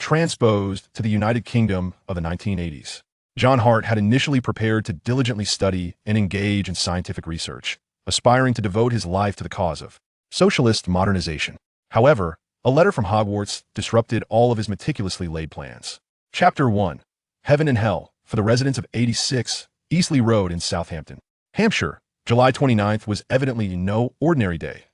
transposed to the United Kingdom of the 1980s. Jon Hart had initially prepared to diligently study and engage in scientific research, aspiring to devote his life to the cause of socialist modernization. However, a letter from Hogwarts disrupted all of his meticulously laid plans. Chapter 1. Heaven and Hell for the residents of 86 Eastleigh Road in Southampton, Hampshire. July 29th was evidently no ordinary day,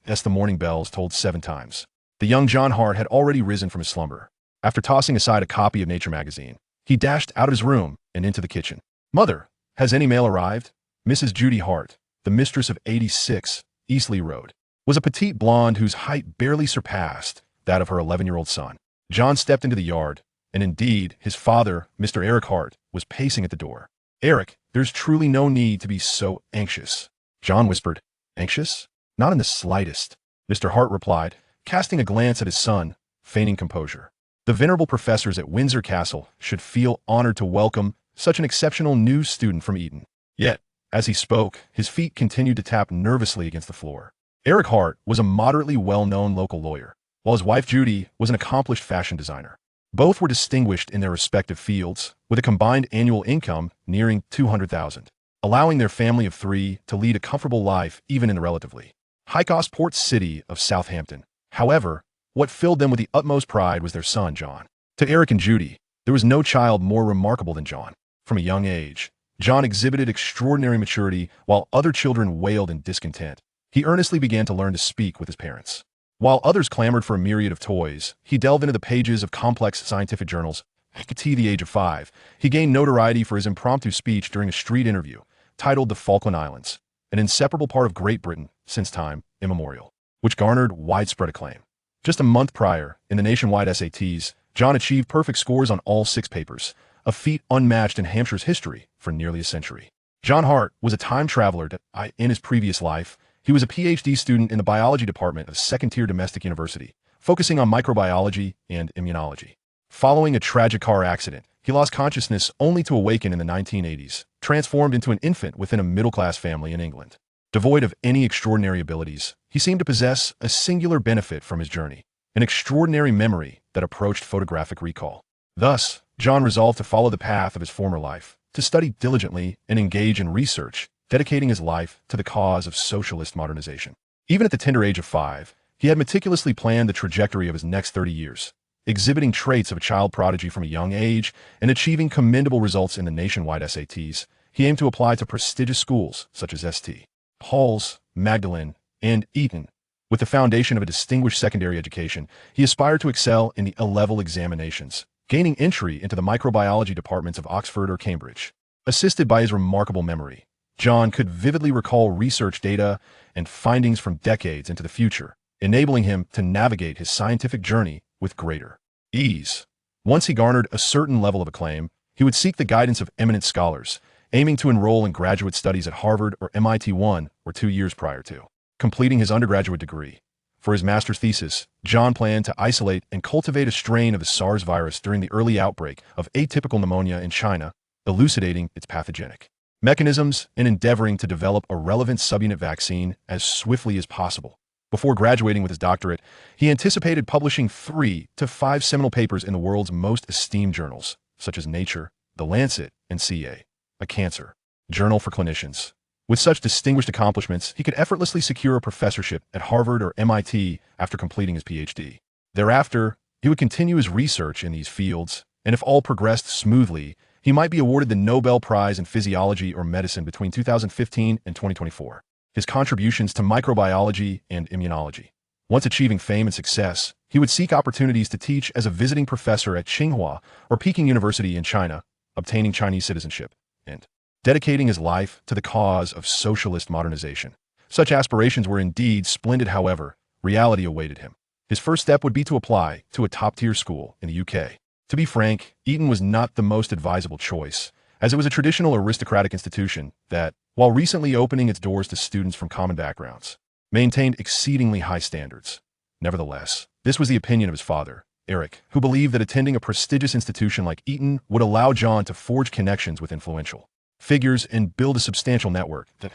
as the morning bells tolled 7 times. The young Jon Hart had already risen from his slumber. After tossing aside a copy of Nature magazine, he dashed out of his room and into the kitchen. "Mother, has any mail arrived?" Mrs. Judy Hart, the mistress of 86 Eastleigh Road, was a petite blonde whose height barely surpassed that of her 11-year-old son. John stepped into the yard, and indeed, his father, Mr. Eric Hart, was pacing at the door. "Eric, there's truly no need to be so anxious," John whispered. "Anxious? Not in the slightest," Mr. Hart replied, casting a glance at his son, feigning composure. The venerable professors at Windsor Castle should feel honored to welcome such an exceptional new student from Eton. Yet, as he spoke, his feet continued to tap nervously against the floor. Eric Hart was a moderately well-known local lawyer, while his wife Judy was an accomplished fashion designer. Both were distinguished in their respective fields, with a combined annual income nearing $200,000, allowing their family of 3 to lead a comfortable life even in the relatively high-cost port city of Southampton. However, what filled them with the utmost pride was their son, John. To Eric and Judy, there was no child more remarkable than John. From a young age, John exhibited extraordinary maturity while other children wailed in discontent. He earnestly began to learn to speak with his parents. While others clamored for a myriad of toys, he delved into the pages of complex scientific journals. At the age of 5, he gained notoriety for his impromptu speech during a street interview, titled The Falkland Islands, an inseparable part of Great Britain since time immemorial, which garnered widespread acclaim. Just a month prior, in the nationwide SATs, John achieved perfect scores on all 6 papers, a feat unmatched in Hampshire's history for nearly a century. Jon Hart was a time traveler in his previous life. He was a PhD student in the biology department of a second-tier domestic university, focusing on microbiology and immunology. Following a tragic car accident, he lost consciousness only to awaken in the 1980s, transformed into an infant within a middle-class family in England. Devoid of any extraordinary abilities, he seemed to possess a singular benefit from his journey, an extraordinary memory that approached photographic recall. Thus, John resolved to follow the path of his former life, to study diligently and engage in research, dedicating his life to the cause of socialist modernization. Even at the tender age of 5, he had meticulously planned the trajectory of his next 30 years, exhibiting traits of a child prodigy from a young age and achieving commendable results in the nationwide SATs. He aimed to apply to prestigious schools such as St. Paul's, Magdalen, and Eton. With the foundation of a distinguished secondary education, he aspired to excel in the A-level examinations, gaining entry into the microbiology departments of Oxford or Cambridge. Assisted by his remarkable memory, John could vividly recall research data and findings from decades into the future, enabling him to navigate his scientific journey with greater ease. Once he garnered a certain level of acclaim, he would seek the guidance of eminent scholars, aiming to enroll in graduate studies at Harvard or MIT 1 or 2 years prior to completing his undergraduate degree. For his master's thesis, John planned to isolate and cultivate a strain of the SARS virus during the early outbreak of atypical pneumonia in China, elucidating its pathogenic mechanisms and endeavoring to develop a relevant subunit vaccine as swiftly as possible. Before graduating with his doctorate, he anticipated publishing 3 to 5 seminal papers in the world's most esteemed journals, such as Nature, The Lancet, and CA, a cancer journal for clinicians. With such distinguished accomplishments, he could effortlessly secure a professorship at Harvard or MIT after completing his PhD. Thereafter, he would continue his research in these fields, and if all progressed smoothly, he might be awarded the Nobel Prize in Physiology or Medicine between 2015 and 2024. His contributions to microbiology and immunology. Once achieving fame and success, he would seek opportunities to teach as a visiting professor at Tsinghua or Peking University in China, obtaining Chinese citizenship, and dedicating his life to the cause of socialist modernization. Such aspirations were indeed splendid. However, reality awaited him. His first step would be to apply to a top-tier school in the UK. To be frank, Eton was not the most advisable choice, as it was a traditional aristocratic institution that, while recently opening its doors to students from common backgrounds, maintained exceedingly high standards. Nevertheless, this was the opinion of his father, Eric, who believed that attending a prestigious institution like Eton would allow John to forge connections with influential figures and build a substantial network that,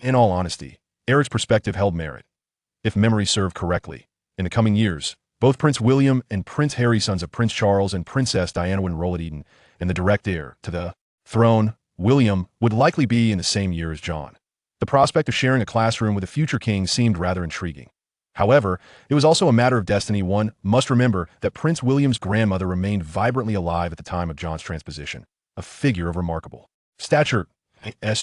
in all honesty, Eric's perspective held merit. If memory served correctly, in the coming years, Both Prince William and Prince Harry, sons of Prince Charles and Princess Diana, would enroll at Eton, and the direct heir to the throne, William, would likely be in the same year as John. The prospect of sharing a classroom with a future king seemed rather intriguing. However, it was also a matter of destiny. One must remember that Prince William's grandmother remained vibrantly alive at the time of John's transposition, a figure of remarkable stature.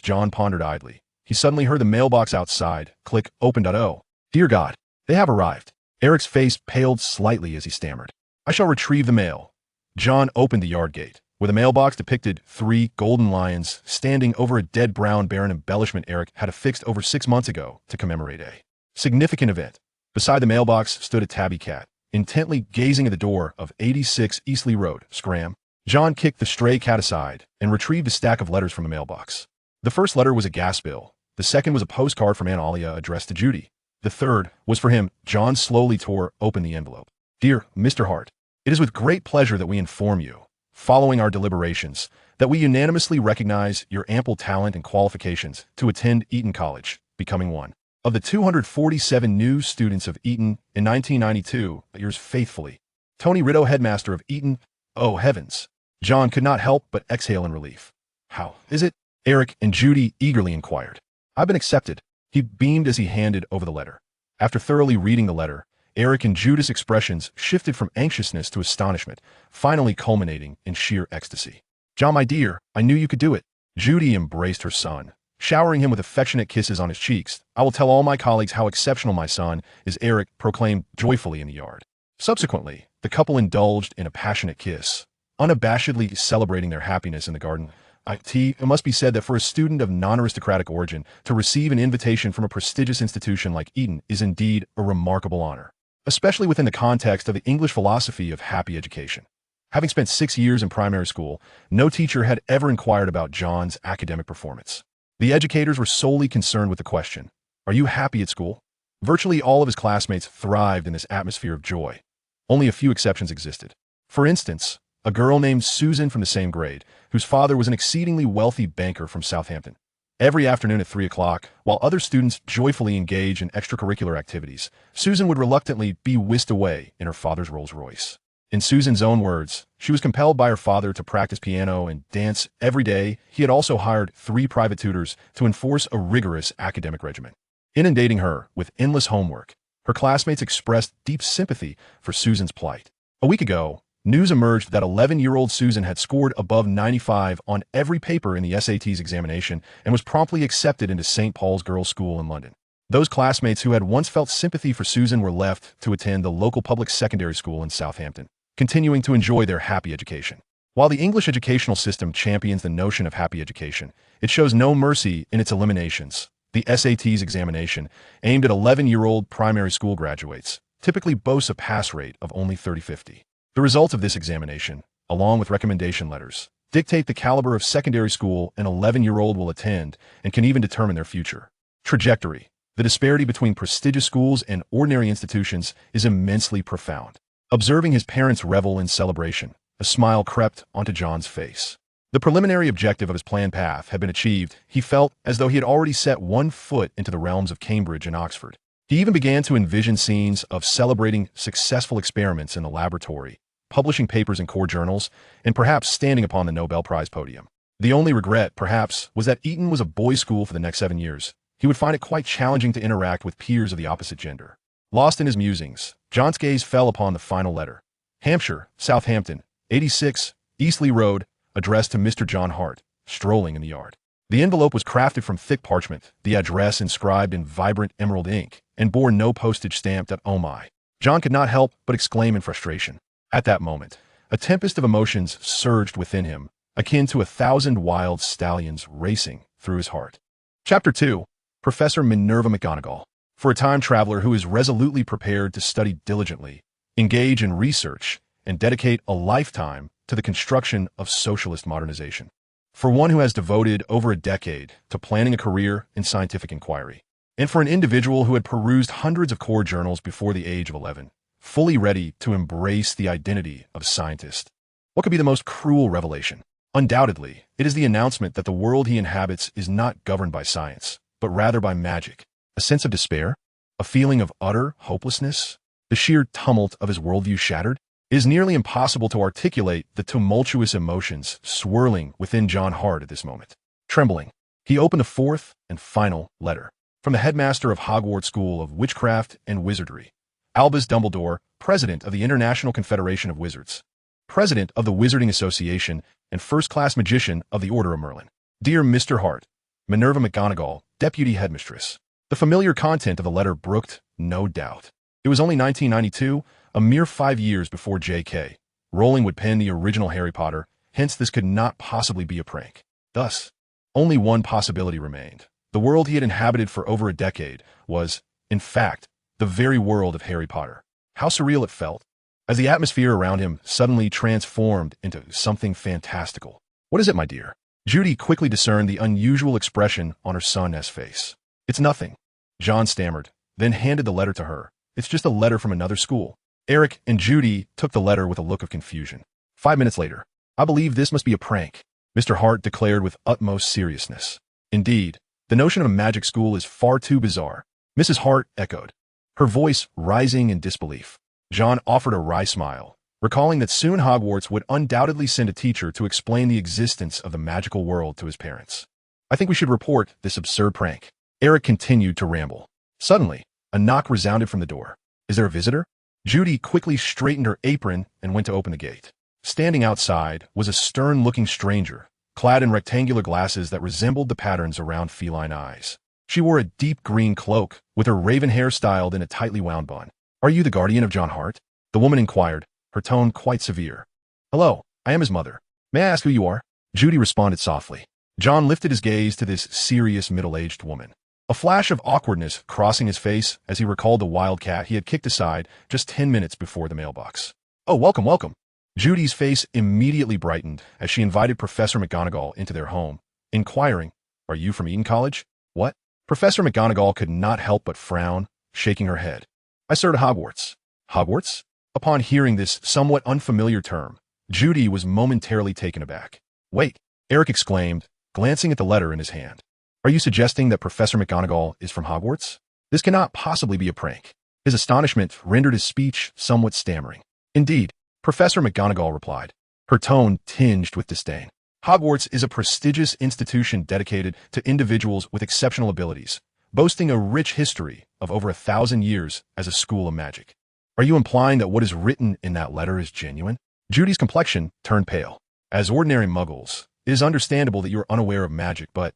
John pondered idly. He suddenly heard the mailbox outside click open. Oh, dear God, they have arrived. Eric's face paled slightly as he stammered. I shall retrieve the mail. John opened the yard gate, where the mailbox depicted 3 golden lions standing over a dead brown bear, an embellishment Eric had affixed over 6 months ago to commemorate a significant event. Beside the mailbox stood a tabby cat, intently gazing at the door of 86 Eastleigh Road, Scram. John kicked the stray cat aside and retrieved a stack of letters from the mailbox. The first letter was a gas bill. The second was a postcard from Aunt Alia addressed to Judy. The third was for him. John slowly tore open the envelope. Dear Mr. Hart, it is with great pleasure that we inform you, following our deliberations, that we unanimously recognize your ample talent and qualifications to attend Eton College, becoming one of the 247 new students of Eton in 1992. Yours faithfully, Tony Rideau, headmaster of Eton. Oh heavens! John could not help but exhale in relief. How is it? Eric and Judy eagerly inquired. I've been accepted. He beamed as he handed over the letter. After thoroughly reading the letter, Eric and Judy's expressions shifted from anxiousness to astonishment, finally culminating in sheer ecstasy. John, my dear, I knew you could do it. Judy embraced her son, showering him with affectionate kisses on his cheeks. I will tell all my colleagues how exceptional my son is, Eric proclaimed joyfully in the yard. Subsequently, the couple indulged in a passionate kiss, unabashedly celebrating their happiness in the garden. It must be said that for a student of non-aristocratic origin to receive an invitation from a prestigious institution like Eton is indeed a remarkable honor, especially within the context of the English philosophy of happy education. Having spent 6 years in primary school, no teacher had ever inquired about John's academic performance. The educators were solely concerned with the question, are you happy at school? Virtually all of his classmates thrived in this atmosphere of joy. Only a few exceptions existed. For instance, a girl named Susan from the same grade, whose father was an exceedingly wealthy banker from Southampton. Every afternoon at 3 o'clock, while other students joyfully engaged in extracurricular activities, Susan would reluctantly be whisked away in her father's Rolls-Royce. In Susan's own words, she was compelled by her father to practice piano and dance every day. He had also hired 3 private tutors to enforce a rigorous academic regimen. Inundating her with endless homework, her classmates expressed deep sympathy for Susan's plight. A week ago, news emerged that 11-year-old Susan had scored above 95 on every paper in the SAT's examination and was promptly accepted into St. Paul's Girls' School in London. Those classmates who had once felt sympathy for Susan were left to attend the local public secondary school in Southampton, continuing to enjoy their happy education. While the English educational system champions the notion of happy education, it shows no mercy in its eliminations. The SAT's examination, aimed at 11-year-old primary school graduates, typically boasts a pass rate of only 30-50. The results of this examination, along with recommendation letters, dictate the caliber of secondary school an 11-year-old will attend and can even determine their future trajectory. The disparity between prestigious schools and ordinary institutions is immensely profound. Observing his parents revel in celebration, a smile crept onto John's face. The preliminary objective of his planned path had been achieved. He felt as though he had already set one foot into the realms of Cambridge and Oxford. He even began to envision scenes of celebrating successful experiments in the laboratory, publishing papers in core journals, and perhaps standing upon the Nobel Prize podium. The only regret, perhaps, was that Eton was a boys' school for the next 7 years. He would find it quite challenging to interact with peers of the opposite gender. Lost in his musings, John's gaze fell upon the final letter. Hampshire, Southampton, 86, Eastleigh Road, addressed to Mr. Jon Hart, strolling in the yard. The envelope was crafted from thick parchment, the address inscribed in vibrant emerald ink, and bore no postage stamp. Oh my! John could not help but exclaim in frustration. At that moment, a tempest of emotions surged within him, akin to 1,000 wild stallions racing through his heart. Chapter 2. Professor Minerva McGonagall. For a time traveler who is resolutely prepared to study diligently, engage in research, and dedicate a lifetime to the construction of socialist modernization. For one who has devoted over a decade to planning a career in scientific inquiry. And for an individual who had perused hundreds of core journals before the age of 11. Fully ready to embrace the identity of a scientist. What could be the most cruel revelation? Undoubtedly, it is the announcement that the world he inhabits is not governed by science, but rather by magic. A sense of despair? A feeling of utter hopelessness? the sheer tumult of his worldview shattered? It is nearly impossible to articulate the tumultuous emotions swirling within Jon Hart at this moment. Trembling, he opened the fourth and final letter. From the headmaster of Hogwarts School of Witchcraft and Wizardry, Albus Dumbledore, President of the International Confederation of Wizards, President of the Wizarding Association, and First-Class Magician of the Order of Merlin. Dear Mr. Hart, Minerva McGonagall, Deputy Headmistress. The familiar content of the letter brooked no doubt. It was only 1992, a mere 5 years before J.K. Rowling would pen the original Harry Potter, hence this could not possibly be a prank. Thus, only one possibility remained. The world he had inhabited for over a decade was, in fact, the very world of Harry Potter. How surreal it felt, as the atmosphere around him suddenly transformed into something fantastical. What is it, my dear? Judy quickly discerned the unusual expression on her son's face. It's nothing, John stammered, then handed the letter to her. It's just a letter from another school. Eric and Judy took the letter with a look of confusion. 5 minutes later, I believe this must be a prank, Mr. Hart declared with utmost seriousness. Indeed, the notion of a magic school is far too bizarre, Mrs. Hart echoed, her voice rising in disbelief. John offered a wry smile, recalling that soon Hogwarts would undoubtedly send a teacher to explain the existence of the magical world to his parents. I think we should report this absurd prank. Eric continued to ramble. Suddenly, a knock resounded from the door. Is there a visitor? Judy quickly straightened her apron and went to open the gate. Standing outside was a stern-looking stranger, clad in rectangular glasses that resembled the patterns around feline eyes. She wore a deep green cloak, with her raven hair styled in a tightly wound bun. Are you the guardian of Jon Hart? The woman inquired, her tone quite severe. Hello, I am his mother. May I ask who you are? Judy responded softly. John lifted his gaze to this serious middle-aged woman. A flash of awkwardness crossing his face as he recalled the wild cat he had kicked aside just 10 minutes before the mailbox. Oh, welcome, welcome. Judy's face immediately brightened as she invited Professor McGonagall into their home, inquiring, Are you from Eton College? What? Professor McGonagall could not help but frown, shaking her head. I served at Hogwarts. Hogwarts? Upon hearing this somewhat unfamiliar term, Judy was momentarily taken aback. Wait, Eric exclaimed, glancing at the letter in his hand. Are you suggesting that Professor McGonagall is from Hogwarts? This cannot possibly be a prank. His astonishment rendered his speech somewhat stammering. Indeed, Professor McGonagall replied, her tone tinged with disdain. Hogwarts is a prestigious institution dedicated to individuals with exceptional abilities, boasting a rich history of over 1,000 years as a school of magic. Are you implying that what is written in that letter is genuine? Judy's complexion turned pale. As ordinary muggles, it is understandable that you are unaware of magic, but...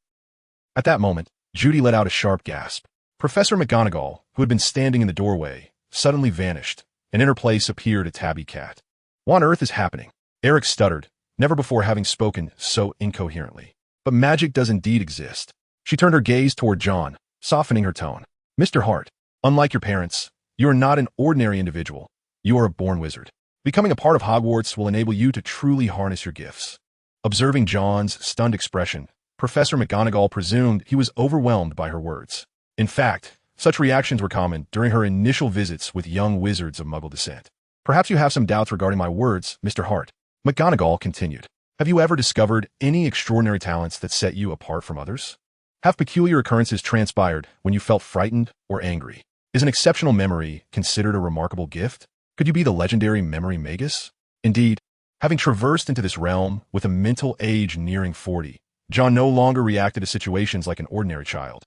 At that moment, Judy let out a sharp gasp. Professor McGonagall, who had been standing in the doorway, suddenly vanished, and in her place appeared a tabby cat. What on earth is happening? Eric stuttered, never before having spoken so incoherently. But magic does indeed exist. She turned her gaze toward John, softening her tone. Mr. Hart, unlike your parents, you are not an ordinary individual. You are a born wizard. Becoming a part of Hogwarts will enable you to truly harness your gifts. Observing John's stunned expression, Professor McGonagall presumed he was overwhelmed by her words. In fact, such reactions were common during her initial visits with young wizards of Muggle descent. Perhaps you have some doubts regarding my words, Mr. Hart. McGonagall continued. Have you ever discovered any extraordinary talents that set you apart from others? Have peculiar occurrences transpired when you felt frightened or angry? Is an exceptional memory considered a remarkable gift? Could you be the legendary memory magus? Indeed, having traversed into this realm with a mental age nearing 40, John no longer reacted to situations like an ordinary child,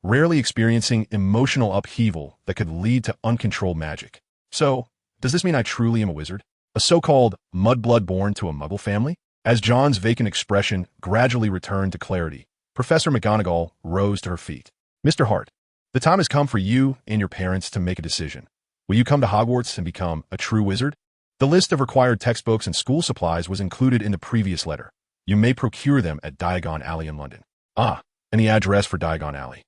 rarely experiencing emotional upheaval that could lead to uncontrolled magic. So, does this mean I truly am a wizard? A so-called mudblood born to a Muggle family? As John's vacant expression gradually returned to clarity, Professor McGonagall rose to her feet. Mr. Hart, the time has come for you and your parents to make a decision. Will you come to Hogwarts and become a true wizard? The list of required textbooks and school supplies was included in the previous letter. You may procure them at Diagon Alley in London. Ah, and the address for Diagon Alley.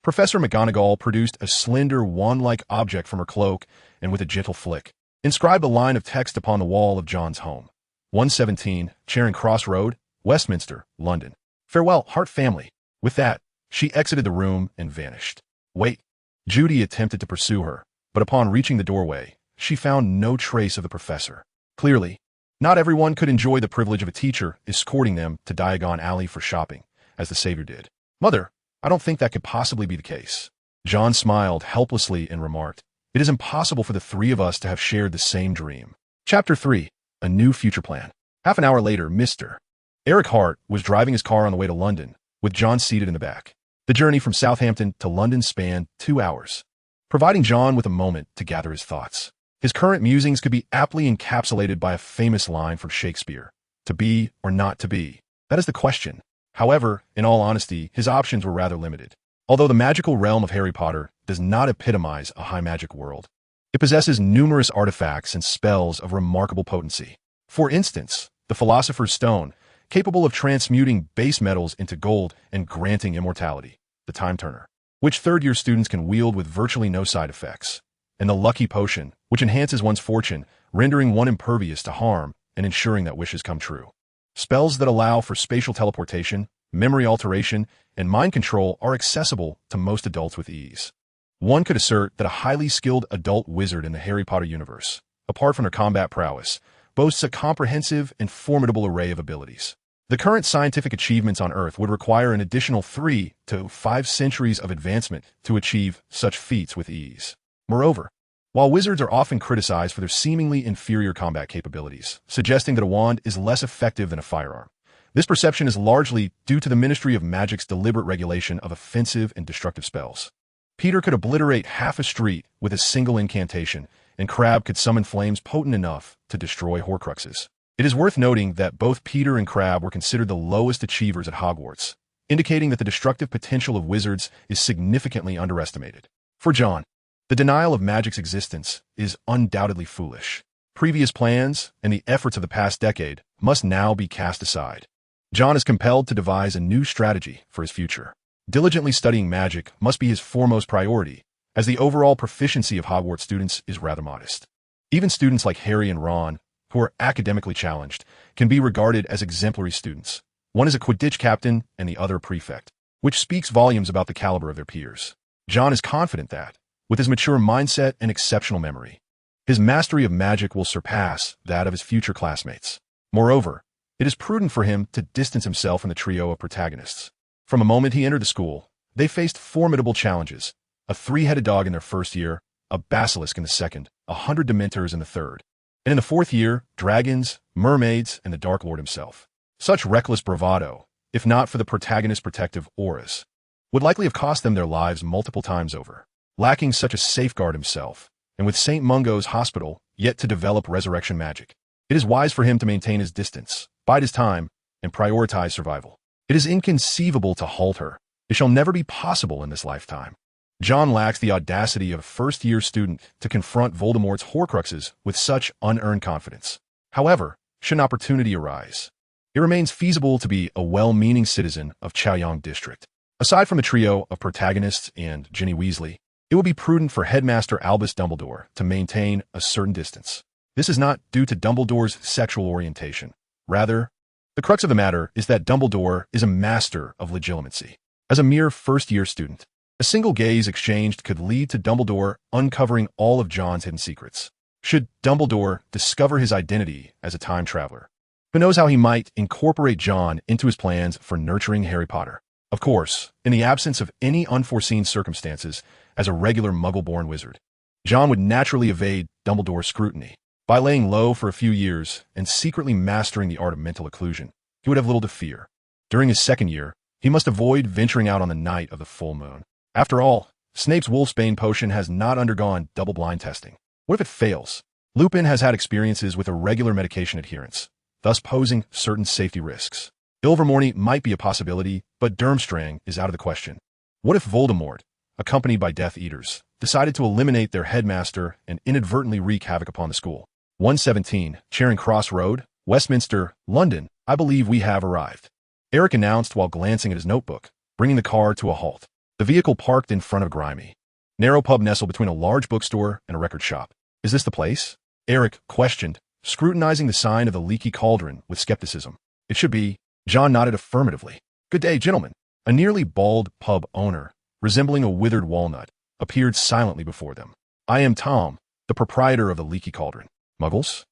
Professor McGonagall produced a slender wand-like object from her cloak and with a gentle flick, inscribed a line of text upon the wall of John's home. 117, Charing Cross Road, Westminster, London. Farewell, Hart family. With that, she exited the room and vanished. Wait. Judy attempted to pursue her, but upon reaching the doorway, she found no trace of the professor. Clearly, not everyone could enjoy the privilege of a teacher escorting them to Diagon Alley for shopping, as the Savior did. Mother, I don't think that could possibly be the case. John smiled helplessly and remarked, It is impossible for the three of us to have shared the same dream. Chapter 3. A New Future Plan. Half an hour later, Mr. Eric Hart was driving his car on the way to London, with John seated in the back. The journey from Southampton to London spanned 2 hours, providing John with a moment to gather his thoughts. His current musings could be aptly encapsulated by a famous line from Shakespeare: "To be or not to be? That is the question." However, in all honesty, his options were rather limited. Although the magical realm of Harry Potter does not epitomize a high magic world, it possesses numerous artifacts and spells of remarkable potency. For instance, the Philosopher's Stone, capable of transmuting base metals into gold and granting immortality, the Time Turner, which third-year students can wield with virtually no side effects, and the Lucky Potion, which enhances one's fortune, rendering one impervious to harm and ensuring that wishes come true. Spells that allow for spatial teleportation, memory alteration, and mind control are accessible to most adults with ease. One could assert that a highly skilled adult wizard in the Harry Potter universe, apart from their combat prowess, boasts a comprehensive and formidable array of abilities. The current scientific achievements on Earth would require an additional 3 to 5 centuries of advancement to achieve such feats with ease. Moreover, while wizards are often criticized for their seemingly inferior combat capabilities, suggesting that a wand is less effective than a firearm, this perception is largely due to the Ministry of Magic's deliberate regulation of offensive and destructive spells. Peter could obliterate half a street with a single incantation, and Crabbe could summon flames potent enough to destroy Horcruxes. It is worth noting that both Peter and Crabbe were considered the lowest achievers at Hogwarts, indicating that the destructive potential of wizards is significantly underestimated. For John, the denial of magic's existence is undoubtedly foolish. Previous plans and the efforts of the past decade must now be cast aside. John is compelled to devise a new strategy for his future. Diligently studying magic must be his foremost priority, as the overall proficiency of Hogwarts students is rather modest. Even students like Harry and Ron, who are academically challenged, can be regarded as exemplary students. One is a Quidditch captain and the other a prefect, which speaks volumes about the caliber of their peers. John is confident that, with his mature mindset and exceptional memory, his mastery of magic will surpass that of his future classmates. Moreover, it is prudent for him to distance himself from the trio of protagonists. From the moment he entered the school, they faced formidable challenges: a 3-headed dog in their first year, a basilisk in the second, 100 dementors in the third, and in the fourth year, dragons, mermaids, and the Dark Lord himself. Such reckless bravado, if not for the protagonist's protective auras, would likely have cost them their lives multiple times over. Lacking such a safeguard himself, and with St. Mungo's hospital yet to develop resurrection magic, it is wise for him to maintain his distance, bide his time, and prioritize survival. It is inconceivable to halt her. It shall never be possible in this lifetime. John lacks the audacity of a first-year student to confront Voldemort's Horcruxes with such unearned confidence. However, should an opportunity arise, it remains feasible to be a well-meaning citizen of Chaoyang District. Aside from the trio of protagonists and Ginny Weasley, it will be prudent for Headmaster Albus Dumbledore to maintain a certain distance. This is not due to Dumbledore's sexual orientation. Rather, the crux of the matter is that Dumbledore is a master of legilimency. As a mere first-year student, a single gaze exchanged could lead to Dumbledore uncovering all of John's hidden secrets. Should Dumbledore discover his identity as a time traveler, who knows how he might incorporate John into his plans for nurturing Harry Potter? Of course, in the absence of any unforeseen circumstances, as a regular Muggle-born wizard, John would naturally evade Dumbledore's scrutiny. By laying low for a few years and secretly mastering the art of mental occlusion, he would have little to fear. During his second year, he must avoid venturing out on the night of the full moon. After all, Snape's Wolfsbane potion has not undergone double-blind testing. What if it fails? Lupin has had experiences with irregular medication adherence, thus posing certain safety risks. Ilvermorny might be a possibility, but Durmstrang is out of the question. What if Voldemort, accompanied by Death Eaters, decided to eliminate their headmaster and inadvertently wreak havoc upon the school? 117, Charing Cross Road, Westminster, London. I believe we have arrived, Eric announced while glancing at his notebook, bringing the car to a halt. The vehicle parked in front of a grimy, narrow pub nestled between a large bookstore and a record shop. Is this the place? Eric questioned, scrutinizing the sign of the Leaky Cauldron with skepticism. It should be. John nodded affirmatively. Good day, gentlemen. A nearly bald pub owner, resembling a withered walnut, appeared silently before them. I am Tom, the proprietor of the Leaky Cauldron. Muggles?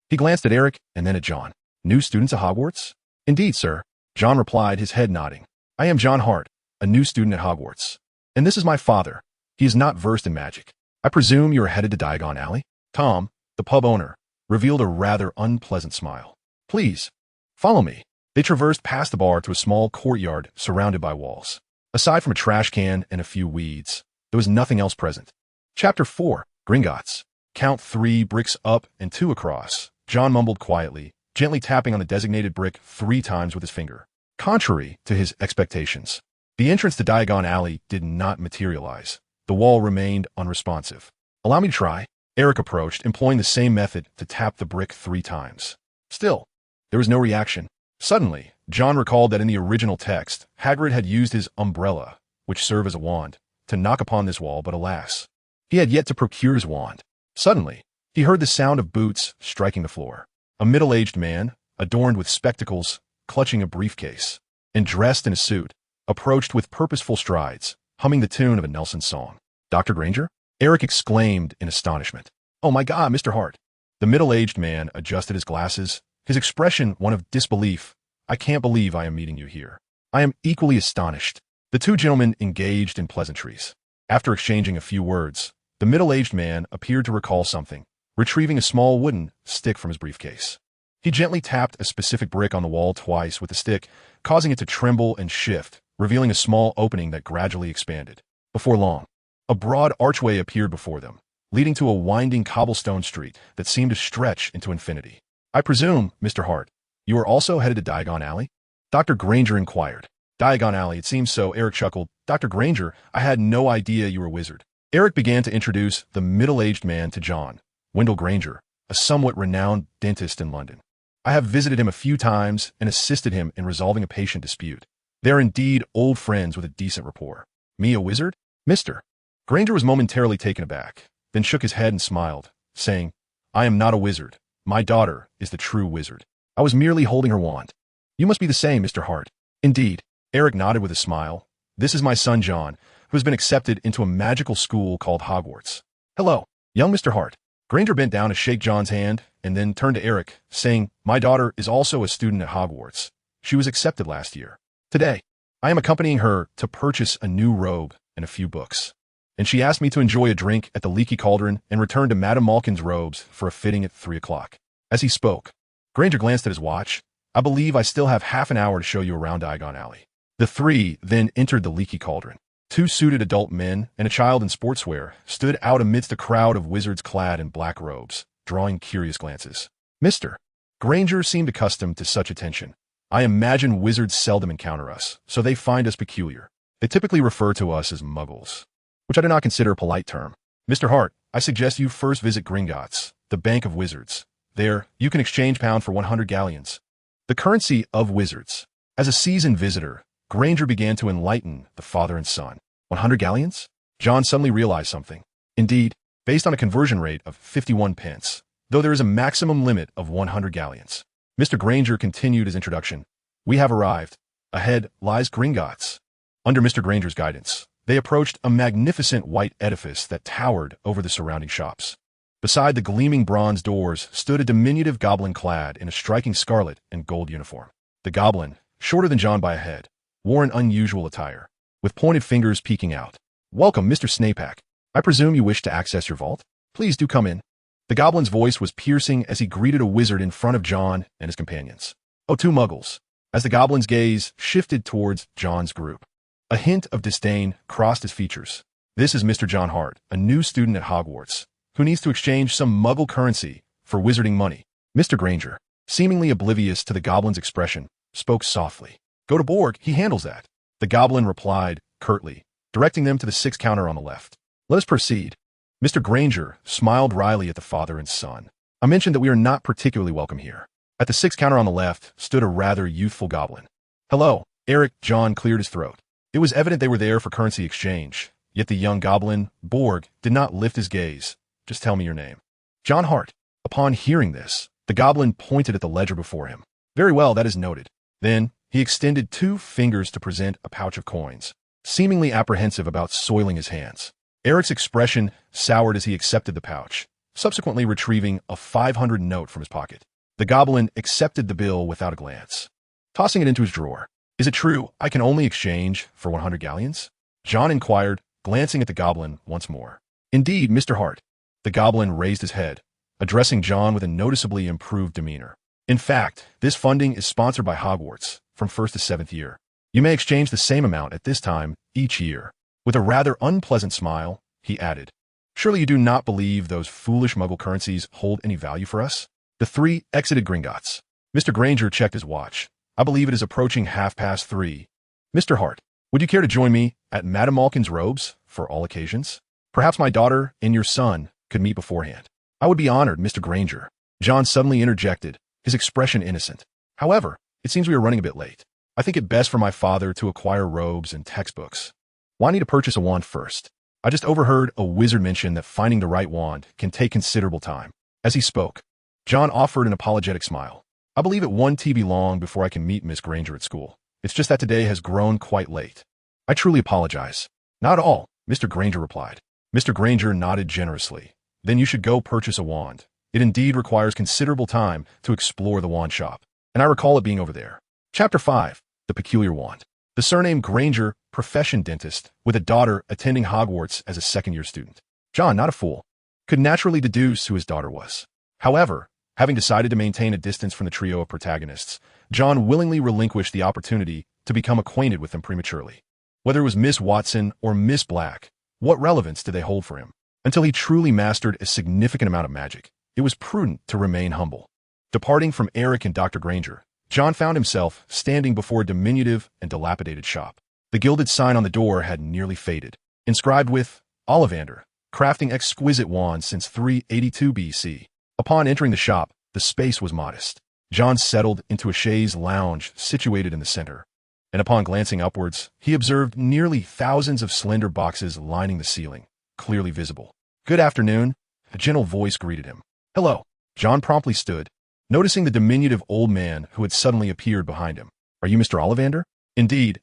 He glanced at Eric and then at John. New students at Hogwarts? Indeed, sir, John replied, his head nodding. I am Jon Hart, a new student at Hogwarts. And this is my father. He is not versed in magic. I presume you are headed to Diagon Alley? Tom, the pub owner, revealed a rather unpleasant smile. Please, follow me. They traversed past the bar to a small courtyard surrounded by walls. Aside from a trash can and a few weeds, there was nothing else present. Chapter 4. Gringotts. Count 3 bricks up and 2 across. John mumbled quietly, gently tapping on the designated brick 3 times with his finger. Contrary to his expectations, the entrance to Diagon Alley did not materialize. The wall remained unresponsive. Allow me to try. Eric approached, employing the same method to tap the brick 3 times. Still, there was no reaction. Suddenly, John recalled that in the original text, Hagrid had used his umbrella, which served as a wand, to knock upon this wall, but alas, he had yet to procure his wand. Suddenly, he heard the sound of boots striking the floor. A middle-aged man, adorned with spectacles, clutching a briefcase, and dressed in a suit, approached with purposeful strides, humming the tune of a Nelson song. Dr. Granger? Eric exclaimed in astonishment. Oh my God, Mr. Hart. The middle-aged man adjusted his glasses, his expression one of disbelief. I can't believe I am meeting you here. I am equally astonished. The 2 gentlemen engaged in pleasantries. After exchanging a few words, the middle-aged man appeared to recall something, retrieving a small wooden stick from his briefcase. He gently tapped a specific brick on the wall twice with the stick, causing it to tremble and shift, revealing a small opening that gradually expanded. Before long, a broad archway appeared before them, leading to a winding cobblestone street that seemed to stretch into infinity. I presume, Mr. Hart, you are also headed to Diagon Alley? Dr. Granger inquired. Diagon Alley, it seems so, Eric chuckled. Dr. Granger, I had no idea you were a wizard. Eric began to introduce the middle-aged man to John, Wendell Granger, a somewhat renowned dentist in London. I have visited him a few times and assisted him in resolving a patient dispute. They are indeed old friends with a decent rapport. Me a wizard? Mr. Granger was momentarily taken aback, then shook his head and smiled, saying, I am not a wizard. My daughter is the true wizard. I was merely holding her wand. You must be the same, Mr. Hart. Indeed. Eric nodded with a smile. This is my son John, who has been accepted into a magical school called Hogwarts. Hello, young Mr. Hart. Granger bent down to shake John's hand and then turned to Eric, saying, My daughter is also a student at Hogwarts. She was accepted last year. Today, I am accompanying her to purchase a new robe and a few books. And she asked me to enjoy a drink at the Leaky Cauldron and return to Madame Malkin's robes for a fitting at 3 o'clock. As he spoke, Granger glanced at his watch. I believe I still have half an hour to show you around Diagon Alley. The 3 then entered the Leaky Cauldron. 2 suited adult men and a child in sportswear stood out amidst a crowd of wizards clad in black robes, drawing curious glances. Mr. Granger seemed accustomed to such attention. I imagine wizards seldom encounter us, so they find us peculiar. They typically refer to us as muggles, which I do not consider a polite term. Mr. Hart, I suggest you first visit Gringotts, the Bank of Wizards. There, you can exchange pound for 100 galleons, the currency of wizards. As a seasoned visitor, Granger began to enlighten the father and son. 100 galleons? John suddenly realized something. Indeed, based on a conversion rate of 51 pence, though there is a maximum limit of 100 galleons. Mr. Granger continued his introduction. We have arrived. Ahead lies Gringotts. Under Mr. Granger's guidance, they approached a magnificent white edifice that towered over the surrounding shops. Beside the gleaming bronze doors stood a diminutive goblin clad in a striking scarlet and gold uniform. The goblin, shorter than John by a head, wore an unusual attire, with pointed fingers peeking out. Welcome, Mr. Snapehack. I presume you wish to access your vault? Please do come in. The goblin's voice was piercing as he greeted a wizard in front of John and his companions. Oh, 2 muggles. As the goblin's gaze shifted towards John's group, a hint of disdain crossed his features. This is Mr. Jon Hart, a new student at Hogwarts, who needs to exchange some muggle currency for wizarding money. Mr. Granger, seemingly oblivious to the goblin's expression, spoke softly. Go to Borg, he handles that. The goblin replied curtly, directing them to the 6th counter on the left. Let us proceed. Mr. Granger smiled wryly at the father and son. I mentioned that we are not particularly welcome here. At the 6th counter on the left stood a rather youthful goblin. Hello, Eric. John cleared his throat. It was evident they were there for currency exchange, yet the young goblin, Borg, did not lift his gaze. Just tell me your name. Jon Hart. Upon hearing this, the goblin pointed at the ledger before him. Very well, that is noted. Then, he extended 2 fingers to present a pouch of coins, seemingly apprehensive about soiling his hands. Eric's expression soured as he accepted the pouch, subsequently retrieving a 500 note from his pocket. The goblin accepted the bill without a glance, tossing it into his drawer. Is it true I can only exchange for 100 galleons? John inquired, glancing at the goblin once more. Indeed, Mr. Hart. The goblin raised his head, addressing Jon with a noticeably improved demeanor. In fact, this funding is sponsored by Hogwarts from 1st to 7th year. You may exchange the same amount at this time each year. With a rather unpleasant smile, he added, "Surely you do not believe those foolish Muggle currencies hold any value for us?" The three exited Gringotts. Mr. Granger checked his watch. "I believe it is approaching 3:30. Mr. Hart, would you care to join me at Madame Malkin's robes for all occasions? Perhaps my daughter and your son could meet beforehand." "I would be honored, Mr. Granger." Jon suddenly interjected, his expression innocent. "However, it seems we are running a bit late. I think it best for my father to acquire robes and textbooks. Why need to purchase a wand first? I just overheard a wizard mention that finding the right wand can take considerable time." As he spoke, Jon offered an apologetic smile. "I believe it won't be long before I can meet Miss Granger at school. It's just that today has grown quite late. I truly apologize." "Not at all," Mr. Granger replied. Mr. Granger nodded generously. "Then you should go purchase a wand. It indeed requires considerable time to explore the wand shop, and I recall it being over there." Chapter 5. The Peculiar Wand. The surname Granger, profession dentist, with a daughter attending Hogwarts as a second-year student. Jon, not a fool, could naturally deduce who his daughter was. However, having decided to maintain a distance from the trio of protagonists, Jon willingly relinquished the opportunity to become acquainted with them prematurely. Whether it was Miss Watson or Miss Black, what relevance did they hold for him? Until he truly mastered a significant amount of magic, it was prudent to remain humble. Departing from Eric and Dr. Granger, Jon found himself standing before a diminutive and dilapidated shop. The gilded sign on the door had nearly faded, inscribed with Ollivander, crafting exquisite wands since 382 BC. Upon entering the shop, the space was modest. Jon settled into a chaise lounge situated in the center, and upon glancing upwards, he observed nearly thousands of slender boxes lining the ceiling, clearly visible. "Good afternoon," a gentle voice greeted him. "Hello." Jon promptly stood, noticing the diminutive old man who had suddenly appeared behind him. "Are you Mr. Ollivander?" Indeed.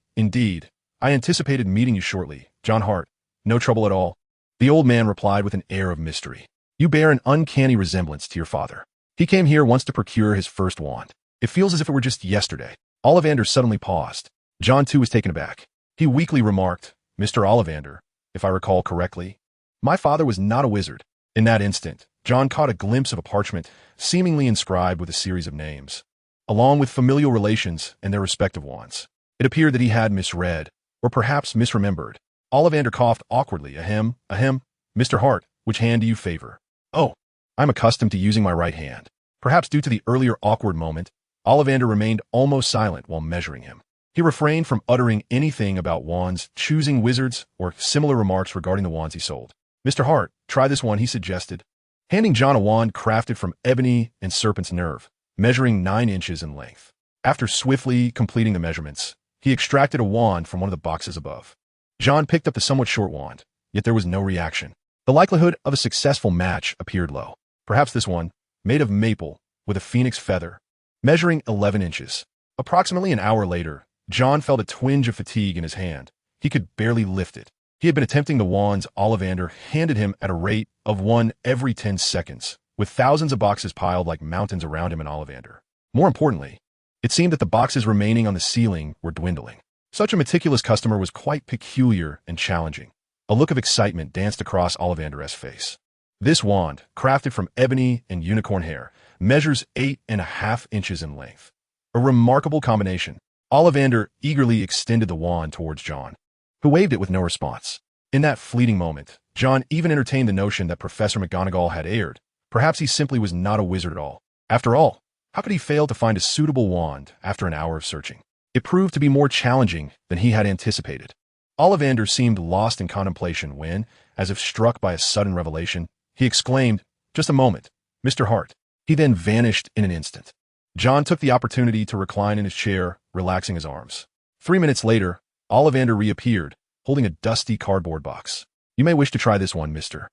I anticipated meeting you shortly, Jon Hart. No trouble at all." The old man replied with an air of mystery. "You bear an uncanny resemblance to your father. He came here once to procure his first wand. It feels as if it were just yesterday." Ollivander suddenly paused. Jon too was taken aback. He weakly remarked, "Mr. Ollivander, if I recall correctly, my father was not a wizard." In that instant, Jon caught a glimpse of a parchment seemingly inscribed with a series of names, along with familial relations and their respective wands. It appeared that he had misread, or perhaps misremembered. Ollivander coughed awkwardly. Ahem. "Mr. Hart, which hand do you favor?" "Oh, I'm accustomed to using my right hand." Perhaps due to the earlier awkward moment, Ollivander remained almost silent while measuring him. He refrained from uttering anything about wands, choosing wizards, or similar remarks regarding the wands he sold. "Mr. Hart, try this one," he suggested, handing Jon a wand crafted from ebony and serpent's nerve, measuring 9 inches in length. After swiftly completing the measurements, he extracted a wand from one of the boxes above. Jon picked up the somewhat short wand, yet there was no reaction. The likelihood of a successful match appeared low. Perhaps this one, made of maple, with a phoenix feather, measuring 11 inches. Approximately an hour later, Jon felt a twinge of fatigue in his hand. He could barely lift it. He had been attempting the wands Ollivander handed him at a rate of one every 10 seconds, with thousands of boxes piled like mountains around him and Ollivander. More importantly, it seemed that the boxes remaining on the ceiling were dwindling. Such a meticulous customer was quite peculiar and challenging. A look of excitement danced across Ollivander's face. This wand, crafted from ebony and unicorn hair, measures 8.5 inches in length. A remarkable combination. Ollivander eagerly extended the wand towards Jon, who waved it with no response. In that fleeting moment, Jon even entertained the notion that Professor McGonagall had erred. Perhaps he simply was not a wizard at all. After all, how could he fail to find a suitable wand after an hour of searching? It proved to be more challenging than he had anticipated. Ollivander seemed lost in contemplation when, as if struck by a sudden revelation, he exclaimed, "Just a moment, Mr. Hart." He then vanished in an instant. Jon took the opportunity to recline in his chair, relaxing his arms. 3 minutes later, Ollivander reappeared, holding a dusty cardboard box. "You may wish to try this one, Mr.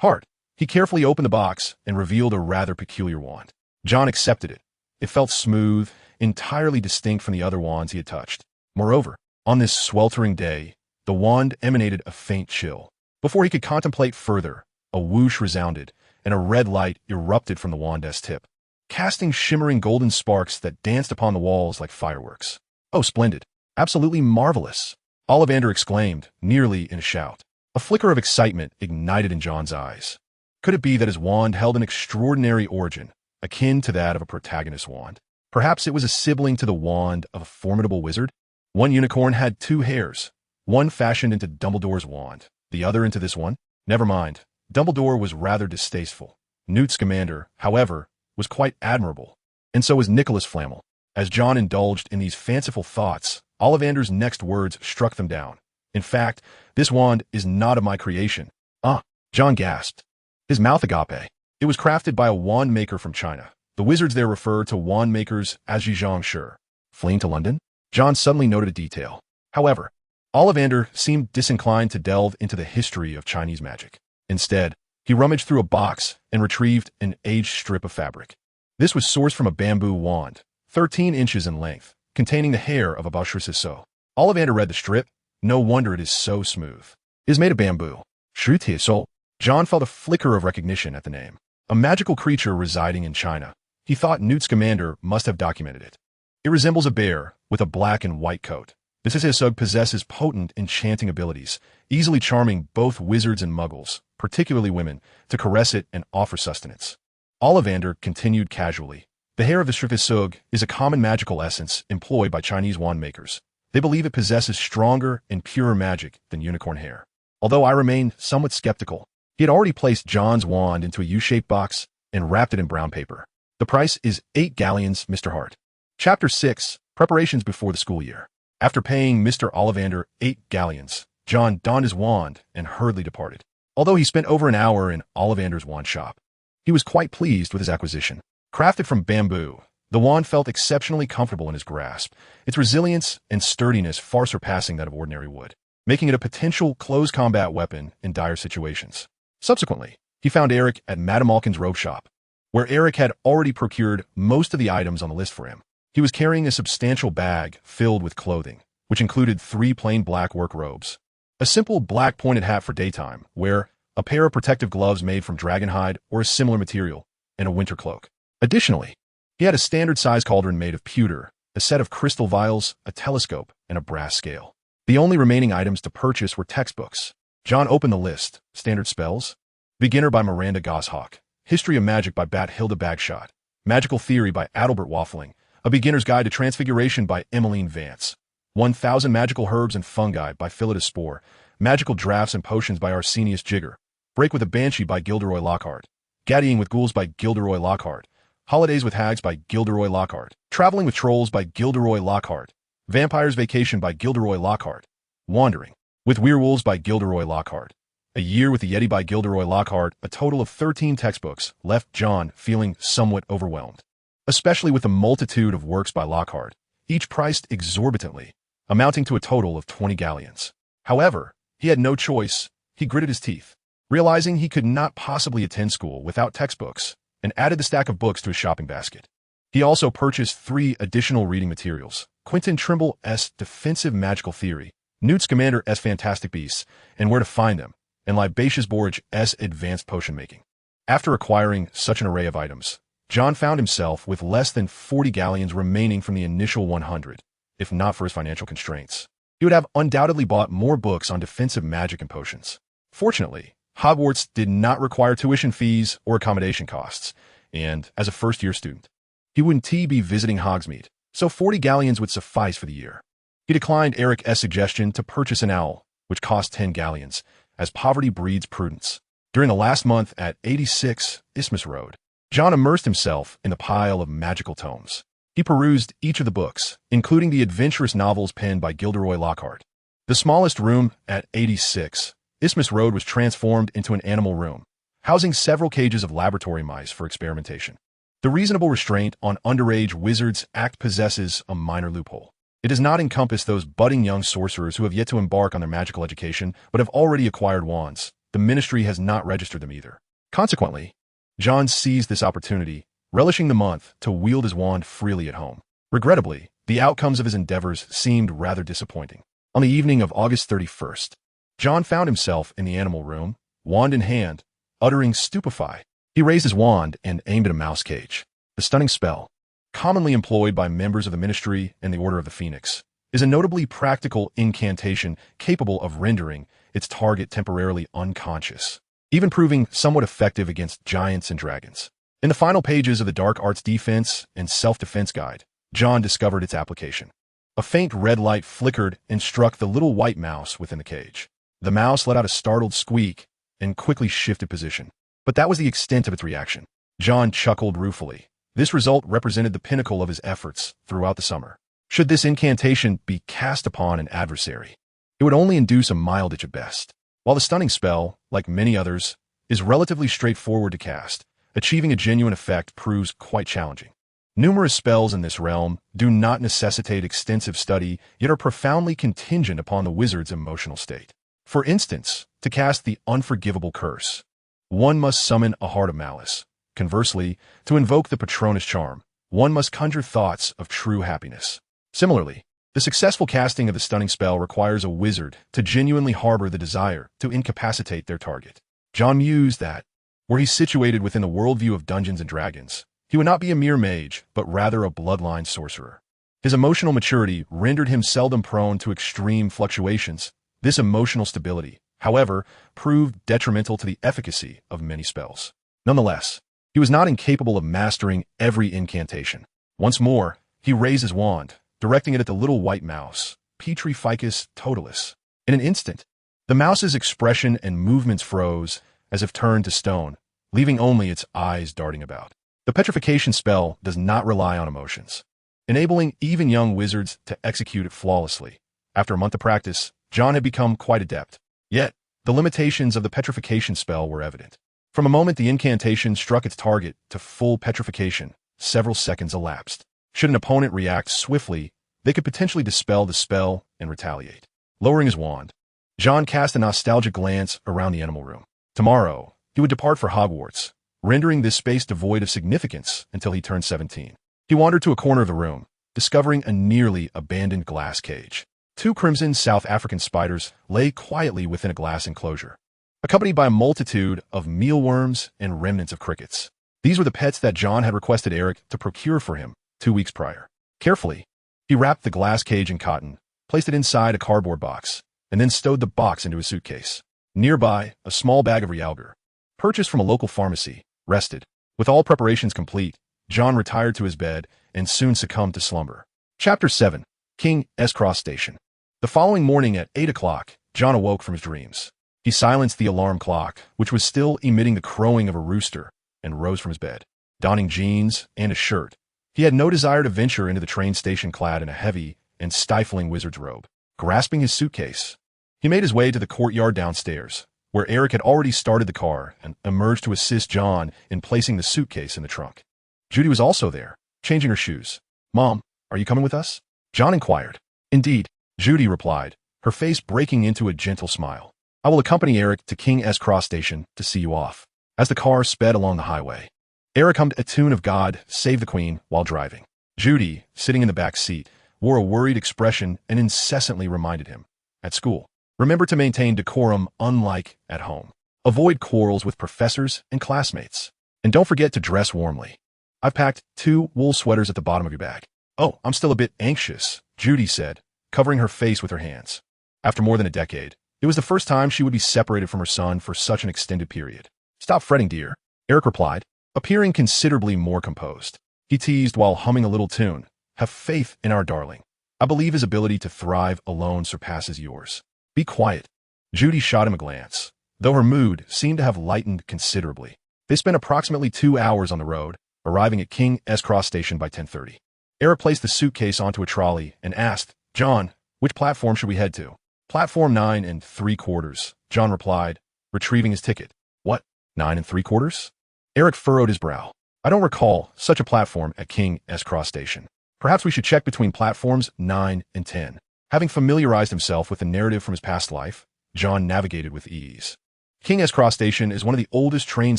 Hart." He carefully opened the box and revealed a rather peculiar wand. Jon accepted it. It felt smooth, entirely distinct from the other wands he had touched. Moreover, on this sweltering day, the wand emanated a faint chill. Before he could contemplate further, a whoosh resounded, and a red light erupted from the wand's tip, casting shimmering golden sparks that danced upon the walls like fireworks. "Oh, splendid. Absolutely marvelous," Ollivander exclaimed, nearly in a shout. A flicker of excitement ignited in Jon's eyes. Could it be that his wand held an extraordinary origin, akin to that of a protagonist wand? Perhaps it was a sibling to the wand of a formidable wizard? One unicorn had two hairs, one fashioned into Dumbledore's wand, the other into this one? Never mind. Dumbledore was rather distasteful. Newt Scamander, however, was quite admirable, and so was Nicholas Flamel. As Jon indulged in these fanciful thoughts, Ollivander's next words struck them down. In fact, this wand is not of my creation. Ah, Jon gasped, his mouth agape. It was crafted by a wand maker from China. The wizards there refer to wand makers as Zhejiang Shi. Fleeing to London? Jon suddenly noted a detail. However, Ollivander seemed disinclined to delve into the history of Chinese magic. Instead, he rummaged through a box and retrieved an aged strip of fabric. This was sourced from a bamboo wand, 13 inches in length, containing the hair of a Baoshi. Ollivander read the strip. No wonder it is so smooth. It is made of bamboo. Shu Tiesol. Jon felt a flicker of recognition at the name. A magical creature residing in China. He thought Newt Scamander must have documented it. It resembles a bear with a black and white coat. This Isisug possesses potent enchanting abilities, easily charming both wizards and muggles, particularly women, to caress it and offer sustenance. Ollivander continued casually. The hair of the Isisug is a common magical essence employed by Chinese wand makers. They believe it possesses stronger and purer magic than unicorn hair. Although I remained somewhat skeptical, he had already placed Jon's wand into a U-shaped box and wrapped it in brown paper. The price is 8 galleons, Mr. Hart. Chapter 6, Preparations before the school year. After paying Mr. Ollivander 8 galleons, Jon donned his wand and hurriedly departed. Although he spent over an hour in Ollivander's wand shop, he was quite pleased with his acquisition. Crafted from bamboo, the wand felt exceptionally comfortable in his grasp, its resilience and sturdiness far surpassing that of ordinary wood, making it a potential close combat weapon in dire situations. Subsequently, he found Eric at Madame Alkin's robe shop, where Eric had already procured most of the items on the list for him. He was carrying a substantial bag filled with clothing, which included 3 plain black work robes, a simple black pointed hat for daytime wear, a pair of protective gloves made from dragon hide or a similar material, and a winter cloak. Additionally, he had a standard-size cauldron made of pewter, a set of crystal vials, a telescope, and a brass scale. The only remaining items to purchase were textbooks. Jon opened the list. Standard Spells, Beginner by Miranda Goshawk, History of Magic by Bathilda Bagshot, Magical Theory by Adalbert Waffling, A Beginner's Guide to Transfiguration by Emmeline Vance, 1000 Magical Herbs and Fungi by Philida Spore, Magical Drafts and Potions by Arsenius Jigger, Break with a Banshee by Gilderoy Lockhart, Gaddying with Ghouls by Gilderoy Lockhart, Holidays with Hags by Gilderoy Lockhart, Traveling with Trolls by Gilderoy Lockhart, Vampire's Vacation by Gilderoy Lockhart, Wandering with Werewolves by Gilderoy Lockhart, A Year with the Yeti by Gilderoy Lockhart. A total of 13 textbooks left Jon feeling somewhat overwhelmed, especially with the multitude of works by Lockhart, each priced exorbitantly, amounting to a total of 20 galleons. However, he had no choice. He gritted his teeth, realizing he could not possibly attend school without textbooks, and added the stack of books to his shopping basket. He also purchased 3 additional reading materials: Quentin Trimble's Defensive Magical Theory, Newt Scamander's Fantastic Beasts and Where to Find Them, and Libatius Borge's Advanced Potion Making. After acquiring such an array of items, Jon found himself with less than 40 galleons remaining from the initial 100. If not for his financial constraints, he would have undoubtedly bought more books on defensive magic and potions. Fortunately, Hogwarts did not require tuition fees or accommodation costs, and as a first-year student, he wouldn't be visiting Hogsmeade, so 40 galleons would suffice for the year. He declined Eric's suggestion to purchase an owl, which cost 10 galleons, as poverty breeds prudence. During the last month at 86 Isthmus Road, Jon immersed himself in the pile of magical tomes. He perused each of the books, including the adventurous novels penned by Gilderoy Lockhart. The smallest room at 86 Isthmus Road was transformed into an animal room, housing several cages of laboratory mice for experimentation. The Reasonable Restraint on Underage Wizards Act possesses a minor loophole. It does not encompass those budding young sorcerers who have yet to embark on their magical education but have already acquired wands. The ministry has not registered them either. Consequently, Jon seized this opportunity, relishing the month to wield his wand freely at home. Regrettably, the outcomes of his endeavors seemed rather disappointing. On the evening of August 31st, Jon found himself in the animal room, wand in hand, uttering stupefy. He raised his wand and aimed at a mouse cage. The stunning spell, commonly employed by members of the Ministry and the Order of the Phoenix, is a notably practical incantation capable of rendering its target temporarily unconscious, even proving somewhat effective against giants and dragons. In the final pages of the Dark Arts Defense and Self-Defense Guide, Jon discovered its application. A faint red light flickered and struck the little white mouse within the cage. The mouse let out a startled squeak and quickly shifted position. But that was the extent of its reaction. Jon chuckled ruefully. This result represented the pinnacle of his efforts throughout the summer. Should this incantation be cast upon an adversary, it would only induce a mild itch at best. While the stunning spell, like many others, is relatively straightforward to cast, achieving a genuine effect proves quite challenging. Numerous spells in this realm do not necessitate extensive study, yet are profoundly contingent upon the wizard's emotional state. For instance, to cast the Unforgivable Curse, one must summon a Heart of Malice. Conversely, to invoke the Patronus Charm, one must conjure thoughts of true happiness. Similarly, the successful casting of the stunning spell requires a wizard to genuinely harbor the desire to incapacitate their target. Jon mused that, were he situated within the worldview of Dungeons & Dragons, he would not be a mere mage, but rather a bloodline sorcerer. His emotional maturity rendered him seldom prone to extreme fluctuations. This emotional stability, however, proved detrimental to the efficacy of many spells. Nonetheless, he was not incapable of mastering every incantation. Once more, he raised his wand, directing it at the little white mouse, Petrificus totalis. In an instant, the mouse's expression and movements froze, as if turned to stone, leaving only its eyes darting about. The petrification spell does not rely on emotions, enabling even young wizards to execute it flawlessly. After a month of practice, Jon had become quite adept. Yet, the limitations of the petrification spell were evident. From a moment the incantation struck its target to full petrification, several seconds elapsed. Should an opponent react swiftly, they could potentially dispel the spell and retaliate. Lowering his wand, Jon cast a nostalgic glance around the animal room. Tomorrow, he would depart for Hogwarts, rendering this space devoid of significance until he turned 17. He wandered to a corner of the room, discovering a nearly abandoned glass cage. 2 crimson South African spiders lay quietly within a glass enclosure, accompanied by a multitude of mealworms and remnants of crickets. These were the pets that Jon had requested Eric to procure for him 2 weeks prior. Carefully, he wrapped the glass cage in cotton, placed it inside a cardboard box, and then stowed the box into his suitcase. Nearby, a small bag of realgar, purchased from a local pharmacy, rested. With all preparations complete, Jon retired to his bed and soon succumbed to slumber. Chapter 7. King S. Cross Station. The following morning at 8 o'clock, Jon awoke from his dreams. He silenced the alarm clock, which was still emitting the crowing of a rooster, and rose from his bed. Donning jeans and a shirt, he had no desire to venture into the train station clad in a heavy and stifling wizard's robe. Grasping his suitcase, he made his way to the courtyard downstairs, where Eric had already started the car and emerged to assist Jon in placing the suitcase in the trunk. Judy was also there, changing her shoes. "Mom, are you coming with us?" Jon inquired. "Indeed," Judy replied, her face breaking into a gentle smile. "I will accompany Eric to King S. Cross Station to see you off." As the car sped along the highway, Eric hummed a tune of God Save the Queen while driving. Judy, sitting in the back seat, wore a worried expression and incessantly reminded him, at school, remember to maintain decorum unlike at home. Avoid quarrels with professors and classmates. And don't forget to dress warmly. I've packed 2 wool sweaters at the bottom of your bag. "Oh, I'm still a bit anxious," Judy said, covering her face with her hands. After more than a decade, it was the first time she would be separated from her son for such an extended period. "Stop fretting, dear," Eric replied, appearing considerably more composed. He teased while humming a little tune. "Have faith in our darling. I believe his ability to thrive alone surpasses yours. Be quiet." Judy shot him a glance, though her mood seemed to have lightened considerably. They spent approximately 2 hours on the road, arriving at King S. Cross Station by 10:30. Eric placed the suitcase onto a trolley and asked, "Jon, which platform should we head to?" "Platform 9 3/4, Jon replied, retrieving his ticket. "What, 9 3/4? Eric furrowed his brow. "I don't recall such a platform at King S. Cross Station. Perhaps we should check between platforms 9 and 10. Having familiarized himself with the narrative from his past life, Jon navigated with ease. King S. Cross Station is one of the oldest train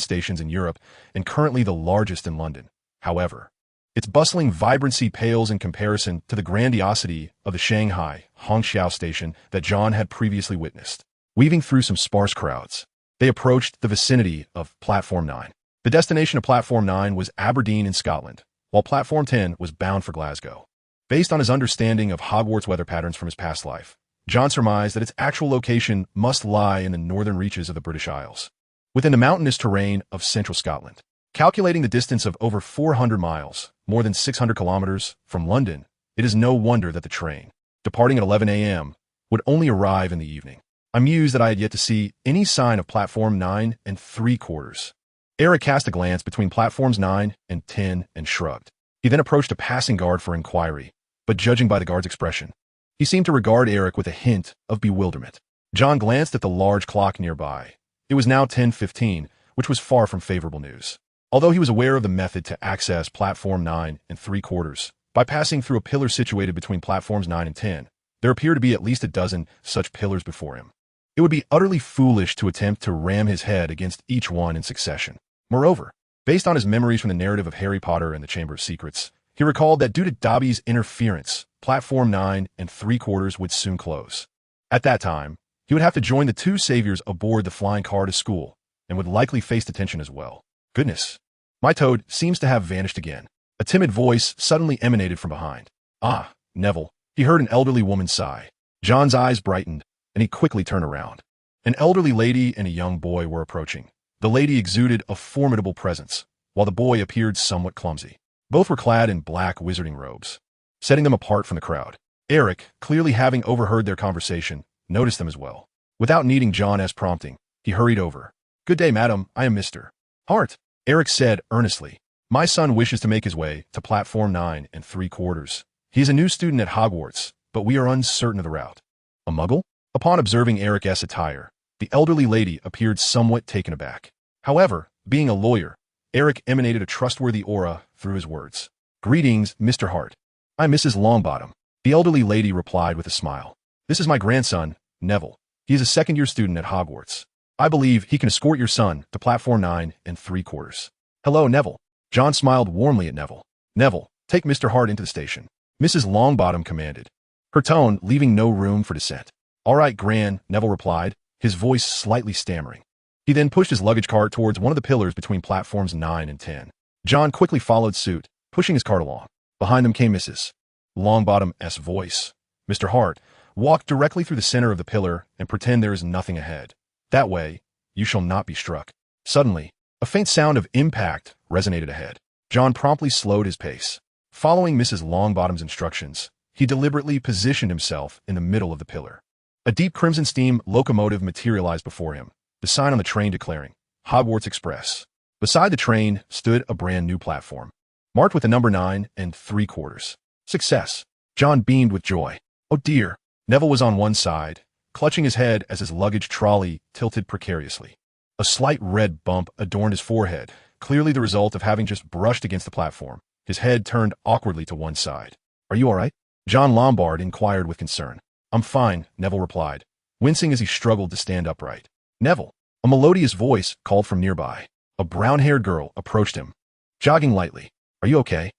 stations in Europe and currently the largest in London. However, its bustling vibrancy pales in comparison to the grandiosity of the Shanghai Hongqiao station that Jon had previously witnessed. Weaving through some sparse crowds, they approached the vicinity of Platform 9. The destination of Platform 9 was Aberdeen in Scotland, while Platform 10 was bound for Glasgow. Based on his understanding of Hogwarts weather patterns from his past life, Jon surmised that its actual location must lie in the northern reaches of the British Isles, within the mountainous terrain of central Scotland. Calculating the distance of over 400 miles, more than 600 kilometers, from London, it is no wonder that the train, departing at 11 a.m., would only arrive in the evening. I mused that I had yet to see any sign of platform 9 3/4. Eric cast a glance between platforms 9 and 10 and shrugged. He then approached a passing guard for inquiry, but judging by the guard's expression, he seemed to regard Eric with a hint of bewilderment. Jon glanced at the large clock nearby. It was now 10:15, which was far from favorable news. Although he was aware of the method to access platform 9 3/4 by passing through a pillar situated between platforms 9 and 10, there appeared to be at least a dozen such pillars before him. It would be utterly foolish to attempt to ram his head against each one in succession. Moreover, based on his memories from the narrative of Harry Potter and the Chamber of Secrets, he recalled that due to Dobby's interference, platform 9 3/4 would soon close. At that time, he would have to join the two saviors aboard the flying car to school, and would likely face detention as well. Goodness, my toad seems to have vanished again. A timid voice suddenly emanated from behind. Ah, Neville, he heard an elderly woman sigh. Jon's eyes brightened, and he quickly turned around. An elderly lady and a young boy were approaching. The lady exuded a formidable presence, while the boy appeared somewhat clumsy. Both were clad in black wizarding robes, setting them apart from the crowd. Eric, clearly having overheard their conversation, noticed them as well. Without needing Jon's prompting, he hurried over. "Good day, madam. I am Mr. Hart," Eric said earnestly. "My son wishes to make his way to platform 9 3/4. He is a new student at Hogwarts, but we are uncertain of the route." A muggle? Upon observing Eric's attire, the elderly lady appeared somewhat taken aback. However, being a lawyer, Eric emanated a trustworthy aura through his words. "Greetings, Mr. Hart. I'm Mrs. Longbottom," the elderly lady replied with a smile. "This is my grandson, Neville. He is a second-year student at Hogwarts. I believe he can escort your son to platform 9 3/4. "Hello, Neville." Jon smiled warmly at Neville. "Neville, take Mr. Hart into the station," Mrs. Longbottom commanded, her tone leaving no room for dissent. "All right, Gran," Neville replied, his voice slightly stammering. He then pushed his luggage cart towards one of the pillars between platforms 9 and 10. Jon quickly followed suit, pushing his cart along. Behind them came Mrs. Longbottom's voice. "Mr. Hart, walk directly through the center of the pillar and pretend there is nothing ahead. That way, you shall not be struck." Suddenly, a faint sound of impact resonated ahead. Jon promptly slowed his pace. Following Mrs. Longbottom's instructions, he deliberately positioned himself in the middle of the pillar. A deep crimson steam locomotive materialized before him, the sign on the train declaring, "Hogwarts Express." Beside the train stood a brand new platform, marked with the number 9 3/4. Success. Jon beamed with joy. Oh dear. Neville was on one side, clutching his head as his luggage trolley tilted precariously. A slight red bump adorned his forehead, clearly the result of having just brushed against the platform. His head turned awkwardly to one side. "Are you all right?" Jon Lombard inquired with concern. "I'm fine," Neville replied, wincing as he struggled to stand upright. "Neville," a melodious voice called from nearby. A brown-haired girl approached him, jogging lightly. "Are you okay?"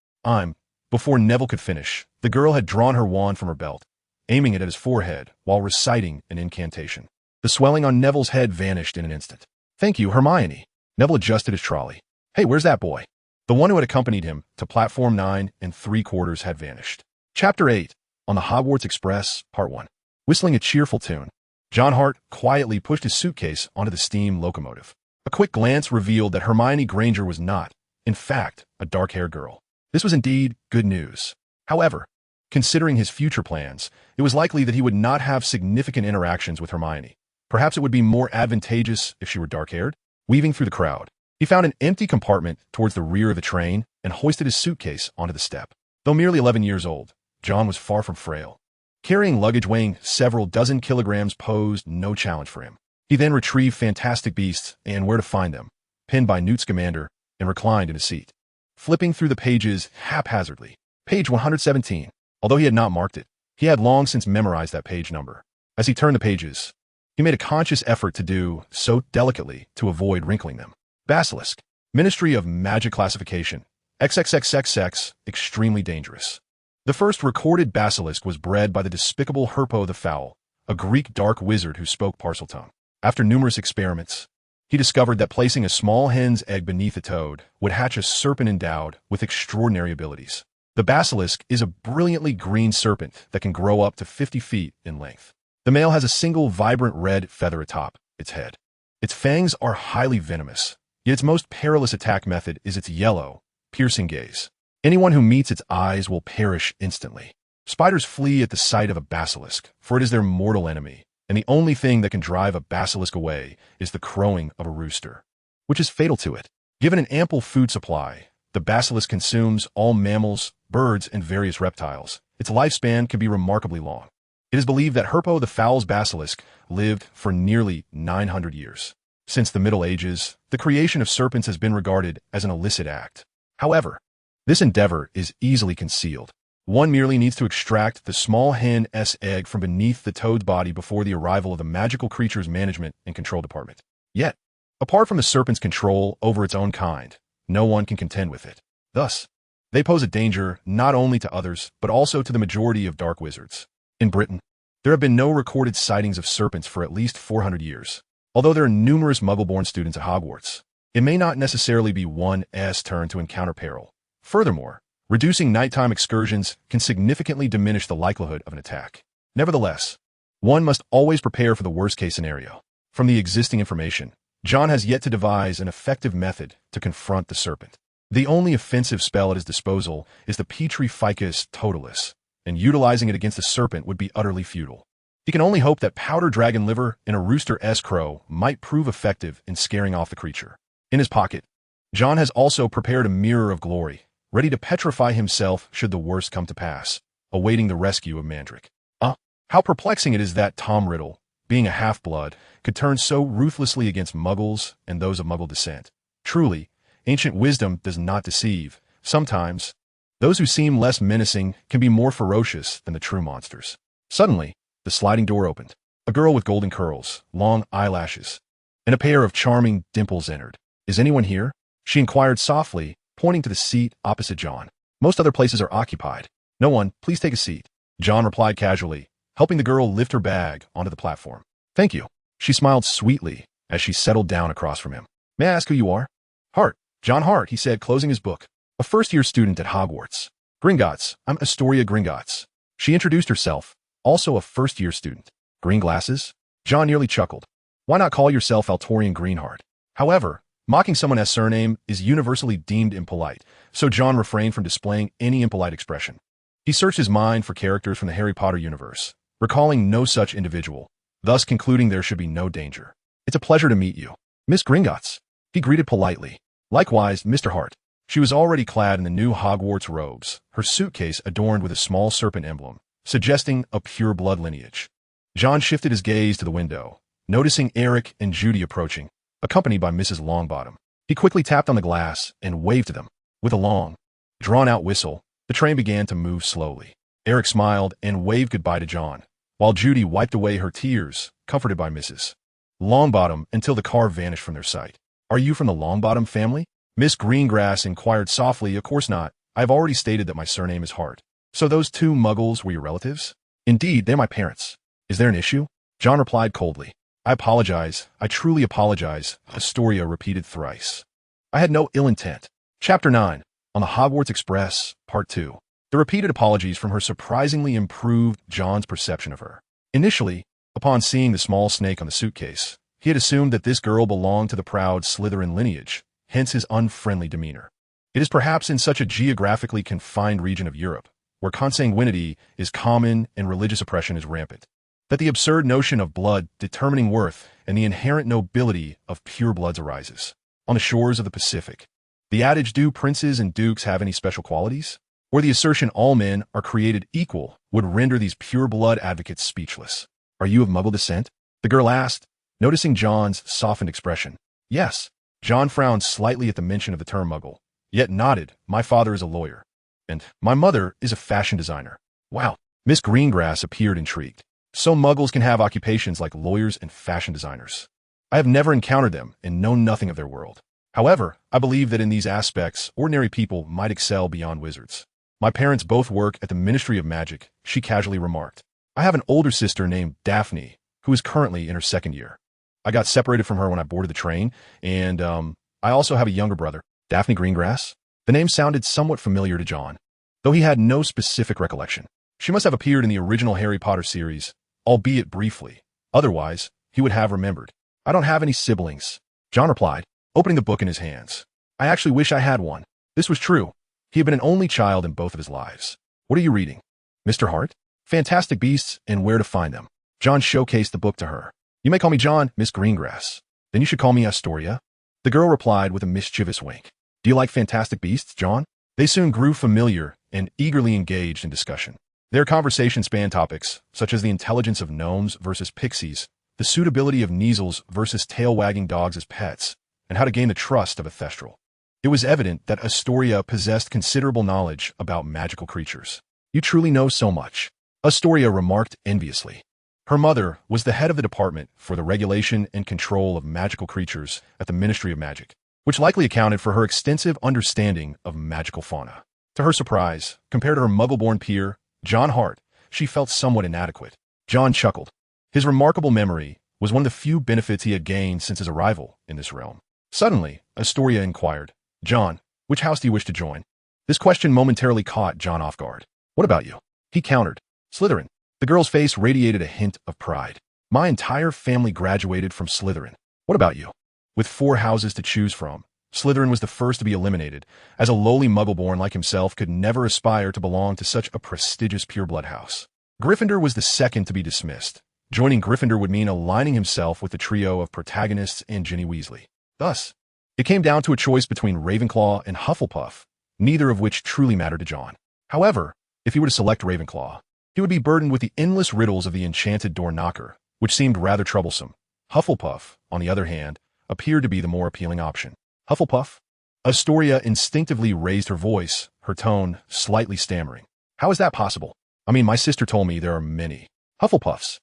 Before Neville could finish, the girl had drawn her wand from her belt, aiming it at his forehead while reciting an incantation. The swelling on Neville's head vanished in an instant. "Thank you, Hermione." Neville adjusted his trolley. "Hey, where's that boy?" The one who had accompanied him to platform 9 3/4 had vanished. Chapter 8. On the Hogwarts Express, Part 1. Whistling a cheerful tune, Jon Hart quietly pushed his suitcase onto the steam locomotive. A quick glance revealed that Hermione Granger was not, in fact, a dark-haired girl. This was indeed good news. However, considering his future plans, it was likely that he would not have significant interactions with Hermione. Perhaps it would be more advantageous if she were dark-haired. Weaving through the crowd, he found an empty compartment towards the rear of the train and hoisted his suitcase onto the step. Though merely 11 years old, Jon was far from frail. Carrying luggage weighing several dozen kilograms posed no challenge for him. He then retrieved Fantastic Beasts and Where to Find Them, pinned by Newt Scamander, and reclined in his seat. Flipping through the pages haphazardly, page 117. Although he had not marked it, he had long since memorized that page number. As he turned the pages, he made a conscious effort to do so delicately to avoid wrinkling them. Basilisk, Ministry of Magic Classification, XXXXX, extremely dangerous. The first recorded basilisk was bred by the despicable Herpo the Foul, a Greek dark wizard who spoke Parseltongue. After numerous experiments, he discovered that placing a small hen's egg beneath a toad would hatch a serpent endowed with extraordinary abilities. The basilisk is a brilliantly green serpent that can grow up to 50 feet in length. The male has a single vibrant red feather atop its head. Its fangs are highly venomous, yet its most perilous attack method is its yellow, piercing gaze. Anyone who meets its eyes will perish instantly. Spiders flee at the sight of a basilisk, for it is their mortal enemy, and the only thing that can drive a basilisk away is the crowing of a rooster, which is fatal to it. Given an ample food supply, the basilisk consumes all mammals, birds, and various reptiles. Its lifespan can be remarkably long. It is believed that Herpo the fowl's basilisk lived for nearly 900 years. Since the Middle Ages, the creation of serpents has been regarded as an illicit act. However, this endeavor is easily concealed. One merely needs to extract the small hen's egg from beneath the toad's body before the arrival of the magical creature's management and control department. Yet, apart from the serpent's control over its own kind, no one can contend with it. Thus, they pose a danger not only to others, but also to the majority of dark wizards. In Britain, there have been no recorded sightings of serpents for at least 400 years. Although there are numerous Muggle-born students at Hogwarts, it may not necessarily be one's turn to encounter peril. Furthermore, reducing nighttime excursions can significantly diminish the likelihood of an attack. Nevertheless, one must always prepare for the worst-case scenario. From the existing information, Jon has yet to devise an effective method to confront the serpent. The only offensive spell at his disposal is the Petri Ficus Totalis, and utilizing it against the serpent would be utterly futile. He can only hope that powdered dragon liver and a rooster's crow might prove effective in scaring off the creature. In his pocket, Jon has also prepared a mirror of glory, ready to petrify himself should the worst come to pass, awaiting the rescue of Mandrick. How perplexing it is that Tom Riddle, being a half-blood, could turn so ruthlessly against Muggles and those of Muggle descent. Truly, ancient wisdom does not deceive. Sometimes, those who seem less menacing can be more ferocious than the true monsters. Suddenly, the sliding door opened. A girl with golden curls, long eyelashes, and a pair of charming dimples entered. "Is anyone here?" she inquired softly, pointing to the seat opposite Jon. "Most other places are occupied." "No one, please take a seat," Jon replied casually, helping the girl lift her bag onto the platform. "Thank you." She smiled sweetly as she settled down across from him. "May I ask who you are?" "Hart. Jon Hart," he said, closing his book. "A first-year student at Hogwarts. Gringotts. I'm Astoria Gringotts." She introduced herself, also a first-year student. "Green glasses?" Jon nearly chuckled. "Why not call yourself Altorian Greenheart?" However, mocking someone's surname is universally deemed impolite, so Jon refrained from displaying any impolite expression. He searched his mind for characters from the Harry Potter universe, recalling no such individual, thus concluding there should be no danger. "It's a pleasure to meet you, Miss Gringotts," he greeted politely. "Likewise, Mr. Hart." She was already clad in the new Hogwarts robes, her suitcase adorned with a small serpent emblem, suggesting a pure blood lineage. Jon shifted his gaze to the window, noticing Eric and Judy approaching, accompanied by Mrs. Longbottom. He quickly tapped on the glass and waved to them. With a long, drawn-out whistle, the train began to move slowly. Eric smiled and waved goodbye to Jon, while Judy wiped away her tears, comforted by Mrs. Longbottom until the car vanished from their sight. "Are you from the Longbottom family?" Miss Greengrass inquired softly. "Of course not. I have already stated that my surname is Hart." "So those two Muggles were your relatives?" "Indeed, they're my parents." "Is there an issue?" Jon replied coldly. "I apologize. I truly apologize," Astoria repeated thrice. "I had no ill intent." Chapter 9, On the Hogwarts Express, Part 2. The repeated apologies from her surprisingly improved Jon's perception of her. Initially, upon seeing the small snake on the suitcase, he had assumed that this girl belonged to the proud Slytherin lineage, hence his unfriendly demeanor. It is perhaps in such a geographically confined region of Europe, where consanguinity is common and religious oppression is rampant, that the absurd notion of blood determining worth and the inherent nobility of purebloods arises. On the shores of the Pacific, the adage, "Do princes and dukes have any special qualities?" or the assertion, "All men are created equal," would render these pureblood advocates speechless. "Are you of Muggle descent?" the girl asked, noticing Jon's softened expression. "Yes." Jon frowned slightly at the mention of the term Muggle, yet nodded. "My father is a lawyer, and my mother is a fashion designer." "Wow." Miss Greengrass appeared intrigued. "So Muggles can have occupations like lawyers and fashion designers. I have never encountered them and know nothing of their world. However, I believe that in these aspects, ordinary people might excel beyond wizards. My parents both work at the Ministry of Magic," she casually remarked. "I have an older sister named Daphne, who is currently in her second year. I got separated from her when I boarded the train, and I also have a younger brother." Daphne Greengrass? The name sounded somewhat familiar to Jon, though he had no specific recollection. She must have appeared in the original Harry Potter series, albeit briefly. Otherwise, he would have remembered. I don't have any siblings, Jon replied, opening the book in his hands. I actually wish I had one. This was true. He had been an only child in both of his lives. What are you reading? Mr. Hart? Fantastic Beasts and Where to Find Them. Jon showcased the book to her. You may call me Jon, Miss Greengrass. Then you should call me Astoria. The girl replied with a mischievous wink. Do you like Fantastic Beasts, Jon? They soon grew familiar and eagerly engaged in discussion. Their conversation spanned topics such as the intelligence of gnomes versus pixies, the suitability of Kneazles versus tail-wagging dogs as pets, and how to gain the trust of a Thestral. It was evident that Astoria possessed considerable knowledge about magical creatures. You truly know so much, Astoria remarked enviously. Her mother was the head of the department for the regulation and control of magical creatures at the Ministry of Magic, which likely accounted for her extensive understanding of magical fauna. To her surprise, compared to her muggle-born peer, Jon Hart, she felt somewhat inadequate. Jon chuckled. His remarkable memory was one of the few benefits he had gained since his arrival in this realm. Suddenly, Astoria inquired, Jon, which house do you wish to join? This question momentarily caught Jon off guard. What about you? He countered. Slytherin. The girl's face radiated a hint of pride. My entire family graduated from Slytherin. What about you? With 4 houses to choose from, Slytherin was the first to be eliminated, as a lowly muggle-born like himself could never aspire to belong to such a prestigious pureblood house. Gryffindor was the second to be dismissed. Joining Gryffindor would mean aligning himself with the trio of protagonists and Ginny Weasley. Thus, it came down to a choice between Ravenclaw and Hufflepuff, neither of which truly mattered to Jon. However, if he were to select Ravenclaw, he would be burdened with the endless riddles of the enchanted door knocker, which seemed rather troublesome. Hufflepuff, on the other hand, appeared to be the more appealing option. Hufflepuff? Astoria instinctively raised her voice, her tone slightly stammering. How is that possible? I mean, my sister told me there are many. Hufflepuffs.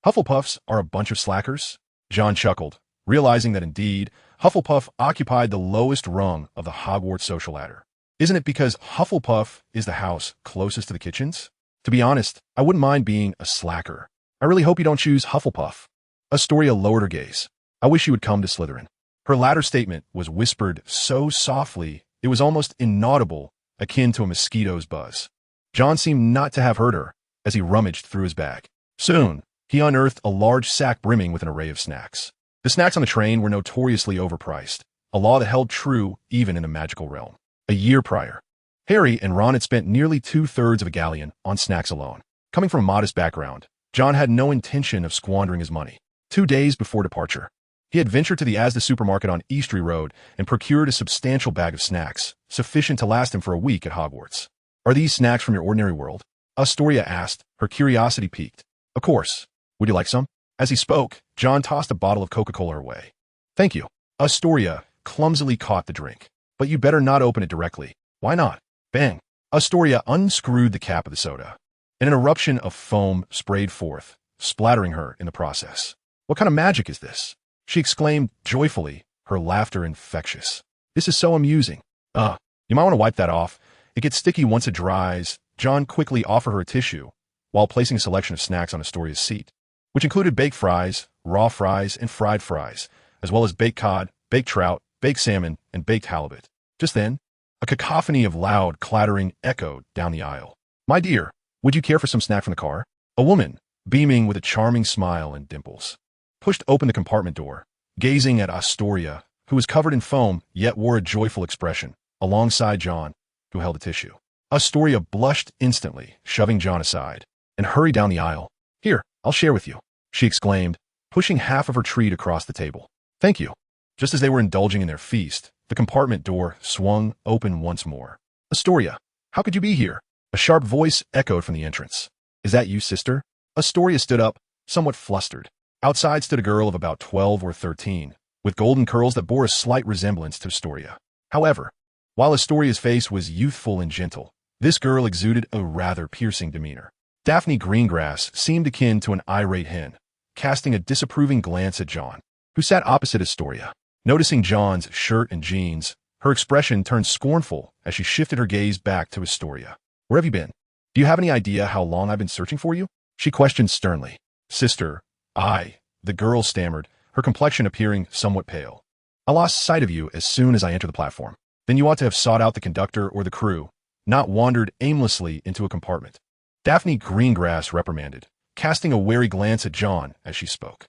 Hufflepuffs are a bunch of slackers? Jon chuckled, realizing that indeed, Hufflepuff occupied the lowest rung of the Hogwarts social ladder. Isn't it because Hufflepuff is the house closest to the kitchens? To be honest, I wouldn't mind being a slacker. I really hope you don't choose Hufflepuff. Astoria lowered her gaze. I wish you would come to Slytherin. Her latter statement was whispered so softly it was almost inaudible, akin to a mosquito's buzz. Jon seemed not to have heard her as he rummaged through his bag. Soon, he unearthed a large sack brimming with an array of snacks. The snacks on the train were notoriously overpriced, a law that held true even in the magical realm. A year prior, Harry and Ron had spent nearly 2/3 of a galleon on snacks alone. Coming from a modest background, Jon had no intention of squandering his money. 2 days before departure, he had ventured to the Asda supermarket on Eastry Road and procured a substantial bag of snacks, sufficient to last him for a week at Hogwarts. Are these snacks from your ordinary world? Astoria asked, her curiosity piqued. Of course. Would you like some? As he spoke, Jon tossed a bottle of Coca-Cola her way. Thank you. Astoria clumsily caught the drink. But you better not open it directly. Why not? Bang. Astoria unscrewed the cap of the soda, and an eruption of foam sprayed forth, splattering her in the process. What kind of magic is this? She exclaimed joyfully, her laughter infectious. This is so amusing. You might want to wipe that off. It gets sticky once it dries. Jon quickly offered her a tissue, while placing a selection of snacks on Astoria's seat, which included baked fries, raw fries, and fried fries, as well as baked cod, baked trout, baked salmon, and baked halibut. Just then, a cacophony of loud clattering echoed down the aisle. My dear, would you care for some snack from the car? A woman, beaming with a charming smile and dimples, pushed open the compartment door, gazing at Astoria, who was covered in foam yet wore a joyful expression, alongside Jon, who held a tissue. Astoria blushed instantly, shoving Jon aside, and hurried down the aisle. Here, I'll share with you, she exclaimed, pushing half of her treat across the table. Thank you. Just as they were indulging in their feast, the compartment door swung open once more. Astoria, how could you be here? A sharp voice echoed from the entrance. Is that you, sister? Astoria stood up, somewhat flustered. Outside stood a girl of about 12 or 13, with golden curls that bore a slight resemblance to Astoria. However, while Astoria's face was youthful and gentle, this girl exuded a rather piercing demeanor. Daphne Greengrass seemed akin to an irate hen, casting a disapproving glance at Jon, who sat opposite Astoria. Noticing Jon's shirt and jeans, her expression turned scornful as she shifted her gaze back to Astoria. Where have you been? Do you have any idea how long I've been searching for you? She questioned sternly. Sister, the girl stammered, her complexion appearing somewhat pale. I lost sight of you as soon as I entered the platform. Then you ought to have sought out the conductor or the crew, not wandered aimlessly into a compartment. Daphne Greengrass reprimanded, casting a wary glance at Jon as she spoke.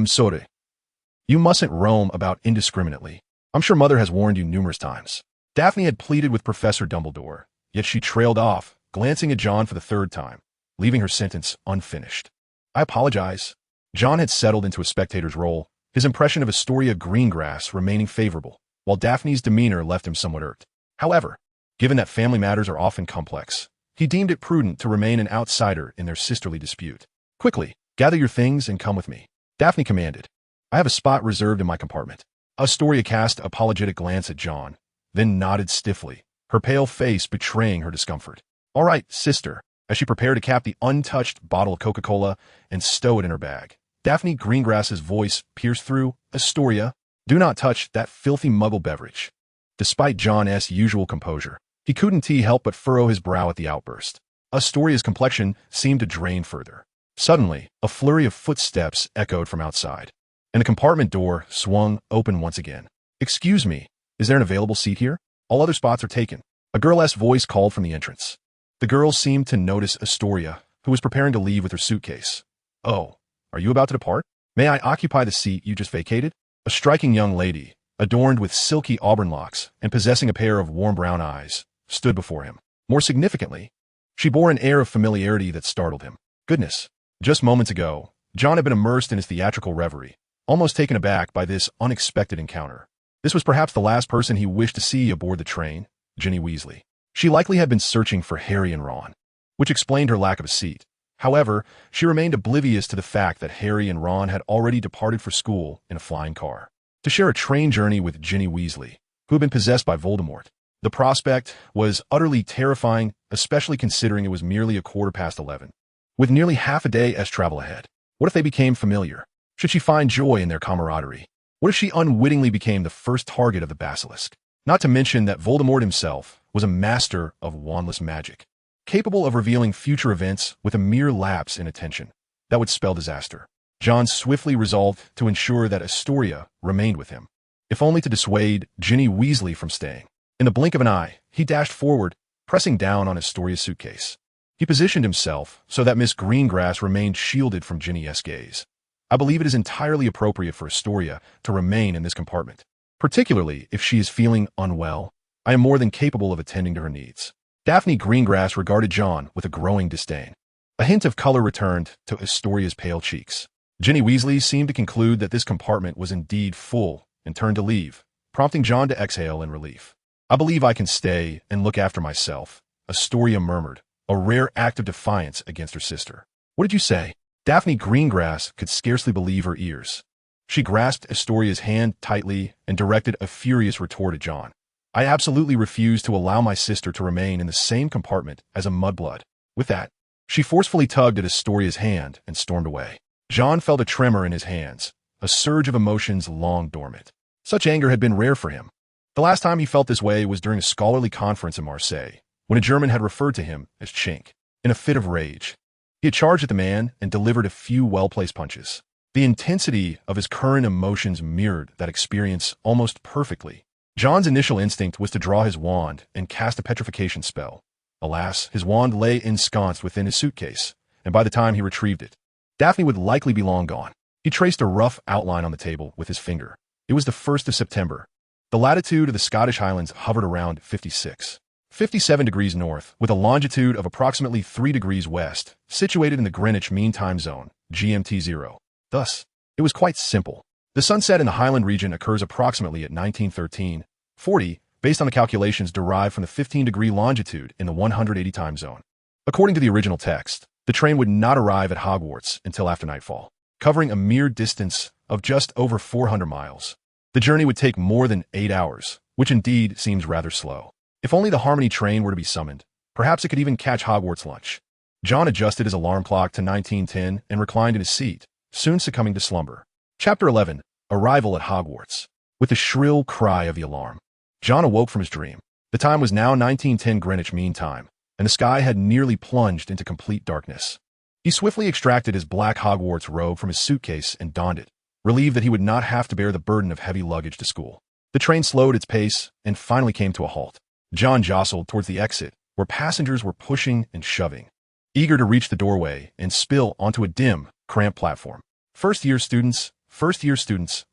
Sorry. You mustn't roam about indiscriminately. I'm sure Mother has warned you numerous times. Daphne had pleaded with Professor Dumbledore, yet she trailed off, glancing at Jon for the third time, leaving her sentence unfinished. I apologize. Jon had settled into a spectator's role, his impression of Astoria Greengrass remaining favorable, while Daphne's demeanor left him somewhat irked. However, given that family matters are often complex, he deemed it prudent to remain an outsider in their sisterly dispute. Quickly, gather your things and come with me, Daphne commanded. I have a spot reserved in my compartment. Astoria cast an apologetic glance at Jon, then nodded stiffly, her pale face betraying her discomfort. All right, sister, as she prepared to cap the untouched bottle of Coca-Cola and stow it in her bag. Daphne Greengrass's voice pierced through. Astoria, do not touch that filthy muggle beverage. Despite Jon's usual composure, he couldn't help but furrow his brow at the outburst. Astoria's complexion seemed to drain further. Suddenly, a flurry of footsteps echoed from outside, and the compartment door swung open once again. Excuse me, is there an available seat here? All other spots are taken. A girl's voice called from the entrance. The girl seemed to notice Astoria, who was preparing to leave with her suitcase. Oh, are you about to depart? May I occupy the seat you just vacated? A striking young lady, adorned with silky auburn locks and possessing a pair of warm brown eyes, stood before him. More significantly, she bore an air of familiarity that startled him. Goodness, just moments ago, Jon had been immersed in his theatrical reverie, almost taken aback by this unexpected encounter. This was perhaps the last person he wished to see aboard the train, Ginny Weasley. She likely had been searching for Harry and Ron, which explained her lack of a seat. However, she remained oblivious to the fact that Harry and Ron had already departed for school in a flying car, to share a train journey with Ginny Weasley, who had been possessed by Voldemort. The prospect was utterly terrifying, especially considering it was merely 11:15. With nearly half a day's travel ahead, what if they became familiar? Should she find joy in their camaraderie? What if she unwittingly became the first target of the basilisk? Not to mention that Voldemort himself was a master of wandless magic, capable of revealing future events with a mere lapse in attention. That would spell disaster. Jon swiftly resolved to ensure that Astoria remained with him, if only to dissuade Ginny Weasley from staying. In the blink of an eye, he dashed forward, pressing down on Astoria's suitcase. He positioned himself so that Miss Greengrass remained shielded from Ginny's gaze. I believe it is entirely appropriate for Astoria to remain in this compartment, particularly if she is feeling unwell. I am more than capable of attending to her needs. Daphne Greengrass regarded Jon with a growing disdain. A hint of color returned to Astoria's pale cheeks. Ginny Weasley seemed to conclude that this compartment was indeed full and turned to leave, prompting Jon to exhale in relief. I believe I can stay and look after myself, Astoria murmured, a rare act of defiance against her sister. What did you say? Daphne Greengrass could scarcely believe her ears. She grasped Astoria's hand tightly and directed a furious retort at Jon. I absolutely refuse to allow my sister to remain in the same compartment as a mudblood. With that, she forcefully tugged at Astoria's hand and stormed away. Jon felt a tremor in his hands, a surge of emotions long dormant. Such anger had been rare for him. The last time he felt this way was during a scholarly conference in Marseille, when a German had referred to him as Chink. In a fit of rage, he had charged at the man and delivered a few well-placed punches. The intensity of his current emotions mirrored that experience almost perfectly. Jon's initial instinct was to draw his wand and cast a petrification spell. Alas, his wand lay ensconced within his suitcase, and by the time he retrieved it, Daphne would likely be long gone. He traced a rough outline on the table with his finger. It was the 1st of September. The latitude of the Scottish Highlands hovered around 57 degrees north, with a longitude of approximately 3 degrees west, situated in the Greenwich Mean Time Zone, GMT 0. Thus, it was quite simple. The sunset in the Highland region occurs approximately at 19:13:40, based on the calculations derived from the 15-degree longitude in the 180 time zone. According to the original text, the train would not arrive at Hogwarts until after nightfall, covering a mere distance of just over 400 miles. The journey would take more than 8 hours, which indeed seems rather slow. If only the Harmony train were to be summoned, perhaps it could even catch Hogwarts lunch. Jon adjusted his alarm clock to 19:10 and reclined in his seat, soon succumbing to slumber. Chapter 11. Arrival at Hogwarts. With the shrill cry of the alarm, Jon awoke from his dream. The time was now 19:10 Greenwich Mean Time, and the sky had nearly plunged into complete darkness. He swiftly extracted his black Hogwarts robe from his suitcase and donned it, relieved that he would not have to bear the burden of heavy luggage to school. The train slowed its pace and finally came to a halt. Jon jostled towards the exit, where passengers were pushing and shoving. eager to reach the doorway and spill onto a dim, cramped platform. First-year students,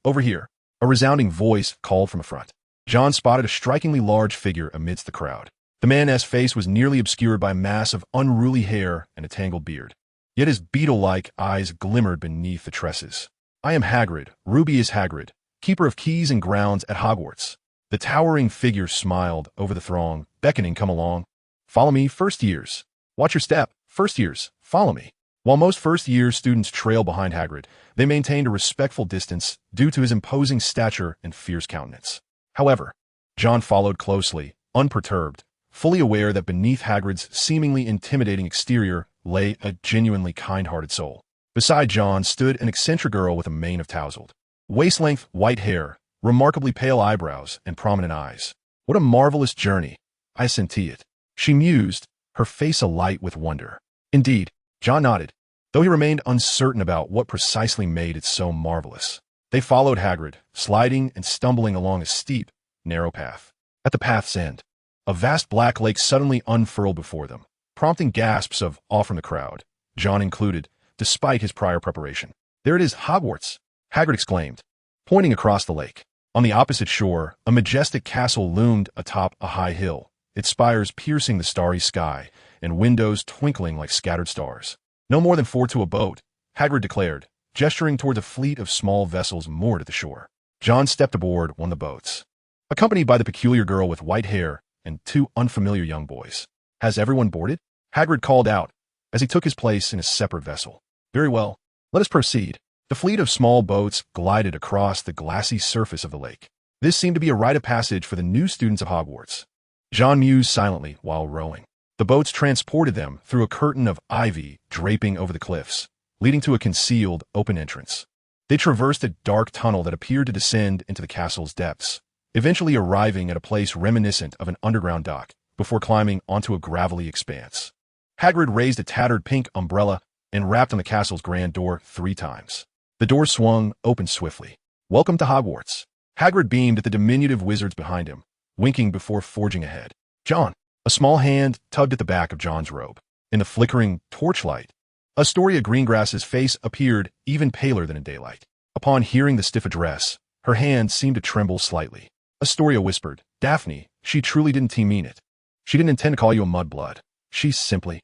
over here." A resounding voice called from the front. Jon spotted a strikingly large figure amidst the crowd. The man's face was nearly obscured by a mass of unruly hair and a tangled beard. Yet his beetle-like eyes glimmered beneath the tresses. "I am Hagrid, Rubeus Hagrid, keeper of keys and grounds at Hogwarts." The towering figure smiled over the throng, beckoning, "Come along. Follow me, first years. Watch your step, first years, follow me." While most first-year students trailed behind Hagrid, they maintained a respectful distance due to his imposing stature and fierce countenance. However, Jon followed closely, unperturbed, fully aware that beneath Hagrid's seemingly intimidating exterior lay a genuinely kind-hearted soul. Beside Jon stood an eccentric girl with a mane of tousled, waist-length white hair, remarkably pale eyebrows, and prominent eyes. "What a marvelous journey. I senti it," she mused, her face alight with wonder. "Indeed," Jon nodded, though he remained uncertain about what precisely made it so marvelous. They followed Hagrid, sliding and stumbling along a steep, narrow path. At the path's end, a vast black lake suddenly unfurled before them, prompting gasps of awe from the crowd, Jon included, despite his prior preparation. "There it is, Hogwarts!" Hagrid exclaimed, pointing across the lake. On the opposite shore, a majestic castle loomed atop a high hill, its spires piercing the starry sky and windows twinkling like scattered stars. "No more than 4 to a boat," Hagrid declared, gesturing towards a fleet of small vessels moored at the shore. Jon stepped aboard one of the boats, accompanied by the peculiar girl with white hair and 2 unfamiliar young boys. "Has everyone boarded?" Hagrid called out as he took his place in a separate vessel. "Very well. Let us proceed." The fleet of small boats glided across the glassy surface of the lake. This seemed to be a rite of passage for the new students of Hogwarts. Jon mused silently while rowing. The boats transported them through a curtain of ivy draping over the cliffs, leading to a concealed, open entrance. They traversed a dark tunnel that appeared to descend into the castle's depths, eventually arriving at a place reminiscent of an underground dock, before climbing onto a gravelly expanse. Hagrid raised a tattered pink umbrella and rapped on the castle's grand door 3 times. The door swung open swiftly. "Welcome to Hogwarts." Hagrid beamed at the diminutive wizards behind him, winking before forging ahead. "Jon." A small hand tugged at the back of Jon's robe. In the flickering torchlight, Astoria Greengrass's face appeared even paler than in daylight. Upon hearing the stiff address, her hand seemed to tremble slightly. Astoria whispered, "Daphne, she truly didn't mean it. She didn't intend to call you a mudblood. She simply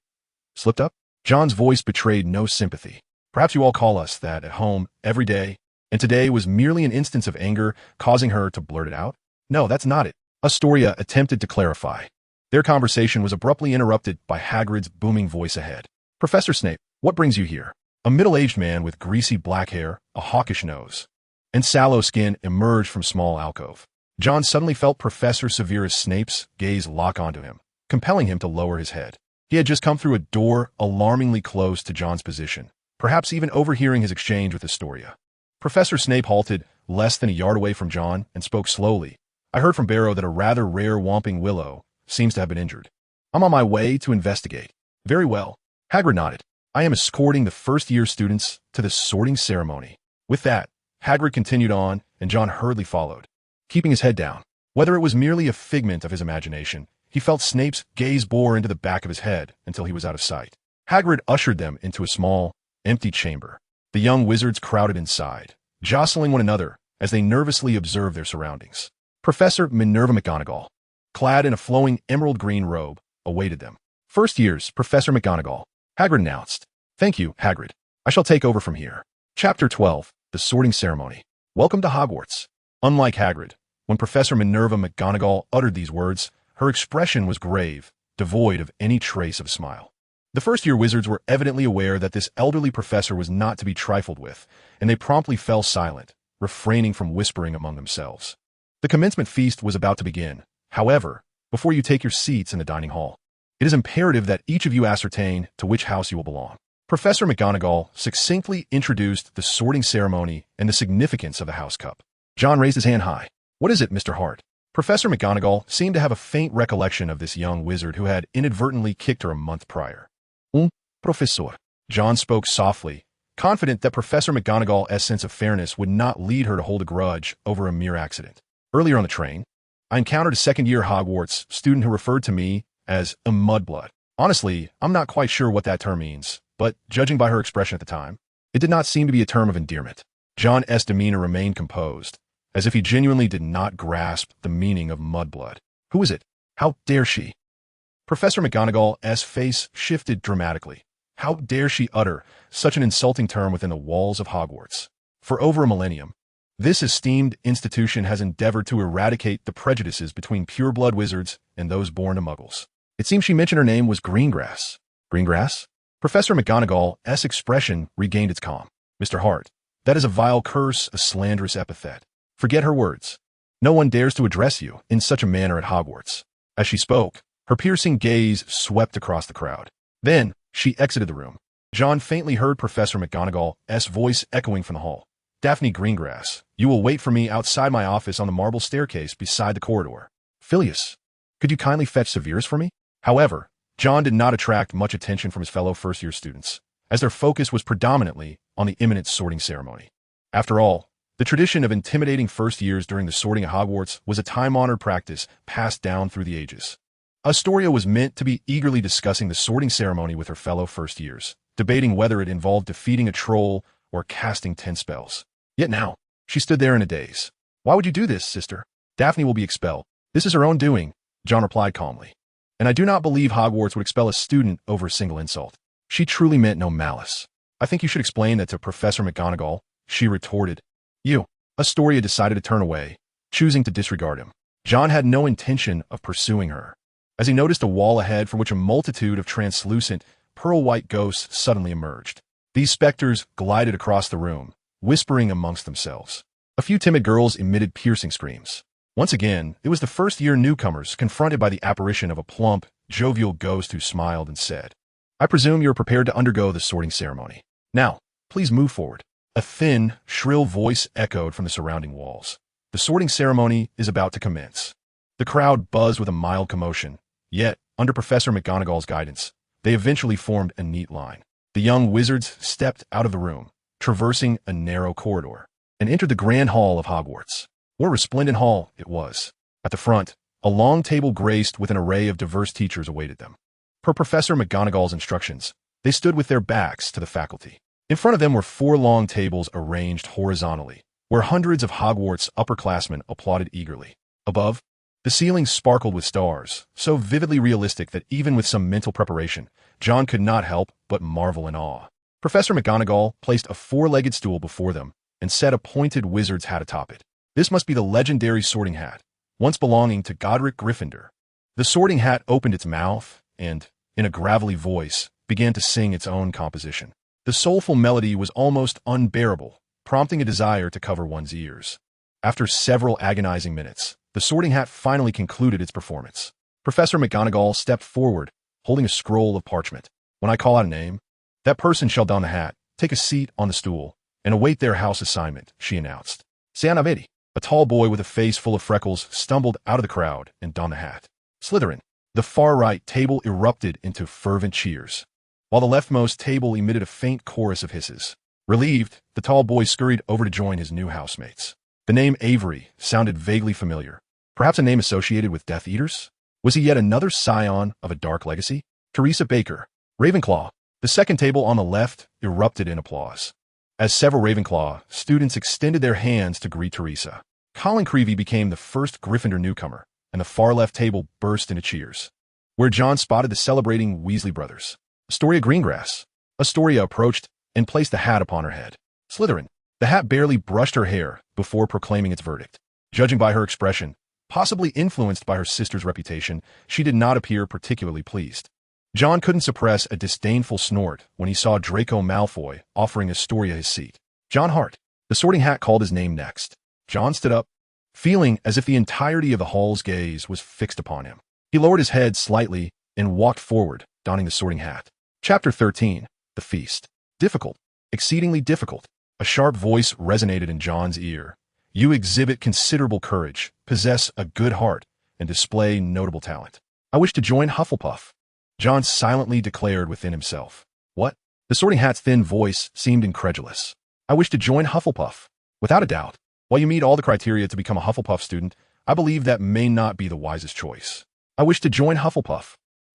slipped up." Jon's voice betrayed no sympathy. "Perhaps you all call us that at home every day, and today was merely an instance of anger causing her to blurt it out?" "No, that's not it," Astoria attempted to clarify. Their conversation was abruptly interrupted by Hagrid's booming voice ahead. "Professor Snape, what brings you here?" A middle-aged man with greasy black hair, a hawkish nose, and sallow skin emerged from a small alcove. Jon suddenly felt Professor Severus Snape's gaze lock onto him, compelling him to lower his head. He had just come through a door alarmingly close to Jon's position, perhaps even overhearing his exchange with Astoria. Professor Snape halted less than a yard away from Jon and spoke slowly. "I heard from Barrow that a rather rare Whomping Willow seems to have been injured. I'm on my way to investigate." "Very well." Hagrid nodded. "I am escorting the first-year students to the sorting ceremony." With that, Hagrid continued on, and Jon hurriedly followed, keeping his head down. Whether it was merely a figment of his imagination, he felt Snape's gaze bore into the back of his head until he was out of sight. Hagrid ushered them into a small, empty chamber. The young wizards crowded inside, jostling one another as they nervously observed their surroundings. Professor Minerva McGonagall, clad in a flowing emerald green robe, awaited them. "First years, Professor McGonagall," Hagrid announced. "Thank you, Hagrid. I shall take over from here." Chapter 12, The Sorting Ceremony. "Welcome to Hogwarts." Unlike Hagrid, when Professor Minerva McGonagall uttered these words, her expression was grave, devoid of any trace of a smile. The first-year wizards were evidently aware that this elderly professor was not to be trifled with, and they promptly fell silent, refraining from whispering among themselves. The commencement feast was about to begin. However, before you take your seats in the dining hall, it is imperative that each of you ascertain to which house you will belong. Professor McGonagall succinctly introduced the sorting ceremony and the significance of the house cup. Jon raised his hand high. "What is it, Mr. Hart?" Professor McGonagall seemed to have a faint recollection of this young wizard who had inadvertently kicked her a month prior. Professor." Jon spoke softly, confident that Professor McGonagall's sense of fairness would not lead her to hold a grudge over a mere accident. "Earlier on the train, I encountered a second-year Hogwarts student who referred to me as a mudblood." Honestly, I'm not quite sure what that term means, but judging by her expression at the time, it did not seem to be a term of endearment. John's demeanor remained composed, as if he genuinely did not grasp the meaning of mudblood. Who is it? How dare she? Professor McGonagall's face shifted dramatically. How dare she utter such an insulting term within the walls of Hogwarts? For over a millennium, this esteemed institution has endeavored to eradicate the prejudices between pure-blood wizards and those born to muggles. It seems she mentioned her name was Greengrass. Greengrass? Professor McGonagall's expression regained its calm. Mr. Hart, that is a vile curse, a slanderous epithet. Forget her words. No one dares to address you in such a manner at Hogwarts. As she spoke, her piercing gaze swept across the crowd. Then, she exited the room. Jon faintly heard Professor McGonagall's voice echoing from the hall. Daphne Greengrass, you will wait for me outside my office on the marble staircase beside the corridor. Phileas, could you kindly fetch Severus for me? However, Jon did not attract much attention from his fellow first-year students, as their focus was predominantly on the imminent sorting ceremony. After all, the tradition of intimidating first years during the sorting at Hogwarts was a time-honored practice passed down through the ages. Astoria was meant to be eagerly discussing the sorting ceremony with her fellow first years, debating whether it involved defeating a troll or casting 10 spells. Yet now, she stood there in a daze. Why would you do this, sister? Daphne will be expelled. This is her own doing, Jon replied calmly. And I do not believe Hogwarts would expel a student over a single insult. She truly meant no malice. I think you should explain that to Professor McGonagall, she retorted. You. Astoria decided to turn away, choosing to disregard him. Jon had no intention of pursuing her, as he noticed a wall ahead from which a multitude of translucent, pearl-white ghosts suddenly emerged. These specters glided across the room, whispering amongst themselves. A few timid girls emitted piercing screams. Once again, it was the first-year newcomers confronted by the apparition of a plump, jovial ghost who smiled and said, I presume you are prepared to undergo the sorting ceremony. Now, please move forward. A thin, shrill voice echoed from the surrounding walls. The sorting ceremony is about to commence. The crowd buzzed with a mild commotion, yet, under Professor McGonagall's guidance, they eventually formed a neat line. The young wizards stepped out of the room, traversing a narrow corridor, and entered the grand hall of Hogwarts. What a resplendent hall it was. At the front, a long table graced with an array of diverse teachers awaited them. Per Professor McGonagall's instructions, they stood with their backs to the faculty. In front of them were 4 long tables arranged horizontally, where hundreds of Hogwarts upperclassmen applauded eagerly. Above, the ceiling sparkled with stars, so vividly realistic that even with some mental preparation, Jon could not help but marvel in awe. Professor McGonagall placed a 4-legged stool before them and set a pointed wizard's hat atop it. This must be the legendary sorting hat, once belonging to Godric Gryffindor. The sorting hat opened its mouth and, in a gravelly voice, began to sing its own composition. The soulful melody was almost unbearable, prompting a desire to cover one's ears. After several agonizing minutes, the sorting hat finally concluded its performance. Professor McGonagall stepped forward, holding a scroll of parchment. When I call out a name, that person shall don the hat, take a seat on the stool, and await their house assignment, she announced. Sean Avedi. A tall boy with a face full of freckles stumbled out of the crowd and donned the hat. Slytherin. The far-right table erupted into fervent cheers, while the leftmost table emitted a faint chorus of hisses. Relieved, the tall boy scurried over to join his new housemates. The name Avery sounded vaguely familiar. Perhaps a name associated with Death Eaters? Was he yet another scion of a dark legacy? Teresa Baker. Ravenclaw. The second table on the left erupted in applause. As several Ravenclaw students extended their hands to greet Teresa, Colin Creevey became the first Gryffindor newcomer, and the far-left table burst into cheers, where Jon spotted the celebrating Weasley brothers. Astoria Greengrass. Astoria approached and placed the hat upon her head. Slytherin. The hat barely brushed her hair before proclaiming its verdict. Judging by her expression, possibly influenced by her sister's reputation, she did not appear particularly pleased. Jon couldn't suppress a disdainful snort when he saw Draco Malfoy offering Astoria his seat. Jon Hart. The sorting hat called his name next. Jon stood up, feeling as if the entirety of the hall's gaze was fixed upon him. He lowered his head slightly and walked forward, donning the sorting hat. Chapter 13. The Feast. Difficult. Exceedingly difficult. A sharp voice resonated in Jon's ear. You exhibit considerable courage, possess a good heart, and display notable talent. I wish to join Hufflepuff. Jon silently declared within himself. What? The sorting hat's thin voice seemed incredulous. I wish to join Hufflepuff. Without a doubt. While you meet all the criteria to become a Hufflepuff student, I believe that may not be the wisest choice. I wish to join Hufflepuff.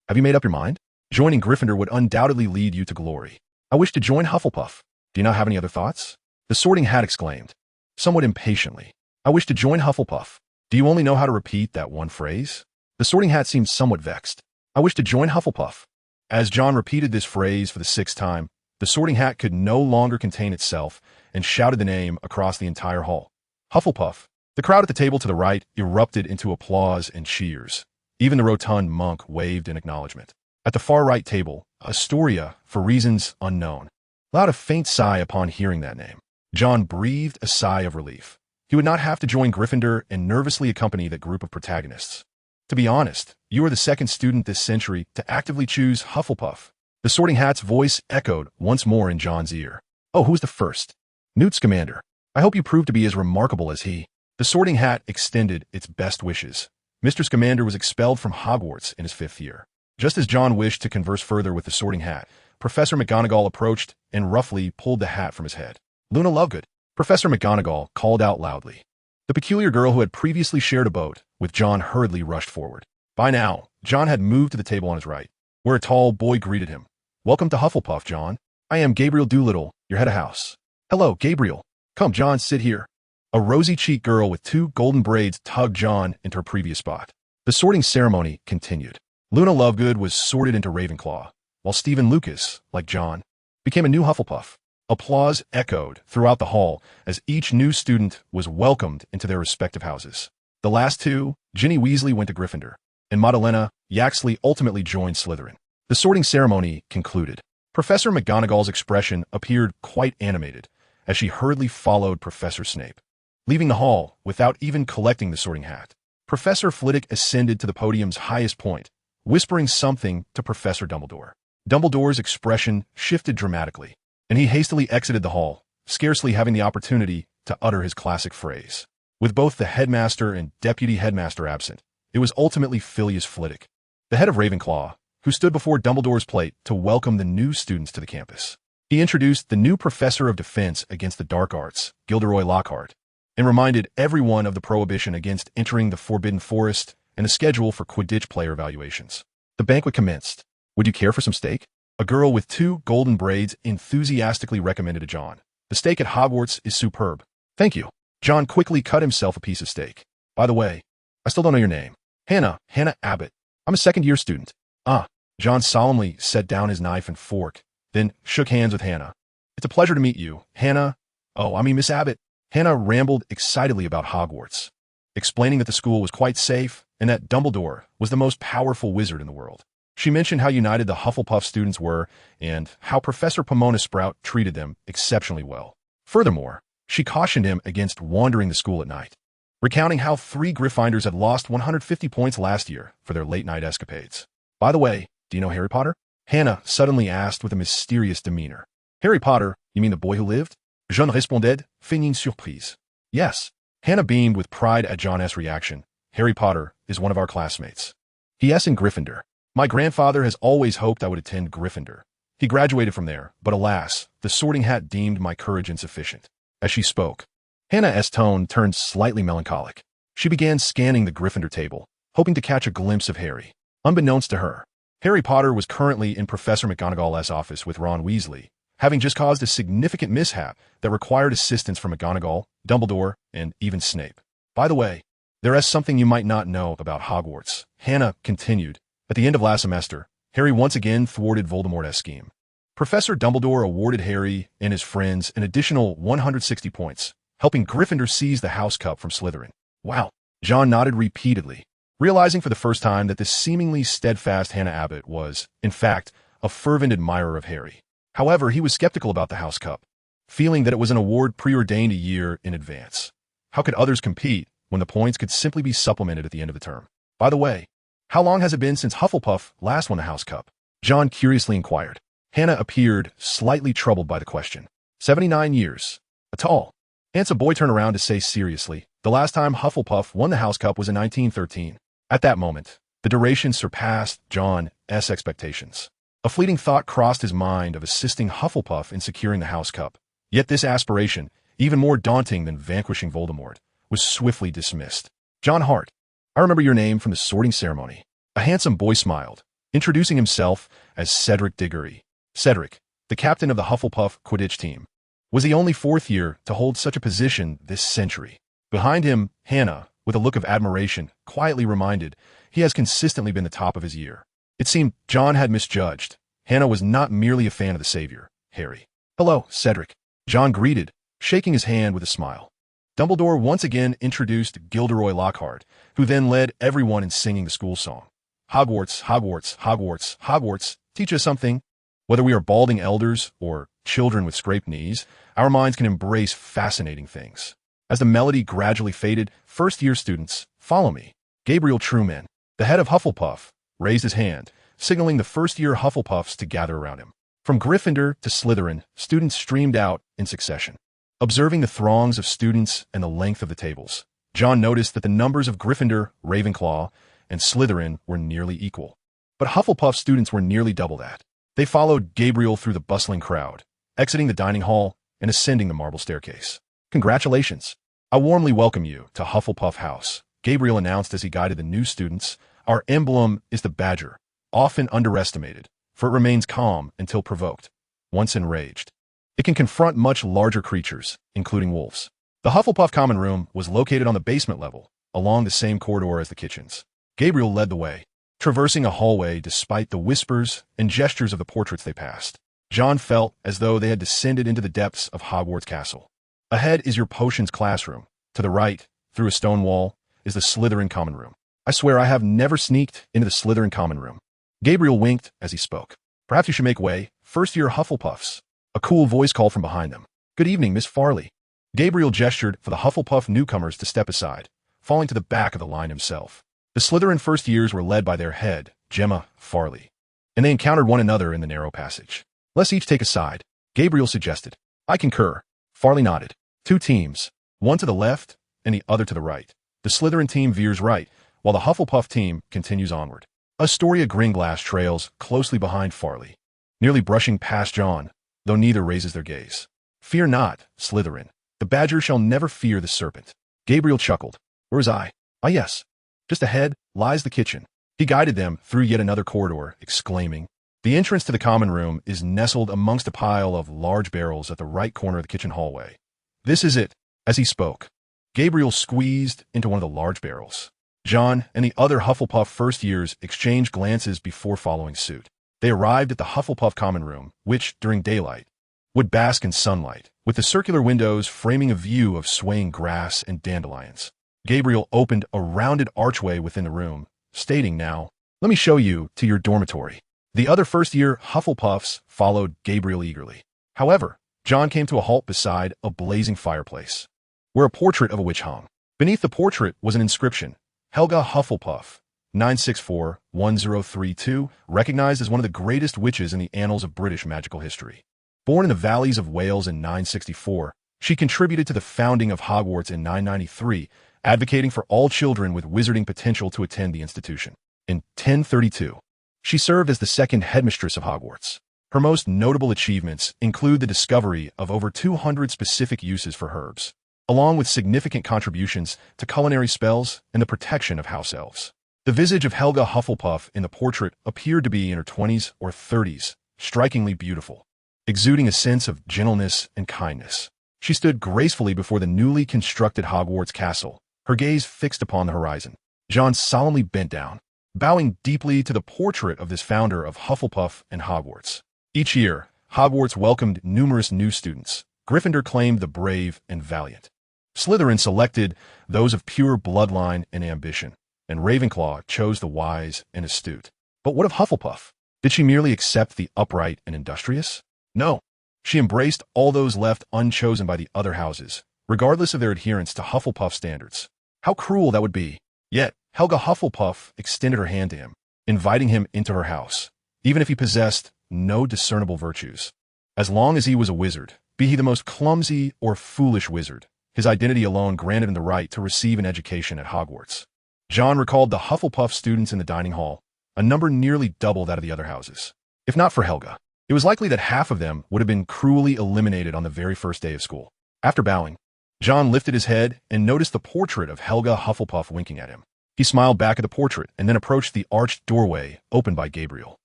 Have you made up your mind? Joining Gryffindor would undoubtedly lead you to glory. I wish to join Hufflepuff. Do you not have any other thoughts? The Sorting Hat exclaimed, somewhat impatiently. I wish to join Hufflepuff. Do you only know how to repeat that one phrase? The Sorting Hat seemed somewhat vexed. I wish to join Hufflepuff. As Jon repeated this phrase for the 6th time, the Sorting Hat could no longer contain itself and shouted the name across the entire hall. Hufflepuff. The crowd at the table to the right erupted into applause and cheers. Even the rotund monk waved in acknowledgement. At the far right table, Astoria, for reasons unknown, allowed a faint sigh upon hearing that name. Jon breathed a sigh of relief. He would not have to join Gryffindor and nervously accompany that group of protagonists. To be honest, you are the second student this century to actively choose Hufflepuff. The Sorting Hat's voice echoed once more in Jon's ear. Oh, who's the first? Newt Scamander. I hope you prove to be as remarkable as he. The Sorting Hat extended its best wishes. Mr. Scamander was expelled from Hogwarts in his 5th year. Just as Jon wished to converse further with the Sorting Hat, Professor McGonagall approached and roughly pulled the hat from his head. Luna Lovegood. Professor McGonagall called out loudly. The peculiar girl who had previously shared a boat with Jon hurriedly rushed forward. By now, Jon had moved to the table on his right, where a tall boy greeted him. Welcome to Hufflepuff, Jon. I am Gabriel Doolittle, your head of house. Hello, Gabriel. Come, Jon, sit here. A rosy-cheeked girl with 2 golden braids tugged Jon into her previous spot. The sorting ceremony continued. Luna Lovegood was sorted into Ravenclaw, while Stephen Lucas, like Jon, became a new Hufflepuff. Applause echoed throughout the hall as each new student was welcomed into their respective houses. The last 2, Ginny Weasley went to Gryffindor, and Madalena Yaxley ultimately joined Slytherin. The sorting ceremony concluded. Professor McGonagall's expression appeared quite animated as she hurriedly followed Professor Snape. Leaving the hall without even collecting the Sorting Hat, Professor Flitwick ascended to the podium's highest point, whispering something to Professor Dumbledore. Dumbledore's expression shifted dramatically, and he hastily exited the hall, scarcely having the opportunity to utter his classic phrase. With both the headmaster and deputy headmaster absent, it was ultimately Phileas Flitwick, the head of Ravenclaw, who stood before Dumbledore's plate to welcome the new students to the campus. He introduced the new professor of defense against the dark arts, Gilderoy Lockhart, and reminded everyone of the prohibition against entering the Forbidden Forest and the schedule for Quidditch player evaluations. The banquet commenced. Would you care for some steak? A girl with 2 golden braids enthusiastically recommended to Jon. The steak at Hogwarts is superb. Thank you. Jon quickly cut himself a piece of steak. By the way, I still don't know your name. Hannah Abbott. I'm a 2nd-year student. Ah. Jon solemnly set down his knife and fork, then shook hands with Hannah. It's a pleasure to meet you, Hannah. Oh, I mean Miss Abbott. Hannah rambled excitedly about Hogwarts, explaining that the school was quite safe and that Dumbledore was the most powerful wizard in the world. She mentioned how united the Hufflepuff students were and how Professor Pomona Sprout treated them exceptionally well. Furthermore, she cautioned him against wandering the school at night, recounting how 3 Gryffindors had lost 150 points last year for their late-night escapades. By the way, do you know Harry Potter? Hannah suddenly asked with a mysterious demeanor. Harry Potter? You mean the boy who lived? Jon responded, feigning surprise. Yes. Hannah beamed with pride at Jon's reaction. Harry Potter is one of our classmates. He in Gryffindor. My grandfather has always hoped I would attend Gryffindor. He graduated from there, but alas, the Sorting Hat deemed my courage insufficient. As she spoke, Hannah's tone turned slightly melancholic. She began scanning the Gryffindor table, hoping to catch a glimpse of Harry. Unbeknownst to her, Harry Potter was currently in Professor McGonagall's office with Ron Weasley, having just caused a significant mishap that required assistance from McGonagall, Dumbledore, and even Snape. By the way, there is something you might not know about Hogwarts. Hannah continued. At the end of last semester, Harry once again thwarted Voldemort's scheme. Professor Dumbledore awarded Harry and his friends an additional 160 points, helping Gryffindor seize the House Cup from Slytherin. Wow. Jon nodded repeatedly, realizing for the first time that this seemingly steadfast Hannah Abbott was, in fact, a fervent admirer of Harry. However, he was skeptical about the House Cup, feeling that it was an award preordained a year in advance. How could others compete when the points could simply be supplemented at the end of the term? By the way, how long has it been since Hufflepuff last won the House Cup? Jon curiously inquired. Hannah appeared slightly troubled by the question. 79 years. A tall, handsome boy turned around to say seriously, the last time Hufflepuff won the House Cup was in 1913. At that moment, the duration surpassed Jon's expectations. A fleeting thought crossed his mind of assisting Hufflepuff in securing the House Cup. Yet this aspiration, even more daunting than vanquishing Voldemort, was swiftly dismissed. Jon Hart. I remember your name from the sorting ceremony. A handsome boy smiled, introducing himself as Cedric Diggory. Cedric, the captain of the Hufflepuff Quidditch team, was the only fourth year to hold such a position this century. Behind him, Hannah, with a look of admiration, quietly reminded he has consistently been the top of his year. It seemed Jon had misjudged. Hannah was not merely a fan of the savior, Harry. "Hello, Cedric," Jon greeted, shaking his hand with a smile. Dumbledore once again introduced Gilderoy Lockhart, who then led everyone in singing the school song. Hogwarts, Hogwarts, Hogwarts, Hogwarts, teach us something. Whether we are balding elders or children with scraped knees, our minds can embrace fascinating things. As the melody gradually faded, first-year students, follow me. Gabriel Truman, the head of Hufflepuff, raised his hand, signaling the first-year Hufflepuffs to gather around him. From Gryffindor to Slytherin, students streamed out in succession. Observing the throngs of students and the length of the tables, Jon noticed that the numbers of Gryffindor, Ravenclaw, and Slytherin were nearly equal. But Hufflepuff students were nearly double that. They followed Gabriel through the bustling crowd, exiting the dining hall and ascending the marble staircase. "Congratulations. I warmly welcome you to Hufflepuff House," Gabriel announced as he guided the new students. "Our emblem is the badger, often underestimated, for it remains calm until provoked. Once enraged, it can confront much larger creatures, including wolves." The Hufflepuff common room was located on the basement level, along the same corridor as the kitchens. Gabriel led the way, traversing a hallway despite the whispers and gestures of the portraits they passed. Jon felt as though they had descended into the depths of Hogwarts Castle. Ahead is your potions classroom. To the right, through a stone wall, is the Slytherin common room. "I swear I have never sneaked into the Slytherin common room." Gabriel winked as he spoke. "Perhaps you should make way, first-year Hufflepuffs." A cool voice called from behind them. "Good evening, Miss Farley." Gabriel gestured for the Hufflepuff newcomers to step aside, falling to the back of the line himself. The Slytherin first years were led by their head, Gemma Farley, and they encountered one another in the narrow passage. "Let's each take a side," Gabriel suggested. "I concur." Farley nodded. Two teams, one to the left and the other to the right. The Slytherin team veers right, while the Hufflepuff team continues onward. Astoria Gringlass trails closely behind Farley, nearly brushing past Jon, though neither raises their gaze. "Fear not, Slytherin. The badger shall never fear the serpent." Gabriel chuckled. "Where is I?" "Ah, yes. Just ahead lies the kitchen." He guided them through yet another corridor, exclaiming, "The entrance to the common room is nestled amongst a pile of large barrels at the right corner of the kitchen hallway. This is it." As he spoke, Gabriel squeezed into one of the large barrels. Jon and the other Hufflepuff first years exchanged glances before following suit. They arrived at the Hufflepuff common room, which, during daylight, would bask in sunlight, with the circular windows framing a view of swaying grass and dandelions. Gabriel opened a rounded archway within the room, stating, "Now, let me show you to your dormitory." The other first-year Hufflepuffs followed Gabriel eagerly. However, Jon came to a halt beside a blazing fireplace, where a portrait of a witch hung. Beneath the portrait was an inscription, "Helga Hufflepuff, 964-1032, recognized as one of the greatest witches in the annals of British magical history. Born in the valleys of Wales in 964, she contributed to the founding of Hogwarts in 993, advocating for all children with wizarding potential to attend the institution. In 1032, she served as the second headmistress of Hogwarts. Her most notable achievements include the discovery of over 200 specific uses for herbs, along with significant contributions to culinary spells and the protection of house elves. The visage of Helga Hufflepuff in the portrait appeared to be in her 20s or 30s, strikingly beautiful, exuding a sense of gentleness and kindness. She stood gracefully before the newly constructed Hogwarts castle, her gaze fixed upon the horizon. Jon solemnly bent down, bowing deeply to the portrait of this founder of Hufflepuff and Hogwarts. Each year, Hogwarts welcomed numerous new students. Gryffindor claimed the brave and valiant. Slytherin selected those of pure bloodline and ambition, and Ravenclaw chose the wise and astute. But what of Hufflepuff? Did she merely accept the upright and industrious? No. She embraced all those left unchosen by the other houses, regardless of their adherence to Hufflepuff standards. How cruel that would be. Yet, Helga Hufflepuff extended her hand to him, inviting him into her house, even if he possessed no discernible virtues. As long as he was a wizard, be he the most clumsy or foolish wizard, his identity alone granted him the right to receive an education at Hogwarts. Jon recalled the Hufflepuff students in the dining hall, a number nearly double that of the other houses. If not for Helga, it was likely that half of them would have been cruelly eliminated on the very first day of school. After bowing, Jon lifted his head and noticed the portrait of Helga Hufflepuff winking at him. He smiled back at the portrait and then approached the arched doorway opened by Gabriel.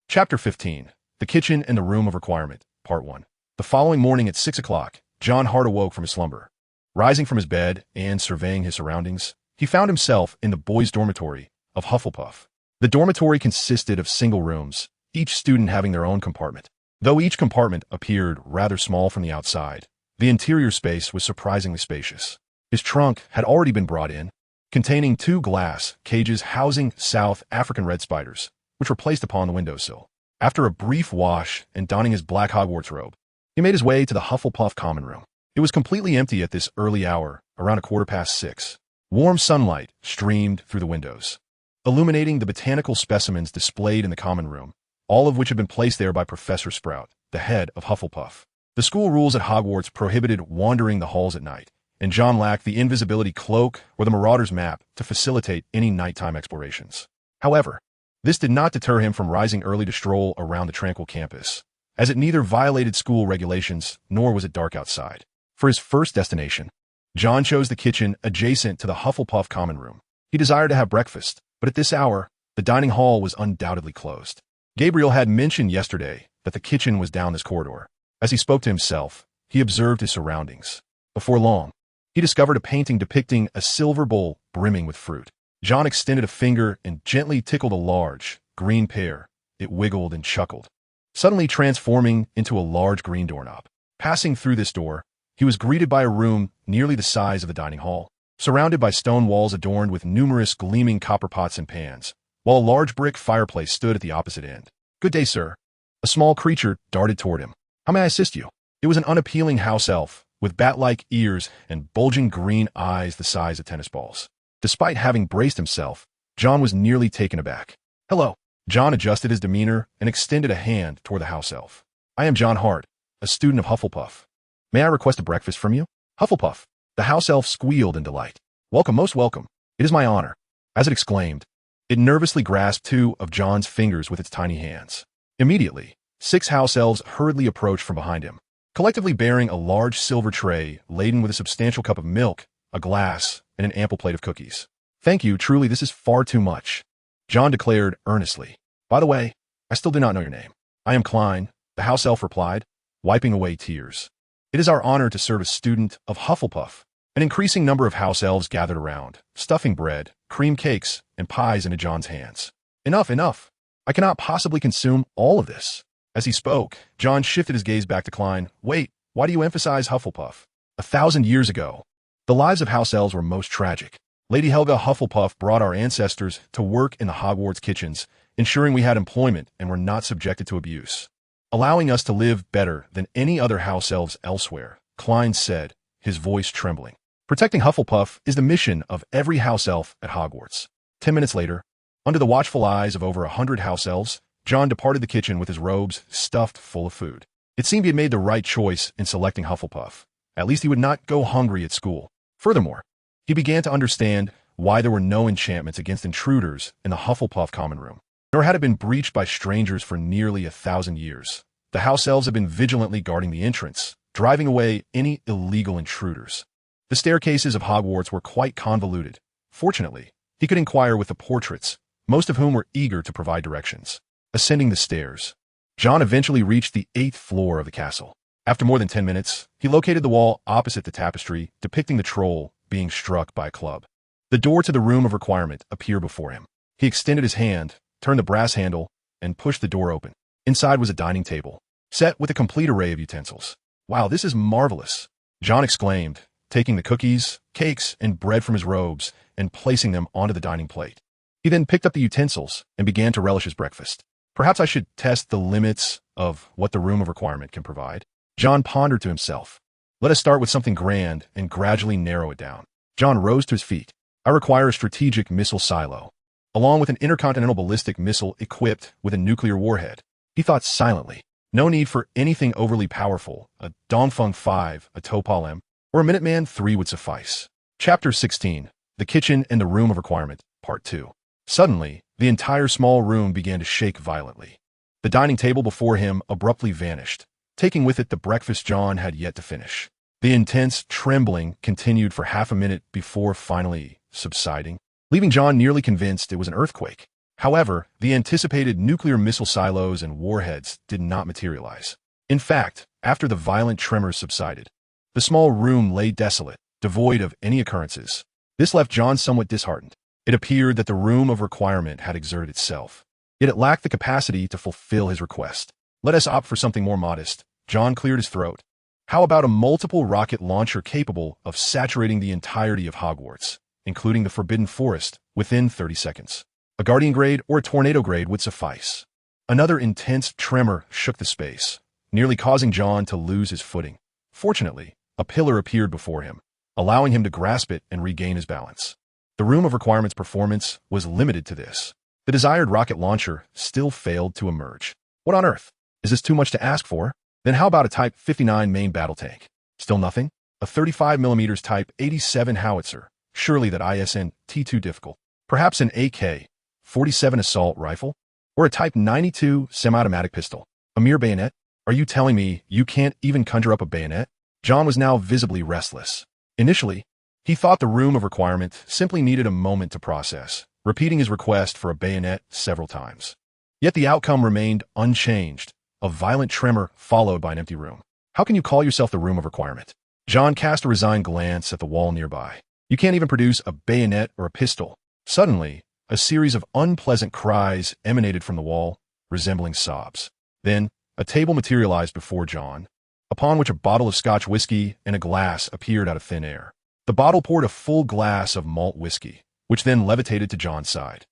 Chapter 15. The Kitchen and the Room of Requirement, Part 1. The following morning at 6 o'clock, Jon Hart awoke from his slumber. Rising from his bed and surveying his surroundings, he found himself in the boys' dormitory of Hufflepuff. The dormitory consisted of single rooms, each student having their own compartment. Though each compartment appeared rather small from the outside, the interior space was surprisingly spacious. His trunk had already been brought in, containing 2 glass cages housing South African red spiders, which were placed upon the windowsill. After a brief wash and donning his black Hogwarts robe, he made his way to the Hufflepuff common room. It was completely empty at this early hour, around 6:15. Warm sunlight streamed through the windows, illuminating the botanical specimens displayed in the common room, all of which had been placed there by Professor Sprout, the head of Hufflepuff. The school rules at Hogwarts prohibited wandering the halls at night, and Jon lacked the invisibility cloak or the Marauder's map to facilitate any nighttime explorations. However, this did not deter him from rising early to stroll around the tranquil campus, as it neither violated school regulations nor was it dark outside. For his first destination, Jon chose the kitchen adjacent to the Hufflepuff common room. He desired to have breakfast, but at this hour, the dining hall was undoubtedly closed. Gabriel had mentioned yesterday that the kitchen was down this corridor. As he spoke to himself, he observed his surroundings. Before long, he discovered a painting depicting a silver bowl brimming with fruit. Jon extended a finger and gently tickled a large, green pear. It wiggled and chuckled, suddenly transforming into a large green doorknob. Passing through this door, he was greeted by a room nearly the size of the dining hall, surrounded by stone walls adorned with numerous gleaming copper pots and pans, while a large brick fireplace stood at the opposite end. "Good day, sir." A small creature darted toward him. "How may I assist you?" It was an unappealing house elf, with bat-like ears and bulging green eyes the size of tennis balls. Despite having braced himself, Jon was nearly taken aback. "Hello." Jon adjusted his demeanor and extended a hand toward the house elf. "I am Jon Hart, a student of Hufflepuff. May I request a breakfast from you?" "Hufflepuff." The house elf squealed in delight. "Welcome, most welcome. It is my honor." As it exclaimed, it nervously grasped 2 of Jon's fingers with its tiny hands. Immediately, 6 house elves hurriedly approached from behind him, collectively bearing a large silver tray laden with a substantial cup of milk, a glass, and an ample plate of cookies. "Thank you, truly this is far too much," Jon declared earnestly. "By the way, I still do not know your name." "I am Klein," the house elf replied, wiping away tears. "It is our honor to serve a student of Hufflepuff." An increasing number of house elves gathered around, stuffing bread, cream cakes, and pies into Jon's hands. "Enough, enough. I cannot possibly consume all of this." As he spoke, Jon shifted his gaze back to Klein. "Wait, why do you emphasize Hufflepuff? 1,000 years ago, the lives of house elves were most tragic. Lady Helga Hufflepuff brought our ancestors to work in the Hogwarts kitchens, ensuring we had employment and were not subjected to abuse, allowing us to live better than any other house elves elsewhere," Klein said, his voice trembling. "Protecting Hufflepuff is the mission of every house elf at Hogwarts." 10 minutes later, under the watchful eyes of over 100 house elves, Jon departed the kitchen with his robes stuffed full of food. It seemed he had made the right choice in selecting Hufflepuff. At least he would not go hungry at school. Furthermore, he began to understand why there were no enchantments against intruders in the Hufflepuff common room, nor had it been breached by strangers for nearly 1,000 years. The house elves had been vigilantly guarding the entrance, driving away any illegal intruders. The staircases of Hogwarts were quite convoluted. Fortunately, he could inquire with the portraits, most of whom were eager to provide directions. Ascending the stairs, Jon eventually reached the 8th floor of the castle. After more than 10 minutes, he located the wall opposite the tapestry depicting the troll being struck by a club. The door to the room of requirement appeared before him. He extended his hand, turned the brass handle, and pushed the door open. Inside was a dining table, set with a complete array of utensils. "Wow, this is marvelous," Jon exclaimed, taking the cookies, cakes, and bread from his robes and placing them onto the dining plate. He then picked up the utensils and began to relish his breakfast. "Perhaps I should test the limits of what the room of requirement can provide." Jon pondered to himself. "Let us start with something grand and gradually narrow it down." Jon rose to his feet. "I require a strategic missile silo, along with an intercontinental ballistic missile equipped with a nuclear warhead." He thought silently. No need for anything overly powerful. A Dongfeng 5, a Topal M, or a Minuteman 3 would suffice. Chapter 16. The Kitchen and the Room of Requirement, Part 2. Suddenly, the entire small room began to shake violently. The dining table before him abruptly vanished, taking with it the breakfast Jon had yet to finish. The intense trembling continued for half a minute before finally subsiding. leaving Jon nearly convinced it was an earthquake. However, the anticipated nuclear missile silos and warheads did not materialize. In fact, after the violent tremors subsided, the small room lay desolate, devoid of any occurrences. This left Jon somewhat disheartened. It appeared that the room of requirement had exerted itself, yet it lacked the capacity to fulfill his request. Let us opt for something more modest. Jon cleared his throat. How about a multiple rocket launcher capable of saturating the entirety of Hogwarts, including the Forbidden Forest, within 30 seconds? A Guardian grade or a Tornado grade would suffice. Another intense tremor shook the space, nearly causing Jon to lose his footing. Fortunately, a pillar appeared before him, allowing him to grasp it and regain his balance. The Room of Requirement's performance was limited to this. The desired rocket launcher still failed to emerge. What on earth? Is this too much to ask for? Then how about a Type 59 main battle tank? Still nothing? A 35mm Type 87 howitzer? Surely that isn't too difficult. Perhaps an AK-47 assault rifle? Or a Type 92 semi-automatic pistol? A mere bayonet? Are you telling me you can't even conjure up a bayonet? Jon was now visibly restless. Initially, he thought the Room of Requirement simply needed a moment to process, repeating his request for a bayonet several times. Yet the outcome remained unchanged, a violent tremor followed by an empty room. How can you call yourself the Room of Requirement? Jon cast a resigned glance at the wall nearby. You can't even produce a bayonet or a pistol. Suddenly, a series of unpleasant cries emanated from the wall, resembling sobs. Then, a table materialized before Jon, upon which a bottle of Scotch whiskey and a glass appeared out of thin air. The bottle poured a full glass of malt whiskey, which then levitated to Jon's side.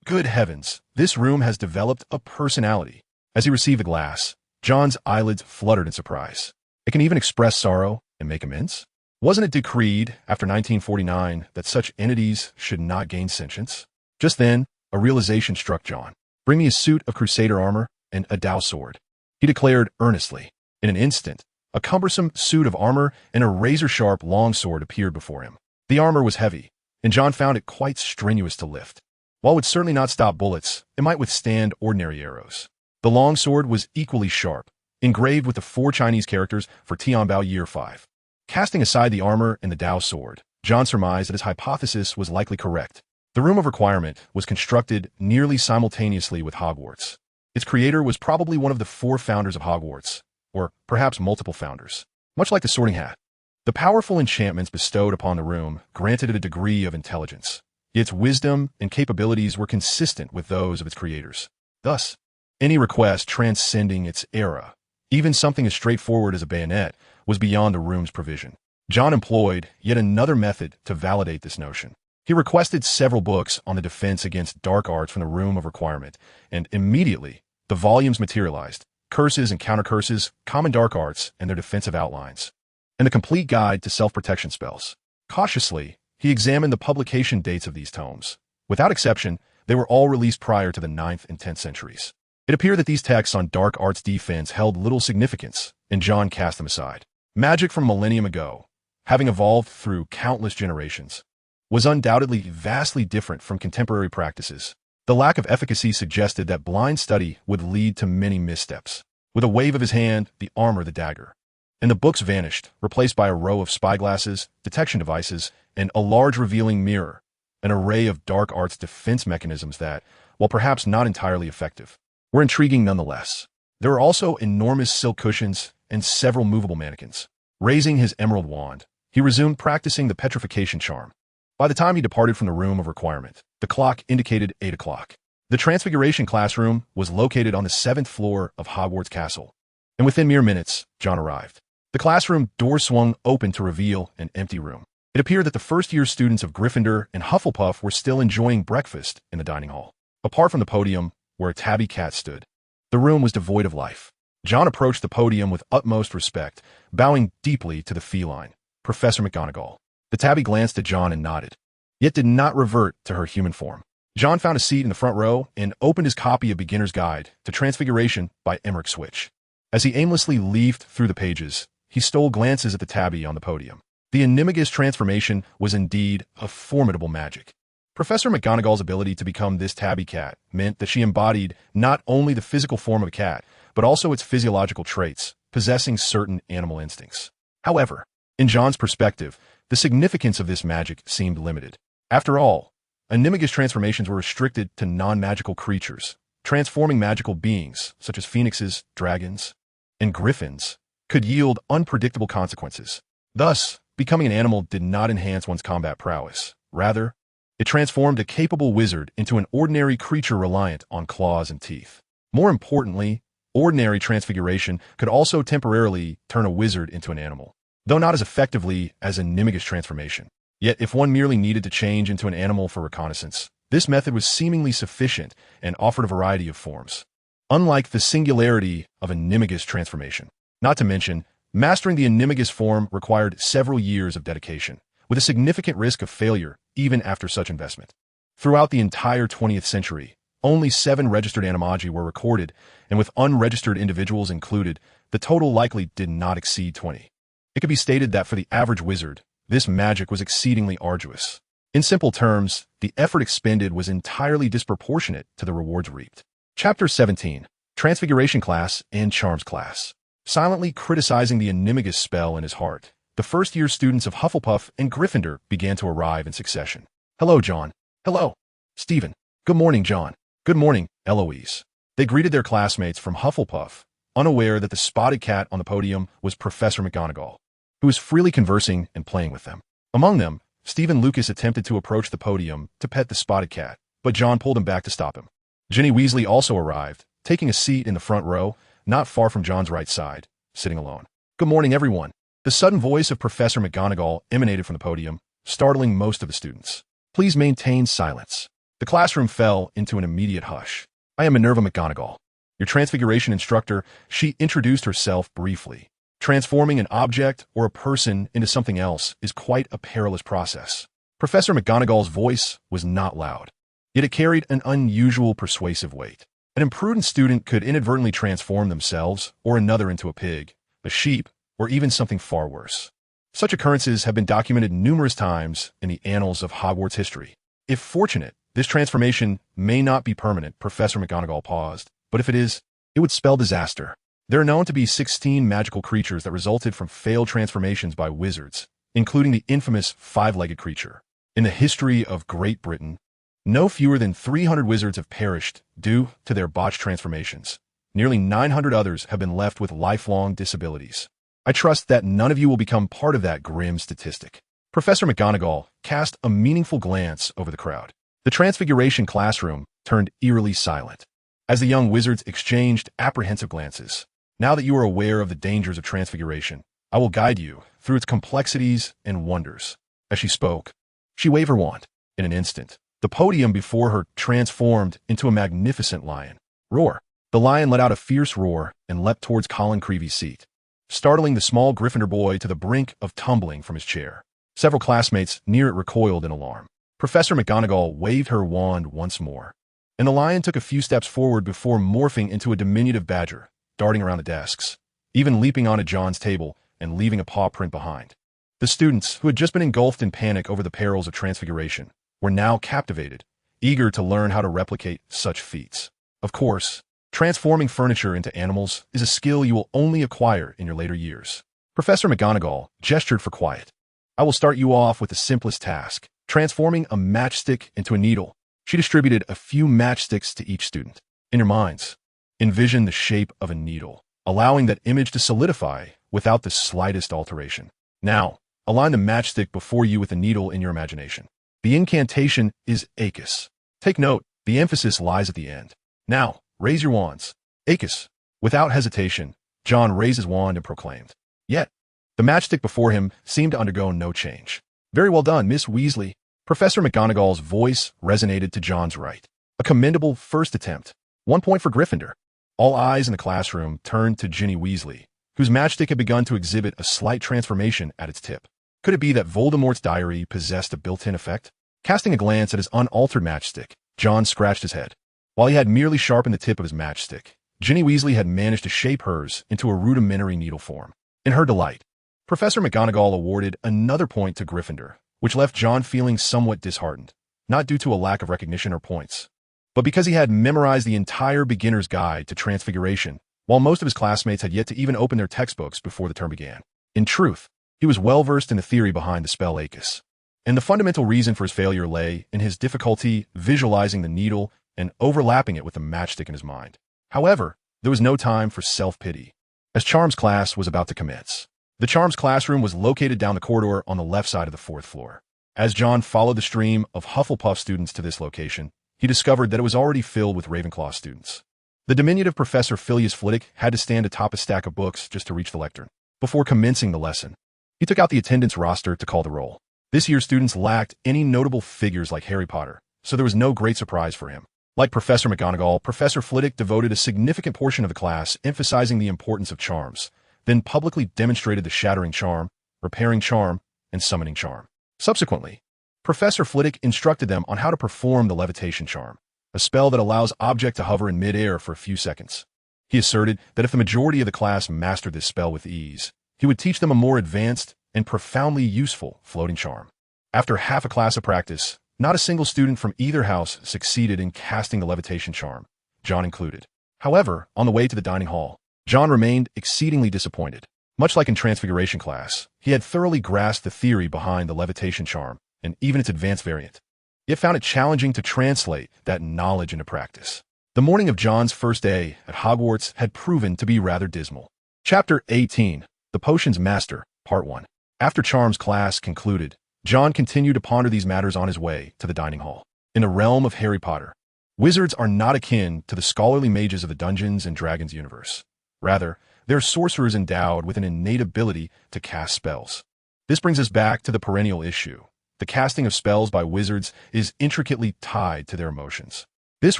Good heavens, this room has developed a personality. As he received the glass, Jon's eyelids fluttered in surprise. It can even express sorrow and make amends? Wasn't it decreed after 1949 that such entities should not gain sentience? Just then, a realization struck Jon. Bring me a suit of crusader armor and a dowel sword, he declared earnestly. In an instant, a cumbersome suit of armor and a razor-sharp longsword appeared before him. The armor was heavy, and Jon found it quite strenuous to lift. While it would certainly not stop bullets, it might withstand ordinary arrows. The longsword was equally sharp, engraved with the 4 Chinese characters for Tianbao Year 5. Casting aside the armor and the dowel sword, Jon surmised that his hypothesis was likely correct. The Room of Requirement was constructed nearly simultaneously with Hogwarts. Its creator was probably one of the 4 founders of Hogwarts, or perhaps multiple founders. Much like the Sorting Hat, the powerful enchantments bestowed upon the room granted it a degree of intelligence. Its wisdom and capabilities were consistent with those of its creators. Thus, any request transcending its era, even something as straightforward as a bayonet, was beyond the room's provision. Jon employed yet another method to validate this notion. He requested several books on the defense against dark arts from the Room of Requirement, and immediately, the volumes materialized: curses and counter-curses, common dark arts, and their defensive outlines, and the complete guide to self-protection spells. Cautiously, he examined the publication dates of these tomes. Without exception, they were all released prior to the 9th and 10th centuries. It appeared that these texts on dark arts defense held little significance, and Jon cast them aside. Magic from a millennium ago, having evolved through countless generations, was undoubtedly vastly different from contemporary practices. The lack of efficacy suggested that blind study would lead to many missteps. With a wave of his hand, the armor, the dagger, and the books vanished, replaced by a row of spyglasses, detection devices, and a large revealing mirror, an array of dark arts defense mechanisms that, while perhaps not entirely effective, were intriguing nonetheless. There were also enormous silk cushions and several movable mannequins. Raising his emerald wand, he resumed practicing the petrification charm. By the time he departed from the Room of Requirement, the clock indicated 8 o'clock. The Transfiguration classroom was located on the 7th floor of Hogwarts Castle, and within mere minutes, Jon arrived. The classroom door swung open to reveal an empty room. It appeared that the first-year students of Gryffindor and Hufflepuff were still enjoying breakfast in the dining hall. Apart from the podium, where a tabby cat stood, the room was devoid of life. Jon approached the podium with utmost respect, bowing deeply to the feline, Professor McGonagall. The tabby glanced at Jon and nodded, yet did not revert to her human form. Jon found a seat in the front row and opened his copy of Beginner's Guide to Transfiguration by Emmerich Switch. As he aimlessly leafed through the pages, he stole glances at the tabby on the podium. The Animagus transformation was indeed a formidable magic. Professor McGonagall's ability to become this tabby cat meant that she embodied not only the physical form of a cat, but also its physiological traits, possessing certain animal instincts. However, in Jon's perspective, the significance of this magic seemed limited. After all, Animagus transformations were restricted to non-magical creatures. Transforming magical beings, such as phoenixes, dragons, and griffins, could yield unpredictable consequences. Thus, becoming an animal did not enhance one's combat prowess. Rather, it transformed a capable wizard into an ordinary creature reliant on claws and teeth. More importantly, ordinary transfiguration could also temporarily turn a wizard into an animal, though not as effectively as animagus transformation. Yet, if one merely needed to change into an animal for reconnaissance, this method was seemingly sufficient and offered a variety of forms. Unlike the singularity of animagus transformation. Not to mention, mastering the animagus form required several years of dedication, with a significant risk of failure even after such investment. Throughout the entire 20th century, only 7 registered animagi were recorded, and with unregistered individuals included, the total likely did not exceed 20. It could be stated that for the average wizard, this magic was exceedingly arduous. In simple terms, the effort expended was entirely disproportionate to the rewards reaped. Chapter 17. Transfiguration Class and Charms Class. Silently criticizing the animagus spell in his heart, the first-year students of Hufflepuff and Gryffindor began to arrive in succession. Hello, John. Hello, Stephen. Good morning, John. Good morning, Eloise. They greeted their classmates from Hufflepuff, unaware that the spotted cat on the podium was Professor McGonagall, who was freely conversing and playing with them. Among them, Stephen Lucas attempted to approach the podium to pet the spotted cat, but John pulled him back to stop him. Ginny Weasley also arrived, taking a seat in the front row, not far from John's right side, sitting alone. Good morning, everyone. The sudden voice of Professor McGonagall emanated from the podium, startling most of the students. Please maintain silence. The classroom fell into an immediate hush. I am Minerva McGonagall, your transfiguration instructor. She introduced herself briefly. Transforming an object or a person into something else is quite a perilous process. Professor McGonagall's voice was not loud, yet it carried an unusual persuasive weight. An imprudent student could inadvertently transform themselves or another into a pig, a sheep, or even something far worse. Such occurrences have been documented numerous times in the annals of Hogwarts history. If fortunate, this transformation may not be permanent. Professor McGonagall paused, but if it is, it would spell disaster. There are known to be 16 magical creatures that resulted from failed transformations by wizards, including the infamous 5-legged creature. In the history of Great Britain, no fewer than 300 wizards have perished due to their botched transformations. Nearly 900 others have been left with lifelong disabilities. I trust that none of you will become part of that grim statistic. Professor McGonagall cast a meaningful glance over the crowd. The Transfiguration classroom turned eerily silent as the young wizards exchanged apprehensive glances. Now that you are aware of the dangers of transfiguration, I will guide you through its complexities and wonders. As she spoke, she waved her wand. In an instant, the podium before her transformed into a magnificent lion. Roar! The lion let out a fierce roar and leapt towards Colin Creevy's seat, startling the small Gryffindor boy to the brink of tumbling from his chair. Several classmates near it recoiled in alarm. Professor McGonagall waved her wand once more, and the lion took a few steps forward before morphing into a diminutive badger, darting around the desks, even leaping onto John's table and leaving a paw print behind. The students, who had just been engulfed in panic over the perils of transfiguration, were now captivated, eager to learn how to replicate such feats. Of course, transforming furniture into animals is a skill you will only acquire in your later years. Professor McGonagall gestured for quiet. I will start you off with the simplest task, transforming a matchstick into a needle. She distributed a few matchsticks to each student. In your minds, envision the shape of a needle, allowing that image to solidify without the slightest alteration. Now, align the matchstick before you with the needle in your imagination. The incantation is Acus. Take note, the emphasis lies at the end. Now, raise your wands. Acus. Without hesitation, John raised his wand and proclaimed. Yet, the matchstick before him seemed to undergo no change. Very well done, Miss Weasley. Professor McGonagall's voice resonated to John's right. A commendable first attempt. 1 point for Gryffindor. All eyes in the classroom turned to Ginny Weasley, whose matchstick had begun to exhibit a slight transformation at its tip. Could it be that Voldemort's diary possessed a built-in effect? Casting a glance at his unaltered matchstick, John scratched his head. While he had merely sharpened the tip of his matchstick, Ginny Weasley had managed to shape hers into a rudimentary needle form. In her delight, Professor McGonagall awarded another point to Gryffindor, which left John feeling somewhat disheartened, not due to a lack of recognition or points, but because he had memorized the entire beginner's guide to transfiguration, while most of his classmates had yet to even open their textbooks before the term began. In truth, he was well versed in the theory behind the spell Acus, And the fundamental reason for his failure lay in his difficulty visualizing the needle and overlapping it with the matchstick in his mind. However, there was no time for self-pity, as Charm's class was about to commence. The Charm's classroom was located down the corridor on the left side of the 4th floor. As Jon followed the stream of Hufflepuff students to this location, he discovered that it was already filled with Ravenclaw students. The diminutive Professor Phileas Flitwick had to stand atop a stack of books just to reach the lectern. Before commencing the lesson, he took out the attendance roster to call the roll. This year's students lacked any notable figures like Harry Potter, so there was no great surprise for him. Like Professor McGonagall, Professor Flitwick devoted a significant portion of the class emphasizing the importance of charms, then publicly demonstrated the shattering charm, repairing charm, and summoning charm. Subsequently, Professor Flitwick instructed them on how to perform the levitation charm, a spell that allows object to hover in mid-air for a few seconds. He asserted that if the majority of the class mastered this spell with ease, he would teach them a more advanced and profoundly useful floating charm. After half a class of practice, not a single student from either house succeeded in casting the levitation charm, Jon included. However, on the way to the dining hall, Jon remained exceedingly disappointed. Much like in Transfiguration class, he had thoroughly grasped the theory behind the levitation charm and even its advanced variant, yet found it challenging to translate that knowledge into practice. The morning of Jon's first day at Hogwarts had proven to be rather dismal. Chapter 18, The Potions Master, Part 1. After Charm's class concluded, Jon continued to ponder these matters on his way to the dining hall. In the realm of Harry Potter, wizards are not akin to the scholarly mages of the Dungeons and Dragons universe. Rather, they're sorcerers endowed with an innate ability to cast spells. This brings us back to the perennial issue. The casting of spells by wizards is intricately tied to their emotions. This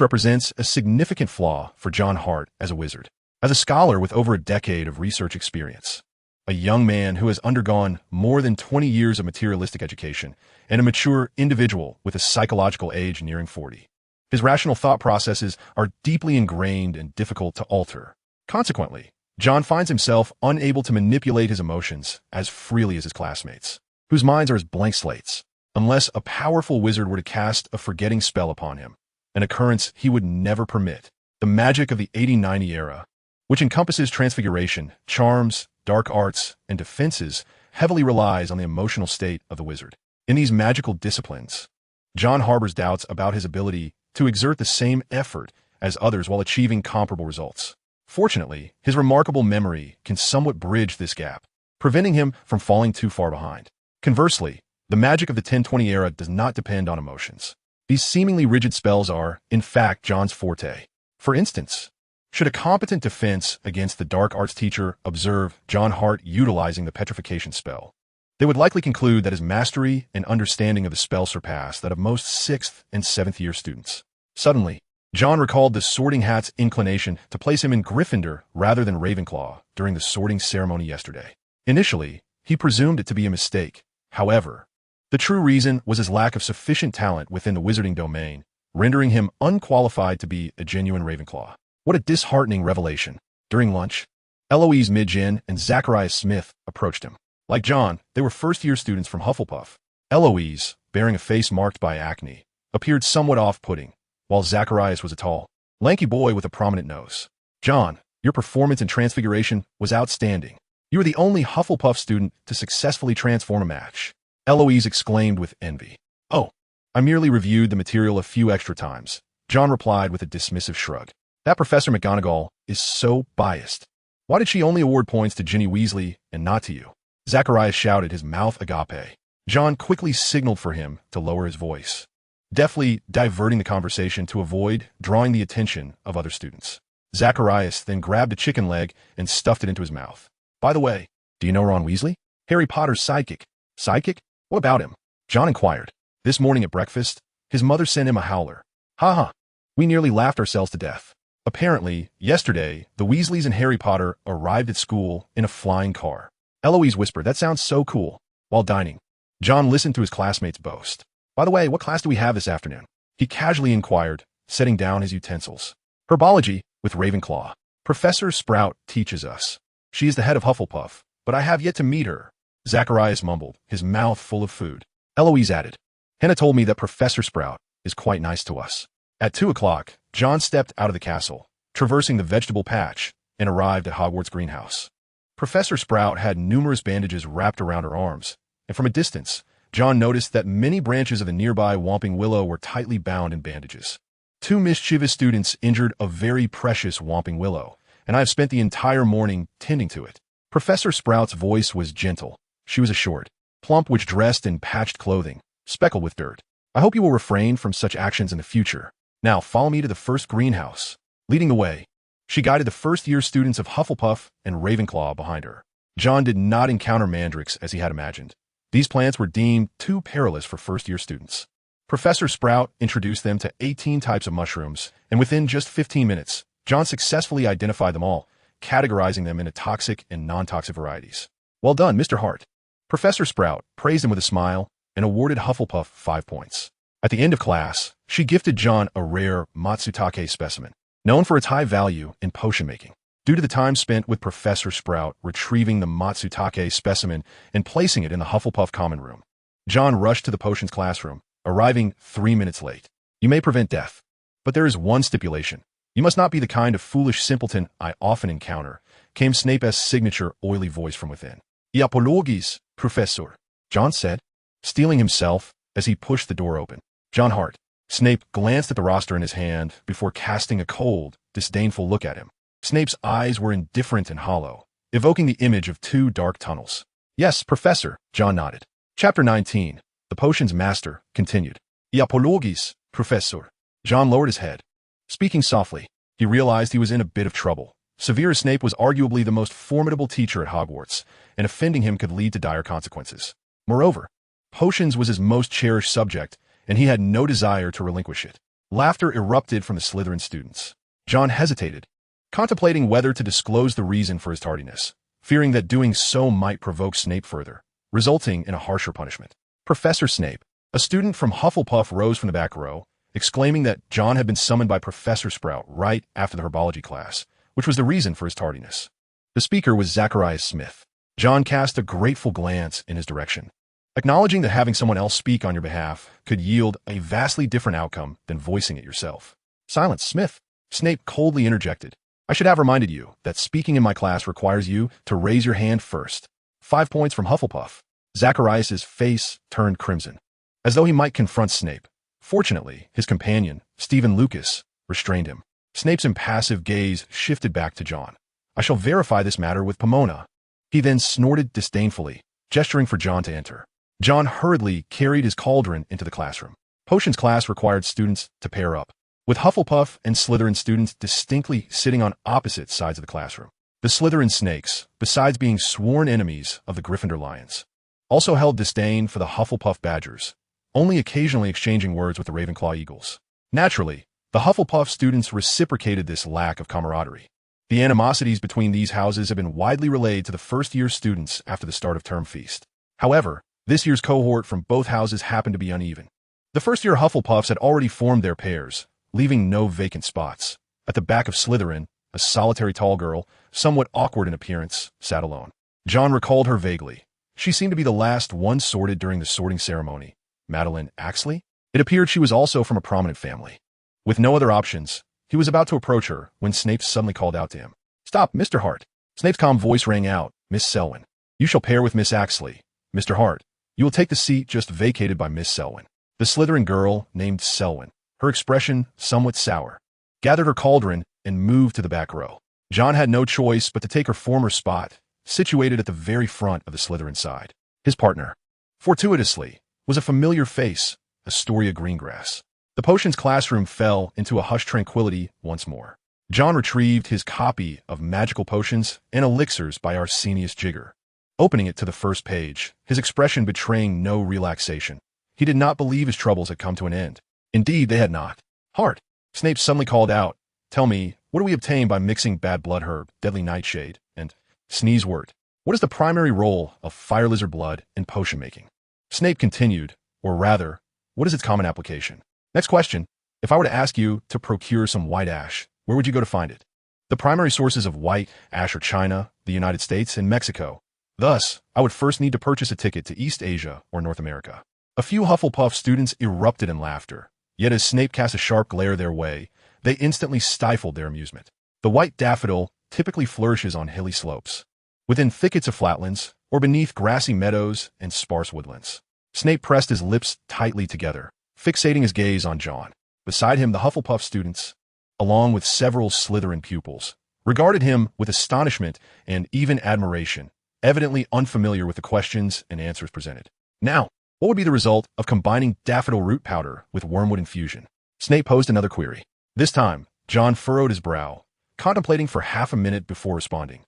represents a significant flaw for Jon Hart as a wizard. As a scholar with over a decade of research experience, a young man who has undergone more than 20 years of materialistic education, and a mature individual with a psychological age nearing 40. His rational thought processes are deeply ingrained and difficult to alter. Consequently, Jon finds himself unable to manipulate his emotions as freely as his classmates, whose minds are as blank slates, unless a powerful wizard were to cast a forgetting spell upon him, an occurrence he would never permit. The magic of the 80-90 era, which encompasses transfiguration, charms, dark arts, and defenses, heavily relies on the emotional state of the wizard. In these magical disciplines, Jon harbors doubts about his ability to exert the same effort as others while achieving comparable results. Fortunately, his remarkable memory can somewhat bridge this gap, preventing him from falling too far behind. Conversely, the magic of the 1020 era does not depend on emotions. These seemingly rigid spells are, in fact, Jon's forte. For instance, should a competent defense against the dark arts teacher observe Jon Hart utilizing the petrification spell, they would likely conclude that his mastery and understanding of the spell surpass that of most 6th and 7th year students. Suddenly, Jon recalled the Sorting Hat's inclination to place him in Gryffindor rather than Ravenclaw during the sorting ceremony yesterday. Initially, he presumed it to be a mistake. However, the true reason was his lack of sufficient talent within the wizarding domain, rendering him unqualified to be a genuine Ravenclaw. What a disheartening revelation. During lunch, Eloise Midgen and Zacharias Smith approached him. Like Jon, they were first-year students from Hufflepuff. Eloise, bearing a face marked by acne, appeared somewhat off-putting, while Zacharias was a tall, lanky boy with a prominent nose. Jon, your performance in Transfiguration was outstanding. You were the only Hufflepuff student to successfully transform a match, Eloise exclaimed with envy. Oh, I merely reviewed the material a few extra times, Jon replied with a dismissive shrug. That Professor McGonagall is so biased. Why did she only award points to Ginny Weasley and not to you? Zacharias shouted, his mouth agape. Jon quickly signaled for him to lower his voice, deftly diverting the conversation to avoid drawing the attention of other students. Zacharias then grabbed a chicken leg and stuffed it into his mouth. By the way, do you know Ron Weasley? Harry Potter's sidekick. Sidekick? What about him? Jon inquired. This morning at breakfast, his mother sent him a howler. Ha ha. We nearly laughed ourselves to death. Apparently, yesterday, the Weasleys and Harry Potter arrived at school in a flying car. Eloise whispered, that sounds so cool. While dining, Jon listened to his classmates boast. By the way, what class do we have this afternoon? He casually inquired, setting down his utensils. Herbology, with Ravenclaw. Professor Sprout teaches us. She is the head of Hufflepuff, but I have yet to meet her. Zacharias mumbled, his mouth full of food. Eloise added, Henna told me that Professor Sprout is quite nice to us. At 2 o'clock, Jon stepped out of the castle, traversing the vegetable patch, and arrived at Hogwarts greenhouse. Professor Sprout had numerous bandages wrapped around her arms, and from a distance, Jon noticed that many branches of the nearby Whomping Willow were tightly bound in bandages. 2 mischievous students injured a very precious Whomping Willow, and I have spent the entire morning tending to it. Professor Sprout's voice was gentle. She was a short, plump witch dressed in patched clothing, speckled with dirt. I hope you will refrain from such actions in the future. Now follow me to the first greenhouse. Leading the way, she guided the first-year students of Hufflepuff and Ravenclaw behind her. Jon did not encounter mandrakes as he had imagined. These plants were deemed too perilous for first-year students. Professor Sprout introduced them to 18 types of mushrooms, and within just 15 minutes, Jon successfully identified them all, categorizing them into toxic and non-toxic varieties. Well done, Mr. Hart. Professor Sprout praised him with a smile and awarded Hufflepuff 5 points. At the end of class, she gifted Jon a rare Matsutake specimen, known for its high value in potion making. Due to the time spent with Professor Sprout retrieving the Matsutake specimen and placing it in the Hufflepuff common room, Jon rushed to the potions classroom, arriving 3 minutes late. You may prevent death, but there is one stipulation. You must not be the kind of foolish simpleton I often encounter, came Snape's signature oily voice from within. Apologies, Professor, Jon said, steeling himself as he pushed the door open. Jon Hart. Snape glanced at the roster in his hand before casting a cold, disdainful look at him. Snape's eyes were indifferent and hollow, evoking the image of 2 dark tunnels. Yes, Professor, Jon nodded. Chapter 19. The Potions Master continued. Apologies, Professor. Jon lowered his head. Speaking softly, he realized he was in a bit of trouble. Severus Snape was arguably the most formidable teacher at Hogwarts, and offending him could lead to dire consequences. Moreover, potions was his most cherished subject, and he had no desire to relinquish it. Laughter erupted from the Slytherin students. Jon hesitated, contemplating whether to disclose the reason for his tardiness, fearing that doing so might provoke Snape further, resulting in a harsher punishment. Professor Snape, a student from Hufflepuff, rose from the back row, exclaiming that Jon had been summoned by Professor Sprout right after the herbology class, which was the reason for his tardiness. The speaker was Zacharias Smith. Jon cast a grateful glance in his direction, acknowledging that having someone else speak on your behalf could yield a vastly different outcome than voicing it yourself. Silence, Smith. Snape coldly interjected. I should have reminded you that speaking in my class requires you to raise your hand first. 5 points from Hufflepuff. Zacharias' face turned crimson, as though he might confront Snape. Fortunately, his companion, Stephen Lucas, restrained him. Snape's impassive gaze shifted back to Jon. I shall verify this matter with Pomona. He then snorted disdainfully, gesturing for Jon to enter. Jon hurriedly carried his cauldron into the classroom. Potions class required students to pair up, with Hufflepuff and Slytherin students distinctly sitting on opposite sides of the classroom. The Slytherin snakes, besides being sworn enemies of the Gryffindor lions, also held disdain for the Hufflepuff badgers, only occasionally exchanging words with the Ravenclaw eagles. Naturally, the Hufflepuff students reciprocated this lack of camaraderie. The animosities between these houses have been widely relayed to the first-year students after the start of term feast. However, this year's cohort from both houses happened to be uneven. The first-year Hufflepuffs had already formed their pairs, leaving no vacant spots. At the back of Slytherin, a solitary tall girl, somewhat awkward in appearance, sat alone. Jon recalled her vaguely. She seemed to be the last one sorted during the sorting ceremony. Madeline Axley? It appeared she was also from a prominent family. With no other options, he was about to approach her when Snape suddenly called out to him. Stop, Mr. Hart. Snape's calm voice rang out. Miss Selwyn. You shall pair with Miss Axley. Mr. Hart, you will take the seat just vacated by Miss Selwyn. The Slytherin girl, named Selwyn, her expression somewhat sour, gathered her cauldron and moved to the back row. Jon had no choice but to take her former spot, situated at the very front of the Slytherin side. His partner, fortuitously, was a familiar face, Astoria Greengrass. The potions classroom fell into a hushed tranquility once more. Jon retrieved his copy of Magical Potions and Elixirs by Arsenius Jigger. Opening it to the first page, his expression betraying no relaxation. He did not believe his troubles had come to an end. Indeed, they had not. Hart, Snape suddenly called out. Tell me, what do we obtain by mixing Bad Blood Herb, Deadly Nightshade, and Sneezewort? What is the primary role of Fire Lizard Blood in potion making? Snape continued, or rather, what is its common application? Next question. If I were to ask you to procure some white ash, where would you go to find it? The primary sources of white ash are China, the United States, and Mexico. Thus, I would first need to purchase a ticket to East Asia or North America. A few Hufflepuff students erupted in laughter, yet as Snape cast a sharp glare their way, they instantly stifled their amusement. The white daffodil typically flourishes on hilly slopes, within thickets of flatlands, or beneath grassy meadows and sparse woodlands. Snape pressed his lips tightly together, fixating his gaze on Jon. Beside him, the Hufflepuff students, along with several Slytherin pupils, regarded him with astonishment and even admiration, evidently unfamiliar with the questions and answers presented. Now, what would be the result of combining daffodil root powder with wormwood infusion? Snape posed another query. This time, Jon furrowed his brow, contemplating for half a minute before responding.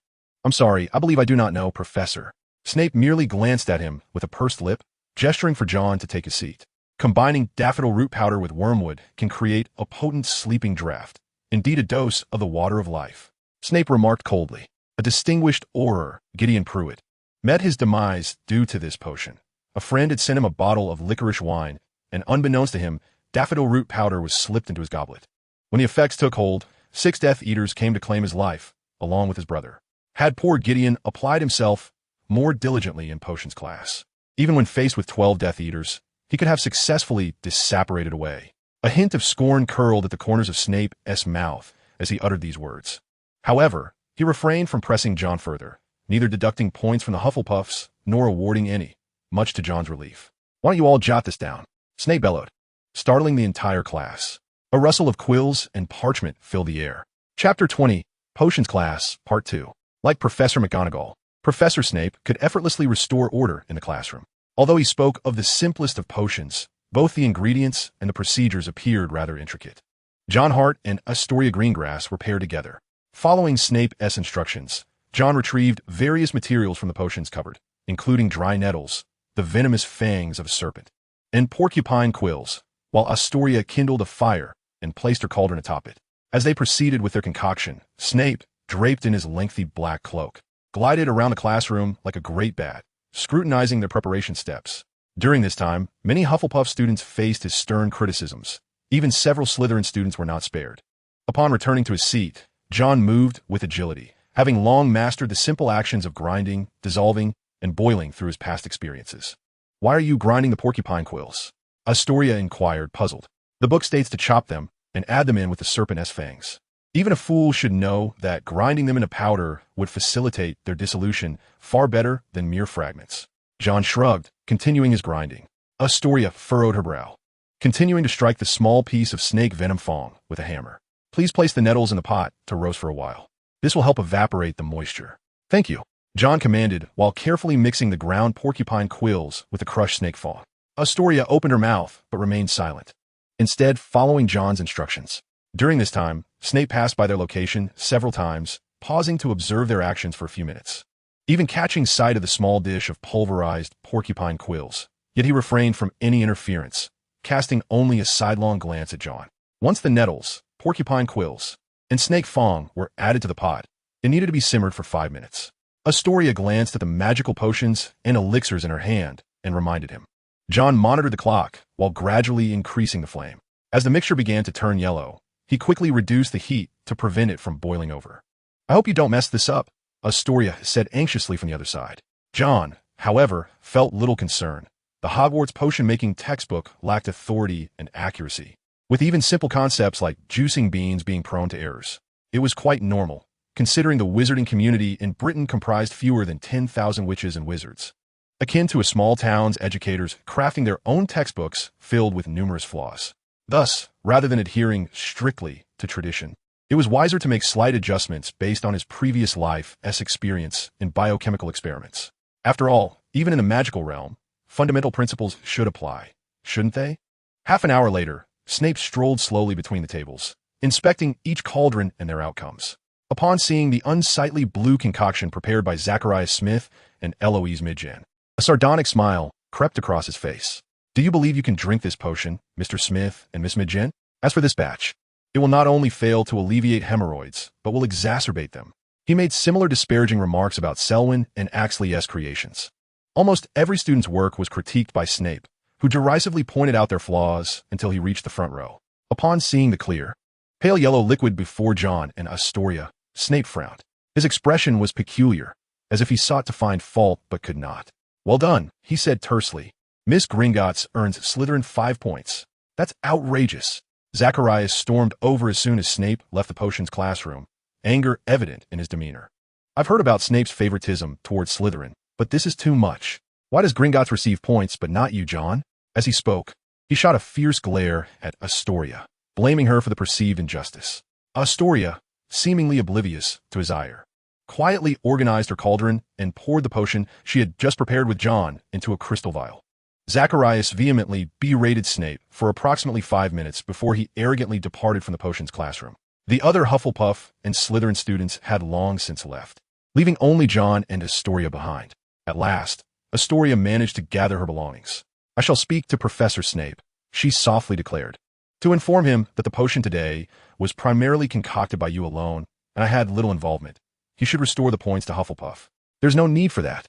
I'm sorry, I believe I do not know, Professor. Snape merely glanced at him with a pursed lip, gesturing for Jon to take a seat. Combining daffodil root powder with wormwood can create a potent sleeping draught, indeed a dose of the water of life. Snape remarked coldly. A distinguished orer, Gideon Pruitt, met his demise due to this potion. A friend had sent him a bottle of licorice wine, and unbeknownst to him, daffodil root powder was slipped into his goblet. When the effects took hold, 6 Death Eaters came to claim his life, along with his brother. Had poor Gideon applied himself more diligently in potions class, even when faced with 12 Death Eaters, he could have successfully disapparated away. A hint of scorn curled at the corners of Snape's mouth as he uttered these words. However, he refrained from pressing Jon further, neither deducting points from the Hufflepuffs nor awarding any, much to Jon's relief. Why don't you all jot this down? Snape bellowed, startling the entire class. A rustle of quills and parchment filled the air. Chapter 20, Potions Class, Part 2. Like Professor McGonagall, Professor Snape could effortlessly restore order in the classroom. Although he spoke of the simplest of potions, both the ingredients and the procedures appeared rather intricate. Jon Hart and Astoria Greengrass were paired together. Following Snape's instructions, Jon retrieved various materials from the potions cupboard, including dry nettles, the venomous fangs of a serpent, and porcupine quills, while Astoria kindled a fire and placed her cauldron atop it. As they proceeded with their concoction, Snape, draped in his lengthy black cloak, glided around the classroom like a great bat, scrutinizing their preparation steps. During this time, many Hufflepuff students faced his stern criticisms. Even several Slytherin students were not spared. Upon returning to his seat, Jon moved with agility, having long mastered the simple actions of grinding, dissolving, and boiling through his past experiences. Why are you grinding the porcupine quills? Astoria inquired, puzzled. The book states to chop them and add them in with the serpent's fangs. Even a fool should know that grinding them into powder would facilitate their dissolution far better than mere fragments. Jon shrugged, continuing his grinding. Astoria furrowed her brow, continuing to strike the small piece of snake venom fang with a hammer. Please place the nettles in the pot to roast for a while. This will help evaporate the moisture. Thank you, Jon commanded while carefully mixing the ground porcupine quills with the crushed snake fang. Astoria opened her mouth but remained silent, instead following Jon's instructions. During this time, Snape passed by their location several times, pausing to observe their actions for a few minutes, even catching sight of the small dish of pulverized porcupine quills. Yet he refrained from any interference, casting only a sidelong glance at Jon. Once the nettles, porcupine quills, and snake fang were added to the pot, it needed to be simmered for 5 minutes. Astoria glanced at the magical potions and elixirs in her hand and reminded him. Jon monitored the clock while gradually increasing the flame. As the mixture began to turn yellow, he quickly reduced the heat to prevent it from boiling over. I hope you don't mess this up, Astoria said anxiously from the other side. Jon, however, felt little concern. The Hogwarts potion-making textbook lacked authority and accuracy, with even simple concepts like juicing beans being prone to errors. It was quite normal, considering the wizarding community in Britain comprised fewer than 10,000 witches and wizards, akin to a small town's educators crafting their own textbooks filled with numerous flaws. Thus, rather than adhering strictly to tradition, it was wiser to make slight adjustments based on his previous life's experience in biochemical experiments. After all, even in the magical realm, fundamental principles should apply, shouldn't they? Half an hour later, Snape strolled slowly between the tables, inspecting each cauldron and their outcomes. Upon seeing the unsightly blue concoction prepared by Zacharias Smith and Eloise Midgen, a sardonic smile crept across his face. Do you believe you can drink this potion, Mr. Smith and Miss Midgen? As for this batch, it will not only fail to alleviate hemorrhoids, but will exacerbate them. He made similar disparaging remarks about Selwyn and Axley's creations. Almost every student's work was critiqued by Snape, who derisively pointed out their flaws until he reached the front row. Upon seeing the clear, pale yellow liquid before Jon and Astoria, Snape frowned. His expression was peculiar, as if he sought to find fault but could not. Well done, he said tersely. Miss Gringotts earns Slytherin 5 points. That's outrageous. Zacharias stormed over as soon as Snape left the potions classroom, anger evident in his demeanor. I've heard about Snape's favoritism towards Slytherin, but this is too much. Why does Gringotts receive points but not you, Jon? As he spoke, he shot a fierce glare at Astoria, blaming her for the perceived injustice. Astoria, seemingly oblivious to his ire, quietly organized her cauldron and poured the potion she had just prepared with Jon into a crystal vial. Zacharias vehemently berated Snape for approximately 5 minutes before he arrogantly departed from the potions classroom. The other Hufflepuff and Slytherin students had long since left, leaving only Jon and Astoria behind. At last, Astoria managed to gather her belongings. "I shall speak to Professor Snape," she softly declared, "to inform him that the potion today was primarily concocted by you alone, and I had little involvement. He should restore the points to Hufflepuff." "There's no need for that."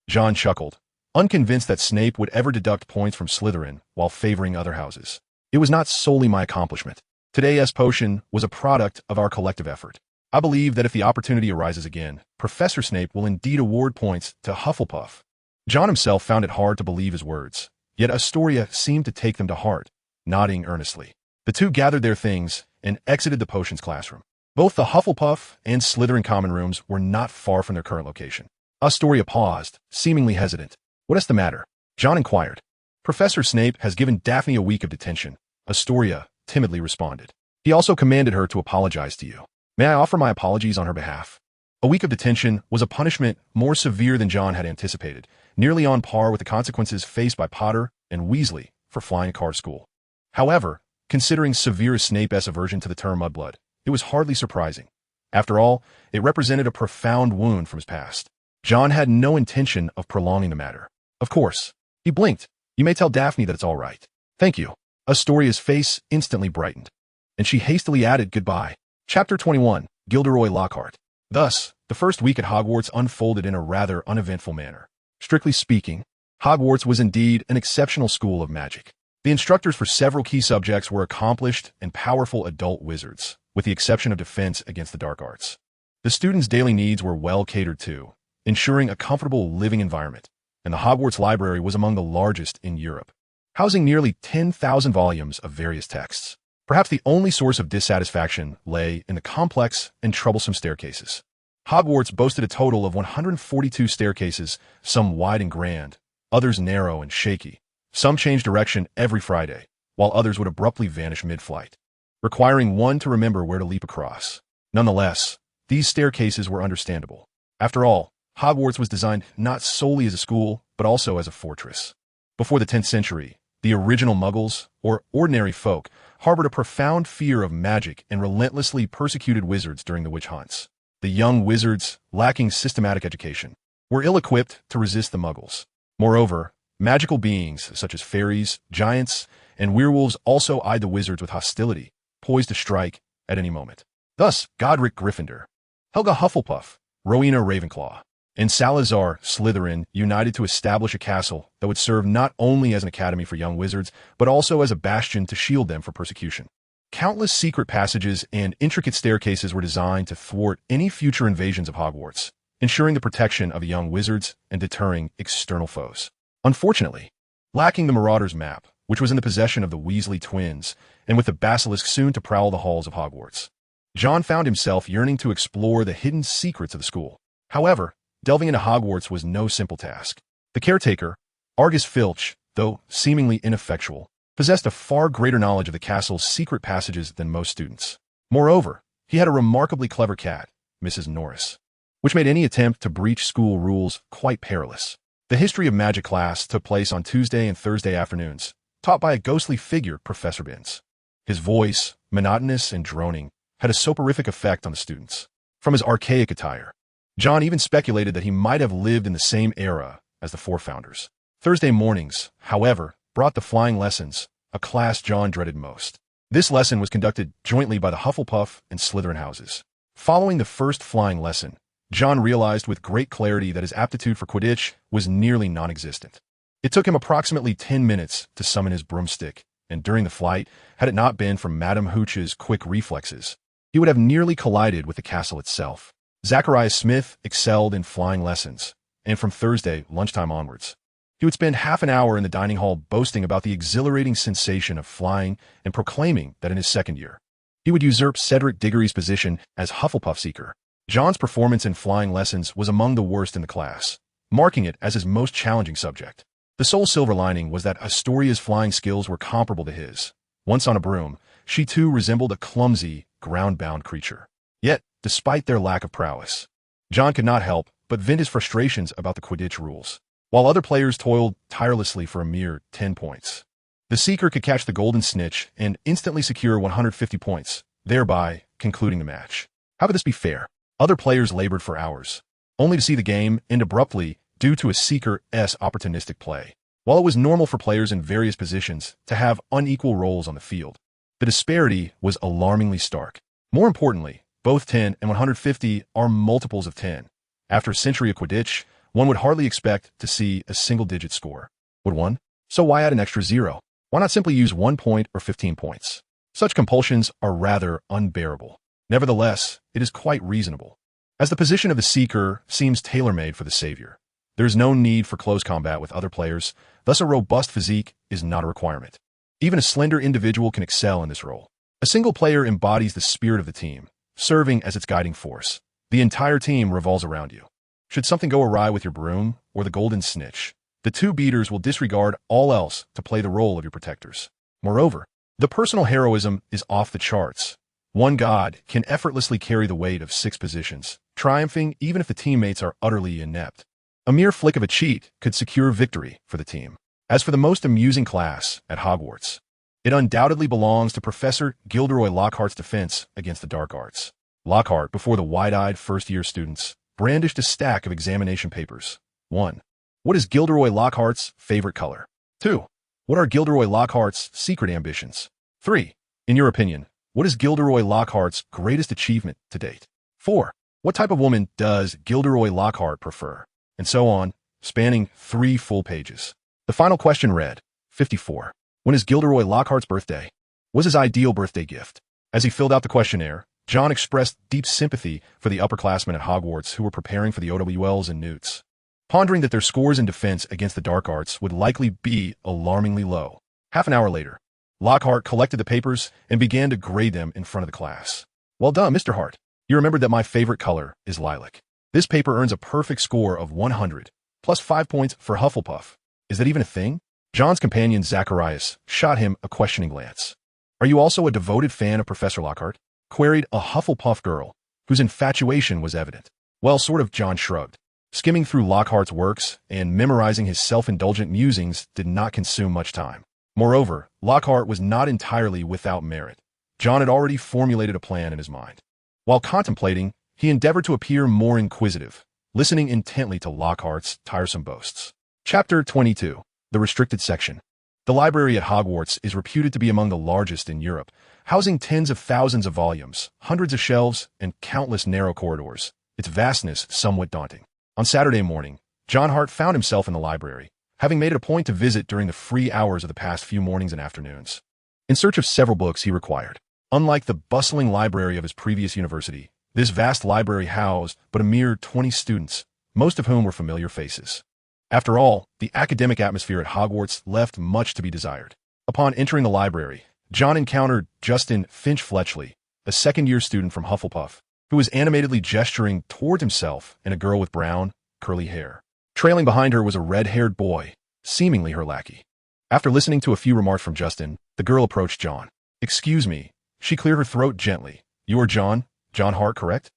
Jon chuckled, unconvinced that Snape would ever deduct points from Slytherin while favoring other houses. "It was not solely my accomplishment. Today's potion was a product of our collective effort. I believe that if the opportunity arises again, Professor Snape will indeed award points to Hufflepuff." Jon himself found it hard to believe his words, yet Astoria seemed to take them to heart, nodding earnestly. The two gathered their things and exited the potions classroom. Both the Hufflepuff and Slytherin common rooms were not far from their current location. Astoria paused, seemingly hesitant. "What is the matter?" Jon inquired. "Professor Snape has given Daphne a week of detention," Astoria timidly responded. "He also commanded her to apologize to you. May I offer my apologies on her behalf?" A week of detention was a punishment more severe than Jon had anticipated, nearly on par with the consequences faced by Potter and Weasley for flying a car to school. However, considering severe Snape's aversion to the term mudblood, it was hardly surprising. After all, it represented a profound wound from his past. Jon had no intention of prolonging the matter. "Of course." He blinked. "You may tell Daphne that it's all right." "Thank you." Astoria's face instantly brightened, and she hastily added goodbye. Chapter 21, Gilderoy Lockhart. Thus, the first week at Hogwarts unfolded in a rather uneventful manner. Strictly speaking, Hogwarts was indeed an exceptional school of magic. The instructors for several key subjects were accomplished and powerful adult wizards, with the exception of defense against the dark arts. The students' daily needs were well catered to, ensuring a comfortable living environment, and the Hogwarts Library was among the largest in Europe, housing nearly 10,000 volumes of various texts. Perhaps the only source of dissatisfaction lay in the complex and troublesome staircases. Hogwarts boasted a total of 142 staircases, some wide and grand, others narrow and shaky. Some changed direction every Friday, while others would abruptly vanish mid-flight, requiring one to remember where to leap across. Nonetheless, these staircases were understandable. After all, Hogwarts was designed not solely as a school, but also as a fortress. Before the 10th century, the original Muggles, or ordinary folk, harbored a profound fear of magic and relentlessly persecuted wizards during the witch hunts. The young wizards, lacking systematic education, were ill-equipped to resist the Muggles. Moreover, magical beings such as fairies, giants, and werewolves also eyed the wizards with hostility, poised to strike at any moment. Thus, Godric Gryffindor, Helga Hufflepuff, Rowena Ravenclaw, and Salazar Slytherin united to establish a castle that would serve not only as an academy for young wizards, but also as a bastion to shield them from persecution. Countless secret passages and intricate staircases were designed to thwart any future invasions of Hogwarts, ensuring the protection of the young wizards and deterring external foes. Unfortunately, lacking the Marauders map, which was in the possession of the Weasley twins, and with the basilisk soon to prowl the halls of Hogwarts, Jon found himself yearning to explore the hidden secrets of the school. However, delving into Hogwarts was no simple task. The caretaker, Argus Filch, though seemingly ineffectual, possessed a far greater knowledge of the castle's secret passages than most students. Moreover, he had a remarkably clever cat, Mrs. Norris, which made any attempt to breach school rules quite perilous. The history of magic class took place on Tuesday and Thursday afternoons, taught by a ghostly figure, Professor Binns. His voice, monotonous and droning, had a soporific effect on the students. From his archaic attire, Jon even speculated that he might have lived in the same era as the four founders. Thursday mornings, however, brought the flying lessons, a class Jon dreaded most. This lesson was conducted jointly by the Hufflepuff and Slytherin houses. Following the first flying lesson, Jon realized with great clarity that his aptitude for Quidditch was nearly non-existent. It took him approximately 10 minutes to summon his broomstick, and during the flight, had it not been for Madame Hooch's quick reflexes, he would have nearly collided with the castle itself. Zacharias Smith excelled in flying lessons, and from Thursday lunchtime onwards, he would spend half an hour in the dining hall boasting about the exhilarating sensation of flying and proclaiming that in his second year, he would usurp Cedric Diggory's position as Hufflepuff Seeker. Jon's performance in flying lessons was among the worst in the class, marking it as his most challenging subject. The sole silver lining was that Astoria's flying skills were comparable to his. Once on a broom, she too resembled a clumsy, ground-bound creature. Yet, despite their lack of prowess, Jon could not help but vent his frustrations about the Quidditch rules, while other players toiled tirelessly for a mere 10 points. The Seeker could catch the golden snitch and instantly secure 150 points, thereby concluding the match. How could this be fair? Other players labored for hours, only to see the game end abruptly due to a Seeker's opportunistic play. While it was normal for players in various positions to have unequal roles on the field, the disparity was alarmingly stark. More importantly, both 10 and 150 are multiples of 10. After a century of Quidditch, one would hardly expect to see a single-digit score. Would one? So why add an extra 0? Why not simply use 1 point or 15 points? Such compulsions are rather unbearable. Nevertheless, it is quite reasonable. As the position of the Seeker seems tailor-made for the Savior, there is no need for close combat with other players, thus a robust physique is not a requirement. Even a slender individual can excel in this role. A single player embodies the spirit of the team, serving as its guiding force. The entire team revolves around you. Should something go awry with your broom or the golden snitch, the two beaters will disregard all else to play the role of your protectors. Moreover, the personal heroism is off the charts. One god can effortlessly carry the weight of 6 positions, triumphing even if the teammates are utterly inept. A mere flick of a cheat could secure victory for the team. As for the most amusing class at Hogwarts, it undoubtedly belongs to Professor Gilderoy Lockhart's defense against the dark arts. Lockhart, before the wide-eyed first-year students, brandished a stack of examination papers. 1. What is Gilderoy Lockhart's favorite color? 2. What are Gilderoy Lockhart's secret ambitions? 3. In your opinion, what is Gilderoy Lockhart's greatest achievement to date? 4. What type of woman does Gilderoy Lockhart prefer? And so on, spanning 3 full pages. The final question read, 54. When is Gilderoy Lockhart's birthday? Was his ideal birthday gift? As he filled out the questionnaire, Jon expressed deep sympathy for the upperclassmen at Hogwarts who were preparing for the OWLs and Newts, pondering that their scores in defense against the dark arts would likely be alarmingly low. Half an hour later, Lockhart collected the papers and began to grade them in front of the class. Well done, Mr. Hart. You remembered that my favorite color is lilac. This paper earns a perfect score of 100, plus 5 points for Hufflepuff. Is that even a thing? Jon's companion Zacharias shot him a questioning glance. Are you also a devoted fan of Professor Lockhart? Queried a Hufflepuff girl, whose infatuation was evident. Well, sort of, Jon shrugged. Skimming through Lockhart's works and memorizing his self-indulgent musings did not consume much time. Moreover, Lockhart was not entirely without merit. Jon had already formulated a plan in his mind. While contemplating, he endeavored to appear more inquisitive, listening intently to Lockhart's tiresome boasts. Chapter 22. The Restricted Section. The library at Hogwarts is reputed to be among the largest in Europe, housing tens of thousands of volumes, hundreds of shelves, and countless narrow corridors, its vastness somewhat daunting. On Saturday morning, Jon Hart found himself in the library, having made it a point to visit during the free hours of the past few mornings and afternoons, in search of several books he required. Unlike the bustling library of his previous university, this vast library housed but a mere 20 students, most of whom were familiar faces. After all, the academic atmosphere at Hogwarts left much to be desired. Upon entering the library, Jon encountered Justin Finch-Fletchley, a second-year student from Hufflepuff, who was animatedly gesturing toward himself and a girl with brown, curly hair. Trailing behind her was a red-haired boy, seemingly her lackey. After listening to a few remarks from Justin, the girl approached Jon. Excuse me. She cleared her throat gently. You are Jon Hart, correct?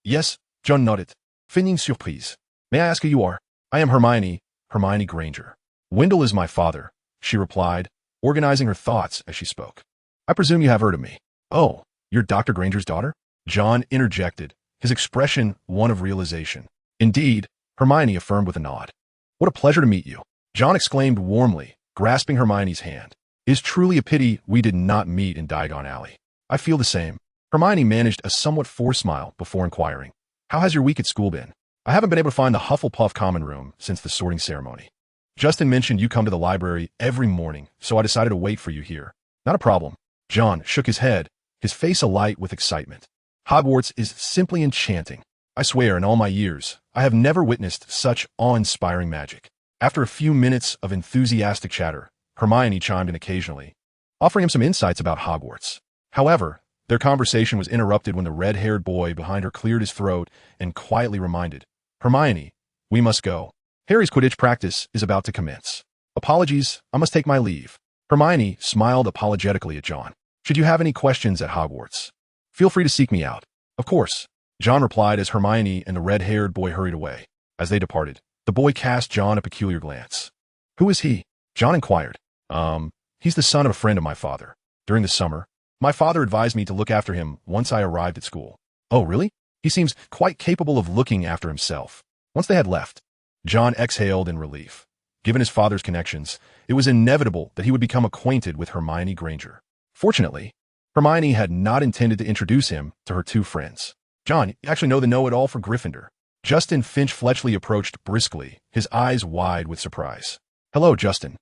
Yes, Jon nodded, feigning surprise. May I ask who you are? I am Hermione Granger. Wendell is my father, she replied, organizing her thoughts as she spoke. I presume you have heard of me. Oh, you're Dr. Granger's daughter? Jon interjected, his expression one of realization. Indeed, Hermione affirmed with a nod. What a pleasure to meet you. Jon exclaimed warmly, grasping Hermione's hand. It is truly a pity we did not meet in Diagon Alley. I feel the same. Hermione managed a somewhat forced smile before inquiring. How has your week at school been? I haven't been able to find the Hufflepuff common room since the sorting ceremony. Justin mentioned you come to the library every morning, so I decided to wait for you here. Not a problem. Jon shook his head, his face alight with excitement. Hogwarts is simply enchanting. I swear, in all my years, I have never witnessed such awe-inspiring magic. After a few minutes of enthusiastic chatter, Hermione chimed in occasionally, offering him some insights about Hogwarts. However, their conversation was interrupted when the red-haired boy behind her cleared his throat and quietly reminded, Hermione, we must go. Harry's Quidditch practice is about to commence. Apologies, I must take my leave. Hermione smiled apologetically at Jon. Should you have any questions at Hogwarts, feel free to seek me out. Of course, Jon replied as Hermione and the red-haired boy hurried away. As they departed, the boy cast Jon a peculiar glance. Who is he? Jon inquired. He's the son of a friend of my father. During the summer, my father advised me to look after him once I arrived at school. Oh, really? He seems quite capable of looking after himself. Once they had left, Jon exhaled in relief. Given his father's connections, it was inevitable that he would become acquainted with Hermione Granger. Fortunately, Hermione had not intended to introduce him to her two friends. Jon, you actually know the know-it-all for Gryffindor. Justin Finch Fletchley approached briskly, his eyes wide with surprise. Hello, Justin.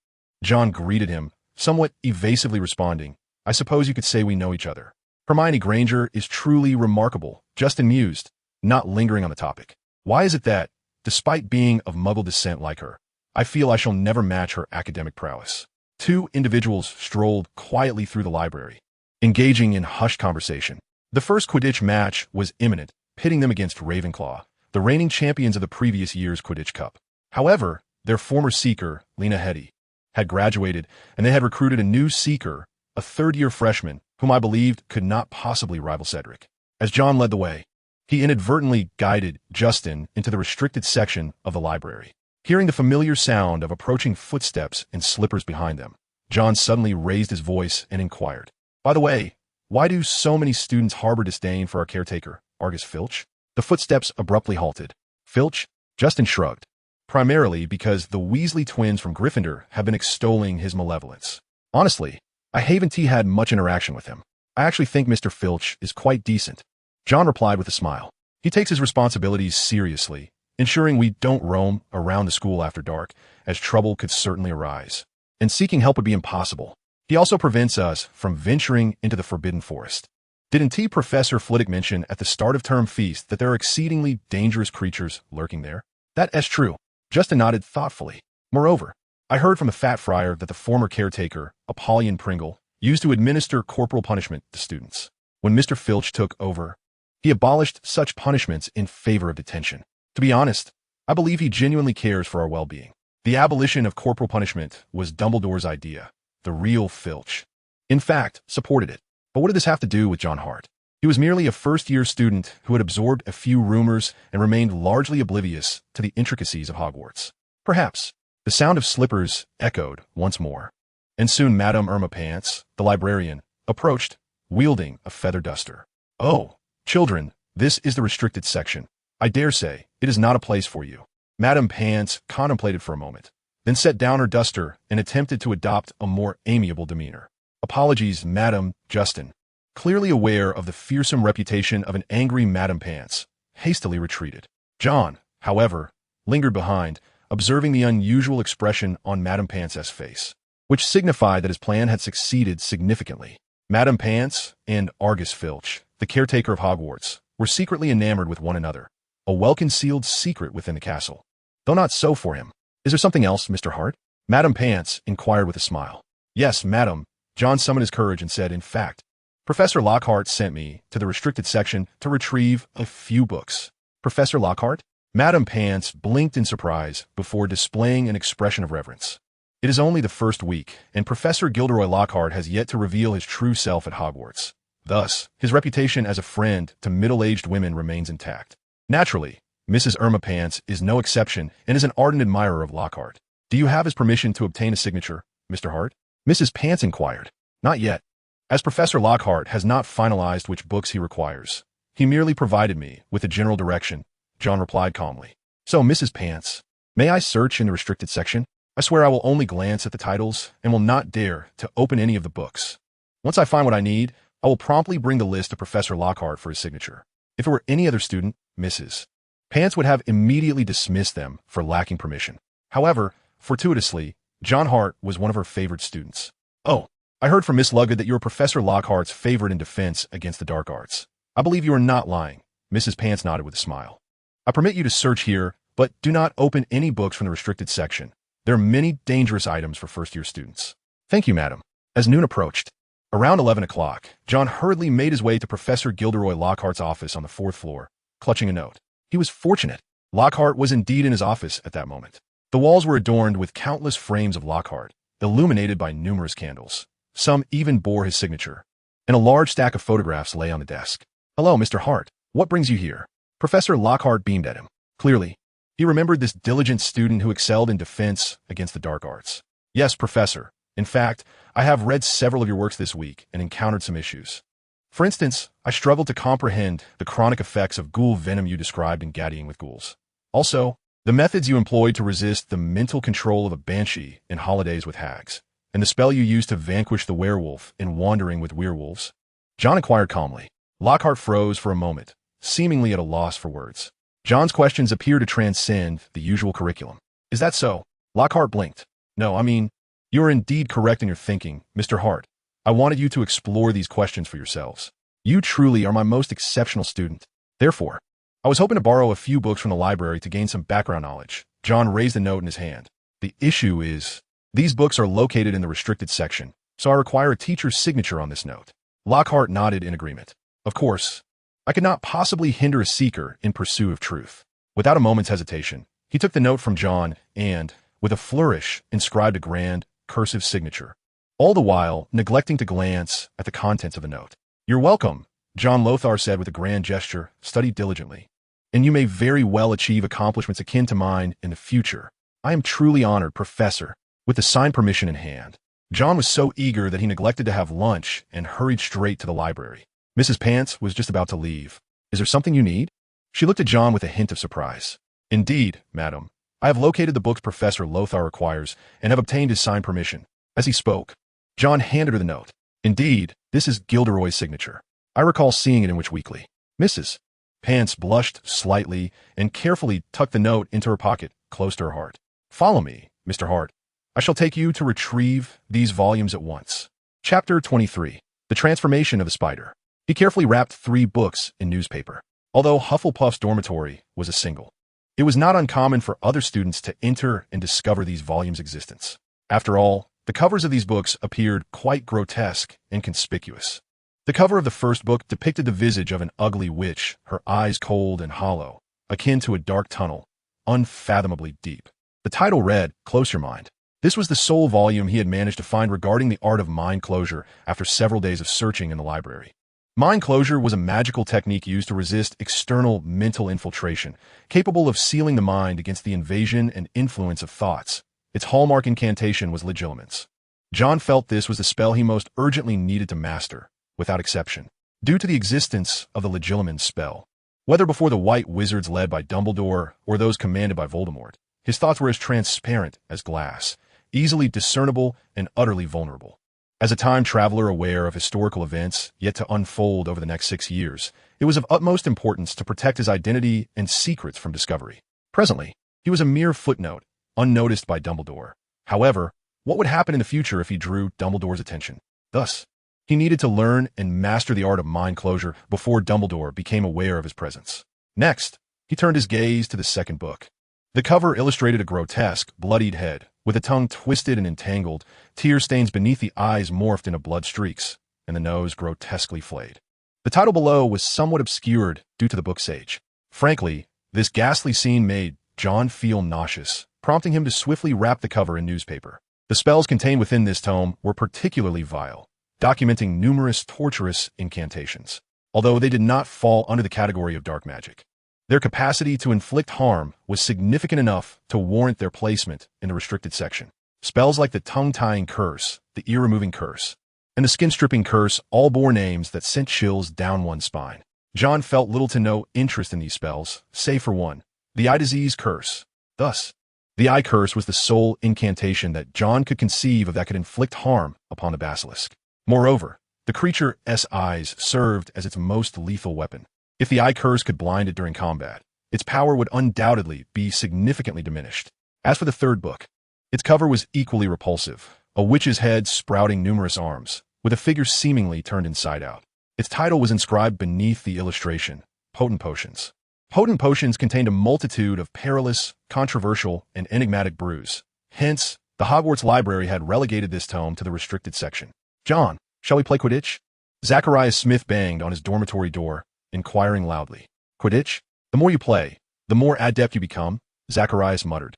Jon greeted him, somewhat evasively responding, I suppose you could say we know each other. Hermione Granger is truly remarkable, Justin mused, not lingering on the topic. Why is it that, despite being of Muggle descent like her, I feel I shall never match her academic prowess? Two individuals strolled quietly through the library, engaging in hushed conversation. The first Quidditch match was imminent, pitting them against Ravenclaw, the reigning champions of the previous year's Quidditch Cup. However, their former seeker, Lena Headey, had graduated, and they had recruited a new seeker, a third-year freshman, whom I believed could not possibly rival Cedric. As Jon led the way, he inadvertently guided Justin into the restricted section of the library. Hearing the familiar sound of approaching footsteps and slippers behind them, Jon suddenly raised his voice and inquired, By the way, why do so many students harbor disdain for our caretaker, Argus Filch? The footsteps abruptly halted. Filch? Justin shrugged. Primarily because the Weasley twins from Gryffindor have been extolling his malevolence. Honestly, I haven't had much interaction with him. I actually think Mr. Filch is quite decent. Jon replied with a smile. He takes his responsibilities seriously, ensuring we don't roam around the school after dark, as trouble could certainly arise. And seeking help would be impossible. He also prevents us from venturing into the Forbidden Forest. Didn't Professor Flitwick mention at the start of term feast that there are exceedingly dangerous creatures lurking there? That is true. Justin nodded thoughtfully. Moreover, I heard from the Fat Friar that the former caretaker, Apollyon Pringle, used to administer corporal punishment to students. When Mr. Filch took over, he abolished such punishments in favor of detention. To be honest, I believe he genuinely cares for our well-being. The abolition of corporal punishment was Dumbledore's idea. The real Filch, in fact, supported it. But what did this have to do with Jon Hart? He was merely a first-year student who had absorbed a few rumors and remained largely oblivious to the intricacies of Hogwarts. Perhaps. The sound of slippers echoed once more. And soon Madame Irma Pants, the librarian, approached, wielding a feather duster. Oh, children, this is the restricted section. I dare say, it is not a place for you. Madame Pants contemplated for a moment, then set down her duster and attempted to adopt a more amiable demeanor. Apologies, Madame. Justin, clearly aware of the fearsome reputation of an angry Madame Pants, hastily retreated. Jon, however, lingered behind, observing the unusual expression on Madame Pants's face, which signified that his plan had succeeded significantly. Madame Pants and Argus Filch, the caretaker of Hogwarts, were secretly enamored with one another, a well-concealed secret within the castle. Though not so for him. Is there something else, Mr. Hart? Madame Pants inquired with a smile. Yes, madam. Jon summoned his courage and said, in fact, Professor Lockhart sent me to the restricted section to retrieve a few books. Professor Lockhart? Madame Pants blinked in surprise before displaying an expression of reverence. It is only the first week, and Professor Gilderoy Lockhart has yet to reveal his true self at Hogwarts. Thus, his reputation as a friend to middle-aged women remains intact. Naturally, Mrs. Irma Pants is no exception and is an ardent admirer of Lockhart. Do you have his permission to obtain a signature, Mr. Hart? Mrs. Pants inquired. Not yet. As Professor Lockhart has not finalized which books he requires, he merely provided me with a general direction, Jon replied calmly. So, Mrs. Pants, may I search in the restricted section? I swear I will only glance at the titles and will not dare to open any of the books. Once I find what I need, I will promptly bring the list to Professor Lockhart for his signature. If it were any other student, Mrs. Pants would have immediately dismissed them for lacking permission. However, fortuitously, Jon Hart was one of her favorite students. Oh, I heard from Miss Luggett that you are Professor Lockhart's favorite in defense against the dark arts. I believe you are not lying. Mrs. Pants nodded with a smile. I permit you to search here, but do not open any books from the restricted section. There are many dangerous items for first-year students. Thank you, madam. As noon approached, around 11 o'clock, Jon hurriedly made his way to Professor Gilderoy Lockhart's office on the 4th floor, clutching a note. He was fortunate. Lockhart was indeed in his office at that moment. The walls were adorned with countless frames of Lockhart, illuminated by numerous candles. Some even bore his signature. And a large stack of photographs lay on the desk. "Hello, Mr. Hart. What brings you here?" Professor Lockhart beamed at him. Clearly, he remembered this diligent student who excelled in defense against the dark arts. "Yes, Professor. In fact, I have read several of your works this week and encountered some issues. For instance, I struggled to comprehend the chronic effects of ghoul venom you described in Gaddying with Ghouls. Also, the methods you employed to resist the mental control of a banshee in Holidays with Hags, and the spell you used to vanquish the werewolf in Wandering with Werewolves." Jon inquired calmly. Lockhart froze for a moment, seemingly at a loss for words. Jon's questions appear to transcend the usual curriculum. "Is that so?" Lockhart blinked. "No, I mean, you are indeed correct in your thinking, Mr. Hart. I wanted you to explore these questions for yourselves. You truly are my most exceptional student. Therefore, I was hoping to borrow a few books from the library to gain some background knowledge." Jon raised a note in his hand. "The issue is, these books are located in the restricted section, so I require a teacher's signature on this note." Lockhart nodded in agreement. "Of course, I could not possibly hinder a seeker in pursuit of truth." Without a moment's hesitation, he took the note from Jon and, with a flourish, inscribed a grand, cursive signature, all the while neglecting to glance at the contents of the note. "You're welcome," Jon Lothar said with a grand gesture, "study diligently, and you may very well achieve accomplishments akin to mine in the future. I am truly honored, Professor." With the signed permission in hand, Jon was so eager that he neglected to have lunch and hurried straight to the library. Mrs. Pants was just about to leave. "Is there something you need?" She looked at Jon with a hint of surprise. "Indeed, madam. I have located the books Professor Lothar requires and have obtained his signed permission." As he spoke, Jon handed her the note. "Indeed, this is Gilderoy's signature. I recall seeing it in Witch Weekly." Mrs. Pants blushed slightly and carefully tucked the note into her pocket, close to her heart. "Follow me, Mr. Hart. I shall take you to retrieve these volumes at once." Chapter 23. The Transformation of a Spider. He carefully wrapped 3 books in newspaper. Although Hufflepuff's dormitory was a single, it was not uncommon for other students to enter and discover these volumes' existence. After all, the covers of these books appeared quite grotesque and conspicuous. The cover of the first book depicted the visage of an ugly witch, her eyes cold and hollow, akin to a dark tunnel, unfathomably deep. The title read, "Close Your Mind." This was the sole volume he had managed to find regarding the art of mind closure after several days of searching in the library. Mind closure was a magical technique used to resist external mental infiltration, capable of sealing the mind against the invasion and influence of thoughts. Its hallmark incantation was legilimens. Jon felt this was the spell he most urgently needed to master, without exception, due to the existence of the legilimens spell. Whether before the white wizards led by Dumbledore or those commanded by Voldemort, his thoughts were as transparent as glass, easily discernible and utterly vulnerable. As a time traveler aware of historical events yet to unfold over the next 6 years, it was of utmost importance to protect his identity and secrets from discovery. Presently, he was a mere footnote, unnoticed by Dumbledore. However, what would happen in the future if he drew Dumbledore's attention? Thus, he needed to learn and master the art of mind closure before Dumbledore became aware of his presence. Next, he turned his gaze to the second book. The cover illustrated a grotesque, bloodied head, with a tongue twisted and entangled, tear stains beneath the eyes morphed into blood streaks, and the nose grotesquely flayed. The title below was somewhat obscured due to the book's age. Frankly, this ghastly scene made Jon feel nauseous, prompting him to swiftly wrap the cover in newspaper. The spells contained within this tome were particularly vile, documenting numerous torturous incantations, although they did not fall under the category of dark magic. Their capacity to inflict harm was significant enough to warrant their placement in the restricted section. Spells like the tongue-tying curse, the ear-removing curse, and the skin-stripping curse all bore names that sent chills down one's spine. Jon felt little to no interest in these spells, save for one, the eye disease curse. Thus, the eye curse was the sole incantation that Jon could conceive of that could inflict harm upon the basilisk. Moreover, the creature's eyes served as its most lethal weapon. If the eye curse could blind it during combat, its power would undoubtedly be significantly diminished. As for the third book, its cover was equally repulsive, a witch's head sprouting numerous arms, with a figure seemingly turned inside out. Its title was inscribed beneath the illustration, Potent Potions. Potent Potions contained a multitude of perilous, controversial, and enigmatic brews. Hence, the Hogwarts Library had relegated this tome to the restricted section. "Jon, shall we play Quidditch?" Zacharias Smith banged on his dormitory door, inquiring loudly. "Quidditch? The more you play, the more adept you become," Zacharias muttered.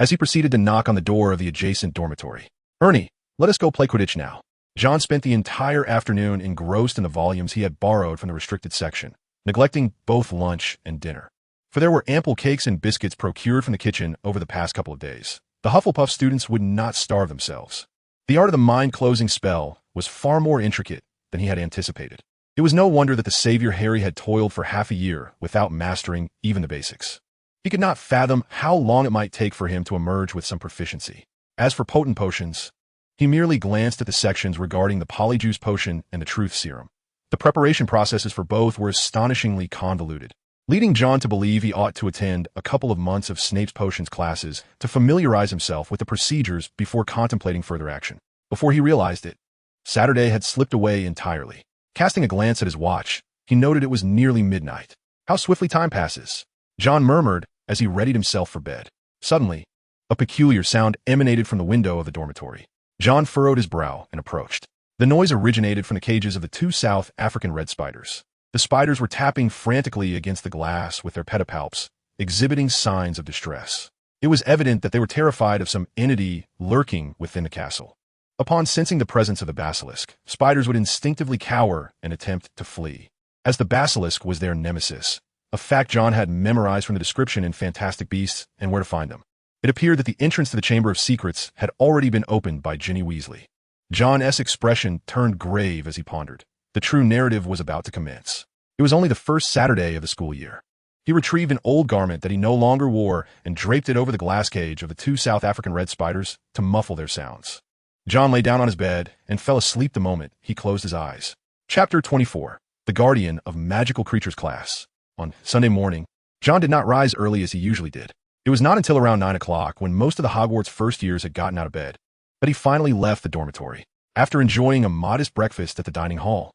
as he proceeded to knock on the door of the adjacent dormitory. "Ernie, let us go play Quidditch now." Jon spent the entire afternoon engrossed in the volumes he had borrowed from the restricted section, neglecting both lunch and dinner. For there were ample cakes and biscuits procured from the kitchen over the past couple of days. The Hufflepuff students would not starve themselves. The art of the mind-closing spell was far more intricate than he had anticipated. It was no wonder that the savior Harry had toiled for half a year without mastering even the basics. He could not fathom how long it might take for him to emerge with some proficiency. As for potent potions, he merely glanced at the sections regarding the Polyjuice Potion and the Truth Serum. The preparation processes for both were astonishingly convoluted, leading Jon to believe he ought to attend a couple of months of Snape's potions classes to familiarize himself with the procedures before contemplating further action. Before he realized it, Saturday had slipped away entirely. Casting a glance at his watch, he noted it was nearly midnight. How swiftly time passes, Jon murmured as he readied himself for bed. Suddenly, a peculiar sound emanated from the window of the dormitory. Jon furrowed his brow and approached. The noise originated from the cages of the 2 South African red spiders. The spiders were tapping frantically against the glass with their pedipalps, exhibiting signs of distress. It was evident that they were terrified of some entity lurking within the castle. Upon sensing the presence of the basilisk, spiders would instinctively cower and attempt to flee, as the basilisk was their nemesis, a fact Jon had memorized from the description in Fantastic Beasts and Where to Find Them. It appeared that the entrance to the Chamber of Secrets had already been opened by Ginny Weasley. Jon's expression turned grave as he pondered. The true narrative was about to commence. It was only the first Saturday of the school year. He retrieved an old garment that he no longer wore and draped it over the glass cage of the 2 South African red spiders to muffle their sounds. Jon lay down on his bed and fell asleep the moment he closed his eyes. Chapter 24. The Guardian of Magical Creatures Class. On Sunday morning, Jon did not rise early as he usually did. It was not until around 9 o'clock, when most of the Hogwarts first years had gotten out of bed, that he finally left the dormitory. After enjoying a modest breakfast at the dining hall,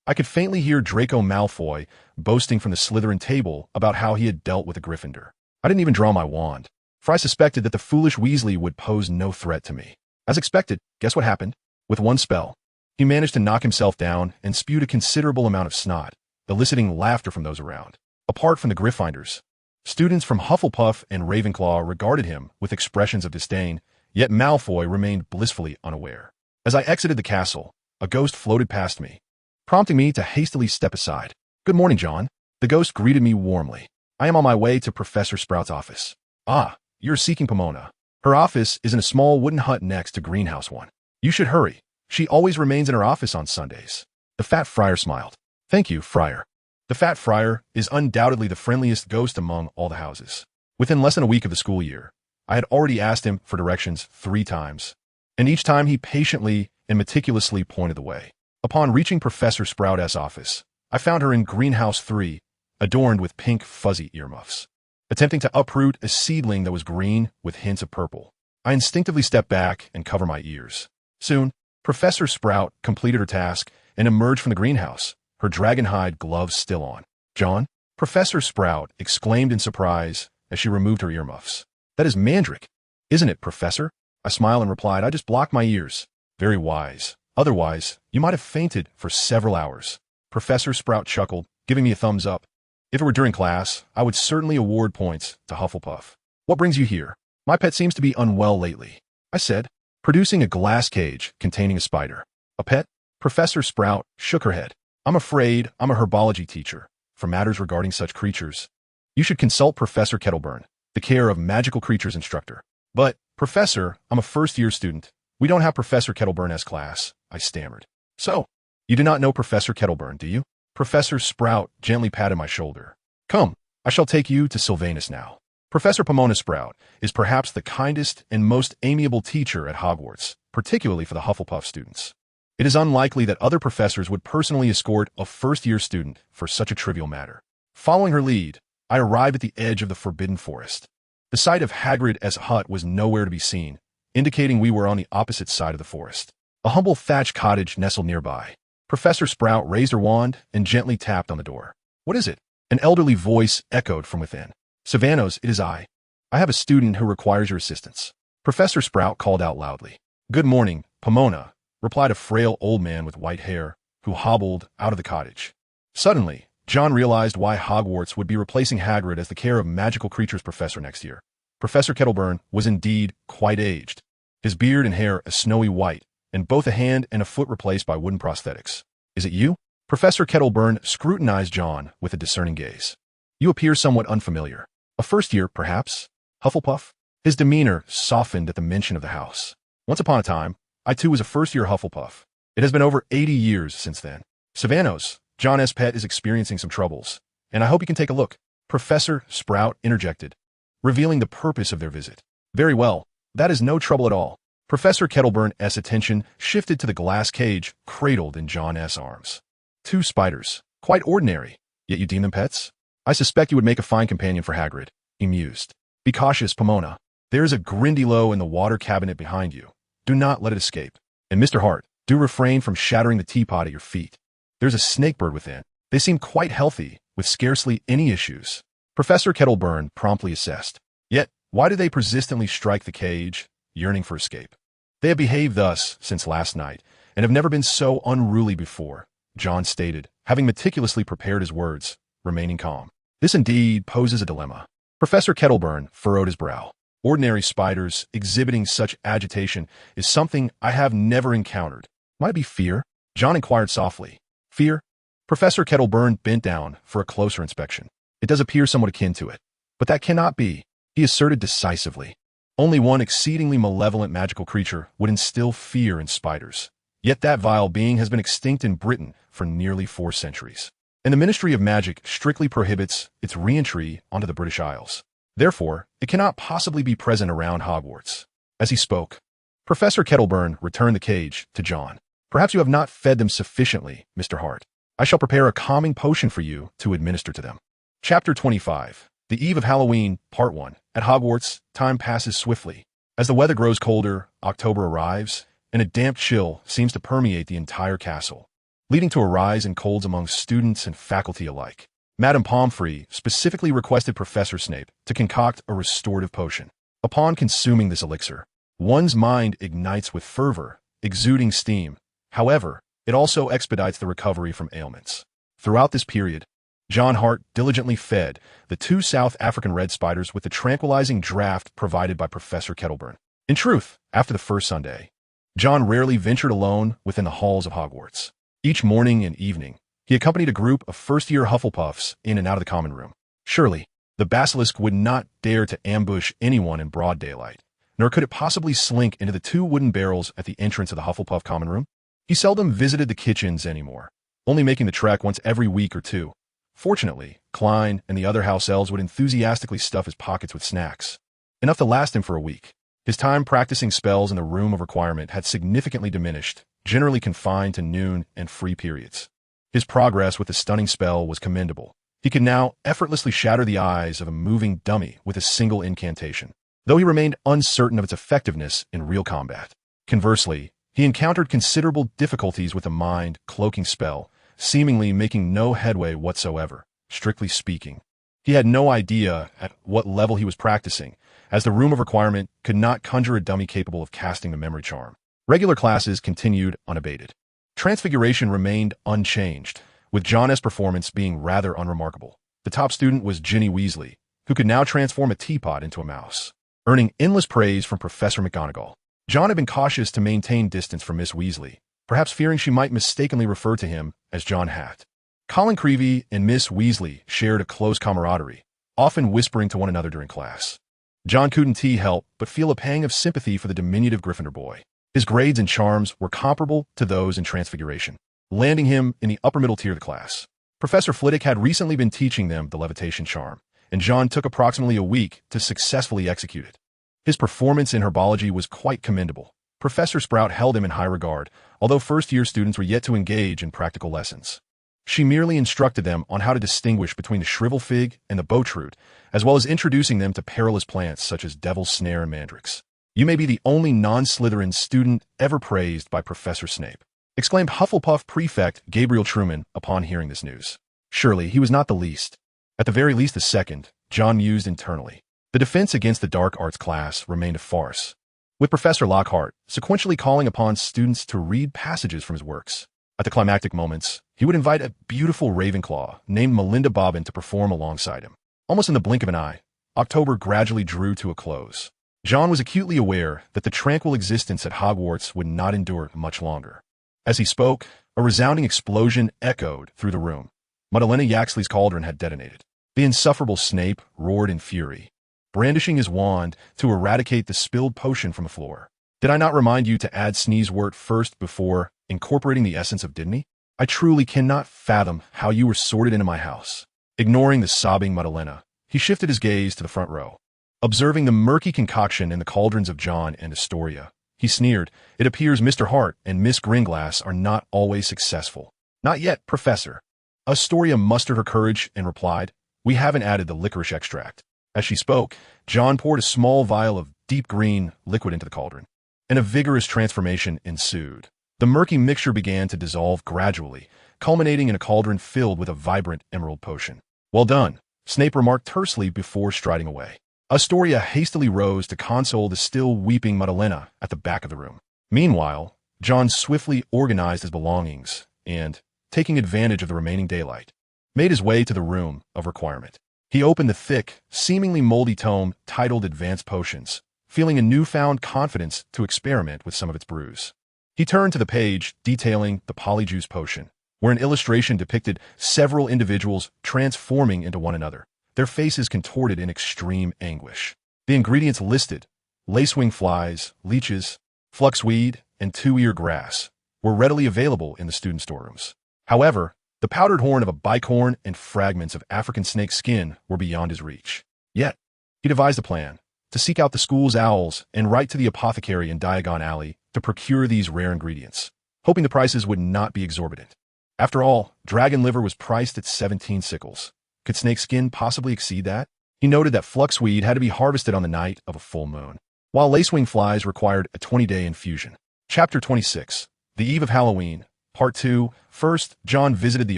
I could faintly hear Draco Malfoy boasting from the Slytherin table about how he had dealt with a Gryffindor. I didn't even draw my wand, for I suspected that the foolish Weasley would pose no threat to me. As expected, guess what happened? With one spell, he managed to knock himself down and spewed a considerable amount of snot, eliciting laughter from those around. Apart from the Gryffindors, students from Hufflepuff and Ravenclaw regarded him with expressions of disdain, yet Malfoy remained blissfully unaware. As I exited the castle, a ghost floated past me, prompting me to hastily step aside. "Good morning, Jon." The ghost greeted me warmly. "I am on my way to Professor Sprout's office." "Ah, you're seeking Pomona. Her office is in a small wooden hut next to Greenhouse 1. You should hurry. She always remains in her office on Sundays." The fat friar smiled. "Thank you, friar." The fat friar is undoubtedly the friendliest ghost among all the houses. Within less than a week of the school year, I had already asked him for directions 3 times, and each time he patiently and meticulously pointed the way. Upon reaching Professor Sprout's office, I found her in Greenhouse 3, adorned with pink fuzzy earmuffs, attempting to uproot a seedling that was green with hints of purple. I instinctively stepped back and covered my ears. Soon, Professor Sprout completed her task and emerged from the greenhouse, her dragonhide gloves still on. "Jon?" Professor Sprout exclaimed in surprise as she removed her earmuffs. "That is Mandrake, isn't it, Professor?" I smiled and replied, "I just blocked my ears." "Very wise. Otherwise, you might have fainted for several hours." Professor Sprout chuckled, giving me a thumbs up. If it were during class, I would certainly award points to Hufflepuff. "What brings you here?" "My pet seems to be unwell lately," I said, producing a glass cage containing a spider. "A pet?" Professor Sprout shook her head. "I'm afraid I'm a herbology teacher. For matters regarding such creatures, you should consult Professor Kettleburn, the Care of Magical Creatures instructor." "But, Professor, I'm a first-year student. We don't have Professor Kettleburn's class," I stammered. "So, you do not know Professor Kettleburn, do you?" Professor Sprout gently patted my shoulder. "Come, I shall take you to Sylvanus now. Professor Pomona Sprout is perhaps the kindest and most amiable teacher at Hogwarts, particularly for the Hufflepuff students. It is unlikely that other professors would personally escort a first-year student for such a trivial matter." Following her lead, I arrived at the edge of the Forbidden Forest. The site of Hagrid's hut was nowhere to be seen, indicating we were on the opposite side of the forest. A humble thatched cottage nestled nearby. Professor Sprout raised her wand and gently tapped on the door. "What is it?" An elderly voice echoed from within. "Sylvanos, it is I. I have a student who requires your assistance." Professor Sprout called out loudly. "Good morning, Pomona," replied a frail old man with white hair, who hobbled out of the cottage. Suddenly, Jon realized why Hogwarts would be replacing Hagrid as the Care of Magical Creatures professor next year. Professor Kettleburn was indeed quite aged, his beard and hair a snowy white, and both a hand and a foot replaced by wooden prosthetics. "Is it you?" Professor Kettleburn scrutinized Jon with a discerning gaze. "You appear somewhat unfamiliar. A first year, perhaps? Hufflepuff?" His demeanor softened at the mention of the house. "Once upon a time, I too was a first-year Hufflepuff. It has been over 80 years since then. Savanos, John S. Pet is experiencing some troubles, and I hope you can take a look." Professor Sprout interjected, revealing the purpose of their visit. "Very well, that is no trouble at all." Professor Kettleburn's attention shifted to the glass cage cradled in Jon S.'s arms. "Two spiders, quite ordinary, yet you deem them pets? I suspect you would make a fine companion for Hagrid," he mused. "Be cautious, Pomona. There is a Grindylow in the water cabinet behind you. Do not let it escape. And Mr. Hart, do refrain from shattering the teapot at your feet. There's a snakebird within. They seem quite healthy, with scarcely any issues." Professor Kettleburn promptly assessed. "Yet, why do they persistently strike the cage, yearning for escape? They have behaved thus since last night, and have never been so unruly before," Jon stated, having meticulously prepared his words, remaining calm. "This indeed poses a dilemma." Professor Kettleburn furrowed his brow. "Ordinary spiders exhibiting such agitation is something I have never encountered. Might it be fear?" Jon inquired softly. "Fear?" Professor Kettleburn bent down for a closer inspection. "It does appear somewhat akin to it. But that cannot be," he asserted decisively. "Only one exceedingly malevolent magical creature would instill fear in spiders. Yet that vile being has been extinct in Britain for nearly 4 centuries. And the Ministry of Magic strictly prohibits its re-entry onto the British Isles. Therefore, it cannot possibly be present around Hogwarts." As he spoke, Professor Kettleburn returned the cage to Jon. "Perhaps you have not fed them sufficiently, Mr. Hart. I shall prepare a calming potion for you to administer to them." Chapter 25. The Eve of Halloween, Part 1. At Hogwarts, time passes swiftly. As the weather grows colder, October arrives, and a damp chill seems to permeate the entire castle, leading to a rise in colds among students and faculty alike. Madame Pomfrey specifically requested Professor Snape to concoct a restorative potion. Upon consuming this elixir, one's mind ignites with fervor, exuding steam. However, it also expedites the recovery from ailments. Throughout this period, Jon Hart diligently fed the 2 South African red spiders with the tranquilizing draught provided by Professor Kettleburn. In truth, after the first Sunday, Jon rarely ventured alone within the halls of Hogwarts. Each morning and evening, he accompanied a group of first-year Hufflepuffs in and out of the common room. Surely, the basilisk would not dare to ambush anyone in broad daylight, nor could it possibly slink into the 2 wooden barrels at the entrance of the Hufflepuff common room. He seldom visited the kitchens anymore, only making the trek once every week or 2. Fortunately, Klein and the other house elves would enthusiastically stuff his pockets with snacks, enough to last him for a week. His time practicing spells in the Room of Requirement had significantly diminished, generally confined to noon and free periods. His progress with the stunning spell was commendable. He could now effortlessly shatter the eyes of a moving dummy with a single incantation, though he remained uncertain of its effectiveness in real combat. Conversely, he encountered considerable difficulties with the mind-cloaking spell, seemingly making no headway whatsoever, strictly speaking. He had no idea at what level he was practicing, as the Room of Requirement could not conjure a dummy capable of casting the memory charm. Regular classes continued unabated. Transfiguration remained unchanged, with Jon S.'s performance being rather unremarkable. The top student was Ginny Weasley, who could now transform a teapot into a mouse, earning endless praise from Professor McGonagall. Jon had been cautious to maintain distance from Miss Weasley, perhaps fearing she might mistakenly refer to him as John Hart. Colin Creevey and Miss Weasley shared a close camaraderie, often whispering to one another during class. Jon couldn't help but feel a pang of sympathy for the diminutive Gryffindor boy. His grades and charms were comparable to those in Transfiguration, landing him in the upper middle tier of the class. Professor Flitwick had recently been teaching them the levitation charm, and Jon took approximately a week to successfully execute it. His performance in herbology was quite commendable. Professor Sprout held him in high regard, although first-year students were yet to engage in practical lessons. She merely instructed them on how to distinguish between the shrivel fig and the boatroot, as well as introducing them to perilous plants such as devil's snare and mandrakes. "You may be the only non-Slytherin student ever praised by Professor Snape," exclaimed Hufflepuff Prefect Gabriel Truman upon hearing this news. Surely he was not the least. At the very least the second, Jon mused internally. The defense against the dark arts class remained a farce, with Professor Lockhart sequentially calling upon students to read passages from his works. At the climactic moments, he would invite a beautiful Ravenclaw named Melinda Bobbin to perform alongside him. Almost in the blink of an eye, October gradually drew to a close. Jon was acutely aware that the tranquil existence at Hogwarts would not endure much longer. As he spoke, a resounding explosion echoed through the room. Madalena Yaxley's cauldron had detonated. The insufferable Snape roared in fury, brandishing his wand to eradicate the spilled potion from the floor. Did I not remind you to add Sneezewort first before incorporating the essence of Didney? I truly cannot fathom how you were sorted into my house. Ignoring the sobbing Madalena, he shifted his gaze to the front row. Observing the murky concoction in the cauldrons of Jon and Astoria, he sneered, "It appears Mr. Hart and Miss Gringlass are not always successful." "Not yet, Professor." Astoria mustered her courage and replied, "We haven't added the licorice extract." As she spoke, Jon poured a small vial of deep green liquid into the cauldron, and a vigorous transformation ensued. The murky mixture began to dissolve gradually, culminating in a cauldron filled with a vibrant emerald potion. "Well done," Snape remarked tersely before striding away. Astoria hastily rose to console the still weeping Madalena at the back of the room. Meanwhile, Jon swiftly organized his belongings and, taking advantage of the remaining daylight, made his way to the room of requirement. He opened the thick, seemingly moldy tome titled Advanced Potions, feeling a newfound confidence to experiment with some of its brews. He turned to the page detailing the Polyjuice potion, where an illustration depicted several individuals transforming into one another, their faces contorted in extreme anguish. The ingredients listed, lacewing flies, leeches, fluxweed, and two-ear grass, were readily available in the student storerooms. However, the powdered horn of a bicorn and fragments of African snake skin were beyond his reach. Yet, he devised a plan to seek out the school's owls and write to the apothecary in Diagon Alley to procure these rare ingredients, hoping the prices would not be exorbitant. After all, dragon liver was priced at 17 sickles. Could snake skin possibly exceed that? He noted that fluxweed had to be harvested on the night of a full moon, while lacewing flies required a 20-day infusion. Chapter 26. The Eve of Halloween. Part 2. First, Jon visited the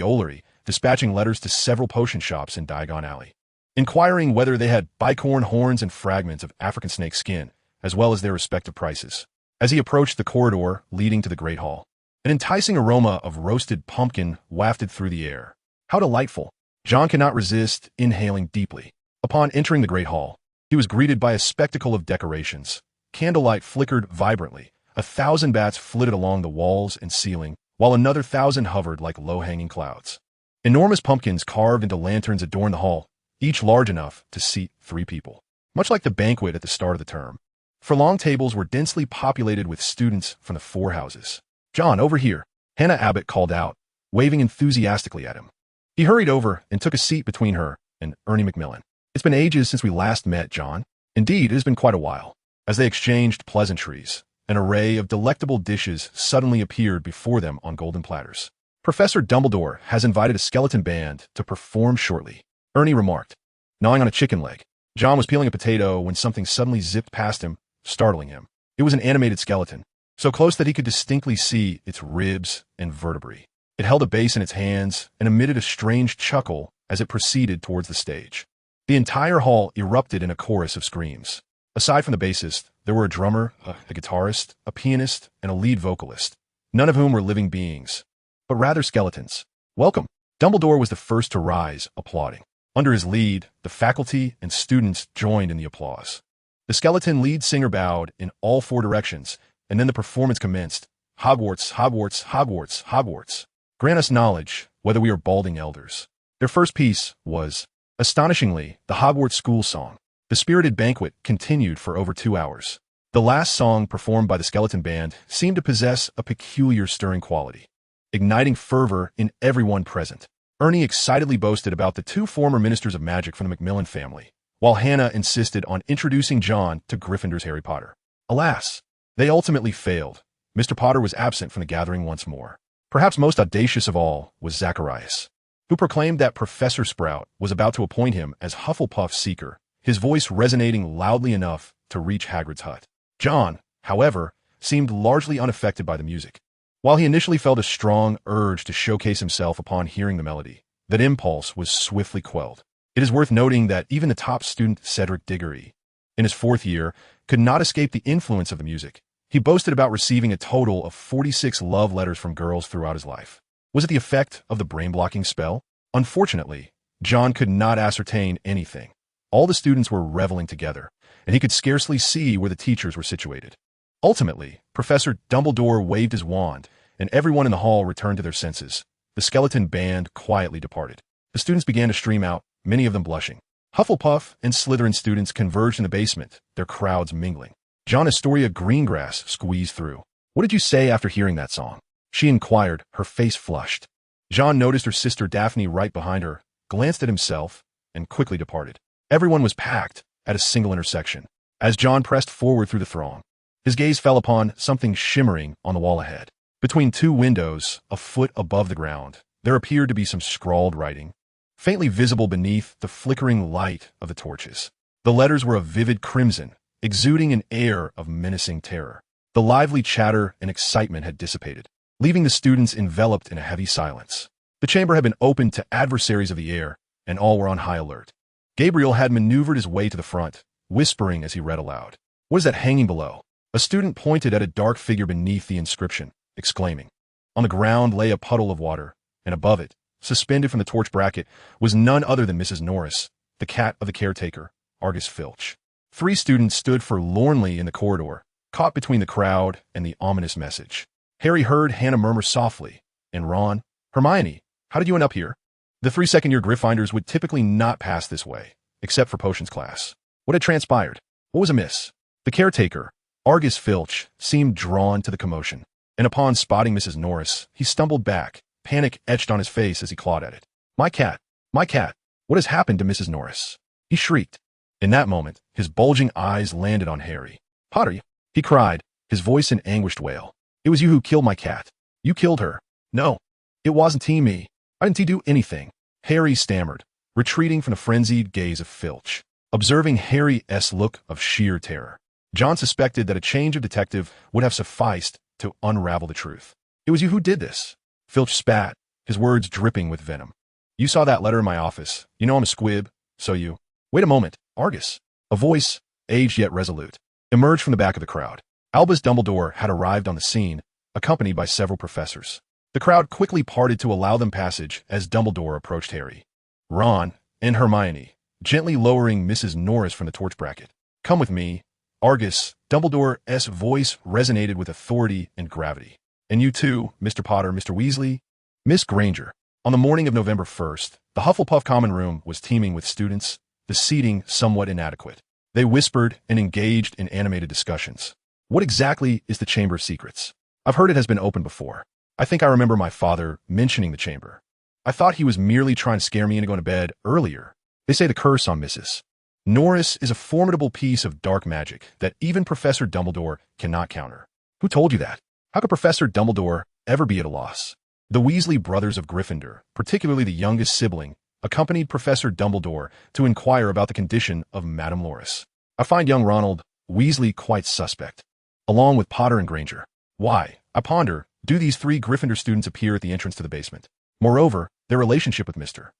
Olery, dispatching letters to several potion shops in Diagon Alley, inquiring whether they had bicorn horns and fragments of African snake skin, as well as their respective prices. As he approached the corridor leading to the Great Hall, an enticing aroma of roasted pumpkin wafted through the air. How delightful! Jon could not resist inhaling deeply. Upon entering the Great Hall, he was greeted by a spectacle of decorations. Candlelight flickered vibrantly. 1,000 bats flitted along the walls and ceiling, while another 1,000 hovered like low-hanging clouds. Enormous pumpkins carved into lanterns adorned the hall, each large enough to seat 3 people. Much like the banquet at the start of the term, furlong tables were densely populated with students from the 4 houses. "Jon, over here," Hannah Abbott called out, waving enthusiastically at him. He hurried over and took a seat between her and Ernie Macmillan. "It's been ages since we last met, Jon." "Indeed, it has been quite a while." As they exchanged pleasantries, an array of delectable dishes suddenly appeared before them on golden platters. "Professor Dumbledore has invited a skeleton band to perform shortly," Ernie remarked, gnawing on a chicken leg. Jon was peeling a potato when something suddenly zipped past him, startling him. It was an animated skeleton, so close that he could distinctly see its ribs and vertebrae. It held a bass in its hands and emitted a strange chuckle as it proceeded towards the stage. The entire hall erupted in a chorus of screams. Aside from the bassist, there were a drummer, a guitarist, a pianist, and a lead vocalist, none of whom were living beings, but rather skeletons. "Welcome." Dumbledore was the first to rise, applauding. Under his lead, the faculty and students joined in the applause. The skeleton lead singer bowed in all 4 directions, and then the performance commenced. "Hogwarts, Hogwarts, Hogwarts, Hogwarts. Grant us knowledge, whether we are balding elders." Their first piece was, astonishingly, the Hogwarts School Song. The spirited banquet continued for over 2 hours. The last song performed by the skeleton band seemed to possess a peculiar stirring quality, igniting fervor in everyone present. Ernie excitedly boasted about the 2 former ministers of magic from the Macmillan family, while Hannah insisted on introducing Jon to Gryffindor's Harry Potter. Alas, they ultimately failed. Mr. Potter was absent from the gathering once more. Perhaps most audacious of all was Zacharias, who proclaimed that Professor Sprout was about to appoint him as Hufflepuff's seeker, his voice resonating loudly enough to reach Hagrid's hut. Jon, however, seemed largely unaffected by the music. While he initially felt a strong urge to showcase himself upon hearing the melody, that impulse was swiftly quelled. It is worth noting that even the top student Cedric Diggory, in his 4th year, could not escape the influence of the music. He boasted about receiving a total of 46 love letters from girls throughout his life. Was it the effect of the brain-blocking spell? Unfortunately, Jon could not ascertain anything. All the students were reveling together, and he could scarcely see where the teachers were situated. Ultimately, Professor Dumbledore waved his wand, and everyone in the hall returned to their senses. The skeleton band quietly departed. The students began to stream out, many of them blushing. Hufflepuff and Slytherin students converged in the basement, their crowds mingling. John Astoria Greengrass squeezed through. "What did you say after hearing that song?" she inquired, her face flushed. John noticed her sister Daphne right behind her, glanced at himself, and quickly departed. Everyone was packed at a single intersection. As John pressed forward through the throng, his gaze fell upon something shimmering on the wall ahead. Between two windows, a foot above the ground, there appeared to be some scrawled writing, faintly visible beneath the flickering light of the torches. The letters were a vivid crimson, exuding an air of menacing terror. The lively chatter and excitement had dissipated, leaving the students enveloped in a heavy silence. The chamber had been opened to adversaries of the air, and all were on high alert. Gabriel had maneuvered his way to the front, whispering as he read aloud. "What is that hanging below?" A student pointed at a dark figure beneath the inscription, exclaiming. On the ground lay a puddle of water, and above it, suspended from the torch bracket, was none other than Mrs. Norris, the cat of the caretaker, Argus Filch. 3 students stood forlornly in the corridor, caught between the crowd and the ominous message. Harry heard Hannah murmur softly, and Ron, "Hermione, how did you end up here?" The 3 second-year Gryffindors would typically not pass this way, except for potions class. What had transpired? What was amiss? The caretaker, Argus Filch, seemed drawn to the commotion, and upon spotting Mrs. Norris, he stumbled back, panic etched on his face as he clawed at it. My cat! What has happened to Mrs. Norris?" he shrieked. In that moment, his bulging eyes landed on Harry. "Potter," he cried, his voice an anguished wail. "It was you who killed my cat. You killed her." "No, it wasn't me. I didn't do anything," Harry stammered, retreating from the frenzied gaze of Filch. Observing Harry's look of sheer terror, John suspected that a change of detective would have sufficed to unravel the truth. "It was you who did this." Filch spat, his words dripping with venom. "You saw that letter in my office. You know I'm a squib, so you—" "Wait a moment, Argus." A voice, aged yet resolute, emerged from the back of the crowd. Albus Dumbledore had arrived on the scene, accompanied by several professors. The crowd quickly parted to allow them passage as Dumbledore approached Harry, Ron, and Hermione, gently lowering Mrs. Norris from the torch bracket. "Come with me." Argus Dumbledore's voice resonated with authority and gravity. "And you too, Mr. Potter, Mr. Weasley." Miss Granger. On the morning of November 1st, the Hufflepuff common room was teeming with students, the seating somewhat inadequate. They whispered and engaged in animated discussions. "What exactly is the Chamber of Secrets? I've heard it has been opened before. I think I remember my father mentioning the chamber. I thought he was merely trying to scare me into going to bed earlier. They say the curse on Mrs. Norris is a formidable piece of dark magic that even Professor Dumbledore cannot counter." "Who told you that? How could Professor Dumbledore ever be at a loss?" The Weasley brothers of Gryffindor, particularly the youngest sibling, accompanied Professor Dumbledore to inquire about the condition of Madame Norris. "I find young Ronald Weasley quite suspect, along with Potter and Granger. Why, I ponder, do these 3 Gryffindor students appear at the entrance to the basement? Moreover, their relationship with Mr.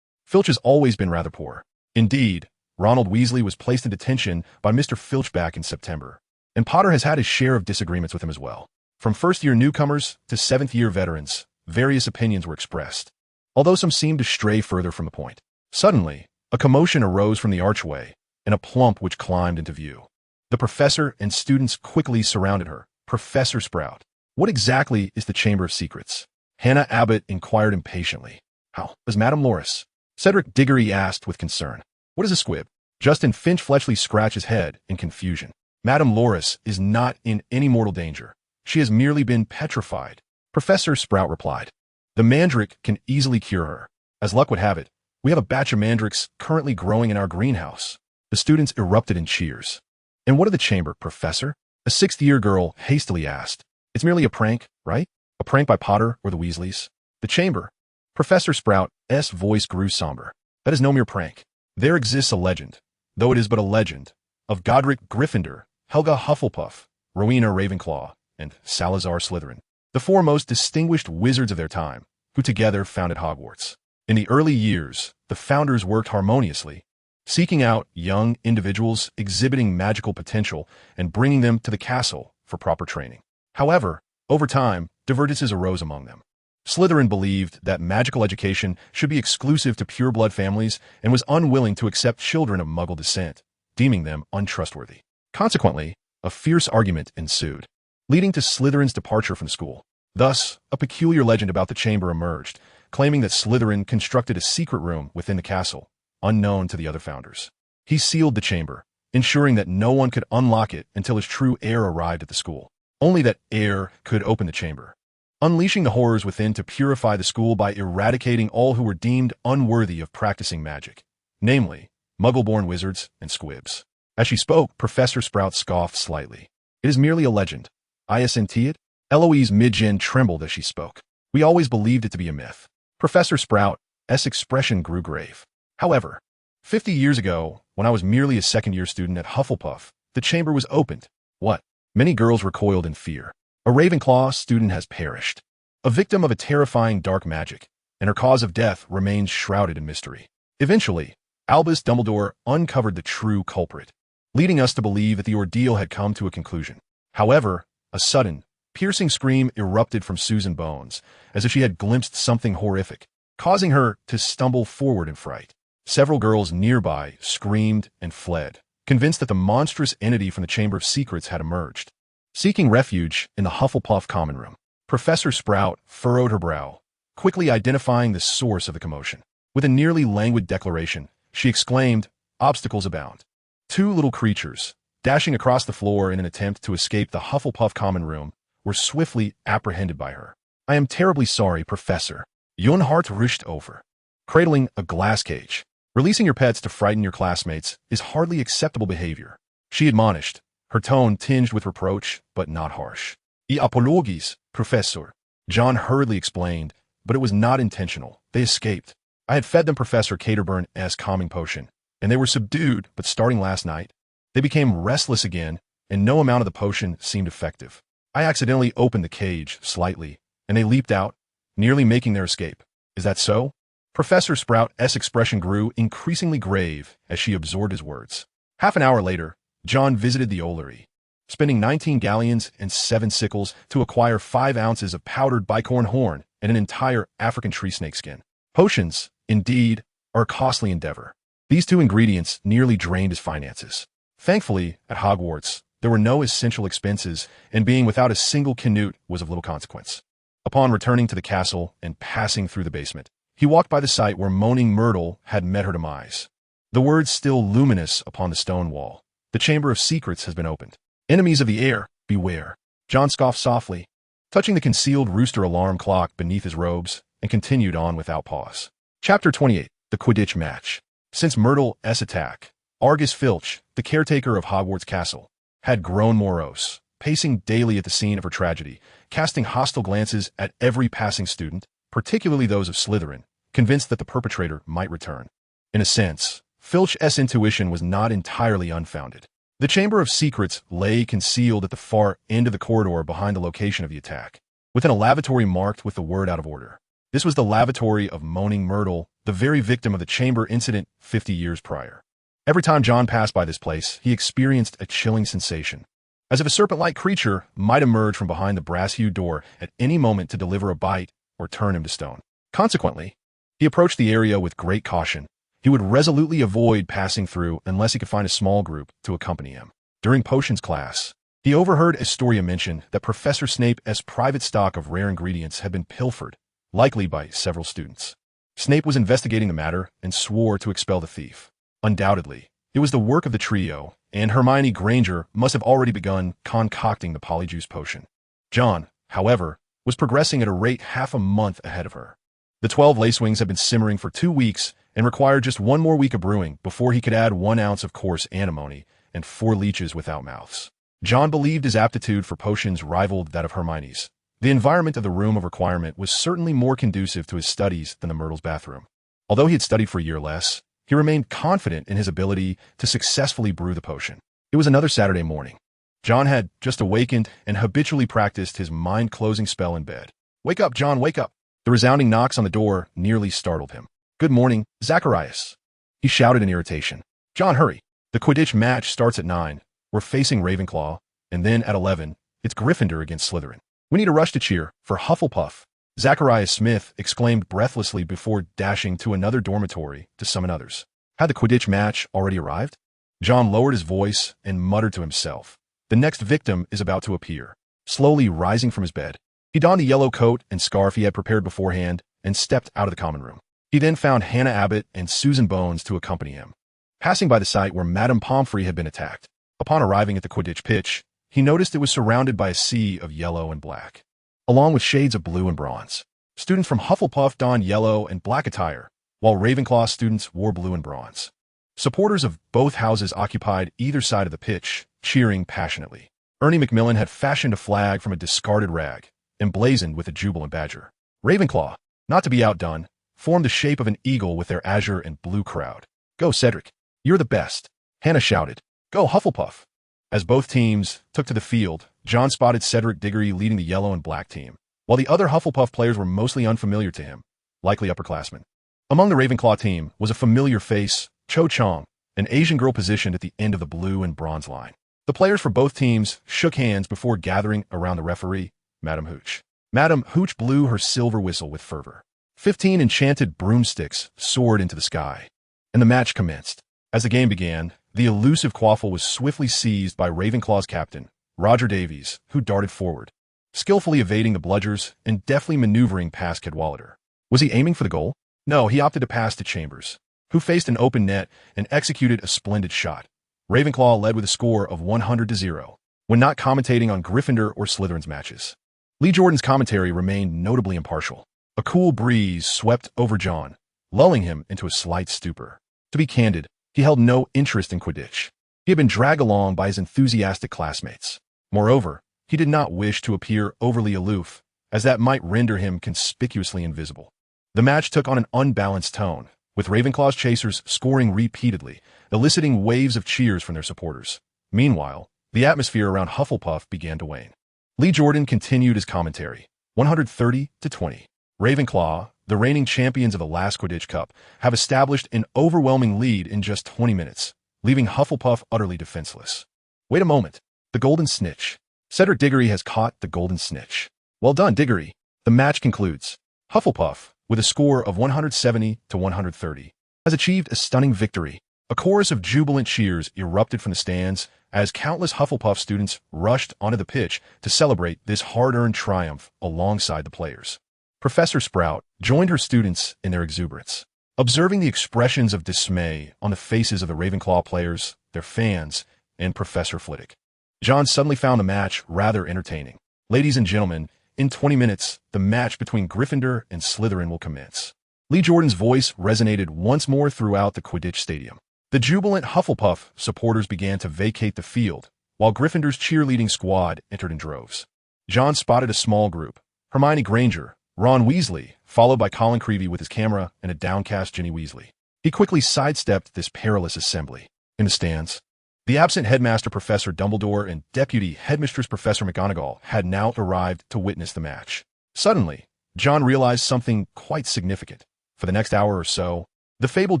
Filch has always been rather poor. Indeed, Ronald Weasley was placed in detention by Mr. Filch back in September, and Potter has had his share of disagreements with him as well. From first-year newcomers to 7th-year veterans, various opinions were expressed, although some seemed to stray further from the point. Suddenly, a commotion arose from the archway, and a plump which climbed into view. The professor and students quickly surrounded her. "Professor Sprout, what exactly is the Chamber of Secrets?" Hannah Abbott inquired impatiently. "How is Madame Norris?" Cedric Diggory asked with concern. "What is a squib?" Justin Finch Fletchley scratched his head in confusion. "Madame Norris is not in any mortal danger. She has merely been petrified," Professor Sprout replied. "The mandrake can easily cure her. As luck would have it, we have a batch of mandrakes currently growing in our greenhouse." The students erupted in cheers. "And what of the chamber, Professor?" a 6th-year girl hastily asked. "It's merely a prank, right? A prank by Potter or the Weasleys." "The chamber." Professor Sprout's voice grew somber. "That is no mere prank. There exists a legend, though it is but a legend, of Godric Gryffindor, Helga Hufflepuff, Rowena Ravenclaw, and Salazar Slytherin, the 4 most distinguished wizards of their time, who together founded Hogwarts. In the early years, the founders worked harmoniously, seeking out young individuals exhibiting magical potential and bringing them to the castle for proper training. However, over time, divergences arose among them. Slytherin believed that magical education should be exclusive to pureblood families and was unwilling to accept children of Muggle descent, deeming them untrustworthy. Consequently, a fierce argument ensued, leading to Slytherin's departure from school. Thus, a peculiar legend about the chamber emerged, claiming that Slytherin constructed a secret room within the castle, unknown to the other founders. He sealed the chamber, ensuring that no one could unlock it until his true heir arrived at the school. Only that heir could open the chamber, unleashing the horrors within to purify the school by eradicating all who were deemed unworthy of practicing magic, namely, Muggle-born wizards and squibs. As she spoke, Professor Sprout scoffed slightly. It is merely a legend. Isn't it? Eloise Midgen trembled as she spoke. We always believed it to be a myth. Professor Sprout's expression grew grave. However, 50 years ago, when I was merely a second-year student at Hufflepuff, the chamber was opened. What? Many girls recoiled in fear. A Ravenclaw student has perished, a victim of a terrifying dark magic, and her cause of death remains shrouded in mystery. Eventually, Albus Dumbledore uncovered the true culprit, leading us to believe that the ordeal had come to a conclusion. However, a sudden, piercing scream erupted from Susan Bones, as if she had glimpsed something horrific, causing her to stumble forward in fright. Several girls nearby screamed and fled, convinced that the monstrous entity from the Chamber of Secrets had emerged. Seeking refuge in the Hufflepuff common room, Professor Sprout furrowed her brow, quickly identifying the source of the commotion. With a nearly languid declaration, she exclaimed, "Obstacles abound." Two little creatures, dashing across the floor in an attempt to escape the Hufflepuff common room, were swiftly apprehended by her. "I am terribly sorry, Professor." Jon Hart rushed over, cradling a glass cage. "Releasing your pets to frighten your classmates is hardly acceptable behavior," she admonished, her tone tinged with reproach, but not harsh. "I apologies, Professor," Jon hurriedly explained, but it was not intentional. They escaped. I had fed them Professor Caterburn's calming potion, and they were subdued, but starting last night, they became restless again, and no amount of the potion seemed effective. I accidentally opened the cage slightly, and they leaped out, nearly making their escape. Is that so? Professor Sprout's expression grew increasingly grave as she absorbed his words. Half an hour later, Jon visited the Ollery, spending 19 galleons and 7 sickles to acquire 5 ounces of powdered bicorn horn and an entire African tree snake skin. Potions, indeed, are a costly endeavor. These 2 ingredients nearly drained his finances. Thankfully, at Hogwarts, there were no essential expenses, and being without a single canute was of little consequence. Upon returning to the castle and passing through the basement, he walked by the site where Moaning Myrtle had met her demise. The words still luminous upon the stone wall. The Chamber of Secrets has been opened. Enemies of the air, beware. Jon scoffed softly, touching the concealed rooster alarm clock beneath his robes, and continued on without pause. Chapter 28. The Quidditch Match. Since Myrtle's attack, Argus Filch, the caretaker of Hogwarts Castle, had grown morose, pacing daily at the scene of her tragedy, casting hostile glances at every passing student, particularly those of Slytherin, convinced that the perpetrator might return. In a sense, Filch's intuition was not entirely unfounded. The Chamber of Secrets lay concealed at the far end of the corridor behind the location of the attack, within a lavatory marked with the word out of order. This was the lavatory of Moaning Myrtle, the very victim of the chamber incident 50 years prior. Every time Jon passed by this place, he experienced a chilling sensation, as if a serpent-like creature might emerge from behind the brass-hued door at any moment to deliver a bite or turn him to stone. Consequently, he approached the area with great caution. He would resolutely avoid passing through unless he could find a small group to accompany him. During potions class, he overheard Astoria mention that Professor Snape's private stock of rare ingredients had been pilfered, likely by several students. Snape was investigating the matter and swore to expel the thief. Undoubtedly, it was the work of the trio, and Hermione Granger must have already begun concocting the polyjuice potion. Jon, however, was progressing at a rate half a month ahead of her. The 12 lacewings had been simmering for 2 weeks and required just 1 more week of brewing before he could add 1 ounce of coarse antimony and 4 leeches without mouths. Jon believed his aptitude for potions rivaled that of Hermione's. The environment of the room of requirement was certainly more conducive to his studies than the Myrtle's bathroom. Although he had studied for a year less, he remained confident in his ability to successfully brew the potion. It was another Saturday morning. Jon had just awakened and habitually practiced his mind-closing spell in bed. "Wake up, Jon, wake up!" The resounding knocks on the door nearly startled him. "Good morning, Zacharias," he shouted in irritation. "Jon, hurry. The Quidditch match starts at 9. We're facing Ravenclaw, and then at 11, it's Gryffindor against Slytherin. We need a rush to cheer for Hufflepuff." Zacharias Smith exclaimed breathlessly before dashing to another dormitory to summon others. Had the Quidditch match already arrived? Jon lowered his voice and muttered to himself. The next victim is about to appear. Slowly rising from his bed, he donned the yellow coat and scarf he had prepared beforehand and stepped out of the common room. He then found Hannah Abbott and Susan Bones to accompany him. Passing by the site where Madame Pomfrey had been attacked, upon arriving at the Quidditch pitch, he noticed it was surrounded by a sea of yellow and black, along with shades of blue and bronze. Students from Hufflepuff donned yellow and black attire, while Ravenclaw students wore blue and bronze. Supporters of both houses occupied either side of the pitch, cheering passionately. Ernie Macmillan had fashioned a flag from a discarded rag, emblazoned with a jubilant badger. Ravenclaw, not to be outdone, formed the shape of an eagle with their azure and blue crowd. "Go, Cedric! You're the best!" Hannah shouted. "Go, Hufflepuff!" As both teams took to the field, Jon spotted Cedric Diggory leading the yellow and black team, while the other Hufflepuff players were mostly unfamiliar to him, likely upperclassmen. Among the Ravenclaw team was a familiar face, Cho Chang, an Asian girl positioned at the end of the blue and bronze line. The players for both teams shook hands before gathering around the referee, Madame Hooch. Madame Hooch blew her silver whistle with fervor. 15 enchanted broomsticks soared into the sky, and the match commenced. As the game began, the elusive quaffle was swiftly seized by Ravenclaw's captain, Roger Davies, who darted forward, skillfully evading the bludgers and deftly maneuvering past Cadwallader. Was he aiming for the goal? No, he opted to pass to Chambers, who faced an open net and executed a splendid shot. Ravenclaw led with a score of 100-0, when not commentating on Gryffindor or Slytherin's matches. Lee Jordan's commentary remained notably impartial. A cool breeze swept over Jon, lulling him into a slight stupor. To be candid, he held no interest in Quidditch. He had been dragged along by his enthusiastic classmates. Moreover, he did not wish to appear overly aloof, as that might render him conspicuously invisible. The match took on an unbalanced tone, with Ravenclaw's chasers scoring repeatedly, eliciting waves of cheers from their supporters. Meanwhile, the atmosphere around Hufflepuff began to wane. Lee Jordan continued his commentary. 130-20. Ravenclaw, the reigning champions of the last Quidditch Cup, have established an overwhelming lead in just 20 minutes, leaving Hufflepuff utterly defenseless. Wait a moment. The Golden Snitch. Cedric Diggory has caught the Golden Snitch. Well done, Diggory. The match concludes. Hufflepuff, with a score of 170-130, has achieved a stunning victory. A chorus of jubilant cheers erupted from the stands as countless Hufflepuff students rushed onto the pitch to celebrate this hard-earned triumph alongside the players. Professor Sprout joined her students in their exuberance. Observing the expressions of dismay on the faces of the Ravenclaw players, their fans, and Professor Flitwick, Jon suddenly found the match rather entertaining. Ladies and gentlemen, in 20 minutes, the match between Gryffindor and Slytherin will commence. Lee Jordan's voice resonated once more throughout the Quidditch Stadium. The jubilant Hufflepuff supporters began to vacate the field, while Gryffindor's cheerleading squad entered in droves. Jon spotted a small group: Hermione Granger, Ron Weasley, followed by Colin Creevey with his camera and a downcast Ginny Weasley. He quickly sidestepped this perilous assembly. In the stands, the absent headmaster Professor Dumbledore and deputy headmistress Professor McGonagall had now arrived to witness the match. Suddenly, Jon realized something quite significant. For the next hour or so, the fabled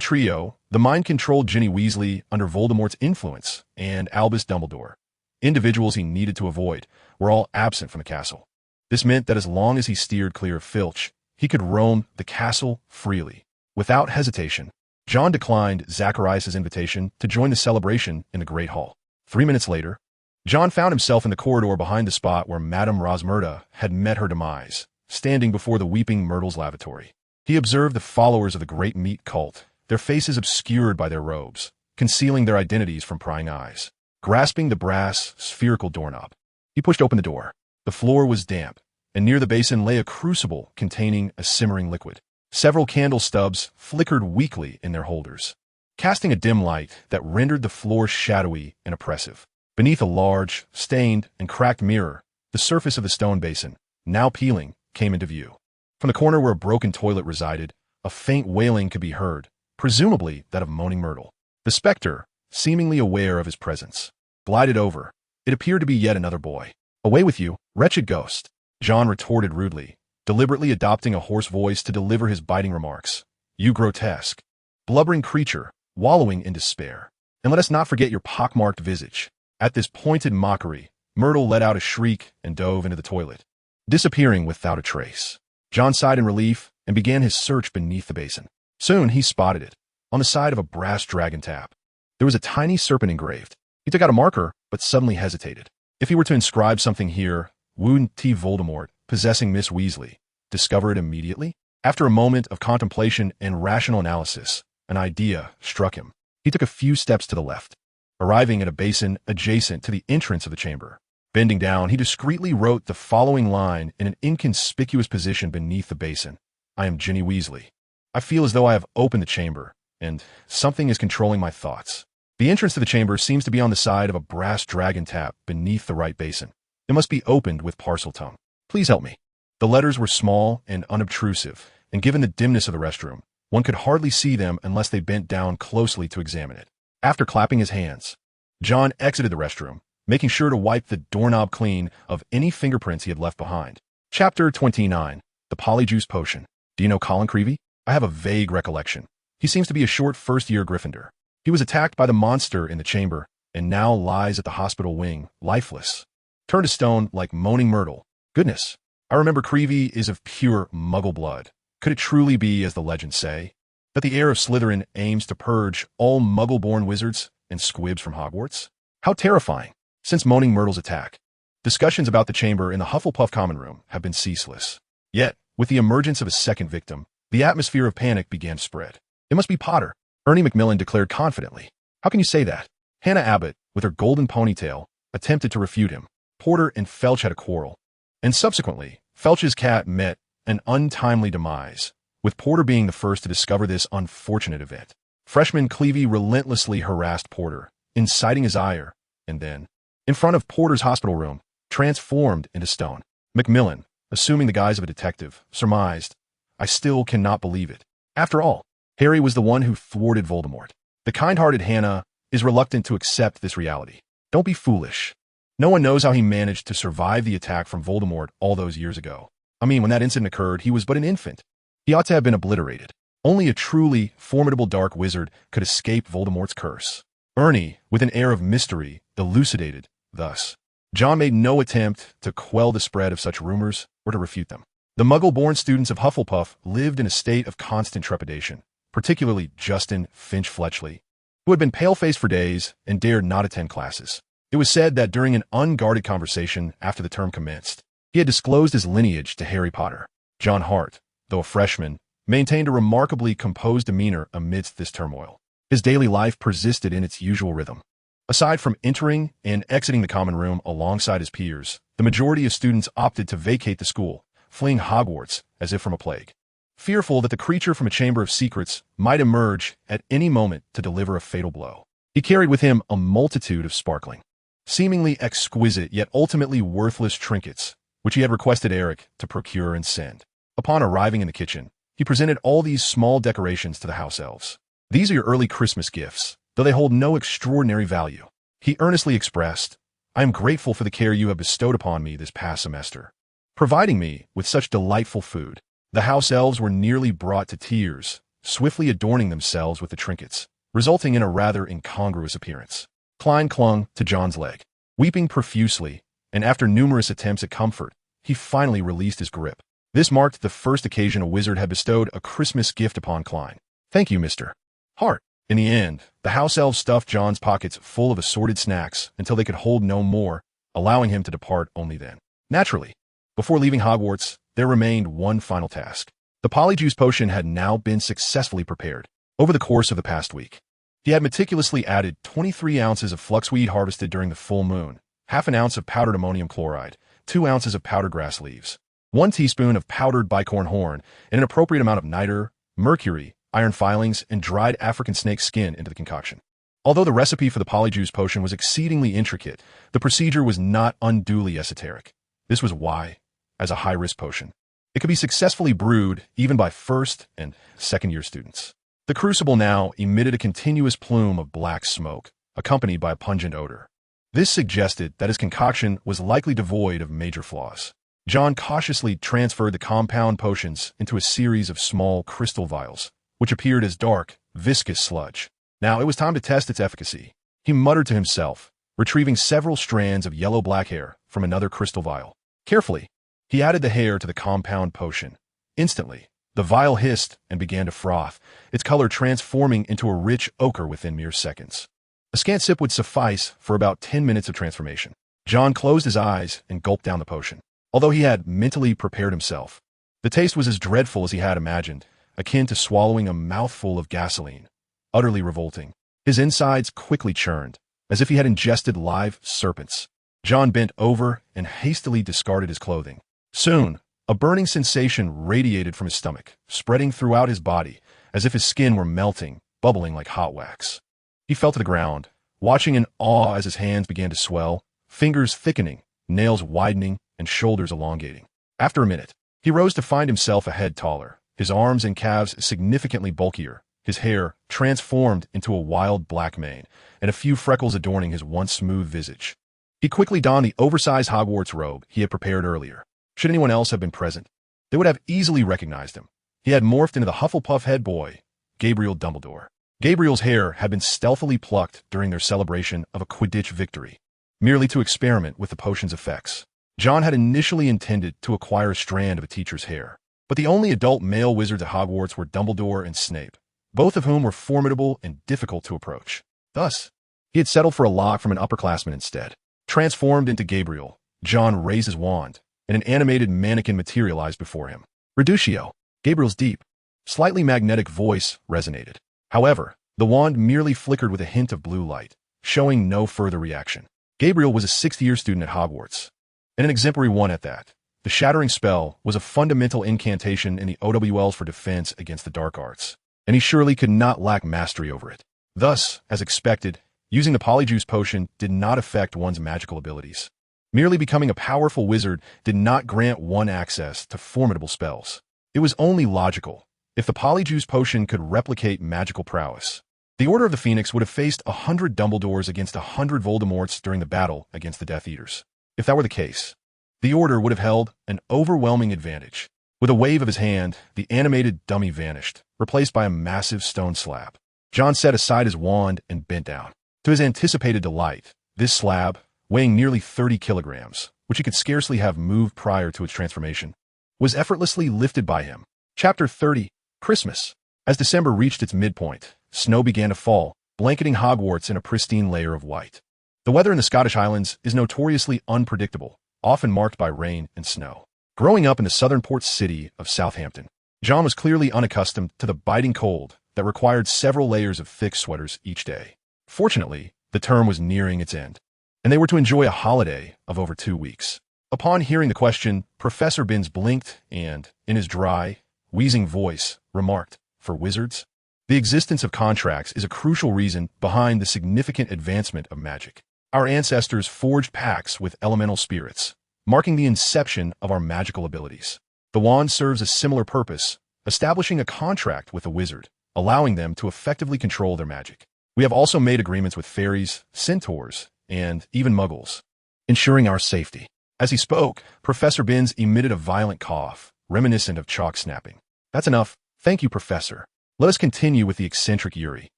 trio, the mind-controlled Ginny Weasley under Voldemort's influence, and Albus Dumbledore, individuals he needed to avoid, were all absent from the castle. This meant that as long as he steered clear of Filch, he could roam the castle freely. Without hesitation, Jon declined Zacharias' invitation to join the celebration in the Great Hall. 3 minutes later, Jon found himself in the corridor behind the spot where Madame Rosmerta had met her demise, standing before the Weeping Myrtle's lavatory. He observed the followers of the Great Meat Cult, their faces obscured by their robes, concealing their identities from prying eyes. Grasping the brass, spherical doorknob, he pushed open the door. The floor was damp, and near the basin lay a crucible containing a simmering liquid. Several candle stubs flickered weakly in their holders, casting a dim light that rendered the floor shadowy and oppressive. Beneath a large, stained, and cracked mirror, the surface of the stone basin, now peeling, came into view. From the corner where a broken toilet resided, a faint wailing could be heard, presumably that of Moaning Myrtle. The specter, seemingly aware of his presence, glided over. It appeared to be yet another boy. "Away with you, wretched ghost," Jon retorted rudely, deliberately adopting a hoarse voice to deliver his biting remarks. "You grotesque, blubbering creature, wallowing in despair. And let us not forget your pockmarked visage." At this pointed mockery, Myrtle let out a shriek and dove into the toilet, disappearing without a trace. Jon sighed in relief and began his search beneath the basin. Soon he spotted it, on the side of a brass dragon tap. There was a tiny serpent engraved. He took out a marker, but suddenly hesitated. If he were to inscribe something here, "Wouldn't T. Voldemort, possessing Miss Weasley, discover it immediately?" After a moment of contemplation and rational analysis, an idea struck him. He took a few steps to the left, arriving at a basin adjacent to the entrance of the chamber. Bending down, he discreetly wrote the following line in an inconspicuous position beneath the basin. "I am Ginny Weasley. I feel as though I have opened the chamber, and something is controlling my thoughts." The entrance to the chamber seems to be on the side of a brass dragon tap beneath the right basin. It must be opened with Parseltongue. "Please help me." The letters were small and unobtrusive, and given the dimness of the restroom, one could hardly see them unless they bent down closely to examine it. After clapping his hands, Jon exited the restroom, making sure to wipe the doorknob clean of any fingerprints he had left behind. Chapter 29. The Polyjuice Potion. Do you know Colin Creevey? I have a vague recollection. He seems to be a short first-year Gryffindor. He was attacked by the monster in the chamber, and now lies at the hospital wing, lifeless. Turned to stone like moaning myrtle. Goodness, I remember Creevey is of pure muggle blood. Could it truly be, as the legends say, that the heir of Slytherin aims to purge all muggle-born wizards and squibs from Hogwarts? How terrifying. Since Moaning Myrtle's attack, discussions about the chamber in the Hufflepuff common room have been ceaseless. Yet, with the emergence of a second victim, the atmosphere of panic began to spread. "It must be Potter," Ernie Macmillan declared confidently. "How can you say that?" Hannah Abbott, with her golden ponytail, attempted to refute him. Porter and Felch had a quarrel, and subsequently, Felch's cat met an untimely demise, with Porter being the first to discover this unfortunate event. Freshman Cleevey relentlessly harassed Porter, inciting his ire, and then, in front of Porter's hospital room, transformed into stone. Macmillan, assuming the guise of a detective, surmised, "I still cannot believe it. After all, Harry was the one who thwarted Voldemort." The kind-hearted Hannah is reluctant to accept this reality. Don't be foolish. No one knows how he managed to survive the attack from Voldemort all those years ago. I mean, when that incident occurred, he was but an infant. He ought to have been obliterated. Only a truly formidable dark wizard could escape Voldemort's curse. Ernie, with an air of mystery, elucidated thus. Jon made no attempt to quell the spread of such rumors or to refute them. The Muggle-born students of Hufflepuff lived in a state of constant trepidation, particularly Justin Finch-Fletchley, who had been pale-faced for days and dared not attend classes. It was said that during an unguarded conversation after the term commenced, he had disclosed his lineage to Harry Potter. Jon Hart, though a freshman, maintained a remarkably composed demeanor amidst this turmoil. His daily life persisted in its usual rhythm. Aside from entering and exiting the common room alongside his peers, the majority of students opted to vacate the school, fleeing Hogwarts as if from a plague, fearful that the creature from a chamber of secrets might emerge at any moment to deliver a fatal blow. He carried with him a multitude of sparkling, seemingly exquisite yet ultimately worthless trinkets, which he had requested Eric to procure and send. Upon arriving in the kitchen, he presented all these small decorations to the house elves. "These are your early Christmas gifts, though they hold no extraordinary value," he earnestly expressed. "I am grateful for the care you have bestowed upon me this past semester, providing me with such delightful food." The house elves were nearly brought to tears, swiftly adorning themselves with the trinkets, resulting in a rather incongruous appearance. Klein clung to Jon's leg, weeping profusely, and after numerous attempts at comfort, he finally released his grip. This marked the first occasion a wizard had bestowed a Christmas gift upon Klein. "Thank you, Mr. Hart." In the end, the house elves stuffed Jon's pockets full of assorted snacks until they could hold no more, allowing him to depart only then. Naturally, before leaving Hogwarts, there remained one final task. The Polyjuice Potion had now been successfully prepared. Over the course of the past week, he had meticulously added 23 ounces of fluxweed harvested during the full moon, half an ounce of powdered ammonium chloride, 2 ounces of powdered grass leaves, 1 teaspoon of powdered bicorn horn, and an appropriate amount of niter, mercury, iron filings, and dried African snake skin into the concoction. Although the recipe for the Polyjuice Potion was exceedingly intricate, the procedure was not unduly esoteric. This was why, as a high-risk potion, it could be successfully brewed even by first- and second-year students. The crucible now emitted a continuous plume of black smoke, accompanied by a pungent odor. This suggested that his concoction was likely devoid of major flaws. Jon cautiously transferred the compound potions into a series of small crystal vials, which appeared as dark, viscous sludge. Now it was time to test its efficacy. He muttered to himself, retrieving several strands of yellow-black hair from another crystal vial. Carefully, he added the hair to the compound potion, Instantly, the vial hissed and began to froth, its color transforming into a rich ochre within mere seconds. A scant sip would suffice for about 10 minutes of transformation. Jon closed his eyes and gulped down the potion. Although he had mentally prepared himself, the taste was as dreadful as he had imagined, akin to swallowing a mouthful of gasoline. Utterly revolting. His insides quickly churned, as if he had ingested live serpents. Jon bent over and hastily discarded his clothing. Soon, a burning sensation radiated from his stomach, spreading throughout his body, as if his skin were melting, bubbling like hot wax. He fell to the ground, watching in awe as his hands began to swell, fingers thickening, nails widening, and shoulders elongating. After a minute, he rose to find himself a head taller, his arms and calves significantly bulkier, his hair transformed into a wild black mane, and a few freckles adorning his once smooth visage. He quickly donned the oversized Hogwarts robe he had prepared earlier. Should anyone else have been present, they would have easily recognized him. He had morphed into the Hufflepuff head boy, Gabriel Dumbledore. Gabriel's hair had been stealthily plucked during their celebration of a Quidditch victory, merely to experiment with the potion's effects. Jon had initially intended to acquire a strand of a teacher's hair, but the only adult male wizards at Hogwarts were Dumbledore and Snape, both of whom were formidable and difficult to approach. Thus, he had settled for a lock from an upperclassman instead. Transformed into Gabriel, Jon raised his wand, and an animated mannequin materialized before him. Reducio, Gabriel's deep, slightly magnetic voice resonated. However, the wand merely flickered with a hint of blue light, showing no further reaction. Gabriel was a sixth-year student at Hogwarts, and an exemplary one at that. The shattering spell was a fundamental incantation in the OWLs for defense against the dark arts, and he surely could not lack mastery over it. Thus, as expected, using the Polyjuice potion did not affect one's magical abilities. Merely becoming a powerful wizard did not grant one access to formidable spells. It was only logical. If the Polyjuice potion could replicate magical prowess, the Order of the Phoenix would have faced 100 Dumbledores against 100 Voldemorts during the battle against the Death Eaters. If that were the case, the Order would have held an overwhelming advantage. With a wave of his hand, the animated dummy vanished, replaced by a massive stone slab. Jon set aside his wand and bent down. To his anticipated delight, this slab, weighing nearly 30 kilograms, which he could scarcely have moved prior to its transformation, was effortlessly lifted by him. Chapter 30, Christmas. As December reached its midpoint, snow began to fall, blanketing Hogwarts in a pristine layer of white. The weather in the Scottish Highlands is notoriously unpredictable, often marked by rain and snow. Growing up in the southern port city of Southampton, Jon was clearly unaccustomed to the biting cold that required several layers of thick sweaters each day. Fortunately, the term was nearing its end, and they were to enjoy a holiday of over 2 weeks. Upon hearing the question, Professor Binns blinked and, in his dry, wheezing voice, remarked, "For wizards, the existence of contracts is a crucial reason behind the significant advancement of magic. Our ancestors forged pacts with elemental spirits, marking the inception of our magical abilities. The wand serves a similar purpose, establishing a contract with a wizard, allowing them to effectively control their magic. We have also made agreements with fairies, centaurs, and even muggles, ensuring our safety." As he spoke, Professor Binns emitted a violent cough, reminiscent of chalk snapping. "That's enough. Thank you, Professor. Let us continue with the eccentric Yuri,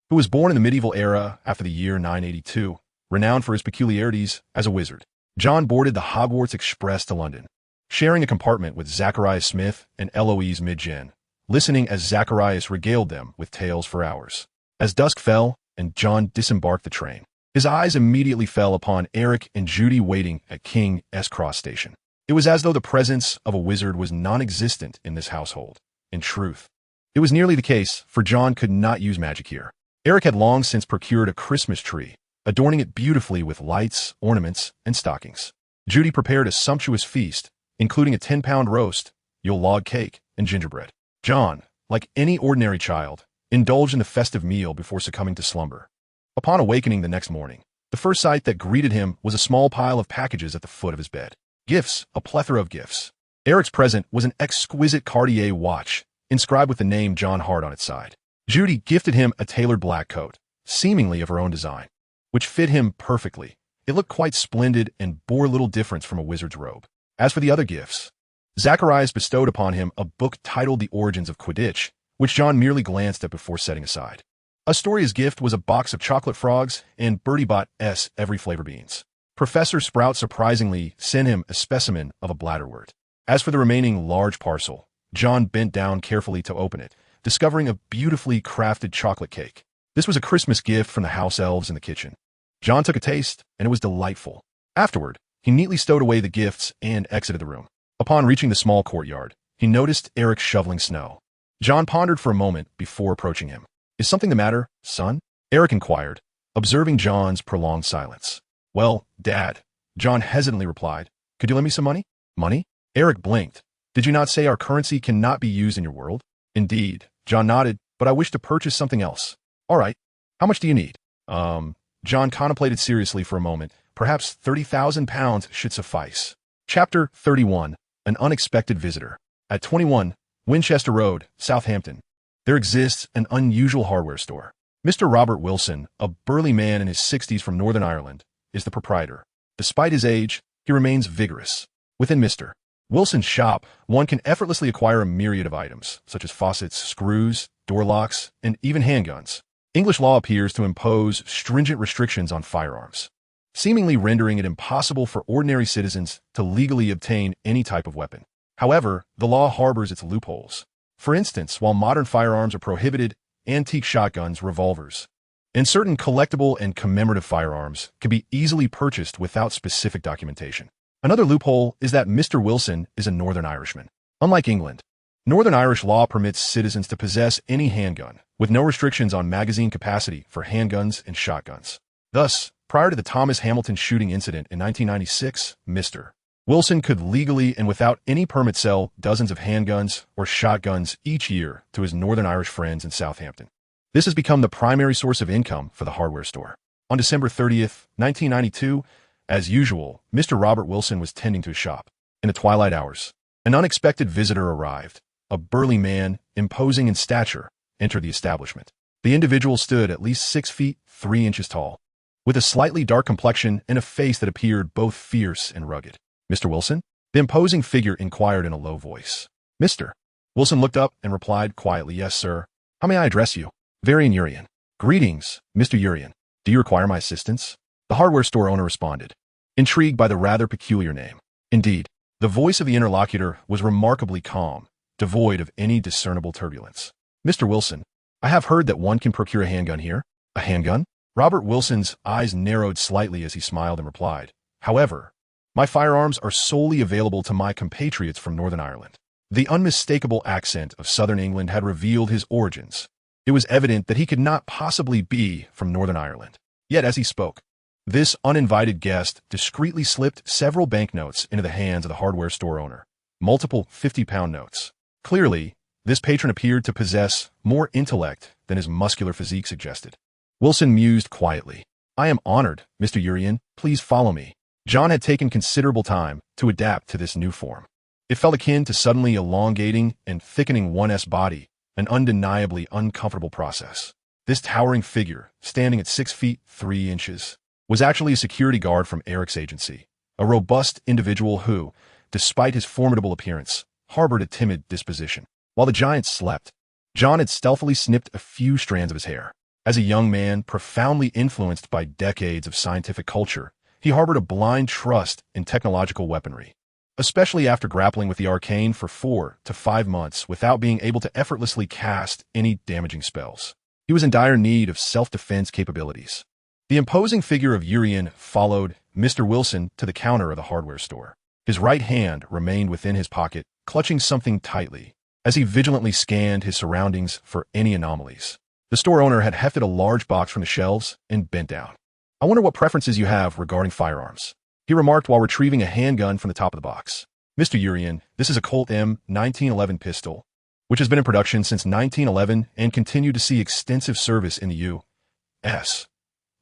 who was born in the medieval era after the year 982, renowned for his peculiarities as a wizard. Jon boarded the Hogwarts Express to London, sharing a compartment with Zacharias Smith and Eloise Midgen, listening as Zacharias regaled them with tales for hours. As dusk fell and Jon disembarked the train, his eyes immediately fell upon Eric and Judy waiting at King S. Cross Station. It was as though the presence of a wizard was non-existent in this household. In truth, it was nearly the case, for Jon could not use magic here. Eric had long since procured a Christmas tree, adorning it beautifully with lights, ornaments, and stockings. Judy prepared a sumptuous feast, including a 10-pound roast, Yule log cake, and gingerbread. Jon, like any ordinary child, indulged in the festive meal before succumbing to slumber. Upon awakening the next morning, the first sight that greeted him was a small pile of packages at the foot of his bed. Gifts, a plethora of gifts. Eric's present was an exquisite Cartier watch, inscribed with the name Jon Hart on its side. Judy gifted him a tailored black coat, seemingly of her own design, which fit him perfectly. It looked quite splendid and bore little difference from a wizard's robe. As for the other gifts, Zacharias bestowed upon him a book titled The Origins of Quidditch, which Jon merely glanced at before setting aside. Astoria's gift was a box of chocolate frogs and Bertie Bott's every flavor beans. Professor Sprout surprisingly sent him a specimen of a bladderwort. As for the remaining large parcel, John bent down carefully to open it, discovering a beautifully crafted chocolate cake. This was a Christmas gift from the house elves in the kitchen. John took a taste, and it was delightful. Afterward, he neatly stowed away the gifts and exited the room. Upon reaching the small courtyard, he noticed Eric shoveling snow. John pondered for a moment before approaching him. "Is something the matter, son?" Eric inquired, observing John's prolonged silence. "Well, Dad," John hesitantly replied. "Could you lend me some money?" "Money?" Eric blinked. "Did you not say our currency cannot be used in your world?" "Indeed," John nodded, "but I wish to purchase something else." "All right. How much do you need?" John contemplated seriously for a moment. Perhaps 30,000 pounds should suffice. Chapter 31. An Unexpected Visitor. At 21, Winchester Road, Southampton, there exists an unusual hardware store. Mr. Robert Wilson, a burly man in his 60s from Northern Ireland, is the proprietor. Despite his age, he remains vigorous. Within Mr. Wilson's shop, one can effortlessly acquire a myriad of items, such as faucets, screws, door locks, and even handguns. English law appears to impose stringent restrictions on firearms, seemingly rendering it impossible for ordinary citizens to legally obtain any type of weapon. However, the law harbors its loopholes. For instance, while modern firearms are prohibited, antique shotguns, revolvers, and certain collectible and commemorative firearms can be easily purchased without specific documentation. Another loophole is that Mr. Wilson is a Northern Irishman. Unlike England, Northern Irish law permits citizens to possess any handgun, with no restrictions on magazine capacity for handguns and shotguns. Thus, prior to the Thomas Hamilton shooting incident in 1996, Mr. Wilson could legally and without any permit sell dozens of handguns or shotguns each year to his Northern Irish friends in Southampton. This has become the primary source of income for the hardware store. On December 30th, 1992, as usual, Mr. Robert Wilson was tending to his shop. In the twilight hours, an unexpected visitor arrived. A burly man, imposing in stature, entered the establishment. The individual stood at least 6 feet 3 inches tall, with a slightly dark complexion and a face that appeared both fierce and rugged. "Mr. Wilson?" The imposing figure inquired in a low voice. "Mr." Wilson looked up and replied quietly, "Yes, sir. How may I address you?" "Varian Urian." "Greetings, Mr. Urian. Do you require my assistance?" The hardware store owner responded, intrigued by the rather peculiar name. Indeed, the voice of the interlocutor was remarkably calm, devoid of any discernible turbulence. "Mr. Wilson, I have heard that one can procure a handgun here." "A handgun?" Robert Wilson's eyes narrowed slightly as he smiled and replied, "However, my firearms are solely available to my compatriots from Northern Ireland." The unmistakable accent of Southern England had revealed his origins. It was evident that he could not possibly be from Northern Ireland. Yet as he spoke, this uninvited guest discreetly slipped several banknotes into the hands of the hardware store owner, multiple 50-pound notes. Clearly, this patron appeared to possess more intellect than his muscular physique suggested. Wilson mused quietly. "I am honored, Mr. Urian. Please follow me." John had taken considerable time to adapt to this new form. It felt akin to suddenly elongating and thickening one's body, an undeniably uncomfortable process. This towering figure, standing at 6 feet 3 inches, was actually a security guard from Eric's agency, a robust individual who, despite his formidable appearance, harbored a timid disposition. While the giant slept, John had stealthily snipped a few strands of his hair. As a young man profoundly influenced by decades of scientific culture, he harbored a blind trust in technological weaponry, especially after grappling with the arcane for 4 to 5 months without being able to effortlessly cast any damaging spells. He was in dire need of self-defense capabilities. The imposing figure of Urian followed Mr. Wilson to the counter of the hardware store. His right hand remained within his pocket, clutching something tightly, as he vigilantly scanned his surroundings for any anomalies. The store owner had hefted a large box from the shelves and bent down. "I wonder what preferences you have regarding firearms," he remarked while retrieving a handgun from the top of the box. "Mr. Urian, this is a Colt M 1911 pistol, which has been in production since 1911 and continued to see extensive service in the U.S.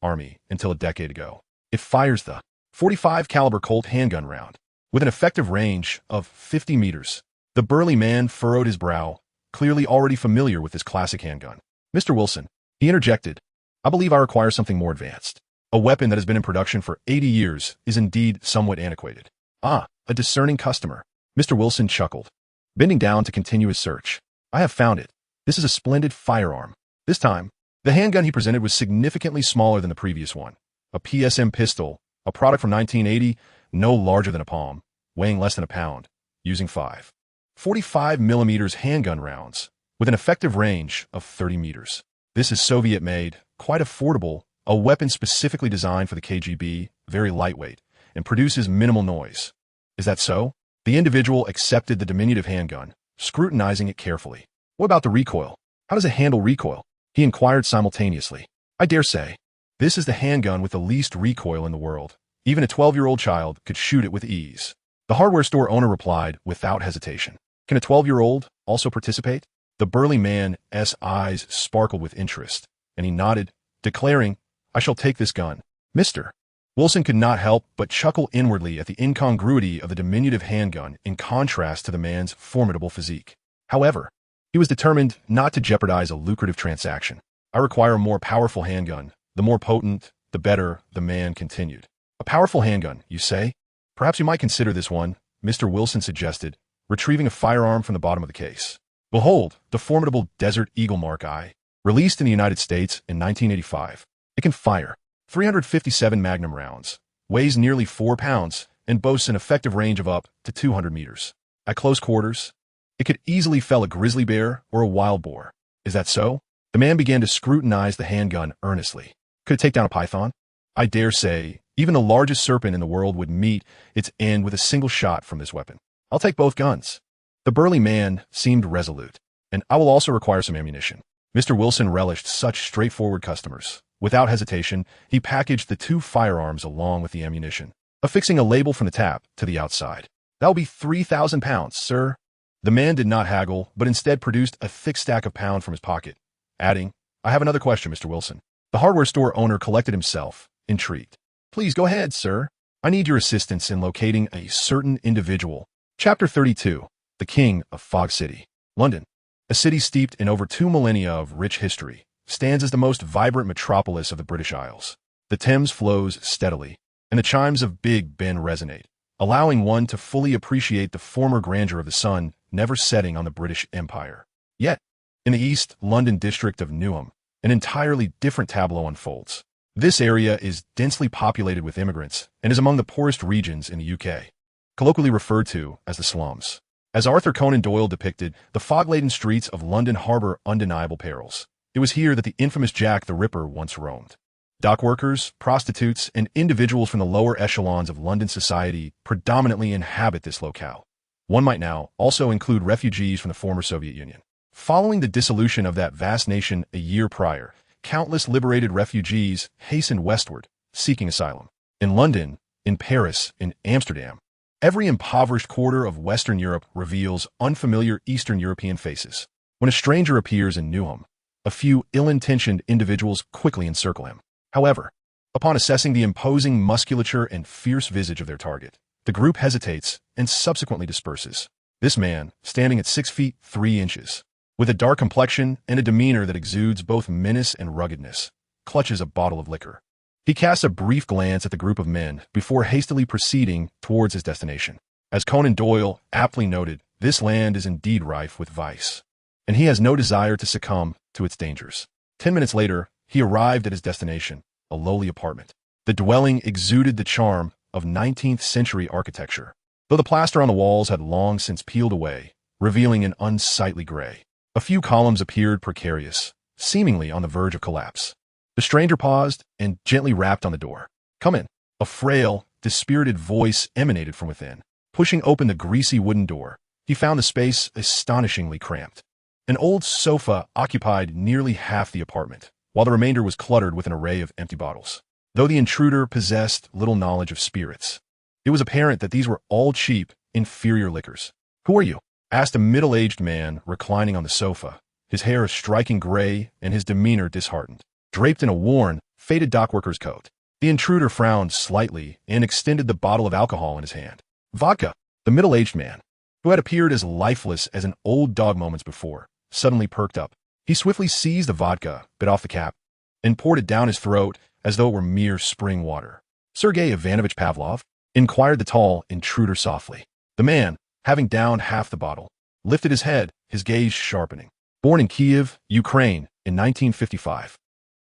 Army until a decade ago. It fires the .45 caliber Colt handgun round, with an effective range of 50 meters. The burly man furrowed his brow, clearly already familiar with this classic handgun. "Mr. Wilson," he interjected, "I believe I require something more advanced. A weapon that has been in production for 80 years is indeed somewhat antiquated." "Ah, a discerning customer." Mr. Wilson chuckled, bending down to continue his search. "I have found it. This is a splendid firearm." This time, the handgun he presented was significantly smaller than the previous one. A PSM pistol, a product from 1980, no larger than a palm, weighing less than a pound, using 5 45mm handgun rounds, with an effective range of 30 meters. This is Soviet-made, quite affordable, a weapon specifically designed for the KGB, very lightweight, and produces minimal noise. Is that so? The individual accepted the diminutive handgun, scrutinizing it carefully. What about the recoil? How does it handle recoil? He inquired simultaneously. I dare say. This is the handgun with the least recoil in the world. Even a 12-year-old child could shoot it with ease. The hardware store owner replied without hesitation. Can a 12-year-old also participate? The burly man's eyes sparkled with interest, and he nodded, declaring, I shall take this gun. Mr. Wilson could not help but chuckle inwardly at the incongruity of the diminutive handgun in contrast to the man's formidable physique. However, he was determined not to jeopardize a lucrative transaction. I require a more powerful handgun. The more potent, the better, the man continued. A powerful handgun, you say? Perhaps you might consider this one, Mr. Wilson suggested, retrieving a firearm from the bottom of the case. Behold, the formidable Desert Eagle Mark I, released in the United States in 1985. It can fire 357 Magnum rounds, weighs nearly 4 pounds, and boasts an effective range of up to 200 meters. At close quarters, it could easily fell a grizzly bear or a wild boar. Is that so? The man began to scrutinize the handgun earnestly. Could it take down a python? I dare say, even the largest serpent in the world would meet its end with a single shot from this weapon. I'll take both guns. The burly man seemed resolute, and I will also require some ammunition. Mr. Wilson relished such straightforward customers. Without hesitation, he packaged the 2 firearms along with the ammunition, affixing a label from the tap to the outside. That'll be 3,000 pounds, sir. The man did not haggle, but instead produced a thick stack of pounds from his pocket, adding, I have another question, Mr. Wilson. The hardware store owner collected himself, intrigued. Please go ahead, sir. I need your assistance in locating a certain individual. Chapter 32. The King of Fog City. London, a city steeped in over 2 millennia of rich history, stands as the most vibrant metropolis of the British Isles. The Thames flows steadily, and the chimes of Big Ben resonate, allowing one to fully appreciate the former grandeur of the sun never setting on the British Empire. Yet, in the East London district of Newham, an entirely different tableau unfolds. This area is densely populated with immigrants and is among the poorest regions in the UK, colloquially referred to as the slums. As Arthur Conan Doyle depicted, the fog-laden streets of London harbor undeniable perils. It was here that the infamous Jack the Ripper once roamed. Dock workers, prostitutes, and individuals from the lower echelons of London society predominantly inhabit this locale. One might now also include refugees from the former Soviet Union. Following the dissolution of that vast nation a year prior, countless liberated refugees hastened westward, seeking asylum. In London, in Paris, in Amsterdam, every impoverished quarter of Western Europe reveals unfamiliar Eastern European faces. When a stranger appears in Newham, a few ill-intentioned individuals quickly encircle him. However, upon assessing the imposing musculature and fierce visage of their target, the group hesitates and subsequently disperses. This man, standing at 6 feet 3 inches, with a dark complexion and a demeanor that exudes both menace and ruggedness, clutches a bottle of liquor. He casts a brief glance at the group of men before hastily proceeding towards his destination. As Conan Doyle aptly noted, this land is indeed rife with vice, and he has no desire to succumb to its dangers. 10 minutes later, he arrived at his destination, a lowly apartment. The dwelling exuded the charm of 19th century architecture, though the plaster on the walls had long since peeled away, revealing an unsightly gray. A few columns appeared precarious, seemingly on the verge of collapse. The stranger paused and gently rapped on the door. Come in. A frail, dispirited voice emanated from within. Pushing open the greasy wooden door, he found the space astonishingly cramped. An old sofa occupied nearly half the apartment, while the remainder was cluttered with an array of empty bottles. Though the intruder possessed little knowledge of spirits, it was apparent that these were all cheap, inferior liquors. Who are you? Asked a middle-aged man reclining on the sofa, his hair a striking gray and his demeanor disheartened, draped in a worn, faded dockworker's coat. The intruder frowned slightly and extended the bottle of alcohol in his hand. Vodka. The middle-aged man, who had appeared as lifeless as an old dog moments before, suddenly perked up. He swiftly seized the vodka, bit off the cap, and poured it down his throat as though it were mere spring water. Sergei Ivanovich Pavlov? Inquired the tall intruder softly. The man, having downed half the bottle, lifted his head, his gaze sharpening. Born in Kiev, Ukraine, in 1955.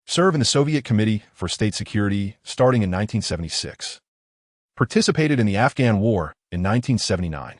Served in the Soviet Committee for State Security starting in 1976. Participated in the Afghan War in 1979.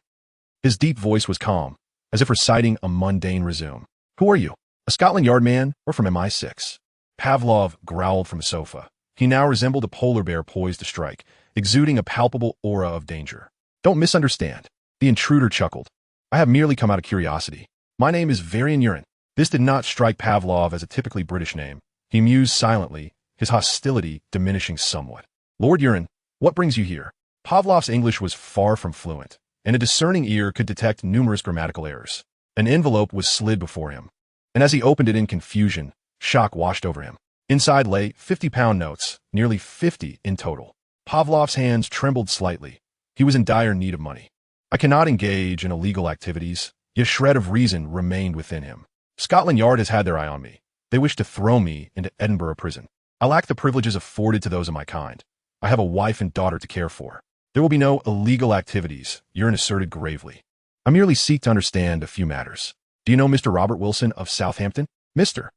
His deep voice was calm, as if reciting a mundane resume. Who are you? A Scotland Yard man or from MI6? Pavlov growled from a sofa. He now resembled a polar bear poised to strike, exuding a palpable aura of danger. Don't misunderstand. The intruder chuckled. I have merely come out of curiosity. My name is Varian Urin. This did not strike Pavlov as a typically British name. He mused silently, his hostility diminishing somewhat. Lord Urin, what brings you here? Pavlov's English was far from fluent, and a discerning ear could detect numerous grammatical errors. An envelope was slid before him, and as he opened it in confusion, shock washed over him. Inside lay 50-pound notes, nearly 50 in total. Pavlov's hands trembled slightly. He was in dire need of money. I cannot engage in illegal activities, yet a shred of reason remained within him. Scotland Yard has had their eye on me. They wish to throw me into Edinburgh prison. I lack the privileges afforded to those of my kind. I have a wife and daughter to care for. There will be no illegal activities, Urin asserted gravely. I merely seek to understand a few matters. Do you know Mr. Robert Wilson of Southampton? Mr.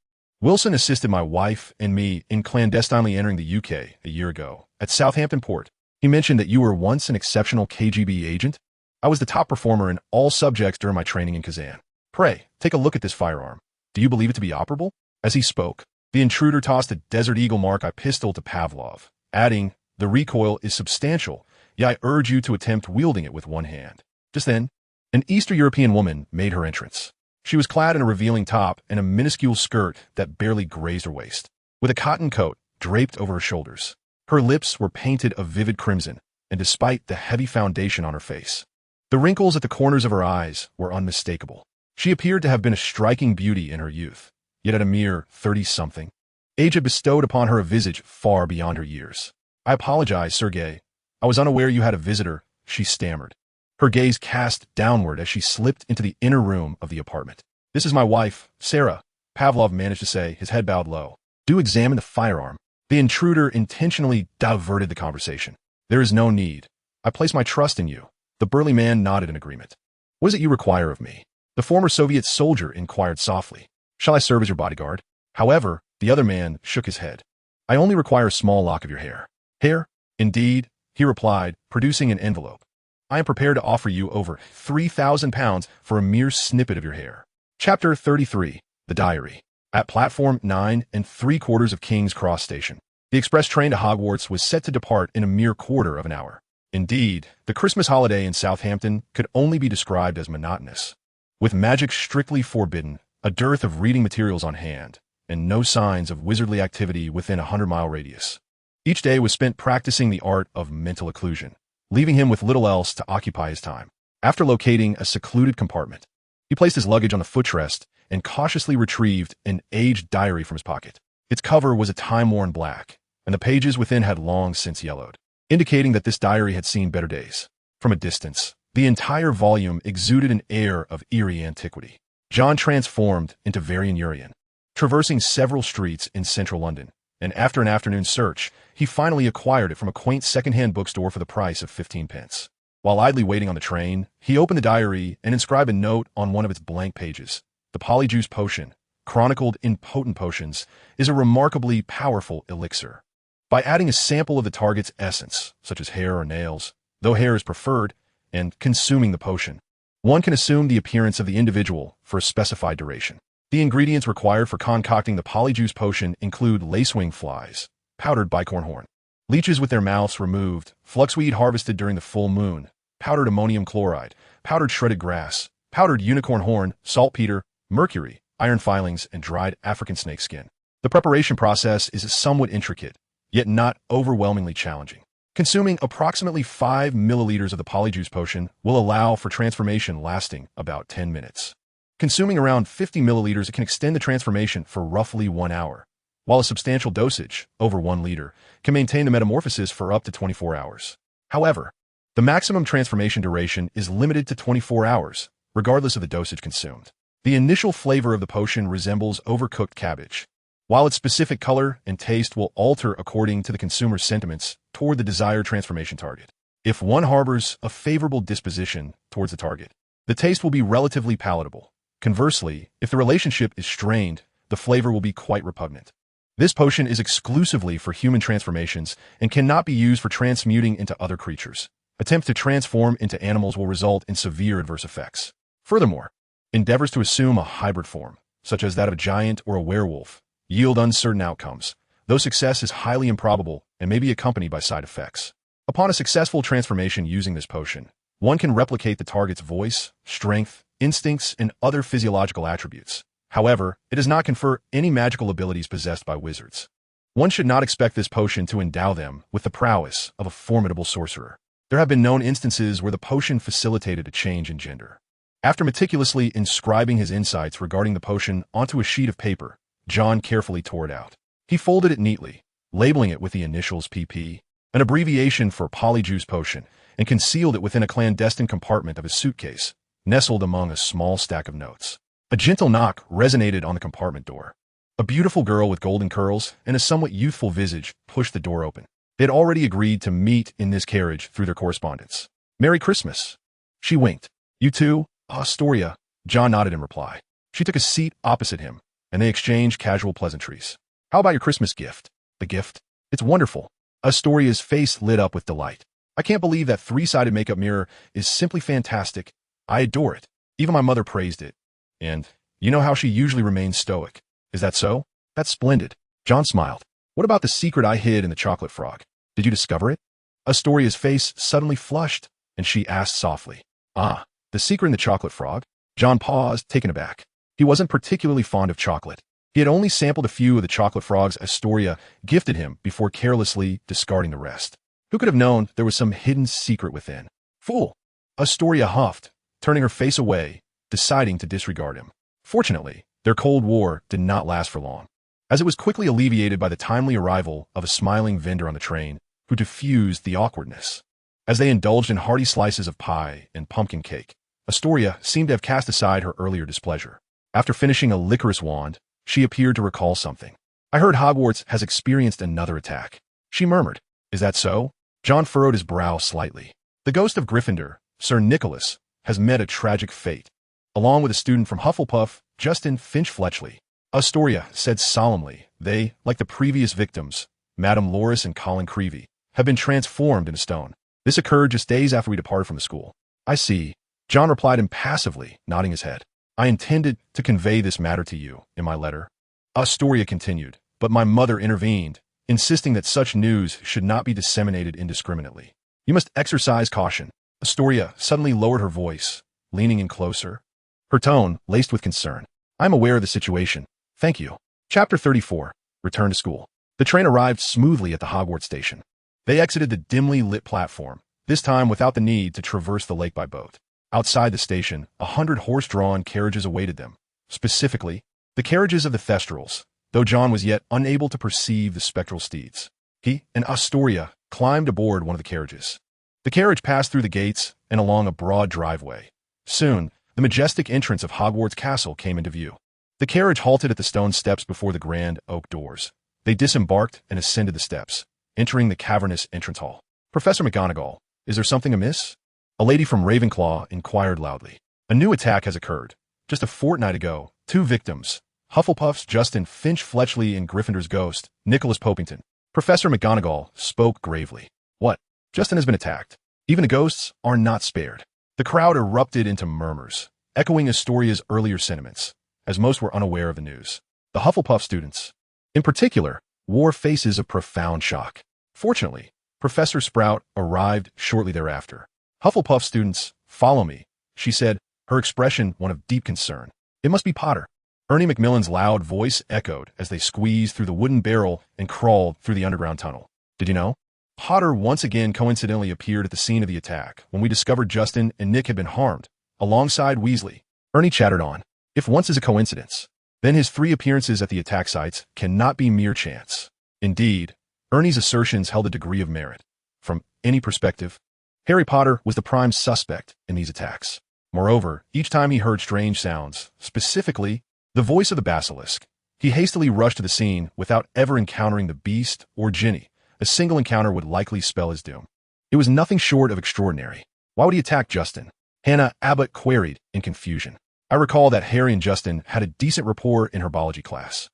Wilson assisted my wife and me in clandestinely entering the UK a year ago at Southampton Port. He mentioned that you were once an exceptional KGB agent. I was the top performer in all subjects during my training in Kazan. Pray, take a look at this firearm. Do you believe it to be operable? As he spoke, the intruder tossed a Desert Eagle Mark I pistol to Pavlov, adding, the recoil is substantial, yet I urge you to attempt wielding it with one hand. Just then, an Eastern European woman made her entrance. She was clad in a revealing top and a minuscule skirt that barely grazed her waist, with a cotton coat draped over her shoulders. Her lips were painted a vivid crimson, and despite the heavy foundation on her face, the wrinkles at the corners of her eyes were unmistakable. She appeared to have been a striking beauty in her youth, yet at a mere 30-something, age had bestowed upon her a visage far beyond her years. I apologize, Sergei. I was unaware you had a visitor, she stammered. Her gaze cast downward as she slipped into the inner room of the apartment. This is my wife, Sarah, Pavlov managed to say, his head bowed low. Do examine the firearm. The intruder intentionally diverted the conversation. There is no need. I place my trust in you. The burly man nodded in agreement. What is it you require of me? The former Soviet soldier inquired softly. Shall I serve as your bodyguard? However, the other man shook his head. I only require a small lock of your hair. Hair? Indeed, he replied, producing an envelope. I am prepared to offer you over £3,000 for a mere snippet of your hair. Chapter 33. The Diary. At platform 9 3/4 of King's Cross Station, the express train to Hogwarts was set to depart in a mere quarter of an hour. Indeed, the Christmas holiday in Southampton could only be described as monotonous. With magic strictly forbidden, a dearth of reading materials on hand, and no signs of wizardly activity within a 100-mile radius. Each day was spent practicing the art of mental occlusion, leaving him with little else to occupy his time. After locating a secluded compartment, he placed his luggage on the footrest and cautiously retrieved an aged diary from his pocket. Its cover was a time-worn black, and the pages within had long since yellowed, indicating that this diary had seen better days. From a distance, the entire volume exuded an air of eerie antiquity. John transformed into Varian Urin, traversing several streets in central London, and after an afternoon search, he finally acquired it from a quaint second-hand bookstore for the price of 15 pence. While idly waiting on the train, he opened the diary and inscribed a note on one of its blank pages. The polyjuice potion, chronicled in Potent Potions, is a remarkably powerful elixir. By adding a sample of the target's essence, such as hair or nails, though hair is preferred, and consuming the potion, one can assume the appearance of the individual for a specified duration. The ingredients required for concocting the polyjuice potion include lacewing flies, powdered bicorn horn, leeches with their mouths removed, fluxweed harvested during the full moon, powdered ammonium chloride, powdered shredded grass, powdered unicorn horn, saltpeter, mercury, iron filings, and dried African snake skin. The preparation process is somewhat intricate, yet not overwhelmingly challenging. Consuming approximately 5 milliliters of the polyjuice potion will allow for transformation lasting about 10 minutes. Consuming around 50 milliliters can extend the transformation for roughly 1 hour, while a substantial dosage, over 1 liter, can maintain the metamorphosis for up to 24 hours. However, the maximum transformation duration is limited to 24 hours, regardless of the dosage consumed. The initial flavor of the potion resembles overcooked cabbage, while its specific color and taste will alter according to the consumer's sentiments toward the desired transformation target. If one harbors a favorable disposition towards the target, the taste will be relatively palatable. Conversely, if the relationship is strained, the flavor will be quite repugnant. This potion is exclusively for human transformations and cannot be used for transmuting into other creatures. Attempts to transform into animals will result in severe adverse effects. Furthermore, endeavors to assume a hybrid form, such as that of a giant or a werewolf, yield uncertain outcomes, though success is highly improbable and may be accompanied by side effects. Upon a successful transformation using this potion, one can replicate the target's voice, strength, instincts, and other physiological attributes. However, it does not confer any magical abilities possessed by wizards. One should not expect this potion to endow them with the prowess of a formidable sorcerer. There have been known instances where the potion facilitated a change in gender. After meticulously inscribing his insights regarding the potion onto a sheet of paper, Jon carefully tore it out. He folded it neatly, labeling it with the initials PP, an abbreviation for polyjuice potion, and concealed it within a clandestine compartment of his suitcase, nestled among a small stack of notes. A gentle knock resonated on the compartment door. A beautiful girl with golden curls and a somewhat youthful visage pushed the door open. They had already agreed to meet in this carriage through their correspondence. "Merry Christmas." She winked. "You too, Astoria?" Jon nodded in reply. She took a seat opposite him, and they exchanged casual pleasantries. "How about your Christmas gift?" "The gift? It's wonderful." Astoria's face lit up with delight. "I can't believe that three-sided makeup mirror is simply fantastic. I adore it. Even my mother praised it. And you know how she usually remains stoic. Is that so?" "That's splendid." Jon smiled. "What about the secret I hid in the chocolate frog? Did you discover it?" Astoria's face suddenly flushed, and she asked softly, "Ah, the secret in the chocolate frog?" Jon paused, taken aback. He wasn't particularly fond of chocolate. He had only sampled a few of the chocolate frogs Astoria gifted him before carelessly discarding the rest. Who could have known there was some hidden secret within? "Fool!" Astoria huffed, turning her face away, deciding to disregard him. Fortunately, their Cold War did not last for long, as it was quickly alleviated by the timely arrival of a smiling vendor on the train who diffused the awkwardness. As they indulged in hearty slices of pie and pumpkin cake, Astoria seemed to have cast aside her earlier displeasure. After finishing a licorice wand, she appeared to recall something. "I heard Hogwarts has experienced another attack," she murmured. "Is that so?" Jon furrowed his brow slightly. "The ghost of Gryffindor, Sir Nicholas, has met a tragic fate, along with a student from Hufflepuff, Justin Finch-Fletchley." Astoria said solemnly, "They, like the previous victims, Madame Loris and Colin Creevey, have been transformed into stone. This occurred just days after we departed from the school." "I see." Jon replied impassively, nodding his head. "I intended to convey this matter to you in my letter." Astoria continued, "But my mother intervened, insisting that such news should not be disseminated indiscriminately. You must exercise caution." Astoria suddenly lowered her voice, leaning in closer, her tone laced with concern. "I'm aware of the situation. Thank you." Chapter 34. Return to School. The train arrived smoothly at the Hogwarts station. They exited the dimly lit platform, this time without the need to traverse the lake by boat. Outside the station, 100 horse-drawn carriages awaited them. Specifically, the carriages of the Thestrals, though Jon was yet unable to perceive the spectral steeds. He and Astoria climbed aboard one of the carriages. The carriage passed through the gates and along a broad driveway. Soon, the majestic entrance of Hogwarts Castle came into view. The carriage halted at the stone steps before the grand oak doors. They disembarked and ascended the steps, entering the cavernous entrance hall. "Professor McGonagall, is there something amiss?" A lady from Ravenclaw inquired loudly. "A new attack has occurred. Just a fortnight ago, 2 victims, Hufflepuff's Justin Finch-Fletchley and Gryffindor's ghost, Nicholas Popington." Professor McGonagall spoke gravely. "What? Justin has been attacked. Even the ghosts are not spared." The crowd erupted into murmurs, echoing Astoria's earlier sentiments, as most were unaware of the news. The Hufflepuff students, in particular, wore faces of profound shock. Fortunately, Professor Sprout arrived shortly thereafter. "Hufflepuff students, follow me," she said, her expression one of deep concern. "It must be Potter." Ernie Macmillan's loud voice echoed as they squeezed through the wooden barrel and crawled through the underground tunnel. "Did you know? Potter once again coincidentally appeared at the scene of the attack when we discovered Justin and Nick had been harmed, alongside Weasley." Ernie chattered on. "If once is a coincidence, then his 3 appearances at the attack sites cannot be mere chance." Indeed, Ernie's assertions held a degree of merit. From any perspective, Harry Potter was the prime suspect in these attacks. Moreover, each time he heard strange sounds, specifically the voice of the basilisk, he hastily rushed to the scene without ever encountering the beast or Ginny. A single encounter would likely spell his doom. It was nothing short of extraordinary. Why would he attack Justin? Hannah Abbott queried in confusion. I recall that Harry and Justin had a decent rapport in her biology class.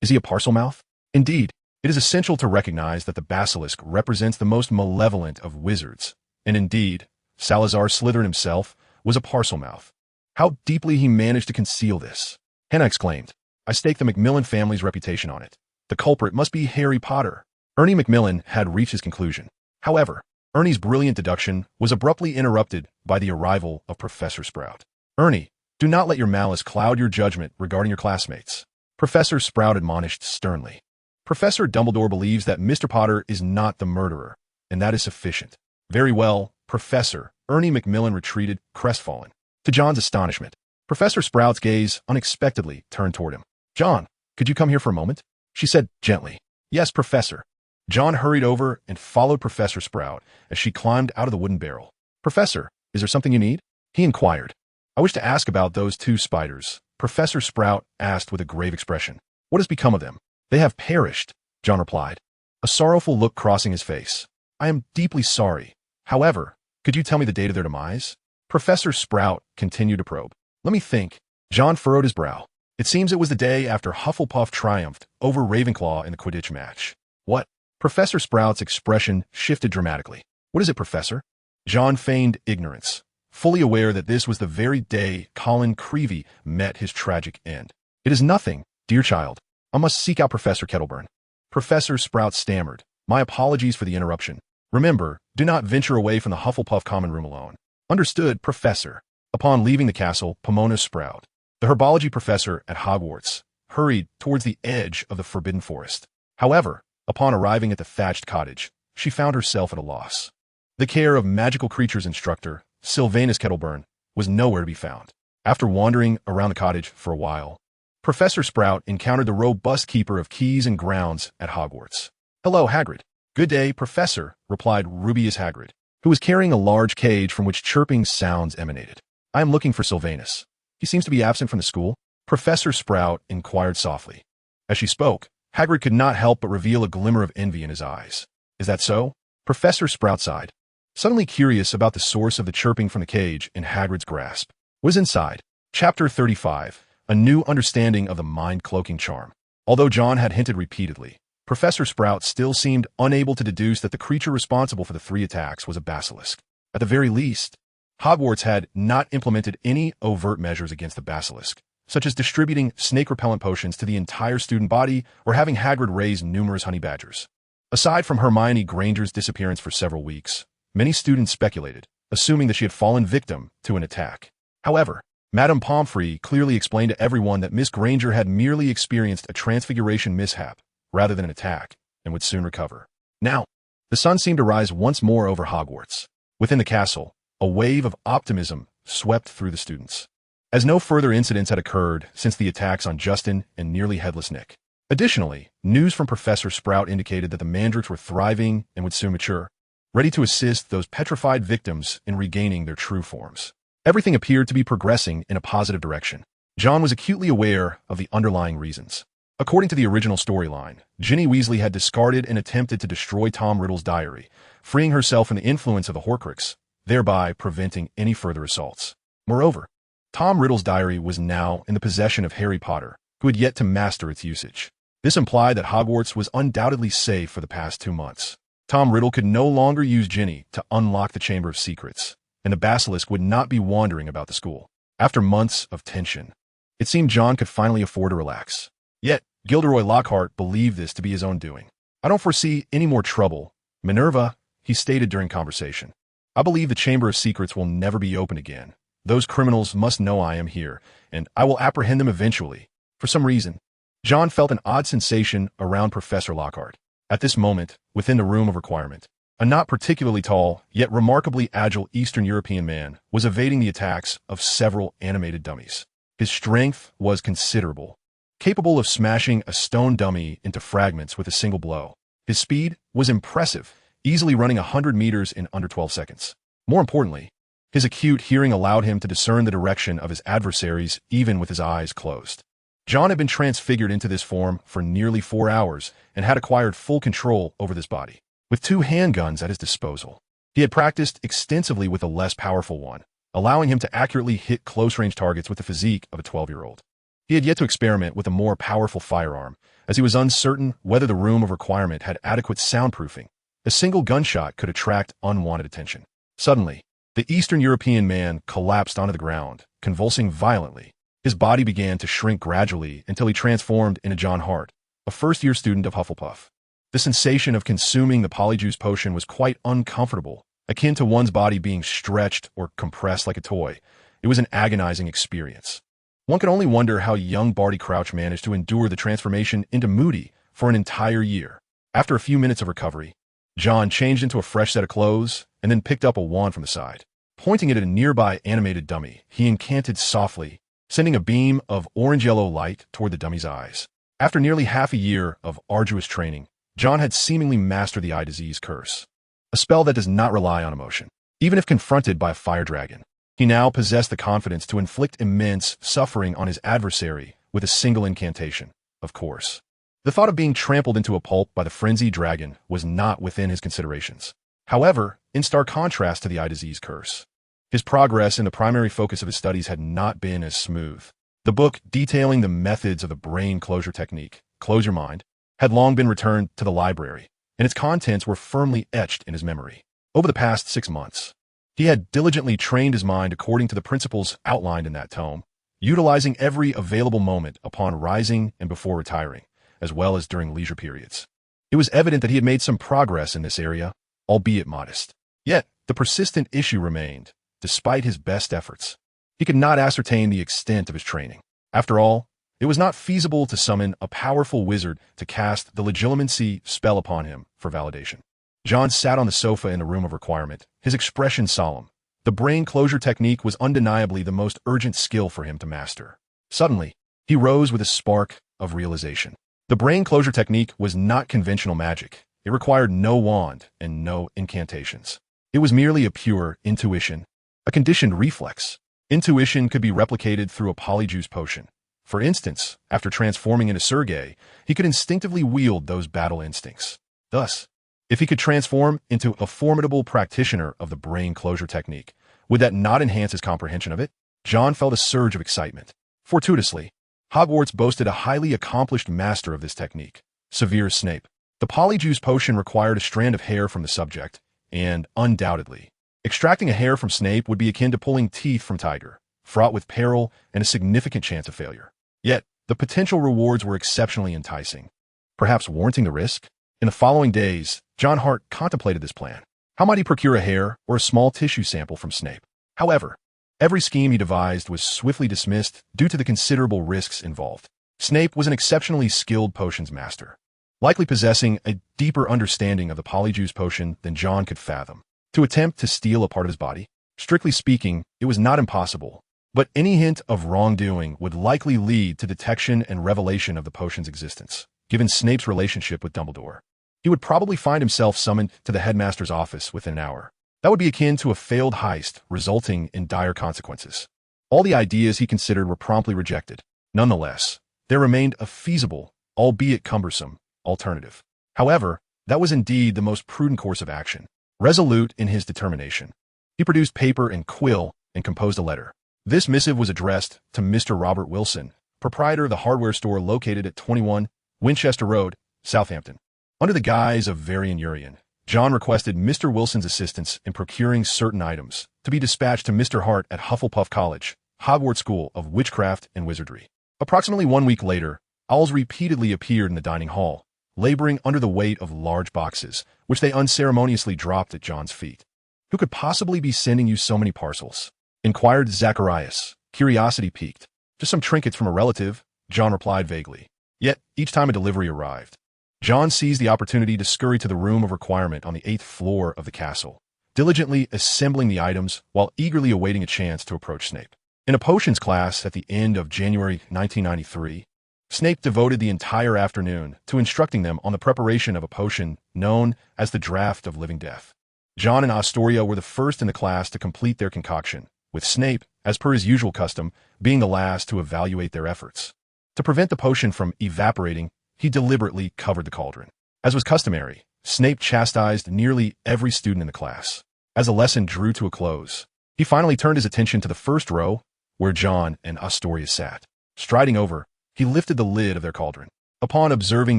Is he a Parselmouth? Indeed, it is essential to recognize that the basilisk represents the most malevolent of wizards, And indeed, Salazar Slytherin himself was a parcel mouth. How deeply he managed to conceal this. Hannah exclaimed. I stake the Macmillan family's reputation on it. The culprit must be Harry Potter. Ernie Macmillan had reached his conclusion. However, Ernie's brilliant deduction was abruptly interrupted by the arrival of Professor Sprout. Ernie, do not let your malice cloud your judgment regarding your classmates. Professor Sprout admonished sternly. Professor Dumbledore believes that Mr. Potter is not the murderer, and that is sufficient. Very well, Professor. Ernie Macmillan retreated, crestfallen. To John's astonishment, Professor Sprout's gaze unexpectedly turned toward him. John, could you come here for a moment? She said gently. Yes, Professor. John hurried over and followed Professor Sprout as she climbed out of the wooden barrel. Professor, is there something you need? He inquired. I wish to ask about those 2 spiders. Professor Sprout asked with a grave expression. What has become of them? They have perished, John replied, a sorrowful look crossing his face. I am deeply sorry. However, could you tell me the date of their demise? Professor Sprout continued to probe. Let me think. John furrowed his brow. It seems it was the day after Hufflepuff triumphed over Ravenclaw in the Quidditch match. What? Professor Sprout's expression shifted dramatically. What is it, Professor? John feigned ignorance, fully aware that this was the very day Colin Creevey met his tragic end. It is nothing, dear child. I must seek out Professor Kettleburn. Professor Sprout stammered. My apologies for the interruption. Remember, do not venture away from the Hufflepuff common room alone. Understood, Professor. Upon leaving the castle, Pomona Sprout, the herbology professor at Hogwarts, hurried towards the edge of the Forbidden Forest. However, upon arriving at the thatched cottage, she found herself at a loss. The care of magical creatures instructor, Sylvanus Kettleburn, was nowhere to be found. After wandering around the cottage for a while, Professor Sprout encountered the robust keeper of keys and grounds at Hogwarts. Hello, Hagrid. Good day, Professor, replied Rubeus Hagrid, who was carrying a large cage from which chirping sounds emanated. I am looking for Sylvanus. He seems to be absent from the school. Professor Sprout inquired softly. As she spoke, Hagrid could not help but reveal a glimmer of envy in his eyes. Is that so? Professor Sprout sighed, suddenly curious about the source of the chirping from the cage in Hagrid's grasp. What is inside? Chapter 35. A new understanding of the mind-cloaking charm. Although John had hinted repeatedly, Professor Sprout still seemed unable to deduce that the creature responsible for the 3 attacks was a basilisk. At the very least, Hogwarts had not implemented any overt measures against the basilisk, such as distributing snake-repellent potions to the entire student body or having Hagrid raise numerous honey badgers. Aside from Hermione Granger's disappearance for several weeks, many students speculated, assuming that she had fallen victim to an attack. However, Madame Pomfrey clearly explained to everyone that Miss Granger had merely experienced a transfiguration mishap rather than an attack and would soon recover. Now, the sun seemed to rise once more over Hogwarts. Within the castle, a wave of optimism swept through the students, as no further incidents had occurred since the attacks on Justin and nearly headless Nick. Additionally, news from Professor Sprout indicated that the mandrakes were thriving and would soon mature, ready to assist those petrified victims in regaining their true forms. Everything appeared to be progressing in a positive direction. John was acutely aware of the underlying reasons. According to the original storyline, Ginny Weasley had discarded and attempted to destroy Tom Riddle's diary, freeing herself from the influence of the Horcrux, thereby preventing any further assaults. Moreover, Tom Riddle's diary was now in the possession of Harry Potter, who had yet to master its usage. This implied that Hogwarts was undoubtedly safe for the past 2 months. Tom Riddle could no longer use Ginny to unlock the Chamber of Secrets, and the basilisk would not be wandering about the school. After months of tension, it seemed John could finally afford to relax. Yet, Gilderoy Lockhart believed this to be his own doing. I don't foresee any more trouble, Minerva, he stated during conversation. I believe the Chamber of Secrets will never be opened again. Those criminals must know I am here, and I will apprehend them eventually. For some reason, John felt an odd sensation around Professor Lockhart. At this moment, within the room of requirement, a not particularly tall, yet remarkably agile Eastern European man was evading the attacks of several animated dummies. His strength was considerable, capable of smashing a stone dummy into fragments with a single blow. His speed was impressive, easily running 100 meters in under 12 seconds. More importantly, his acute hearing allowed him to discern the direction of his adversaries even with his eyes closed. John had been transfigured into this form for nearly 4 hours and had acquired full control over this body. With 2 handguns at his disposal, he had practiced extensively with a less powerful one, allowing him to accurately hit close-range targets with the physique of a 12-year-old. He had yet to experiment with a more powerful firearm, as he was uncertain whether the room of requirement had adequate soundproofing. A single gunshot could attract unwanted attention. Suddenly, the Eastern European man collapsed onto the ground, convulsing violently. His body began to shrink gradually until he transformed into Jon Hart, a first-year student of Hufflepuff. The sensation of consuming the polyjuice potion was quite uncomfortable, akin to one's body being stretched or compressed like a toy. It was an agonizing experience. One can only wonder how young Barty Crouch managed to endure the transformation into Moody for an entire year. After a few minutes of recovery, Jon changed into a fresh set of clothes and then picked up a wand from the side. Pointing it at a nearby animated dummy, he incanted softly, sending a beam of orange-yellow light toward the dummy's eyes. After nearly half a year of arduous training, Jon had seemingly mastered the eye disease curse, a spell that does not rely on emotion. Even if confronted by a fire dragon, he now possessed the confidence to inflict immense suffering on his adversary with a single incantation, of course. The thought of being trampled into a pulp by the frenzied dragon was not within his considerations. However, in stark contrast to the eye disease curse, his progress in the primary focus of his studies had not been as smooth. The book detailing the methods of the brain closure technique, Close Your Mind, had long been returned to the library, and its contents were firmly etched in his memory. Over the past 6 months, he had diligently trained his mind according to the principles outlined in that tome, utilizing every available moment upon rising and before retiring, as well as during leisure periods. It was evident that he had made some progress in this area, albeit modest. Yet, the persistent issue remained, despite his best efforts. He could not ascertain the extent of his training. After all, it was not feasible to summon a powerful wizard to cast the legilimency spell upon him for validation. Jon sat on the sofa in the room of requirement, his expression solemn. The brain closure technique was undeniably the most urgent skill for him to master. Suddenly, he rose with a spark of realization. The brain closure technique was not conventional magic. It required no wand and no incantations. It was merely a pure intuition, a conditioned reflex. Intuition could be replicated through a polyjuice potion. For instance, after transforming into Sergei, he could instinctively wield those battle instincts. Thus, if he could transform into a formidable practitioner of the brain closure technique, would that not enhance his comprehension of it? Jon felt a surge of excitement. Fortuitously, Hogwarts boasted a highly accomplished master of this technique, Severus Snape. The polyjuice potion required a strand of hair from the subject, and, undoubtedly, extracting a hair from Snape would be akin to pulling teeth from Tiger, fraught with peril and a significant chance of failure. Yet, the potential rewards were exceptionally enticing, perhaps warranting the risk. In the following days, Jon Hart contemplated this plan. How might he procure a hair or a small tissue sample from Snape? However, every scheme he devised was swiftly dismissed due to the considerable risks involved. Snape was an exceptionally skilled potions master, likely possessing a deeper understanding of the polyjuice potion than Jon could fathom. To attempt to steal a part of his body, strictly speaking, it was not impossible, but any hint of wrongdoing would likely lead to detection and revelation of the potion's existence. Given Snape's relationship with Dumbledore, he would probably find himself summoned to the headmaster's office within an hour. That would be akin to a failed heist, resulting in dire consequences. All the ideas he considered were promptly rejected. Nonetheless, there remained a feasible, albeit cumbersome, alternative. However, that was indeed the most prudent course of action. Resolute in his determination, he produced paper and quill and composed a letter. This missive was addressed to Mr. Robert Wilson, proprietor of the hardware store located at 21 Winchester Road, Southampton. Under the guise of Varian Urian, Jon requested Mr. Wilson's assistance in procuring certain items to be dispatched to Mr. Hart at Hufflepuff College, Hogwarts School of Witchcraft and Wizardry. Approximately 1 week later, owls repeatedly appeared in the dining hall, laboring under the weight of large boxes, which they unceremoniously dropped at Jon's feet. "Who could possibly be sending you so many parcels?" inquired Zacharias, curiosity piqued. "Just some trinkets from a relative," Jon replied vaguely. Yet, each time a delivery arrived, Jon seized the opportunity to scurry to the room of requirement on the 8th floor of the castle, diligently assembling the items while eagerly awaiting a chance to approach Snape. In a potions class at the end of January 1993, Snape devoted the entire afternoon to instructing them on the preparation of a potion known as the Draught of Living Death. Jon and Astoria were the first in the class to complete their concoction, with Snape, as per his usual custom, being the last to evaluate their efforts. To prevent the potion from evaporating, he deliberately covered the cauldron. As was customary, Snape chastised nearly every student in the class. As the lesson drew to a close, he finally turned his attention to the first row, where Jon and Astoria sat. Striding over, he lifted the lid of their cauldron. Upon observing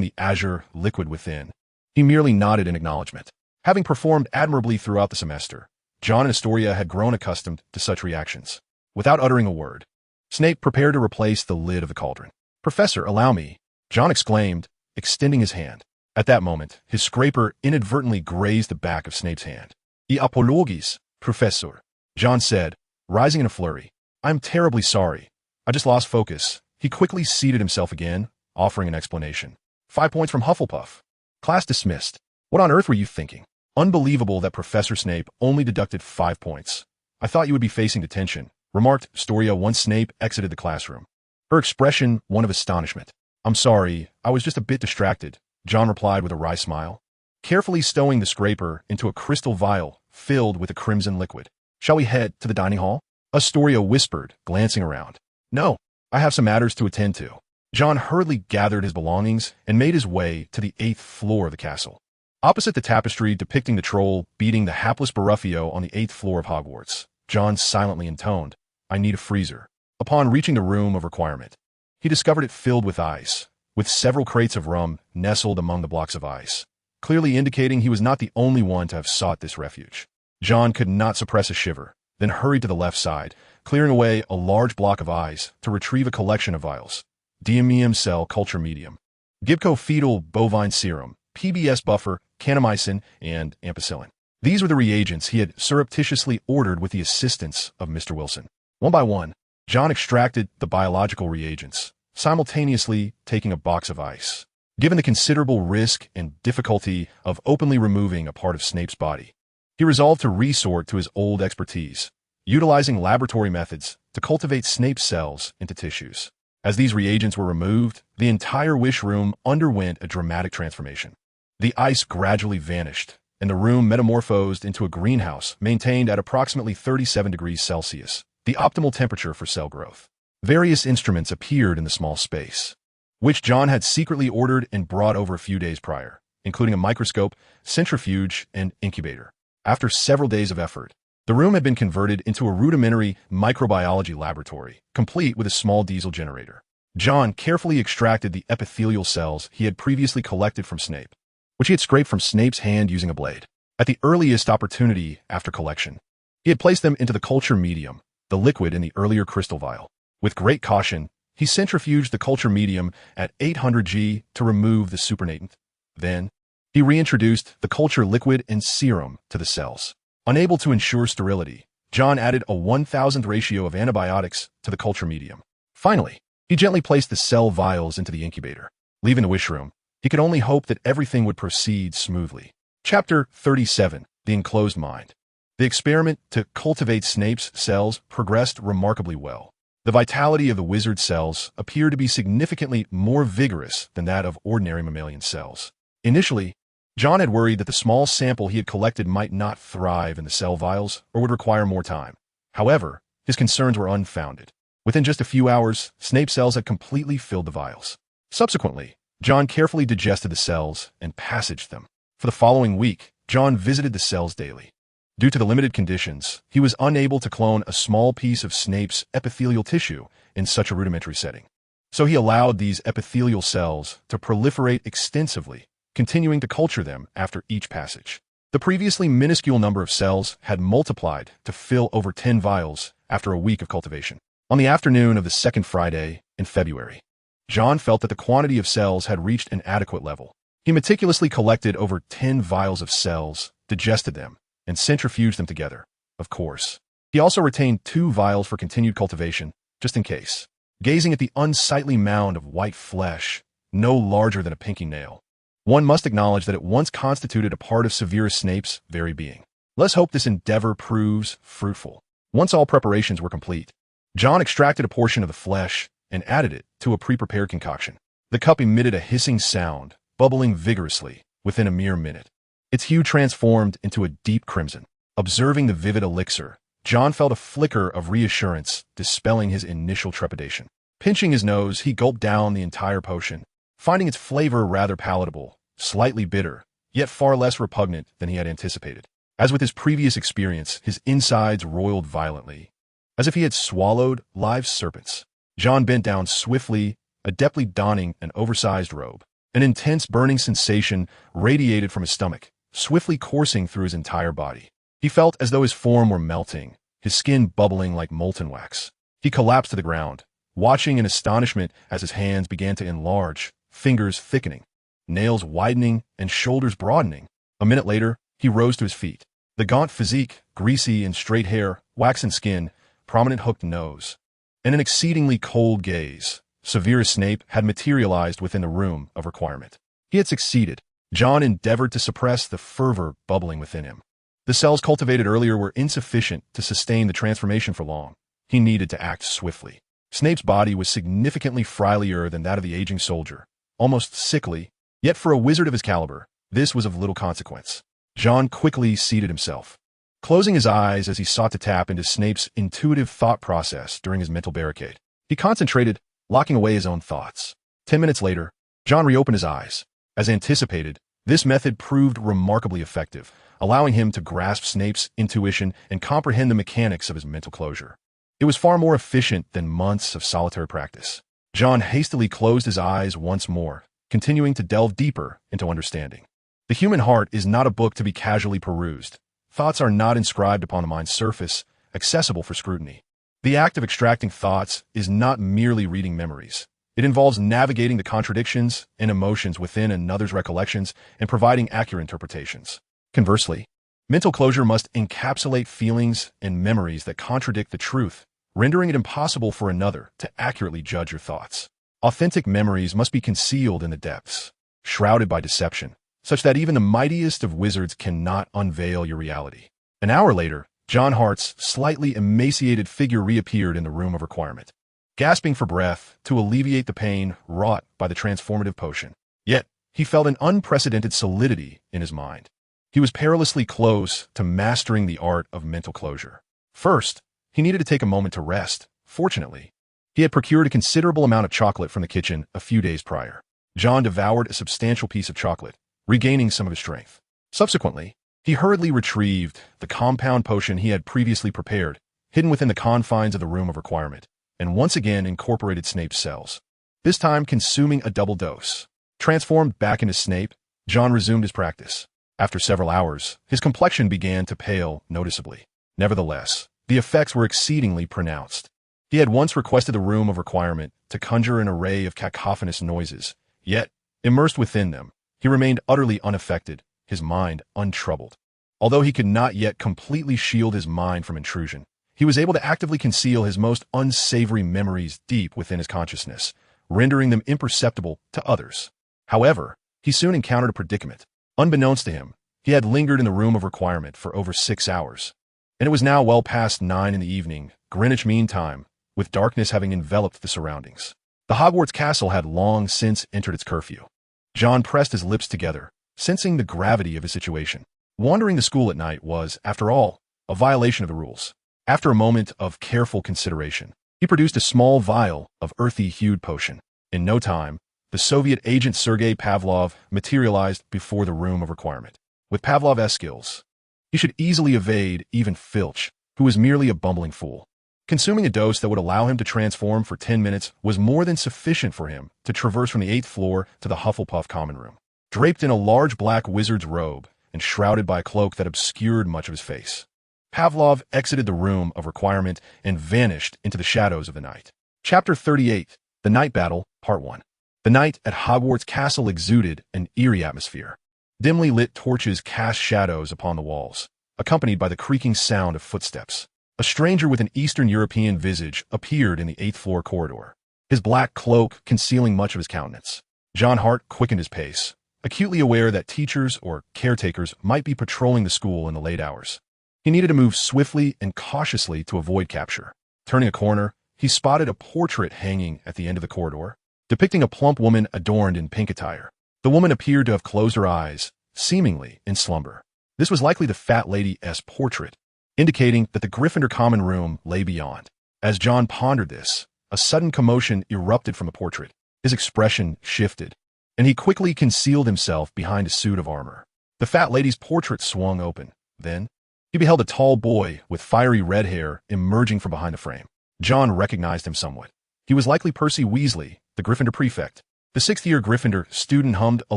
the azure liquid within, he merely nodded in acknowledgement. Having performed admirably throughout the semester, Jon and Astoria had grown accustomed to such reactions. Without uttering a word, Snape prepared to replace the lid of the cauldron. "Professor, allow me," Jon exclaimed, extending his hand. At that moment, his scraper inadvertently grazed the back of Snape's hand. "I apologis, Professor," Jon said, rising in a flurry. "I'm terribly sorry. I just lost focus." He quickly seated himself again, offering an explanation. 5 points from Hufflepuff. Class dismissed. What on earth were you thinking? Unbelievable that Professor Snape only deducted 5 points. I thought you would be facing detention, remarked Astoria once Snape exited the classroom. Her expression one of astonishment. "I'm sorry, I was just a bit distracted," Jon replied with a wry smile, carefully stowing the scraper into a crystal vial filled with a crimson liquid. "Shall we head to the dining hall?" Astoria whispered, glancing around. "No, I have some matters to attend to." Jon hurriedly gathered his belongings and made his way to the 8th floor of the castle. Opposite the tapestry depicting the troll beating the hapless Baruffio on the 8th floor of Hogwarts, Jon silently intoned, "I need a freezer." Upon reaching the room of requirement, he discovered it filled with ice, with several crates of rum nestled among the blocks of ice, clearly indicating he was not the only one to have sought this refuge. Jon could not suppress a shiver, then hurried to the left side, clearing away a large block of ice to retrieve a collection of vials. Diamium cell culture medium, Gibco fetal bovine serum, PBS buffer, kanamycin, and ampicillin. These were the reagents he had surreptitiously ordered with the assistance of Mr. Wilson. One by one, Jon extracted the biological reagents, simultaneously taking a box of ice. Given the considerable risk and difficulty of openly removing a part of Snape's body, he resolved to resort to his old expertise, utilizing laboratory methods to cultivate Snape's cells into tissues. As these reagents were removed, the entire wish room underwent a dramatic transformation. The ice gradually vanished, and the room metamorphosed into a greenhouse maintained at approximately 37 degrees Celsius, the optimal temperature for cell growth. Various instruments appeared in the small space, which Jon had secretly ordered and brought over a few days prior, including a microscope, centrifuge, and incubator. After several days of effort, the room had been converted into a rudimentary microbiology laboratory, complete with a small diesel generator. Jon carefully extracted the epithelial cells he had previously collected from Snape, which he had scraped from Snape's hand using a blade. At the earliest opportunity after collection, he had placed them into the culture medium, the liquid in the earlier crystal vial. With great caution, he centrifuged the culture medium at 800 G to remove the supernatant. Then, he reintroduced the culture liquid and serum to the cells. Unable to ensure sterility, Jon added a 1,000th ratio of antibiotics to the culture medium. Finally, he gently placed the cell vials into the incubator. Leaving the wish room, he could only hope that everything would proceed smoothly. Chapter 37, The Enclosed Mind. The experiment to cultivate Snape's cells progressed remarkably well. The vitality of the wizard's cells appeared to be significantly more vigorous than that of ordinary mammalian cells. Initially, Jon had worried that the small sample he had collected might not thrive in the cell vials or would require more time. However, his concerns were unfounded. Within just a few hours, Snape's cells had completely filled the vials. Subsequently, Jon carefully digested the cells and passaged them. For the following week, Jon visited the cells daily. Due to the limited conditions, he was unable to clone a small piece of Snape's epithelial tissue in such a rudimentary setting. So he allowed these epithelial cells to proliferate extensively, continuing to culture them after each passage. The previously minuscule number of cells had multiplied to fill over 10 vials after a week of cultivation. On the afternoon of the second Friday in February, Jon felt that the quantity of cells had reached an adequate level. He meticulously collected over 10 vials of cells, digested them, and centrifuged them together, of course. He also retained 2 vials for continued cultivation, just in case. Gazing at the unsightly mound of white flesh, no larger than a pinky nail, one must acknowledge that it once constituted a part of Severus Snape's very being. Let's hope this endeavor proves fruitful. Once all preparations were complete, Jon extracted a portion of the flesh and added it to a pre-prepared concoction. The cup emitted a hissing sound, bubbling vigorously within a mere minute. Its hue transformed into a deep crimson. Observing the vivid elixir, Jon felt a flicker of reassurance, dispelling his initial trepidation. Pinching his nose, he gulped down the entire potion, finding its flavor rather palatable, slightly bitter, yet far less repugnant than he had anticipated. As with his previous experience, his insides roiled violently, as if he had swallowed live serpents. Jon bent down swiftly, adeptly donning an oversized robe. An intense burning sensation radiated from his stomach, swiftly coursing through his entire body. He felt as though his form were melting, his skin bubbling like molten wax. He collapsed to the ground, watching in astonishment as his hands began to enlarge, fingers thickening, nails widening, and shoulders broadening. A minute later, he rose to his feet. The gaunt physique, greasy and straight hair, waxen skin, prominent hooked nose, and an exceedingly cold gaze. Severus Snape had materialized within the room of requirement. He had succeeded. Jon endeavored to suppress the fervor bubbling within him. The cells cultivated earlier were insufficient to sustain the transformation for long. He needed to act swiftly. Snape's body was significantly frilier than that of the aging soldier, almost sickly, yet for a wizard of his caliber, this was of little consequence. Jon quickly seated himself, closing his eyes as he sought to tap into Snape's intuitive thought process during his mental barricade. He concentrated, locking away his own thoughts. 10 minutes later, Jon reopened his eyes. As anticipated, this method proved remarkably effective, allowing him to grasp Snape's intuition and comprehend the mechanics of his mental closure. It was far more efficient than months of solitary practice. Jon hastily closed his eyes once more, continuing to delve deeper into understanding. The human heart is not a book to be casually perused. Thoughts are not inscribed upon the mind's surface, accessible for scrutiny. The act of extracting thoughts is not merely reading memories. It involves navigating the contradictions and emotions within another's recollections and providing accurate interpretations. Conversely, mental closure must encapsulate feelings and memories that contradict the truth, rendering it impossible for another to accurately judge your thoughts. Authentic memories must be concealed in the depths, shrouded by deception, such that even the mightiest of wizards cannot unveil your reality. An hour later, Jon Hart's slightly emaciated figure reappeared in the room of requirement, gasping for breath to alleviate the pain wrought by the transformative potion. Yet, he felt an unprecedented solidity in his mind. He was perilously close to mastering the art of mental closure. First, he needed to take a moment to rest. Fortunately, he had procured a considerable amount of chocolate from the kitchen a few days prior. Jon devoured a substantial piece of chocolate, regaining some of his strength. Subsequently, he hurriedly retrieved the compound potion he had previously prepared, hidden within the confines of the room of requirement, and once again incorporated Snape's cells, this time consuming a double dose. Transformed back into Snape, Jon resumed his practice. After several hours, his complexion began to pale noticeably. Nevertheless, the effects were exceedingly pronounced. He had once requested the room of requirement to conjure an array of cacophonous noises, yet, immersed within them, he remained utterly unaffected, his mind untroubled. Although he could not yet completely shield his mind from intrusion, he was able to actively conceal his most unsavory memories deep within his consciousness, rendering them imperceptible to others. However, he soon encountered a predicament. Unbeknownst to him, he had lingered in the room of requirement for over 6 hours, and it was now well past 9 in the evening, Greenwich Mean Time, with darkness having enveloped the surroundings. The Hogwarts castle had long since entered its curfew. Jon pressed his lips together, sensing the gravity of his situation. Wandering the school at night was, after all, a violation of the rules. After a moment of careful consideration, he produced a small vial of earthy-hued potion. In no time, the Soviet agent Sergei Pavlov materialized before the room of requirement. With Pavlov's skills, he should easily evade even Filch, who was merely a bumbling fool. Consuming a dose that would allow him to transform for 10 minutes was more than sufficient for him to traverse from the 8th floor to the Hufflepuff common room. Draped in a large black wizard's robe and shrouded by a cloak that obscured much of his face, Pavlov exited the room of requirement and vanished into the shadows of the night. Chapter 38, The Night Battle, Part 1. The night at Hogwarts Castle exuded an eerie atmosphere. Dimly lit torches cast shadows upon the walls, accompanied by the creaking sound of footsteps. A stranger with an Eastern European visage appeared in the 8th floor corridor, his black cloak concealing much of his countenance. Jon Hart quickened his pace, acutely aware that teachers or caretakers might be patrolling the school in the late hours. He needed to move swiftly and cautiously to avoid capture. Turning a corner, he spotted a portrait hanging at the end of the corridor, depicting a plump woman adorned in pink attire. The woman appeared to have closed her eyes, seemingly in slumber. This was likely the Fat Lady's portrait, indicating that the Gryffindor common room lay beyond. As Jon pondered this, a sudden commotion erupted from the portrait. His expression shifted, and he quickly concealed himself behind a suit of armor. The Fat Lady's portrait swung open. Then, he beheld a tall boy with fiery red hair emerging from behind the frame. Jon recognized him somewhat. He was likely Percy Weasley, the Gryffindor prefect. The 6th-year Gryffindor student hummed a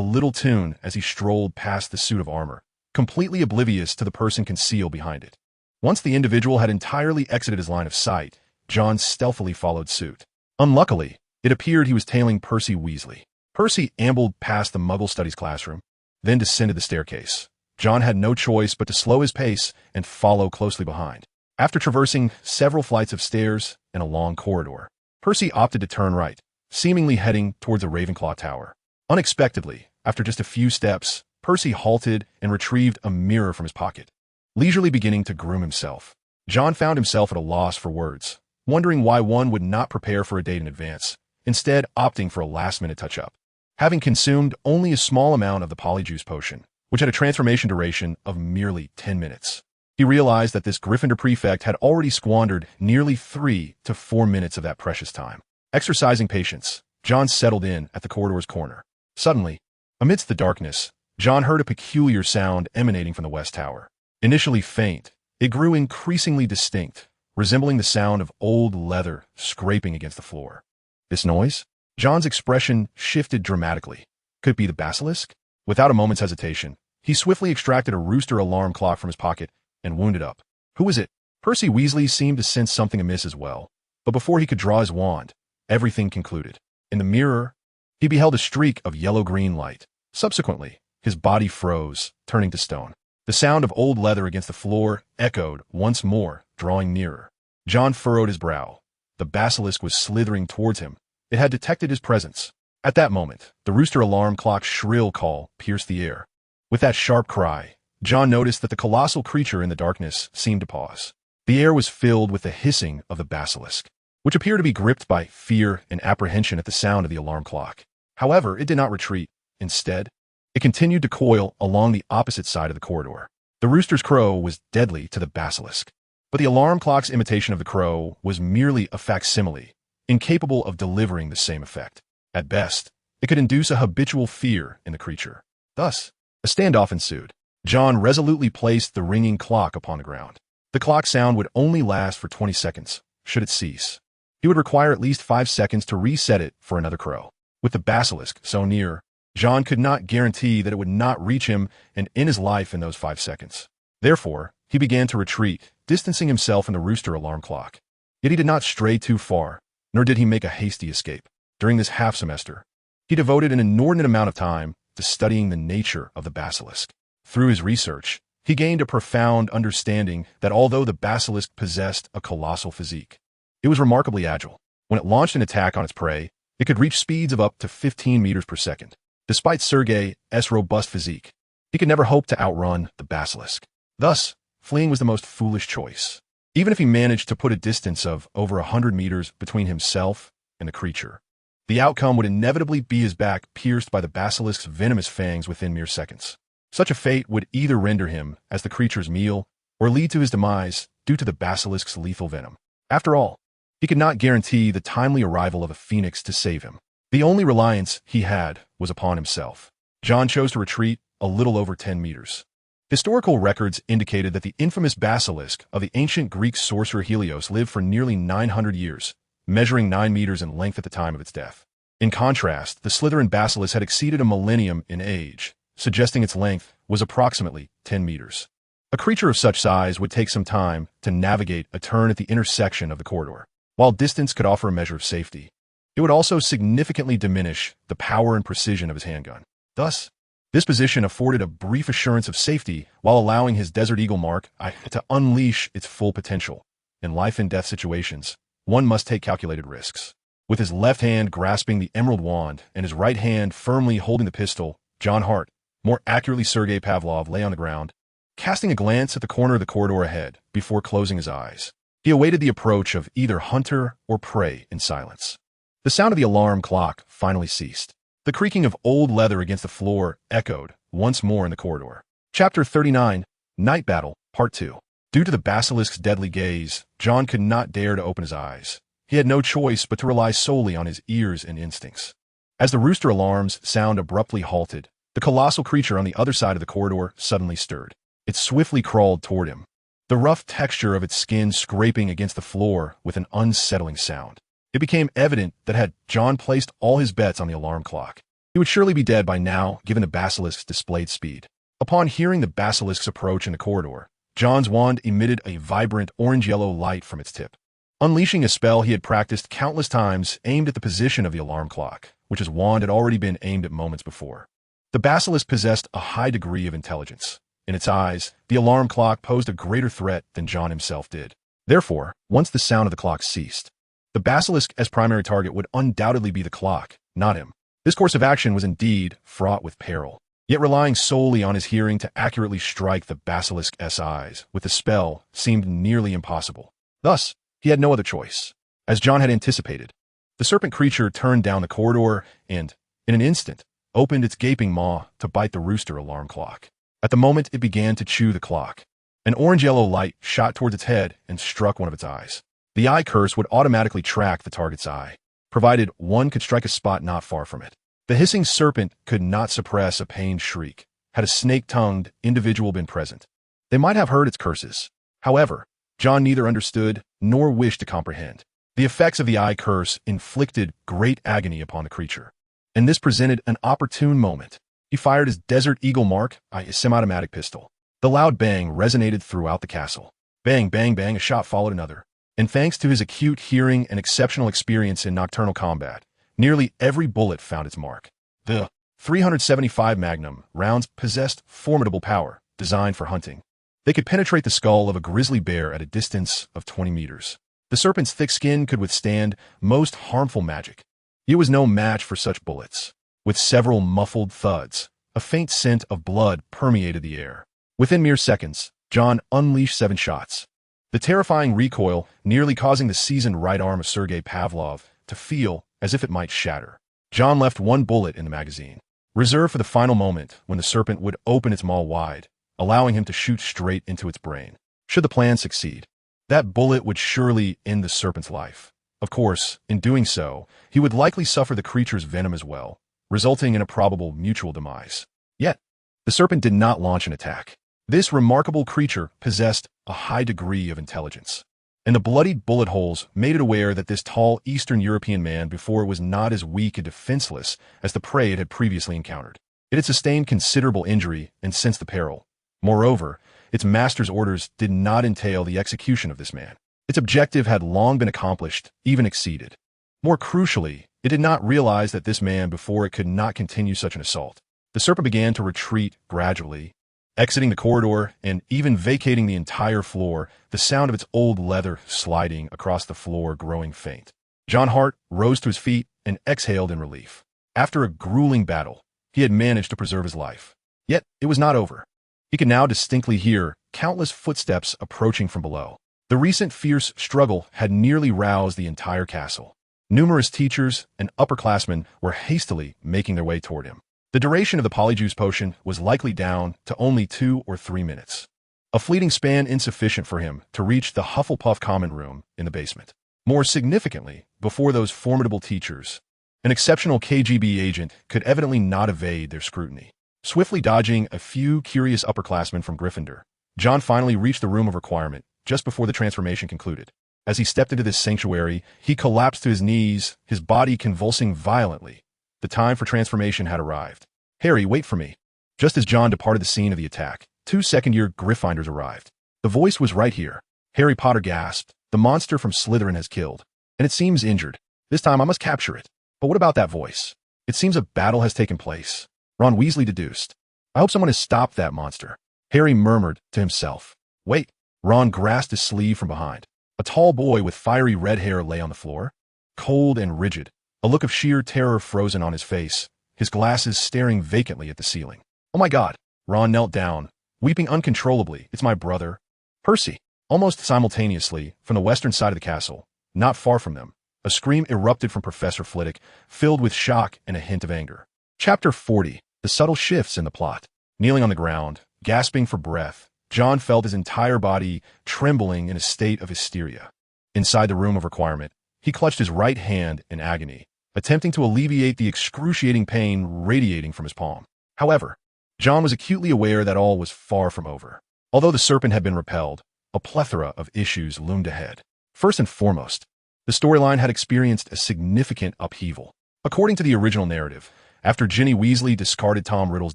little tune as he strolled past the suit of armor, completely oblivious to the person concealed behind it. Once the individual had entirely exited his line of sight, Jon stealthily followed suit. Unluckily, it appeared he was tailing Percy Weasley. Percy ambled past the Muggle Studies classroom, then descended the staircase. Jon had no choice but to slow his pace and follow closely behind. After traversing several flights of stairs and a long corridor, Percy opted to turn right, seemingly heading towards a Ravenclaw tower. Unexpectedly, after just a few steps, Percy halted and retrieved a mirror from his pocket. Leisurely beginning to groom himself, Jon found himself at a loss for words, wondering why one would not prepare for a date in advance, instead opting for a last-minute touch-up. Having consumed only a small amount of the Polyjuice potion, which had a transformation duration of merely 10 minutes, he realized that this Gryffindor prefect had already squandered nearly 3 to 4 minutes of that precious time. Exercising patience, Jon settled in at the corridor's corner. Suddenly, amidst the darkness, Jon heard a peculiar sound emanating from the West Tower. Initially faint, it grew increasingly distinct, resembling the sound of old leather scraping against the floor. This noise? Jon's expression shifted dramatically. Could it be the basilisk? Without a moment's hesitation, he swiftly extracted a rooster alarm clock from his pocket and wound it up. Who was it? Percy Weasley seemed to sense something amiss as well, but before he could draw his wand, everything concluded. In the mirror, he beheld a streak of yellow-green light. Subsequently, his body froze, turning to stone. The sound of old leather against the floor echoed once more, drawing nearer. Jon furrowed his brow. The basilisk was slithering towards him. It had detected his presence. At that moment, the rooster alarm clock's shrill call pierced the air. With that sharp cry, Jon noticed that the colossal creature in the darkness seemed to pause. The air was filled with the hissing of the basilisk, which appeared to be gripped by fear and apprehension at the sound of the alarm clock. However, it did not retreat. Instead, it continued to coil along the opposite side of the corridor. The rooster's crow was deadly to the basilisk, but the alarm clock's imitation of the crow was merely a facsimile, incapable of delivering the same effect. At best, it could induce a habitual fear in the creature. Thus, a standoff ensued. Jon resolutely placed the ringing clock upon the ground. The clock sound would only last for 20 seconds, should it cease. He would require at least 5 seconds to reset it for another crow. With the basilisk so near, Jon could not guarantee that it would not reach him and end his life in those 5 seconds. Therefore, he began to retreat, distancing himself from the rooster alarm clock. Yet he did not stray too far, nor did he make a hasty escape. During this half-semester, he devoted an inordinate amount of time to studying the nature of the basilisk. Through his research, he gained a profound understanding that although the basilisk possessed a colossal physique, it was remarkably agile. When it launched an attack on its prey, it could reach speeds of up to 15 meters per second. Despite Sergei's robust physique, he could never hope to outrun the basilisk. Thus, fleeing was the most foolish choice. Even if he managed to put a distance of over 100 meters between himself and the creature, the outcome would inevitably be his back pierced by the basilisk's venomous fangs within mere seconds. Such a fate would either render him as the creature's meal or lead to his demise due to the basilisk's lethal venom. After all, he could not guarantee the timely arrival of a phoenix to save him. The only reliance he had was upon himself. Jon chose to retreat a little over 10 meters. Historical records indicated that the infamous basilisk of the ancient Greek sorcerer Helios lived for nearly 900 years, measuring 9 meters in length at the time of its death. In contrast, the Slytherin basilisk had exceeded a millennium in age, suggesting its length was approximately 10 meters. A creature of such size would take some time to navigate a turn at the intersection of the corridor. While distance could offer a measure of safety, it would also significantly diminish the power and precision of his handgun. Thus, this position afforded a brief assurance of safety while allowing his Desert Eagle mark to unleash its full potential. In life-and-death situations, one must take calculated risks. With his left hand grasping the emerald wand and his right hand firmly holding the pistol, Jon Hart, more accurately Sergei Pavlov, lay on the ground, casting a glance at the corner of the corridor ahead before closing his eyes. He awaited the approach of either hunter or prey in silence. The sound of the alarm clock finally ceased. The creaking of old leather against the floor echoed once more in the corridor. Chapter 39, Night Battle, Part 2. Due to the basilisk's deadly gaze, Jon could not dare to open his eyes. He had no choice but to rely solely on his ears and instincts. As the rooster alarm's sound abruptly halted, the colossal creature on the other side of the corridor suddenly stirred. It swiftly crawled toward him, the rough texture of its skin scraping against the floor with an unsettling sound. It became evident that had Jon placed all his bets on the alarm clock, he would surely be dead by now given the basilisk's displayed speed. Upon hearing the basilisk's approach in the corridor, Jon's wand emitted a vibrant orange-yellow light from its tip. Unleashing a spell he had practiced countless times aimed at the position of the alarm clock, which his wand had already been aimed at moments before. The basilisk possessed a high degree of intelligence. In its eyes, the alarm clock posed a greater threat than Jon himself did. Therefore, once the sound of the clock ceased, the basilisk as primary target would undoubtedly be the clock, not him. This course of action was indeed fraught with peril, yet relying solely on his hearing to accurately strike the basilisk's eyes with the spell seemed nearly impossible. Thus, he had no other choice. As Jon had anticipated, the serpent creature turned down the corridor and, in an instant, opened its gaping maw to bite the rooster alarm clock. At the moment it began to chew the clock, an orange-yellow light shot towards its head and struck one of its eyes. The eye curse would automatically track the target's eye, provided one could strike a spot not far from it. The hissing serpent could not suppress a pained shriek, had a snake-tongued individual been present. They might have heard its curses. However, Jon neither understood nor wished to comprehend. The effects of the eye curse inflicted great agony upon the creature, and this presented an opportune moment. He fired his Desert Eagle Mark, a semi-automatic pistol. The loud bang resonated throughout the castle. Bang, bang, bang, a shot followed another. And thanks to his acute hearing and exceptional experience in nocturnal combat, nearly every bullet found its mark. The 375 Magnum rounds possessed formidable power, designed for hunting. They could penetrate the skull of a grizzly bear at a distance of 20 meters. The serpent's thick skin could withstand most harmful magic. It was no match for such bullets. With several muffled thuds, a faint scent of blood permeated the air. Within mere seconds, Jon unleashed 7 shots. The terrifying recoil nearly causing the seasoned right arm of Sergei Pavlov to feel as if it might shatter. Jon left 1 bullet in the magazine, reserved for the final moment when the serpent would open its maw wide, allowing him to shoot straight into its brain. Should the plan succeed, that bullet would surely end the serpent's life. Of course, in doing so, he would likely suffer the creature's venom as well, resulting in a probable mutual demise. Yet, the serpent did not launch an attack. This remarkable creature possessed a high degree of intelligence, and the bloodied bullet holes made it aware that this tall Eastern European man before was not as weak and defenseless as the prey it had previously encountered. It had sustained considerable injury and sensed the peril. Moreover, its master's orders did not entail the execution of this man. Its objective had long been accomplished, even exceeded. More crucially, it did not realize that this man before it could not continue such an assault. The serpent began to retreat gradually, exiting the corridor and even vacating the entire floor, the sound of its old leather sliding across the floor growing faint. Jon Hart rose to his feet and exhaled in relief. After a grueling battle, he had managed to preserve his life. Yet, it was not over. He could now distinctly hear countless footsteps approaching from below. The recent fierce struggle had nearly roused the entire castle. Numerous teachers and upperclassmen were hastily making their way toward him. The duration of the polyjuice potion was likely down to only 2 or 3 minutes. A fleeting span insufficient for him to reach the Hufflepuff common room in the basement. More significantly, before those formidable teachers, an exceptional KGB agent could evidently not evade their scrutiny. Swiftly dodging a few curious upperclassmen from Gryffindor, Jon finally reached the room of requirement just before the transformation concluded. As he stepped into this sanctuary, he collapsed to his knees, his body convulsing violently. The time for transformation had arrived. "Harry, wait for me." Just as Jon departed the scene of the attack, 2 second-year Gryffindors arrived. The voice was right here. Harry Potter gasped. "The monster from Slytherin has killed, and it seems injured. This time I must capture it." "But what about that voice? It seems a battle has taken place," Ron Weasley deduced. "I hope someone has stopped that monster," Harry murmured to himself. "Wait." Ron grasped his sleeve from behind. A tall boy with fiery red hair lay on the floor, cold and rigid, a look of sheer terror frozen on his face, his glasses staring vacantly at the ceiling. "Oh my God." Ron knelt down, weeping uncontrollably. "It's my brother, Percy." Almost simultaneously, from the western side of the castle, not far from them, a scream erupted from Professor Flitwick, filled with shock and a hint of anger. Chapter 40. The subtle shifts in the plot. Kneeling on the ground, gasping for breath, Jon felt his entire body trembling in a state of hysteria. Inside the room of requirement, he clutched his right hand in agony, attempting to alleviate the excruciating pain radiating from his palm. However, Jon was acutely aware that all was far from over. Although the serpent had been repelled, a plethora of issues loomed ahead. First and foremost, the storyline had experienced a significant upheaval. According to the original narrative, after Ginny Weasley discarded Tom Riddle's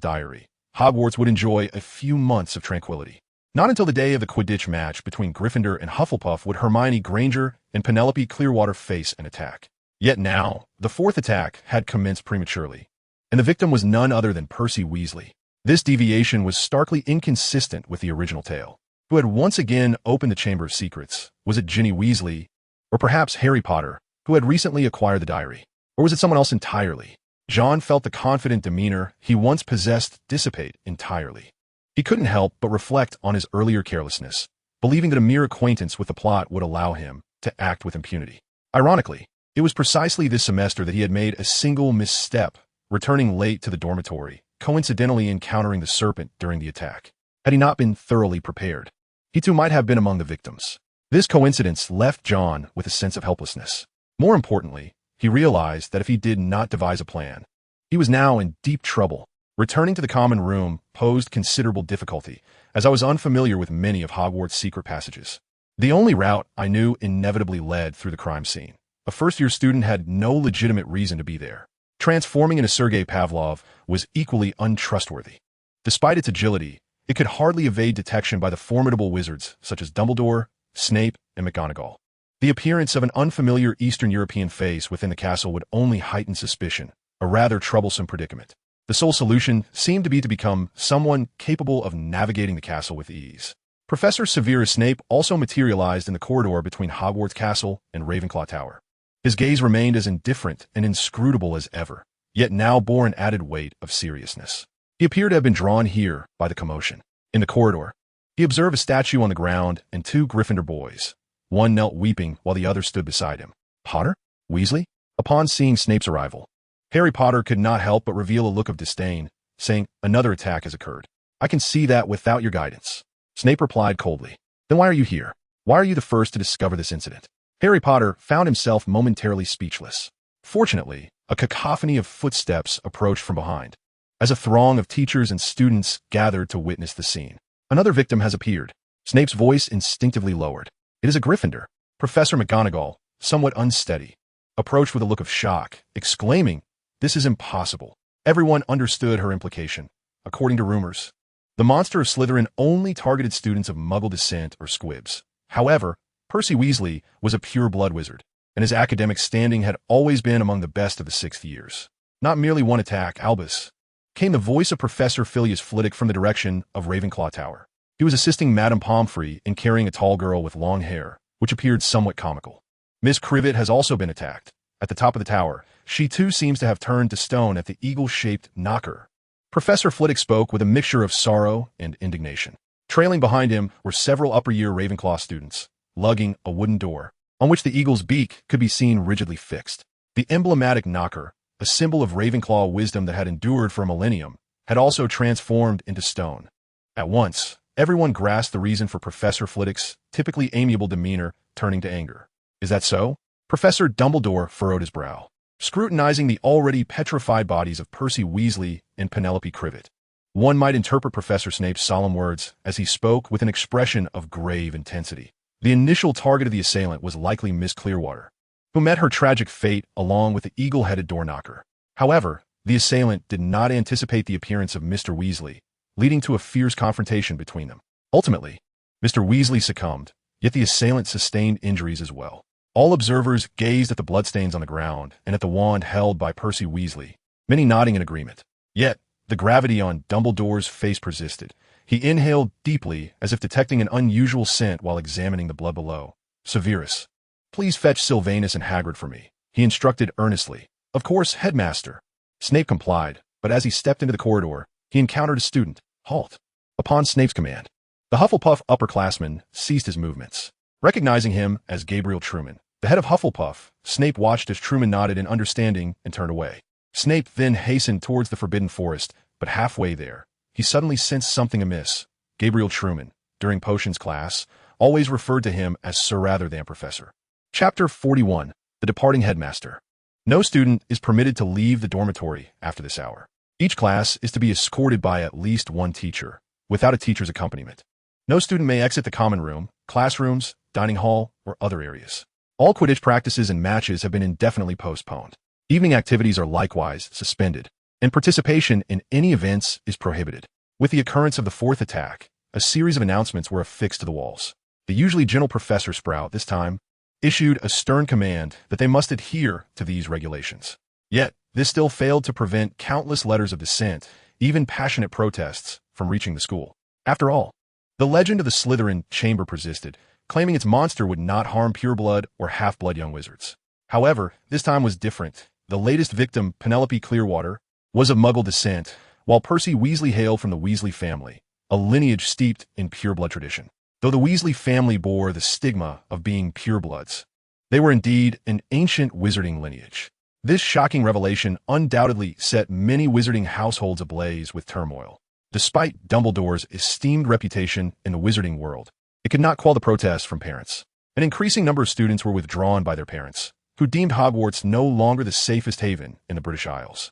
diary, Hogwarts would enjoy a few months of tranquility. Not until the day of the Quidditch match between Gryffindor and Hufflepuff would Hermione Granger and Penelope Clearwater face an attack. Yet now, the fourth attack had commenced prematurely, and the victim was none other than Percy Weasley. This deviation was starkly inconsistent with the original tale. Who had once again opened the Chamber of Secrets? Was it Ginny Weasley? Or perhaps Harry Potter, who had recently acquired the diary? Or was it someone else entirely? Jon felt the confident demeanor he once possessed dissipate entirely. He couldn't help but reflect on his earlier carelessness, believing that a mere acquaintance with the plot would allow him to act with impunity. Ironically, it was precisely this semester that he had made a single misstep, returning late to the dormitory, coincidentally encountering the serpent during the attack. Had he not been thoroughly prepared, he too might have been among the victims. This coincidence left Jon with a sense of helplessness. More importantly, he realized that if he did not devise a plan, he was now in deep trouble. Returning to the common room posed considerable difficulty, as I was unfamiliar with many of Hogwarts' secret passages. The only route I knew inevitably led through the crime scene. A first-year student had no legitimate reason to be there. Transforming into Sergei Pavlov was equally untrustworthy. Despite its agility, it could hardly evade detection by the formidable wizards such as Dumbledore, Snape, and McGonagall. The appearance of an unfamiliar Eastern European face within the castle would only heighten suspicion, a rather troublesome predicament. The sole solution seemed to be to become someone capable of navigating the castle with ease. Professor Severus Snape also materialized in the corridor between Hogwarts Castle and Ravenclaw Tower. His gaze remained as indifferent and inscrutable as ever, yet now bore an added weight of seriousness. He appeared to have been drawn here by the commotion. In the corridor, he observed a statue on the ground and two Gryffindor boys. One knelt weeping while the other stood beside him. Potter? Weasley? Upon seeing Snape's arrival, Harry Potter could not help but reveal a look of disdain, saying, "Another attack has occurred. I can see that without your guidance." Snape replied coldly, "Then why are you here? Why are you the first to discover this incident?" Harry Potter found himself momentarily speechless. Fortunately, a cacophony of footsteps approached from behind, as a throng of teachers and students gathered to witness the scene. "Another victim has appeared." Snape's voice instinctively lowered. "It is a Gryffindor." Professor McGonagall, somewhat unsteady, approached with a look of shock, exclaiming, "This is impossible." Everyone understood her implication. According to rumors, the monster of Slytherin only targeted students of Muggle descent or squibs. However, Percy Weasley was a pure-blood wizard, and his academic standing had always been among the best of the sixth years. Not merely one attack, Albus, came the voice of Professor Phileas Flitwick from the direction of Ravenclaw Tower. He was assisting Madame Pomfrey in carrying a tall girl with long hair, which appeared somewhat comical. Miss Crivet has also been attacked. At the top of the tower, she too seems to have turned to stone at the eagle-shaped knocker. Professor Flitwick spoke with a mixture of sorrow and indignation. Trailing behind him were several upper-year Ravenclaw students, lugging a wooden door, on which the eagle's beak could be seen rigidly fixed. The emblematic knocker, a symbol of Ravenclaw wisdom that had endured for a millennium, had also transformed into stone. At once, everyone grasped the reason for Professor Flitwick's typically amiable demeanor turning to anger. "Is that so?" Professor Dumbledore furrowed his brow, scrutinizing the already petrified bodies of Percy Weasley and Penelope Crivet. One might interpret Professor Snape's solemn words as he spoke with an expression of grave intensity. The initial target of the assailant was likely Miss Clearwater, who met her tragic fate along with the eagle-headed door knocker. However, the assailant did not anticipate the appearance of Mr. Weasley, leading to a fierce confrontation between them. Ultimately, Mr. Weasley succumbed, yet the assailant sustained injuries as well. All observers gazed at the bloodstains on the ground and at the wand held by Percy Weasley, many nodding in agreement. Yet, the gravity on Dumbledore's face persisted. He inhaled deeply as if detecting an unusual scent while examining the blood below. "Severus, please fetch Sylvanus and Hagrid for me," he instructed earnestly. "Of course, Headmaster." Snape complied, but as he stepped into the corridor, he encountered a student. "Halt." Upon Snape's command, the Hufflepuff upperclassman ceased his movements. Recognizing him as Gabriel Truman, the head of Hufflepuff, Snape watched as Truman nodded in understanding and turned away. Snape then hastened towards the Forbidden Forest, but halfway there, he suddenly sensed something amiss. Gabriel Truman, during potions class, always referred to him as Sir rather than Professor. Chapter 41. The Departing Headmaster. No student is permitted to leave the dormitory after this hour. Each class is to be escorted by at least one teacher, without a teacher's accompaniment. No student may exit the common room, classrooms, dining hall, or other areas. All Quidditch practices and matches have been indefinitely postponed. Evening activities are likewise suspended, and participation in any events is prohibited. With the occurrence of the fourth attack, a series of announcements were affixed to the walls. The usually gentle Professor Sprout, this time, issued a stern command that they must adhere to these regulations. Yet, this still failed to prevent countless letters of dissent, even passionate protests, from reaching the school. After all, the legend of the Slytherin chamber persisted, claiming its monster would not harm pureblood or half-blood young wizards. However, this time was different. The latest victim, Penelope Clearwater, was of Muggle descent, while Percy Weasley hailed from the Weasley family, a lineage steeped in pureblood tradition. Though the Weasley family bore the stigma of being purebloods, they were indeed an ancient wizarding lineage. This shocking revelation undoubtedly set many wizarding households ablaze with turmoil. Despite Dumbledore's esteemed reputation in the wizarding world, it could not quell the protests from parents. An increasing number of students were withdrawn by their parents, who deemed Hogwarts no longer the safest haven in the British Isles.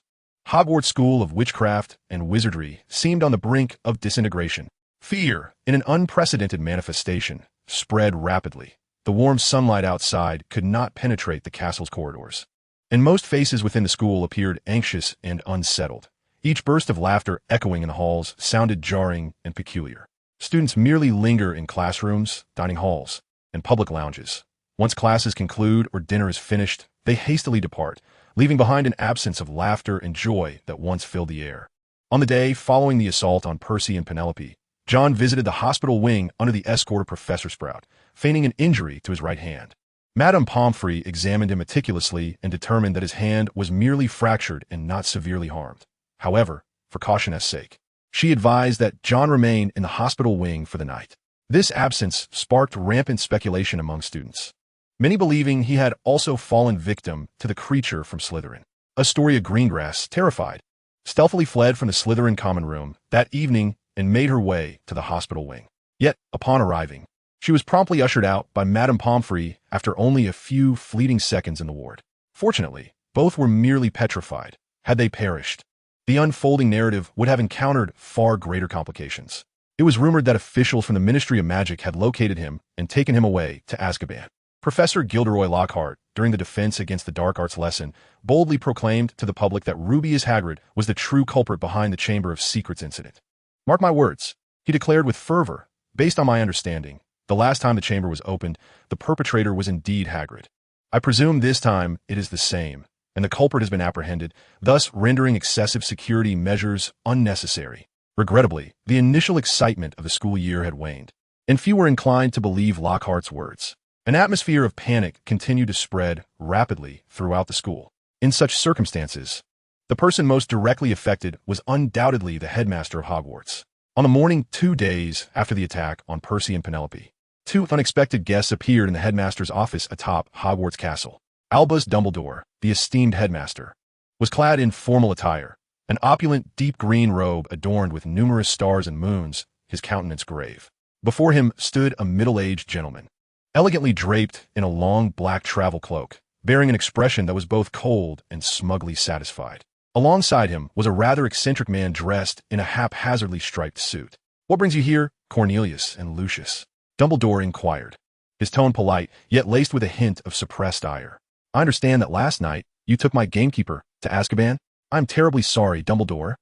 Hogwarts' school of witchcraft and wizardry seemed on the brink of disintegration. Fear, in an unprecedented manifestation, spread rapidly. The warm sunlight outside could not penetrate the castle's corridors, and most faces within the school appeared anxious and unsettled. Each burst of laughter echoing in the halls sounded jarring and peculiar. Students merely linger in classrooms, dining halls, and public lounges. Once classes conclude or dinner is finished, they hastily depart, leaving behind an absence of laughter and joy that once filled the air. On the day following the assault on Percy and Penelope, John visited the hospital wing under the escort of Professor Sprout, feigning an injury to his right hand. Madame Pomfrey examined him meticulously and determined that his hand was merely fractured and not severely harmed. However, for caution's sake, she advised that John remain in the hospital wing for the night. This absence sparked rampant speculation among students, many believing he had also fallen victim to the creature from Slytherin. Astoria Greengrass, terrified, stealthily fled from the Slytherin common room that evening and made her way to the hospital wing. Yet, upon arriving, she was promptly ushered out by Madame Pomfrey after only a few fleeting seconds in the ward. Fortunately, both were merely petrified. Had they perished, the unfolding narrative would have encountered far greater complications. It was rumored that officials from the Ministry of Magic had located him and taken him away to Azkaban. Professor Gilderoy Lockhart, during the defense against the dark arts lesson, boldly proclaimed to the public that Rubeus Hagrid was the true culprit behind the Chamber of Secrets incident. Mark my words, he declared with fervor, based on my understanding, the last time the chamber was opened, the perpetrator was indeed Hagrid. I presume this time it is the same, and the culprit has been apprehended, thus rendering excessive security measures unnecessary. Regrettably, the initial excitement of the school year had waned, and few were inclined to believe Lockhart's words. An atmosphere of panic continued to spread rapidly throughout the school. In such circumstances, the person most directly affected was undoubtedly the headmaster of Hogwarts. On the morning 2 days after the attack on Percy and Penelope, 2 unexpected guests appeared in the headmaster's office atop Hogwarts Castle. Albus Dumbledore, the esteemed headmaster, was clad in formal attire, an opulent deep green robe adorned with numerous stars and moons, his countenance grave. Before him stood a middle-aged gentleman, elegantly draped in a long black travel cloak, bearing an expression that was both cold and smugly satisfied. Alongside him was a rather eccentric man dressed in a haphazardly striped suit. "What brings you here, Cornelius and Lucius?" Dumbledore inquired, his tone polite, yet laced with a hint of suppressed ire. "I understand that last night you took my gamekeeper to Azkaban. I'm terribly sorry, Dumbledore,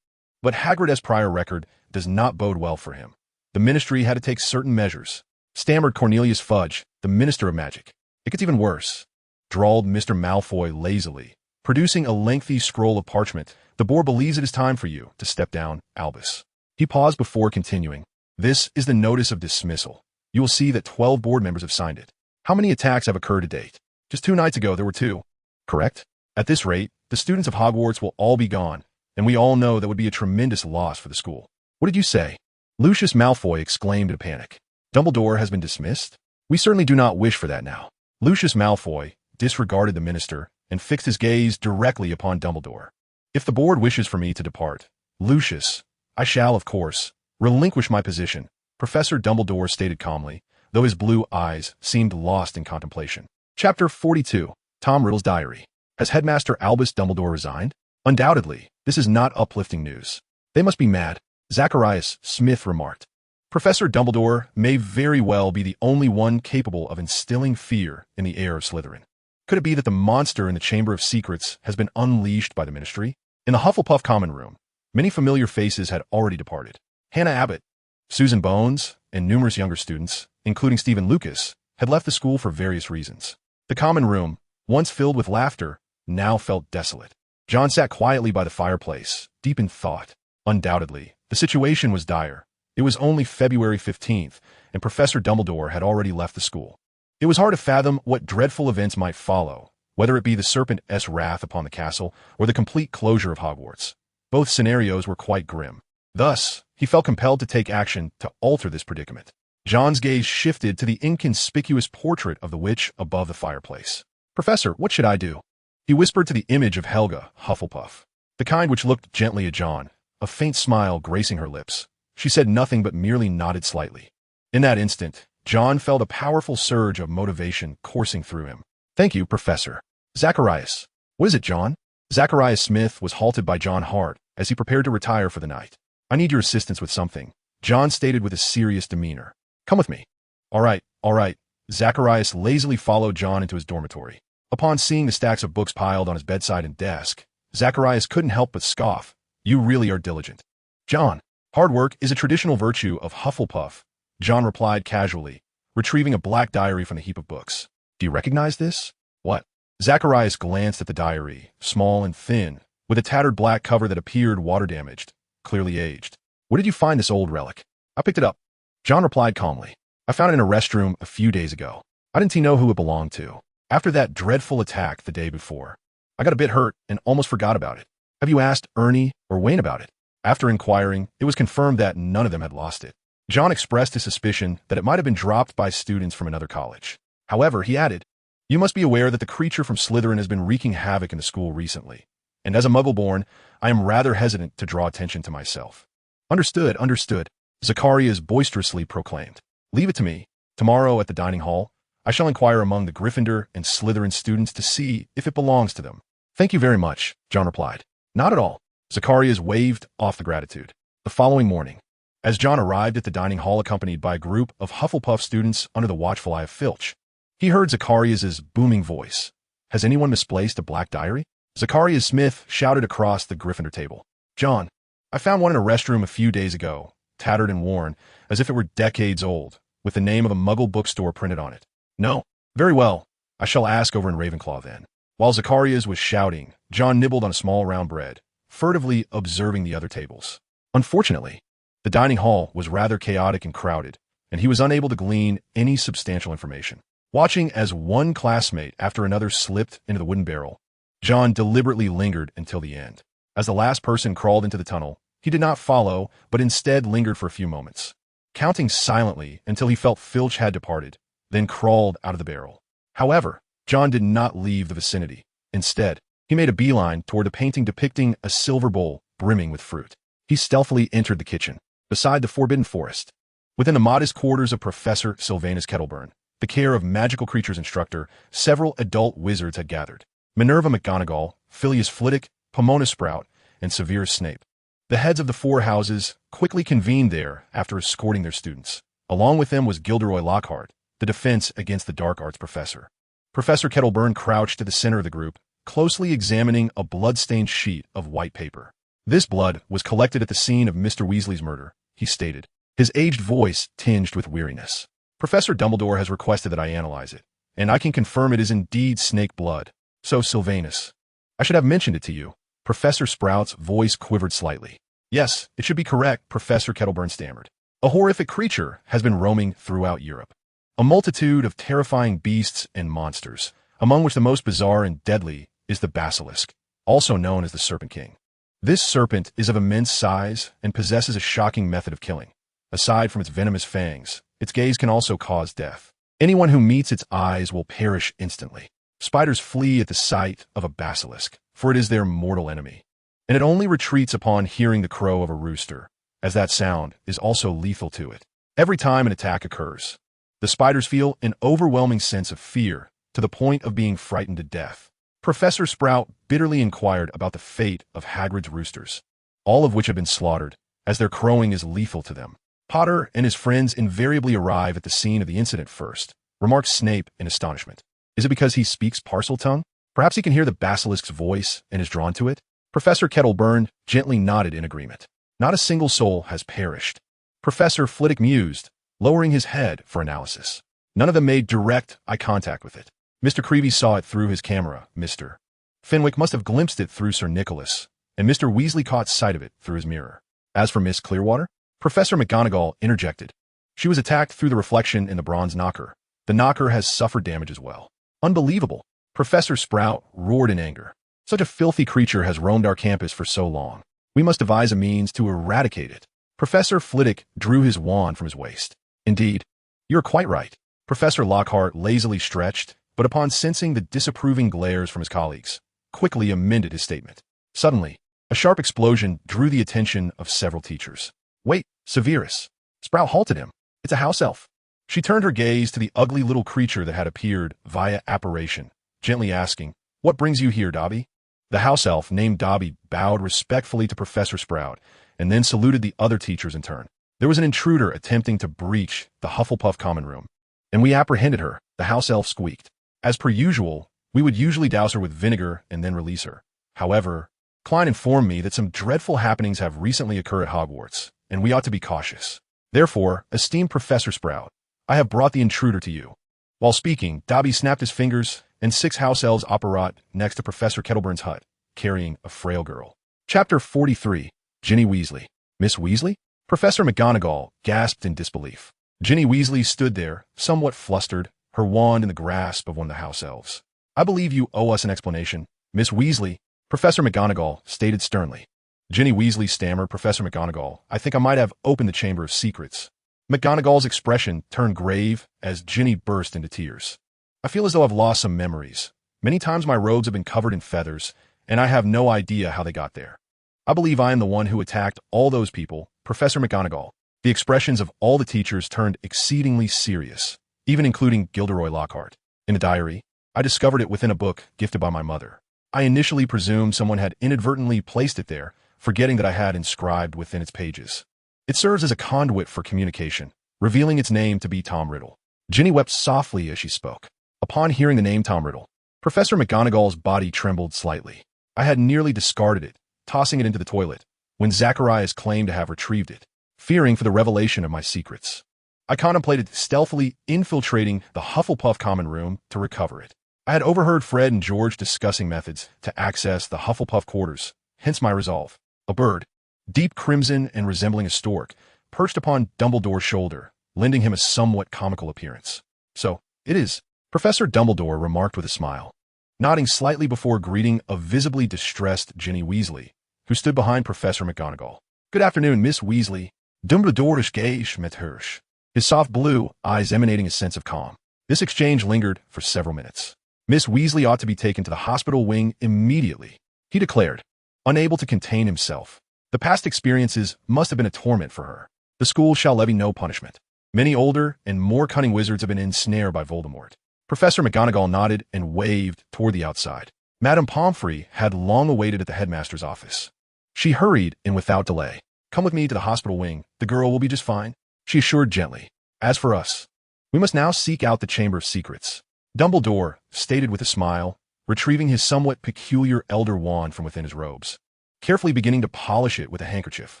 but Hagrid's prior record does not bode well for him. The Ministry had to take certain measures," stammered Cornelius Fudge, the Minister of Magic. "It gets even worse," drawled Mr. Malfoy lazily, producing a lengthy scroll of parchment. "The board believes it is time for you to step down, Albus." He paused before continuing. "This is the notice of dismissal. You will see that 12 board members have signed it. How many attacks have occurred to date? Just 2 nights ago there were 2. Correct? At this rate, the students of Hogwarts will all be gone, and we all know that would be a tremendous loss for the school." "What did you say?" Lucius Malfoy exclaimed in a panic. "Dumbledore has been dismissed? We certainly do not wish for that now." Lucius Malfoy disregarded the minister and fixed his gaze directly upon Dumbledore. "If the board wishes for me to depart, Lucius, I shall, of course, relinquish my position," Professor Dumbledore stated calmly, though his blue eyes seemed lost in contemplation. Chapter 42. Tom Riddle's Diary. Has Headmaster Albus Dumbledore resigned? Undoubtedly, this is not uplifting news. "They must be mad," Zacharias Smith remarked. "Professor Dumbledore may very well be the only one capable of instilling fear in the air of Slytherin. Could it be that the monster in the Chamber of Secrets has been unleashed by the Ministry?" In the Hufflepuff common room, many familiar faces had already departed. Hannah Abbott, Susan Bones, and numerous younger students, including Stephen Lucas, had left the school for various reasons. The common room, once filled with laughter, now felt desolate. Jon sat quietly by the fireplace, deep in thought. Undoubtedly, the situation was dire. It was only February 15th, and Professor Dumbledore had already left the school. It was hard to fathom what dreadful events might follow, whether it be the Serpent's wrath upon the castle or the complete closure of Hogwarts. Both scenarios were quite grim. Thus, he felt compelled to take action to alter this predicament. Jon's gaze shifted to the inconspicuous portrait of the witch above the fireplace. "Professor, what should I do?" He whispered to the image of Helga, Hufflepuff, the kind which looked gently at Jon, a faint smile gracing her lips. She said nothing but merely nodded slightly. In that instant, Jon felt a powerful surge of motivation coursing through him. "Thank you, Professor." "Zacharias." "What is it, Jon?" Zacharias Smith was halted by Jon Hart as he prepared to retire for the night. "I need your assistance with something," Jon stated with a serious demeanor. "Come with me." All right. Zacharias lazily followed Jon into his dormitory. Upon seeing the stacks of books piled on his bedside and desk, Zacharias couldn't help but scoff. "You really are diligent." "Jon, hard work is a traditional virtue of Hufflepuff," Jon replied casually, retrieving a black diary from the heap of books. "Do you recognize this?" "What?" Zacharias glanced at the diary, small and thin, with a tattered black cover that appeared water-damaged, clearly aged. "Where did you find this old relic?" "I picked it up," Jon replied calmly. "I found it in a restroom a few days ago. I didn't know who it belonged to. After that dreadful attack the day before, I got a bit hurt and almost forgot about it. Have you asked Ernie or Wayne about it?" After inquiring, it was confirmed that none of them had lost it. Jon expressed his suspicion that it might have been dropped by students from another college. However, he added, "You must be aware that the creature from Slytherin has been wreaking havoc in the school recently, and as a Muggle-born, I am rather hesitant to draw attention to myself." Understood, Zacharias boisterously proclaimed. "Leave it to me. Tomorrow at the dining hall, I shall inquire among the Gryffindor and Slytherin students to see if it belongs to them." "Thank you very much," Jon replied. "Not at all." Zacharias waved off the gratitude. The following morning, as Jon arrived at the dining hall accompanied by a group of Hufflepuff students under the watchful eye of Filch, he heard Zacharias's booming voice. "Has anyone misplaced a black diary?" Zacharias Smith shouted across the Gryffindor table. "Jon, I found one in a restroom a few days ago, tattered and worn, as if it were decades old, with the name of a Muggle bookstore printed on it." "No." "Very well. I shall ask over in Ravenclaw then." While Zacharias was shouting, Jon nibbled on a small round bread, furtively observing the other tables. Unfortunately, the dining hall was rather chaotic and crowded, and he was unable to glean any substantial information. Watching as one classmate after another slipped into the wooden barrel, Jon deliberately lingered until the end. As the last person crawled into the tunnel, he did not follow, but instead lingered for a few moments, counting silently until he felt Filch had departed, then crawled out of the barrel. However, Jon did not leave the vicinity. Instead, he made a beeline toward a painting depicting a silver bowl brimming with fruit. He stealthily entered the kitchen, beside the Forbidden Forest. Within the modest quarters of Professor Sylvanus Kettleburn, the care of magical creatures instructor, several adult wizards had gathered. Minerva McGonagall, Phileas Flitwick, Pomona Sprout, and Severus Snape. The heads of the four houses quickly convened there after escorting their students. Along with them was Gilderoy Lockhart, the defense against the dark arts professor. Professor Kettleburn crouched at the center of the group, closely examining a blood-stained sheet of white paper. "This blood was collected at the scene of Mr. Weasley's murder," he stated, his aged voice tinged with weariness. "Professor Dumbledore has requested that I analyze it, and I can confirm it is indeed snake blood. So, Sylvanus, I should have mentioned it to you." Professor Sprout's voice quivered slightly. "Yes, it should be correct," Professor Kettleburn stammered. "A horrific creature has been roaming throughout Europe. A multitude of terrifying beasts and monsters, among which the most bizarre and deadly is the basilisk, also known as the Serpent King. This serpent is of immense size and possesses a shocking method of killing. Aside from its venomous fangs, its gaze can also cause death. Anyone who meets its eyes will perish instantly. Spiders flee at the sight of a basilisk, for it is their mortal enemy, and it only retreats upon hearing the crow of a rooster, as that sound is also lethal to it. Every time an attack occurs, the spiders feel an overwhelming sense of fear, to the point of being frightened to death." Professor Sprout bitterly inquired about the fate of Hagrid's roosters, all of which have been slaughtered, as their crowing is lethal to them. "Potter and his friends invariably arrive at the scene of the incident first," remarked Snape in astonishment. "Is it because he speaks Parseltongue? Perhaps he can hear the basilisk's voice and is drawn to it?" Professor Kettleburn gently nodded in agreement. Not a single soul has perished. Professor Flitwick mused, lowering his head for analysis. None of them made direct eye contact with it. Mr. Creevy saw it through his camera. Mr. Fenwick must have glimpsed it through Sir Nicholas, and Mr. Weasley caught sight of it through his mirror. As for Miss Clearwater, Professor McGonagall interjected. She was attacked through the reflection in the bronze knocker. The knocker has suffered damage as well. Unbelievable! Professor Sprout roared in anger. Such a filthy creature has roamed our campus for so long. We must devise a means to eradicate it. Professor Flitwick drew his wand from his waist. Indeed, you're quite right. Professor Lockhart lazily stretched, but upon sensing the disapproving glares from his colleagues, quickly amended his statement. Suddenly, a sharp explosion drew the attention of several teachers. Wait, Severus! Sprout halted him. It's a house elf. She turned her gaze to the ugly little creature that had appeared via apparition, gently asking, What brings you here, Dobby? The house elf, named Dobby, bowed respectfully to Professor Sprout, and then saluted the other teachers in turn. There was an intruder attempting to breach the Hufflepuff common room, and we apprehended her, the house elf squeaked. As per usual, we would usually douse her with vinegar and then release her. However, Klein informed me that some dreadful happenings have recently occurred at Hogwarts, and we ought to be cautious. Therefore, esteemed Professor Sprout, I have brought the intruder to you. While speaking, Dobby snapped his fingers, and 6 house elves apparat next to Professor Kettleburn's hut, carrying a frail girl. Chapter 43. Ginny Weasley. Miss Weasley? Professor McGonagall gasped in disbelief. Ginny Weasley stood there, somewhat flustered, her wand in the grasp of one of the house elves. I believe you owe us an explanation, Miss Weasley, Professor McGonagall stated sternly. Ginny Weasley stammered. Professor McGonagall, I think I might have opened the Chamber of Secrets. McGonagall's expression turned grave as Ginny burst into tears. I feel as though I've lost some memories. Many times my robes have been covered in feathers, and I have no idea how they got there. I believe I am the one who attacked all those people, Professor McGonagall. The expressions of all the teachers turned exceedingly serious, even including Gilderoy Lockhart. In the diary, I discovered it within a book gifted by my mother. I initially presumed someone had inadvertently placed it there, forgetting that I had inscribed within its pages. It serves as a conduit for communication, revealing its name to be Tom Riddle. Ginny wept softly as she spoke. Upon hearing the name Tom Riddle, Professor McGonagall's body trembled slightly. I had nearly discarded it, tossing it into the toilet, when Zacharias claimed to have retrieved it, fearing for the revelation of my secrets. I contemplated stealthily infiltrating the Hufflepuff common room to recover it. I had overheard Fred and George discussing methods to access the Hufflepuff quarters, hence my resolve. A bird, deep crimson and resembling a stork, perched upon Dumbledore's shoulder, lending him a somewhat comical appearance. So, it is, Professor Dumbledore remarked with a smile, nodding slightly before greeting a visibly distressed Ginny Weasley, who stood behind Professor McGonagall. Good afternoon, Miss Weasley. Dumbledore gage met Hirsch, his soft blue eyes emanating a sense of calm. This exchange lingered for several minutes. Miss Weasley ought to be taken to the hospital wing immediately, he declared, unable to contain himself. The past experiences must have been a torment for her. The school shall levy no punishment. Many older and more cunning wizards have been ensnared by Voldemort. Professor McGonagall nodded and waved toward the outside. Madame Pomfrey had long awaited at the headmaster's office. She hurried in without delay. Come with me to the hospital wing. The girl will be just fine, she assured gently. As for us, we must now seek out the Chamber of Secrets. Dumbledore stated with a smile, retrieving his somewhat peculiar elder wand from within his robes, carefully beginning to polish it with a handkerchief.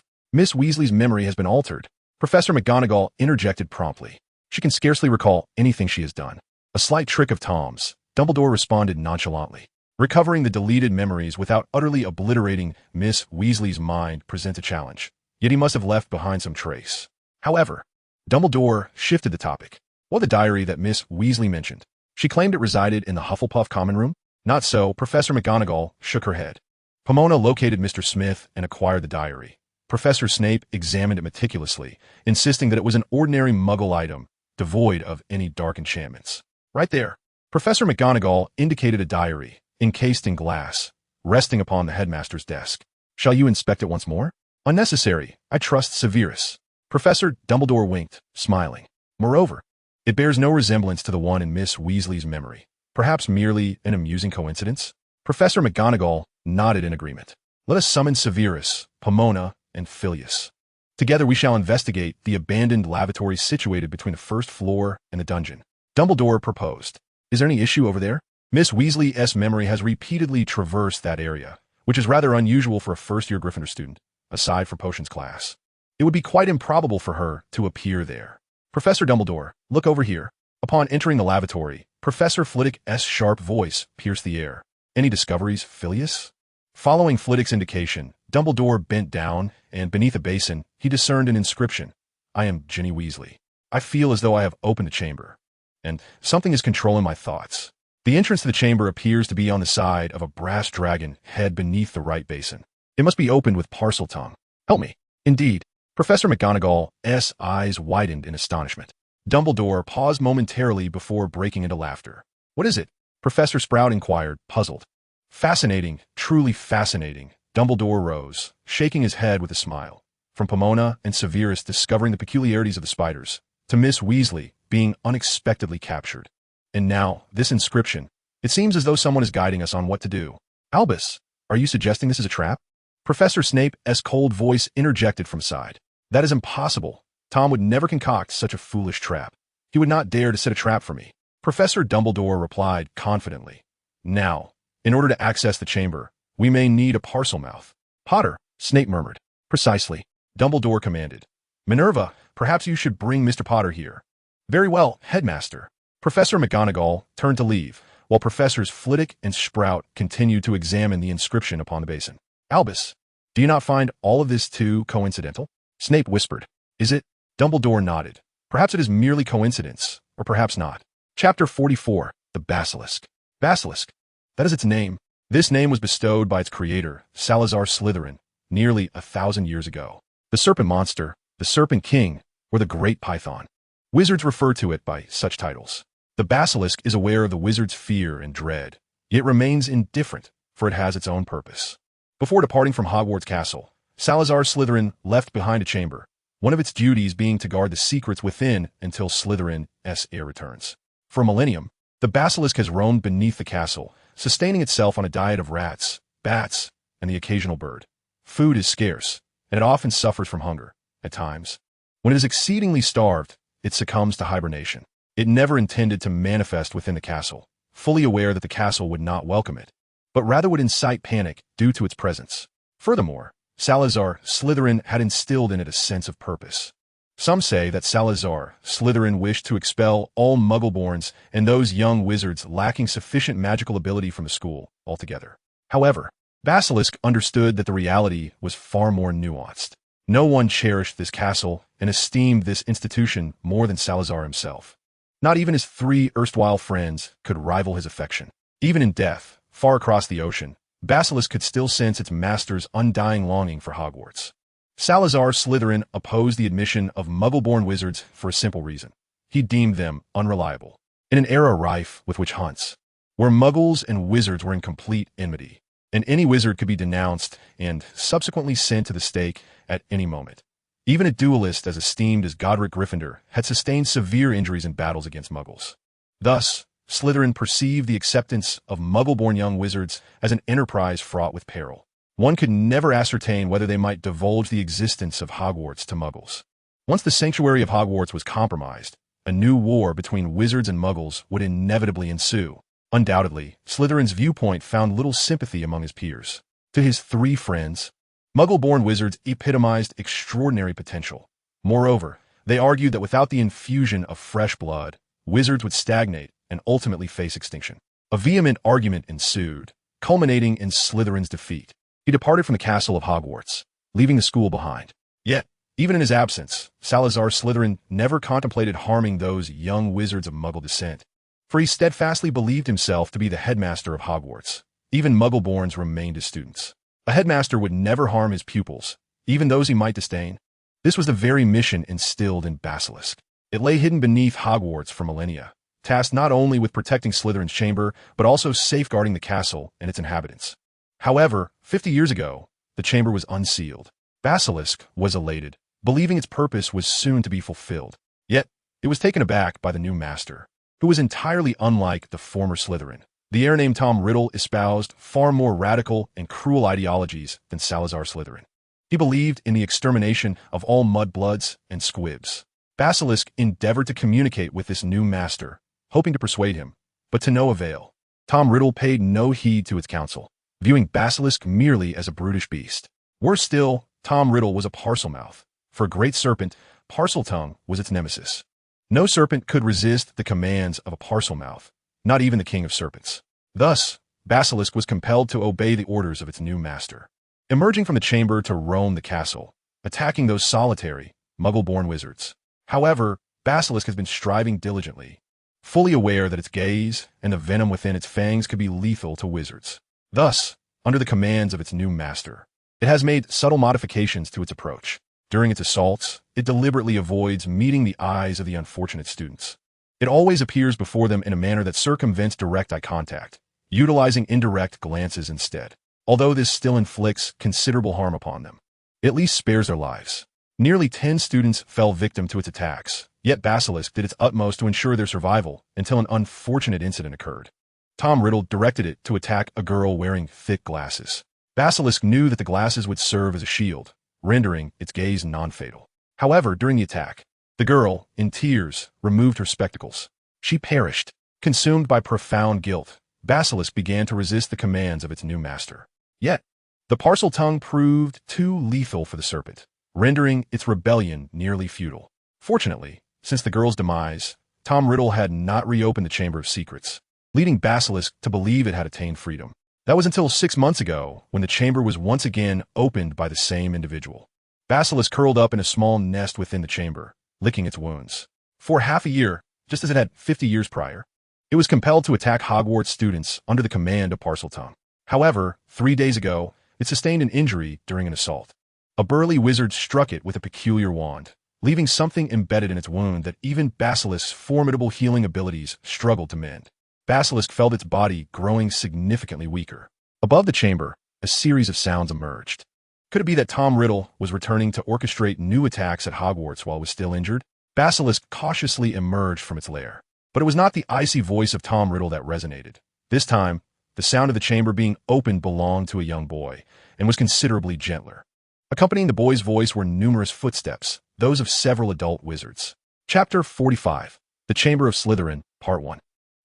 Miss Weasley's memory has been altered. Professor McGonagall interjected promptly. She can scarcely recall anything she has done. A slight trick of Tom's, Dumbledore responded nonchalantly. Recovering the deleted memories without utterly obliterating Miss Weasley's mind presents a challenge, yet he must have left behind some trace. However, Dumbledore shifted the topic. What the diary that Miss Weasley mentioned? She claimed it resided in the Hufflepuff common room? Not so, Professor McGonagall shook her head. Pomona located Mr. Smith and acquired the diary. Professor Snape examined it meticulously, insisting that it was an ordinary muggle item, devoid of any dark enchantments. Right there, Professor McGonagall indicated a diary, encased in glass, resting upon the headmaster's desk. Shall you inspect it once more? Unnecessary, I trust Severus. Professor Dumbledore winked, smiling. Moreover, it bears no resemblance to the one in Miss Weasley's memory. Perhaps merely an amusing coincidence? Professor McGonagall nodded in agreement. Let us summon Severus, Pomona, and Filius. Together we shall investigate the abandoned lavatory situated between the first floor and the dungeon. Dumbledore proposed. Is there any issue over there? Miss Weasley's memory has repeatedly traversed that area, which is rather unusual for a first-year Gryffindor student. aside for potions class. It would be quite improbable for her to appear there. Professor Dumbledore, look over here. Upon entering the lavatory, Professor Flitwick's sharp voice pierced the air. Any discoveries, Phileas? Following Flitwick's indication, Dumbledore bent down, and beneath a basin, he discerned an inscription. I am Ginny Weasley. I feel as though I have opened a chamber, and something is controlling my thoughts. The entrance to the chamber appears to be on the side of a brass dragon head beneath the right basin. It must be opened with parcel tongue. Help me. Indeed. Professor McGonagall's eyes widened in astonishment. Dumbledore paused momentarily before breaking into laughter. What is it? Professor Sprout inquired, puzzled. Fascinating, truly fascinating. Dumbledore rose, shaking his head with a smile. From Pomona and Severus discovering the peculiarities of the spiders, to Miss Weasley being unexpectedly captured. And now, this inscription. It seems as though someone is guiding us on what to do. Albus, are you suggesting this is a trap? Professor Snape's cold voice interjected from side. That is impossible. Tom would never concoct such a foolish trap. He would not dare to set a trap for me. Professor Dumbledore replied confidently. Now, in order to access the chamber, we may need a parcel mouth. Potter, Snape murmured. Precisely. Dumbledore commanded. Minerva, perhaps you should bring Mr. Potter here. Very well, Headmaster. Professor McGonagall turned to leave, while Professors Flitwick and Sprout continued to examine the inscription upon the basin. Albus, do you not find all of this too coincidental? Snape whispered. Is it? Dumbledore nodded. Perhaps it is merely coincidence, or perhaps not. Chapter 44, The Basilisk. Basilisk. That is its name. This name was bestowed by its creator, Salazar Slytherin, nearly 1,000 years ago. The serpent monster, the serpent king, or the great python. Wizards refer to it by such titles. The basilisk is aware of the wizard's fear and dread, yet remains indifferent, for it has its own purpose. Before departing from Hogwarts Castle, Salazar Slytherin left behind a chamber, one of its duties being to guard the secrets within until Slytherin's heir returns. For a millennium, the basilisk has roamed beneath the castle, sustaining itself on a diet of rats, bats, and the occasional bird. Food is scarce, and it often suffers from hunger, at times. When it is exceedingly starved, it succumbs to hibernation. It never intended to manifest within the castle, fully aware that the castle would not welcome it, but rather would incite panic due to its presence. Furthermore, Salazar Slytherin had instilled in it a sense of purpose. Some say that Salazar Slytherin wished to expel all Muggleborns and those young wizards lacking sufficient magical ability from the school altogether. However, Basilisk understood that the reality was far more nuanced. No one cherished this castle and esteemed this institution more than Salazar himself. Not even his 3 erstwhile friends could rival his affection. Even in death, far across the ocean, Basilisk could still sense its master's undying longing for Hogwarts. Salazar Slytherin opposed the admission of Muggle-born wizards for a simple reason. He deemed them unreliable. In an era rife with witch hunts, where Muggles and wizards were in complete enmity, and any wizard could be denounced and subsequently sent to the stake at any moment. Even a duelist as esteemed as Godric Gryffindor had sustained severe injuries in battles against Muggles. Thus, Slytherin perceived the acceptance of Muggle-born young wizards as an enterprise fraught with peril. One could never ascertain whether they might divulge the existence of Hogwarts to Muggles. Once the sanctuary of Hogwarts was compromised, a new war between wizards and Muggles would inevitably ensue. Undoubtedly, Slytherin's viewpoint found little sympathy among his peers. To his 3 friends, Muggle-born wizards epitomized extraordinary potential. Moreover, they argued that without the infusion of fresh blood, wizards would stagnate and ultimately face extinction. A vehement argument ensued, culminating in Slytherin's defeat. He departed from the castle of Hogwarts, leaving the school behind. Yet, even in his absence, Salazar Slytherin never contemplated harming those young wizards of Muggle descent, for he steadfastly believed himself to be the headmaster of Hogwarts. Even Muggle-borns remained his students. A headmaster would never harm his pupils, even those he might disdain. This was the very mission instilled in Basilisk. It lay hidden beneath Hogwarts for millennia, tasked not only with protecting Slytherin's chamber, but also safeguarding the castle and its inhabitants. However, 50 years ago, the chamber was unsealed. Basilisk was elated, believing its purpose was soon to be fulfilled. Yet, it was taken aback by the new master, who was entirely unlike the former Slytherin. The heir named Tom Riddle espoused far more radical and cruel ideologies than Salazar Slytherin. He believed in the extermination of all mudbloods and squibs. Basilisk endeavored to communicate with this new master, hoping to persuade him, but to no avail. Tom Riddle paid no heed to its counsel, viewing Basilisk merely as a brutish beast. Worse still, Tom Riddle was a Parselmouth. For a great serpent, Parseltongue was its nemesis. No serpent could resist the commands of a Parselmouth, not even the king of serpents. Thus, Basilisk was compelled to obey the orders of its new master, emerging from the chamber to roam the castle, attacking those solitary, muggle-born wizards. However, Basilisk has been striving diligently, fully aware that its gaze and the venom within its fangs could be lethal to wizards. Thus, under the commands of its new master, it has made subtle modifications to its approach. During its assaults, it deliberately avoids meeting the eyes of the unfortunate students. It always appears before them in a manner that circumvents direct eye contact, utilizing indirect glances instead. Although this still inflicts considerable harm upon them, it at least spares their lives. Nearly 10 students fell victim to its attacks, yet Basilisk did its utmost to ensure their survival until an unfortunate incident occurred. Tom Riddle directed it to attack a girl wearing thick glasses. Basilisk knew that the glasses would serve as a shield, rendering its gaze non-fatal. However, during the attack, the girl, in tears, removed her spectacles. She perished. Consumed by profound guilt, Basilisk began to resist the commands of its new master. Yet, the Parseltongue proved too lethal for the serpent, rendering its rebellion nearly futile. Fortunately, since the girl's demise, Tom Riddle had not reopened the Chamber of Secrets, leading Basilisk to believe it had attained freedom. That was until 6 months ago, when the chamber was once again opened by the same individual. Basilisk curled up in a small nest within the chamber, licking its wounds. For half a year, just as it had 50 years prior, it was compelled to attack Hogwarts students under the command of Parseltongue. However, 3 days ago, it sustained an injury during an assault. A burly wizard struck it with a peculiar wand, leaving something embedded in its wound that even Basilisk's formidable healing abilities struggled to mend. Basilisk felt its body growing significantly weaker. Above the chamber, a series of sounds emerged. Could it be that Tom Riddle was returning to orchestrate new attacks at Hogwarts while it was still injured? Basilisk cautiously emerged from its lair. But it was not the icy voice of Tom Riddle that resonated. This time, the sound of the chamber being opened belonged to a young boy, and was considerably gentler. Accompanying the boy's voice were numerous footsteps, those of several adult wizards. Chapter 45. The Chamber of Slytherin, Part 1.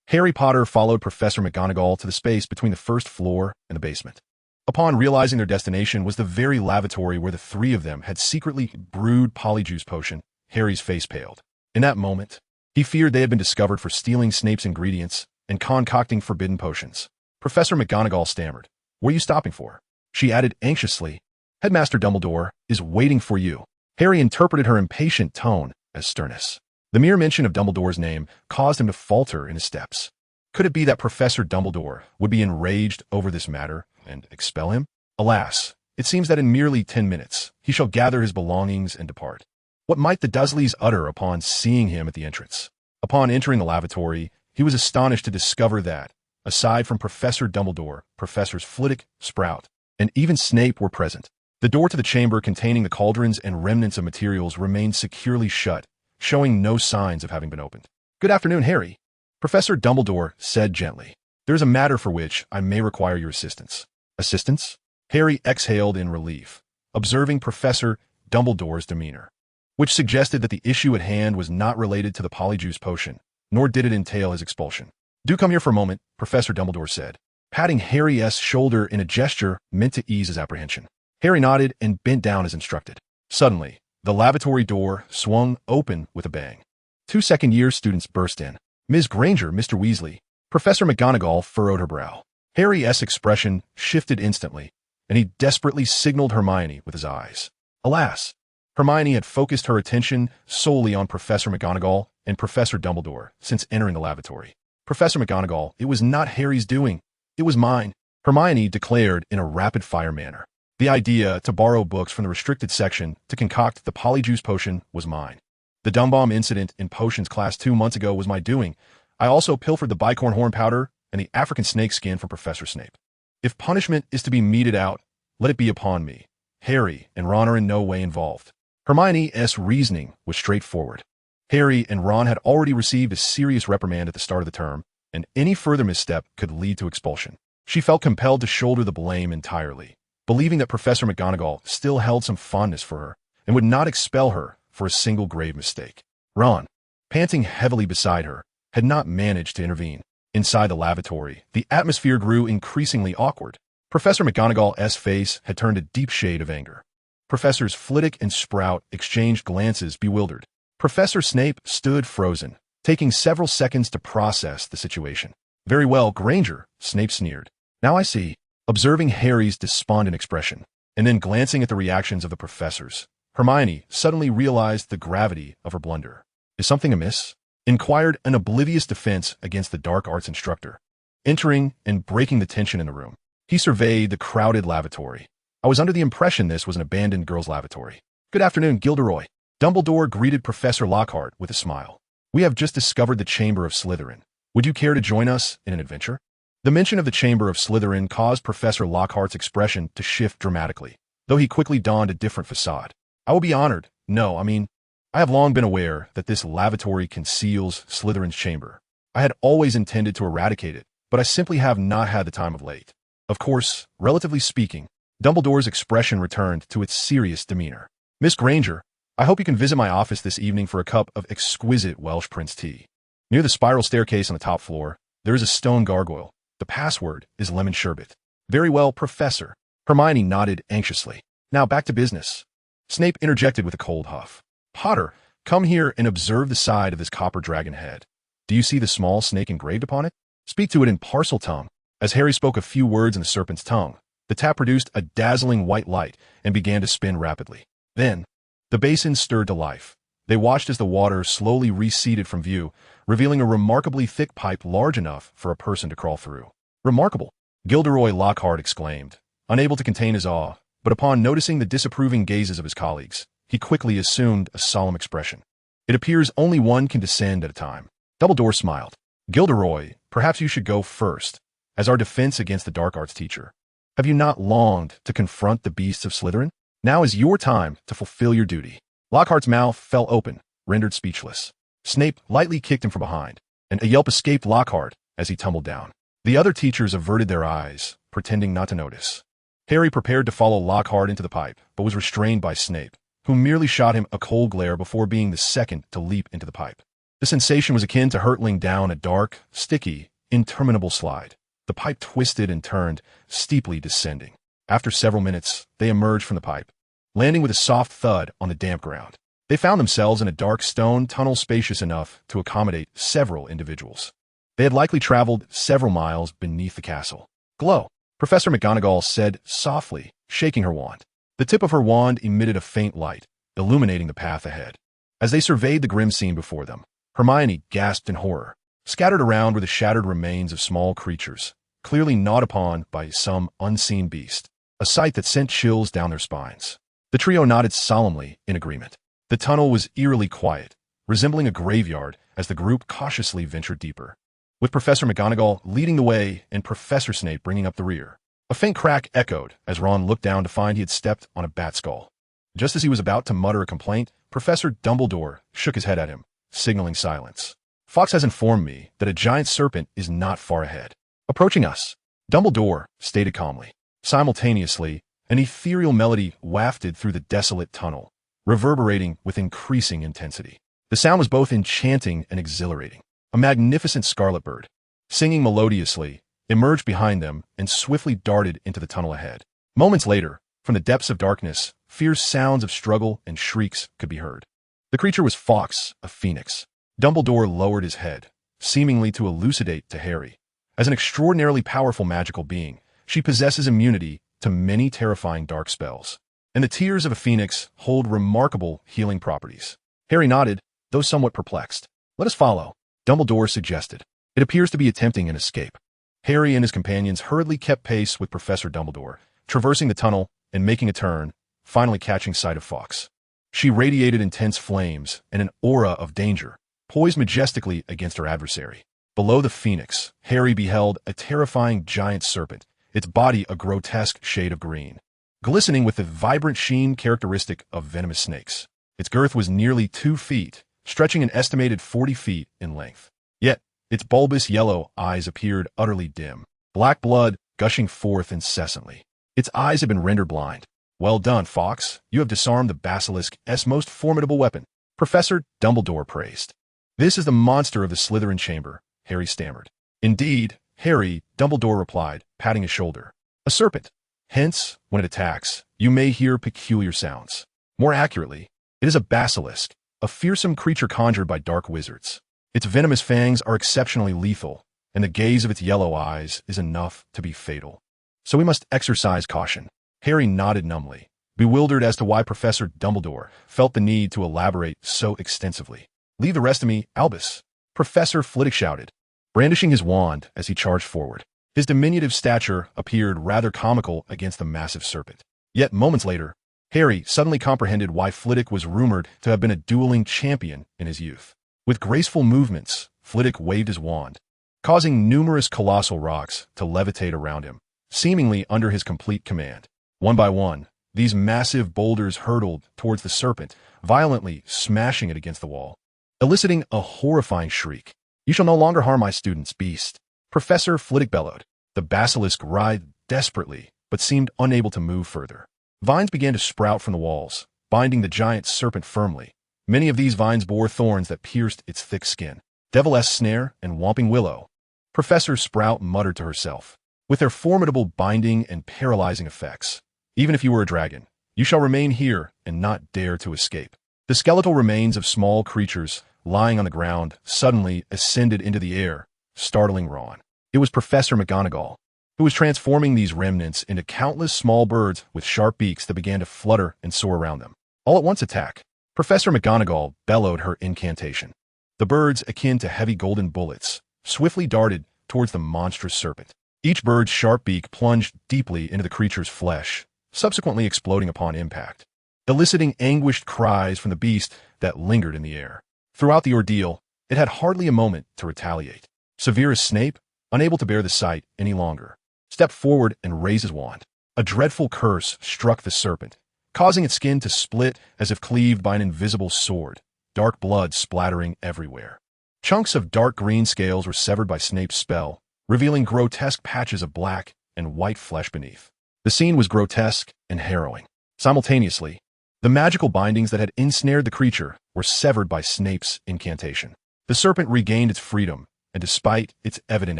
Harry Potter followed Professor McGonagall to the space between the first floor and the basement. Upon realizing their destination was the very lavatory where the three of them had secretly brewed Polyjuice Potion, Harry's face paled. In that moment, he feared they had been discovered for stealing Snape's ingredients and concocting forbidden potions. Professor McGonagall stammered. "What are you stopping for?" She added anxiously, "Headmaster Dumbledore is waiting for you." Harry interpreted her impatient tone as sternness. The mere mention of Dumbledore's name caused him to falter in his steps. Could it be that Professor Dumbledore would be enraged over this matter and expel him? Alas, it seems that in merely 10 minutes he shall gather his belongings and depart. What might the Dursleys utter upon seeing him at the entrance? Upon entering the lavatory, he was astonished to discover that, aside from Professor Dumbledore, Professors Flitwick, Sprout, and even Snape were present. The door to the chamber containing the cauldrons and remnants of materials remained securely shut, showing no signs of having been opened. "Good afternoon, Harry," Professor Dumbledore said gently. "There is a matter for which I may require your assistance." "Assistance?" Harry exhaled in relief, observing Professor Dumbledore's demeanor, which suggested that the issue at hand was not related to the Polyjuice Potion, nor did it entail his expulsion. "Do come here for a moment," Professor Dumbledore said, patting Harry's shoulder in a gesture meant to ease his apprehension. Harry nodded and bent down as instructed. Suddenly, the lavatory door swung open with a bang. 2 second-year students burst in. "Ms. Granger, Mr. Weasley." Professor McGonagall furrowed her brow. Harry's expression shifted instantly, and he desperately signaled Hermione with his eyes. Alas, Hermione had focused her attention solely on Professor McGonagall and Professor Dumbledore since entering the lavatory. "Professor McGonagall, it was not Harry's doing. It was mine," Hermione declared in a rapid-fire manner. "The idea to borrow books from the restricted section to concoct the Polyjuice Potion was mine. The Dumb Bomb incident in Potions class 2 months ago was my doing. I also pilfered the bicorn horn powder and the African snake skin from Professor Snape. If punishment is to be meted out, let it be upon me. Harry and Ron are in no way involved." Hermione's reasoning was straightforward. Harry and Ron had already received a serious reprimand at the start of the term, and any further misstep could lead to expulsion. She felt compelled to shoulder the blame entirely, believing that Professor McGonagall still held some fondness for her and would not expel her for a single grave mistake. Ron, panting heavily beside her, had not managed to intervene. Inside the lavatory, the atmosphere grew increasingly awkward. Professor McGonagall's face had turned a deep shade of anger. Professors Flitwick and Sprout exchanged glances, bewildered. Professor Snape stood frozen, taking several seconds to process the situation. Very well, Granger, Snape sneered. Now I see. Observing Harry's despondent expression, and then glancing at the reactions of the professors, Hermione suddenly realized the gravity of her blunder. Is something amiss? Inquired an oblivious defense against the dark arts instructor. Entering and breaking the tension in the room, he surveyed the crowded lavatory. I was under the impression this was an abandoned girls' lavatory. Good afternoon, Gilderoy. Dumbledore greeted Professor Lockhart with a smile. We have just discovered the Chamber of Slytherin. Would you care to join us in an adventure? The mention of the Chamber of Slytherin caused Professor Lockhart's expression to shift dramatically, though he quickly donned a different facade. I will be honored. No, I have long been aware that this lavatory conceals Slytherin's chamber. I had always intended to eradicate it, but I simply have not had the time of late. Of course, relatively speaking, Dumbledore's expression returned to its serious demeanor. Miss Granger, I hope you can visit my office this evening for a cup of exquisite Welsh Prince tea. Near the spiral staircase on the top floor, there is a stone gargoyle. The password is lemon sherbet. Very well, Professor. Hermione nodded anxiously. Now back to business. Snape interjected with a cold huff. Potter, come here and observe the side of this copper dragon head. Do you see the small snake engraved upon it? Speak to it in parcel tongue. As Harry spoke a few words in the serpent's tongue, the tap produced a dazzling white light and began to spin rapidly. Then, the basin stirred to life. They watched as the water slowly receded from view, revealing a remarkably thick pipe large enough for a person to crawl through. Remarkable! Gilderoy Lockhart exclaimed, unable to contain his awe, but upon noticing the disapproving gazes of his colleagues, he quickly assumed a solemn expression. It appears only one can descend at a time. Dumbledore smiled. Gilderoy, perhaps you should go first, as our defense against the dark arts teacher. Have you not longed to confront the beasts of Slytherin? Now is your time to fulfill your duty. Lockhart's mouth fell open, rendered speechless. Snape lightly kicked him from behind, and a yelp escaped Lockhart as he tumbled down. The other teachers averted their eyes, pretending not to notice. Harry prepared to follow Lockhart into the pipe, but was restrained by Snape, who merely shot him a cold glare before being the second to leap into the pipe. The sensation was akin to hurtling down a dark, sticky, interminable slide. The pipe twisted and turned, steeply descending. After several minutes, they emerged from the pipe, landing with a soft thud on the damp ground. They found themselves in a dark stone tunnel spacious enough to accommodate several individuals. They had likely traveled several miles beneath the castle. Glow, Professor McGonagall said softly, shaking her wand. The tip of her wand emitted a faint light, illuminating the path ahead. As they surveyed the grim scene before them, Hermione gasped in horror. Scattered around were the shattered remains of small creatures, clearly gnawed upon by some unseen beast, a sight that sent chills down their spines. The trio nodded solemnly in agreement. The tunnel was eerily quiet, resembling a graveyard as the group cautiously ventured deeper, with Professor McGonagall leading the way and Professor Snape bringing up the rear. A faint crack echoed as Ron looked down to find he had stepped on a bat skull. Just as he was about to mutter a complaint, Professor Dumbledore shook his head at him, signaling silence. Fawkes has informed me that a giant serpent is not far ahead, approaching us. Dumbledore stated calmly. Simultaneously, an ethereal melody wafted through the desolate tunnel, reverberating with increasing intensity. The sound was both enchanting and exhilarating. A magnificent scarlet bird, singing melodiously, emerged behind them and swiftly darted into the tunnel ahead. Moments later, from the depths of darkness, fierce sounds of struggle and shrieks could be heard. The creature was Fawkes, a phoenix. Dumbledore lowered his head, seemingly to elucidate to Harry. As an extraordinarily powerful magical being, she possesses immunity to many terrifying dark spells, and the tears of a phoenix hold remarkable healing properties. Harry nodded, though somewhat perplexed. Let us follow, Dumbledore suggested. It appears to be attempting an escape. Harry and his companions hurriedly kept pace with Professor Dumbledore, traversing the tunnel and making a turn, finally catching sight of Fawkes. She radiated intense flames and an aura of danger, poised majestically against her adversary. Below the phoenix, Harry beheld a terrifying giant serpent, its body a grotesque shade of green, glistening with the vibrant sheen characteristic of venomous snakes. Its girth was nearly 2 feet, stretching an estimated 40 feet in length. Yet, its bulbous yellow eyes appeared utterly dim, black blood gushing forth incessantly. Its eyes had been rendered blind. Well done, Fawkes. You have disarmed the basilisk's most formidable weapon, Professor Dumbledore praised. This is the monster of the Slytherin chamber, Harry stammered. Indeed, Harry, Dumbledore replied, patting his shoulder. A serpent. Hence, when it attacks, you may hear peculiar sounds. More accurately, it is a basilisk, a fearsome creature conjured by dark wizards. Its venomous fangs are exceptionally lethal, and the gaze of its yellow eyes is enough to be fatal. So we must exercise caution. Harry nodded numbly, bewildered as to why Professor Dumbledore felt the need to elaborate so extensively. "Leave the rest to me, Albus," Professor Flitwick shouted, brandishing his wand as he charged forward. His diminutive stature appeared rather comical against the massive serpent. Yet moments later, Harry suddenly comprehended why Flitwick was rumored to have been a dueling champion in his youth. With graceful movements, Flitwick waved his wand, causing numerous colossal rocks to levitate around him, seemingly under his complete command. One by one, these massive boulders hurtled towards the serpent, violently smashing it against the wall, eliciting a horrifying shriek. "You shall no longer harm my students, beast," Professor Flitwick bellowed. The basilisk writhed desperately, but seemed unable to move further. Vines began to sprout from the walls, binding the giant serpent firmly. Many of these vines bore thorns that pierced its thick skin. "Devil-esque snare and whomping willow," Professor Sprout muttered to herself. "With their formidable binding and paralyzing effects. Even if you were a dragon, you shall remain here and not dare to escape." The skeletal remains of small creatures lying on the ground suddenly ascended into the air, startling Ron. It was Professor McGonagall, who was transforming these remnants into countless small birds with sharp beaks that began to flutter and soar around them. All at once attack. Professor McGonagall bellowed her incantation. The birds, akin to heavy golden bullets, swiftly darted towards the monstrous serpent. Each bird's sharp beak plunged deeply into the creature's flesh, subsequently exploding upon impact, eliciting anguished cries from the beast that lingered in the air. Throughout the ordeal, it had hardly a moment to retaliate. Severus Snape, unable to bear the sight any longer, stepped forward and raised his wand. A dreadful curse struck the serpent, causing its skin to split as if cleaved by an invisible sword, dark blood splattering everywhere. Chunks of dark green scales were severed by Snape's spell, revealing grotesque patches of black and white flesh beneath. The scene was grotesque and harrowing. Simultaneously, the magical bindings that had ensnared the creature were severed by Snape's incantation. The serpent regained its freedom, and despite its evident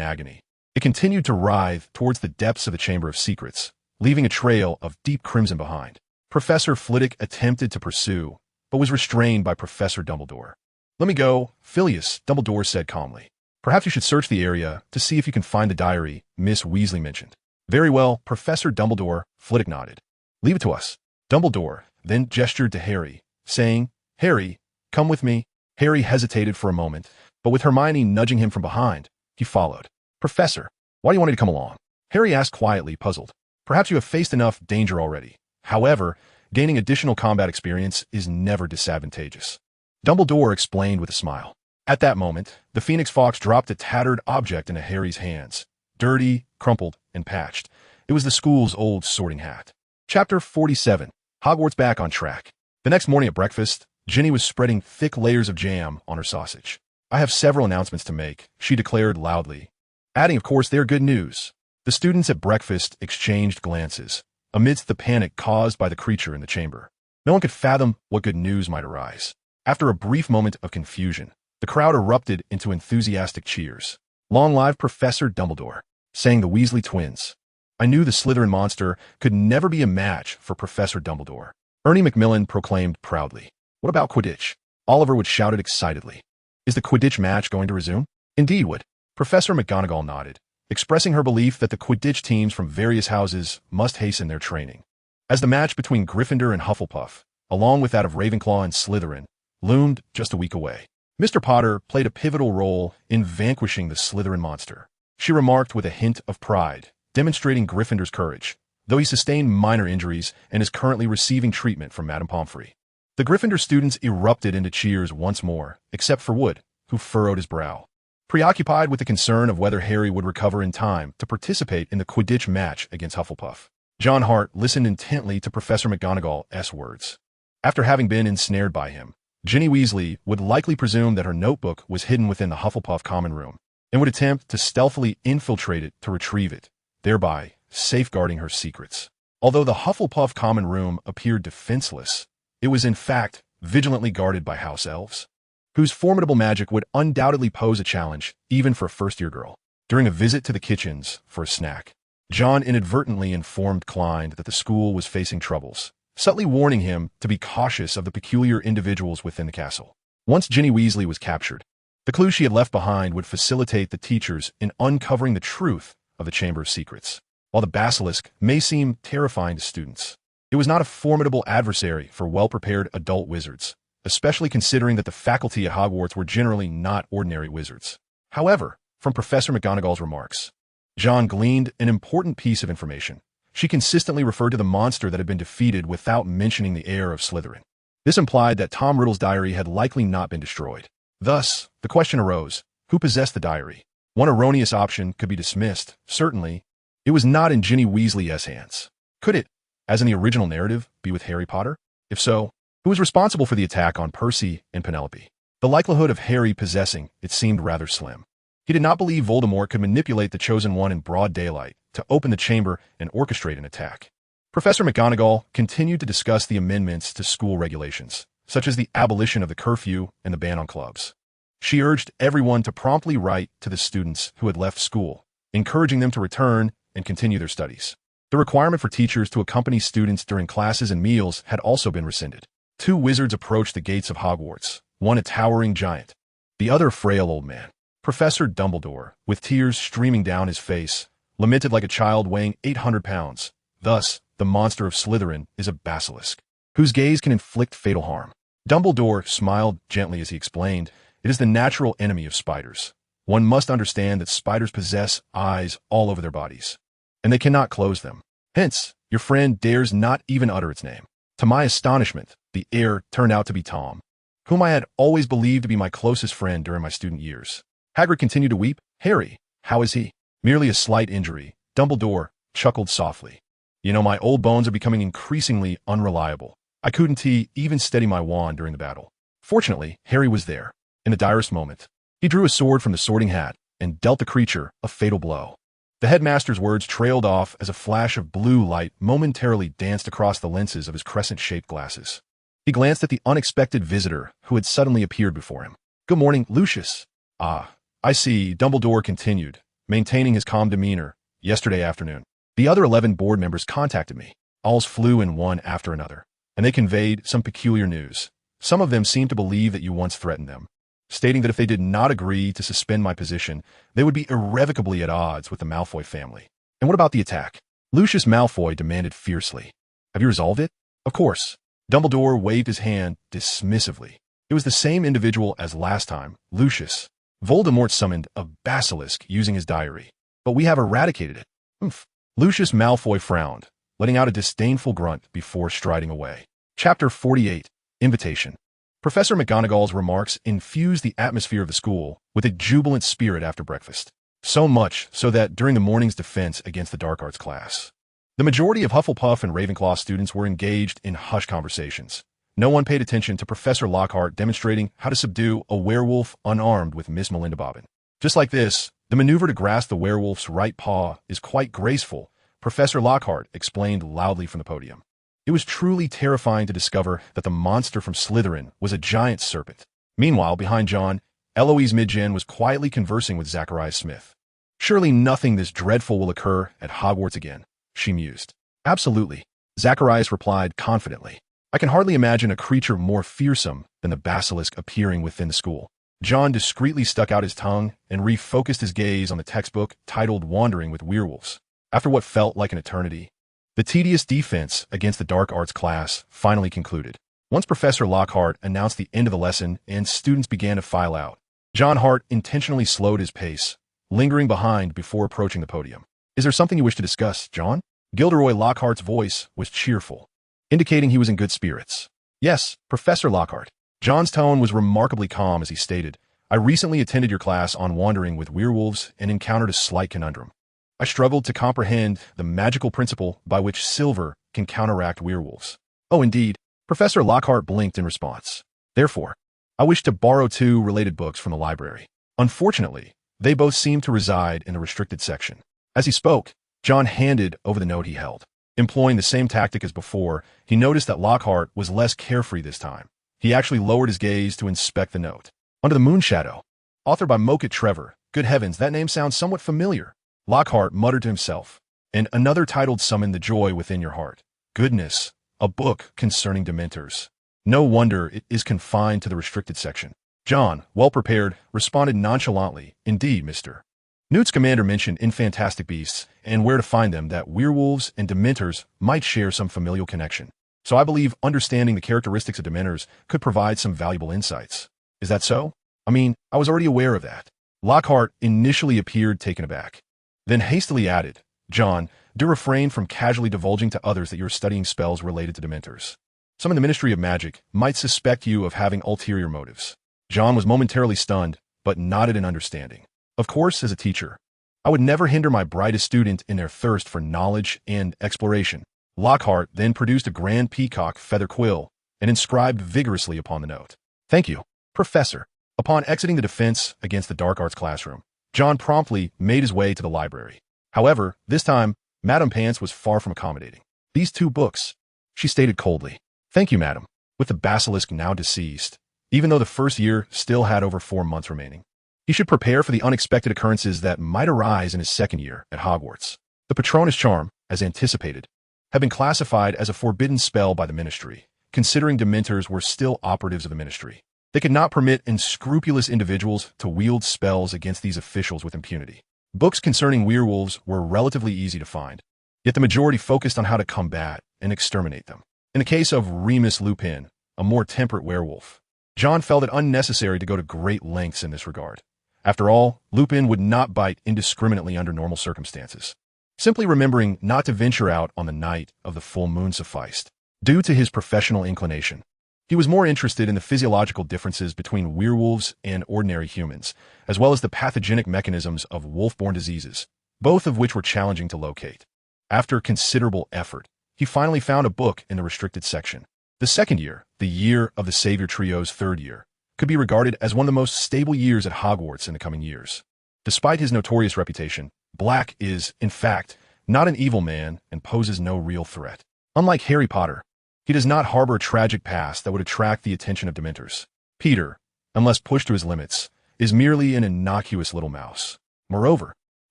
agony, it continued to writhe towards the depths of the Chamber of Secrets, leaving a trail of deep crimson behind. Professor Flitwick attempted to pursue, but was restrained by Professor Dumbledore. "Let me go, Phileas," Dumbledore said calmly. "Perhaps you should search the area to see if you can find the diary Miss Weasley mentioned." "Very well, Professor Dumbledore," Flitwick nodded. "Leave it to us." Dumbledore then gestured to Harry, saying, "Harry, come with me." Harry hesitated for a moment, but with Hermione nudging him from behind, he followed. "Professor, why do you want me to come along?" Harry asked quietly, puzzled. "Perhaps you have faced enough danger already. However, gaining additional combat experience is never disadvantageous," Dumbledore explained with a smile. At that moment, the Phoenix Fox dropped a tattered object into Harry's hands, dirty, crumpled, and patched. It was the school's old sorting hat. Chapter 47. Hogwarts back on track. The next morning at breakfast, Ginny was spreading thick layers of jam on her sausage. "I have several announcements to make," she declared loudly, adding, "of course, they're good news." The students at breakfast exchanged glances, amidst the panic caused by the creature in the chamber. No one could fathom what good news might arise. After a brief moment of confusion, the crowd erupted into enthusiastic cheers. "Long live Professor Dumbledore," sang the Weasley twins. "I knew the Slytherin monster could never be a match for Professor Dumbledore," Ernie Macmillan proclaimed proudly. "What about Quidditch?" Oliver Wood shouted excitedly. "Is the Quidditch match going to resume?" "Indeed, Wood." Professor McGonagall nodded, expressing her belief that the Quidditch teams from various houses must hasten their training. As the match between Gryffindor and Hufflepuff, along with that of Ravenclaw and Slytherin, loomed just a week away, Mr. Potter played a pivotal role in vanquishing the Slytherin monster. She remarked with a hint of pride, demonstrating Gryffindor's courage, though he sustained minor injuries and is currently receiving treatment from Madame Pomfrey. The Gryffindor students erupted into cheers once more, except for Wood, who furrowed his brow, preoccupied with the concern of whether Harry would recover in time to participate in the Quidditch match against Hufflepuff. Jon Hart listened intently to Professor McGonagall's words. After having been ensnared by him, Ginny Weasley would likely presume that her notebook was hidden within the Hufflepuff common room, and would attempt to stealthily infiltrate it to retrieve it, thereby safeguarding her secrets. Although the Hufflepuff common room appeared defenseless, it was in fact vigilantly guarded by house elves, whose formidable magic would undoubtedly pose a challenge even for a first-year girl. During a visit to the kitchens for a snack, Jon inadvertently informed Klein that the school was facing troubles, subtly warning him to be cautious of the peculiar individuals within the castle. Once Ginny Weasley was captured, the clues she had left behind would facilitate the teachers in uncovering the truth of the Chamber of Secrets. While the basilisk may seem terrifying to students, it was not a formidable adversary for well-prepared adult wizards, especially considering that the faculty at Hogwarts were generally not ordinary wizards. However, from Professor McGonagall's remarks, Jon gleaned an important piece of information. She consistently referred to the monster that had been defeated without mentioning the heir of Slytherin. This implied that Tom Riddle's diary had likely not been destroyed. Thus, the question arose, who possessed the diary? One erroneous option could be dismissed. Certainly, it was not in Ginny Weasley's hands. Could it, as in the original narrative, be with Harry Potter? If so, who was responsible for the attack on Percy and Penelope? The likelihood of Harry possessing it seemed rather slim. He did not believe Voldemort could manipulate the Chosen One in broad daylight to open the chamber and orchestrate an attack. Professor McGonagall continued to discuss the amendments to school regulations, such as the abolition of the curfew and the ban on clubs. She urged everyone to promptly write to the students who had left school, encouraging them to return and continue their studies. The requirement for teachers to accompany students during classes and meals had also been rescinded. Two wizards approached the gates of Hogwarts, one a towering giant, the other a frail old man. Professor Dumbledore, with tears streaming down his face, lamented like a child weighing 800 pounds. Thus, the monster of Slytherin is a basilisk, whose gaze can inflict fatal harm. Dumbledore smiled gently as he explained, it is the natural enemy of spiders. One must understand that spiders possess eyes all over their bodies, and they cannot close them. Hence, your friend dares not even utter its name. To my astonishment, the heir turned out to be Tom, whom I had always believed to be my closest friend during my student years. Hagrid continued to weep. Harry, how is he? Merely a slight injury. Dumbledore chuckled softly. You know, my old bones are becoming increasingly unreliable. I couldn't even steady my wand during the battle. Fortunately, Harry was there. In the direst moment, he drew a sword from the sorting hat and dealt the creature a fatal blow. The headmaster's words trailed off as a flash of blue light momentarily danced across the lenses of his crescent-shaped glasses. He glanced at the unexpected visitor who had suddenly appeared before him. Good morning, Lucius. Ah, I see, Dumbledore continued, maintaining his calm demeanor. Yesterday afternoon, the other 11 board members contacted me. Alls flew in one after another, and they conveyed some peculiar news. Some of them seemed to believe that you once threatened them, stating that if they did not agree to suspend my position, they would be irrevocably at odds with the Malfoy family. And what about the attack? Lucius Malfoy demanded fiercely. Have you resolved it? Of course. Dumbledore waved his hand dismissively. It was the same individual as last time, Lucius. Voldemort summoned a basilisk using his diary, but we have eradicated it. Humph. Lucius Malfoy frowned, letting out a disdainful grunt before striding away. Chapter 48, Invitation. Professor McGonagall's remarks infused the atmosphere of the school with a jubilant spirit after breakfast. So much so that during the morning's defense against the dark arts class, the majority of Hufflepuff and Ravenclaw students were engaged in hushed conversations. No one paid attention to Professor Lockhart demonstrating how to subdue a werewolf unarmed with Miss Melinda Bobbin. Just like this, the maneuver to grasp the werewolf's right paw is quite graceful, Professor Lockhart explained loudly from the podium. It was truly terrifying to discover that the monster from Slytherin was a giant serpent. Meanwhile, behind Jon, Eloise Midgen was quietly conversing with Zacharias Smith. Surely nothing this dreadful will occur at Hogwarts again, she mused. Absolutely, Zacharias replied confidently. I can hardly imagine a creature more fearsome than the basilisk appearing within the school. Jon discreetly stuck out his tongue and refocused his gaze on the textbook titled Wandering with Werewolves. After what felt like an eternity, the tedious defense against the dark arts class finally concluded. Once Professor Lockhart announced the end of the lesson and students began to file out, Jon Hart intentionally slowed his pace, lingering behind before approaching the podium. Is there something you wish to discuss, Jon? Gilderoy Lockhart's voice was cheerful, indicating he was in good spirits. Yes, Professor Lockhart. Jon's tone was remarkably calm as he stated, I recently attended your class on Wandering with Werewolves and encountered a slight conundrum. I struggled to comprehend the magical principle by which silver can counteract werewolves. Oh, indeed. Professor Lockhart blinked in response. Therefore, I wish to borrow 2 related books from the library. Unfortunately, they both seemed to reside in the restricted section. As he spoke, Jon handed over the note he held. Employing the same tactic as before, he noticed that Lockhart was less carefree this time. He actually lowered his gaze to inspect the note. Under the Moonshadow, authored by Mocha Trevor. Good heavens, that name sounds somewhat familiar. Lockhart muttered to himself. and another titled Summon the Joy Within Your Heart. Goodness, a book concerning Dementors. No wonder it is confined to the restricted section. John, well prepared, responded nonchalantly, "Indeed, Mr. Newt's commander mentioned in Fantastic Beasts and Where to Find Them that werewolves and Dementors might share some familial connection. So I believe understanding the characteristics of Dementors could provide some valuable insights. Is that so? I mean, I was already aware of that." Lockhart initially appeared taken aback, then hastily added, "John, do refrain from casually divulging to others that you're studying spells related to Dementors. Some in the Ministry of Magic might suspect you of having ulterior motives." John was momentarily stunned, but nodded in understanding. Of course, as a teacher, I would never hinder my brightest student in their thirst for knowledge and exploration. Lockhart then produced a grand peacock feather quill and inscribed vigorously upon the note, "Thank you, Professor." Upon exiting the defense against the dark arts classroom, John promptly made his way to the library. However, this time, Madame Pants was far from accommodating. "These 2 books," she stated coldly. "Thank you, madam." With the basilisk now deceased, even though the first year still had over 4 months remaining, he should prepare for the unexpected occurrences that might arise in his second year at Hogwarts. The Patronus charm, as anticipated, had been classified as a forbidden spell by the Ministry, considering Dementors were still operatives of the Ministry. They could not permit unscrupulous individuals to wield spells against these officials with impunity. Books concerning werewolves were relatively easy to find, yet the majority focused on how to combat and exterminate them. In the case of Remus Lupin, a more temperate werewolf, John felt it unnecessary to go to great lengths in this regard. After all, Lupin would not bite indiscriminately under normal circumstances. Simply remembering not to venture out on the night of the full moon sufficed. Due to his professional inclination, he was more interested in the physiological differences between werewolves and ordinary humans, as well as the pathogenic mechanisms of wolf-borne diseases, both of which were challenging to locate. After considerable effort, he finally found a book in the restricted section. The second year, the year of the Savior Trio's third year, could be regarded as one of the most stable years at Hogwarts in the coming years. Despite his notorious reputation, Black is, in fact, not an evil man and poses no real threat. Unlike Harry Potter, he does not harbor a tragic past that would attract the attention of Dementors. Peter, unless pushed to his limits, is merely an innocuous little mouse. Moreover,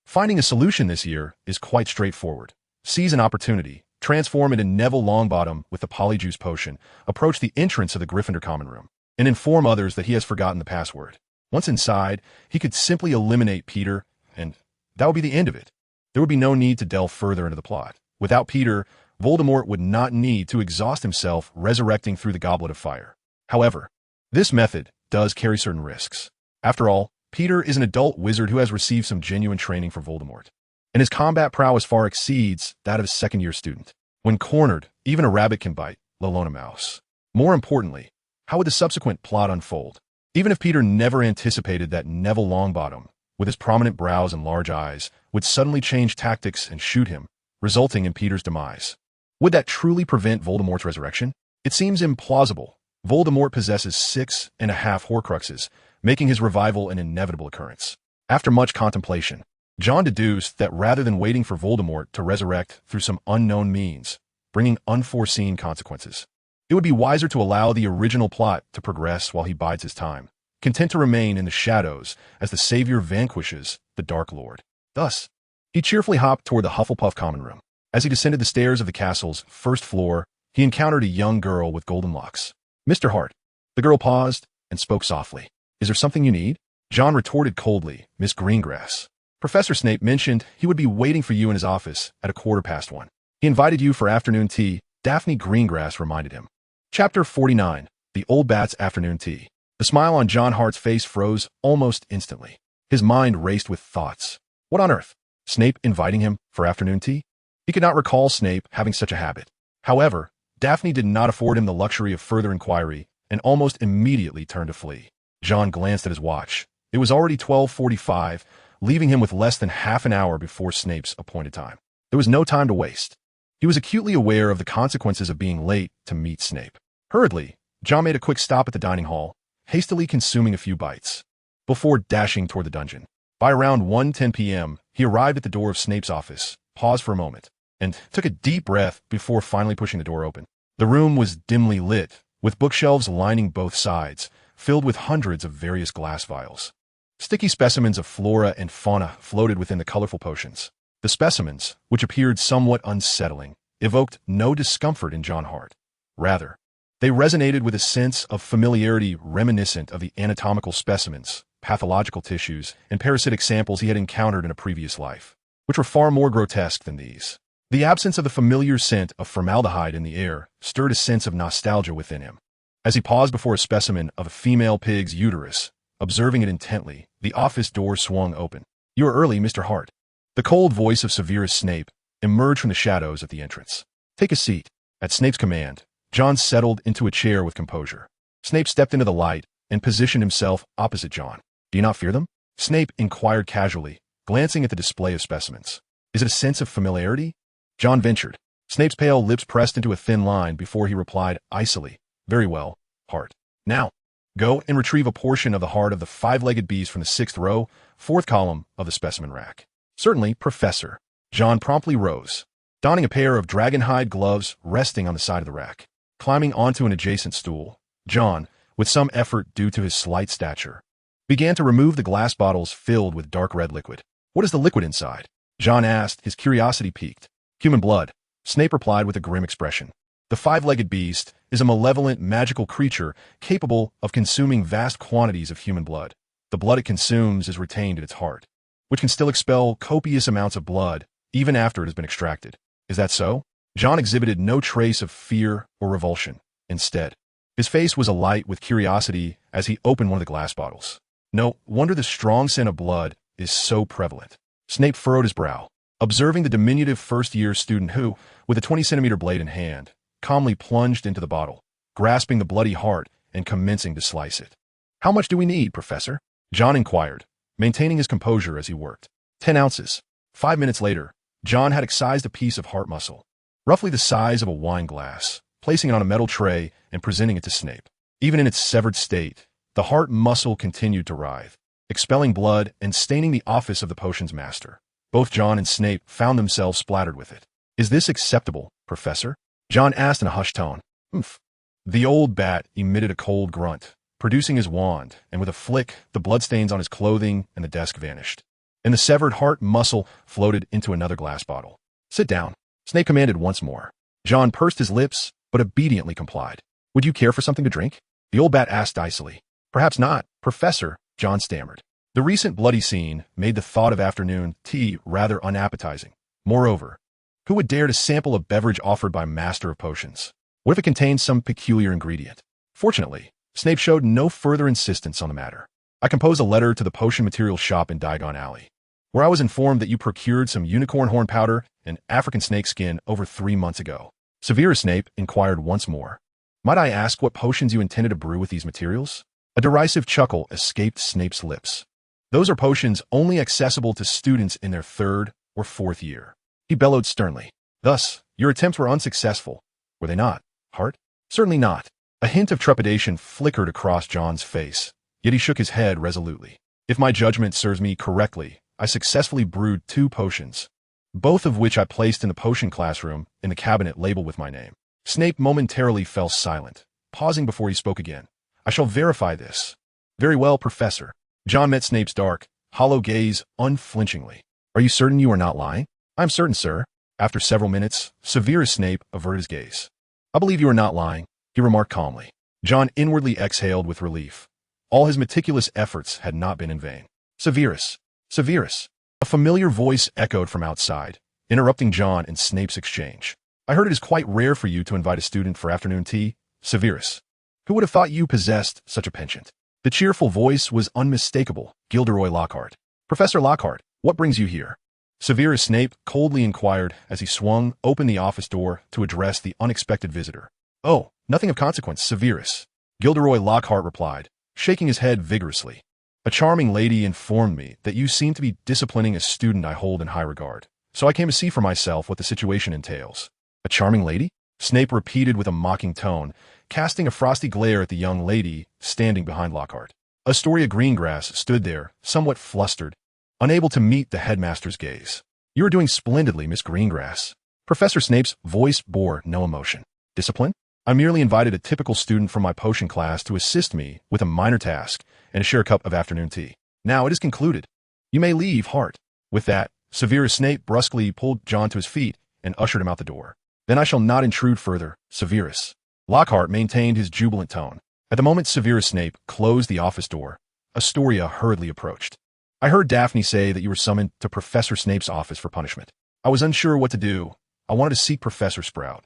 finding a solution this year is quite straightforward. Seize an opportunity, transform into Neville Longbottom with the Polyjuice potion, approach the entrance of the Gryffindor common room, and inform others that he has forgotten the password. Once inside, he could simply eliminate Peter, and that would be the end of it. There would be no need to delve further into the plot. Without Peter, Voldemort would not need to exhaust himself resurrecting through the Goblet of Fire. However, this method does carry certain risks. After all, Peter is an adult wizard who has received some genuine training from Voldemort, and his combat prowess far exceeds that of a second-year student. When cornered, even a rabbit can bite, let alone a mouse. More importantly, how would the subsequent plot unfold? Even if Peter never anticipated that Neville Longbottom, with his prominent brows and large eyes, would suddenly change tactics and shoot him, resulting in Peter's demise. Would that truly prevent Voldemort's resurrection? It seems implausible. Voldemort possesses 6.5 Horcruxes, making his revival an inevitable occurrence. After much contemplation, John deduced that rather than waiting for Voldemort to resurrect through some unknown means, bringing unforeseen consequences, it would be wiser to allow the original plot to progress while he bides his time, content to remain in the shadows as the Savior vanquishes the Dark Lord. Thus, he cheerfully hopped toward the Hufflepuff common room. As he descended the stairs of the castle's first floor, he encountered a young girl with golden locks. "Mr. Hart." The girl paused and spoke softly. "Is there something you need?" John retorted coldly, "Miss Greengrass. Professor Snape mentioned he would be waiting for you in his office at 1:15. He invited you for afternoon tea," Daphne Greengrass reminded him. Chapter 49, The Old Bat's Afternoon Tea. The smile on Jon Hart's face froze almost instantly. His mind raced with thoughts. What on earth? Snape inviting him for afternoon tea? He could not recall Snape having such a habit. However, Daphne did not afford him the luxury of further inquiry and almost immediately turned to flee. John glanced at his watch. It was already 12:45, leaving him with less than half an hour before Snape's appointed time. There was no time to waste. He was acutely aware of the consequences of being late to meet Snape. Hurriedly, John made a quick stop at the dining hall, hastily consuming a few bites, before dashing toward the dungeon. By around 1:10 p.m., he arrived at the door of Snape's office, paused for a moment, and took a deep breath before finally pushing the door open. The room was dimly lit, with bookshelves lining both sides, filled with hundreds of various glass vials. Sticky specimens of flora and fauna floated within the colorful potions. The The specimens, which appeared somewhat unsettling, evoked no discomfort in Jon Hart. Rather, they resonated with a sense of familiarity reminiscent of the anatomical specimens, pathological tissues, and parasitic samples he had encountered in a previous life, which were far more grotesque than these. The absence of the familiar scent of formaldehyde in the air stirred a sense of nostalgia within him. As he paused before a specimen of a female pig's uterus, observing it intently, the office door swung open. "You are early, Mr. Hart." The cold voice of Severus Snape emerged from the shadows at the entrance. "Take a seat." At Snape's command, Jon settled into a chair with composure. Snape stepped into the light and positioned himself opposite Jon. "Do you not fear them?" Snape inquired casually, glancing at the display of specimens. "Is it a sense of familiarity?" Jon ventured. Snape's pale lips pressed into a thin line before he replied icily, "Very well, Hart. Now, go and retrieve a portion of the heart of the five-legged beast from the 6th row, 4th column of the specimen rack." "Certainly, Professor." Jon promptly rose, donning a pair of dragonhide gloves resting on the side of the rack. Climbing onto an adjacent stool, Jon, with some effort due to his slight stature, began to remove the glass bottles filled with dark red liquid. "What is the liquid inside?" Jon asked, his curiosity piqued. "Human blood," Snape replied with a grim expression. "The five-legged beast is a malevolent, magical creature capable of consuming vast quantities of human blood. The blood it consumes is retained in its heart, which can still expel copious amounts of blood even after it has been extracted." "Is that so?" Jon exhibited no trace of fear or revulsion. Instead, his face was alight with curiosity as he opened one of the glass bottles. "No wonder the strong scent of blood is so prevalent." Snape furrowed his brow, observing the diminutive first-year student who, with a 20-centimeter blade in hand, calmly plunged into the bottle, grasping the bloody heart and commencing to slice it. "How much do we need, Professor?" Jon inquired, maintaining his composure as he worked. 10 ounces. 5 minutes later, Jon had excised a piece of heart muscle, roughly the size of a wine glass, placing it on a metal tray and presenting it to Snape. Even in its severed state, the heart muscle continued to writhe, expelling blood and staining the office of the potion's master. Both Jon and Snape found themselves splattered with it. "Is this acceptable, Professor?" Jon asked in a hushed tone. "Humph." The old bat emitted a cold grunt, producing his wand, and with a flick, the bloodstains on his clothing and the desk vanished, and the severed heart muscle floated into another glass bottle. "Sit down," Snape commanded once more. Jon pursed his lips, but obediently complied. "Would you care for something to drink?" the old bat asked icily. "Perhaps not, Professor," Jon stammered. The recent bloody scene made the thought of afternoon tea rather unappetizing. Moreover, who would dare to sample a beverage offered by Master of Potions? What if it contained some peculiar ingredient? Fortunately, Snape showed no further insistence on the matter. "I composed a letter to the potion material shop in Diagon Alley, where I was informed that you procured some unicorn horn powder and African snake skin over 3 months ago." Severus Snape inquired once more. "Might I ask what potions you intended to brew with these materials?" A derisive chuckle escaped Snape's lips. "Those are potions only accessible to students in their 3rd or 4th year," he bellowed sternly. "Thus, your attempts were unsuccessful, were they not, Hart?" "Certainly not." A hint of trepidation flickered across Jon's face, yet he shook his head resolutely. "If my judgment serves me correctly, I successfully brewed 2 potions, both of which I placed in the potion classroom in the cabinet labeled with my name." Snape momentarily fell silent, pausing before he spoke again. "I shall verify this." "Very well, Professor." Jon met Snape's dark, hollow gaze unflinchingly. "Are you certain you are not lying?" "I am certain, sir." After several minutes, Severus Snape averted his gaze. "I believe you are not lying," he remarked calmly. Jon inwardly exhaled with relief. All his meticulous efforts had not been in vain. "Severus! Severus!" A familiar voice echoed from outside, interrupting Jon and Snape's exchange. "I heard it is quite rare for you to invite a student for afternoon tea, Severus. Who would have thought you possessed such a penchant?" The cheerful voice was unmistakable. Gilderoy Lockhart. "Professor Lockhart, what brings you here?" Severus Snape coldly inquired as he swung open the office door to address the unexpected visitor. "Oh, nothing of consequence, Severus," Gilderoy Lockhart replied, shaking his head vigorously. "A charming lady informed me that you seem to be disciplining a student I hold in high regard, so I came to see for myself what the situation entails." "A charming lady?" Snape repeated with a mocking tone, casting a frosty glare at the young lady standing behind Lockhart. Astoria Greengrass stood there, somewhat flustered, unable to meet the headmaster's gaze. "You are doing splendidly, Miss Greengrass." Professor Snape's voice bore no emotion. "Discipline? I merely invited a typical student from my potion class to assist me with a minor task and share a cup of afternoon tea. Now it is concluded. You may leave, Hart." With that, Severus Snape brusquely pulled John to his feet and ushered him out the door. Then I shall not intrude further, Severus. Lockhart maintained his jubilant tone. At the moment Severus Snape closed the office door, Astoria hurriedly approached. I heard Daphne say that you were summoned to Professor Snape's office for punishment. I was unsure what to do. I wanted to seek Professor Sprout,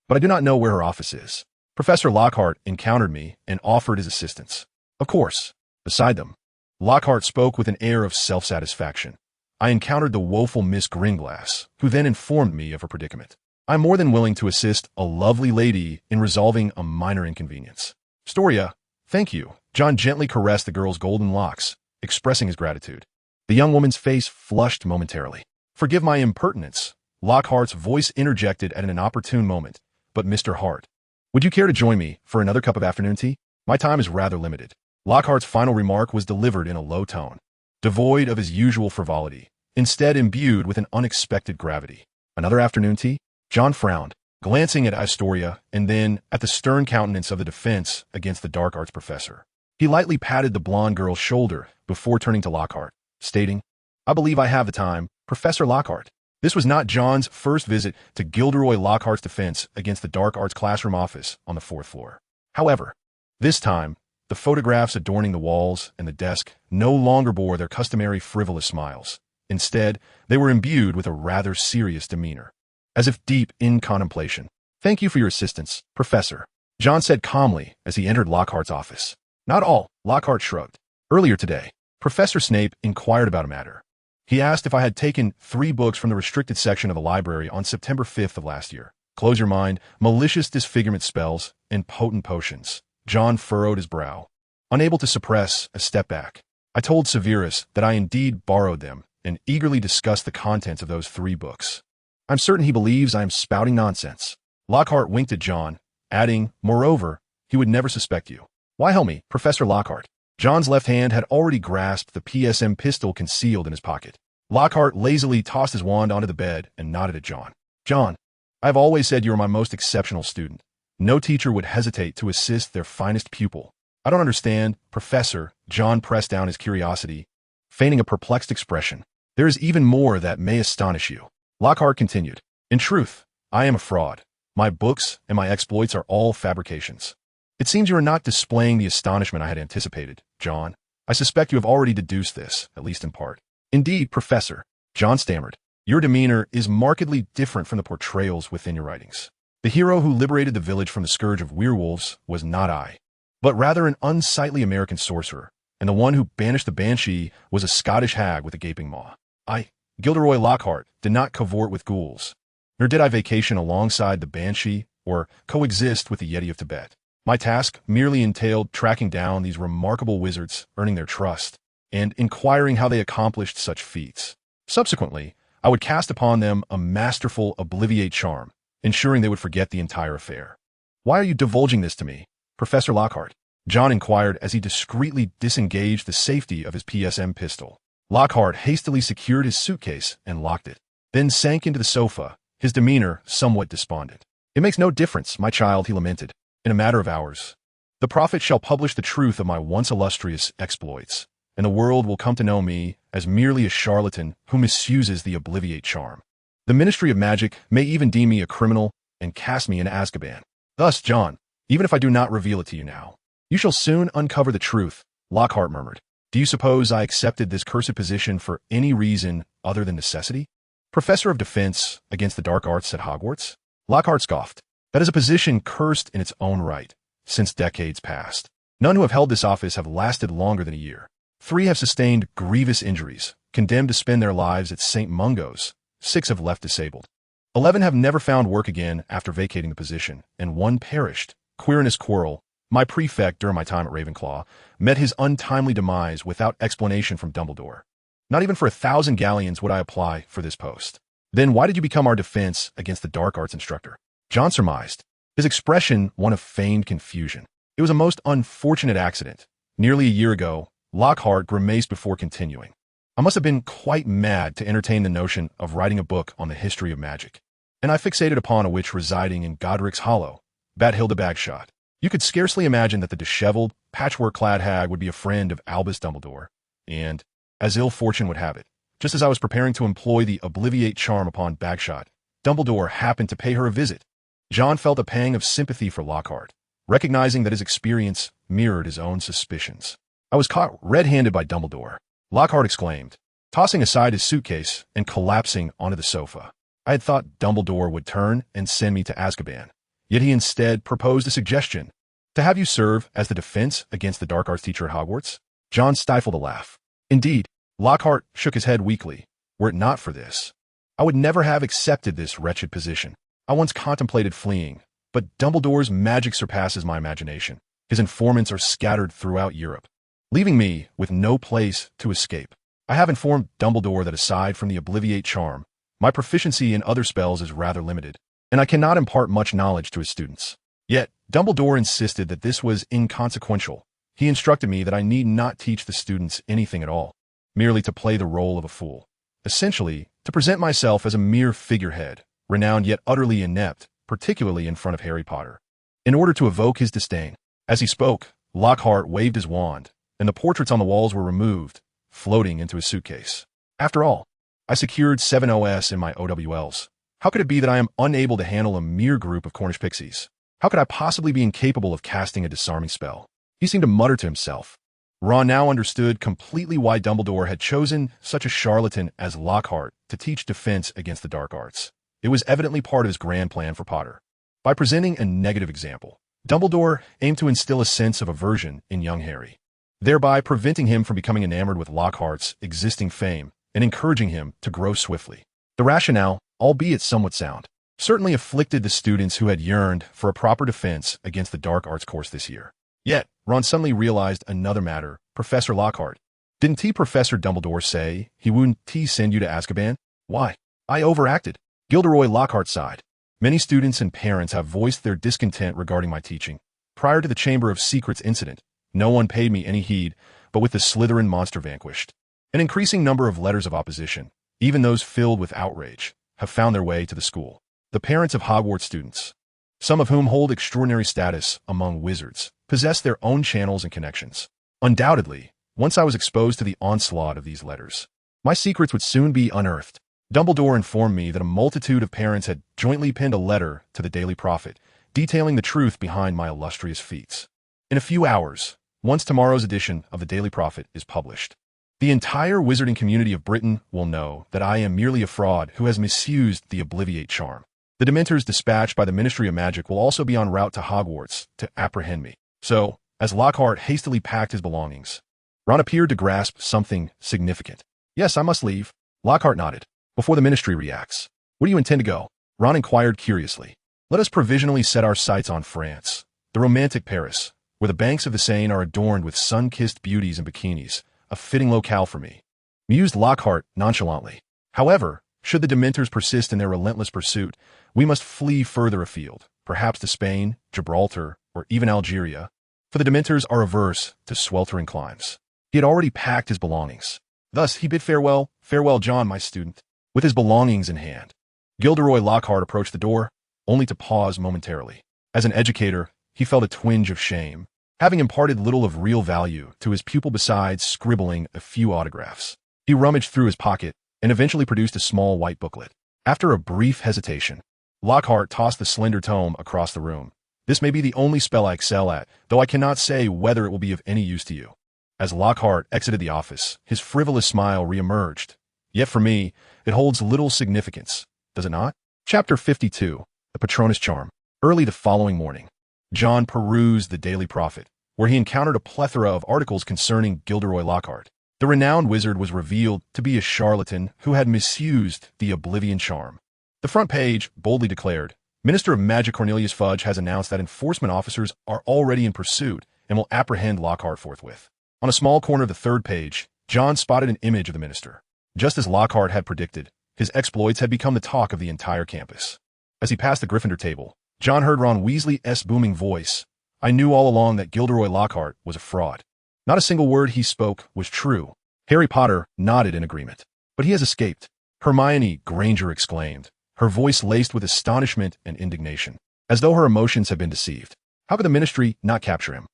but I do not know where her office is. Professor Lockhart encountered me and offered his assistance. Of course. Beside them, Lockhart spoke with an air of self-satisfaction. I encountered the woeful Miss Gringlass, who then informed me of her predicament. I am more than willing to assist a lovely lady in resolving a minor inconvenience. Astoria, thank you. John gently caressed the girl's golden locks, expressing his gratitude. The young woman's face flushed momentarily. Forgive my impertinence. Lockhart's voice interjected at an inopportune moment. But Mr. Hart, would you care to join me for another cup of afternoon tea? My time is rather limited. Lockhart's final remark was delivered in a low tone, devoid of his usual frivolity, instead imbued with an unexpected gravity. Another afternoon tea? John frowned, glancing at Astoria and then at the stern countenance of the defense against the dark arts professor. He lightly patted the blonde girl's shoulder before turning to Lockhart, stating, I believe I have the time, Professor Lockhart. This was not John's first visit to Gilderoy Lockhart's defense against the dark arts classroom office on the 4th floor. However, this time, the photographs adorning the walls and the desk no longer bore their customary frivolous smiles. Instead, they were imbued with a rather serious demeanor, as if deep in contemplation. Thank you for your assistance, Professor, John said calmly as he entered Lockhart's office. Not all, Lockhart shrugged. Earlier today, Professor Snape inquired about a matter. He asked if I had taken 3 books from the restricted section of the library on September 5th of last year. Close your mind, malicious disfigurement spells, and potent potions. John furrowed his brow, unable to suppress a step back. I told Severus that I indeed borrowed them and eagerly discussed the contents of those 3 books. I'm certain he believes I am spouting nonsense. Lockhart winked at John, adding, moreover, he would never suspect you. Why help me, Professor Lockhart? John's left hand had already grasped the PSM pistol concealed in his pocket. Lockhart lazily tossed his wand onto the bed and nodded at John. John, I have always said you are my most exceptional student. No teacher would hesitate to assist their finest pupil. I don't understand, Professor. John pressed down his curiosity, feigning a perplexed expression. There is even more that may astonish you. Lockhart continued. In truth, I am a fraud. My books and my exploits are all fabrications. It seems you are not displaying the astonishment I had anticipated, John. I suspect you have already deduced this, at least in part. Indeed, Professor, John stammered, your demeanor is markedly different from the portrayals within your writings. The hero who liberated the village from the scourge of werewolves was not I, but rather an unsightly American sorcerer, and the one who banished the banshee was a Scottish hag with a gaping maw. I, Gilderoy Lockhart, did not cavort with ghouls, nor did I vacation alongside the banshee or coexist with the Yeti of Tibet. My task merely entailed tracking down these remarkable wizards, earning their trust, and inquiring how they accomplished such feats. Subsequently, I would cast upon them a masterful obliviate charm, ensuring they would forget the entire affair. Why are you divulging this to me, Professor Lockhart? John inquired as he discreetly disengaged the safety of his PSM pistol. Lockhart hastily secured his suitcase and locked it, then sank into the sofa, his demeanor somewhat despondent. It makes no difference, my child, he lamented. In a matter of hours, the prophet shall publish the truth of my once illustrious exploits, and the world will come to know me as merely a charlatan who misuses the obliviate charm. The Ministry of Magic may even deem me a criminal and cast me in Azkaban. Thus, John, even if I do not reveal it to you now, you shall soon uncover the truth, Lockhart murmured. Do you suppose I accepted this cursed position for any reason other than necessity? Professor of Defense against the Dark Arts at Hogwarts? Lockhart scoffed. That is a position cursed in its own right, since decades past. None who have held this office have lasted longer than a year. 3 have sustained grievous injuries, condemned to spend their lives at St. Mungo's. 6 have left disabled. 11 have never found work again after vacating the position, and 1 perished. Quirinus Quirrell, my prefect during my time at Ravenclaw, met his untimely demise without explanation from Dumbledore. Not even for 1,000 galleons would I apply for this post. Then why did you become our defense against the dark arts instructor? John surmised, his expression one of feigned confusion. It was a most unfortunate accident. Nearly a year ago, Lockhart grimaced before continuing. I must have been quite mad to entertain the notion of writing a book on the history of magic, and I fixated upon a witch residing in Godric's Hollow, Bathilda Bagshot. You could scarcely imagine that the disheveled, patchwork-clad hag would be a friend of Albus Dumbledore, and, as ill fortune would have it, Just as I was preparing to employ the Obliviate charm upon Bagshot, Dumbledore happened to pay her a visit. Jon felt a pang of sympathy for Lockhart, recognizing that his experience mirrored his own suspicions. "I was caught red-handed by Dumbledore," Lockhart exclaimed, tossing aside his suitcase and collapsing onto the sofa. I had thought Dumbledore would turn and send me to Azkaban, yet he instead proposed a suggestion: to have you serve as the defense against the dark arts teacher at Hogwarts. Jon stifled a laugh. Indeed, Lockhart shook his head weakly. Were it not for this, I would never have accepted this wretched position. I once contemplated fleeing, but Dumbledore's magic surpasses my imagination. His informants are scattered throughout Europe, leaving me with no place to escape. I have informed Dumbledore that aside from the Obliviate charm, my proficiency in other spells is rather limited, and I cannot impart much knowledge to his students. Yet, Dumbledore insisted that this was inconsequential. He instructed me that I need not teach the students anything at all, merely to play the role of a fool. Essentially, to present myself as a mere figurehead, renowned yet utterly inept, particularly in front of Harry Potter, in order to evoke his disdain. As he spoke, Lockhart waved his wand, and the portraits on the walls were removed, floating into his suitcase. After all, I secured 7 OS in my OWLs. How could it be that I am unable to handle a mere group of Cornish pixies? How could I possibly be incapable of casting a disarming spell? He seemed to mutter to himself. Ron now understood completely why Dumbledore had chosen such a charlatan as Lockhart to teach defense against the dark arts. It was evidently part of his grand plan for Potter. By presenting a negative example, Dumbledore aimed to instill a sense of aversion in young Harry, thereby preventing him from becoming enamored with Lockhart's existing fame and encouraging him to grow swiftly. The rationale, albeit somewhat sound, certainly afflicted the students who had yearned for a proper defense against the dark arts course this year. Yet, Ron suddenly realized another matter. Professor Lockhart. Didn't Professor Dumbledore say he wouldn't send you to Azkaban? Why? I overacted. Gilderoy Lockhart sighed. Many students and parents have voiced their discontent regarding my teaching. Prior to the Chamber of Secrets incident, no one paid me any heed, but with the Slytherin monster vanquished, an increasing number of letters of opposition, even those filled with outrage, have found their way to the school. The parents of Hogwarts students, some of whom hold extraordinary status among wizards, possess their own channels and connections. Undoubtedly, once I was exposed to the onslaught of these letters, my secrets would soon be unearthed. Dumbledore informed me that a multitude of parents had jointly penned a letter to the Daily Prophet, detailing the truth behind my illustrious feats. In a few hours, once tomorrow's edition of the Daily Prophet is published, the entire wizarding community of Britain will know that I am merely a fraud who has misused the Obliviate charm. The Dementors dispatched by the Ministry of Magic will also be en route to Hogwarts to apprehend me. So, as Lockhart hastily packed his belongings, Ron appeared to grasp something significant. Yes, I must leave. Lockhart nodded. Before the Ministry reacts. Where do you intend to go? Ron inquired curiously. Let us provisionally set our sights on France, the romantic Paris, where the banks of the Seine are adorned with sun-kissed beauties and bikinis, a fitting locale for me, mused Lockhart nonchalantly. However, should the Dementors persist in their relentless pursuit, we must flee further afield, perhaps to Spain, Gibraltar, or even Algeria, for the Dementors are averse to sweltering climes. He had already packed his belongings. Thus he bid farewell, farewell, Jon, my student. With his belongings in hand, Gilderoy Lockhart approached the door, only to pause momentarily. As an educator, he felt a twinge of shame, having imparted little of real value to his pupil besides scribbling a few autographs. He rummaged through his pocket and eventually produced a small white booklet. After a brief hesitation, Lockhart tossed the slender tome across the room. This may be the only spell I excel at, though I cannot say whether it will be of any use to you. As Lockhart exited the office, his frivolous smile reemerged. Yet for me, it holds little significance, does it not? Chapter 52, The Patronus Charm. Early the following morning, Jon perused the Daily Prophet, where he encountered a plethora of articles concerning Gilderoy Lockhart. The renowned wizard was revealed to be a charlatan who had misused the Oblivion charm. The front page boldly declared, Minister of Magic Cornelius Fudge has announced that enforcement officers are already in pursuit and will apprehend Lockhart forthwith. On a small corner of the third page, Jon spotted an image of the minister. Just as Lockhart had predicted, his exploits had become the talk of the entire campus. As he passed the Gryffindor table, Jon heard Ron Weasley's booming voice. I knew all along that Gilderoy Lockhart was a fraud. Not a single word he spoke was true. Harry Potter nodded in agreement. But he has escaped, Hermione Granger exclaimed, her voice laced with astonishment and indignation, as though her emotions had been deceived. How could the Ministry not capture him?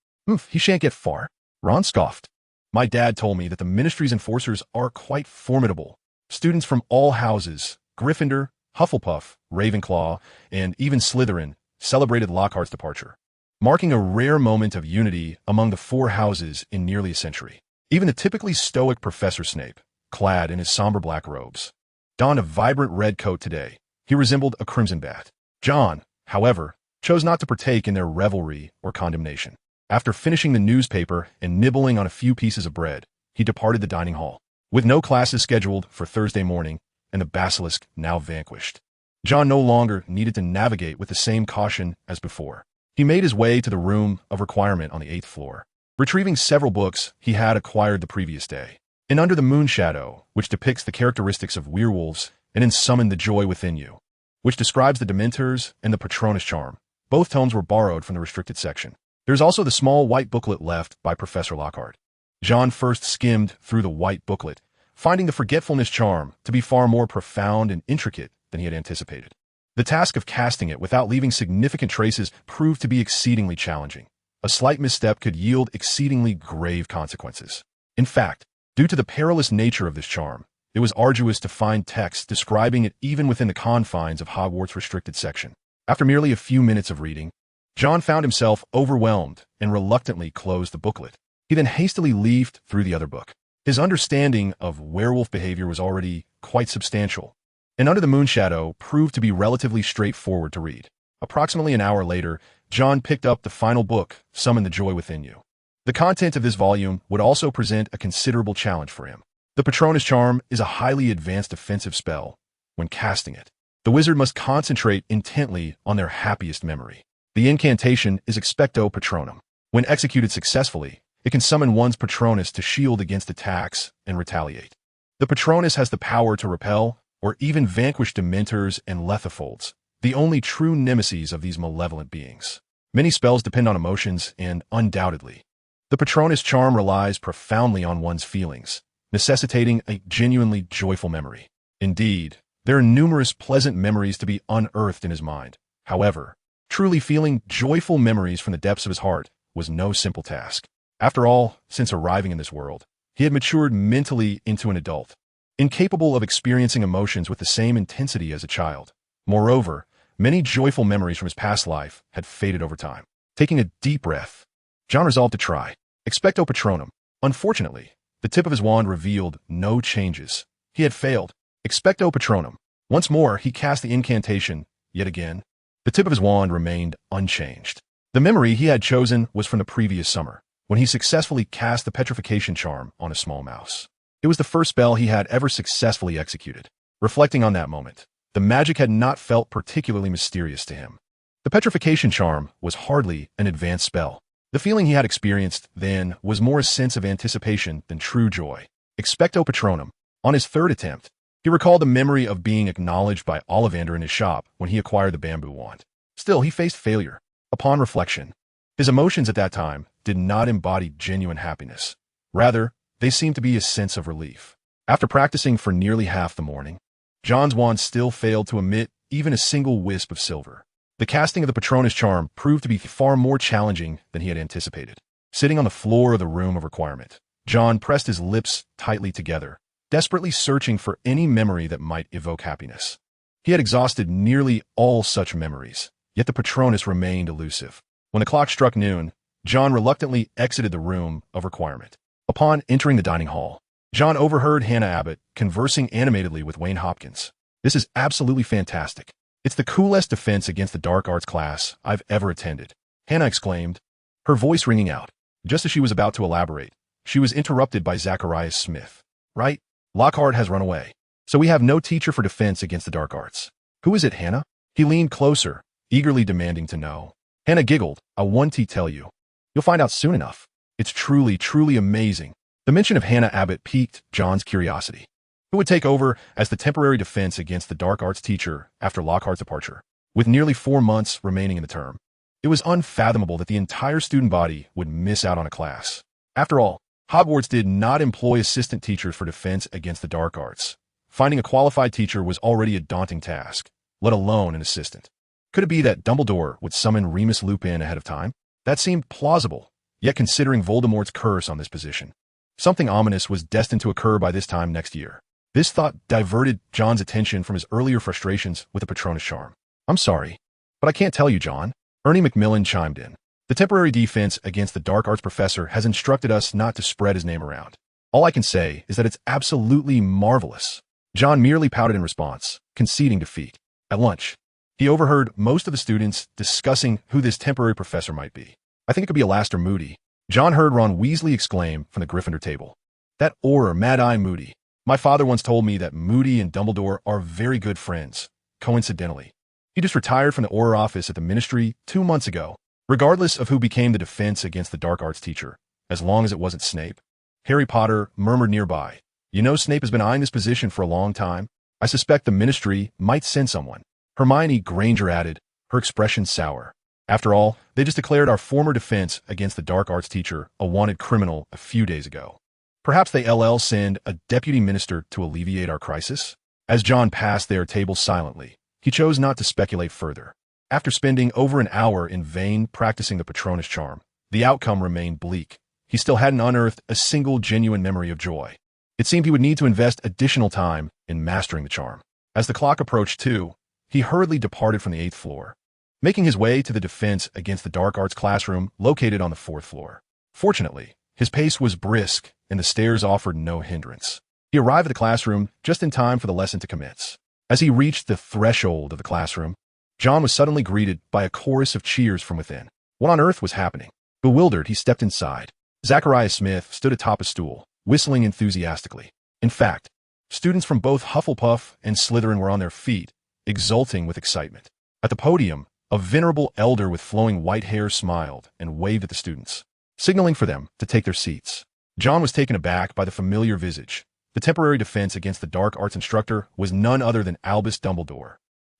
He shan't get far. Ron scoffed. My dad told me that the Ministry's enforcers are quite formidable. Students from all houses, Gryffindor, Hufflepuff, Ravenclaw, and even Slytherin, celebrated Lockhart's departure, marking a rare moment of unity among the four houses in nearly a century. Even the typically stoic Professor Snape, clad in his somber black robes, donned a vibrant red coat today. He resembled a crimson bat. Jon, however, chose not to partake in their revelry or condemnation. After finishing the newspaper and nibbling on a few pieces of bread, he departed the dining hall. With no classes scheduled for Thursday morning and the basilisk now vanquished, Jon no longer needed to navigate with the same caution as before. He made his way to the room of requirement on the 8th floor, retrieving several books he had acquired the previous day. And Under the Moonshadow, which depicts the characteristics of werewolves, and in Summon the Joy Within You, which describes the Dementors and the Patronus charm. Both tomes were borrowed from the restricted section. There's also the small white booklet left by Professor Lockhart. Jon first skimmed through the white booklet, finding the forgetfulness charm to be far more profound and intricate than he had anticipated. The task of casting it without leaving significant traces proved to be exceedingly challenging. A slight misstep could yield exceedingly grave consequences. In fact, due to the perilous nature of this charm, it was arduous to find text describing it even within the confines of Hogwarts' restricted section. After merely a few minutes of reading, Jon found himself overwhelmed and reluctantly closed the booklet. He then hastily leafed through the other book. His understanding of werewolf behavior was already quite substantial, and Under the Moonshadow proved to be relatively straightforward to read. Approximately an hour later, Jon picked up the final book, Summon the Joy Within You. The content of this volume would also present a considerable challenge for him. The Patronus charm is a highly advanced defensive spell. When casting it, the wizard must concentrate intently on their happiest memory. The incantation is Expecto Patronum. When executed successfully, it can summon one's Patronus to shield against attacks and retaliate. The Patronus has the power to repel or even vanquish Dementors and Lethifolds, the only true nemeses of these malevolent beings. Many spells depend on emotions, and undoubtedly, the Patronus charm relies profoundly on one's feelings, necessitating a genuinely joyful memory. Indeed, there are numerous pleasant memories to be unearthed in his mind. However, truly feeling joyful memories from the depths of his heart was no simple task. After all, since arriving in this world, he had matured mentally into an adult, incapable of experiencing emotions with the same intensity as a child. Moreover, many joyful memories from his past life had faded over time. Taking a deep breath, Jon resolved to try Expecto Patronum. Unfortunately, the tip of his wand revealed no changes. He had failed. Expecto Patronum. Once more, he cast the incantation. Yet again, the tip of his wand remained unchanged. The memory he had chosen was from the previous summer, when he successfully cast the petrification charm on a small mouse. It was the first spell he had ever successfully executed. Reflecting on that moment, the magic had not felt particularly mysterious to him. The petrification charm was hardly an advanced spell. The feeling he had experienced then was more a sense of anticipation than true joy. Expecto Patronum. On his third attempt, he recalled the memory of being acknowledged by Ollivander in his shop when he acquired the bamboo wand. Still, he faced failure. Upon reflection, his emotions at that time did not embody genuine happiness. Rather, they seemed to be a sense of relief. After practicing for nearly half the morning, Jon's wand still failed to emit even a single wisp of silver. The casting of the Patronus charm proved to be far more challenging than he had anticipated. Sitting on the floor of the room of requirement, Jon pressed his lips tightly together, desperately searching for any memory that might evoke happiness. He had exhausted nearly all such memories, yet the Patronus remained elusive. When the clock struck noon, Jon reluctantly exited the room of requirement. Upon entering the dining hall, Jon overheard Hannah Abbott conversing animatedly with Wayne Hopkins. "This is absolutely fantastic. It's the coolest defense against the dark arts class I've ever attended," Hannah exclaimed, her voice ringing out. Just as she was about to elaborate, she was interrupted by Zacharias Smith. "Right? Lockhart has run away. So we have no teacher for defense against the dark arts. Who is it, Hannah?" He leaned closer, eagerly demanding to know. Hannah giggled. "I want to tell you. You'll find out soon enough. It's truly, truly amazing." The mention of Hannah Abbott piqued Jon's curiosity. Who would take over as the temporary defense against the dark arts teacher after Lockhart's departure? With nearly 4 months remaining in the term, it was unfathomable that the entire student body would miss out on a class. After all, Hogwarts did not employ assistant teachers for defense against the dark arts. Finding a qualified teacher was already a daunting task, let alone an assistant. Could it be that Dumbledore would summon Remus Lupin ahead of time? That seemed plausible, yet considering Voldemort's curse on this position, something ominous was destined to occur by this time next year. This thought diverted John's attention from his earlier frustrations with the Patronus charm. "I'm sorry, but I can't tell you, John." Ernie McMillan chimed in. "The temporary defense against the dark arts professor has instructed us not to spread his name around. All I can say is that it's absolutely marvelous." John merely pouted in response, conceding defeat. At lunch, he overheard most of the students discussing who this temporary professor might be. "I think it could be Alastor Moody," John heard Ron Weasley exclaim from the Gryffindor table. "That Auror Mad-Eye Moody. My father once told me that Moody and Dumbledore are very good friends, coincidentally. He just retired from the Auror office at the Ministry 2 months ago." Regardless of who became the defense against the dark arts teacher, as long as it wasn't Snape, Harry Potter murmured nearby, "You know, Snape has been eyeing this position for a long time. I suspect the Ministry might send someone." Hermione Granger added, her expression sour. "After all, they just declared our former defense against the dark arts teacher a wanted criminal a few days ago. Perhaps they LL send a deputy minister to alleviate our crisis?" As John passed their table silently, he chose not to speculate further. After spending over an hour in vain practicing the Patronus charm, the outcome remained bleak. He still hadn't unearthed a single genuine memory of joy. It seemed he would need to invest additional time in mastering the charm. As the clock approached 2, he hurriedly departed from the 8th floor, making his way to the defense against the dark arts classroom located on the 4th floor. Fortunately, his pace was brisk and the stairs offered no hindrance. He arrived at the classroom just in time for the lesson to commence. As he reached the threshold of the classroom, John was suddenly greeted by a chorus of cheers from within. What on earth was happening? Bewildered, he stepped inside. Zachariah Smith stood atop a stool, whistling enthusiastically. In fact, students from both Hufflepuff and Slytherin were on their feet, exulting with excitement. At the podium, a venerable elder with flowing white hair smiled and waved at the students, signaling for them to take their seats. John was taken aback by the familiar visage. The temporary defense against the dark arts instructor was none other than Albus Dumbledore.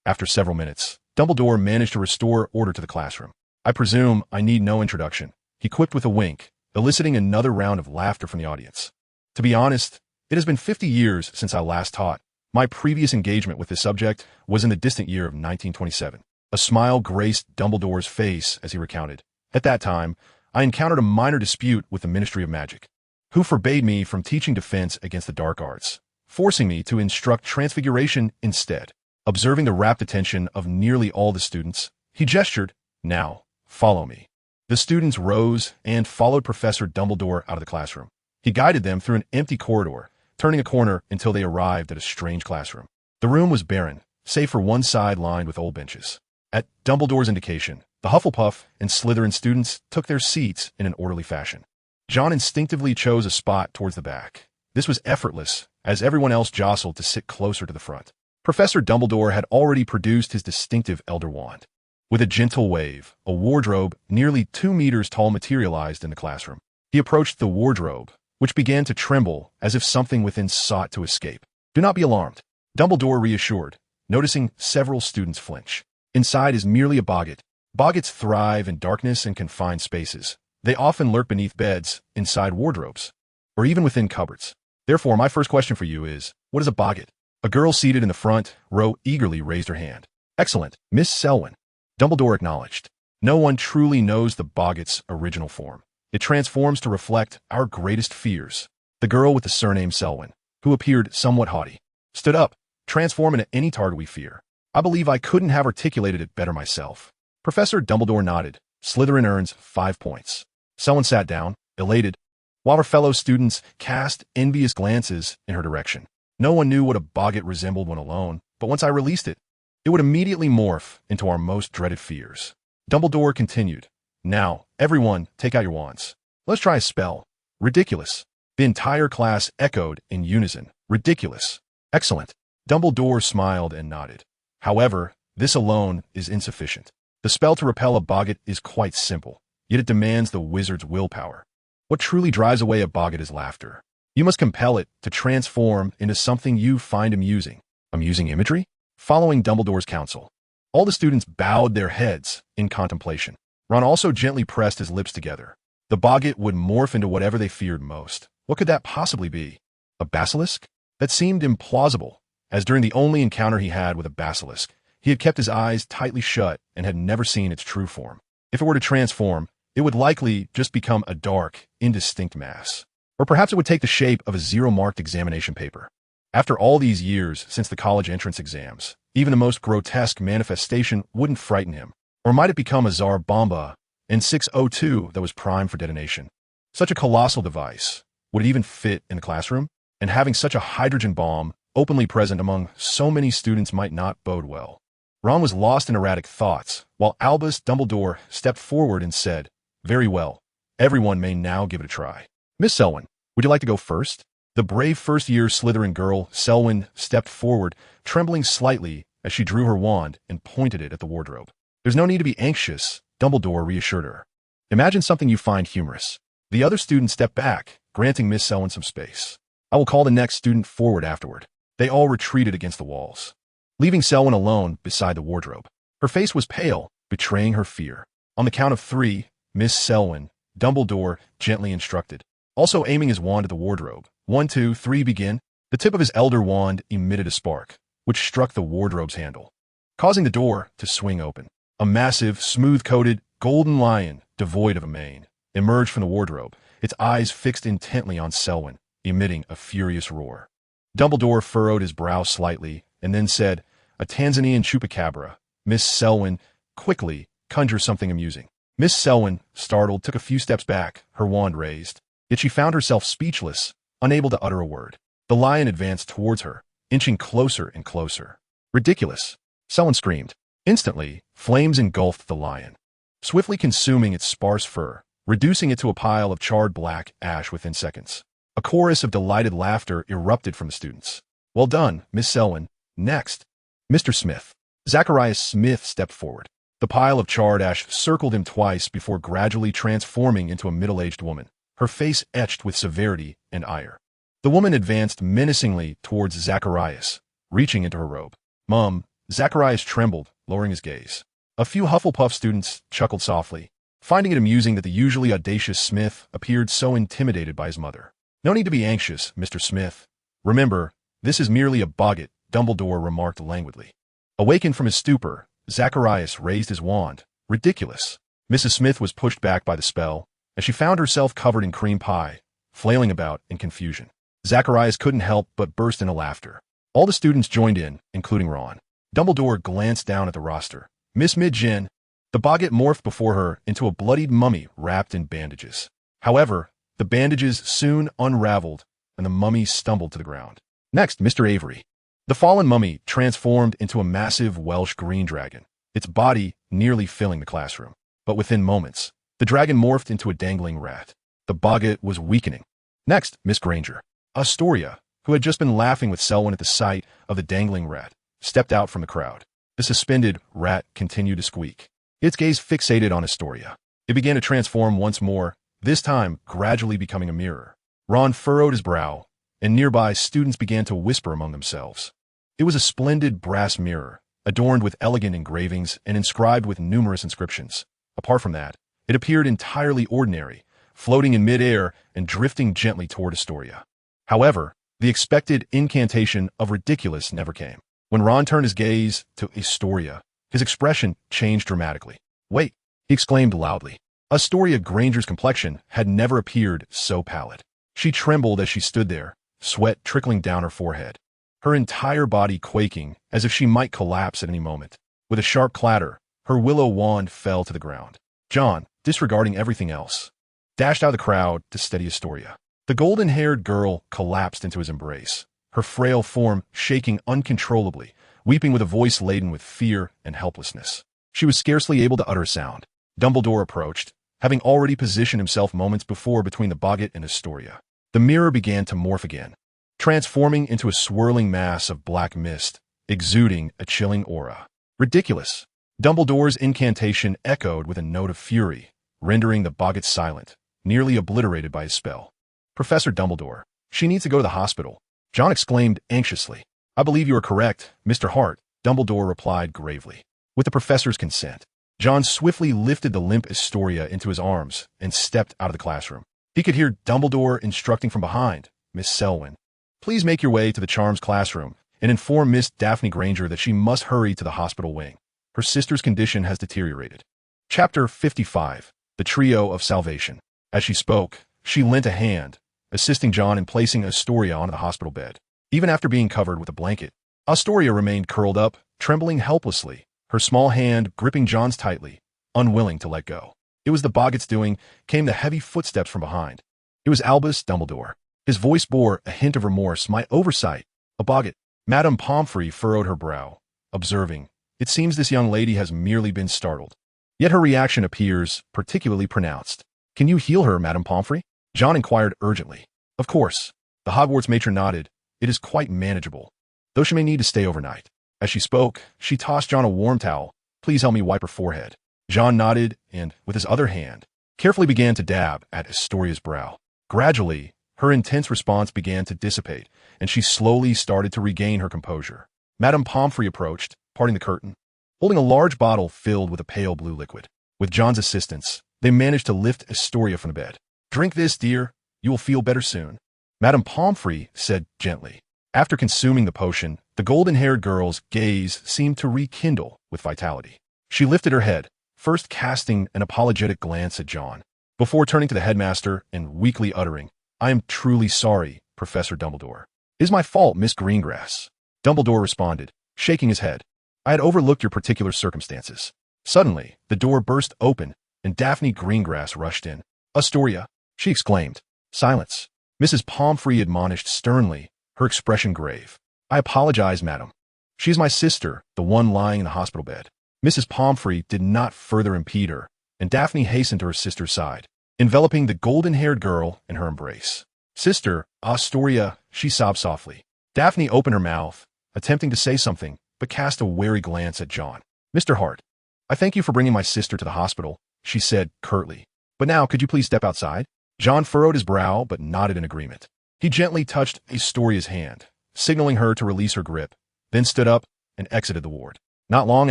After several minutes, Dumbledore managed to restore order to the classroom. "I presume I need no introduction," he quipped with a wink, eliciting another round of laughter from the audience. "To be honest, it has been 50 years since I last taught. My previous engagement with this subject was in the distant year of 1927. A smile graced Dumbledore's face as he recounted. "At that time, I encountered a minor dispute with the Ministry of Magic, who forbade me from teaching defense against the dark arts, forcing me to instruct Transfiguration instead." Observing the rapt attention of nearly all the students, he gestured, "Now, follow me." The students rose and followed Professor Dumbledore out of the classroom. He guided them through an empty corridor, turning a corner until they arrived at a strange classroom. The room was barren, save for one side lined with old benches. At Dumbledore's indication, the Hufflepuff and Slytherin students took their seats in an orderly fashion. John instinctively chose a spot towards the back. This was effortless, as everyone else jostled to sit closer to the front. Professor Dumbledore had already produced his distinctive Elder Wand. With a gentle wave, a wardrobe nearly 2 meters tall materialized in the classroom. He approached the wardrobe, which began to tremble as if something within sought to escape. "Do not be alarmed," Dumbledore reassured, noticing several students flinch. "Inside is merely a boggart. Boggarts thrive in darkness and confined spaces. They often lurk beneath beds, inside wardrobes, or even within cupboards. Therefore, my first question for you is, what is a boggart?" A girl seated in the front row eagerly raised her hand. "Excellent, Miss Selwyn," Dumbledore acknowledged. "No one truly knows the boggart's original form. It transforms to reflect our greatest fears." The girl with the surname Selwyn, who appeared somewhat haughty, stood up, "Transform into any target we fear. I believe I couldn't have articulated it better myself." Professor Dumbledore nodded. "Slytherin earns 5 points." Selwyn sat down, elated, while her fellow students cast envious glances in her direction. No one knew what a boggart resembled when alone, but once I released it, it would immediately morph into our most dreaded fears. Dumbledore continued, "Now, everyone, take out your wands. Let's try a spell. Ridiculous." The entire class echoed in unison, "Ridiculous." "Excellent." Dumbledore smiled and nodded. "However, this alone is insufficient. The spell to repel a boggart is quite simple, yet it demands the wizard's willpower. What truly drives away a boggart is laughter. You must compel it to transform into something you find amusing." "Amusing imagery?" Following Dumbledore's counsel, all the students bowed their heads in contemplation. Ron also gently pressed his lips together. The boggart would morph into whatever they feared most. What could that possibly be? A basilisk? That seemed implausible, as during the only encounter he had with a basilisk, he had kept his eyes tightly shut and had never seen its true form. If it were to transform, it would likely just become a dark, indistinct mass. Or perhaps it would take the shape of a zero-marked examination paper. After all these years since the college entrance exams, even the most grotesque manifestation wouldn't frighten him. Or might it become a Tsar Bomba in 602 that was primed for detonation? Such a colossal device, would it even fit in the classroom? And having such a hydrogen bomb openly present among so many students might not bode well. Ron was lost in erratic thoughts, while Albus Dumbledore stepped forward and said, "Very well. Everyone may now give it a try. Miss Selwyn, would you like to go first?" The brave first-year Slytherin girl, Selwyn, stepped forward, trembling slightly as she drew her wand and pointed it at the wardrobe. "There's no need to be anxious," Dumbledore reassured her. "Imagine something you find humorous." The other student stepped back, granting Miss Selwyn some space. "I will call the next student forward afterward." They all retreated against the walls, leaving Selwyn alone beside the wardrobe. Her face was pale, betraying her fear. On the count of 3, Miss Selwyn, Dumbledore gently instructed, also aiming his wand at the wardrobe. 1, 2, 3, begin. The tip of his elder wand emitted a spark, which struck the wardrobe's handle, causing the door to swing open. A massive, smooth-coated, golden lion, devoid of a mane, emerged from the wardrobe, its eyes fixed intently on Selwyn, emitting a furious roar. Dumbledore furrowed his brow slightly, and then said, "A Tanzanian chupacabra. Miss Selwyn, quickly, conjure something amusing." Miss Selwyn, startled, took a few steps back, her wand raised. Yet she found herself speechless, unable to utter a word. The lion advanced towards her, inching closer and closer. "Ridiculous!" Selwyn screamed. Instantly, flames engulfed the lion, swiftly consuming its sparse fur, reducing it to a pile of charred black ash within seconds. A chorus of delighted laughter erupted from the students. "Well done, Miss Selwyn. Next." "Mr. Smith." Zacharias Smith stepped forward. The pile of charred ash circled him twice before gradually transforming into a middle-aged woman, her face etched with severity and ire. The woman advanced menacingly towards Zacharias, reaching into her robe. "Mum." Zacharias trembled, lowering his gaze. A few Hufflepuff students chuckled softly, finding it amusing that the usually audacious Smith appeared so intimidated by his mother. "No need to be anxious, Mr. Smith. Remember, this is merely a boggart," Dumbledore remarked languidly. Awakened from his stupor, Zacharias raised his wand. "Ridiculous." Mrs. Smith was pushed back by the spell, as she found herself covered in cream pie, flailing about in confusion. Zacharias couldn't help but burst into laughter. All the students joined in, including Ron. Dumbledore glanced down at the roster. "Miss Mid-Gen." The boggart morphed before her into a bloodied mummy wrapped in bandages. However, the bandages soon unraveled, and the mummy stumbled to the ground. "Next, Mr. Avery." The fallen mummy transformed into a massive Welsh green dragon, its body nearly filling the classroom. But within moments, the dragon morphed into a dangling rat. The boggart was weakening. "Next, Miss Granger." Astoria, who had just been laughing with Selwyn at the sight of the dangling rat, stepped out from the crowd. The suspended rat continued to squeak, its gaze fixated on Astoria. It began to transform once more, this time gradually becoming a mirror. Ron furrowed his brow, and nearby students began to whisper among themselves. It was a splendid brass mirror, adorned with elegant engravings and inscribed with numerous inscriptions. Apart from that, it appeared entirely ordinary, floating in mid-air and drifting gently toward Astoria. However, the expected incantation of ridiculous never came. When Ron turned his gaze to Astoria, his expression changed dramatically. "Wait," he exclaimed loudly. Astoria Granger's complexion had never appeared so pallid. She trembled as she stood there, sweat trickling down her forehead, her entire body quaking as if she might collapse at any moment. With a sharp clatter, her willow wand fell to the ground. Jon, disregarding everything else, dashed out of the crowd to steady Astoria. The golden-haired girl collapsed into his embrace, her frail form shaking uncontrollably, weeping with a voice laden with fear and helplessness. She was scarcely able to utter a sound. Dumbledore approached, having already positioned himself moments before between the boggart and Astoria. The mirror began to morph again, transforming into a swirling mass of black mist, exuding a chilling aura. "Ridiculous." Dumbledore's incantation echoed with a note of fury, rendering the boggart silent, nearly obliterated by his spell. "Professor Dumbledore, she needs to go to the hospital," Jon exclaimed anxiously. "I believe you are correct, Mr. Hart," Dumbledore replied gravely. With the professor's consent, Jon swiftly lifted the limp Astoria into his arms and stepped out of the classroom. He could hear Dumbledore instructing from behind, "Miss Selwyn, please make your way to the Charms classroom and inform Miss Daphne Granger that she must hurry to the hospital wing. Her sister's condition has deteriorated." Chapter 55, The Trio of Salvation. As she spoke, she lent a hand, assisting Jon in placing Astoria onto the hospital bed. Even after being covered with a blanket, Astoria remained curled up, trembling helplessly, her small hand gripping Jon's tightly, unwilling to let go. It was the Boggart's doing, came the heavy footsteps from behind. It was Albus Dumbledore. His voice bore a hint of remorse. My oversight. A Boggart. Madame Pomfrey furrowed her brow, observing, it seems this young lady has merely been startled. Yet her reaction appears particularly pronounced. Can you heal her, Madame Pomfrey? Jon inquired urgently. Of course. The Hogwarts matron nodded. It is quite manageable, though she may need to stay overnight. As she spoke, she tossed Jon a warm towel. Please help me wipe her forehead. Jon nodded and, with his other hand, carefully began to dab at Astoria's brow. Gradually, her intense response began to dissipate, and she slowly started to regain her composure. Madame Pomfrey approached, parting the curtain, holding a large bottle filled with a pale blue liquid. With Jon's assistance, they managed to lift Astoria from the bed. Drink this, dear. You will feel better soon. Madame Pomfrey said gently. After consuming the potion, the golden-haired girl's gaze seemed to rekindle with vitality. She lifted her head, first casting an apologetic glance at Jon, before turning to the headmaster and weakly uttering, I am truly sorry, Professor Dumbledore. It is my fault, Miss Greengrass. Dumbledore responded, shaking his head. I had overlooked your particular circumstances. Suddenly, the door burst open, and Daphne Greengrass rushed in. Astoria, she exclaimed. Silence. Mrs. Pomfrey admonished sternly, her expression grave. I apologize, madam. She is my sister, the one lying in the hospital bed. Mrs. Pomfrey did not further impede her, and Daphne hastened to her sister's side, enveloping the golden-haired girl in her embrace. Sister, Astoria, she sobbed softly. Daphne opened her mouth, attempting to say something, but cast a wary glance at Jon. Mr. Hart, I thank you for bringing my sister to the hospital, she said curtly. But now, could you please step outside? Jon furrowed his brow, but nodded in agreement. He gently touched Astoria's hand, signaling her to release her grip, then stood up and exited the ward. Not long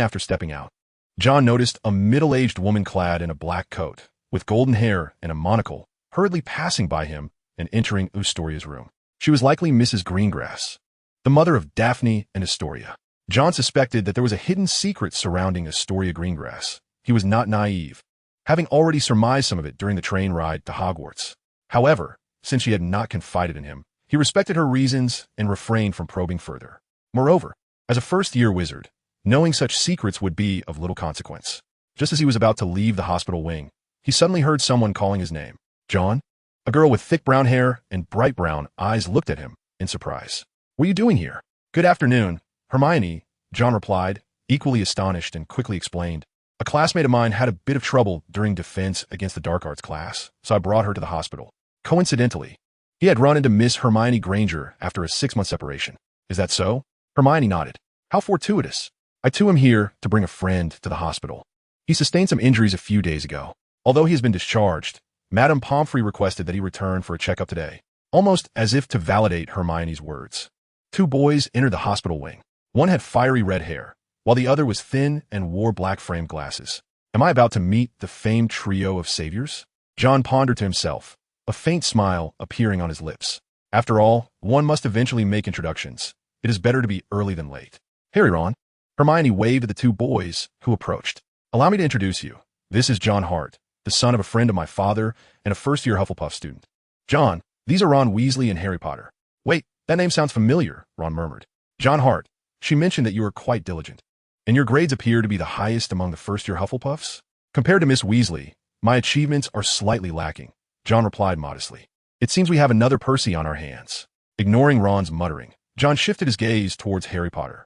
after stepping out, Jon noticed a middle-aged woman clad in a black coat, with golden hair and a monocle, hurriedly passing by him and entering Astoria's room. She was likely Mrs. Greengrass, the mother of Daphne and Astoria. Jon suspected that there was a hidden secret surrounding Astoria Greengrass. He was not naive, having already surmised some of it during the train ride to Hogwarts. However, since she had not confided in him, he respected her reasons and refrained from probing further. Moreover, as a first-year wizard, knowing such secrets would be of little consequence. Just as he was about to leave the hospital wing, he suddenly heard someone calling his name. Jon? A girl with thick brown hair and bright brown eyes looked at him in surprise. What are you doing here? Good afternoon, Hermione, Jon replied, equally astonished, and quickly explained. A classmate of mine had a bit of trouble during defense against the dark arts class, so I brought her to the hospital. Coincidentally, he had run into Miss Hermione Granger after a 6-month separation. Is that so? Hermione nodded. How fortuitous. I too am here to bring a friend to the hospital. He sustained some injuries a few days ago. Although he has been discharged, Madame Pomfrey requested that he return for a checkup today, almost as if to validate Hermione's words. 2 boys entered the hospital wing. One had fiery red hair, while the other was thin and wore black-framed glasses. Am I about to meet the famed trio of saviors? Jon pondered to himself, a faint smile appearing on his lips. After all, one must eventually make introductions. It is better to be early than late. Harry, Ron. Hermione waved at the 2 boys who approached. Allow me to introduce you. This is Jon Hart, the son of a friend of my father and a first-year Hufflepuff student. Jon, these are Ron Weasley and Harry Potter. Wait, that name sounds familiar, Ron murmured. Jon Hart. She mentioned that you are quite diligent, and your grades appear to be the highest among the first-year Hufflepuffs. Compared to Miss Weasley, my achievements are slightly lacking, Jon replied modestly. It seems we have another Percy on our hands. Ignoring Ron's muttering, Jon shifted his gaze towards Harry Potter.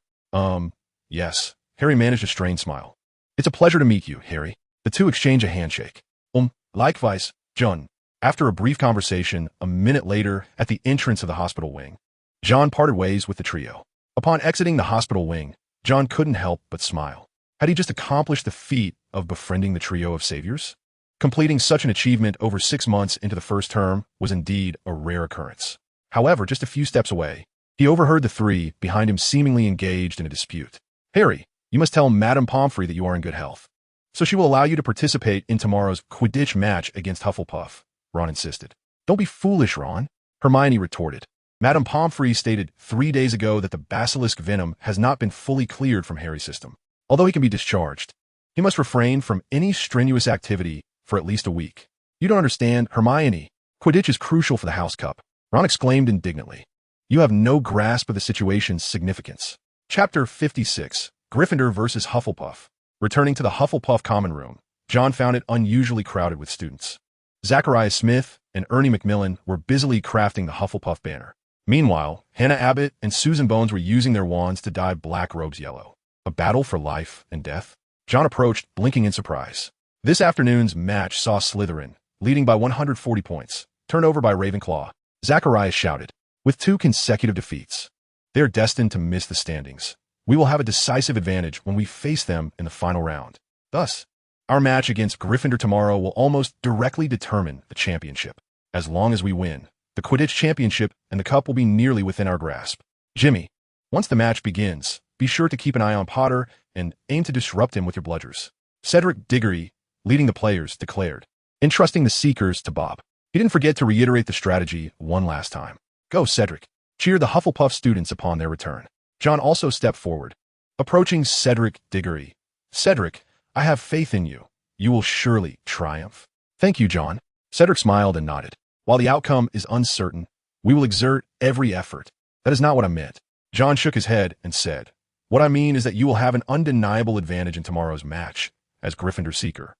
Yes. Harry managed a strained smile. It's a pleasure to meet you, Harry. The 2 exchanged a handshake. Likewise, Jon. After a brief conversation, a minute later, at the entrance of the hospital wing, Jon parted ways with the trio. Upon exiting the hospital wing, Jon couldn't help but smile. Had he just accomplished the feat of befriending the trio of saviors? Completing such an achievement over 6 months into the first term was indeed a rare occurrence. However, just a few steps away, he overheard the 3 behind him seemingly engaged in a dispute. Harry, you must tell Madame Pomfrey that you are in good health, so she will allow you to participate in tomorrow's Quidditch match against Hufflepuff, Ron insisted. Don't be foolish, Ron, Hermione retorted. Madame Pomfrey stated 3 days ago that the basilisk venom has not been fully cleared from Harry's system. Although he can be discharged, he must refrain from any strenuous activity for at least a week. You don't understand, Hermione. Quidditch is crucial for the House Cup, Ron exclaimed indignantly. You have no grasp of the situation's significance. Chapter 56, Gryffindor versus Hufflepuff. Returning to the Hufflepuff common room, Jon found it unusually crowded with students. Zacharias Smith and Ernie Macmillan were busily crafting the Hufflepuff banner. Meanwhile, Hannah Abbott and Susan Bones were using their wands to dye black robes yellow. A battle for life and death? Jon approached, blinking in surprise. This afternoon's match saw Slytherin, leading by 140 points, turned over by Ravenclaw. Zacharias shouted, with 2 consecutive defeats. They are destined to miss the standings. We will have a decisive advantage when we face them in the final round. Thus, our match against Gryffindor tomorrow will almost directly determine the championship. As long as we win, the Quidditch championship and the cup will be nearly within our grasp. Jimmy, once the match begins, be sure to keep an eye on Potter and aim to disrupt him with your bludgers. Cedric Diggory, leading the players, declared, entrusting the Seekers to Bob. He didn't forget to reiterate the strategy one last time. Go, Cedric. Cheer the Hufflepuff students upon their return. Jon also stepped forward, approaching Cedric Diggory. Cedric, I have faith in you. You will surely triumph. Thank you, Jon. Cedric smiled and nodded. While the outcome is uncertain, we will exert every effort. That is not what I meant. Jon shook his head and said, what I mean is that you will have an undeniable advantage in tomorrow's match as Gryffindor Seeker.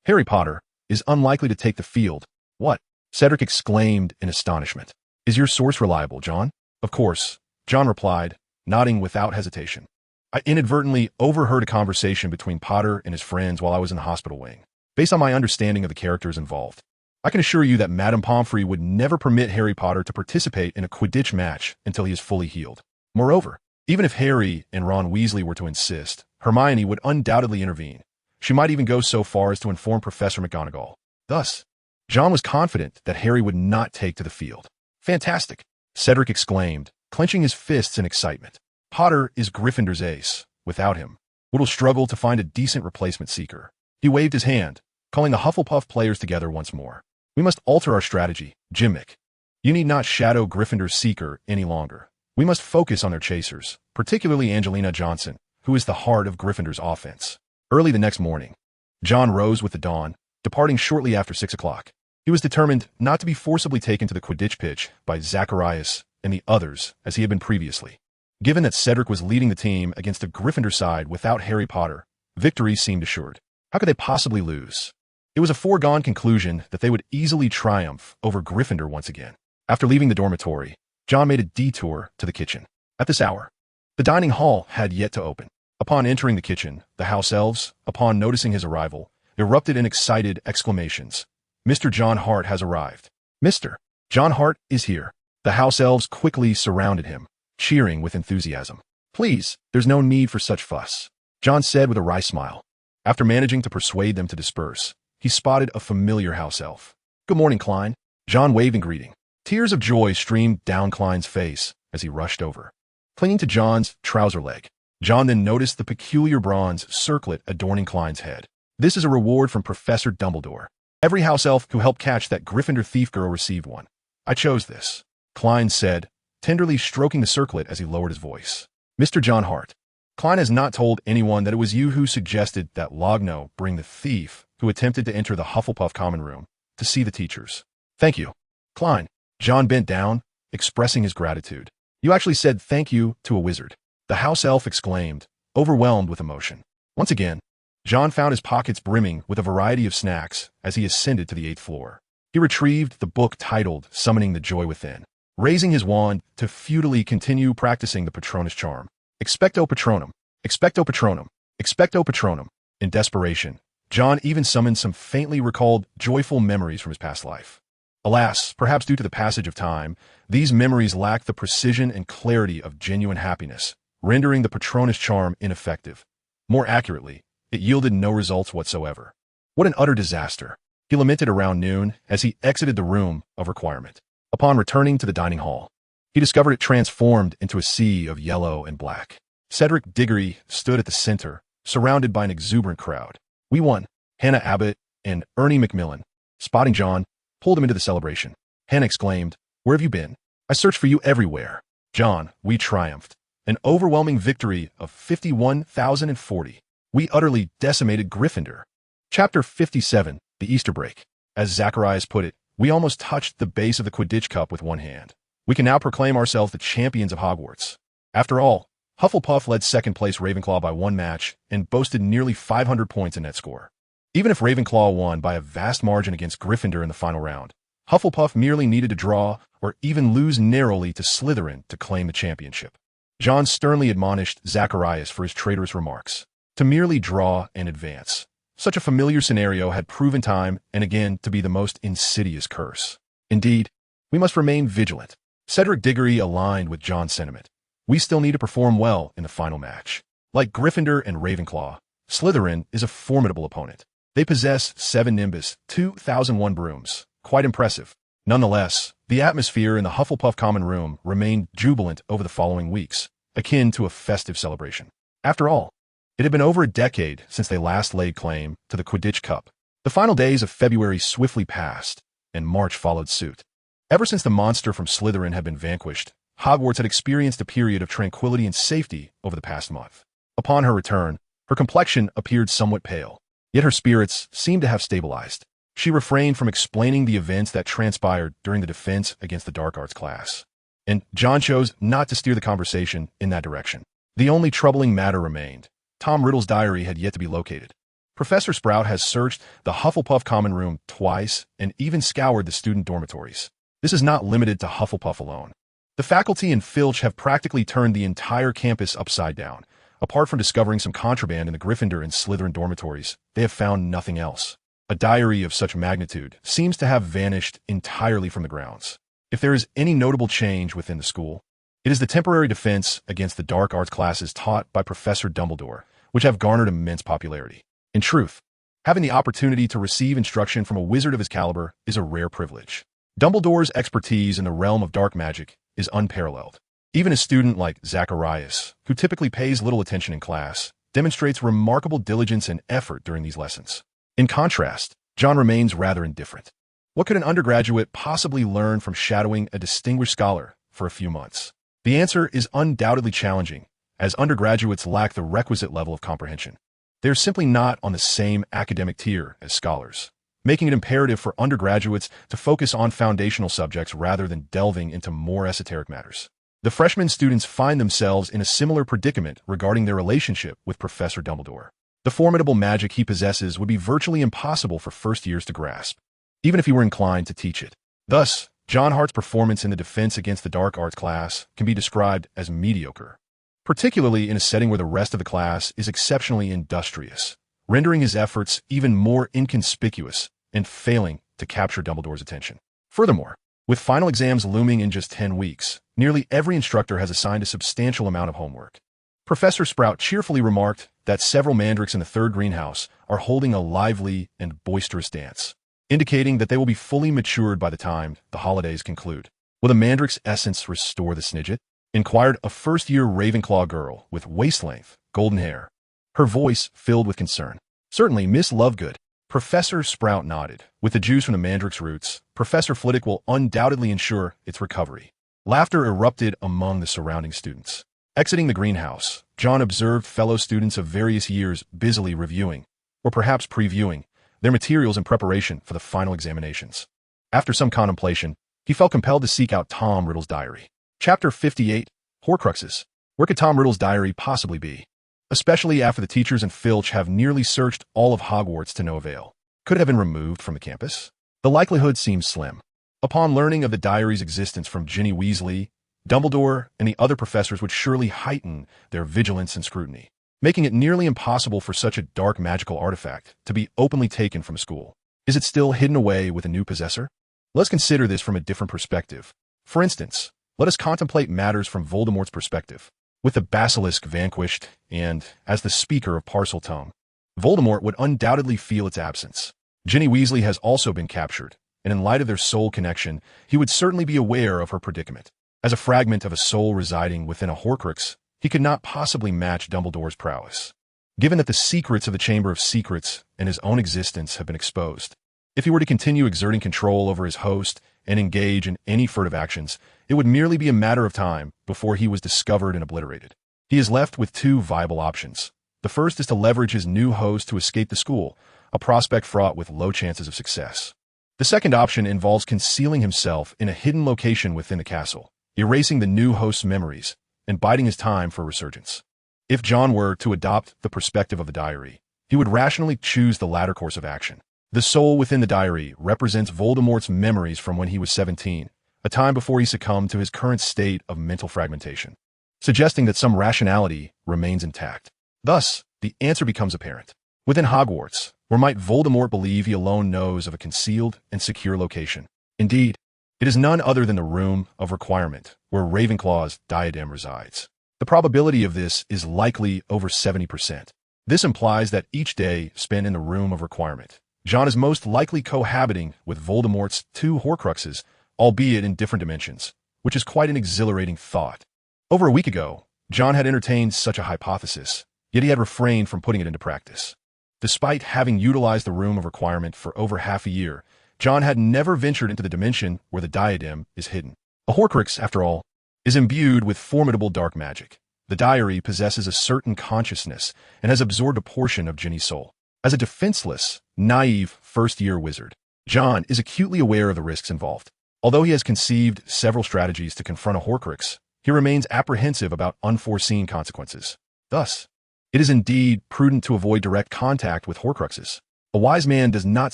Harry Potter is unlikely to take the field. What? Cedric exclaimed in astonishment. Is your source reliable, Jon? Of course, Jon replied, nodding without hesitation. I inadvertently overheard a conversation between Potter and his friends while I was in the hospital wing. Based on my understanding of the characters involved, I can assure you that Madame Pomfrey would never permit Harry Potter to participate in a Quidditch match until he is fully healed. Moreover, even if Harry and Ron Weasley were to insist, Hermione would undoubtedly intervene. She might even go so far as to inform Professor McGonagall. Thus, Jon was confident that Harry would not take to the field. Fantastic, Cedric exclaimed, clenching his fists in excitement. Potter is Gryffindor's ace. Without him, we will struggle to find a decent replacement Seeker. He waved his hand, calling the Hufflepuff players together once more. We must alter our strategy, Jimmick. You need not shadow Gryffindor's Seeker any longer. We must focus on their chasers, particularly Angelina Johnson, who is the heart of Gryffindor's offense. Early the next morning, Jon rose with the dawn, departing shortly after 6 o'clock. He was determined not to be forcibly taken to the Quidditch pitch by Zacharias and the others as he had been previously. Given that Cedric was leading the team against the Gryffindor side without Harry Potter, victory seemed assured. How could they possibly lose? It was a foregone conclusion that they would easily triumph over Gryffindor once again. After leaving the dormitory, Jon made a detour to the kitchen. At this hour, the dining hall had yet to open. Upon entering the kitchen, the house elves, upon noticing his arrival, erupted in excited exclamations. Mr. Jon Hart has arrived. Mr. Jon Hart is here. The house elves quickly surrounded him, cheering with enthusiasm. Please, there's no need for such fuss, Jon said with a wry smile. After managing to persuade them to disperse, he spotted a familiar house elf. Good morning, Klein. Jon waved in greeting. Tears of joy streamed down Klein's face as he rushed over. Clinging to Jon's trouser leg, Jon then noticed the peculiar bronze circlet adorning Klein's head. This is a reward from Professor Dumbledore. Every house elf who helped catch that Gryffindor thief girl received one. I chose this, Klein said, tenderly stroking the circlet as he lowered his voice. Mr. Jon Hart, Klein has not told anyone that it was you who suggested that Logno bring the thief who attempted to enter the Hufflepuff common room to see the teachers. Thank you, Klein. Jon bent down, expressing his gratitude. You actually said thank you to a wizard, the house elf exclaimed, overwhelmed with emotion. Once again, Jon found his pockets brimming with a variety of snacks as he ascended to the 8th floor. He retrieved the book titled Summoning the Joy Within, raising his wand to futilely continue practicing the Patronus charm. Expecto Patronum, Expecto Patronum, Expecto Patronum. In desperation, Jon even summoned some faintly recalled joyful memories from his past life. Alas, perhaps due to the passage of time, these memories lacked the precision and clarity of genuine happiness, rendering the Patronus charm ineffective. More accurately, it yielded no results whatsoever. What an utter disaster, he lamented around noon as he exited the room of requirement. Upon returning to the dining hall, he discovered it transformed into a sea of yellow and black. Cedric Diggory stood at the center, surrounded by an exuberant crowd. We won. Hannah Abbott and Ernie Macmillan, spotting Jon, pulled him into the celebration. Hannah exclaimed, where have you been? I searched for you everywhere. Jon, we triumphed. An overwhelming victory of 51,040. We utterly decimated Gryffindor. Chapter 57, The Easter Break. As Zacharias put it, we almost touched the base of the Quidditch Cup with one hand. We can now proclaim ourselves the champions of Hogwarts. After all, Hufflepuff led second-place Ravenclaw by 1 match and boasted nearly 500 points in net score. Even if Ravenclaw won by a vast margin against Gryffindor in the final round, Hufflepuff merely needed to draw or even lose narrowly to Slytherin to claim the championship. Jon sternly admonished Zacharias for his traitorous remarks. To merely draw and advance. Such a familiar scenario had proven time and again to be the most insidious curse. Indeed, we must remain vigilant. Cedric Diggory aligned with Jon's sentiment. We still need to perform well in the final match. Like Gryffindor and Ravenclaw, Slytherin is a formidable opponent. They possess 7 Nimbus, 2001 brooms. Quite impressive. Nonetheless, the atmosphere in the Hufflepuff common room remained jubilant over the following weeks, akin to a festive celebration. After all, it had been over a decade since they last laid claim to the Quidditch Cup. The final days of February swiftly passed, and March followed suit. Ever since the monster from Slytherin had been vanquished, Hogwarts had experienced a period of tranquility and safety over the past month. Upon her return, her complexion appeared somewhat pale, yet her spirits seemed to have stabilized. She refrained from explaining the events that transpired during the defense against the dark arts class. And Jon chose not to steer the conversation in that direction. The only troubling matter remained. Tom Riddle's diary had yet to be located. Professor Sprout has searched the Hufflepuff common room twice and even scoured the student dormitories. This is not limited to Hufflepuff alone. The faculty and Filch have practically turned the entire campus upside down. Apart from discovering some contraband in the Gryffindor and Slytherin dormitories, they have found nothing else. A diary of such magnitude seems to have vanished entirely from the grounds. If there is any notable change within the school, it is the temporary defense against the dark arts classes taught by Professor Dumbledore, which have garnered immense popularity. In truth, having the opportunity to receive instruction from a wizard of his caliber is a rare privilege. Dumbledore's expertise in the realm of dark magic is unparalleled. Even a student like Zacharias, who typically pays little attention in class, demonstrates remarkable diligence and effort during these lessons. In contrast, Jon remains rather indifferent. What could an undergraduate possibly learn from shadowing a distinguished scholar for a few months? The answer is undoubtedly challenging, as undergraduates lack the requisite level of comprehension. They are simply not on the same academic tier as scholars, making it imperative for undergraduates to focus on foundational subjects rather than delving into more esoteric matters. The freshman students find themselves in a similar predicament regarding their relationship with Professor Dumbledore. The formidable magic he possesses would be virtually impossible for first years to grasp, even if he were inclined to teach it. Thus, Jon Hart's performance in the defense against the dark arts class can be described as mediocre, particularly in a setting where the rest of the class is exceptionally industrious, rendering his efforts even more inconspicuous and failing to capture Dumbledore's attention. Furthermore, with final exams looming in just 10 weeks, nearly every instructor has assigned a substantial amount of homework. Professor Sprout cheerfully remarked that several mandrakes in the third greenhouse are holding a lively and boisterous dance, indicating that they will be fully matured by the time the holidays conclude. Will the mandrake's essence restore the Snidget? Inquired a first-year Ravenclaw girl with waist-length, golden hair, her voice filled with concern. Certainly, Miss Lovegood. Professor Sprout nodded. With the juice from the mandrake's roots, Professor Flitwick will undoubtedly ensure its recovery. Laughter erupted among the surrounding students. Exiting the greenhouse, Jon observed fellow students of various years busily reviewing, or perhaps previewing, their materials in preparation for the final examinations. After some contemplation, he felt compelled to seek out Tom Riddle's diary. Chapter 58, Horcruxes. Where could Tom Riddle's diary possibly be? Especially after the teachers and Filch have nearly searched all of Hogwarts to no avail. Could it have been removed from the campus? The likelihood seems slim. Upon learning of the diary's existence from Ginny Weasley, Dumbledore and the other professors would surely heighten their vigilance and scrutiny, making it nearly impossible for such a dark magical artifact to be openly taken from a school. Is it still hidden away with a new possessor? Let's consider this from a different perspective. For instance, let us contemplate matters from Voldemort's perspective. With the basilisk vanquished, and as the speaker of Parseltongue, Voldemort would undoubtedly feel its absence. Ginny Weasley has also been captured, and in light of their soul connection, he would certainly be aware of her predicament. As a fragment of a soul residing within a Horcrux, he could not possibly match Dumbledore's prowess. Given that the secrets of the Chamber of Secrets and his own existence have been exposed, if he were to continue exerting control over his host and engage in any furtive actions, it would merely be a matter of time before he was discovered and obliterated. He is left with 2 viable options. The first is to leverage his new host to escape the school, a prospect fraught with low chances of success. The second option involves concealing himself in a hidden location within the castle, erasing the new host's memories and biding his time for resurgence. If Jon were to adopt the perspective of the diary, he would rationally choose the latter course of action. The soul within the diary represents Voldemort's memories from when he was 17, a time before he succumbed to his current state of mental fragmentation, suggesting that some rationality remains intact. Thus, the answer becomes apparent. Within Hogwarts, where might Voldemort believe he alone knows of a concealed and secure location? Indeed, it is none other than the Room of Requirement, where Ravenclaw's diadem resides. The probability of this is likely over 70%. This implies that each day spent in the Room of Requirement, Jon is most likely cohabiting with Voldemort's two Horcruxes, albeit in different dimensions, which is quite an exhilarating thought. Over a week ago, Jon had entertained such a hypothesis, yet he had refrained from putting it into practice. Despite having utilized the Room of Requirement for over half a year, Jon had never ventured into the dimension where the diadem is hidden. A Horcrux, after all, is imbued with formidable dark magic. The diary possesses a certain consciousness and has absorbed a portion of Ginny's soul. As a defenseless, naive first-year wizard, Jon is acutely aware of the risks involved. Although he has conceived several strategies to confront a Horcrux, he remains apprehensive about unforeseen consequences. Thus, it is indeed prudent to avoid direct contact with Horcruxes. A wise man does not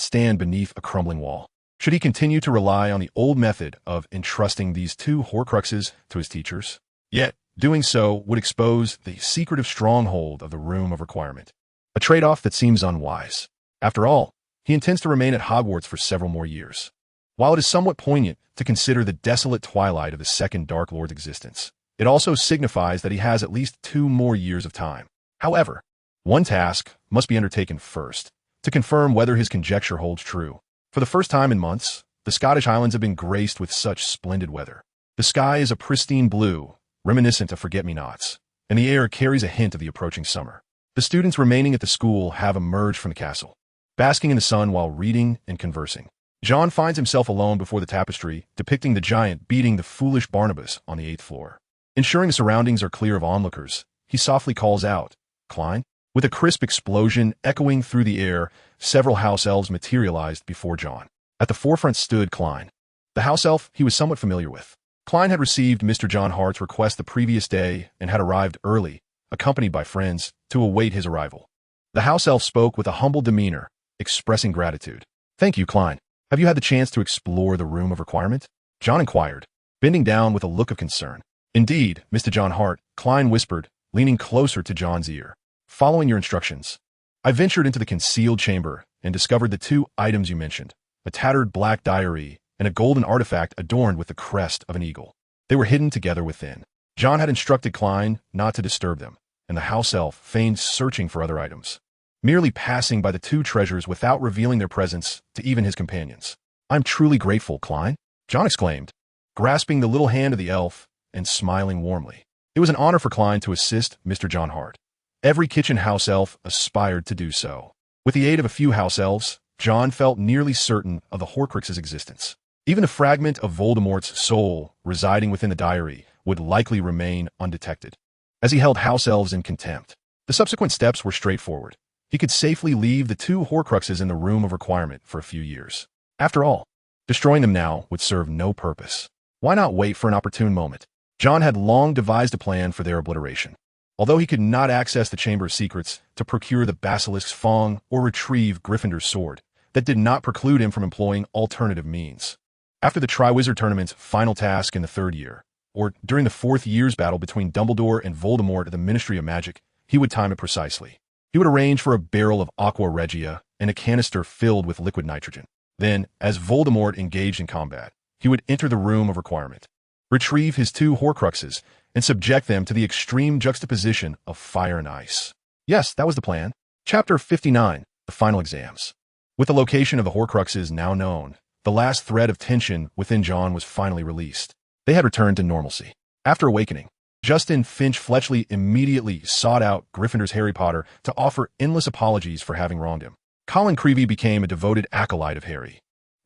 stand beneath a crumbling wall. Should he continue to rely on the old method of entrusting these two Horcruxes to his teachers? Yet, doing so would expose the secretive stronghold of the Room of Requirement, a trade-off that seems unwise. After all, he intends to remain at Hogwarts for several more years. While it is somewhat poignant to consider the desolate twilight of the second Dark Lord's existence, it also signifies that he has at least 2 more years of time. However, one task must be undertaken first, to confirm whether his conjecture holds true. For the first time in months, the Scottish Highlands have been graced with such splendid weather. The sky is a pristine blue, reminiscent of forget-me-nots, and the air carries a hint of the approaching summer. The students remaining at the school have emerged from the castle, basking in the sun while reading and conversing. Jon finds himself alone before the tapestry depicting the giant beating the foolish Barnabas on the 8th floor. Ensuring the surroundings are clear of onlookers, he softly calls out, "Klein?" With a crisp explosion echoing through the air, several house elves materialized before Jon. At the forefront stood Klein, the house elf he was somewhat familiar with. Klein had received Mr. Jon Hart's request the previous day and had arrived early, accompanied by friends, to await his arrival. The house elf spoke with a humble demeanor, expressing gratitude. "Thank you, Klein. Have you had the chance to explore the Room of Requirement?" Jon inquired, bending down with a look of concern. "Indeed, Mr. Jon Hart," Klein whispered, leaning closer to Jon's ear. "Following your instructions, I ventured into the concealed chamber and discovered the 2 items you mentioned, a tattered black diary and a golden artifact adorned with the crest of an eagle. They were hidden together within." Jon had instructed Klein not to disturb them, and the house elf feigned searching for other items, merely passing by the 2 treasures without revealing their presence to even his companions. "I'm truly grateful, Klein," Jon exclaimed, grasping the little hand of the elf and smiling warmly. It was an honor for Klein to assist Mr. Jon Hart. Every kitchen house elf aspired to do so. With the aid of a few house elves, Jon felt nearly certain of the Horcrux's existence. Even a fragment of Voldemort's soul residing within the diary would likely remain undetected. As he held house elves in contempt, the subsequent steps were straightforward. He could safely leave the 2 Horcruxes in the Room of Requirement for a few years. After all, destroying them now would serve no purpose. Why not wait for an opportune moment? Jon had long devised a plan for their obliteration. Although he could not access the Chamber of Secrets to procure the Basilisk's Fong or retrieve Gryffindor's sword, that did not preclude him from employing alternative means. After the Triwizard Tournament's final task in the 3rd year, or during the 4th year's battle between Dumbledore and Voldemort at the Ministry of Magic, he would time it precisely. He would arrange for a barrel of Aqua Regia and a canister filled with liquid nitrogen. Then, as Voldemort engaged in combat, he would enter the Room of Requirement, retrieve his 2 Horcruxes, and subject them to the extreme juxtaposition of fire and ice. Yes, that was the plan. Chapter 59, The Final Exams. With the location of the Horcruxes now known, the last thread of tension within Jon was finally released. They had returned to normalcy. After awakening, Justin Finch Fletchley immediately sought out Gryffindor's Harry Potter to offer endless apologies for having wronged him. Colin Creevey became a devoted acolyte of Harry,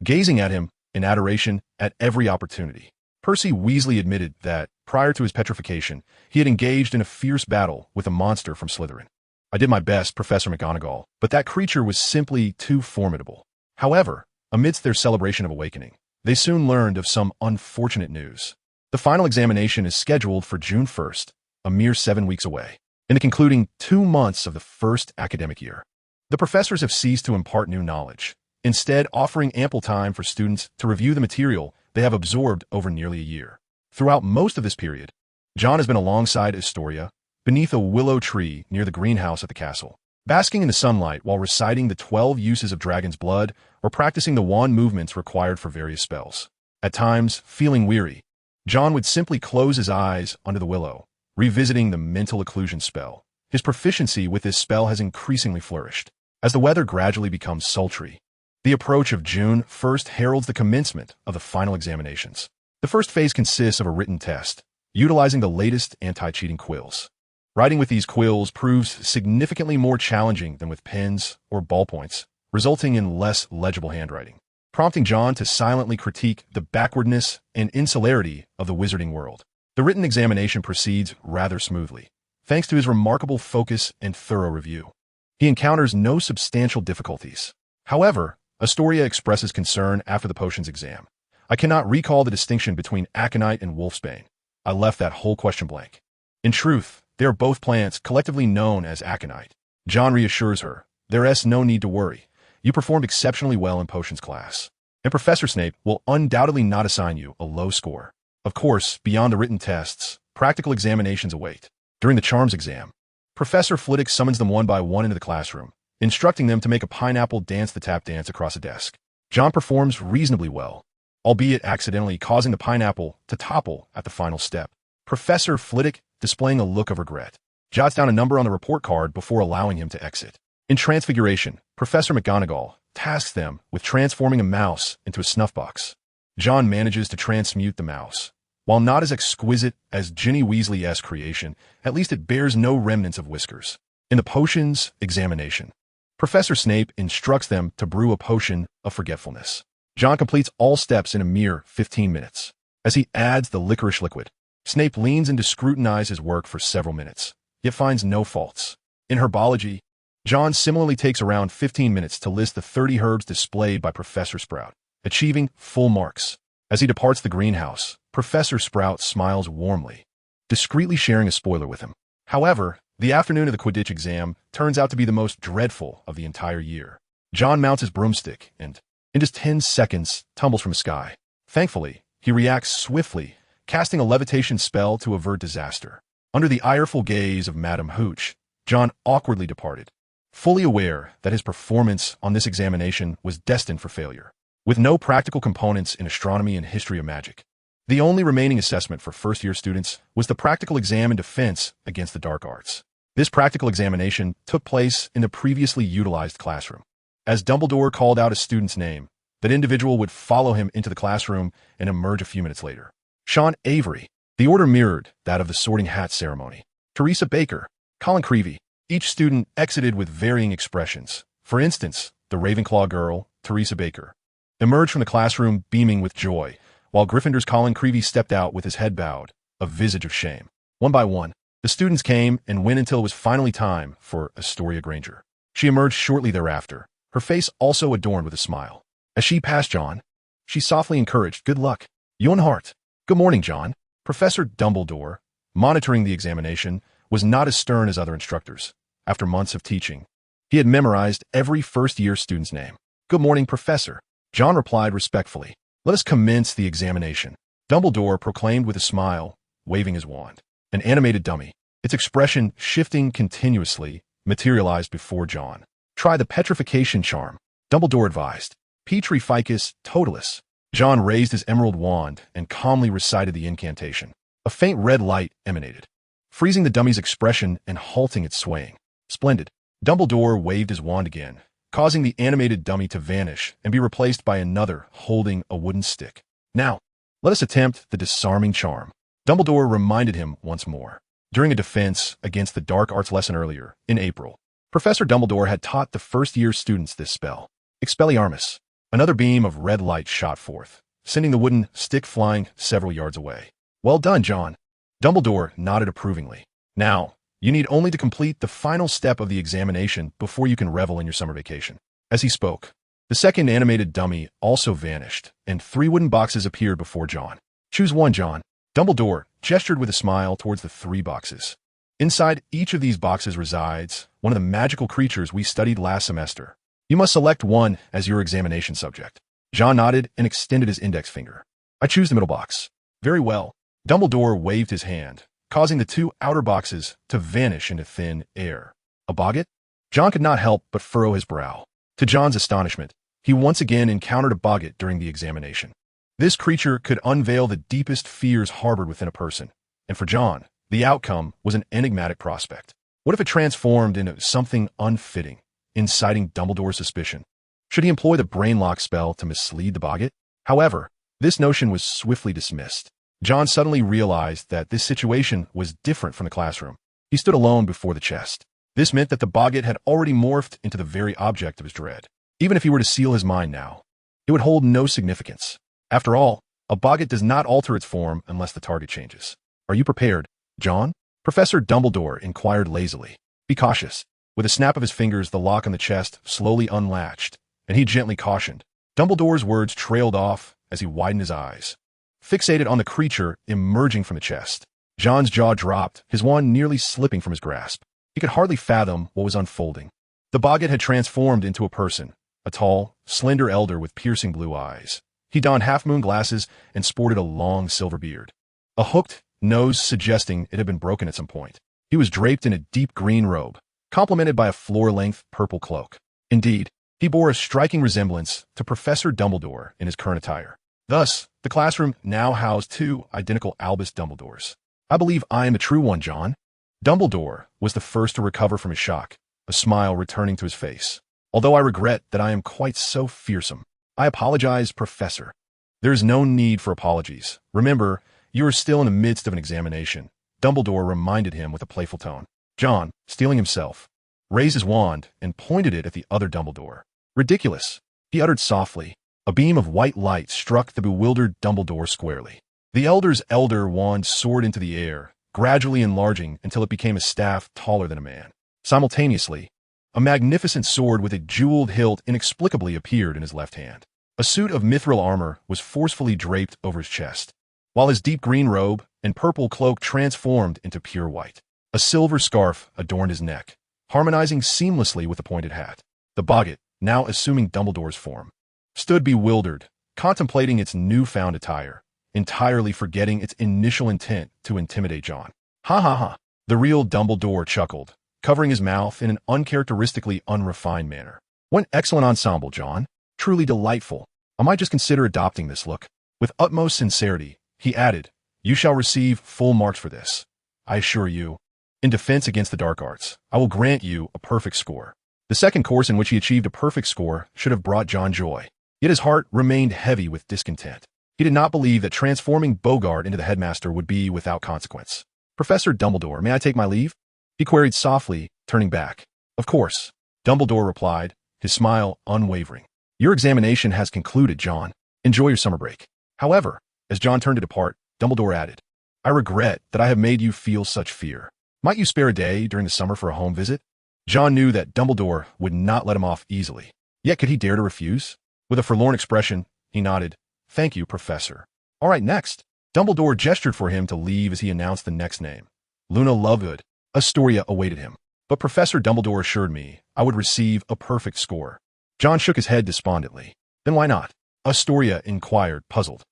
gazing at him in adoration at every opportunity. Percy Weasley admitted that, prior to his petrification, he had engaged in a fierce battle with a monster from Slytherin. "I did my best, Professor McGonagall, but that creature was simply too formidable." However, amidst their celebration of awakening, they soon learned of some unfortunate news. The The final examination is scheduled for June 1st, a mere 7 weeks away, in the concluding 2 months of the first academic year. The professors have ceased to impart new knowledge, instead offering ample time for students to review the material they have absorbed over nearly a year. Throughout most of this period, Jon has been alongside Astoria, beneath a willow tree near the greenhouse at the castle, basking in the sunlight while reciting the 12 uses of dragon's blood or practicing the wand movements required for various spells. At times, feeling weary, Jon would simply close his eyes under the willow, revisiting the mental occlusion spell. His proficiency with this spell has increasingly flourished. As the weather gradually becomes sultry, the approach of June 1st heralds the commencement of the final examinations. The first phase consists of a written test, utilizing the latest anti-cheating quills. Writing with these quills proves significantly more challenging than with pens or ballpoints, resulting in less legible handwriting, prompting Jon to silently critique the backwardness and insularity of the wizarding world. The written examination proceeds rather smoothly, thanks to his remarkable focus and thorough review. He encounters no substantial difficulties. However, Astoria expresses concern after the potions exam. I cannot recall the distinction between aconite and wolfsbane. I left that whole question blank. In truth, they are both plants collectively known as aconite. Jon reassures her, there's no need to worry. You performed exceptionally well in potions class, and Professor Snape will undoubtedly not assign you a low score. Of course, beyond the written tests, practical examinations await. During the charms exam, Professor Flitwick summons them one by one into the classroom, instructing them to make a pineapple dance the tap dance across a desk. Jon performs reasonably well, albeit accidentally causing the pineapple to topple at the final step. Professor Flitwick, displaying a look of regret, jots down a number on the report card before allowing him to exit. In Transfiguration, Professor McGonagall tasks them with transforming a mouse into a snuff box. Jon manages to transmute the mouse. While not as exquisite as Ginny Weasley-esque creation, at least it bears no remnants of whiskers. In the potions examination, Professor Snape instructs them to brew a potion of forgetfulness. Jon completes all steps in a mere 15 minutes. As he adds the licorice liquid, Snape leans in to scrutinize his work for several minutes, yet finds no faults. In herbology, Jon similarly takes around 15 minutes to list the 30 herbs displayed by Professor Sprout, achieving full marks. As he departs the greenhouse, Professor Sprout smiles warmly, discreetly sharing a spoiler with him. However, the afternoon of the Quidditch exam turns out to be the most dreadful of the entire year. Jon mounts his broomstick and, in just 10 seconds, tumbles from the sky. Thankfully, he reacts swiftly, casting a levitation spell to avert disaster. Under the ireful gaze of Madame Hooch, Jon awkwardly departed, fully aware that his performance on this examination was destined for failure. With no practical components in astronomy and history of magic, the only remaining assessment for first-year students was the practical exam in defense against the dark arts. This practical examination took place in the previously utilized classroom. As Dumbledore called out a student's name, that individual would follow him into the classroom and emerge a few minutes later. Sean Avery. The order mirrored that of the Sorting Hat ceremony. Teresa Baker. Colin Creevey. Each student exited with varying expressions. For instance, the Ravenclaw girl, Teresa Baker, emerged from the classroom beaming with joy, while Gryffindor's Colin Creevey stepped out with his head bowed, a visage of shame. One by one, the students came and went until it was finally time for Astoria Granger. She emerged shortly thereafter, her face also adorned with a smile. As she passed Jon, she softly encouraged, "Good luck, Jon Hart." "Good morning, Jon." Professor Dumbledore, monitoring the examination, was not as stern as other instructors. After months of teaching, he had memorized every first-year student's name. "Good morning, Professor." Jon replied respectfully. "Let us commence the examination." Dumbledore proclaimed with a smile, waving his wand. An animated dummy, its expression shifting continuously, materialized before Jon. "Try the petrification charm," Dumbledore advised. "Petrificus totalis." Jon raised his emerald wand and calmly recited the incantation. A faint red light emanated, freezing the dummy's expression and halting its swaying. "Splendid." Dumbledore waved his wand again, causing the animated dummy to vanish and be replaced by another holding a wooden stick. "Now, let us attempt the disarming charm," Dumbledore reminded him once more. During a defense against the dark arts lesson earlier, in April, Professor Dumbledore had taught the first-year students this spell. Expelliarmus. Another beam of red light shot forth, sending the wooden stick flying several yards away. "Well done, Jon." Dumbledore nodded approvingly. "Now, you need only to complete the final step of the examination before you can revel in your summer vacation." As he spoke, the second animated dummy also vanished, and 3 wooden boxes appeared before Jon. "Choose one, Jon." Dumbledore gestured with a smile towards the 3 boxes. Inside each of these boxes resides one of the magical creatures we studied last semester. You must select one as your examination subject. Jon nodded and extended his index finger. I choose the middle box. Very well. Dumbledore waved his hand, causing the 2 outer boxes to vanish into thin air. A boggart? Jon could not help but furrow his brow. To Jon's astonishment, he once again encountered a boggart during the examination. This creature could unveil the deepest fears harbored within a person, and for Jon, the outcome was an enigmatic prospect. What if it transformed into something unfitting, inciting Dumbledore's suspicion? Should he employ the brainlock spell to mislead the boggart? However, this notion was swiftly dismissed. Jon suddenly realized that this situation was different from the classroom. He stood alone before the chest. This meant that the boggart had already morphed into the very object of his dread. Even if he were to seal his mind now, it would hold no significance. After all, a boggart does not alter its form unless the target changes. Are you prepared, Jon? Professor Dumbledore inquired lazily. Be cautious. With a snap of his fingers, the lock on the chest slowly unlatched, and he gently cautioned. Dumbledore's words trailed off as he widened his eyes, fixated on the creature emerging from the chest. Jon's jaw dropped, his wand nearly slipping from his grasp. He could hardly fathom what was unfolding. The boggart had transformed into a person, a tall, slender elder with piercing blue eyes. He donned half-moon glasses and sported a long silver beard, a hooked nose suggesting it had been broken at some point. He was draped in a deep green robe, complemented by a floor-length purple cloak. Indeed, he bore a striking resemblance to Professor Dumbledore in his current attire. Thus, the classroom now housed 2 identical Albus Dumbledores. I believe I am the true one, Jon. Dumbledore was the first to recover from his shock, a smile returning to his face. Although I regret that I am quite so fearsome. I apologize, Professor. There is no need for apologies. Remember, you are still in the midst of an examination. Dumbledore reminded him with a playful tone. Jon, steeling himself, raised his wand and pointed it at the other Dumbledore. Ridiculous, he uttered softly. A beam of white light struck the bewildered Dumbledore squarely. The elder's elder wand soared into the air, gradually enlarging until it became a staff taller than a man. Simultaneously, a magnificent sword with a jeweled hilt inexplicably appeared in his left hand. A suit of mithril armor was forcefully draped over his chest, while his deep green robe and purple cloak transformed into pure white. A silver scarf adorned his neck, harmonizing seamlessly with the pointed hat. The boggart, now assuming Dumbledore's form, stood bewildered, contemplating its newfound attire, entirely forgetting its initial intent to intimidate Jon. Ha ha ha. The real Dumbledore chuckled, covering his mouth in an uncharacteristically unrefined manner. What an excellent ensemble, Jon. Truly delightful. I might just consider adopting this look. With utmost sincerity, he added, you shall receive full marks for this. I assure you, in defense against the dark arts, I will grant you a perfect score. The second course in which he achieved a perfect score should have brought Jon joy. Yet his heart remained heavy with discontent. He did not believe that transforming Bogart into the headmaster would be without consequence. Professor Dumbledore, may I take my leave? He queried softly, turning back. Of course, Dumbledore replied, his smile unwavering. Your examination has concluded, Jon. Enjoy your summer break. However, as Jon turned to depart, Dumbledore added, I regret that I have made you feel such fear. Might you spare a day during the summer for a home visit? Jon knew that Dumbledore would not let him off easily. Yet could he dare to refuse? With a forlorn expression, he nodded. Thank you, Professor. All right, next. Dumbledore gestured for him to leave as he announced the next name. Luna Lovegood. Astoria awaited him. But Professor Dumbledore assured me I would receive a perfect score. Jon shook his head despondently. Then why not? Astoria inquired, puzzled.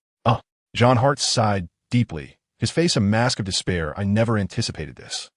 Jon Hart sighed deeply, his face a mask of despair. I never anticipated this.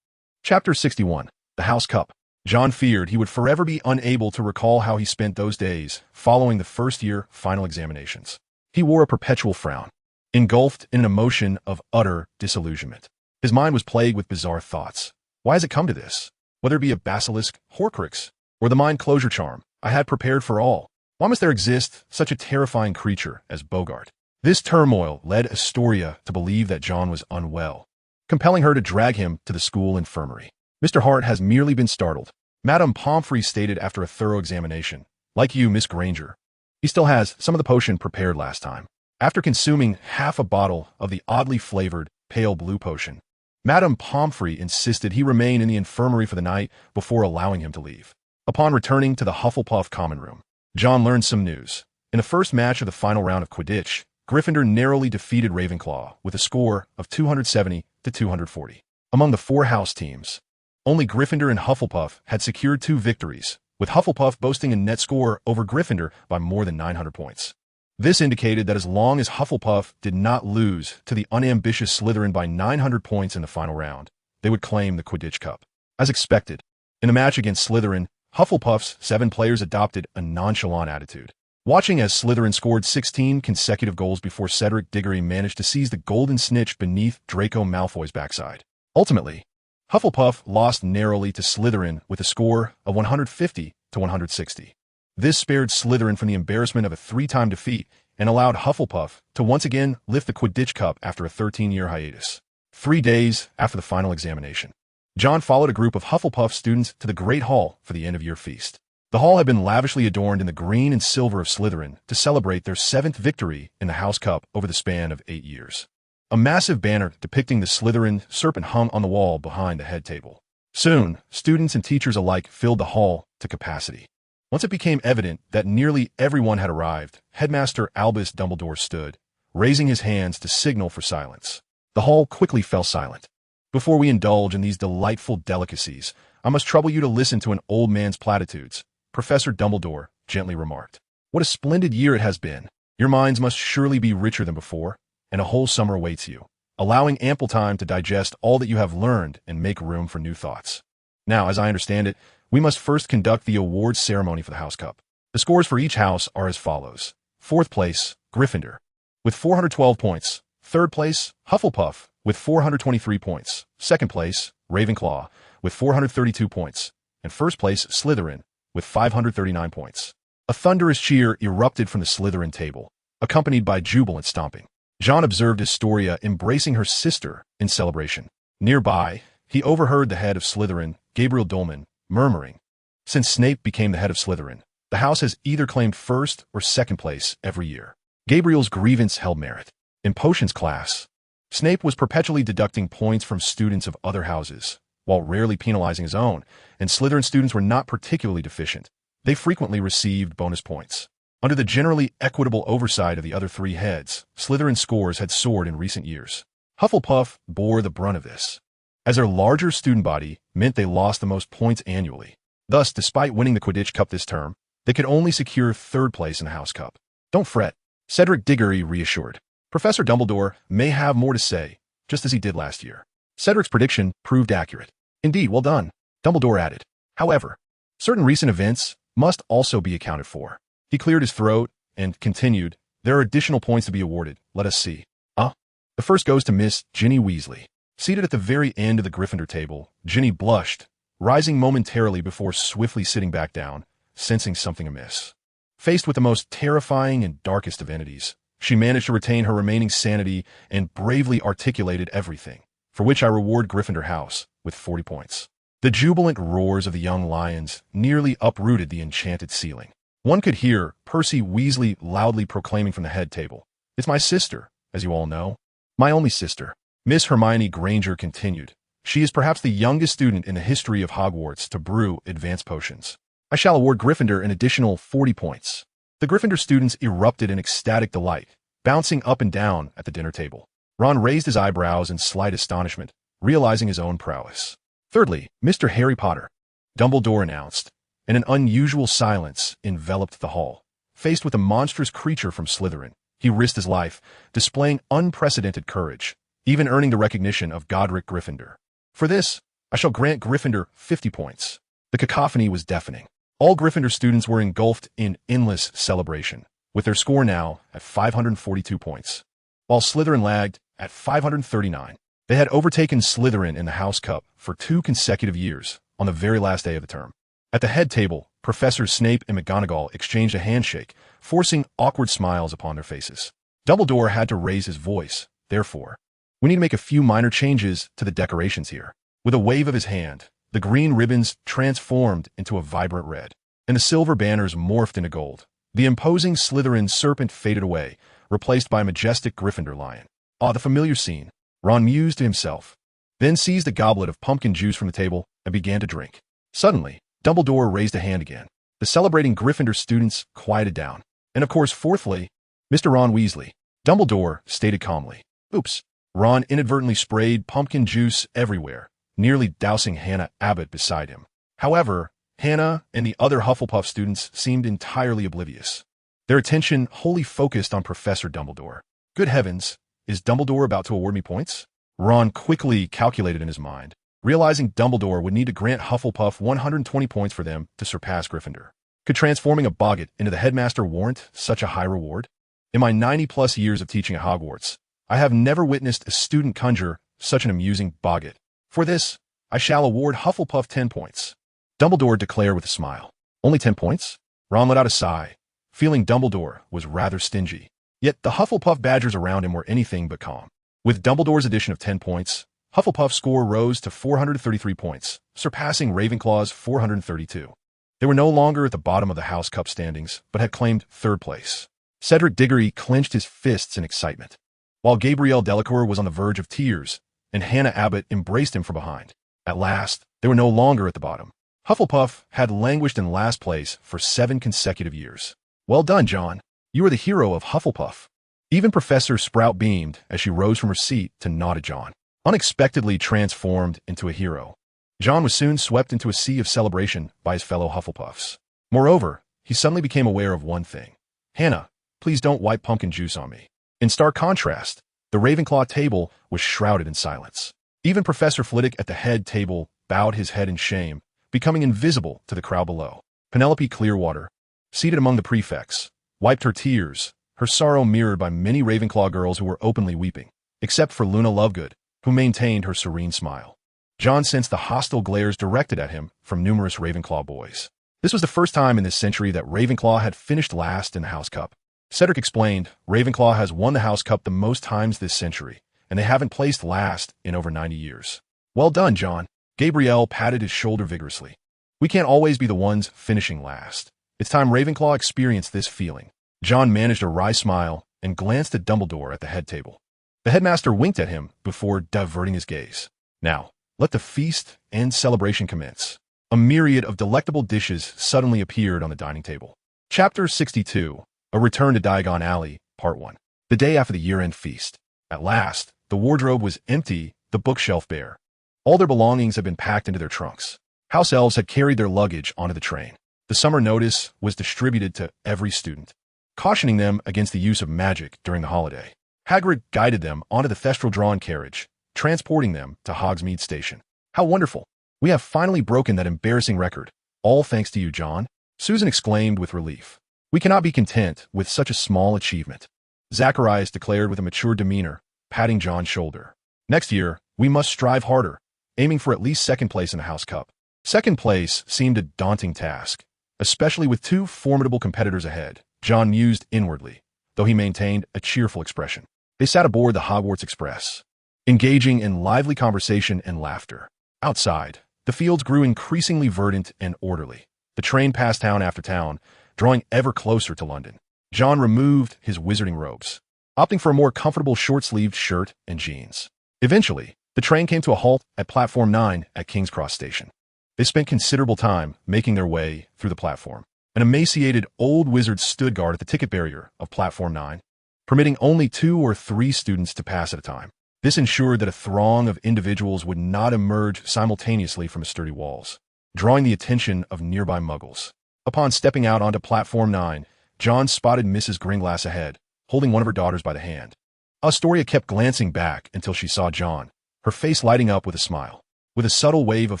Chapter 61. The House Cup. Jon feared he would forever be unable to recall how he spent those days following the first-year final examinations. He wore a perpetual frown, engulfed in an emotion of utter disillusionment. His mind was plagued with bizarre thoughts. Why has it come to this? Whether it be a basilisk, Horcrux, or the mind closure charm, I had prepared for all. Why must there exist such a terrifying creature as Bogart? This turmoil led Astoria to believe that Jon was unwell, compelling her to drag him to the school infirmary. Mr. Hart has merely been startled, Madame Pomfrey stated after a thorough examination. Like you, Miss Granger. He still has some of the potion prepared last time. After consuming half a bottle of the oddly flavored pale blue potion, Madame Pomfrey insisted he remain in the infirmary for the night before allowing him to leave. Upon returning to the Hufflepuff common room, Jon learned some news. In the first match of the final round of Quidditch, Gryffindor narrowly defeated Ravenclaw with a score of 270 to 240. Among the four house teams, only Gryffindor and Hufflepuff had secured 2 victories, with Hufflepuff boasting a net score over Gryffindor by more than 900 points. This indicated that as long as Hufflepuff did not lose to the unambitious Slytherin by 900 points in the final round, they would claim the Quidditch Cup. As expected, in the match against Slytherin, Hufflepuff's 7 players adopted a nonchalant attitude. Watching as Slytherin scored 16 consecutive goals before Cedric Diggory managed to seize the golden snitch beneath Draco Malfoy's backside. Ultimately, Hufflepuff lost narrowly to Slytherin with a score of 150 to 160. This spared Slytherin from the embarrassment of a 3-time defeat and allowed Hufflepuff to once again lift the Quidditch Cup after a 13-year hiatus. 3 days after the final examination, Jon followed a group of Hufflepuff students to the Great Hall for the end-of-year feast. The hall had been lavishly adorned in the green and silver of Slytherin to celebrate their 7th victory in the House Cup over the span of 8 years. A massive banner depicting the Slytherin serpent hung on the wall behind the head table. Soon, students and teachers alike filled the hall to capacity. Once it became evident that nearly everyone had arrived, Headmaster Albus Dumbledore stood, raising his hands to signal for silence. The hall quickly fell silent. Before we indulge in these delightful delicacies, I must trouble you to listen to an old man's platitudes, Professor Dumbledore gently remarked. What a splendid year it has been. Your minds must surely be richer than before, and a whole summer awaits you, allowing ample time to digest all that you have learned and make room for new thoughts. Now, as I understand it, we must first conduct the awards ceremony for the House Cup. The scores for each house are as follows. 4th place, Gryffindor, with 412 points. 3rd place, Hufflepuff, with 423 points. 2nd place, Ravenclaw, with 432 points. And 1st place, Slytherin, with 539 points. A thunderous cheer erupted from the Slytherin table, accompanied by jubilant stomping. Jon observed Astoria embracing her sister in celebration. Nearby, he overheard the head of Slytherin, Gabriel Dolman, murmuring, "Since Snape became the head of Slytherin, the house has either claimed 1st or 2nd place every year." Gabriel's grievance held merit. In Potions class, Snape was perpetually deducting points from students of other houses, while rarely penalizing his own, and Slytherin students were not particularly deficient. They frequently received bonus points. Under the generally equitable oversight of the other 3 heads, Slytherin scores had soared in recent years. Hufflepuff bore the brunt of this, as their larger student body meant they lost the most points annually. Thus, despite winning the Quidditch Cup this term, they could only secure 3rd place in the House Cup. "Don't fret," Cedric Diggory reassured. "Professor Dumbledore may have more to say, just as he did last year." Cedric's prediction proved accurate. "Indeed, well done," Dumbledore added. "However, certain recent events must also be accounted for." He cleared his throat and continued, "There are additional points to be awarded. Let us see. The first goes to Miss Ginny Weasley." Seated at the very end of the Gryffindor table, Ginny blushed, rising momentarily before swiftly sitting back down, sensing something amiss. Faced with the most terrifying and darkest of entities, she managed to retain her remaining sanity and bravely articulated everything, for which I reward Gryffindor House with 40 points. The jubilant roars of the young lions nearly uprooted the enchanted ceiling. One could hear Percy Weasley loudly proclaiming from the head table, "It's my sister, as you all know. My only sister." Miss Hermione Granger continued, "She is perhaps the youngest student in the history of Hogwarts to brew advanced potions. I shall award Gryffindor an additional 40 points." The Gryffindor students erupted in ecstatic delight, bouncing up and down at the dinner table. Ron raised his eyebrows in slight astonishment, realizing his own prowess. "Thirdly, Mr. Harry Potter," Dumbledore announced, and an unusual silence enveloped the hall. Faced with a monstrous creature from Slytherin, he risked his life, displaying unprecedented courage, even earning the recognition of Godric Gryffindor. "For this, I shall grant Gryffindor 50 points." The cacophony was deafening. All Gryffindor students were engulfed in endless celebration, with their score now at 542 points. While Slytherin lagged at 539, they had overtaken Slytherin in the House Cup for 2 consecutive years on the very last day of the term. At the head table, Professors Snape and McGonagall exchanged a handshake, forcing awkward smiles upon their faces. Dumbledore had to raise his voice, therefore. "We need to make a few minor changes to the decorations here." With a wave of his hand, the green ribbons transformed into a vibrant red, and the silver banners morphed into gold. The imposing Slytherin serpent faded away, replaced by a majestic Gryffindor lion. "Ah, the familiar scene," Ron mused to himself, then seized a goblet of pumpkin juice from the table and began to drink. Suddenly, Dumbledore raised a hand again. The celebrating Gryffindor students quieted down. "And of course, fourthly, Mr. Ron Weasley." Dumbledore stated calmly. Oops. Ron inadvertently sprayed pumpkin juice everywhere, nearly dousing Hannah Abbott beside him. However, Hannah and the other Hufflepuff students seemed entirely oblivious. Their attention wholly focused on Professor Dumbledore. Good heavens, is Dumbledore about to award me points? Ron quickly calculated in his mind, realizing Dumbledore would need to grant Hufflepuff 120 points for them to surpass Gryffindor. Could transforming a boggart into the headmaster warrant such a high reward? In my 90-plus years of teaching at Hogwarts, I have never witnessed a student conjure such an amusing boggart. For this, I shall award Hufflepuff 10 points. Dumbledore declared with a smile. Only 10 points? Ron let out a sigh, feeling Dumbledore was rather stingy. Yet the Hufflepuff badgers around him were anything but calm. With Dumbledore's addition of 10 points, Hufflepuff's score rose to 433 points, surpassing Ravenclaw's 432. They were no longer at the bottom of the House Cup standings, but had claimed third place. Cedric Diggory clenched his fists in excitement, while Gabrielle Delacour was on the verge of tears, and Hannah Abbott embraced him from behind. At last, they were no longer at the bottom. Hufflepuff had languished in last place for 7 consecutive years. Well done, Jon. You are the hero of Hufflepuff. Even Professor Sprout beamed as she rose from her seat to nod at Jon, unexpectedly transformed into a hero. Jon was soon swept into a sea of celebration by his fellow Hufflepuffs. Moreover, he suddenly became aware of one thing. Hannah, please don't wipe pumpkin juice on me. In stark contrast, the Ravenclaw table was shrouded in silence. Even Professor Flitwick at the head table bowed his head in shame, becoming invisible to the crowd below. Penelope Clearwater, seated among the prefects, wiped her tears, her sorrow mirrored by many Ravenclaw girls who were openly weeping, except for Luna Lovegood, who maintained her serene smile. Jon sensed the hostile glares directed at him from numerous Ravenclaw boys. This was the first time in this century that Ravenclaw had finished last in the House Cup. Cedric explained, Ravenclaw has won the House Cup the most times this century, and they haven't placed last in over 90 years. Well done, Jon. Gabrielle patted his shoulder vigorously. We can't always be the ones finishing last. It's time Ravenclaw experienced this feeling. Jon managed a wry smile and glanced at Dumbledore at the head table. The headmaster winked at him before diverting his gaze. Now, let the feast and celebration commence. A myriad of delectable dishes suddenly appeared on the dining table. Chapter 62, A Return to Diagon Alley, Part 1. The day after the year-end feast. At last, the wardrobe was empty, the bookshelf bare. All their belongings had been packed into their trunks. House elves had carried their luggage onto the train. The summer notice was distributed to every student, cautioning them against the use of magic during the holiday. Hagrid guided them onto the Thestral-drawn carriage, transporting them to Hogsmeade Station. How wonderful! We have finally broken that embarrassing record, all thanks to you, Jon, Susan exclaimed with relief. We cannot be content with such a small achievement, Zacharias declared with a mature demeanor, patting Jon's shoulder. Next year, we must strive harder, aiming for at least second place in the House Cup. Second place seemed a daunting task, especially with 2 formidable competitors ahead, Jon mused inwardly, though he maintained a cheerful expression. They sat aboard the Hogwarts Express, engaging in lively conversation and laughter. Outside, the fields grew increasingly verdant and orderly. The train passed town after town, drawing ever closer to London. Jon removed his wizarding robes, opting for a more comfortable short-sleeved shirt and jeans. Eventually, the train came to a halt at Platform 9 at King's Cross Station. They spent considerable time making their way through the platform. An emaciated old wizard stood guard at the ticket barrier of Platform 9, permitting only 2 or 3 students to pass at a time. This ensured that a throng of individuals would not emerge simultaneously from the sturdy walls, drawing the attention of nearby muggles. Upon stepping out onto Platform 9, Jon spotted Mrs. Gringlass ahead, holding one of her daughters by the hand. Astoria kept glancing back until she saw Jon, her face lighting up with a smile. With a subtle wave of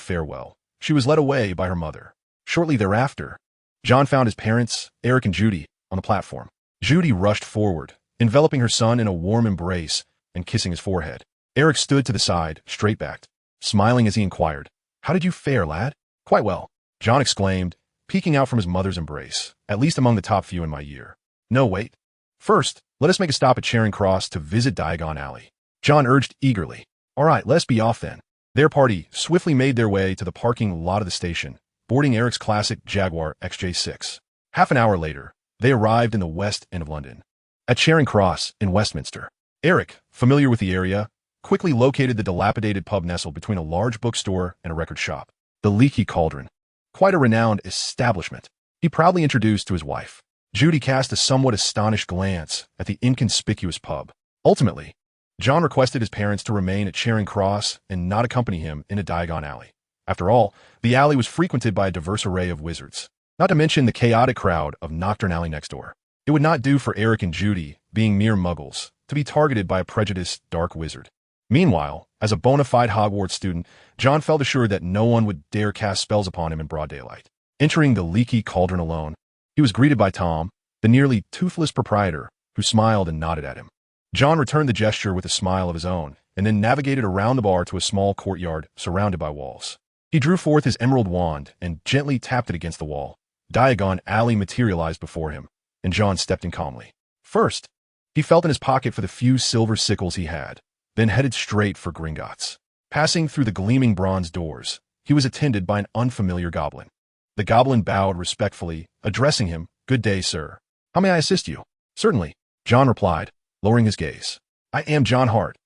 farewell, she was led away by her mother. Shortly thereafter, Jon found his parents, Eric and Judy, on the platform. Judy rushed forward, enveloping her son in a warm embrace and kissing his forehead. Eric stood to the side, straight-backed, smiling as he inquired, "How did you fare, lad?" "Quite well," Jon exclaimed, peeking out from his mother's embrace, "at least among the top few in my year." "No, wait. First, let us make a stop at Charing Cross to visit Diagon Alley," Jon urged eagerly. "All right, let's be off then." Their party swiftly made their way to the parking lot of the station, boarding Eric's classic Jaguar XJ6. Half an hour later, they arrived in the West End of London, at Charing Cross in Westminster. Eric, familiar with the area, quickly located the dilapidated pub nestled between a large bookstore and a record shop. The Leaky Cauldron. Quite a renowned establishment, he proudly introduced to his wife. Judy cast a somewhat astonished glance at the inconspicuous pub. Ultimately, Jon requested his parents to remain at Charing Cross and not accompany him into Diagon Alley. After all, the alley was frequented by a diverse array of wizards, not to mention the chaotic crowd of Nocturne Alley next door. It would not do for Eric and Judy, being mere muggles, to be targeted by a prejudiced dark wizard. Meanwhile, as a bona fide Hogwarts student, Jon felt assured that no one would dare cast spells upon him in broad daylight. Entering the leaky cauldron alone, he was greeted by Tom, the nearly toothless proprietor, who smiled and nodded at him. Jon returned the gesture with a smile of his own, and then navigated around the bar to a small courtyard surrounded by walls. He drew forth his emerald wand and gently tapped it against the wall. Diagon Alley materialized before him, and Jon stepped in calmly. First, he felt in his pocket for the few silver sickles he had, then headed straight for Gringotts. Passing through the gleaming bronze doors, he was attended by an unfamiliar goblin. The goblin bowed respectfully, addressing him, "Good day, sir. How may I assist you?" "Certainly," Jon replied, lowering his gaze. "I am Jon Hart,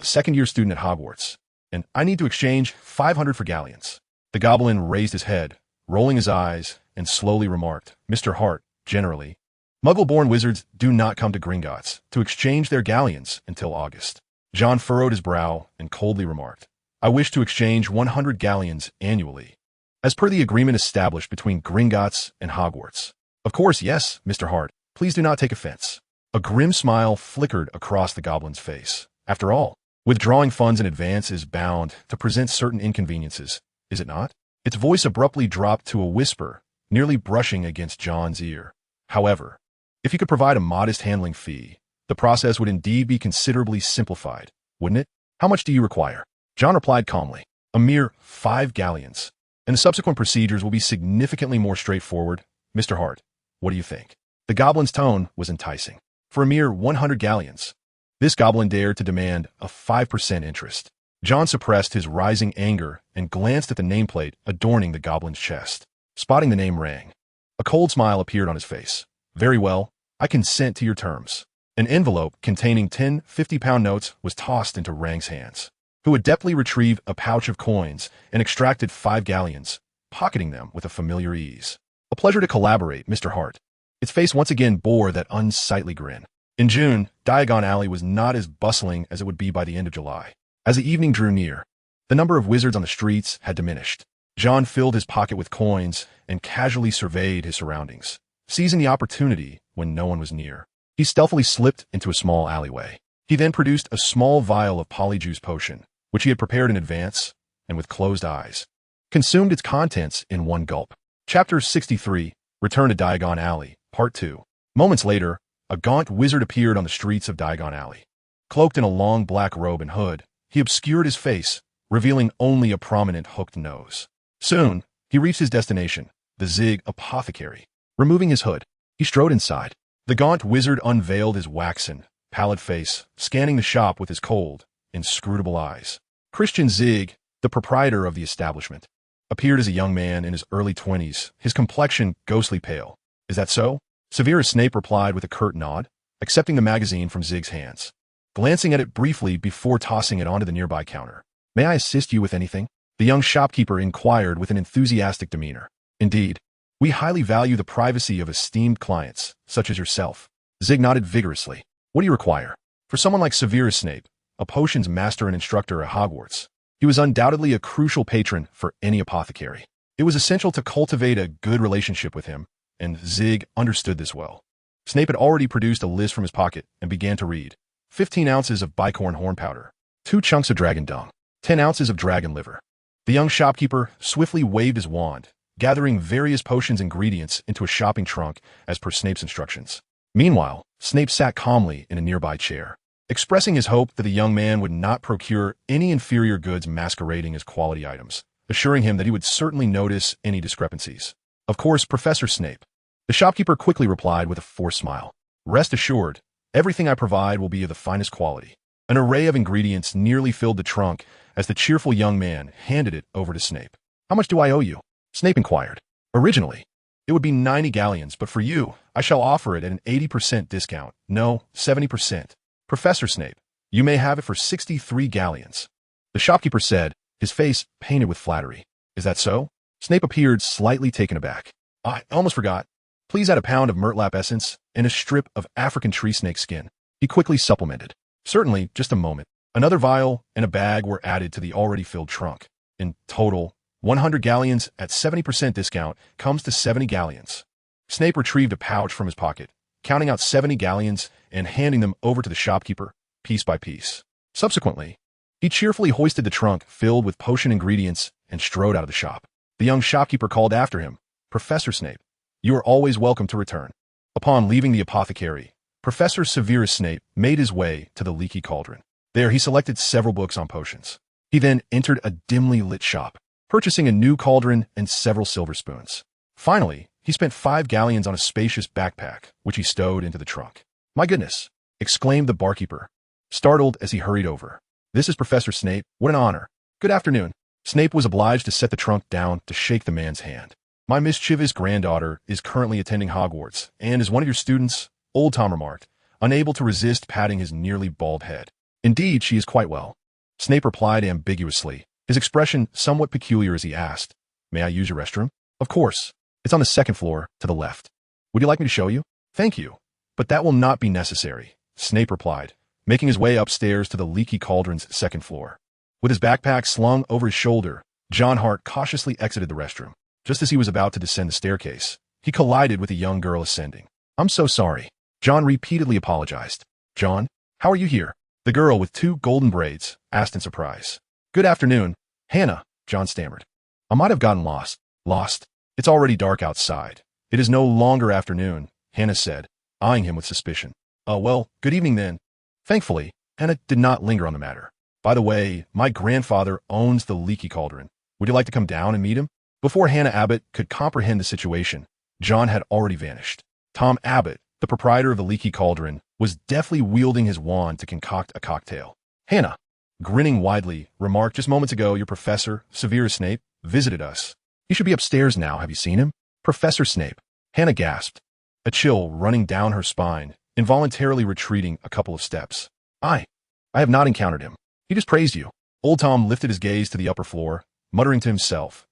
a second-year student at Hogwarts, and I need to exchange 500 for galleons." The goblin raised his head, rolling his eyes, and slowly remarked, "Mr. Hart, generally, Muggle-born wizards do not come to Gringotts to exchange their galleons until August." Jon furrowed his brow and coldly remarked, "I wish to exchange 100 galleons annually, as per the agreement established between Gringotts and Hogwarts." "Of course, yes, Mr. Hart. Please do not take offense." A grim smile flickered across the goblin's face. After all, withdrawing funds in advance is bound to present certain inconveniences, is it not? Its voice abruptly dropped to a whisper, nearly brushing against Jon's ear. "However, if you could provide a modest handling fee, the process would indeed be considerably simplified, wouldn't it? How much do you require?" Jon replied calmly, "A mere 5 galleons, and the subsequent procedures will be significantly more straightforward. Mr. Hart, what do you think?" The goblin's tone was enticing. For a mere 100 galleons, this goblin dared to demand a 5% interest. Jon suppressed his rising anger and glanced at the nameplate adorning the goblin's chest. Spotting the name Rang, a cold smile appeared on his face. "Very well, I consent to your terms." An envelope containing 10 50-pound notes was tossed into Rang's hands, who adeptly retrieved a pouch of coins and extracted 5 galleons, pocketing them with a familiar ease. "A pleasure to collaborate, Mr. Hart." Its face once again bore that unsightly grin. In June, Diagon Alley was not as bustling as it would be by the end of July. As the evening drew near, the number of wizards on the streets had diminished. Jon filled his pocket with coins and casually surveyed his surroundings, seizing the opportunity when no one was near. He stealthily slipped into a small alleyway. He then produced a small vial of polyjuice potion, which he had prepared in advance, and with closed eyes, consumed its contents in one gulp. Chapter 63, Return to Diagon Alley, Part 2. Moments later, a gaunt wizard appeared on the streets of Diagon Alley. Cloaked in a long black robe and hood, he obscured his face, revealing only a prominent hooked nose. Soon, he reached his destination, the Zig Apothecary. Removing his hood, he strode inside. The gaunt wizard unveiled his waxen, pallid face, scanning the shop with his cold, inscrutable eyes. Christian Zig, the proprietor of the establishment, appeared as a young man in his early 20s, his complexion ghostly pale. "Is that so?" Severus Snape replied with a curt nod, accepting the magazine from Zig's hands, glancing at it briefly before tossing it onto the nearby counter. "May I assist you with anything?" the young shopkeeper inquired with an enthusiastic demeanor. "Indeed, we highly value the privacy of esteemed clients, such as yourself." Zig nodded vigorously. "What do you require?" For someone like Severus Snape, a potions master and instructor at Hogwarts, he was undoubtedly a crucial patron for any apothecary. It was essential to cultivate a good relationship with him, and Zig understood this well. Snape had already produced a list from his pocket and began to read. 15 ounces of bicorn horn powder, 2 chunks of dragon dung, 10 ounces of dragon liver. The young shopkeeper swiftly waved his wand, gathering various potions ingredients into a shopping trunk as per Snape's instructions. Meanwhile, Snape sat calmly in a nearby chair, expressing his hope that the young man would not procure any inferior goods masquerading as quality items, assuring him that he would certainly notice any discrepancies. "Of course, Professor Snape." The shopkeeper quickly replied with a forced smile. "Rest assured, everything I provide will be of the finest quality." An array of ingredients nearly filled the trunk as the cheerful young man handed it over to Snape. "How much do I owe you?" Snape inquired. "Originally, it would be 90 galleons, but for you, I shall offer it at an 80% discount. No, 70%. Professor Snape, you may have it for 63 galleons." The shopkeeper said, his face painted with flattery. "Is that so?" Snape appeared slightly taken aback. "I almost forgot. Please add a pound of myrtlap essence and a strip of African tree snake skin. He quickly supplemented. Certainly, just a moment. Another vial and a bag were added to the already filled trunk. In total, 100 galleons at 70% discount comes to 70 galleons. Snape retrieved a pouch from his pocket, counting out 70 galleons and handing them over to the shopkeeper, piece by piece. Subsequently, he cheerfully hoisted the trunk filled with potion ingredients and strode out of the shop. The young shopkeeper called after him, "Professor Snape, you are always welcome to return." Upon leaving the apothecary, Professor Severus Snape made his way to the Leaky Cauldron. There he selected several books on potions. He then entered a dimly lit shop, purchasing a new cauldron and several silver spoons. Finally, he spent 5 galleons on a spacious backpack, which he stowed into the trunk. "My goodness!" exclaimed the barkeeper, startled as he hurried over. "This is Professor Snape. What an honor. Good afternoon." Snape was obliged to set the trunk down to shake the man's hand. "My mischievous granddaughter is currently attending Hogwarts and is one of your students," Old Tom remarked, unable to resist patting his nearly bald head. "Indeed, she is quite well," Snape replied ambiguously, his expression somewhat peculiar as he asked, "May I use your restroom?" "Of course. It's on the second floor, to the left. Would you like me to show you?" "Thank you, but that will not be necessary," Snape replied, making his way upstairs to the Leaky Cauldron's second floor. With his backpack slung over his shoulder, Jon Hart cautiously exited the restroom. Just as he was about to descend the staircase, he collided with a young girl ascending. "I'm so sorry." Jon repeatedly apologized. "Jon, how are you here?" The girl with 2 golden braids asked in surprise. "Good afternoon, Hannah," Jon stammered. "I might have gotten lost." "Lost? It's already dark outside. It is no longer afternoon," Hannah said, eyeing him with suspicion. "Oh, well, good evening then." Thankfully, Hannah did not linger on the matter. "By the way, my grandfather owns the Leaky Cauldron. Would you like to come down and meet him?" Before Hannah Abbott could comprehend the situation, Jon had already vanished. Tom Abbott, the proprietor of the Leaky Cauldron, was deftly wielding his wand to concoct a cocktail. Hannah, grinning widely, remarked, "Just moments ago, your professor, Severus Snape, visited us. He should be upstairs now. Have you seen him?" "Professor Snape?" Hannah gasped, a chill running down her spine, involuntarily retreating a couple of steps. I have not encountered him. He just praised you." Old Tom lifted his gaze to the upper floor, muttering to himself,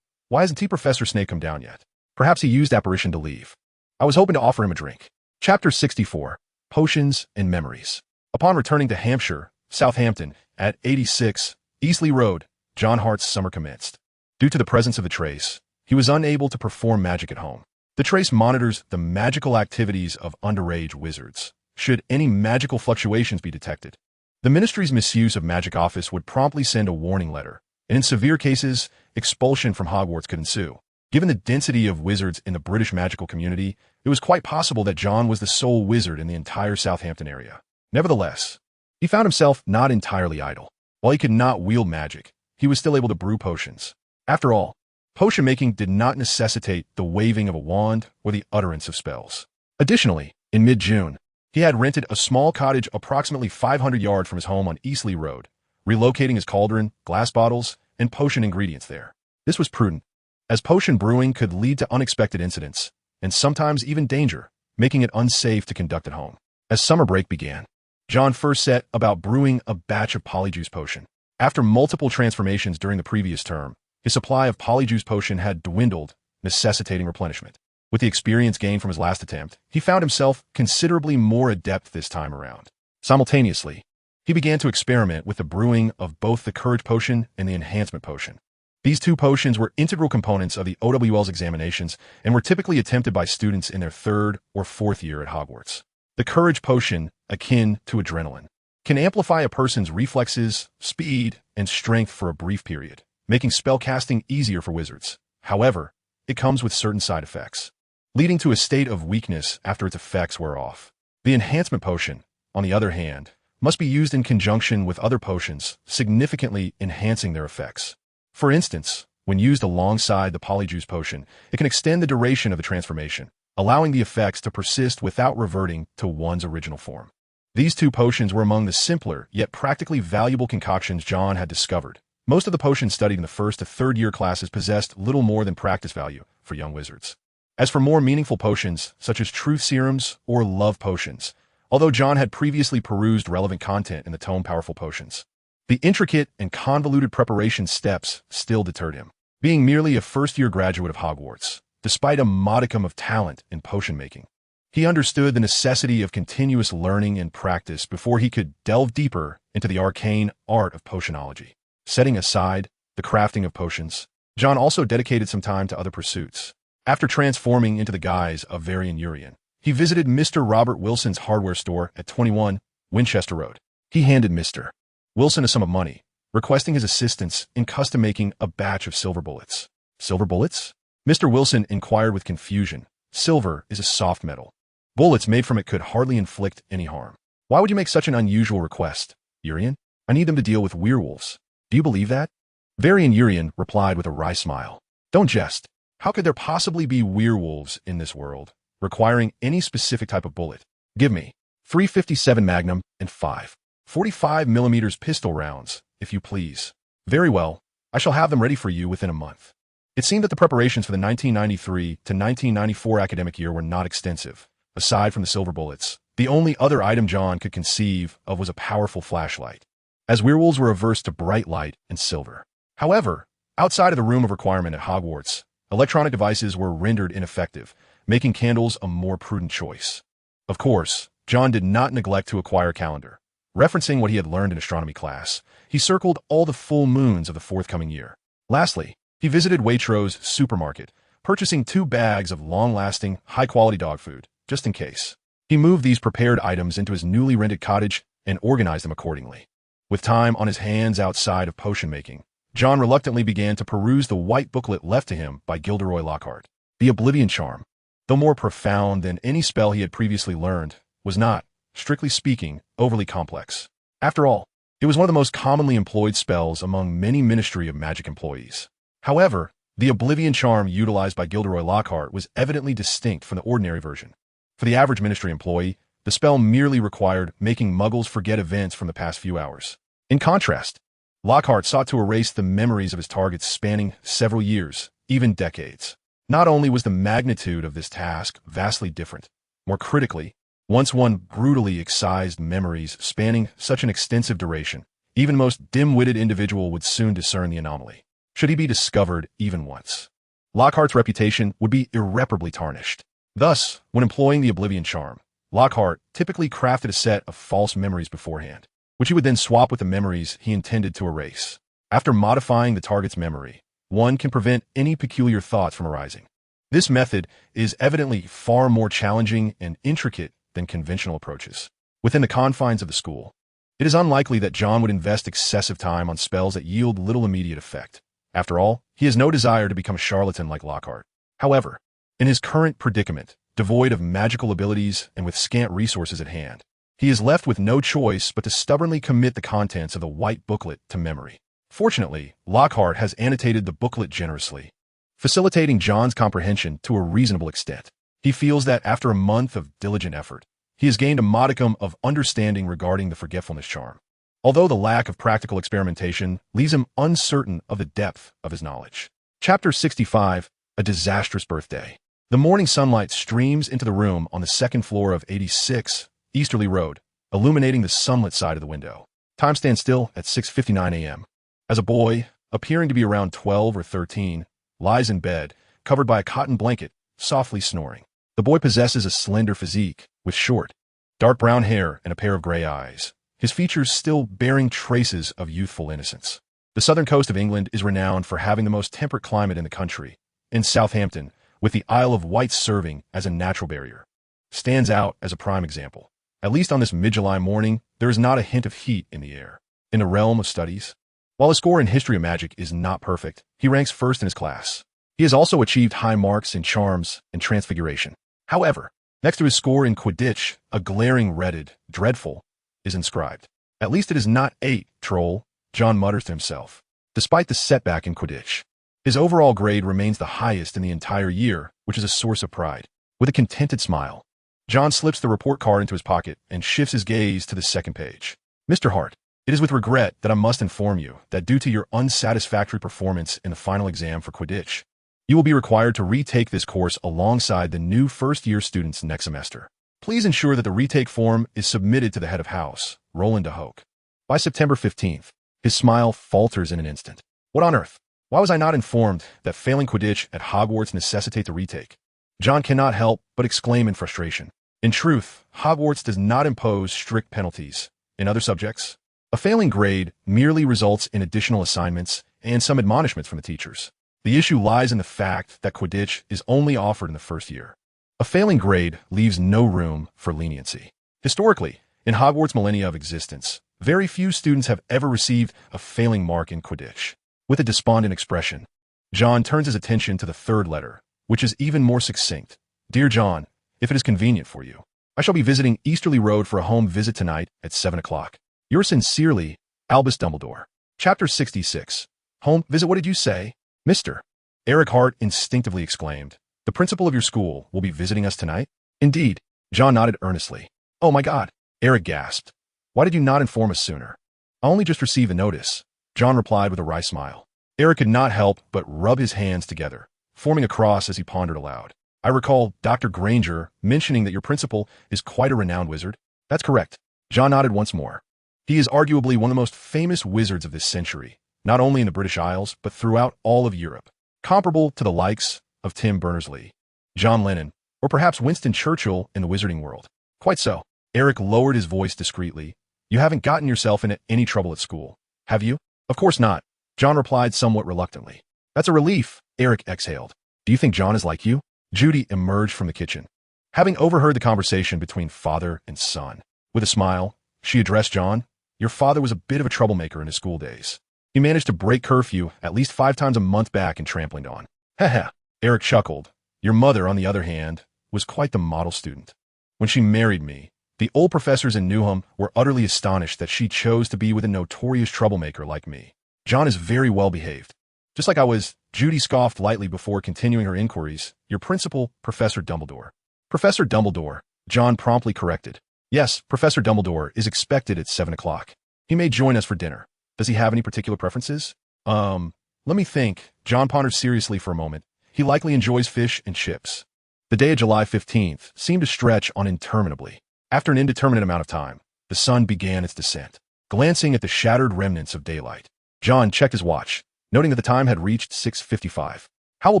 Why hasn't Professor Snape come down yet? Perhaps he used apparition to leave. I was hoping to offer him a drink." Chapter 64, Potions and Memories. Upon returning to Hampshire, Southampton, at 86 Eastleigh Road, Jon Hart's summer commenced. Due to the presence of the Trace, he was unable to perform magic at home. The Trace monitors the magical activities of underage wizards, should any magical fluctuations be detected. The Ministry's misuse of magic office would promptly send a warning letter, and in severe cases, expulsion from Hogwarts could ensue. Given the density of wizards in the British magical community, it was quite possible that Jon was the sole wizard in the entire Southampton area. Nevertheless, he found himself not entirely idle. While he could not wield magic, he was still able to brew potions. After all, potion making did not necessitate the waving of a wand or the utterance of spells. Additionally, in mid-June, he had rented a small cottage approximately 500 yards from his home on Eastleigh Road, relocating his cauldron, glass bottles, and potion ingredients there. This was prudent, as potion brewing could lead to unexpected incidents, and sometimes even danger, making it unsafe to conduct at home. As summer break began, Jon first set about brewing a batch of polyjuice potion. After multiple transformations during the previous term, his supply of polyjuice potion had dwindled, necessitating replenishment. With the experience gained from his last attempt, he found himself considerably more adept this time around. Simultaneously, he began to experiment with the brewing of both the Courage Potion and the Enhancement Potion. These 2 potions were integral components of the OWL's examinations and were typically attempted by students in their 3rd or 4th year at Hogwarts. The Courage Potion, akin to adrenaline, can amplify a person's reflexes, speed, and strength for a brief period, making spellcasting easier for wizards. However, it comes with certain side effects, leading to a state of weakness after its effects wear off. The Enhancement Potion, on the other hand, must be used in conjunction with other potions, significantly enhancing their effects. For instance, when used alongside the Polyjuice Potion, it can extend the duration of the transformation, allowing the effects to persist without reverting to one's original form. These 2 potions were among the simpler, yet practically valuable concoctions Jon had discovered. Most of the potions studied in the 1st to 3rd year classes possessed little more than practice value for young wizards. As for more meaningful potions, such as truth serums or love potions, although Jon had previously perused relevant content in the tome Powerful Potions, the intricate and convoluted preparation steps still deterred him. Being merely a first-year graduate of Hogwarts, despite a modicum of talent in potion making. He understood the necessity of continuous learning and practice before he could delve deeper into the arcane art of potionology. Setting aside the crafting of potions, Jon also dedicated some time to other pursuits. After transforming into the guise of Varian Urian, he visited Mr. Robert Wilson's hardware store at 21 Winchester Road. He handed Mr. Wilson a sum of money, requesting his assistance in custom-making a batch of silver bullets. Silver bullets? Mr. Wilson inquired with confusion. Silver is a soft metal. Bullets made from it could hardly inflict any harm. Why would you make such an unusual request, Urian? I need them to deal with werewolves. Do you believe that? Varian Urian replied with a wry smile. Don't jest. How could there possibly be werewolves in this world, requiring any specific type of bullet? Give me 357 Magnum and 5 45mm pistol rounds, if you please. Very well. I shall have them ready for you within a month. It seemed that the preparations for the 1993 to 1994 academic year were not extensive. Aside from the silver bullets, the only other item Jon could conceive of was a powerful flashlight, as werewolves were averse to bright light and silver. However, outside of the room of requirement at Hogwarts, electronic devices were rendered ineffective, making candles a more prudent choice. Of course, Jon did not neglect to acquire a calendar. Referencing what he had learned in astronomy class, he circled all the full moons of the forthcoming year. Lastly, he visited Waitrose supermarket, purchasing 2 bags of long-lasting, high-quality dog food, just in case. He moved these prepared items into his newly rented cottage and organized them accordingly. With time on his hands outside of potion making, Jon reluctantly began to peruse the white booklet left to him by Gilderoy Lockhart. The Oblivion Charm, though more profound than any spell he had previously learned, was not, strictly speaking, overly complex. After all, it was one of the most commonly employed spells among many Ministry of Magic employees. However, the Oblivion Charm utilized by Gilderoy Lockhart was evidently distinct from the ordinary version. For the average Ministry employee, the spell merely required making muggles forget events from the past few hours. In contrast, Lockhart sought to erase the memories of his targets spanning several years, even decades. Not only was the magnitude of this task vastly different, more critically, once one brutally excised memories spanning such an extensive duration, even most dim-witted individual would soon discern the anomaly. Should he be discovered even once, Lockhart's reputation would be irreparably tarnished. Thus, when employing the Oblivion Charm, Lockhart typically crafted a set of false memories beforehand, which he would then swap with the memories he intended to erase. After modifying the target's memory, one can prevent any peculiar thoughts from arising. This method is evidently far more challenging and intricate than conventional approaches. Within the confines of the school, it is unlikely that Jon would invest excessive time on spells that yield little immediate effect. After all, he has no desire to become a charlatan like Lockhart. However, in his current predicament, devoid of magical abilities and with scant resources at hand, he is left with no choice but to stubbornly commit the contents of the white booklet to memory. Fortunately, Lockhart has annotated the booklet generously, facilitating Jon's comprehension to a reasonable extent. He feels that after a month of diligent effort, he has gained a modicum of understanding regarding the forgetfulness charm, although the lack of practical experimentation leaves him uncertain of the depth of his knowledge. Chapter 65, A Disastrous Birthday. The morning sunlight streams into the room on the second floor of 86 Easterly Road, illuminating the sunlit side of the window. Time stands still at 6:59 a.m. As a boy, appearing to be around 12 or 13, lies in bed, covered by a cotton blanket, softly snoring. The boy possesses a slender physique, with short, dark brown hair and a pair of gray eyes, his features still bearing traces of youthful innocence. The southern coast of England is renowned for having the most temperate climate in the country. In Southampton, with the Isle of Wight serving as a natural barrier, stands out as a prime example. At least on this mid-July morning, there is not a hint of heat in the air. In the realm of studies, while his score in history of magic is not perfect, he ranks first in his class. He has also achieved high marks in charms and transfiguration. However, next to his score in Quidditch, a glaring redded, dreadful, is inscribed. At least it is not 8, troll, Jon mutters to himself. Despite the setback in Quidditch, his overall grade remains the highest in the entire year, which is a source of pride. With a contented smile, Jon slips the report card into his pocket and shifts his gaze to the second page. Mr. Hart, it is with regret that I must inform you that due to your unsatisfactory performance in the final exam for Quidditch, you will be required to retake this course alongside the new first-year students next semester. Please ensure that the retake form is submitted to the head of house, Roland de Hoek, by September 15th. His smile falters in an instant. What on earth? Why was I not informed that failing Quidditch at Hogwarts necessitates a retake? Jon cannot help but exclaim in frustration. In truth, Hogwarts does not impose strict penalties. In other subjects, a failing grade merely results in additional assignments and some admonishments from the teachers. The issue lies in the fact that Quidditch is only offered in the first year. A failing grade leaves no room for leniency. Historically, in Hogwarts' millennia of existence, very few students have ever received a failing mark in Quidditch. With a despondent expression, Jon turns his attention to the third letter, which is even more succinct. Dear Jon, if it is convenient for you, I shall be visiting Easterly Road for a home visit tonight at 7 o'clock. Yours sincerely, Albus Dumbledore. Chapter 66. Home visit, what did you say? Mr. Eric Hart instinctively exclaimed. The principal of your school will be visiting us tonight? Indeed. Jon nodded earnestly. Oh my God, Eric gasped. Why did you not inform us sooner? I only just received the notice, Jon replied with a wry smile. Eric could not help but rub his hands together, forming a cross as he pondered aloud. I recall Dr. Granger mentioning that your principal is quite a renowned wizard. That's correct. Jon nodded once more. He is arguably one of the most famous wizards of this century, not only in the British Isles, but throughout all of Europe, comparable to the likes of Tim Berners-Lee, John Lennon, or perhaps Winston Churchill in the wizarding world. Quite so. Eric lowered his voice discreetly. You haven't gotten yourself into any trouble at school, have you? Of course not, Jon replied somewhat reluctantly. That's a relief, Eric exhaled. Do you think Jon is like you? Judy emerged from the kitchen, having overheard the conversation between father and son. With a smile, she addressed Jon. Your father was a bit of a troublemaker in his school days. He managed to break curfew at least 5 times a month back in Trampling Dawn. Heh. Eric chuckled. Your mother, on the other hand, was quite the model student. When she married me, the old professors in Newham were utterly astonished that she chose to be with a notorious troublemaker like me. Jon is very well behaved. Just like I was, Judy scoffed lightly before continuing her inquiries. Your principal, Professor Dumbledore. Professor Dumbledore, Jon promptly corrected. Yes, Professor Dumbledore is expected at 7 o'clock. He may join us for dinner. Does he have any particular preferences? Let me think. Jon pondered seriously for a moment. He likely enjoys fish and chips. The day of July 15th seemed to stretch on interminably. After an indeterminate amount of time, the sun began its descent. Glancing at the shattered remnants of daylight, Jon checked his watch, noting that the time had reached 6:55. How will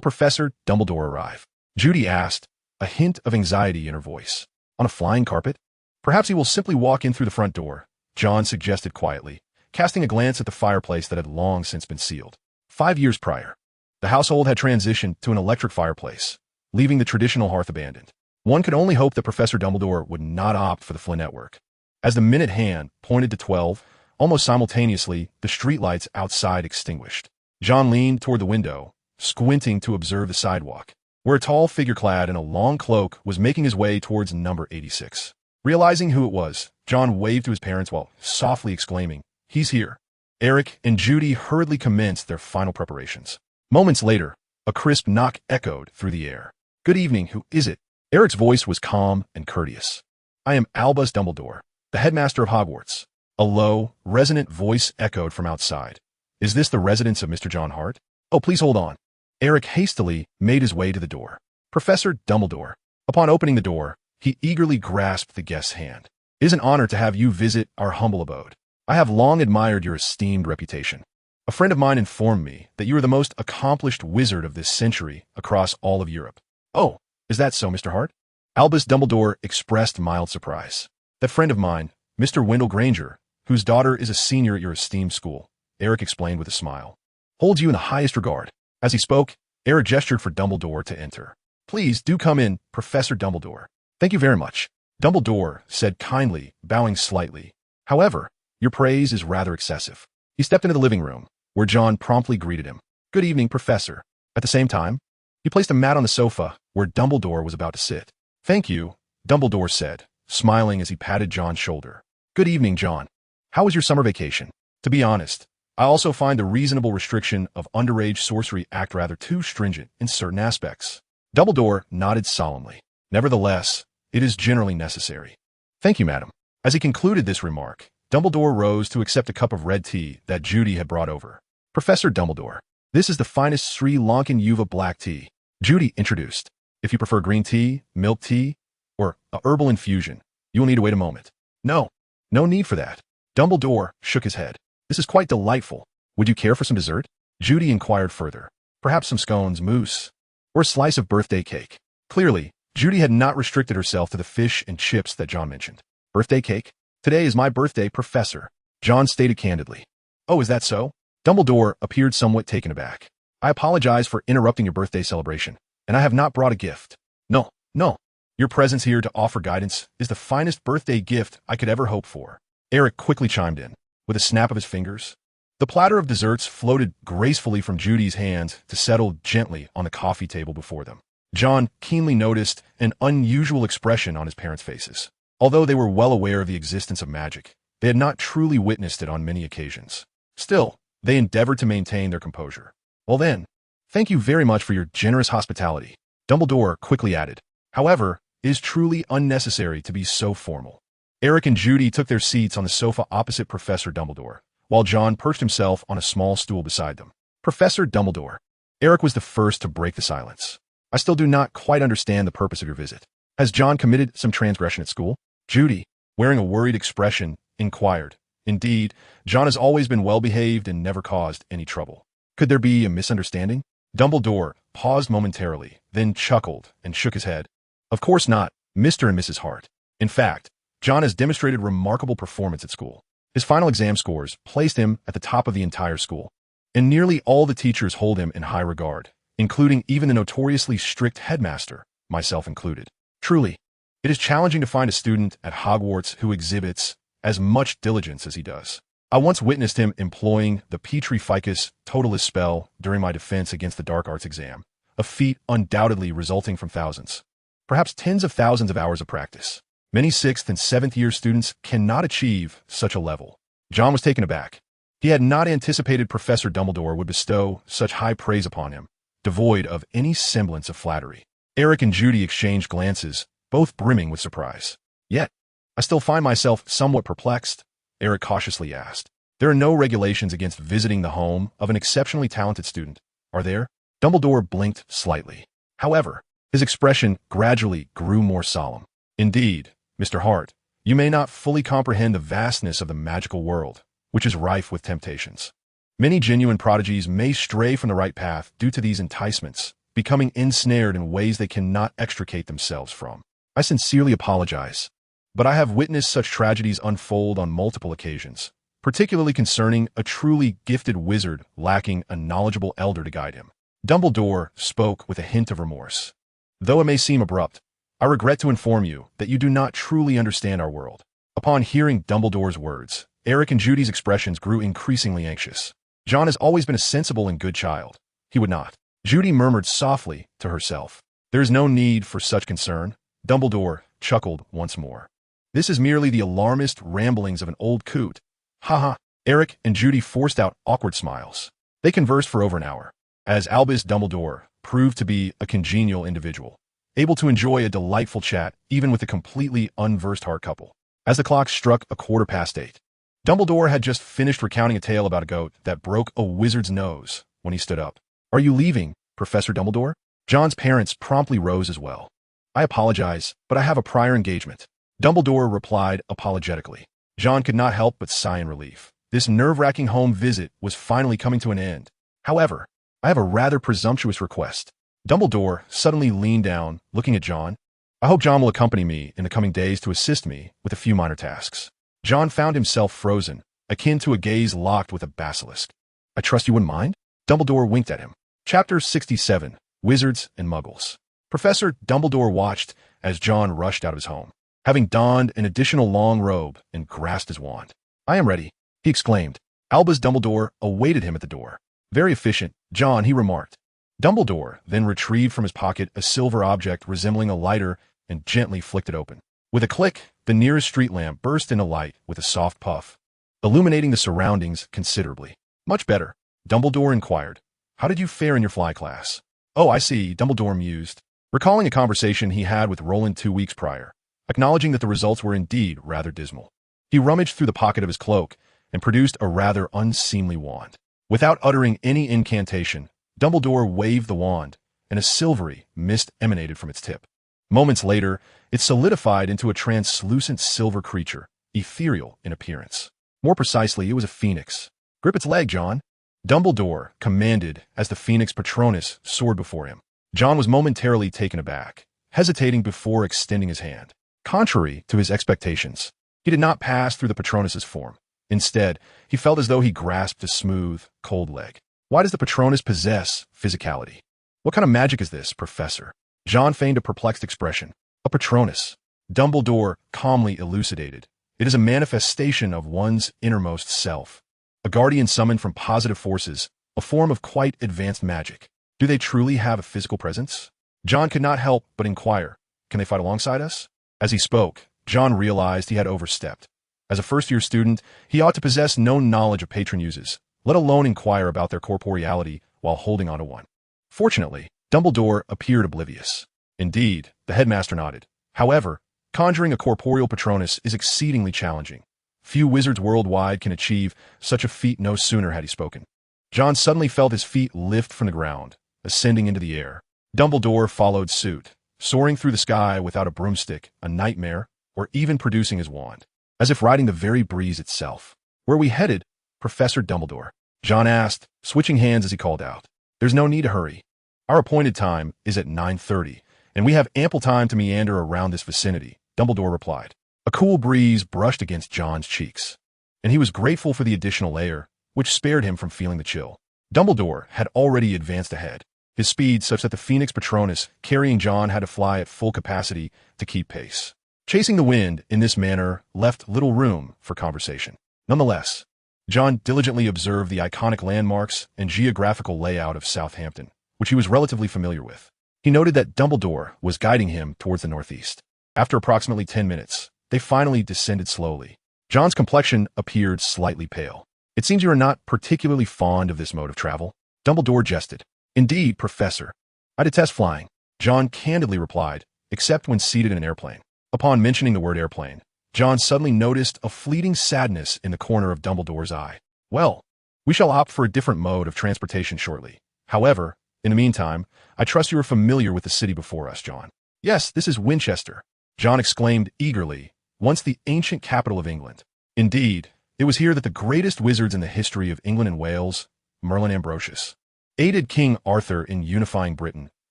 Professor Dumbledore arrive? Judy asked, a hint of anxiety in her voice. On a flying carpet? Perhaps he will simply walk in through the front door, Jon suggested quietly, casting a glance at the fireplace that had long since been sealed. 5 years prior, the household had transitioned to an electric fireplace, leaving the traditional hearth abandoned. One could only hope that Professor Dumbledore would not opt for the Flynn network. As the minute hand pointed to 12, almost simultaneously, the streetlights outside extinguished. Jon leaned toward the window, squinting to observe the sidewalk, where a tall figure clad in a long cloak was making his way towards number 86. Realizing who it was, Jon waved to his parents while softly exclaiming, He's here. Eric and Judy hurriedly commenced their final preparations. Moments later, a crisp knock echoed through the air. Good evening, who is it? Eric's voice was calm and courteous. I am Albus Dumbledore, the headmaster of Hogwarts. A low, resonant voice echoed from outside. Is this the residence of Mr. Jon Hart? Oh, please hold on. Eric hastily made his way to the door. Professor Dumbledore. Upon opening the door, he eagerly grasped the guest's hand. It is an honor to have you visit our humble abode. I have long admired your esteemed reputation. A friend of mine informed me that you are the most accomplished wizard of this century across all of Europe. Oh, is that so, Mr. Hart? Albus Dumbledore expressed mild surprise. That friend of mine, Mr. Wendell Granger, whose daughter is a senior at your esteemed school, Eric explained with a smile, holds you in the highest regard. As he spoke, Eric gestured for Dumbledore to enter. Please do come in, Professor Dumbledore. Thank you very much. Dumbledore said kindly, bowing slightly. However, your praise is rather excessive. He stepped into the living room, where Jon promptly greeted him. Good evening, Professor. At the same time, he placed a mat on the sofa where Dumbledore was about to sit. Thank you, Dumbledore said, smiling as he patted Jon's shoulder. Good evening, Jon. How was your summer vacation? To be honest, I also find the reasonable restriction of Underage Sorcery Act rather too stringent in certain aspects. Dumbledore nodded solemnly. Nevertheless, it is generally necessary. Thank you, madam. As he concluded this remark, Dumbledore rose to accept a cup of red tea that Judy had brought over. Professor Dumbledore, this is the finest Sri Lankan Yuva black tea, Judy introduced. If you prefer green tea, milk tea, or a herbal infusion, you will need to wait a moment. No need for that. Dumbledore shook his head. This is quite delightful. Would you care for some dessert? Judy inquired further. Perhaps some scones, mousse, or a slice of birthday cake. Clearly, Judy had not restricted herself to the fish and chips that Jon mentioned. Birthday cake? Today is my birthday, Professor, Jon stated candidly. Oh, is that so? Dumbledore appeared somewhat taken aback. I apologize for interrupting your birthday celebration, and I have not brought a gift. No, no. Your presence here to offer guidance is the finest birthday gift I could ever hope for. Eric quickly chimed in, with a snap of his fingers. The platter of desserts floated gracefully from Judy's hands to settle gently on the coffee table before them. Jon keenly noticed an unusual expression on his parents' faces. Although they were well aware of the existence of magic, they had not truly witnessed it on many occasions. Still, they endeavored to maintain their composure. Well then, thank you very much for your generous hospitality, Dumbledore quickly added. However, it is truly unnecessary to be so formal. Eric and Judy took their seats on the sofa opposite Professor Dumbledore, while Jon perched himself on a small stool beside them. Professor Dumbledore. Eric was the first to break the silence. I still do not quite understand the purpose of your visit. Has Jon committed some transgression at school? Judy, wearing a worried expression, inquired. Indeed, Jon has always been well-behaved and never caused any trouble. Could there be a misunderstanding? Dumbledore paused momentarily, then chuckled and shook his head. Of course not, Mr. and Mrs. Hart. In fact, Jon has demonstrated remarkable performance at school. His final exam scores placed him at the top of the entire school, and nearly all the teachers hold him in high regard, including even the notoriously strict headmaster, myself included. Truly, it is challenging to find a student at Hogwarts who exhibits as much diligence as he does. I once witnessed him employing the Petri Ficus Totalis spell during my defense against the Dark Arts exam, a feat undoubtedly resulting from thousands, perhaps tens of thousands of hours of practice. Many 6th and 7th year students cannot achieve such a level. Jon was taken aback. He had not anticipated Professor Dumbledore would bestow such high praise upon him, devoid of any semblance of flattery. Eric and Judy exchanged glances, both brimming with surprise. Yet, I still find myself somewhat perplexed, Eric cautiously asked. There are no regulations against visiting the home of an exceptionally talented student, are there? Dumbledore blinked slightly. However, his expression gradually grew more solemn. Indeed, Mr. Hart, you may not fully comprehend the vastness of the magical world, which is rife with temptations. Many genuine prodigies may stray from the right path due to these enticements, becoming ensnared in ways they cannot extricate themselves from. I sincerely apologize, but I have witnessed such tragedies unfold on multiple occasions, particularly concerning a truly gifted wizard lacking a knowledgeable elder to guide him. Dumbledore spoke with a hint of remorse. Though it may seem abrupt, I regret to inform you that you do not truly understand our world. Upon hearing Dumbledore's words, Eric and Judy's expressions grew increasingly anxious. Jon has always been a sensible and good child. He would not. Judy murmured softly to herself. There is no need for such concern. Dumbledore chuckled once more. This is merely the alarmist ramblings of an old coot. Ha. Eric and Judy forced out awkward smiles. They conversed for over an hour, as Albus Dumbledore proved to be a congenial individual, able to enjoy a delightful chat even with a completely unversed Hart couple. As the clock struck 8:15, Dumbledore had just finished recounting a tale about a goat that broke a wizard's nose when he stood up. Are you leaving, Professor Dumbledore? Jon's parents promptly rose as well. I apologize, but I have a prior engagement, Dumbledore replied apologetically. Jon could not help but sigh in relief. This nerve-wracking home visit was finally coming to an end. However, I have a rather presumptuous request. Dumbledore suddenly leaned down, looking at Jon. I hope Jon will accompany me in the coming days to assist me with a few minor tasks. Jon found himself frozen, akin to a gaze locked with a basilisk. I trust you wouldn't mind? Dumbledore winked at him. Chapter 67, Wizards and Muggles. Professor Dumbledore watched as Jon rushed out of his home, having donned an additional long robe and grasped his wand. I am ready, he exclaimed. Albus Dumbledore awaited him at the door. Very efficient, Jon, he remarked. Dumbledore then retrieved from his pocket a silver object resembling a lighter and gently flicked it open. With a click, the nearest street lamp burst into light with a soft puff, illuminating the surroundings considerably. Much better, Dumbledore inquired. How did you fare in your fly class? Oh, I see, Dumbledore mused, recalling a conversation he had with Roland 2 weeks prior, acknowledging that the results were indeed rather dismal. He rummaged through the pocket of his cloak and produced a rather unseemly wand. Without uttering any incantation, Dumbledore waved the wand, and a silvery mist emanated from its tip. Moments later, it solidified into a translucent silver creature, ethereal in appearance. More precisely, it was a phoenix. Grip its leg, Jon. Dumbledore commanded as the Phoenix Patronus soared before him. Jon was momentarily taken aback, hesitating before extending his hand. Contrary to his expectations, he did not pass through the Patronus's form. Instead, he felt as though he grasped a smooth, cold leg. Why does the Patronus possess physicality? What kind of magic is this, Professor? Jon feigned a perplexed expression. A Patronus. Dumbledore calmly elucidated. It is a manifestation of one's innermost self. A guardian summoned from positive forces, a form of quite advanced magic. Do they truly have a physical presence? Jon could not help but inquire. Can they fight alongside us? As he spoke, Jon realized he had overstepped. As a first-year student, he ought to possess no knowledge of patron uses, let alone inquire about their corporeality while holding onto one. Fortunately, Dumbledore appeared oblivious. Indeed, the headmaster nodded. However, conjuring a corporeal Patronus is exceedingly challenging. Few wizards worldwide can achieve such a feat. No sooner had he spoken. Jon suddenly felt his feet lift from the ground, ascending into the air. Dumbledore followed suit, soaring through the sky without a broomstick, a nightmare, or even producing his wand, as if riding the very breeze itself. Where are we headed, Professor Dumbledore? Jon asked, switching hands as he called out. There's no need to hurry. Our appointed time is at 9:30, and we have ample time to meander around this vicinity, Dumbledore replied. A cool breeze brushed against Jon's cheeks, and he was grateful for the additional layer, which spared him from feeling the chill. Dumbledore had already advanced ahead, his speed such that the Phoenix Patronus carrying Jon had to fly at full capacity to keep pace. Chasing the wind in this manner left little room for conversation. Nonetheless, Jon diligently observed the iconic landmarks and geographical layout of Southampton, which he was relatively familiar with. He noted that Dumbledore was guiding him towards the northeast. After approximately 10 minutes, they finally descended slowly. Jon's complexion appeared slightly pale. It seems you are not particularly fond of this mode of travel. Dumbledore jested. Indeed, Professor. I detest flying, Jon candidly replied, except when seated in an airplane. Upon mentioning the word airplane, Jon suddenly noticed a fleeting sadness in the corner of Dumbledore's eye. Well, we shall opt for a different mode of transportation shortly. However, in the meantime, I trust you are familiar with the city before us, Jon. Yes, this is Winchester, Jon exclaimed eagerly, once the ancient capital of England. Indeed, it was here that the greatest wizards in the history of England and Wales, Merlin Ambrosius, aided King Arthur in unifying Britain,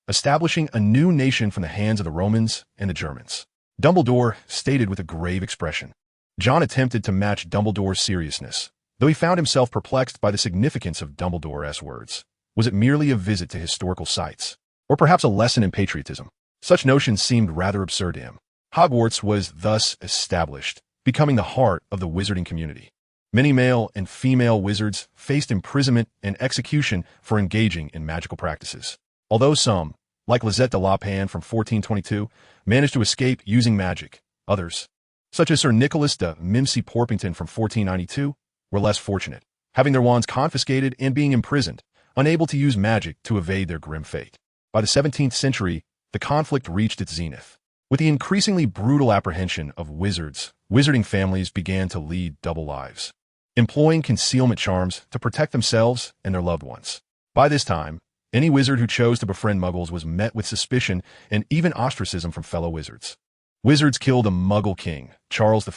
establishing a new nation from the hands of the Romans and the Germans. Dumbledore stated with a grave expression. Jon attempted to match Dumbledore's seriousness, though he found himself perplexed by the significance of Dumbledore's words. Was it merely a visit to historical sites, or perhaps a lesson in patriotism? Such notions seemed rather absurd to him. Hogwarts was thus established, becoming the heart of the wizarding community. Many male and female wizards faced imprisonment and execution for engaging in magical practices. Although some, like Lisette de la Pan from 1422, managed to escape using magic, others, such as Sir Nicholas de Mimsy Porpington from 1492, were less fortunate, having their wands confiscated and being imprisoned, unable to use magic to evade their grim fate. By the 17th century, the conflict reached its zenith. With the increasingly brutal apprehension of wizards, wizarding families began to lead double lives, employing concealment charms to protect themselves and their loved ones. By this time, any wizard who chose to befriend muggles was met with suspicion and even ostracism from fellow wizards. Wizards killed the Muggle king, Charles I,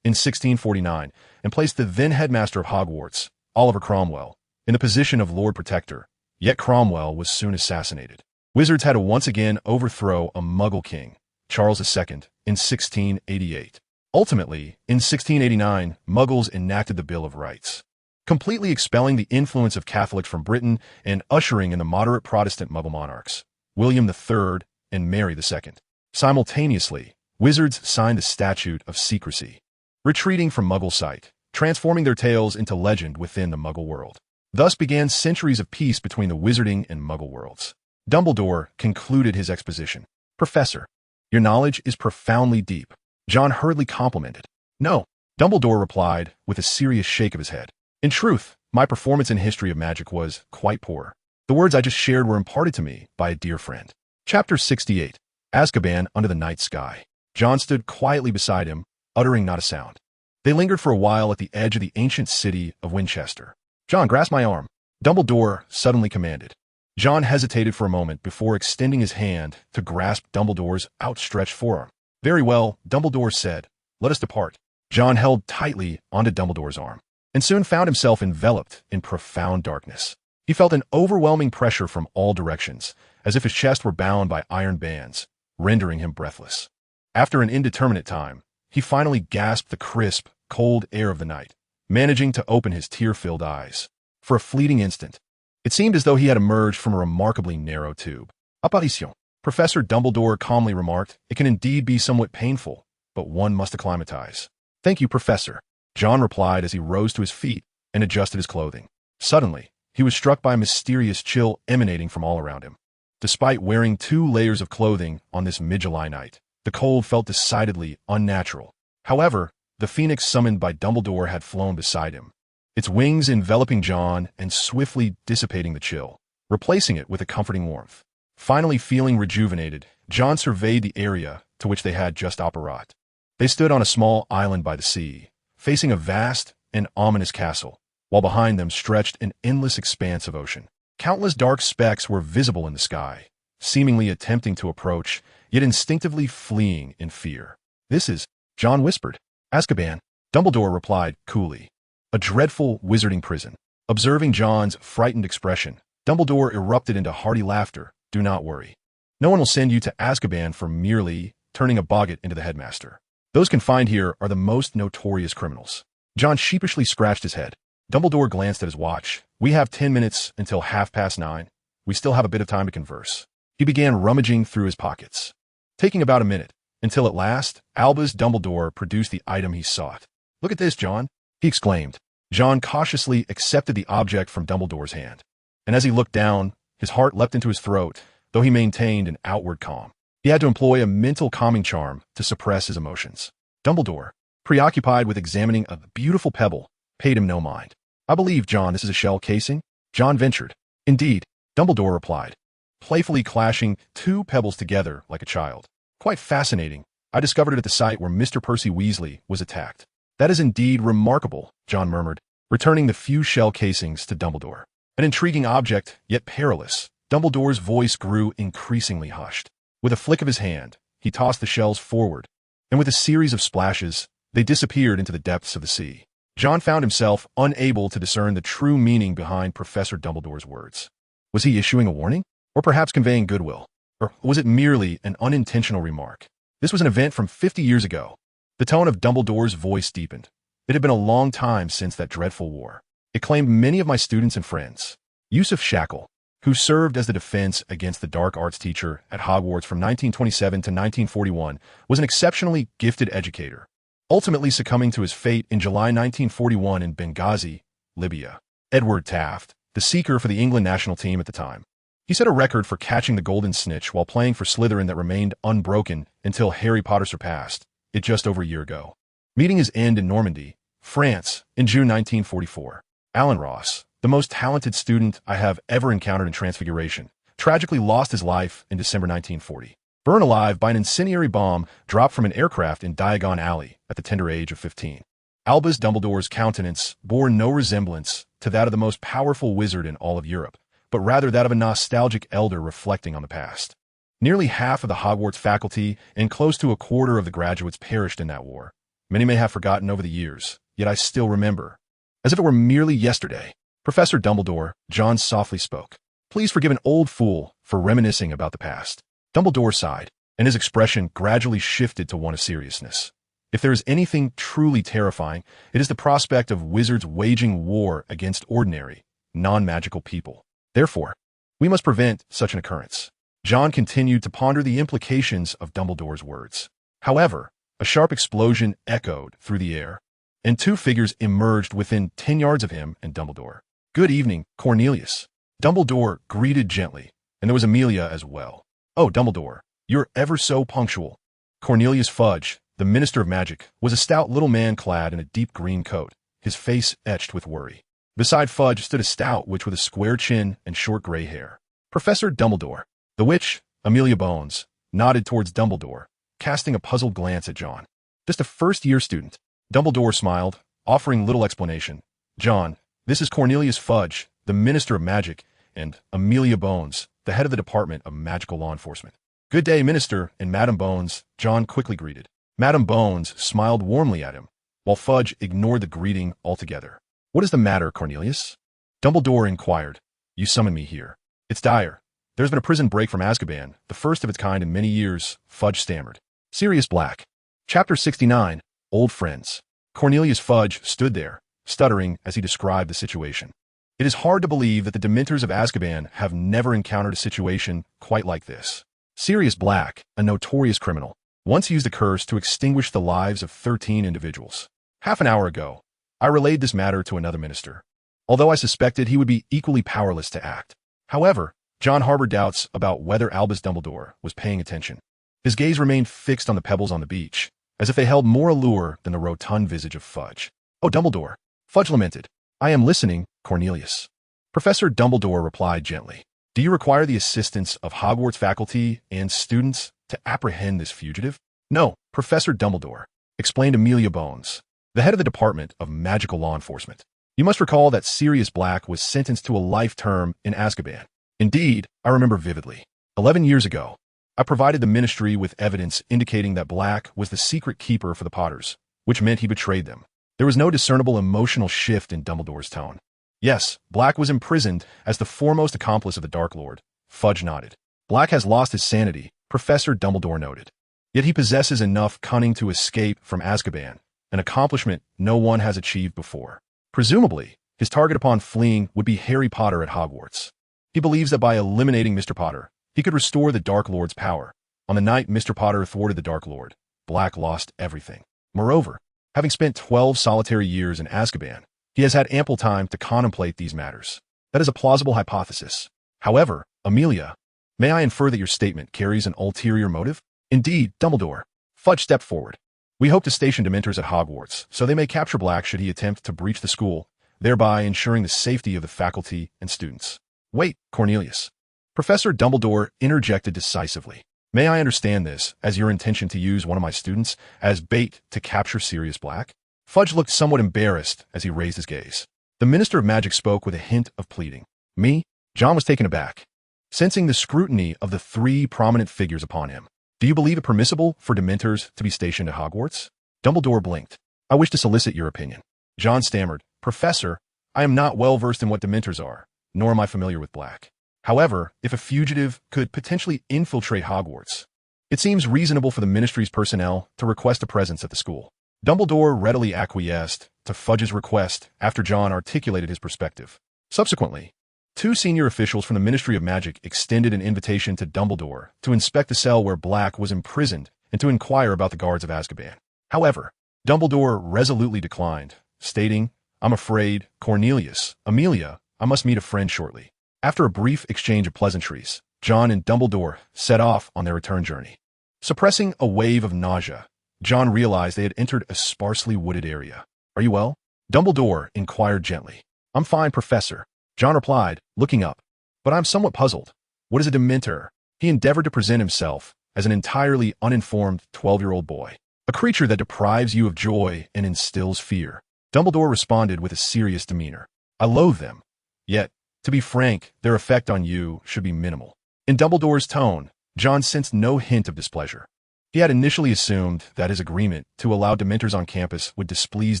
in 1649, and placed the then headmaster of Hogwarts, Oliver Cromwell, in the position of Lord Protector, yet Cromwell was soon assassinated. Wizards had to once again overthrow a Muggle king, Charles II, in 1688. Ultimately, in 1689, Muggles enacted the Bill of Rights, completely expelling the influence of Catholics from Britain and ushering in the moderate Protestant Muggle monarchs, William III and Mary II. Simultaneously, wizards signed the Statute of Secrecy, retreating from Muggle sight, transforming their tales into legend within the Muggle world. Thus began centuries of peace between the wizarding and Muggle worlds. Dumbledore concluded his exposition. Professor, your knowledge is profoundly deep, Jon hurriedly complimented. No, Dumbledore replied with a serious shake of his head. In truth, my performance in history of magic was quite poor. The words I just shared were imparted to me by a dear friend. Chapter 68. Azkaban Under the Night Sky. Jon stood quietly beside him, uttering not a sound. They lingered for a while at the edge of the ancient city of Winchester. Jon, grasp my arm, Dumbledore suddenly commanded. Jon hesitated for a moment before extending his hand to grasp Dumbledore's outstretched forearm. Very well, Dumbledore said. Let us depart. Jon held tightly onto Dumbledore's arm. and soon found himself enveloped in profound darkness. He felt an overwhelming pressure from all directions, as if his chest were bound by iron bands, rendering him breathless. After an indeterminate time, he finally gasped the crisp, cold air of the night, managing to open his tear-filled eyes. For a fleeting instant, it seemed as though he had emerged from a remarkably narrow tube. Apparition, Professor Dumbledore calmly remarked. It can indeed be somewhat painful, but one must acclimatize. Thank you, Professor, Jon replied as he rose to his feet and adjusted his clothing. Suddenly, he was struck by a mysterious chill emanating from all around him. Despite wearing 2 layers of clothing on this mid-July night, the cold felt decidedly unnatural. However, the phoenix summoned by Dumbledore had flown beside him, its wings enveloping Jon and swiftly dissipating the chill, replacing it with a comforting warmth. Finally feeling rejuvenated, Jon surveyed the area to which they had just apparat. They stood on a small island by the sea, facing a vast and ominous castle, while behind them stretched an endless expanse of ocean. Countless dark specks were visible in the sky, seemingly attempting to approach, yet instinctively fleeing in fear. This is, Jon whispered. Azkaban, Dumbledore replied coolly. A dreadful wizarding prison. Observing Jon's frightened expression, Dumbledore erupted into hearty laughter. Do not worry. No one will send you to Azkaban for merely turning a boggart into the headmaster. Those confined here are the most notorious criminals. Jon sheepishly scratched his head. Dumbledore glanced at his watch. We have 10 minutes until 9:30. We still have a bit of time to converse. He began rummaging through his pockets, taking about a minute, until at last, Albus Dumbledore produced the item he sought. Look at this, Jon, he exclaimed. Jon cautiously accepted the object from Dumbledore's hand, and as he looked down, his heart leapt into his throat, though he maintained an outward calm. He had to employ a mental calming charm to suppress his emotions. Dumbledore, preoccupied with examining a beautiful pebble, paid him no mind. I believe, Jon, this is a shell casing? Jon ventured. Indeed, Dumbledore replied, playfully clashing 2 pebbles together like a child. Quite fascinating. I discovered it at the site where Mr. Percy Weasley was attacked. That is indeed remarkable, Jon murmured, returning the few shell casings to Dumbledore. An intriguing object, yet perilous. Dumbledore's voice grew increasingly hushed. With a flick of his hand, he tossed the shells forward, and with a series of splashes, they disappeared into the depths of the sea. Jon found himself unable to discern the true meaning behind Professor Dumbledore's words. Was he issuing a warning? Or perhaps conveying goodwill? Or was it merely an unintentional remark? This was an event from 50 years ago. The tone of Dumbledore's voice deepened. It had been a long time since that dreadful war. It claimed many of my students and friends. Yusuf Shackle, who served as the defense against the dark arts teacher at Hogwarts from 1927 to 1941, was an exceptionally gifted educator, ultimately succumbing to his fate in July 1941 in Benghazi, Libya. Edward Taft, the seeker for the England national team at the time. He set a record for catching the golden snitch while playing for Slytherin that remained unbroken until Harry Potter surpassed it just over a year ago. Meeting his end in Normandy, France, in June 1944. Alan Ross, the most talented student I have ever encountered in Transfiguration, tragically lost his life in December 1940. Burned alive by an incendiary bomb dropped from an aircraft in Diagon Alley at the tender age of 15. Albus Dumbledore's countenance bore no resemblance to that of the most powerful wizard in all of Europe, but rather that of a nostalgic elder reflecting on the past. Nearly half of the Hogwarts faculty and close to a quarter of the graduates perished in that war. Many may have forgotten over the years, yet I still remember. As if it were merely yesterday. Professor Dumbledore, Jon softly spoke. Please forgive an old fool for reminiscing about the past. Dumbledore sighed, and his expression gradually shifted to one of seriousness. If there is anything truly terrifying, it is the prospect of wizards waging war against ordinary, non-magical people. Therefore, we must prevent such an occurrence. Jon continued to ponder the implications of Dumbledore's words. However, a sharp explosion echoed through the air, and 2 figures emerged within 10 yards of him and Dumbledore. Good evening, Cornelius. Dumbledore greeted gently, and there was Amelia as well. Oh, Dumbledore, you're ever so punctual. Cornelius Fudge, the Minister of Magic, was a stout little man clad in a deep green coat, his face etched with worry. Beside Fudge stood a stout witch with a square chin and short gray hair. Professor Dumbledore. The witch, Amelia Bones, nodded towards Dumbledore, casting a puzzled glance at Jon. Just a first-year student. Dumbledore smiled, offering little explanation. Jon, this is Cornelius Fudge, the Minister of Magic, and Amelia Bones, the head of the Department of Magical Law Enforcement. Good day, Minister and Madam Bones, Jon quickly greeted. Madam Bones smiled warmly at him, while Fudge ignored the greeting altogether. What is the matter, Cornelius? Dumbledore inquired. You summoned me here. It's dire. There's been a prison break from Azkaban, the first of its kind in many years, Fudge stammered. Sirius Black. Chapter 69, Old Friends. Cornelius Fudge stood there, stuttering as he described the situation. It is hard to believe that the Dementors of Azkaban have never encountered a situation quite like this. Sirius Black, a notorious criminal, once used a curse to extinguish the lives of 13 individuals. Half an hour ago, I relayed this matter to another minister, although I suspected he would be equally powerless to act. However, Jon harbored doubts about whether Albus Dumbledore was paying attention. His gaze remained fixed on the pebbles on the beach, as if they held more allure than the rotund visage of Fudge. Oh, Dumbledore, Fudge lamented. I am listening, Cornelius. Professor Dumbledore replied gently. Do you require the assistance of Hogwarts faculty and students to apprehend this fugitive? No, Professor Dumbledore, explained Amelia Bones, the head of the Department of Magical Law Enforcement. You must recall that Sirius Black was sentenced to a life term in Azkaban. Indeed, I remember vividly. 11 years ago, I provided the Ministry with evidence indicating that Black was the secret keeper for the Potters, which meant he betrayed them. There was no discernible emotional shift in Dumbledore's tone. Yes, Black was imprisoned as the foremost accomplice of the Dark Lord. Fudge nodded. Black has lost his sanity, Professor Dumbledore noted. Yet he possesses enough cunning to escape from Azkaban, an accomplishment no one has achieved before. Presumably, his target upon fleeing would be Harry Potter at Hogwarts. He believes that by eliminating Mr. Potter, he could restore the Dark Lord's power. On the night Mr. Potter thwarted the Dark Lord, Black lost everything. Moreover, having spent 12 solitary years in Azkaban, he has had ample time to contemplate these matters. That is a plausible hypothesis. However, Amelia, may I infer that your statement carries an ulterior motive? Indeed, Dumbledore. Fudge stepped forward. We hope to station Dementors at Hogwarts, so they may capture Black should he attempt to breach the school, thereby ensuring the safety of the faculty and students. Wait, Cornelius. Professor Dumbledore interjected decisively. May I understand this as your intention to use one of my students as bait to capture Sirius Black? Fudge looked somewhat embarrassed as he raised his gaze. The Minister of Magic spoke with a hint of pleading. Me? Jon was taken aback, sensing the scrutiny of the three prominent figures upon him. Do you believe it permissible for Dementors to be stationed at Hogwarts? Dumbledore blinked. I wish to solicit your opinion. Jon stammered. Professor, I am not well versed in what Dementors are, nor am I familiar with Black. However, if a fugitive could potentially infiltrate Hogwarts, it seems reasonable for the Ministry's personnel to request a presence at the school. Dumbledore readily acquiesced to Fudge's request after Jon articulated his perspective. Subsequently, two senior officials from the Ministry of Magic extended an invitation to Dumbledore to inspect the cell where Black was imprisoned and to inquire about the guards of Azkaban. However, Dumbledore resolutely declined, stating, I'm afraid, Cornelius, Amelia, I must meet a friend shortly. After a brief exchange of pleasantries, Jon and Dumbledore set off on their return journey. Suppressing a wave of nausea, Jon realized they had entered a sparsely wooded area. Are you well? Dumbledore inquired gently. I'm fine, Professor, Jon replied, looking up. But I'm somewhat puzzled. What is a Dementor? He endeavored to present himself as an entirely uninformed 12-year-old boy, a creature that deprives you of joy and instills fear. Dumbledore responded with a serious demeanor. I loathe them. Yet, to be frank, their effect on you should be minimal. In Dumbledore's tone, Jon sensed no hint of displeasure. He had initially assumed that his agreement to allow Dementors on campus would displease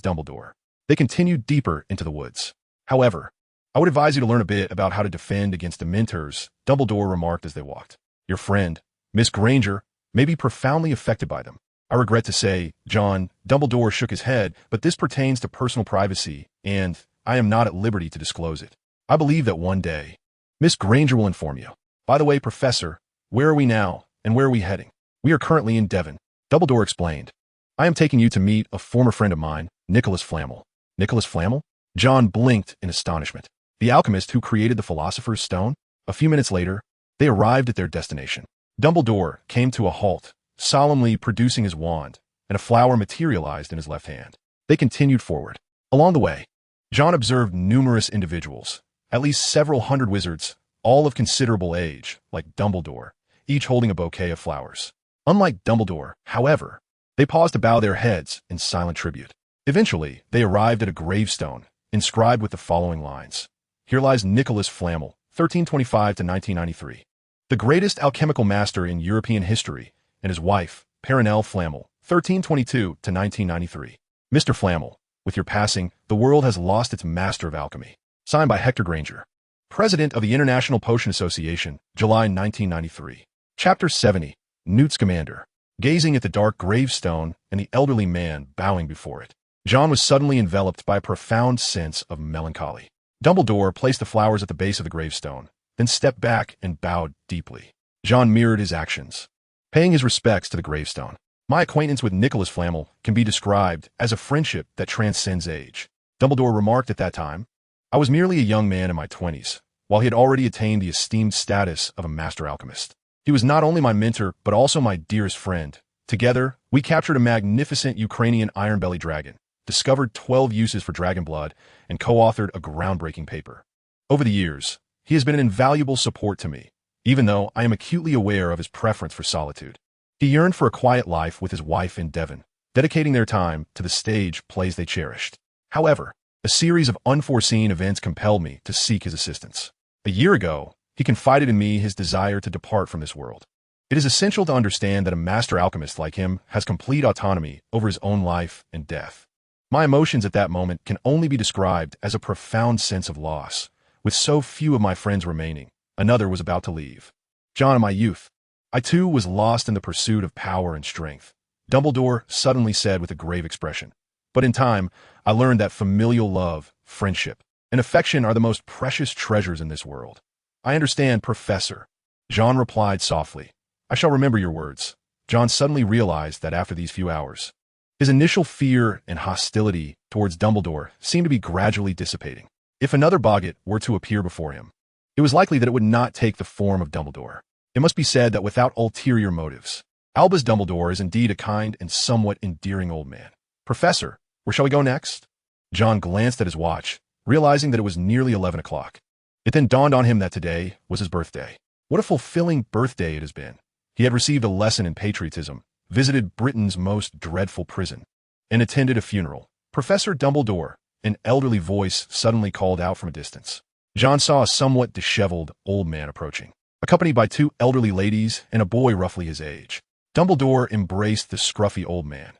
Dumbledore. They continued deeper into the woods. However, I would advise you to learn a bit about how to defend against Dementors, Dumbledore remarked as they walked. Your friend, Miss Granger, may be profoundly affected by them. I regret to say, Jon, Dumbledore shook his head, but this pertains to personal privacy, and I am not at liberty to disclose it. I believe that one day, Miss Granger will inform you. By the way, Professor, where are we now, and where are we heading? We are currently in Devon, Dumbledore explained. I am taking you to meet a former friend of mine, Nicholas Flamel. Nicholas Flamel? Jon blinked in astonishment. The alchemist who created the Philosopher's Stone? A few minutes later, they arrived at their destination. Dumbledore came to a halt, solemnly producing his wand, and a flower materialized in his left hand. They continued forward. Along the way, Jon observed numerous individuals, at least several hundred wizards, all of considerable age, like Dumbledore, each holding a bouquet of flowers. Unlike Dumbledore, however, they paused to bow their heads in silent tribute. Eventually, they arrived at a gravestone, inscribed with the following lines. Here lies Nicholas Flamel, 1325 to 1993, the greatest alchemical master in European history, and his wife, Perenelle Flamel, 1322 to 1993. Mr. Flamel, With your passing, the world has lost its master of alchemy. Signed by Hector Granger, President of the International Potion Association, July 1993. Chapter 70. Newt Scamander. Gazing at the dark gravestone and the elderly man bowing before it, Jon was suddenly enveloped by a profound sense of melancholy. Dumbledore placed the flowers at the base of the gravestone, then stepped back and bowed deeply. Jon mirrored his actions, paying his respects to the gravestone. My acquaintance with Nicholas Flamel can be described as a friendship that transcends age, Dumbledore remarked at that time. I was merely a young man in my 20s, while he had already attained the esteemed status of a master alchemist. He was not only my mentor, but also my dearest friend. Together, we captured a magnificent Ukrainian iron-belly dragon, discovered 12 uses for dragon blood, and co-authored a groundbreaking paper. Over the years, he has been an invaluable support to me, even though I am acutely aware of his preference for solitude. He yearned for a quiet life with his wife in Devon, dedicating their time to the stage plays they cherished. However, a series of unforeseen events compelled me to seek his assistance. A year ago, he confided in me his desire to depart from this world. It is essential to understand that a master alchemist like him has complete autonomy over his own life and death. My emotions at that moment can only be described as a profound sense of loss. With so few of my friends remaining, another was about to leave. Jon, in my youth, I too was lost in the pursuit of power and strength, Dumbledore suddenly said with a grave expression. But in time, I learned that familial love, friendship, and affection are the most precious treasures in this world. I understand, Professor, Jon replied softly. I shall remember your words. Jon suddenly realized that after these few hours, his initial fear and hostility towards Dumbledore seemed to be gradually dissipating. If another Boggart were to appear before him, it was likely that it would not take the form of Dumbledore. It must be said that without ulterior motives, Albus Dumbledore is indeed a kind and somewhat endearing old man. Professor, where shall we go next? Jon glanced at his watch, realizing that it was nearly 11 o'clock. It then dawned on him that today was his birthday. What a fulfilling birthday it has been. He had received a lesson in patriotism, visited Britain's most dreadful prison, and attended a funeral. Professor Dumbledore, an elderly voice suddenly called out from a distance. Jon saw a somewhat disheveled old man approaching, accompanied by two elderly ladies and a boy roughly his age. Dumbledore embraced the scruffy old man.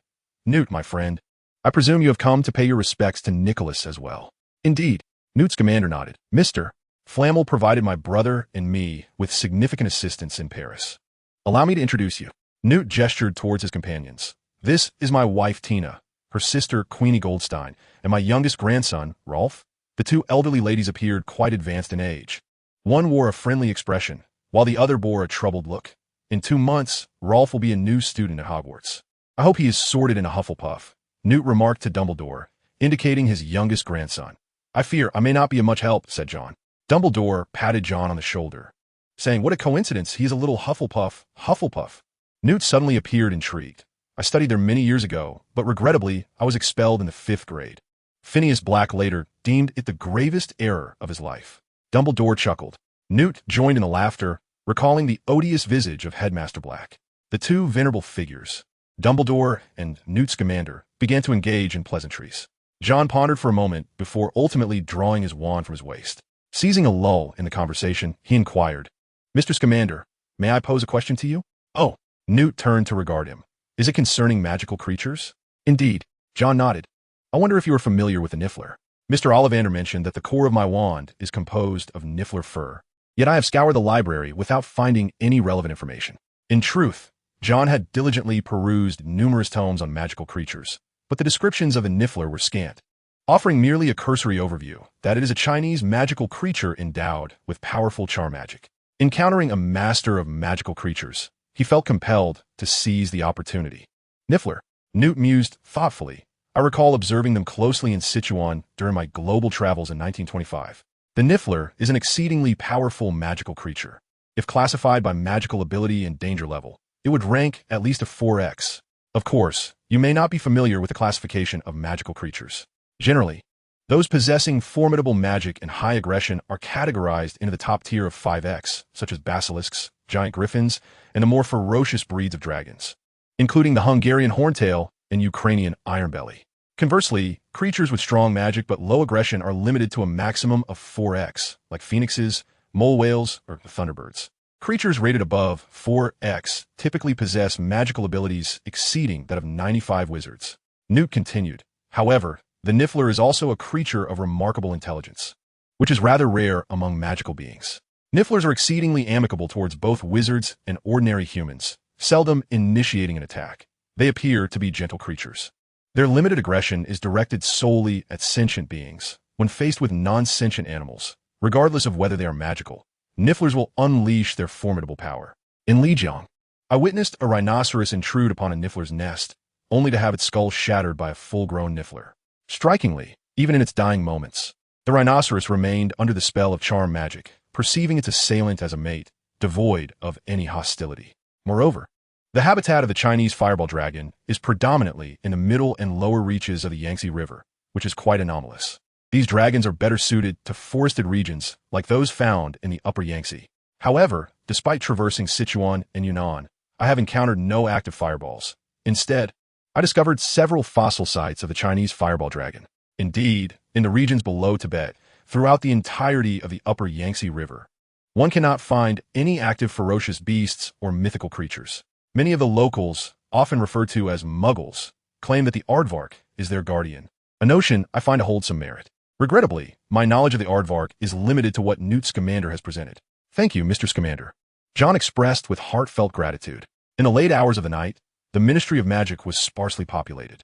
Newt, my friend, I presume you have come to pay your respects to Nicholas as well. Indeed, Newt Scamander nodded. Mr. Flamel provided my brother and me with significant assistance in Paris. Allow me to introduce you. Newt gestured towards his companions. This is my wife Tina, her sister Queenie Goldstein, and my youngest grandson, Rolf. The two elderly ladies appeared quite advanced in age. One wore a friendly expression, while the other bore a troubled look. In 2 months, Rolf will be a new student at Hogwarts. I hope he is sorted in a Hufflepuff, Newt remarked to Dumbledore, indicating his youngest grandson. I fear I may not be of much help, said Jon. Dumbledore patted Jon on the shoulder, saying, what a coincidence, he is a little Hufflepuff. Newt suddenly appeared intrigued. I studied there many years ago, but regrettably, I was expelled in the 5th grade. Phineas Black later deemed it the gravest error of his life. Dumbledore chuckled. Newt joined in the laughter, recalling the odious visage of Headmaster Black. The two venerable figures, Dumbledore and Newt Scamander, began to engage in pleasantries. Jon pondered for a moment before ultimately drawing his wand from his waist. Seizing a lull in the conversation, he inquired, Mr. Scamander, may I pose a question to you? Oh, Newt turned to regard him. Is it concerning magical creatures? Indeed, Jon nodded. I wonder if you are familiar with the Niffler. Mr. Ollivander mentioned that the core of my wand is composed of Niffler fur. Yet I have scoured the library without finding any relevant information. In truth, Jon had diligently perused numerous tomes on magical creatures, but the descriptions of the Niffler were scant, offering merely a cursory overview that it is a Chinese magical creature endowed with powerful charm magic. Encountering a master of magical creatures, he felt compelled to seize the opportunity. Niffler, Newt mused thoughtfully. I recall observing them closely in Sichuan during my global travels in 1925. The Niffler is an exceedingly powerful magical creature. If classified by magical ability and danger level, it would rank at least a 4X. Of course, you may not be familiar with the classification of magical creatures. Generally, those possessing formidable magic and high aggression are categorized into the top tier of 5X, such as basilisks, giant griffins, and the more ferocious breeds of dragons, including the Hungarian horntail and Ukrainian ironbelly. Conversely, creatures with strong magic but low aggression are limited to a maximum of 4X, like phoenixes, mole whales, or thunderbirds. Creatures rated above 4X typically possess magical abilities exceeding that of 95 wizards. Newt continued. However, The Niffler is also a creature of remarkable intelligence, which is rather rare among magical beings. Nifflers are exceedingly amicable towards both wizards and ordinary humans, seldom initiating an attack. They appear to be gentle creatures. Their limited aggression is directed solely at sentient beings. When faced with non-sentient animals, regardless of whether they are magical, Nifflers will unleash their formidable power. In Lijiang, I witnessed a rhinoceros intrude upon a Niffler's nest, only to have its skull shattered by a full-grown Niffler. Strikingly, even in its dying moments, the rhinoceros remained under the spell of charm magic, perceiving its assailant as a mate, devoid of any hostility. Moreover, the habitat of the Chinese fireball dragon is predominantly in the middle and lower reaches of the Yangtze River, which is quite anomalous. These dragons are better suited to forested regions like those found in the upper Yangtze. However, despite traversing Sichuan and Yunnan, I have encountered no active fireballs. Instead, I discovered several fossil sites of the Chinese fireball dragon. Indeed, in the regions below Tibet, throughout the entirety of the upper Yangtze River, one cannot find any active ferocious beasts or mythical creatures. Many of the locals, often referred to as muggles, claim that the aardvark is their guardian, a notion I find to hold some merit. Regrettably, my knowledge of the aardvark is limited to what Newt Scamander has presented. Thank you, Mr. Scamander. John expressed with heartfelt gratitude. In the late hours of the night, the Ministry of Magic was sparsely populated.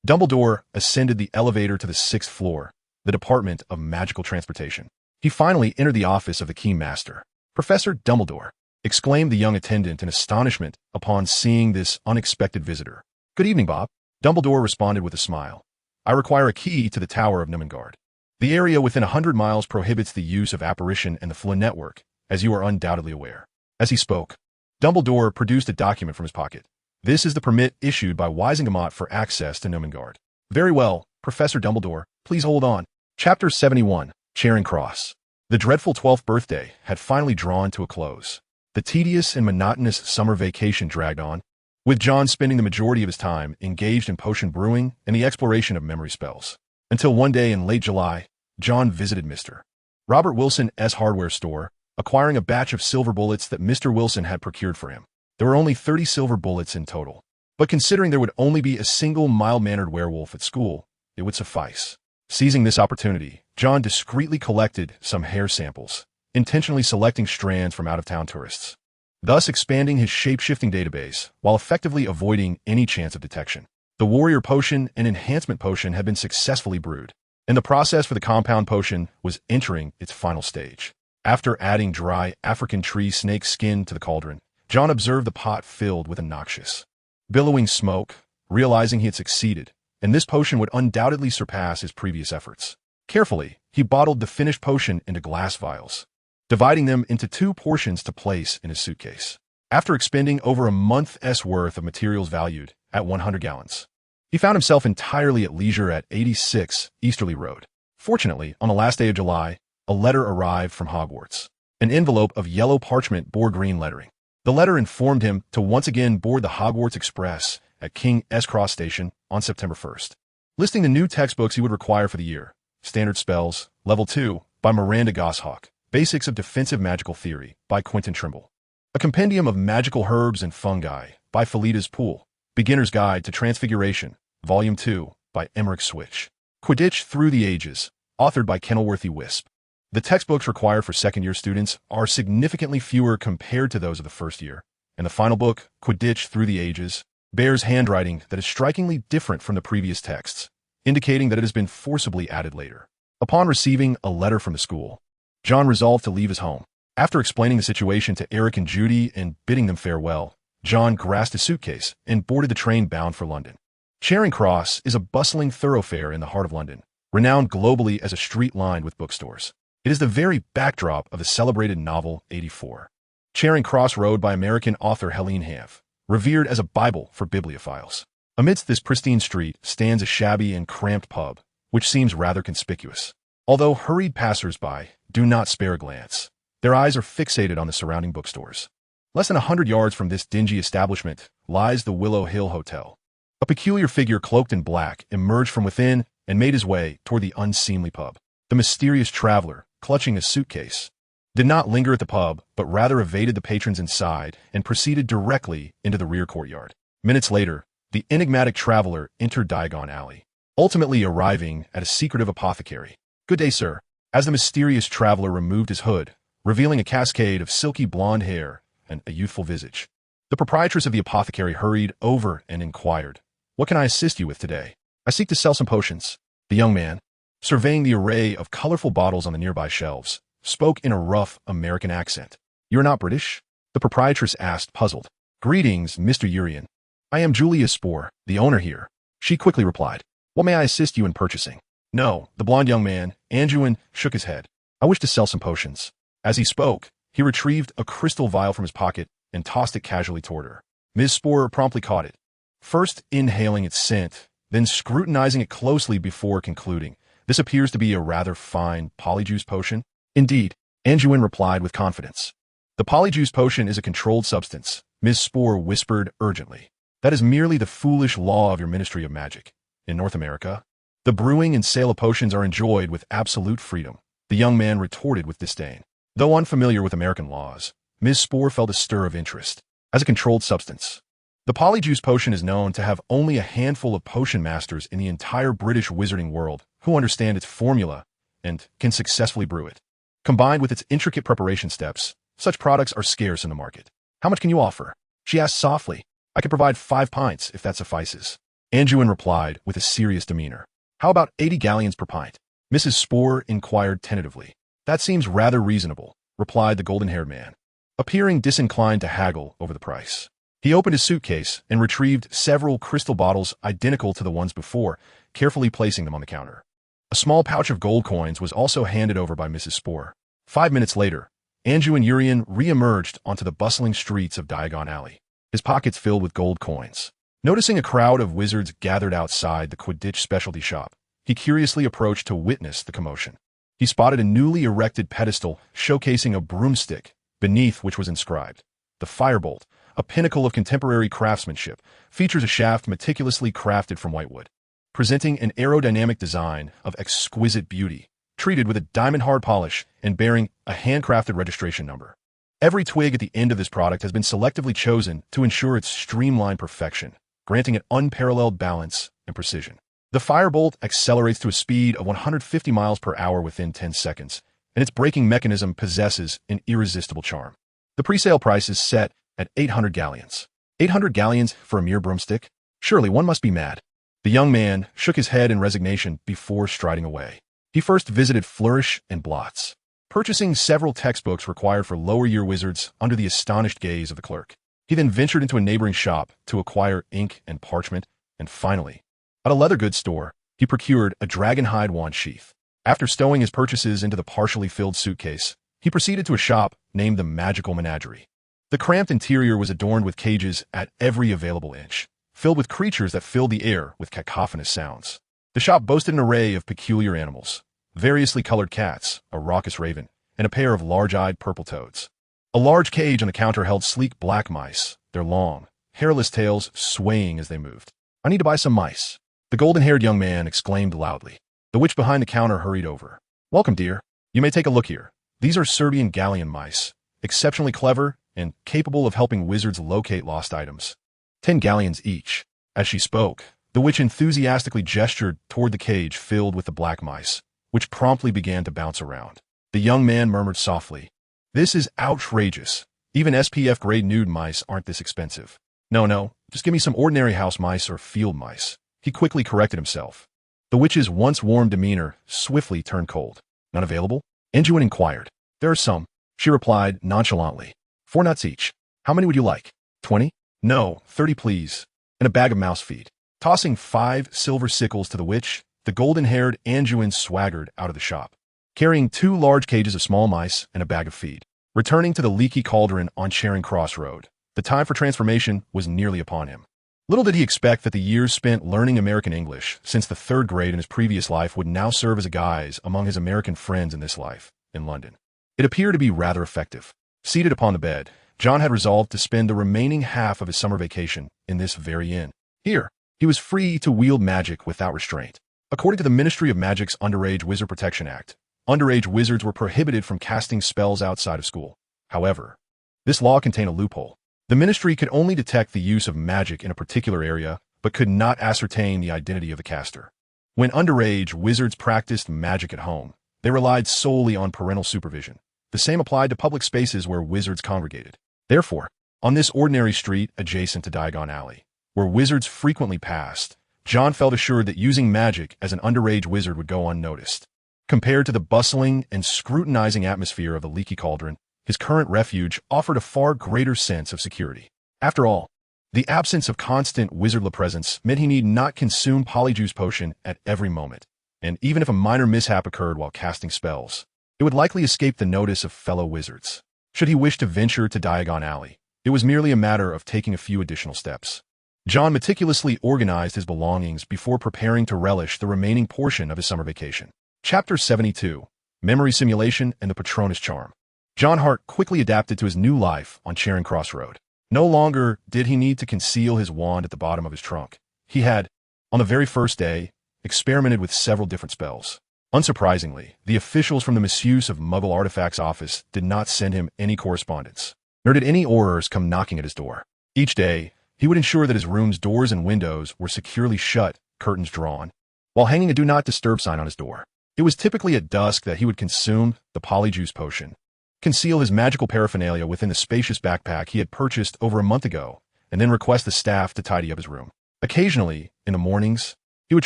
Dumbledore ascended the elevator to the 6th floor, the Department of Magical Transportation. He finally entered the office of the Key Master. Professor Dumbledore, exclaimed the young attendant in astonishment upon seeing this unexpected visitor. Good evening, Bob. Dumbledore responded with a smile. I require a key to the Tower of Numengard. The area within 100 miles prohibits the use of apparition and the Flynn network, as you are undoubtedly aware. As he spoke, Dumbledore produced a document from his pocket. This is the permit issued by Wisingamot for access to Numengard. Very well, Professor Dumbledore, please hold on. Chapter 71, Charing Cross. The dreadful 12th birthday had finally drawn to a close. The tedious and monotonous summer vacation dragged on, with John spending the majority of his time engaged in potion brewing and the exploration of memory spells. Until one day in late July, John visited Mr. Robert Wilson's hardware store, acquiring a batch of silver bullets that Mr. Wilson had procured for him. There were only 30 silver bullets in total, but considering there would only be a single mild-mannered werewolf at school, it would suffice. Seizing this opportunity, John discreetly collected some hair samples, intentionally selecting strands from out-of-town tourists, thus expanding his shape-shifting database while effectively avoiding any chance of detection. The warrior potion and enhancement potion had been successfully brewed, and the process for the compound potion was entering its final stage. After adding dry African tree snake skin to the cauldron, John observed the pot filled with a noxious, billowing smoke, realizing he had succeeded, and this potion would undoubtedly surpass his previous efforts. Carefully, he bottled the finished potion into glass vials, dividing them into 2 portions to place in his suitcase. After expending over a month's worth of materials valued at 100 gallons, he found himself entirely at leisure at 86 Easterly Road. Fortunately, on the last day of July, a letter arrived from Hogwarts. An envelope of yellow parchment bore green lettering. The letter informed him to once again board the Hogwarts Express at King's Cross Station on September 1st, listing the new textbooks he would require for the year. Standard Spells, Level 2, by Miranda Goshawk. Basics of Defensive Magical Theory, by Quentin Trimble. A Compendium of Magical Herbs and Fungi, by Felita's Poole. Beginner's Guide to Transfiguration, Volume 2, by Emmerich Switch. Quidditch Through the Ages, authored by Kenilworthy Wisp. The textbooks required for second-year students are significantly fewer compared to those of the first year, and the final book, Quidditch Through the Ages, bears handwriting that is strikingly different from the previous texts, indicating that it has been forcibly added later. Upon receiving a letter from the school, John resolved to leave his home. After explaining the situation to Eric and Judy and bidding them farewell, John grasped his suitcase and boarded the train bound for London. Charing Cross is a bustling thoroughfare in the heart of London, renowned globally as a street lined with bookstores. It is the very backdrop of the celebrated novel 84. Charing Cross Road by American author Helene Hanff, revered as a Bible for bibliophiles. Amidst this pristine street stands a shabby and cramped pub, which seems rather conspicuous. Although hurried passers-by do not spare a glance, their eyes are fixated on the surrounding bookstores. Less than 100 yards from this dingy establishment lies the Willow Hill Hotel. A peculiar figure cloaked in black emerged from within and made his way toward the unseemly pub. The mysterious traveler, clutching a suitcase, did not linger at the pub, but rather evaded the patrons inside and proceeded directly into the rear courtyard. Minutes later, the enigmatic traveler entered Diagon Alley. ultimately arriving at a secretive apothecary. "Good day, sir," as the mysterious traveler removed his hood, revealing a cascade of silky blonde hair and a youthful visage. The proprietress of the apothecary hurried over and inquired, "What can I assist you with today?" "I seek to sell some potions." The young man, surveying the array of colorful bottles on the nearby shelves, spoke in a rough American accent. "You're not British?" the proprietress asked, puzzled. "Greetings, Mr. Urian. I am Julia Spoor, the owner here," she quickly replied. "What may I assist you in purchasing?" "No," the blond young man, Anjuin, shook his head. "I wish to sell some potions." As he spoke, he retrieved a crystal vial from his pocket and tossed it casually toward her. Ms. Spoor promptly caught it, first inhaling its scent, then scrutinizing it closely before concluding, "This appears to be a rather fine polyjuice potion." "Indeed," Anjuin replied with confidence. "The polyjuice potion is a controlled substance," Ms. Spoor whispered urgently. "That is merely the foolish law of your Ministry of Magic. In North America, the brewing and sale of potions are enjoyed with absolute freedom," the young man retorted with disdain. Though unfamiliar with American laws, Ms. Spoor felt a stir of interest. As a controlled substance, the polyjuice potion is known to have only a handful of potion masters in the entire British wizarding world who understand its formula and can successfully brew it. Combined with its intricate preparation steps, such products are scarce in the market. "How much can you offer?" she asked softly. "I can provide 5 pints, if that suffices." Anjuin replied with a serious demeanor. "How about 80 galleons per pint?" Mrs. Spoor inquired tentatively. "That seems rather reasonable," replied the golden-haired man, appearing disinclined to haggle over the price. He opened his suitcase and retrieved several crystal bottles identical to the ones before, carefully placing them on the counter. A small pouch of gold coins was also handed over by Mrs. Spoor. 5 minutes later, Anjuin Urian re-emerged onto the bustling streets of Diagon Alley, his pockets filled with gold coins. Noticing a crowd of wizards gathered outside the Quidditch specialty shop, he curiously approached to witness the commotion. He spotted a newly erected pedestal showcasing a broomstick, beneath which was inscribed, "The Firebolt, a pinnacle of contemporary craftsmanship, features a shaft meticulously crafted from whitewood, presenting an aerodynamic design of exquisite beauty, treated with a diamond-hard polish and bearing a handcrafted registration number. Every twig at the end of this product has been selectively chosen to ensure its streamlined perfection, granting it unparalleled balance and precision. The Firebolt accelerates to a speed of 150 miles per hour within 10 seconds, and its braking mechanism possesses an irresistible charm. The pre-sale price is set at 800 galleons. 800 galleons for a mere broomstick? Surely one must be mad." The young man shook his head in resignation before striding away. He first visited Flourish and Blots, purchasing several textbooks required for lower-year wizards under the astonished gaze of the clerk. He then ventured into a neighboring shop to acquire ink and parchment, and finally, at a leather goods store, he procured a dragonhide wand sheath. After stowing his purchases into the partially filled suitcase, he proceeded to a shop named the Magical Menagerie. The cramped interior was adorned with cages at every available inch, filled with creatures that filled the air with cacophonous sounds. The shop boasted an array of peculiar animals, variously colored cats, a raucous raven, and a pair of large-eyed purple toads. A large cage on the counter held sleek black mice, their long, hairless tails swaying as they moved. "I need to buy some mice," the golden-haired young man exclaimed loudly. The witch behind the counter hurried over. "Welcome, dear. You may take a look here. These are Serbian galleon mice, exceptionally clever and capable of helping wizards locate lost items. 10 galleons each." As she spoke, the witch enthusiastically gestured toward the cage filled with the black mice, which promptly began to bounce around. The young man murmured softly, "This is outrageous. Even SPF-grade nude mice aren't this expensive." No, just give me some ordinary house mice or field mice." He quickly corrected himself. The witch's once warm demeanor swiftly turned cold. "None available?" Anjuin inquired. "There are some," she replied nonchalantly. 4 nuts each. How many would you like? 20? "No, 30 please. And a bag of mouse feed." Tossing 5 silver sickles to the witch, the golden-haired Anjuin swaggered out of the shop, carrying 2 large cages of small mice and a bag of feed. Returning to the leaky cauldron on Charing Cross Road, the time for transformation was nearly upon him. Little did he expect that the years spent learning American English since the 3rd grade in his previous life would now serve as a guise among his American friends in this life, in London. It appeared to be rather effective. Seated upon the bed, Jon had resolved to spend the remaining half of his summer vacation in this very inn. Here, he was free to wield magic without restraint. According to the Ministry of Magic's Underage Wizard Protection Act, underage wizards were prohibited from casting spells outside of school. However, this law contained a loophole. The ministry could only detect the use of magic in a particular area, but could not ascertain the identity of the caster. When underage wizards practiced magic at home, they relied solely on parental supervision. The same applied to public spaces where wizards congregated. Therefore, on this ordinary street adjacent to Diagon Alley, where wizards frequently passed, Jon felt assured that using magic as an underage wizard would go unnoticed. Compared to the bustling and scrutinizing atmosphere of the Leaky Cauldron, his current refuge offered a far greater sense of security. After all, the absence of constant wizardly presence meant he need not consume Polyjuice Potion at every moment, and even if a minor mishap occurred while casting spells, it would likely escape the notice of fellow wizards. Should he wish to venture to Diagon Alley, it was merely a matter of taking a few additional steps. Jon meticulously organized his belongings before preparing to relish the remaining portion of his summer vacation. Chapter 72, Memory Simulation and the Patronus Charm. Jon Hart quickly adapted to his new life on Charing Cross Road. No longer did he need to conceal his wand at the bottom of his trunk. He had, on the very first day, experimented with several different spells. Unsurprisingly, the officials from the Misuse of Muggle Artifacts office did not send him any correspondence, nor did any Aurors come knocking at his door. Each day, he would ensure that his room's doors and windows were securely shut, curtains drawn, while hanging a Do Not Disturb sign on his door. It was typically at dusk that he would consume the Polyjuice Potion, conceal his magical paraphernalia within the spacious backpack he had purchased over a month ago, and then request the staff to tidy up his room. Occasionally, in the mornings, he would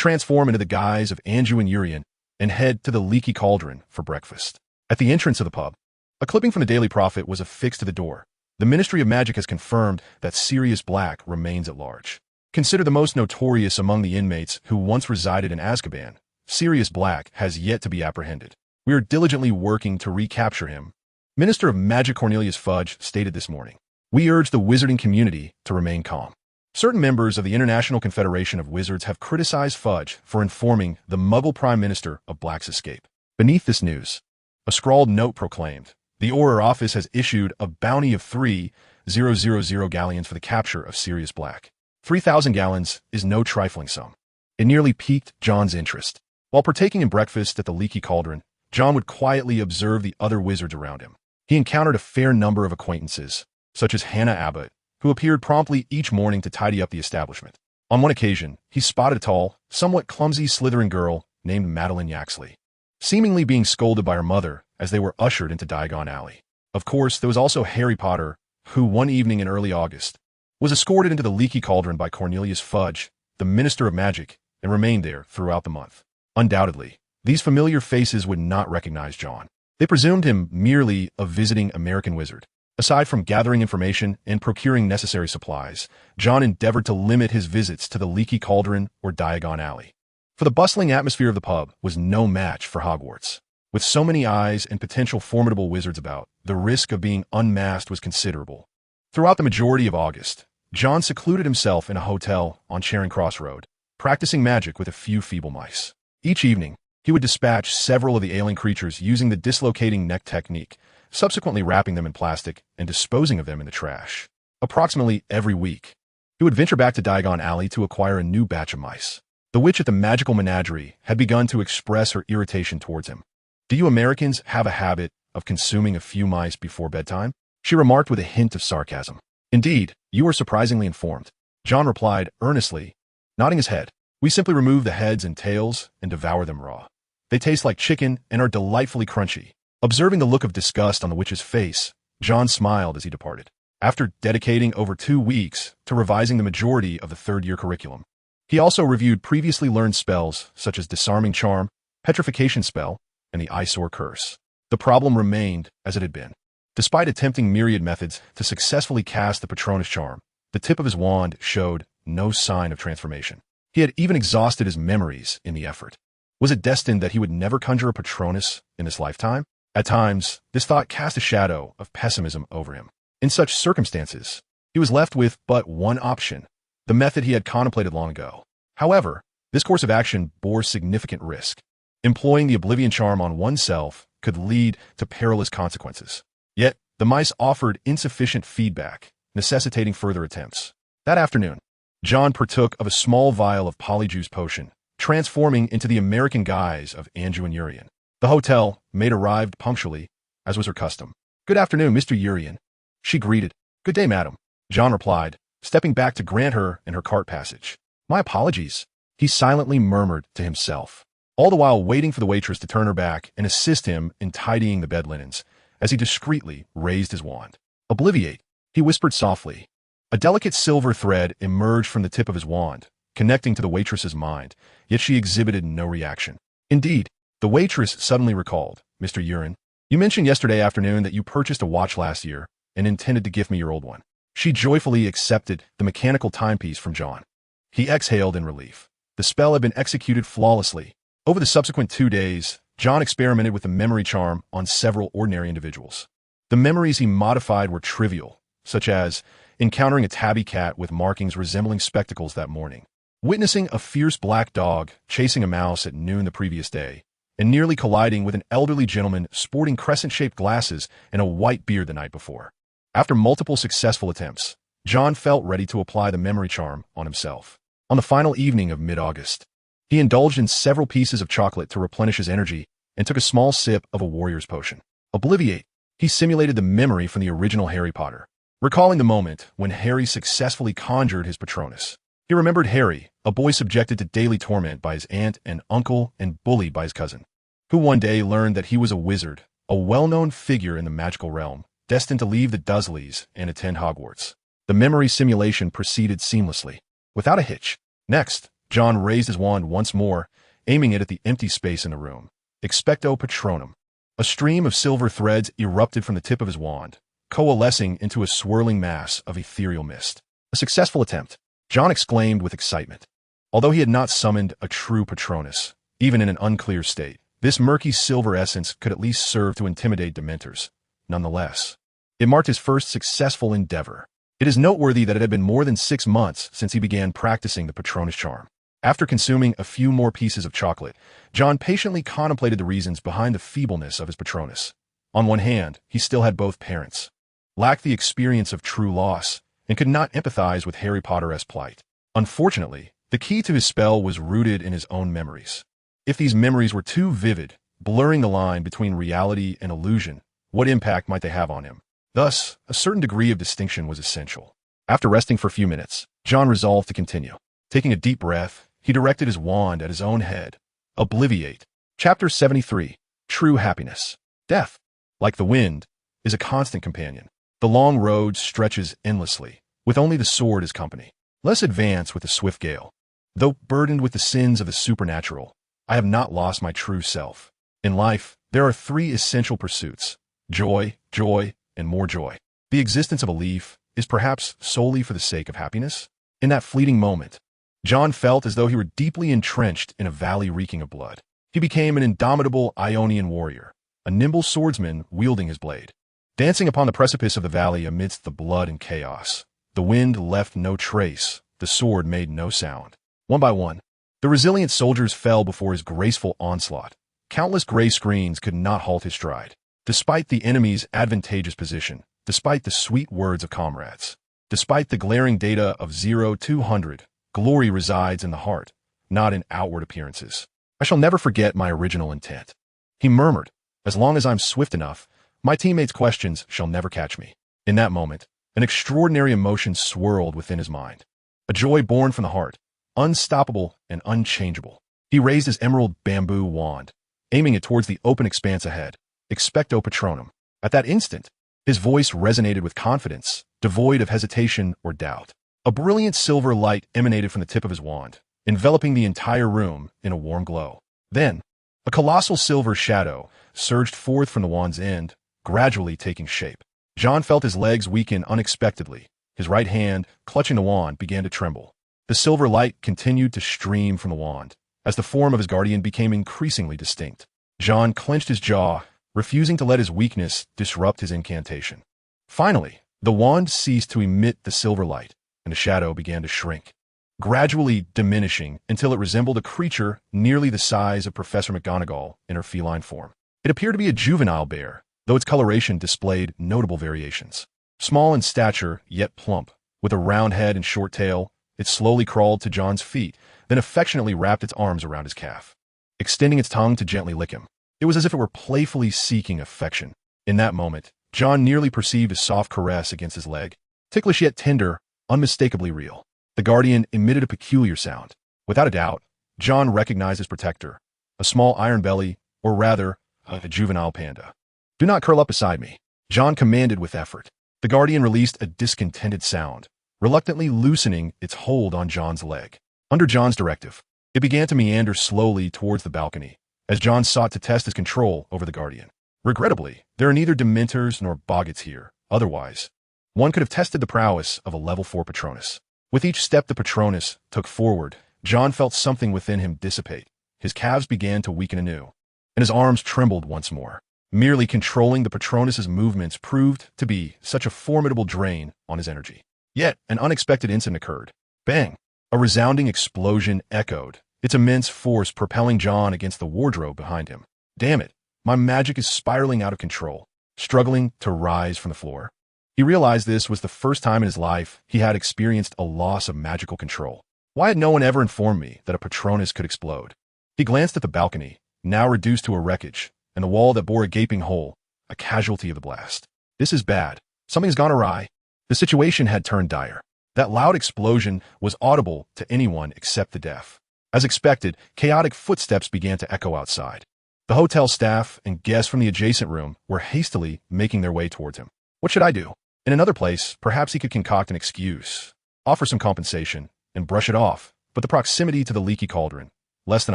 transform into the guise of Anju and Urian and head to the Leaky Cauldron for breakfast. At the entrance of the pub, a clipping from the Daily Prophet was affixed to the door. The Ministry of Magic has confirmed that Sirius Black remains at large. Considered the most notorious among the inmates who once resided in Azkaban, Sirius Black has yet to be apprehended. We are diligently working to recapture him. Minister of Magic Cornelius Fudge stated this morning. We urge the wizarding community to remain calm. Certain members of the International Confederation of Wizards have criticized Fudge for informing the Muggle Prime Minister of Black's escape. Beneath this news, a scrawled note proclaimed, the Auror office has issued a bounty of 3,000 galleons for the capture of Sirius Black. 3,000 gallons is no trifling sum. It nearly piqued Jon's interest. While partaking in breakfast at the Leaky Cauldron, Jon would quietly observe the other wizards around him. He encountered a fair number of acquaintances, such as Hannah Abbott, who appeared promptly each morning to tidy up the establishment. On one occasion, he spotted a tall, somewhat clumsy Slytherin girl named Madeline Yaxley, seemingly being scolded by her mother as they were ushered into Diagon Alley. Of course, there was also Harry Potter, who one evening in early August was escorted into the Leaky Cauldron by Cornelius Fudge, the Minister of Magic, and remained there throughout the month. Undoubtedly, these familiar faces would not recognize Jon. They presumed him merely a visiting American wizard. Aside from gathering information and procuring necessary supplies, Jon endeavored to limit his visits to the Leaky Cauldron or Diagon Alley. For the bustling atmosphere of the pub was no match for Hogwarts. With so many eyes and potential formidable wizards about, the risk of being unmasked was considerable. Throughout the majority of August, Jon secluded himself in a hotel on Charing Cross Road, practicing magic with a few feeble mice. Each evening, he would dispatch several of the ailing creatures using the dislocating neck technique, subsequently wrapping them in plastic and disposing of them in the trash. Approximately every week, he would venture back to Diagon Alley to acquire a new batch of mice. The witch at the magical menagerie had begun to express her irritation towards him. Do you Americans have a habit of consuming a few mice before bedtime? She remarked with a hint of sarcasm. Indeed, you are surprisingly informed. Jon replied earnestly, nodding his head. We simply remove the heads and tails and devour them raw. They taste like chicken and are delightfully crunchy. Observing the look of disgust on the witch's face, Jon smiled as he departed. After dedicating over 2 weeks to revising the majority of the third-year curriculum, he also reviewed previously learned spells such as Disarming Charm, Petrification Spell, and the Eyesore Curse. The problem remained as it had been. Despite attempting myriad methods to successfully cast the Patronus Charm, the tip of his wand showed no sign of transformation. He had even exhausted his memories in the effort. Was it destined that he would never conjure a Patronus in this lifetime? At times, this thought cast a shadow of pessimism over him. In such circumstances, he was left with but one option, the method he had contemplated long ago. However, this course of action bore significant risk. Employing the Oblivion Charm on oneself could lead to perilous consequences. Yet, the mice offered insufficient feedback, necessitating further attempts. That afternoon, Jon partook of a small vial of Polyjuice Potion, transforming into the American guise of Anju and Urian. The hotel maid arrived punctually, as was her custom. Good afternoon, Mr. Urian, she greeted. Good day, madam, Jon replied, stepping back to grant her and her cart passage. My apologies, he silently murmured to himself, all the while waiting for the waitress to turn her back and assist him in tidying the bed linens, as he discreetly raised his wand. "Obliviate," he whispered softly. A delicate silver thread emerged from the tip of his wand, connecting to the waitress's mind, yet she exhibited no reaction. Indeed, the waitress suddenly recalled, "Mr. Urin, you mentioned yesterday afternoon that you purchased a watch last year and intended to gift me your old one." She joyfully accepted the mechanical timepiece from Jon. He exhaled in relief. The spell had been executed flawlessly. Over the subsequent 2 days, Jon experimented with the memory charm on several ordinary individuals. The memories he modified were trivial, such as encountering a tabby cat with markings resembling spectacles that morning, witnessing a fierce black dog chasing a mouse at noon the previous day, and nearly colliding with an elderly gentleman sporting crescent-shaped glasses and a white beard the night before. After multiple successful attempts, Jon felt ready to apply the memory charm on himself. On the final evening of mid-August, he indulged in several pieces of chocolate to replenish his energy and took a small sip of a warrior's potion. Obliviate, he simulated the memory from the original Harry Potter, recalling the moment when Harry successfully conjured his Patronus. He remembered Harry, a boy subjected to daily torment by his aunt and uncle and bullied by his cousin, who one day learned that he was a wizard, a well-known figure in the magical realm, destined to leave the Dursleys and attend Hogwarts. The memory simulation proceeded seamlessly, without a hitch. Next, Jon raised his wand once more, aiming it at the empty space in the room. Expecto Patronum. A stream of silver threads erupted from the tip of his wand, coalescing into a swirling mass of ethereal mist. A successful attempt, Jon exclaimed with excitement. Although he had not summoned a true Patronus, even in an unclear state, this murky silver essence could at least serve to intimidate Dementors. Nonetheless, it marked his first successful endeavor. It is noteworthy that it had been more than 6 months since he began practicing the Patronus charm. After consuming a few more pieces of chocolate, Jon patiently contemplated the reasons behind the feebleness of his Patronus. On one hand, he still had both parents, lacked the experience of true loss, and could not empathize with Harry Potter's plight. Unfortunately, the key to his spell was rooted in his own memories. If these memories were too vivid, blurring the line between reality and illusion, what impact might they have on him? Thus, a certain degree of distinction was essential. After resting for a few minutes, Jon resolved to continue. Taking a deep breath, he directed his wand at his own head. Obliviate. Chapter 73. True Happiness. Death, like the wind, is a constant companion. The long road stretches endlessly, with only the sword as company. Let us advance with the swift gale. Though burdened with the sins of the supernatural, I have not lost my true self. In life, there are 3 essential pursuits: joy, joy, and more joy. The existence of a leaf is perhaps solely for the sake of happiness. In that fleeting moment, Jon felt as though he were deeply entrenched in a valley reeking of blood. He became an indomitable Ionian warrior, a nimble swordsman wielding his blade. Dancing upon the precipice of the valley amidst the blood and chaos, the wind left no trace, the sword made no sound. One by one, the resilient soldiers fell before his graceful onslaught. Countless gray screens could not halt his stride. Despite the enemy's advantageous position, despite the sweet words of comrades, despite the glaring data of 0-200, glory resides in the heart, not in outward appearances. I shall never forget my original intent. He murmured, as long as I'm swift enough, my teammates' questions shall never catch me. In that moment, an extraordinary emotion swirled within his mind. A joy born from the heart, unstoppable and unchangeable. He raised his emerald bamboo wand, aiming it towards the open expanse ahead. Expecto Patronum. At that instant, his voice resonated with confidence, devoid of hesitation or doubt. A brilliant silver light emanated from the tip of his wand, enveloping the entire room in a warm glow. Then, a colossal silver shadow surged forth from the wand's end, gradually taking shape. Jon felt his legs weaken unexpectedly. His right hand, clutching the wand, began to tremble. The silver light continued to stream from the wand, as the form of his guardian became increasingly distinct. Jon clenched his jaw, refusing to let his weakness disrupt his incantation. Finally, the wand ceased to emit the silver light, and the shadow began to shrink, gradually diminishing until it resembled a creature nearly the size of Professor McGonagall in her feline form. It appeared to be a juvenile bear, though its coloration displayed notable variations. Small in stature, yet plump, with a round head and short tail, it slowly crawled to Jon's feet, then affectionately wrapped its arms around his calf, extending its tongue to gently lick him. It was as if it were playfully seeking affection. In that moment, Jon nearly perceived a soft caress against his leg, ticklish yet tender, unmistakably real. The guardian emitted a peculiar sound. Without a doubt, Jon recognized his protector, a small iron belly, or rather, a juvenile panda. "Do not curl up beside me," Jon commanded with effort. The guardian released a discontented sound, reluctantly loosening its hold on Jon's leg. Under Jon's directive, it began to meander slowly towards the balcony, as Jon sought to test his control over the guardian. Regrettably, there are neither Dementors nor Boggarts here. Otherwise, one could have tested the prowess of a level 4 Patronus. With each step the Patronus took forward, Jon felt something within him dissipate. His calves began to weaken anew, and his arms trembled once more. Merely controlling the Patronus's movements proved to be such a formidable drain on his energy. Yet, an unexpected incident occurred. Bang! A resounding explosion echoed, its immense force propelling Jon against the wardrobe behind him. Damn it, my magic is spiraling out of control, struggling to rise from the floor. He realized this was the first time in his life he had experienced a loss of magical control. Why had no one ever informed me that a Patronus could explode? He glanced at the balcony, now reduced to a wreckage, and the wall that bore a gaping hole, a casualty of the blast. This is bad. Something's gone awry. The situation had turned dire. That loud explosion was audible to anyone except the deaf. As expected, chaotic footsteps began to echo outside. The hotel staff and guests from the adjacent room were hastily making their way towards him. What should I do? In another place, perhaps he could concoct an excuse, offer some compensation, and brush it off, but the proximity to the leaky cauldron, less than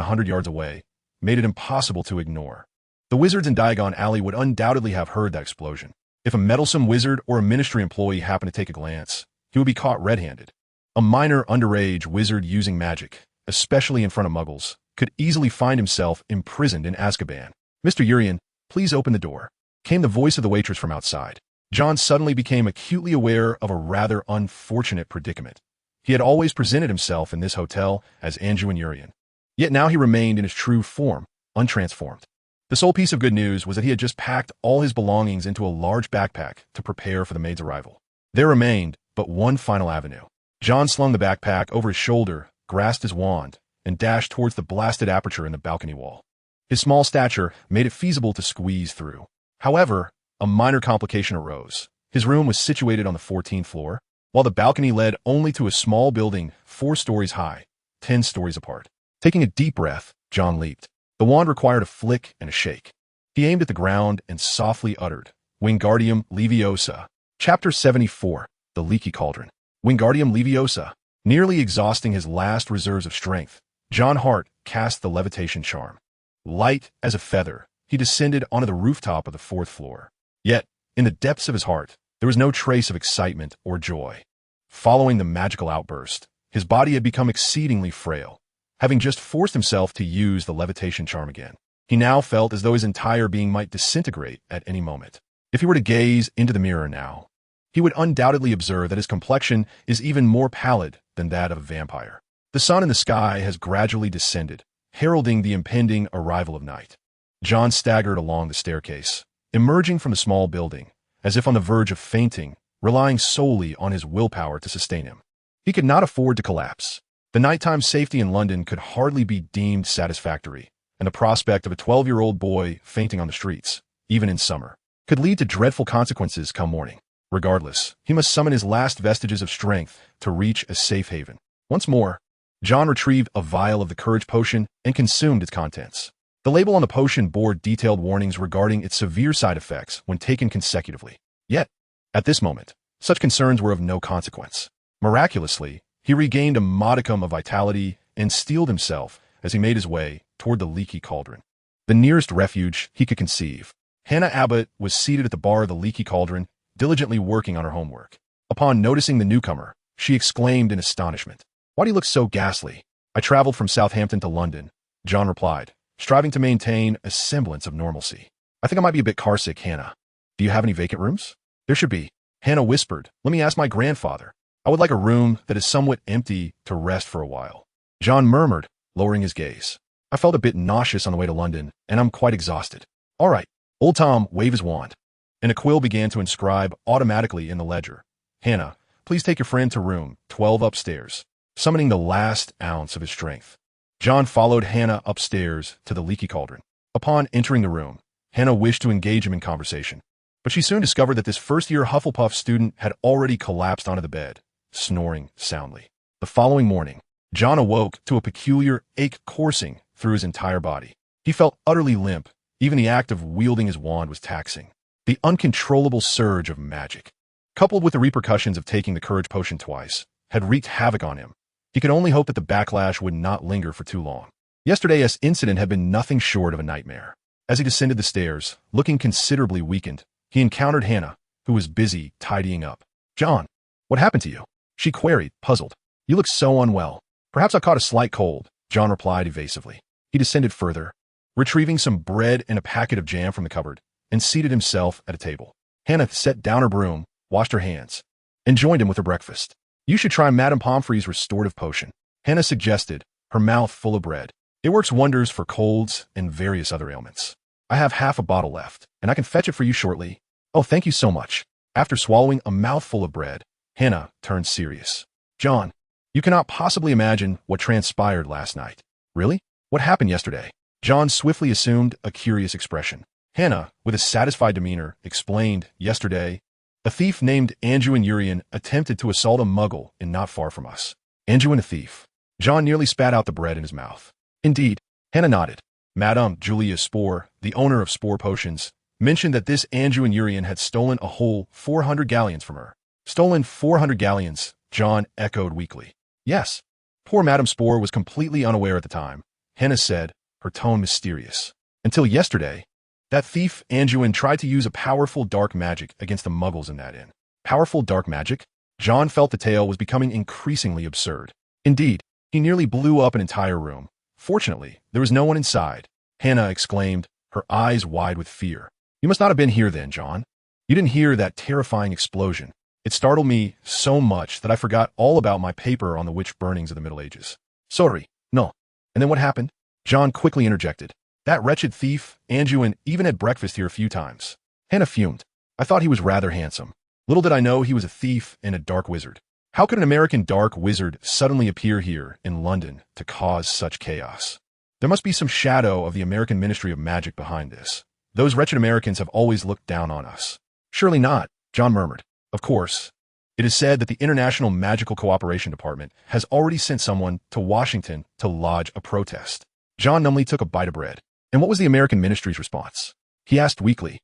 100 yards away, made it impossible to ignore. The wizards in Diagon Alley would undoubtedly have heard that explosion. If a meddlesome wizard or a ministry employee happened to take a glance, he would be caught red-handed. A minor underage wizard using magic, especially in front of muggles, could easily find himself imprisoned in Azkaban. "Mr. Urian, please open the door," came the voice of the waitress from outside. Jon suddenly became acutely aware of a rather unfortunate predicament. He had always presented himself in this hotel as Anduin Urian. Yet now he remained in his true form, untransformed. The sole piece of good news was that he had just packed all his belongings into a large backpack to prepare for the maid's arrival. There remained but one final avenue. Jon slung the backpack over his shoulder, grasped his wand, and dashed towards the blasted aperture in the balcony wall. His small stature made it feasible to squeeze through. However, a minor complication arose. His room was situated on the 14th floor, while the balcony led only to a small building 4 stories high, 10 stories apart. Taking a deep breath, Jon leaped. The wand required a flick and a shake. He aimed at the ground and softly uttered, "Wingardium Leviosa." Chapter 74, The Leaky Cauldron. Wingardium Leviosa. Nearly exhausting his last reserves of strength, Jon Hart cast the levitation charm. Light as a feather, he descended onto the rooftop of the 4th floor. Yet, in the depths of his heart, there was no trace of excitement or joy. Following the magical outburst, his body had become exceedingly frail. Having just forced himself to use the levitation charm again, he now felt as though his entire being might disintegrate at any moment. If he were to gaze into the mirror now, he would undoubtedly observe that his complexion is even more pallid than that of a vampire. The sun in the sky has gradually descended, heralding the impending arrival of night. Jon staggered along the staircase, emerging from the small building, as if on the verge of fainting, relying solely on his willpower to sustain him. He could not afford to collapse. The nighttime safety in London could hardly be deemed satisfactory, and the prospect of a 12-year-old boy fainting on the streets, even in summer, could lead to dreadful consequences come morning. Regardless, he must summon his last vestiges of strength to reach a safe haven. Once more, Jon retrieved a vial of the courage potion and consumed its contents. The label on the potion bore detailed warnings regarding its severe side effects when taken consecutively. Yet, at this moment, such concerns were of no consequence. Miraculously, he regained a modicum of vitality and steeled himself as he made his way toward the leaky cauldron, the nearest refuge he could conceive. Hannah Abbott was seated at the bar of the leaky cauldron, diligently working on her homework. Upon noticing the newcomer, she exclaimed in astonishment, "Why do you look so ghastly?" "I traveled from Southampton to London," Jon replied, striving to maintain a semblance of normalcy. "I think I might be a bit carsick, Hannah. Do you have any vacant rooms?" "There should be," Hannah whispered. "Let me ask my grandfather. I would like a room that is somewhat empty to rest for a while." Jon murmured, lowering his gaze. "I felt a bit nauseous on the way to London, and I'm quite exhausted." "All right." Old Tom waved his wand, and a quill began to inscribe automatically in the ledger. "Hannah, please take your friend to room 12 upstairs," summoning the last ounce of his strength. Jon followed Hannah upstairs to the leaky cauldron. Upon entering the room, Hannah wished to engage him in conversation, but she soon discovered that this first-year Hufflepuff student had already collapsed onto the bed, snoring soundly. The following morning, Jon awoke to a peculiar ache coursing through his entire body. He felt utterly limp. Even the act of wielding his wand was taxing. The uncontrollable surge of magic, coupled with the repercussions of taking the courage potion twice, had wreaked havoc on him. He could only hope that the backlash would not linger for too long. Yesterday's incident had been nothing short of a nightmare. As he descended the stairs, looking considerably weakened, he encountered Hannah, who was busy tidying up. "Jon, what happened to you?" she queried, puzzled. "You look so unwell." "Perhaps I caught a slight cold," Jon replied evasively. He descended further, retrieving some bread and a packet of jam from the cupboard, and seated himself at a table. Hannah set down her broom, washed her hands, and joined him with her breakfast. "You should try Madame Pomfrey's restorative potion," Hannah suggested, her mouth full of bread. "It works wonders for colds and various other ailments. I have half a bottle left, and I can fetch it for you shortly." "Oh, thank you so much." After swallowing a mouthful of bread, Hannah turned serious. "Jon, you cannot possibly imagine what transpired last night." "Really? What happened yesterday?" Jon swiftly assumed a curious expression. Hannah, with a satisfied demeanor, explained, "Yesterday, a thief named Anjuin Urian attempted to assault a muggle in not far from us." "Anjuin a thief?" Jon nearly spat out the bread in his mouth. "Indeed." Hannah nodded. Madame Julia Spore, the owner of Spore Potions, mentioned that this Anjuin Urian had stolen a whole 400 galleons from her. "Stolen 400 galleons," Jon echoed weakly. "Yes." Poor Madame Spore was completely unaware at the time, Hannah said, her tone mysterious. "Until yesterday, that thief Anjuin tried to use a powerful dark magic against the muggles in that inn." Powerful dark magic? Jon felt the tale was becoming increasingly absurd. Indeed, he nearly blew up an entire room. Fortunately, there was no one inside. Hannah exclaimed, her eyes wide with fear. "You must not have been here then, Jon. You didn't hear that terrifying explosion. It startled me so much that I forgot all about my paper on the witch burnings of the Middle Ages." "Sorry, no." "And then what happened?" Jon quickly interjected. "That wretched thief, Anjuin, even had breakfast here a few times." Hannah fumed. "I thought he was rather handsome. Little did I know he was a thief and a dark wizard. How could an American dark wizard suddenly appear here in London to cause such chaos? There must be some shadow of the American Ministry of Magic behind this. Those wretched Americans have always looked down on us." "Surely not," Jon murmured. "Of course. It is said that the International Magical Cooperation Department has already sent someone to Washington to lodge a protest." Jon numbly took a bite of bread. "And what was the American ministry's response?" He asked weakly.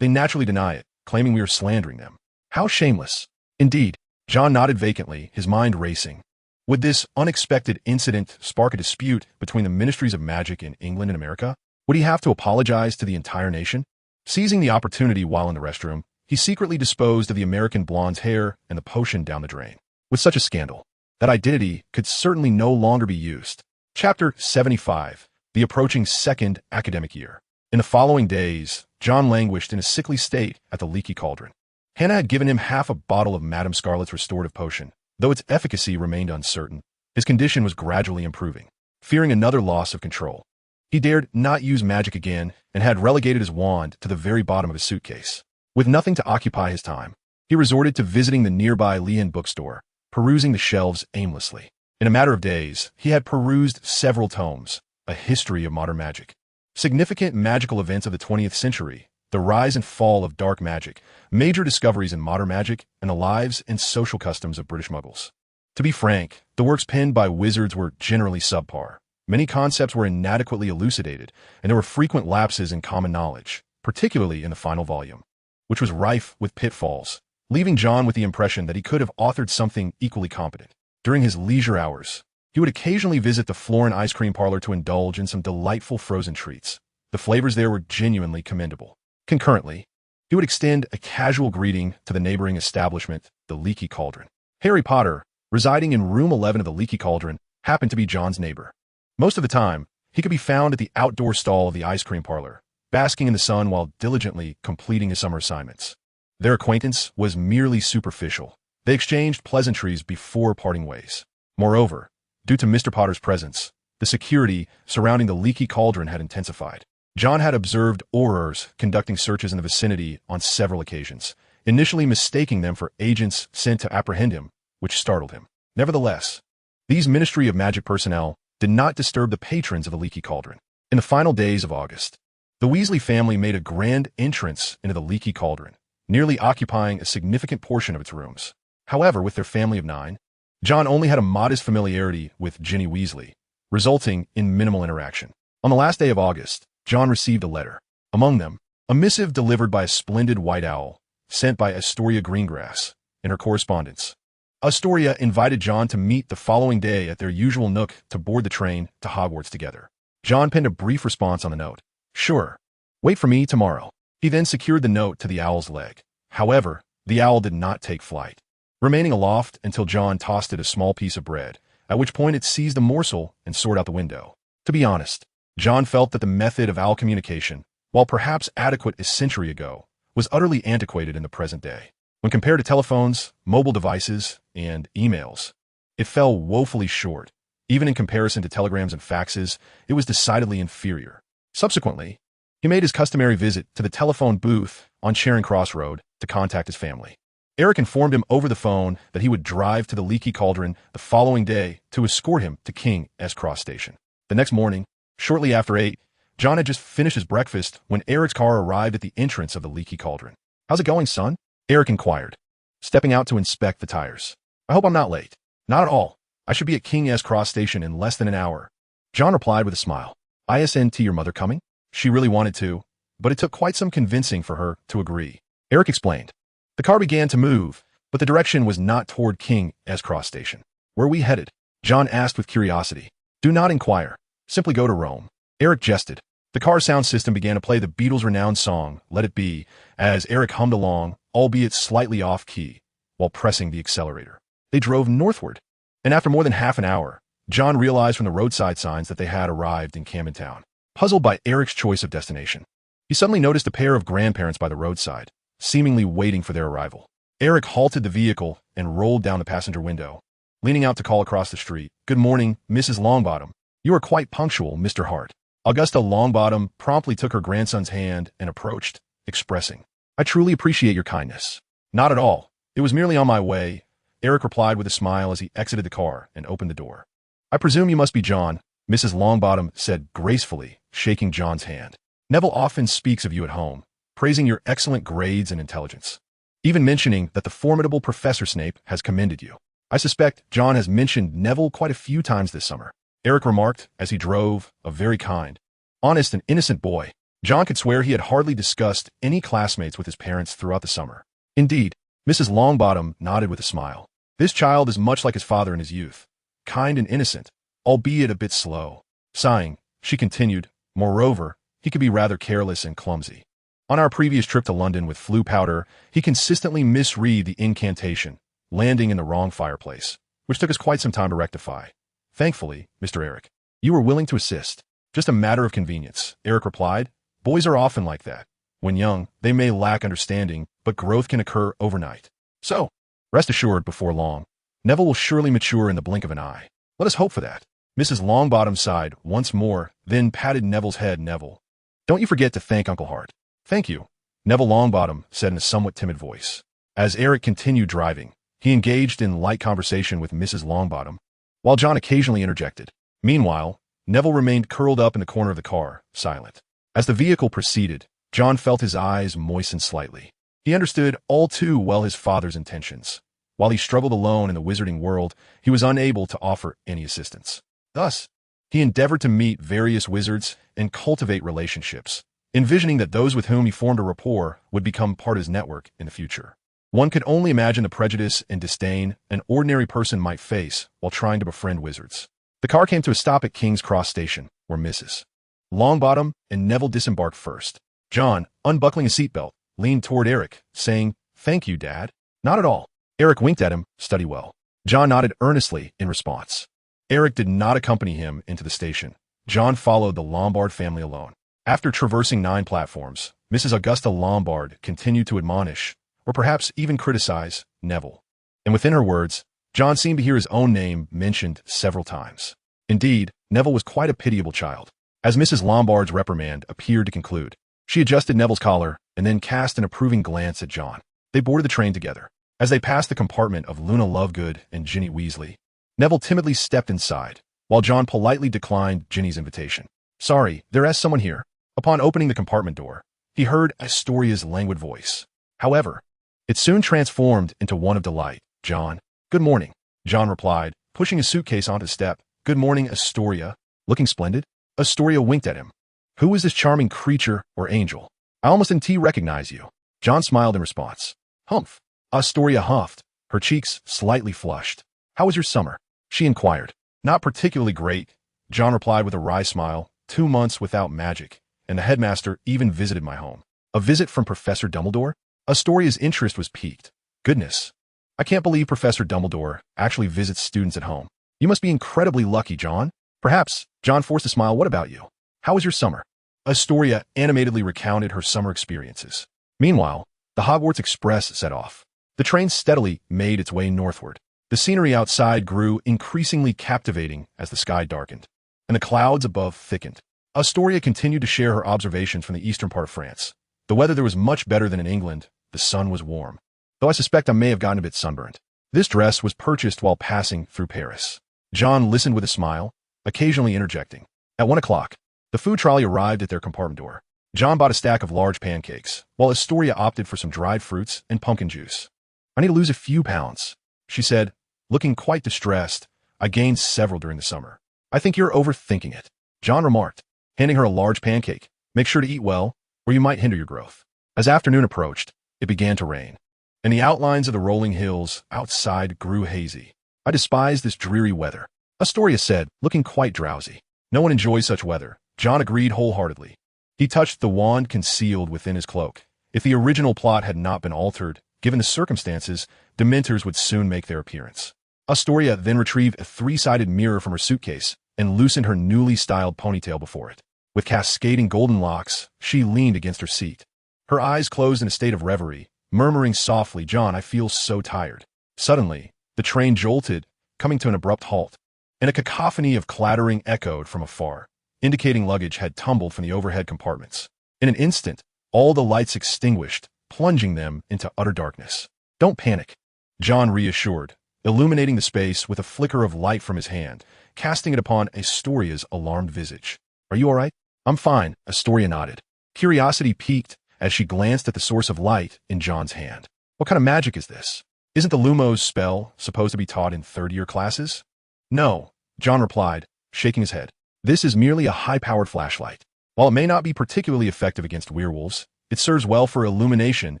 They naturally deny it, claiming we are slandering them." "How shameless." "Indeed." Jon nodded vacantly, his mind racing. Would this unexpected incident spark a dispute between the ministries of magic in England and America? Would he have to apologize to the entire nation? Seizing the opportunity while in the restroom, he secretly disposed of the American blonde's hair and the potion down the drain. With such a scandal, that identity could certainly no longer be used. Chapter 75. The approaching second academic year. In the following days, Jon languished in a sickly state at the Leaky Cauldron. Hannah had given him half a bottle of Madame Scarlet's restorative potion. Though its efficacy remained uncertain, his condition was gradually improving. Fearing another loss of control, he dared not use magic again and had relegated his wand to the very bottom of his suitcase. With nothing to occupy his time, he resorted to visiting the nearby Leon bookstore, perusing the shelves aimlessly. In a matter of days, he had perused several tomes, a history of modern magic. Significant magical events of the 20th century, the rise and fall of dark magic, major discoveries in modern magic, and the lives and social customs of British muggles. To be frank, the works penned by wizards were generally subpar. Many concepts were inadequately elucidated, and there were frequent lapses in common knowledge, particularly in the final volume, which was rife with pitfalls, leaving Jon with the impression that he could have authored something equally competent. During his leisure hours, he would occasionally visit the Florin ice cream parlor to indulge in some delightful frozen treats. The flavors there were genuinely commendable. Concurrently, he would extend a casual greeting to the neighboring establishment, the Leaky Cauldron. Harry Potter, residing in room 11 of the Leaky Cauldron, happened to be Jon's neighbor. Most of the time, he could be found at the outdoor stall of the ice cream parlor, basking in the sun while diligently completing his summer assignments. Their acquaintance was merely superficial. They exchanged pleasantries before parting ways. Moreover, due to Mr. Potter's presence, the security surrounding the Leaky Cauldron had intensified. Jon had observed aurors conducting searches in the vicinity on several occasions, initially mistaking them for agents sent to apprehend him, which startled him. Nevertheless, these Ministry of Magic personnel did not disturb the patrons of the Leaky Cauldron. In the final days of August, the Weasley family made a grand entrance into the Leaky Cauldron, nearly occupying a significant portion of its rooms. However, with their family of 9, John only had a modest familiarity with Ginny Weasley, resulting in minimal interaction. On the last day of August, John received a letter. Among them, a missive delivered by a splendid white owl, sent by Astoria Greengrass in her correspondence. Astoria invited John to meet the following day at their usual nook to board the train to Hogwarts together. John penned a brief response on the note. Sure. Wait for me tomorrow. He then secured the note to the owl's leg. However, the owl did not take flight, remaining aloft until John tossed it a small piece of bread, at which point it seized a morsel and soared out the window. To be honest, John felt that the method of owl communication, while perhaps adequate a century ago, was utterly antiquated in the present day. When compared to telephones, mobile devices, and emails, it fell woefully short. Even in comparison to telegrams and faxes, it was decidedly inferior. Subsequently, he made his customary visit to the telephone booth on Charing Cross Road to contact his family. Eric informed him over the phone that he would drive to the Leaky Cauldron the following day to escort him to King's Cross Station. The next morning, shortly after 8, John had just finished his breakfast when Eric's car arrived at the entrance of the Leaky Cauldron. How's it going, son? Eric inquired, stepping out to inspect the tires. I hope I'm not late. Not at all. I should be at King's Cross Station in less than an hour. John replied with a smile. Isn't your mother coming? She really wanted to, but it took quite some convincing for her to agree. Eric explained. The car began to move, but the direction was not toward King's Cross Station. Where are we headed? John asked with curiosity. Do not inquire. Simply go to Rome. Eric jested. The car sound system began to play the Beatles' renowned song, Let It Be, as Eric hummed along, albeit slightly off-key, while pressing the accelerator. They drove northward, and after more than half an hour, John realized from the roadside signs that they had arrived in Camden Town. Puzzled by Eric's choice of destination, he suddenly noticed a pair of grandparents by the roadside, seemingly waiting for their arrival. Eric halted the vehicle and rolled down the passenger window, leaning out to call across the street. Good morning, Mrs. Longbottom. You are quite punctual, Mr. Hart. Augusta Longbottom promptly took her grandson's hand and approached, expressing, I truly appreciate your kindness. Not at all. It was merely on my way, Eric replied with a smile as he exited the car and opened the door. I presume you must be John, Mrs. Longbottom said gracefully, shaking John's hand. Neville often speaks of you at home, praising your excellent grades and intelligence, even mentioning that the formidable Professor Snape has commended you. I suspect John has mentioned Neville quite a few times this summer, Eric remarked as he drove, a very kind, honest and innocent boy. John could swear he had hardly discussed any classmates with his parents throughout the summer. Indeed, Mrs. Longbottom nodded with a smile. This child is much like his father in his youth, kind and innocent, albeit a bit slow. Sighing, she continued, moreover, he could be rather careless and clumsy. On our previous trip to London with flu powder, he consistently misread the incantation, landing in the wrong fireplace, which took us quite some time to rectify. Thankfully, Mr. Eric, you were willing to assist. Just a matter of convenience, Eric replied. Boys are often like that. When young, they may lack understanding, but growth can occur overnight. So, rest assured before long, Neville will surely mature in the blink of an eye. Let us hope for that. Mrs. Longbottom sighed once more, then patted Neville's head. Neville, don't you forget to thank Uncle Hart. Thank you, Neville Longbottom said in a somewhat timid voice. As Eric continued driving, he engaged in light conversation with Mrs. Longbottom, while John occasionally interjected. Meanwhile, Neville remained curled up in the corner of the car, silent. As the vehicle proceeded, John felt his eyes moisten slightly. He understood all too well his father's intentions. While he struggled alone in the wizarding world, he was unable to offer any assistance. Thus, he endeavored to meet various wizards and cultivate relationships, envisioning that those with whom he formed a rapport would become part of his network in the future. One could only imagine the prejudice and disdain an ordinary person might face while trying to befriend wizards. The car came to a stop at King's Cross Station, where Mrs. Longbottom and Neville disembarked first. John, unbuckling his seatbelt, leaned toward Eric, saying, Thank you, Dad. Not at all. Eric winked at him, study well. John nodded earnestly in response. Eric did not accompany him into the station. John followed the Lombard family alone. After traversing 9 platforms, Mrs. Augusta Lombard continued to admonish, or perhaps even criticize, Neville. And within her words, John seemed to hear his own name mentioned several times. Indeed, Neville was quite a pitiable child. As Mrs. Lombard's reprimand appeared to conclude, she adjusted Neville's collar and then cast an approving glance at John. They boarded the train together. As they passed the compartment of Luna Lovegood and Ginny Weasley, Neville timidly stepped inside, while John politely declined Ginny's invitation. Sorry, there is someone here. Upon opening the compartment door, he heard Astoria's languid voice. However, it soon transformed into one of delight. John, good morning. Jon replied, pushing his suitcase onto the step. Good morning, Astoria. Looking splendid? Astoria winked at him. Who is this charming creature or angel? I almost didn't recognize you. Jon smiled in response. Humph. Astoria huffed, her cheeks slightly flushed. How was your summer? She inquired. Not particularly great, Jon replied with a wry smile. 2 months without magic, and the headmaster even visited my home. A visit from Professor Dumbledore? Astoria's interest was piqued. Goodness. I can't believe Professor Dumbledore actually visits students at home. You must be incredibly lucky, Jon. Perhaps. Jon forced a smile. What about you? How was your summer? Astoria animatedly recounted her summer experiences. Meanwhile, the Hogwarts Express set off. The train steadily made its way northward. The scenery outside grew increasingly captivating as the sky darkened, and the clouds above thickened. Astoria continued to share her observations from the eastern part of France. The weather there was much better than in England. The sun was warm, though I suspect I may have gotten a bit sunburned. This dress was purchased while passing through Paris. Jon listened with a smile, occasionally interjecting. At 1 o'clock, the food trolley arrived at their compartment door. Jon bought a stack of large pancakes, while Astoria opted for some dried fruits and pumpkin juice. I need to lose a few pounds, she said, looking quite distressed. I gained several during the summer. I think you're overthinking it, Jon remarked, handing her a large pancake. Make sure to eat well, or you might hinder your growth. As afternoon approached, it began to rain, and the outlines of the rolling hills outside grew hazy. I despise this dreary weather, Astoria said, looking quite drowsy. No one enjoys such weather, Jon agreed wholeheartedly. He touched the wand concealed within his cloak. If the original plot had not been altered, given the circumstances, Dementors would soon make their appearance. Astoria then retrieved a 3-sided mirror from her suitcase and loosened her newly styled ponytail before it. With cascading golden locks, she leaned against her seat. Her eyes closed in a state of reverie, murmuring softly, Jon, I feel so tired. Suddenly, the train jolted, coming to an abrupt halt, and a cacophony of clattering echoed from afar, indicating luggage had tumbled from the overhead compartments. In an instant, all the lights extinguished, plunging them into utter darkness. Don't panic, Jon reassured, illuminating the space with a flicker of light from his hand, casting it upon Astoria's alarmed visage. Are you all right? I'm fine, Astoria nodded. Curiosity piqued as she glanced at the source of light in Jon's hand. What kind of magic is this? Isn't the Lumos spell supposed to be taught in third-year classes? No, Jon replied, shaking his head. This is merely a high-powered flashlight. While it may not be particularly effective against werewolves, it serves well for illumination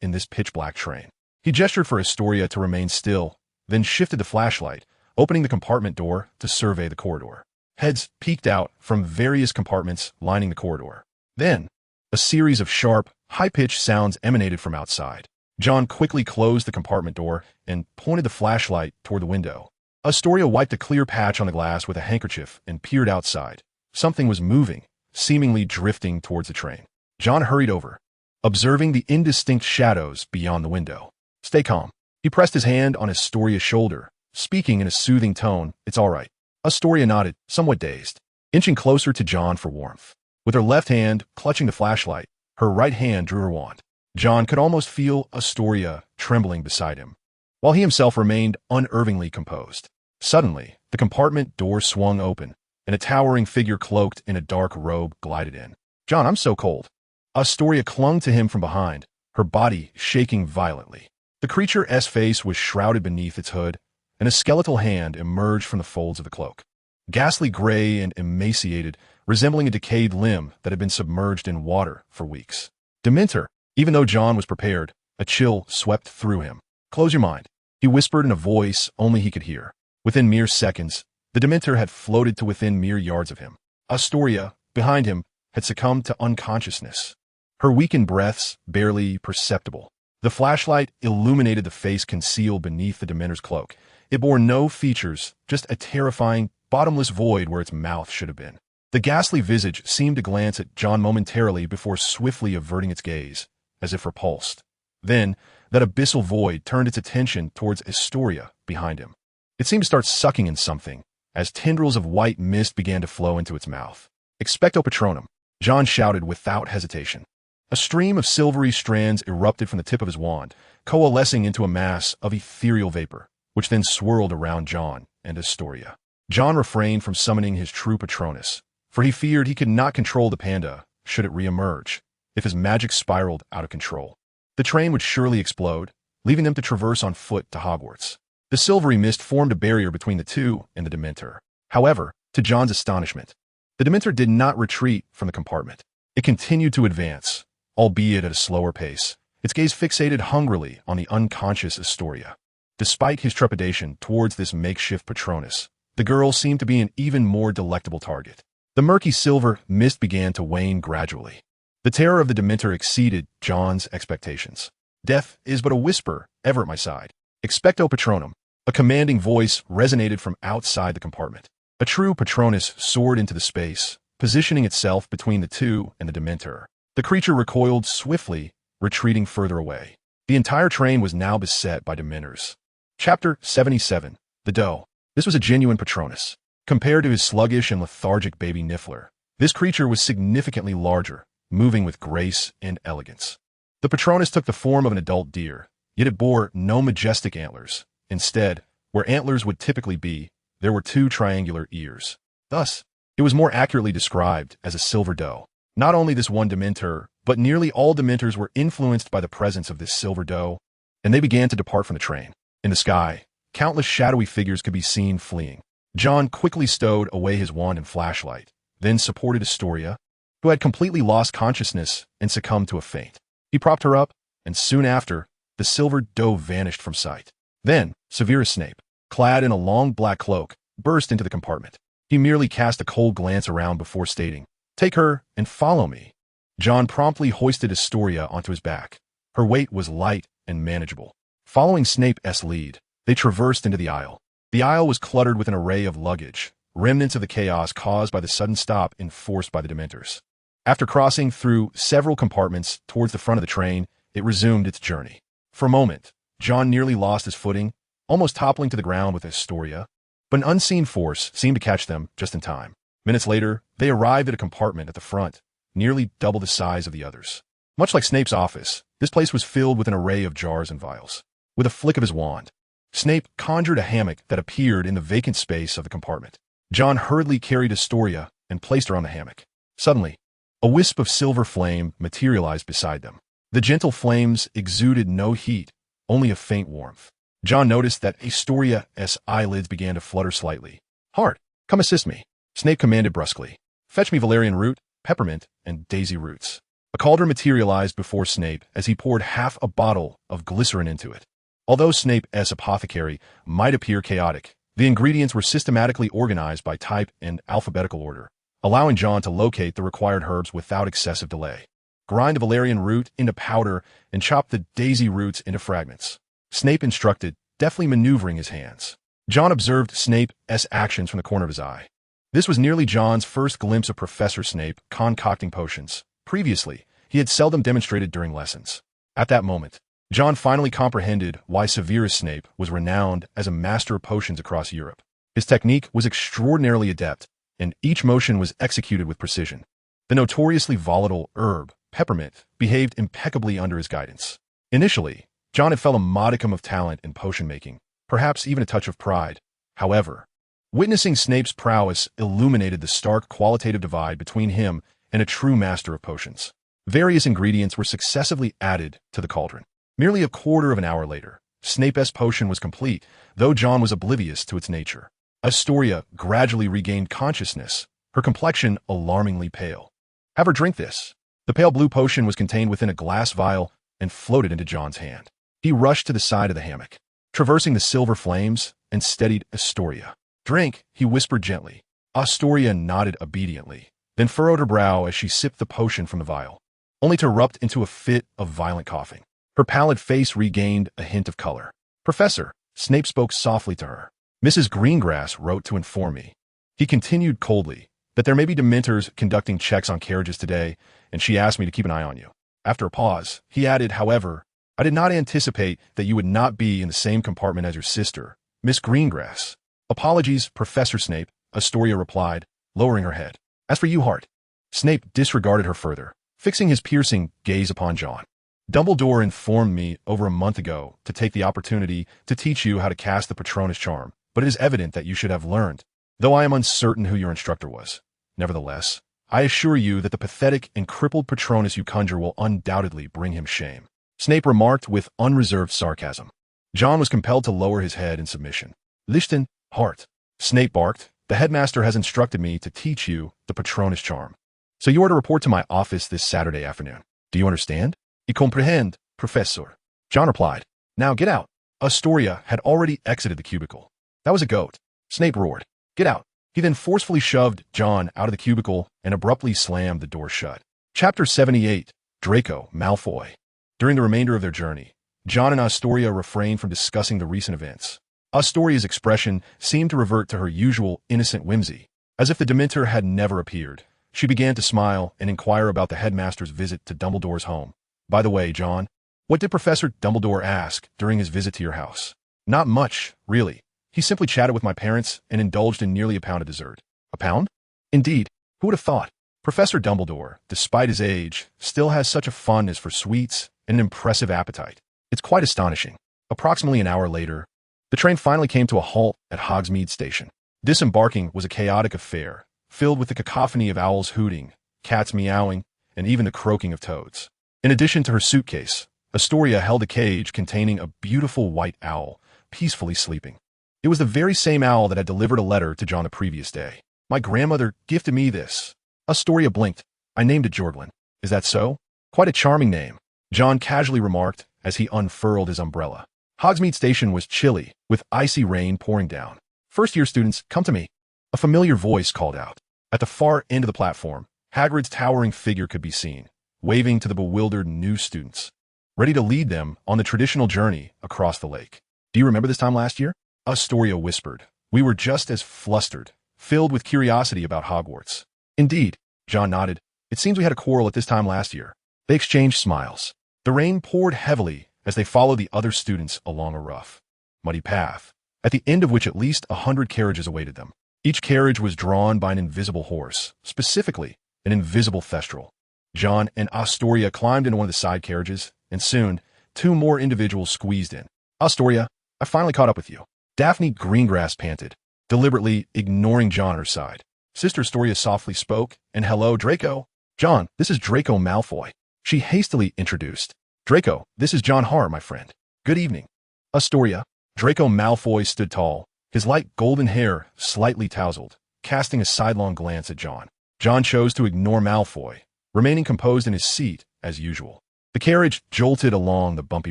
in this pitch-black train. He gestured for Astoria to remain still, then shifted the flashlight, opening the compartment door to survey the corridor. Heads peeked out from various compartments lining the corridor. Then, a series of sharp, high-pitched sounds emanated from outside. Jon quickly closed the compartment door and pointed the flashlight toward the window. Astoria wiped a clear patch on the glass with a handkerchief and peered outside. Something was moving, seemingly drifting towards the train. Jon hurried over, observing the indistinct shadows beyond the window. Stay calm. He pressed his hand on Astoria's shoulder, speaking in a soothing tone. It's all right. Astoria nodded, somewhat dazed, inching closer to Jon for warmth. With her left hand clutching the flashlight, her right hand drew her wand. Jon could almost feel Astoria trembling beside him, while he himself remained unervingly composed. Suddenly, the compartment door swung open, and a towering figure cloaked in a dark robe glided in. Jon, I'm so cold. Astoria clung to him from behind, her body shaking violently. The creature's face was shrouded beneath its hood, and a skeletal hand emerged from the folds of the cloak. Ghastly gray and emaciated, resembling a decayed limb that had been submerged in water for weeks. Dementor. Even though Jon was prepared, a chill swept through him. Close your mind, he whispered in a voice only he could hear. Within mere seconds, the Dementor had floated to within mere yards of him. Astoria, behind him, had succumbed to unconsciousness, her weakened breaths barely perceptible. The flashlight illuminated the face concealed beneath the Dementor's cloak. It bore no features, just a terrifying, bottomless void where its mouth should have been. The ghastly visage seemed to glance at Jon momentarily before swiftly averting its gaze, as if repulsed. Then, that abyssal void turned its attention towards Astoria behind him. It seemed to start sucking in something, as tendrils of white mist began to flow into its mouth. Expecto Patronum, Jon shouted without hesitation. A stream of silvery strands erupted from the tip of his wand, coalescing into a mass of ethereal vapor, which then swirled around Jon and Astoria. Jon refrained from summoning his true Patronus, for he feared he could not control the panda should it re-emerge. If his magic spiraled out of control, the train would surely explode, leaving them to traverse on foot to Hogwarts. The silvery mist formed a barrier between the two and the Dementor. However, to Jon's astonishment, the Dementor did not retreat from the compartment. It continued to advance, albeit at a slower pace, its gaze fixated hungrily on the unconscious Astoria. Despite his trepidation towards this makeshift Patronus, the girl seemed to be an even more delectable target. The murky silver mist began to wane gradually. The terror of the Dementor exceeded Jon's expectations. "Death is but a whisper, ever at my side. Expecto Patronum." A commanding voice resonated from outside the compartment. A true Patronus soared into the space, positioning itself between the two and the Dementor. The creature recoiled swiftly, retreating further away. The entire train was now beset by Dementors. Chapter 77. The Doe. This was a genuine Patronus. Compared to his sluggish and lethargic baby Niffler, this creature was significantly larger, moving with grace and elegance. The Patronus took the form of an adult deer, yet it bore no majestic antlers. Instead, where antlers would typically be, there were two triangular ears. Thus, it was more accurately described as a silver doe. Not only this one Dementor, but nearly all Dementors were influenced by the presence of this silver doe, and they began to depart from the train. In the sky, countless shadowy figures could be seen fleeing. Jon quickly stowed away his wand and flashlight, then supported Astoria, who had completely lost consciousness and succumbed to a faint. He propped her up, and soon after, the silver doe vanished from sight. Then, Severus Snape, clad in a long black cloak, burst into the compartment. He merely cast a cold glance around before stating, "Take her and follow me." Jon promptly hoisted Astoria onto his back. Her weight was light and manageable. Following Snape's lead, they traversed into the aisle. The aisle was cluttered with an array of luggage, remnants of the chaos caused by the sudden stop enforced by the Dementors. After crossing through several compartments towards the front of the train, it resumed its journey. For a moment, Jon nearly lost his footing, almost toppling to the ground with Astoria, but an unseen force seemed to catch them just in time. Minutes later, they arrived at a compartment at the front, nearly double the size of the others. Much like Snape's office, this place was filled with an array of jars and vials. With a flick of his wand, Snape conjured a hammock that appeared in the vacant space of the compartment. Jon hurriedly carried Astoria and placed her on the hammock. Suddenly, a wisp of silver flame materialized beside them. The gentle flames exuded no heat, only a faint warmth. Jon noticed that Astoria's eyelids began to flutter slightly. "Hart, come assist me," Snape commanded brusquely. "Fetch me valerian root, peppermint, and daisy roots." A cauldron materialized before Snape as he poured half a bottle of glycerin into it. Although Snape's apothecary might appear chaotic, the ingredients were systematically organized by type and alphabetical order, allowing Jon to locate the required herbs without excessive delay. Grind the valerian root into powder and chop the daisy roots into fragments, Snape instructed, deftly maneuvering his hands. Jon observed Snape's actions from the corner of his eye. This was nearly Jon's first glimpse of Professor Snape concocting potions. Previously, he had seldom demonstrated during lessons. At that moment, Jon finally comprehended why Severus Snape was renowned as a master of potions across Europe. His technique was extraordinarily adept, and each motion was executed with precision. The notoriously volatile herb, peppermint, behaved impeccably under his guidance. Initially, Jon had felt a modicum of talent in potion making, perhaps even a touch of pride. However, witnessing Snape's prowess illuminated the stark qualitative divide between him and a true master of potions. Various ingredients were successively added to the cauldron. Merely a quarter of an hour later, Snape's potion was complete, though Jon was oblivious to its nature. Astoria gradually regained consciousness, her complexion alarmingly pale. "Have her drink this." The pale blue potion was contained within a glass vial and floated into Jon's hand. He rushed to the side of the hammock, traversing the silver flames, and steadied Astoria. "Drink," he whispered gently. Astoria nodded obediently, then furrowed her brow as she sipped the potion from the vial, only to erupt into a fit of violent coughing. Her pallid face regained a hint of color. "Professor," Snape spoke softly to her. "Mrs. Greengrass wrote to inform me." He continued coldly, "that there may be Dementors conducting checks on carriages today, and she asked me to keep an eye on you." After a pause, he added, "However, I did not anticipate that you would not be in the same compartment as your sister, Miss Greengrass." "Apologies, Professor Snape," Astoria replied, lowering her head. "As for you, Hart." Snape disregarded her further, fixing his piercing gaze upon Jon. "Dumbledore informed me over a month ago to take the opportunity to teach you how to cast the Patronus charm, but it is evident that you should have learned, though I am uncertain who your instructor was. Nevertheless, I assure you that the pathetic and crippled Patronus you conjure will undoubtedly bring him shame," Snape remarked with unreserved sarcasm. Jon was compelled to lower his head in submission. Listen, Hart, Snape barked. The headmaster has instructed me to teach you the Patronus charm. So you are to report to my office this Saturday afternoon. Do you understand? I comprehend, Professor. Jon replied. Now get out. Astoria had already exited the cubicle. That was a goat. Snape roared. Get out. He then forcefully shoved Jon out of the cubicle and abruptly slammed the door shut. Chapter 78. Draco Malfoy. During the remainder of their journey, Jon and Astoria refrained from discussing the recent events. Astoria's expression seemed to revert to her usual innocent whimsy. As if the Dementor had never appeared, she began to smile and inquire about the headmaster's visit to Dumbledore's home. By the way, Jon, what did Professor Dumbledore ask during his visit to your house? Not much, really. He simply chatted with my parents and indulged in nearly a pound of dessert. A pound? Indeed. Who would have thought? Professor Dumbledore, despite his age, still has such a fondness for sweets and an impressive appetite. It's quite astonishing. Approximately an hour later, the train finally came to a halt at Hogsmeade Station. Disembarking was a chaotic affair, filled with the cacophony of owls hooting, cats meowing, and even the croaking of toads. In addition to her suitcase, Astoria held a cage containing a beautiful white owl, peacefully sleeping. It was the very same owl that had delivered a letter to Jon the previous day. My grandmother gifted me this. Astoria blinked. I named it Jorglin. Is that so? Quite a charming name, Jon casually remarked as he unfurled his umbrella. Hogsmeade Station was chilly, with icy rain pouring down. First-year students, come to me. A familiar voice called out. At the far end of the platform, Hagrid's towering figure could be seen, waving to the bewildered new students, ready to lead them on the traditional journey across the lake. Do you remember this time last year? Astoria whispered. We were just as flustered, filled with curiosity about Hogwarts. Indeed, Jon nodded. It seems we had a quarrel at this time last year. They exchanged smiles. The rain poured heavily as they followed the other students along a rough, muddy path, at the end of which at least 100 carriages awaited them. Each carriage was drawn by an invisible horse, specifically an invisible thestral. Jon and Astoria climbed into one of the side carriages, and soon, 2 more individuals squeezed in. Astoria, I finally caught up with you. Daphne Greengrass panted, deliberately ignoring Jon on her side. Sister Astoria softly spoke, and hello, Draco. Jon, this is Draco Malfoy. She hastily introduced. Draco, this is Jon Hart, my friend. Good evening. Astoria. Draco Malfoy stood tall, his light golden hair slightly tousled, casting a sidelong glance at Jon. Jon chose to ignore Malfoy, remaining composed in his seat as usual. The carriage jolted along the bumpy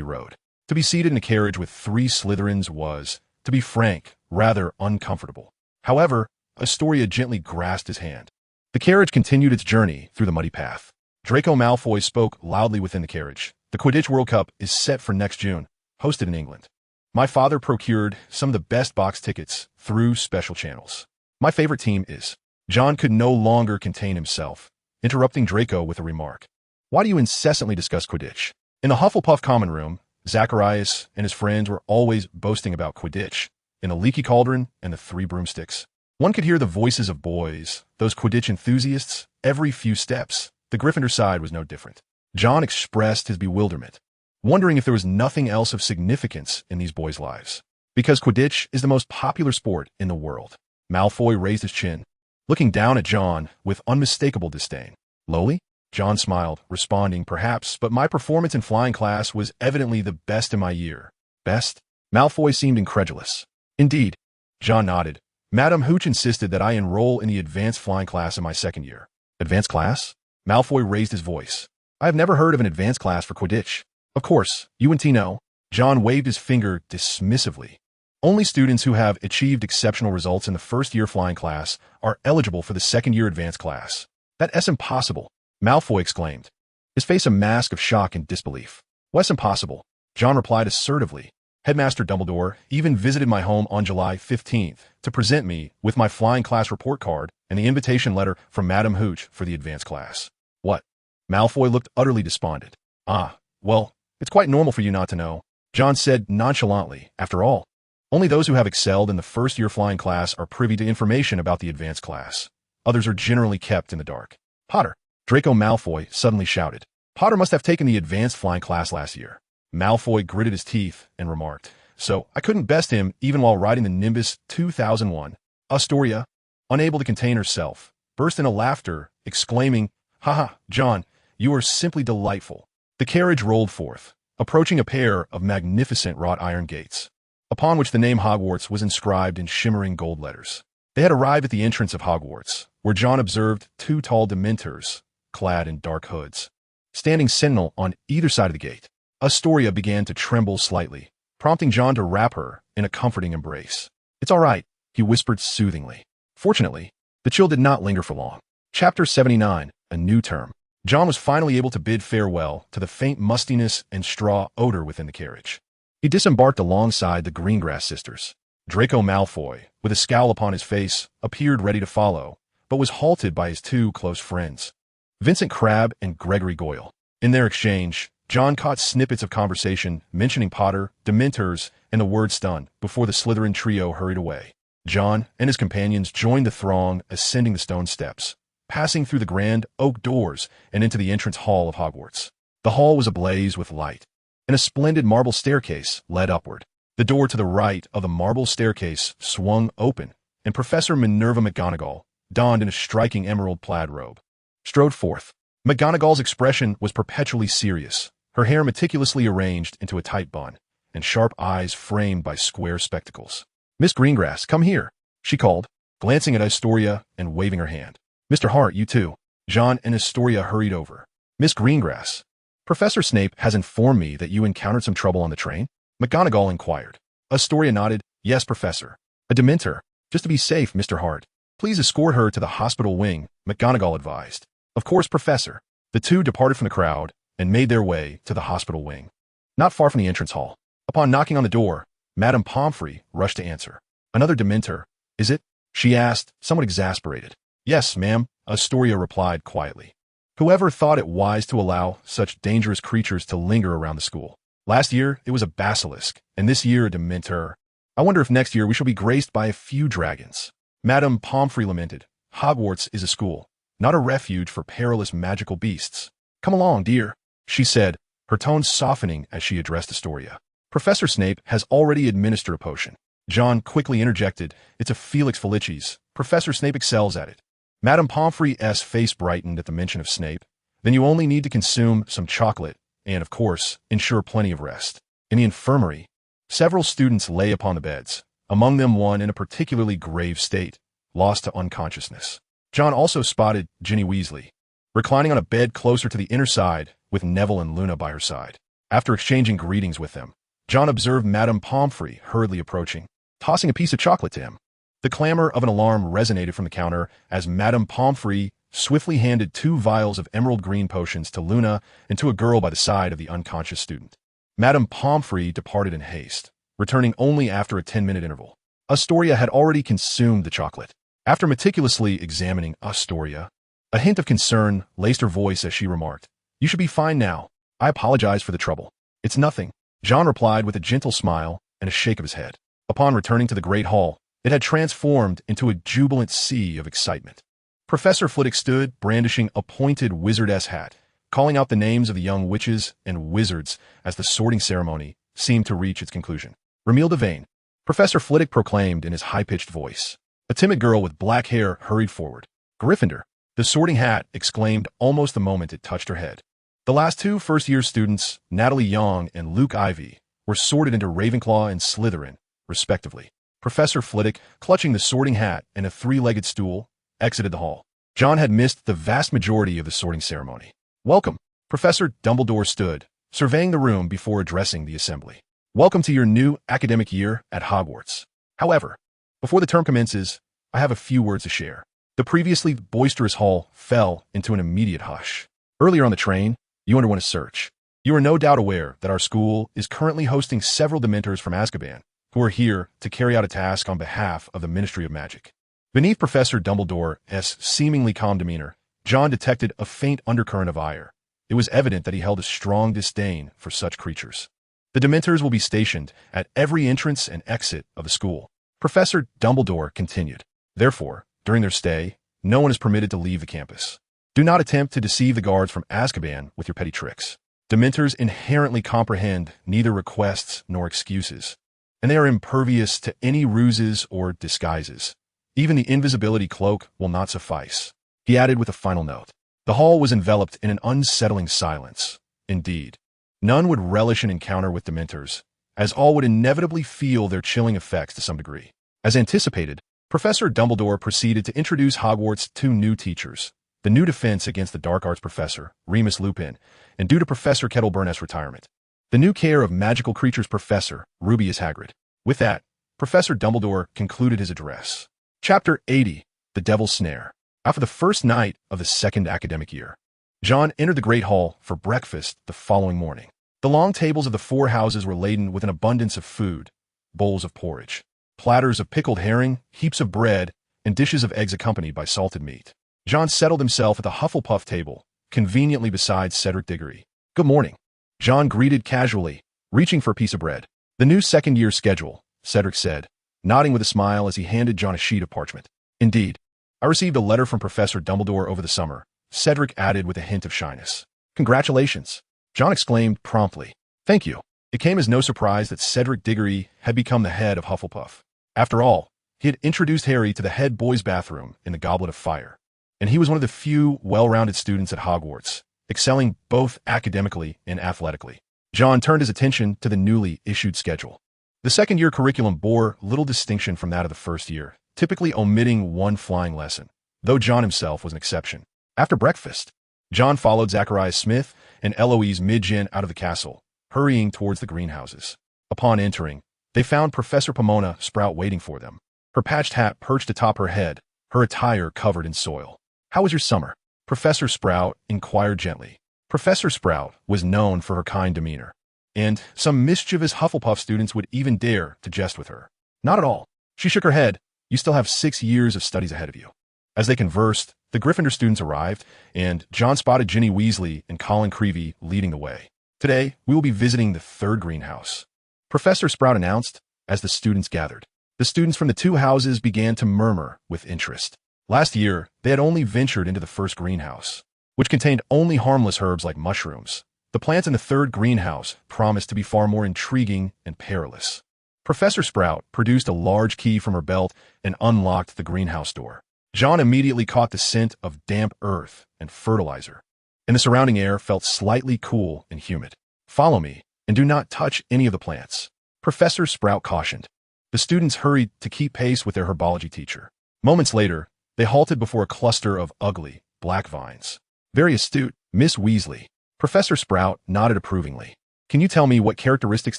road. To be seated in a carriage with 3 Slytherins was, to be frank, rather uncomfortable. However, Astoria gently grasped his hand. The carriage continued its journey through the muddy path. Draco Malfoy spoke loudly within the carriage. The Quidditch World Cup is set for next June, hosted in England. My father procured some of the best box tickets through special channels. My favorite team is. Jon could no longer contain himself, interrupting Draco with a remark. Why do you incessantly discuss Quidditch? In the Hufflepuff common room, Zacharias and his friends were always boasting about Quidditch, in the Leaky Cauldron and the 3 Broomsticks. One could hear the voices of boys, those Quidditch enthusiasts, every few steps. The Gryffindor side was no different. Jon expressed his bewilderment, wondering if there was nothing else of significance in these boys' lives. Because Quidditch is the most popular sport in the world. Malfoy raised his chin, looking down at Jon with unmistakable disdain. Lowly? Jon smiled, responding, perhaps, but my performance in flying class was evidently the best in my year. Best? Malfoy seemed incredulous. Indeed. Jon nodded. Madam Hooch insisted that I enroll in the advanced flying class in my 2nd year. Advanced class? Malfoy raised his voice. I have never heard of an advanced class for Quidditch. Of course, you and T know. Jon waved his finger dismissively. Only students who have achieved exceptional results in the 1st year flying class are eligible for the 2nd year advanced class. That's impossible, Malfoy exclaimed, his face a mask of shock and disbelief. What's impossible? Jon replied assertively. Headmaster Dumbledore even visited my home on July 15th to present me with my flying class report card and the invitation letter from Madam Hooch for the advanced class. What? Malfoy looked utterly despondent. Well, it's quite normal for you not to know, Jon said nonchalantly. After all, only those who have excelled in the 1st year flying class are privy to information about the advanced class. Others are generally kept in the dark. Potter, Draco Malfoy suddenly shouted. Potter must have taken the advanced flying class last year. Malfoy gritted his teeth and remarked. So I couldn't best him even while riding the Nimbus 2001. Astoria, unable to contain herself, burst into laughter, exclaiming, Haha, Jon, you are simply delightful. The carriage rolled forth, approaching a pair of magnificent wrought iron gates, upon which the name Hogwarts was inscribed in shimmering gold letters. They had arrived at the entrance of Hogwarts, where Jon observed two tall Dementors, clad in dark hoods, standing sentinel on either side of the gate. Astoria began to tremble slightly, prompting Jon to wrap her in a comforting embrace. "It's all right," he whispered soothingly. Fortunately, the chill did not linger for long. Chapter 79, A New Term. Jon was finally able to bid farewell to the faint mustiness and straw odor within the carriage. He disembarked alongside the Greengrass sisters. Draco Malfoy, with a scowl upon his face, appeared ready to follow, but was halted by his two close friends, Vincent Crabbe and Gregory Goyle. In their exchange, Jon caught snippets of conversation mentioning Potter, Dementors, and the word stun before the Slytherin trio hurried away. Jon and his companions joined the throng ascending the stone steps, passing through the grand oak doors and into the entrance hall of Hogwarts. The hall was ablaze with light, and a splendid marble staircase led upward. The door to the right of the marble staircase swung open, and Professor Minerva McGonagall, donned in a striking emerald plaid robe, strode forth. McGonagall's expression was perpetually serious, her hair meticulously arranged into a tight bun, and sharp eyes framed by square spectacles. "Miss Greengrass, come here," she called, glancing at Astoria and waving her hand. "Mr. Hart, you too." Jon and Astoria hurried over. "Miss Greengrass, Professor Snape has informed me that you encountered some trouble on the train?" McGonagall inquired. Astoria nodded. "Yes, Professor. A Dementor. Just to be safe, Mr. Hart, please escort her to the hospital wing," McGonagall advised. "Of course, Professor." The two departed from the crowd and made their way to the hospital wing, not far from the entrance hall. Upon knocking on the door, Madame Pomfrey rushed to answer. "Another Dementor, is it?" she asked, somewhat exasperated. "Yes, ma'am," Astoria replied quietly. "Whoever thought it wise to allow such dangerous creatures to linger around the school? Last year, it was a basilisk, and this year a Dementor. I wonder if next year we shall be graced by a few dragons." Madame Pomfrey lamented. "Hogwarts is a school, not a refuge for perilous magical beasts. Come along, dear," she said, her tone softening as she addressed Astoria. "Professor Snape has already administered a potion." Jon quickly interjected, "It's a Felix Felicis. Professor Snape excels at it." Madame Pomfrey's face brightened at the mention of Snape. "Then you only need to consume some chocolate and, of course, ensure plenty of rest." In the infirmary, several students lay upon the beds, among them one in a particularly grave state, lost to unconsciousness. Jon also spotted Ginny Weasley, reclining on a bed closer to the inner side, with Neville and Luna by her side. After exchanging greetings with them, Jon observed Madame Pomfrey hurriedly approaching, tossing a piece of chocolate to him. The clamor of an alarm resonated from the counter as Madame Pomfrey swiftly handed two vials of emerald green potions to Luna and to a girl by the side of the unconscious student. Madame Pomfrey departed in haste, returning only after a 10-minute interval. Astoria had already consumed the chocolate. After meticulously examining Astoria, a hint of concern laced her voice as she remarked, "You should be fine now. I apologize for the trouble." "It's nothing," Jon replied with a gentle smile and a shake of his head. Upon returning to the great hall, it had transformed into a jubilant sea of excitement. Professor Flitwick stood, brandishing a pointed wizardess hat, calling out the names of the young witches and wizards as the sorting ceremony seemed to reach its conclusion. "Remilde Vane," Professor Flitwick proclaimed in his high-pitched voice. A timid girl with black hair hurried forward. "Gryffindor," the sorting hat exclaimed almost the moment it touched her head. The last two first-year students, Natalie Young and Luke Ivy, were sorted into Ravenclaw and Slytherin, respectively. Professor Flitwick, clutching the sorting hat and a three-legged stool, exited the hall. Jon had missed the vast majority of the sorting ceremony. "Welcome," Professor Dumbledore stood, surveying the room before addressing the assembly. "Welcome to your new academic year at Hogwarts. However, before the term commences, I have a few words to share." The previously boisterous hall fell into an immediate hush. "Earlier on the train, you underwent a search. You are no doubt aware that our school is currently hosting several Dementors from Azkaban, who are here to carry out a task on behalf of the Ministry of Magic." Beneath Professor Dumbledore's seemingly calm demeanor, Jon detected a faint undercurrent of ire. It was evident that he held a strong disdain for such creatures. "The Dementors will be stationed at every entrance and exit of the school," Professor Dumbledore continued. "Therefore, during their stay, no one is permitted to leave the campus. Do not attempt to deceive the guards from Azkaban with your petty tricks. Dementors inherently comprehend neither requests nor excuses, and they are impervious to any ruses or disguises. Even the invisibility cloak will not suffice," he added with a final note. The hall was enveloped in an unsettling silence. Indeed, None would relish an encounter with Dementors, as all would inevitably feel their chilling effects to some degree. As anticipated, Professor Dumbledore proceeded to introduce Hogwarts' two new teachers, the new defense against the dark arts professor, Remus Lupin, and due to Professor Kettleburne's retirement, the new care of magical creatures professor, Rubeus Hagrid. With that, Professor Dumbledore concluded his address. Chapter 80, The Devil's Snare. After the first night of the second academic year, Jon entered the Great Hall for breakfast the following morning. The long tables of the four houses were laden with an abundance of food, bowls of porridge, platters of pickled herring, heaps of bread, and dishes of eggs accompanied by salted meat. Jon settled himself at the Hufflepuff table, conveniently beside Cedric Diggory. "Good morning," Jon greeted casually, reaching for a piece of bread. "The new second-year schedule," Cedric said, nodding with a smile as he handed Jon a sheet of parchment. "Indeed. I received a letter from Professor Dumbledore over the summer," Cedric added with a hint of shyness. "Congratulations," Jon exclaimed promptly. "Thank you." It came as no surprise that Cedric Diggory had become the head of Hufflepuff. After all, he had introduced Harry to the head boys' bathroom in the Goblet of Fire, and he was one of the few well-rounded students at Hogwarts, excelling both academically and athletically. Jon turned his attention to the newly issued schedule. The second-year curriculum bore little distinction from that of the first year, typically omitting one flying lesson, though Jon himself was an exception. After breakfast, Jon followed Zacharias Smith and Eloise Midgen out of the castle, hurrying towards the greenhouses. Upon entering, they found Professor Pomona Sprout waiting for them, her patched hat perched atop her head, her attire covered in soil. "How was your summer?" Professor Sprout inquired gently. Professor Sprout was known for her kind demeanor, and some mischievous Hufflepuff students would even dare to jest with her. "Not at all." She shook her head. "You still have 6 years of studies ahead of you." As they conversed, the Gryffindor students arrived, and Jon spotted Ginny Weasley and Colin Creevey leading the way. "Today, we will be visiting the third greenhouse," Professor Sprout announced as the students gathered. The students from the two houses began to murmur with interest. Last year, they had only ventured into the first greenhouse, which contained only harmless herbs like mushrooms. The plants in the third greenhouse promised to be far more intriguing and perilous. Professor Sprout produced a large key from her belt and unlocked the greenhouse door. Jon immediately caught the scent of damp earth and fertilizer, and the surrounding air felt slightly cool and humid. "Follow me, and do not touch any of the plants," Professor Sprout cautioned. The students hurried to keep pace with their herbology teacher. Moments later, they halted before a cluster of ugly, black vines. "Very astute, Miss Weasley." Professor Sprout nodded approvingly. "Can you tell me what characteristics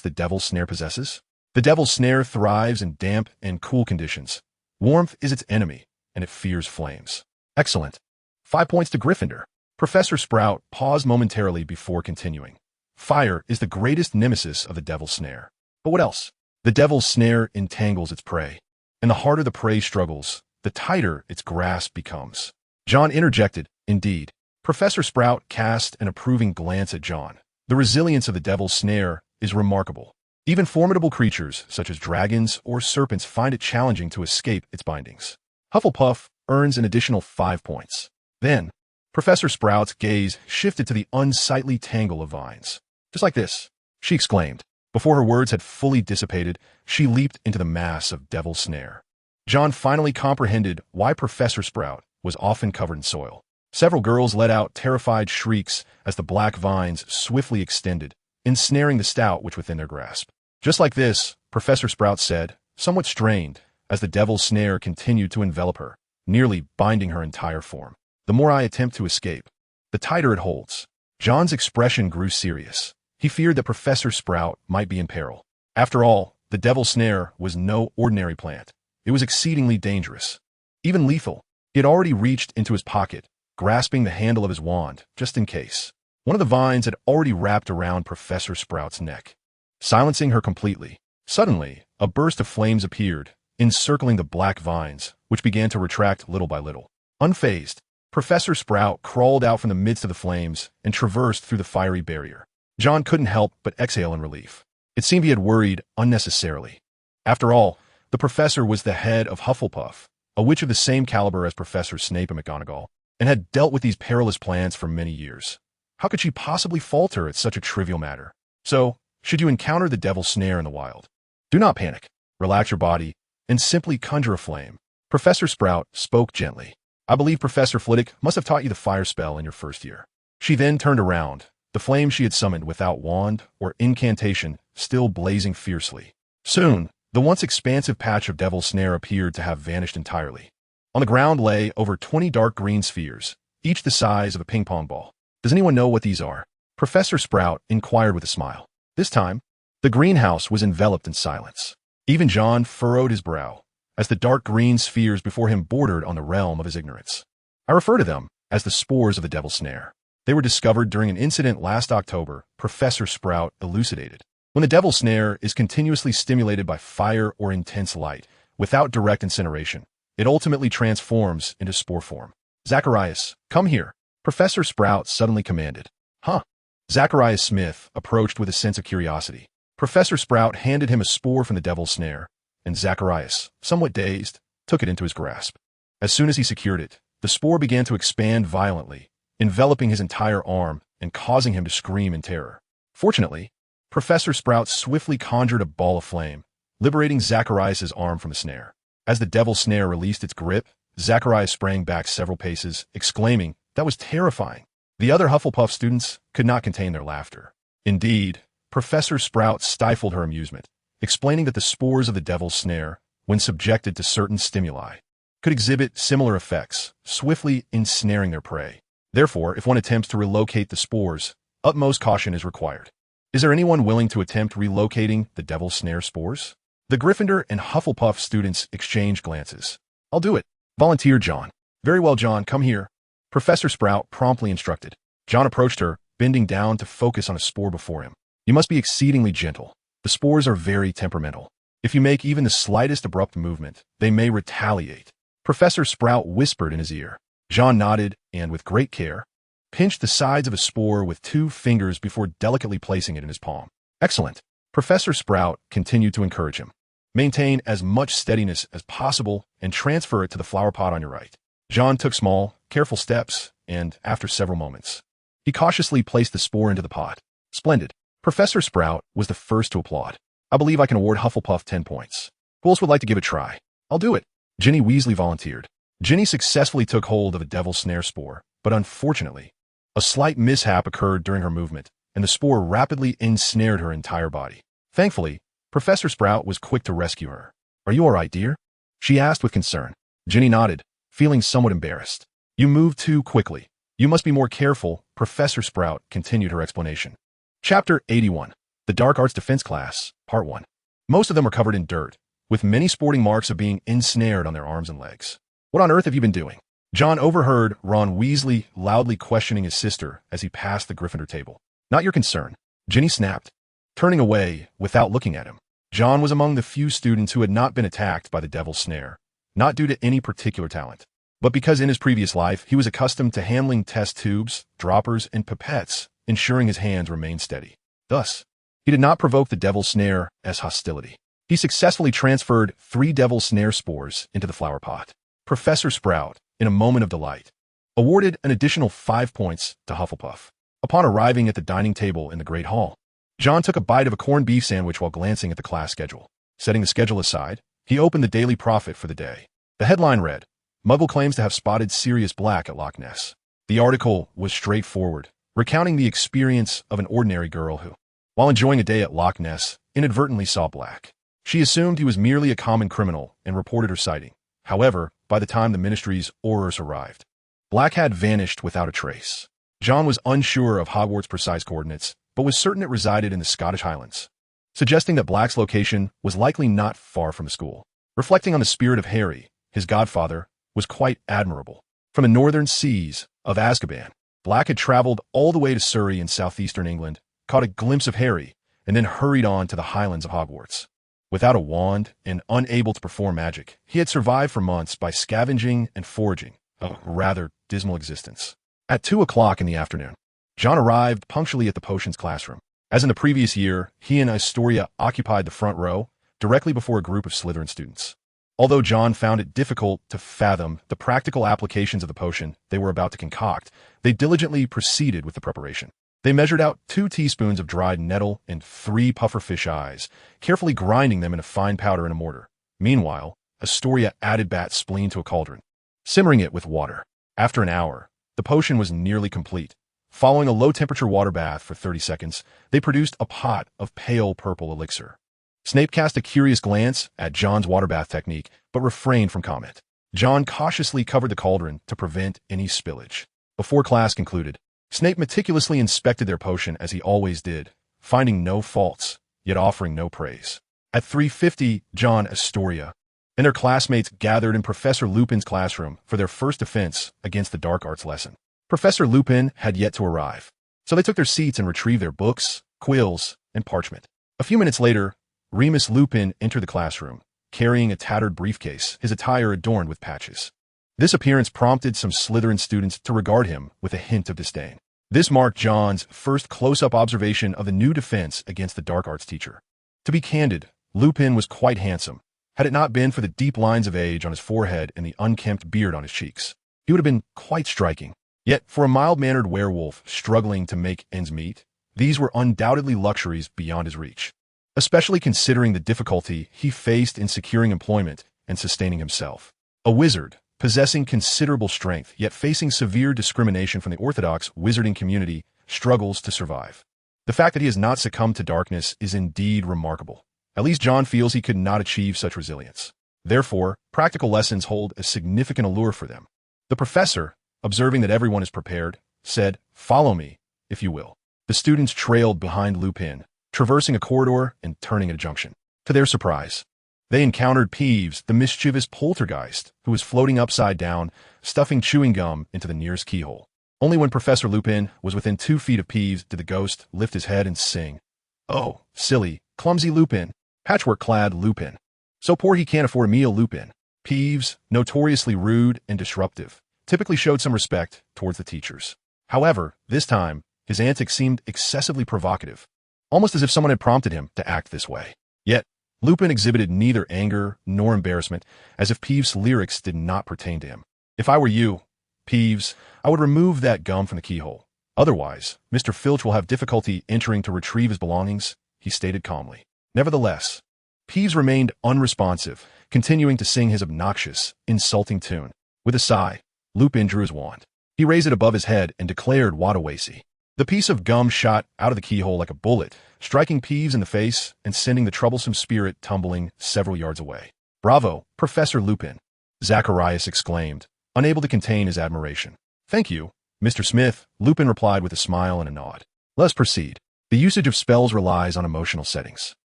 the Devil's Snare possesses?" "The Devil's Snare thrives in damp and cool conditions. Warmth is its enemy, and it fears flames." "Excellent. 5 points to Gryffindor." Professor Sprout paused momentarily before continuing. "Fire is the greatest nemesis of the Devil's Snare. But what else? The Devil's Snare entangles its prey, and the harder the prey struggles, the tighter its grasp becomes." Jon interjected, "Indeed." Professor Sprout cast an approving glance at Jon. "The resilience of the Devil's Snare is remarkable. Even formidable creatures, such as dragons or serpents, find it challenging to escape its bindings." Hufflepuff earns an additional 5 points. Then, Professor Sprout's gaze shifted to the unsightly tangle of vines. "Just like this," she exclaimed. Before her words had fully dissipated, she leaped into the mass of Devil's Snare. Jon finally comprehended why Professor Sprout was often covered in soil. Several girls let out terrified shrieks as the black vines swiftly extended, ensnaring the stout which within their grasp. "Just like this," Professor Sprout said, somewhat strained, as the Devil's Snare continued to envelop her, nearly binding her entire form. "The more I attempt to escape, the tighter it holds." Jon's expression grew serious. He feared that Professor Sprout might be in peril. After all, the Devil's Snare was no ordinary plant. It was exceedingly dangerous, even lethal. He had already reached into his pocket, grasping the handle of his wand, just in case. One of the vines had already wrapped around Professor Sprout's neck, silencing her completely. Suddenly, a burst of flames appeared, encircling the black vines, which began to retract little by little. Unfazed, Professor Sprout crawled out from the midst of the flames and traversed through the fiery barrier. Jon couldn't help but exhale in relief. It seemed he had worried unnecessarily. After all, the professor was the head of Hufflepuff, a witch of the same caliber as Professor Snape and McGonagall, and had dealt with these perilous plants for many years. How could she possibly falter at such a trivial matter? So, should you encounter the Devil's Snare in the wild, do not panic, relax your body, and simply conjure a flame. Professor Sprout spoke gently. "I believe Professor Flitwick must have taught you the fire spell in your first year." She then turned around, the flame she had summoned without wand or incantation still blazing fiercely. Soon, the once expansive patch of devil's snare appeared to have vanished entirely. On the ground lay over 20 dark green spheres, each the size of a ping-pong ball. Does anyone know what these are? Professor Sprout inquired with a smile. This time, the greenhouse was enveloped in silence. Even Jon furrowed his brow, as the dark green spheres before him bordered on the realm of his ignorance. I refer to them as the spores of the devil's snare. They were discovered during an incident last October, Professor Sprout elucidated. When the devil's snare is continuously stimulated by fire or intense light, without direct incineration, it ultimately transforms into spore form. Zacharias, come here, Professor Sprout suddenly commanded. Huh? Zacharias Smith approached with a sense of curiosity. Professor Sprout handed him a spore from the devil's snare, and Zacharias, somewhat dazed, took it into his grasp. As soon as he secured it, the spore began to expand violently, enveloping his entire arm and causing him to scream in terror. Fortunately, Professor Sprout swiftly conjured a ball of flame, liberating Zacharias' arm from the snare. As the devil's snare released its grip, Zacharias sprang back several paces, exclaiming, "That was terrifying." The other Hufflepuff students could not contain their laughter. Indeed, Professor Sprout stifled her amusement, explaining that the spores of the devil's snare, when subjected to certain stimuli, could exhibit similar effects, swiftly ensnaring their prey. Therefore, if one attempts to relocate the spores, utmost caution is required. Is there anyone willing to attempt relocating the devil's snare spores? The Gryffindor and Hufflepuff students exchanged glances. I'll do it, volunteered Jon. Very well, Jon, come here, Professor Sprout promptly instructed. Jon approached her, bending down to focus on a spore before him. You must be exceedingly gentle. The spores are very temperamental. If you make even the slightest abrupt movement, they may retaliate. Professor Sprout whispered in his ear. Jon nodded and, with great care, pinched the sides of a spore with 2 fingers before delicately placing it in his palm. Excellent. Professor Sprout continued to encourage him. Maintain as much steadiness as possible and transfer it to the flower pot on your right. Jon took small, careful steps, and, after several moments, he cautiously placed the spore into the pot. Splendid. Professor Sprout was the first to applaud. I believe I can award Hufflepuff 10 points. Who else would like to give it a try? I'll do it. Ginny Weasley volunteered. Ginny successfully took hold of a devil's snare spore, but unfortunately, a slight mishap occurred during her movement, and the spore rapidly ensnared her entire body. Thankfully, Professor Sprout was quick to rescue her. Are you all right, dear? She asked with concern. Ginny nodded, feeling somewhat embarrassed. You moved too quickly. You must be more careful, Professor Sprout continued her explanation. Chapter 81. The Dark Arts Defense Class, Part 1. Most of them were covered in dirt, with many sporting marks of being ensnared on their arms and legs. What on earth have you been doing? Jon overheard Ron Weasley loudly questioning his sister as he passed the Gryffindor table. Not your concern, Ginny snapped, turning away without looking at him. Jon was among the few students who had not been attacked by the devil's snare, not due to any particular talent, but because in his previous life he was accustomed to handling test tubes, droppers, and pipettes, ensuring his hands remained steady. Thus, he did not provoke the devil's snare as hostility. He successfully transferred 3 devil's snare spores into the flower pot. Professor Sprout, in a moment of delight, awarded an additional 5 points to Hufflepuff. Upon arriving at the dining table in the Great Hall, Jon took a bite of a corned beef sandwich while glancing at the class schedule. Setting the schedule aside, he opened the Daily Prophet for the day. The headline read, Muggle claims to have spotted Sirius Black at Loch Ness. The article was straightforward, recounting the experience of an ordinary girl who, while enjoying a day at Loch Ness, inadvertently saw Black. She assumed he was merely a common criminal and reported her sighting. However, by the time the Ministry's Aurors arrived, Black had vanished without a trace. Jon was unsure of Hogwarts' precise coordinates, but was certain it resided in the Scottish Highlands, suggesting that Black's location was likely not far from the school. Reflecting on the spirit of Harry, his godfather, was quite admirable. From the northern seas of Azkaban, Black had traveled all the way to Surrey in southeastern England, caught a glimpse of Harry, and then hurried on to the Highlands of Hogwarts. Without a wand and unable to perform magic, he had survived for months by scavenging and foraging, a rather dismal existence. At 2 o'clock in the afternoon, Jon arrived punctually at the potions classroom. As in the previous year, he and Astoria occupied the front row, directly before a group of Slytherin students. Although Jon found it difficult to fathom the practical applications of the potion they were about to concoct, they diligently proceeded with the preparation. They measured out 2 teaspoons of dried nettle and 3 pufferfish eyes, carefully grinding them into fine powder in a mortar. Meanwhile, Astoria added bat spleen to a cauldron, simmering it with water. After an hour, the potion was nearly complete, Following a low-temperature water bath for 30 seconds, they produced a pot of pale purple elixir. Snape cast a curious glance at Jon's water bath technique, but refrained from comment. Jon cautiously covered the cauldron to prevent any spillage. Before class concluded, Snape meticulously inspected their potion as he always did, finding no faults, yet offering no praise. At 3:50, Jon, Astoria, and their classmates gathered in Professor Lupin's classroom for their first defense against the dark arts lesson. Professor Lupin had yet to arrive, so they took their seats and retrieved their books, quills, and parchment. A few minutes later, Remus Lupin entered the classroom, carrying a tattered briefcase, his attire adorned with patches. This appearance prompted some Slytherin students to regard him with a hint of disdain. This marked Jon's first close-up observation of the new defense against the dark arts teacher. To be candid, Lupin was quite handsome, had it not been for the deep lines of age on his forehead and the unkempt beard on his cheeks. He would have been quite striking. Yet, for a mild-mannered werewolf struggling to make ends meet, these were undoubtedly luxuries beyond his reach, especially considering the difficulty he faced in securing employment and sustaining himself. A wizard, possessing considerable strength, yet facing severe discrimination from the orthodox wizarding community, struggles to survive. The fact that he has not succumbed to darkness is indeed remarkable. At least Jon feels he could not achieve such resilience. Therefore, practical lessons hold a significant allure for them. The professor, observing that everyone is prepared, said, "Follow me, if you will." The students trailed behind Lupin, traversing a corridor and turning at a junction. To their surprise, they encountered Peeves, the mischievous poltergeist, who was floating upside down, stuffing chewing gum into the nearest keyhole. Only when Professor Lupin was within 2 feet of Peeves did the ghost lift his head and sing, "Oh, silly, clumsy Lupin, patchwork-clad Lupin. So poor he can't afford a meal, Lupin." Peeves, notoriously rude and disruptive, typically showed some respect towards the teachers. However, this time, his antics seemed excessively provocative, almost as if someone had prompted him to act this way. Yet, Lupin exhibited neither anger nor embarrassment, as if Peeves' lyrics did not pertain to him. "If I were you, Peeves, I would remove that gum from the keyhole. Otherwise, Mr. Filch will have difficulty entering to retrieve his belongings," he stated calmly. Nevertheless, Peeves remained unresponsive, continuing to sing his obnoxious, insulting tune. With a sigh, Lupin drew his wand. He raised it above his head and declared Wadawasi. The piece of gum shot out of the keyhole like a bullet, striking Peeves in the face and sending the troublesome spirit tumbling several yards away. "Bravo, Professor Lupin," Zacharias exclaimed, unable to contain his admiration. "Thank you, Mr. Smith," Lupin replied with a smile and a nod. "Let's proceed. The usage of spells relies on emotional settings.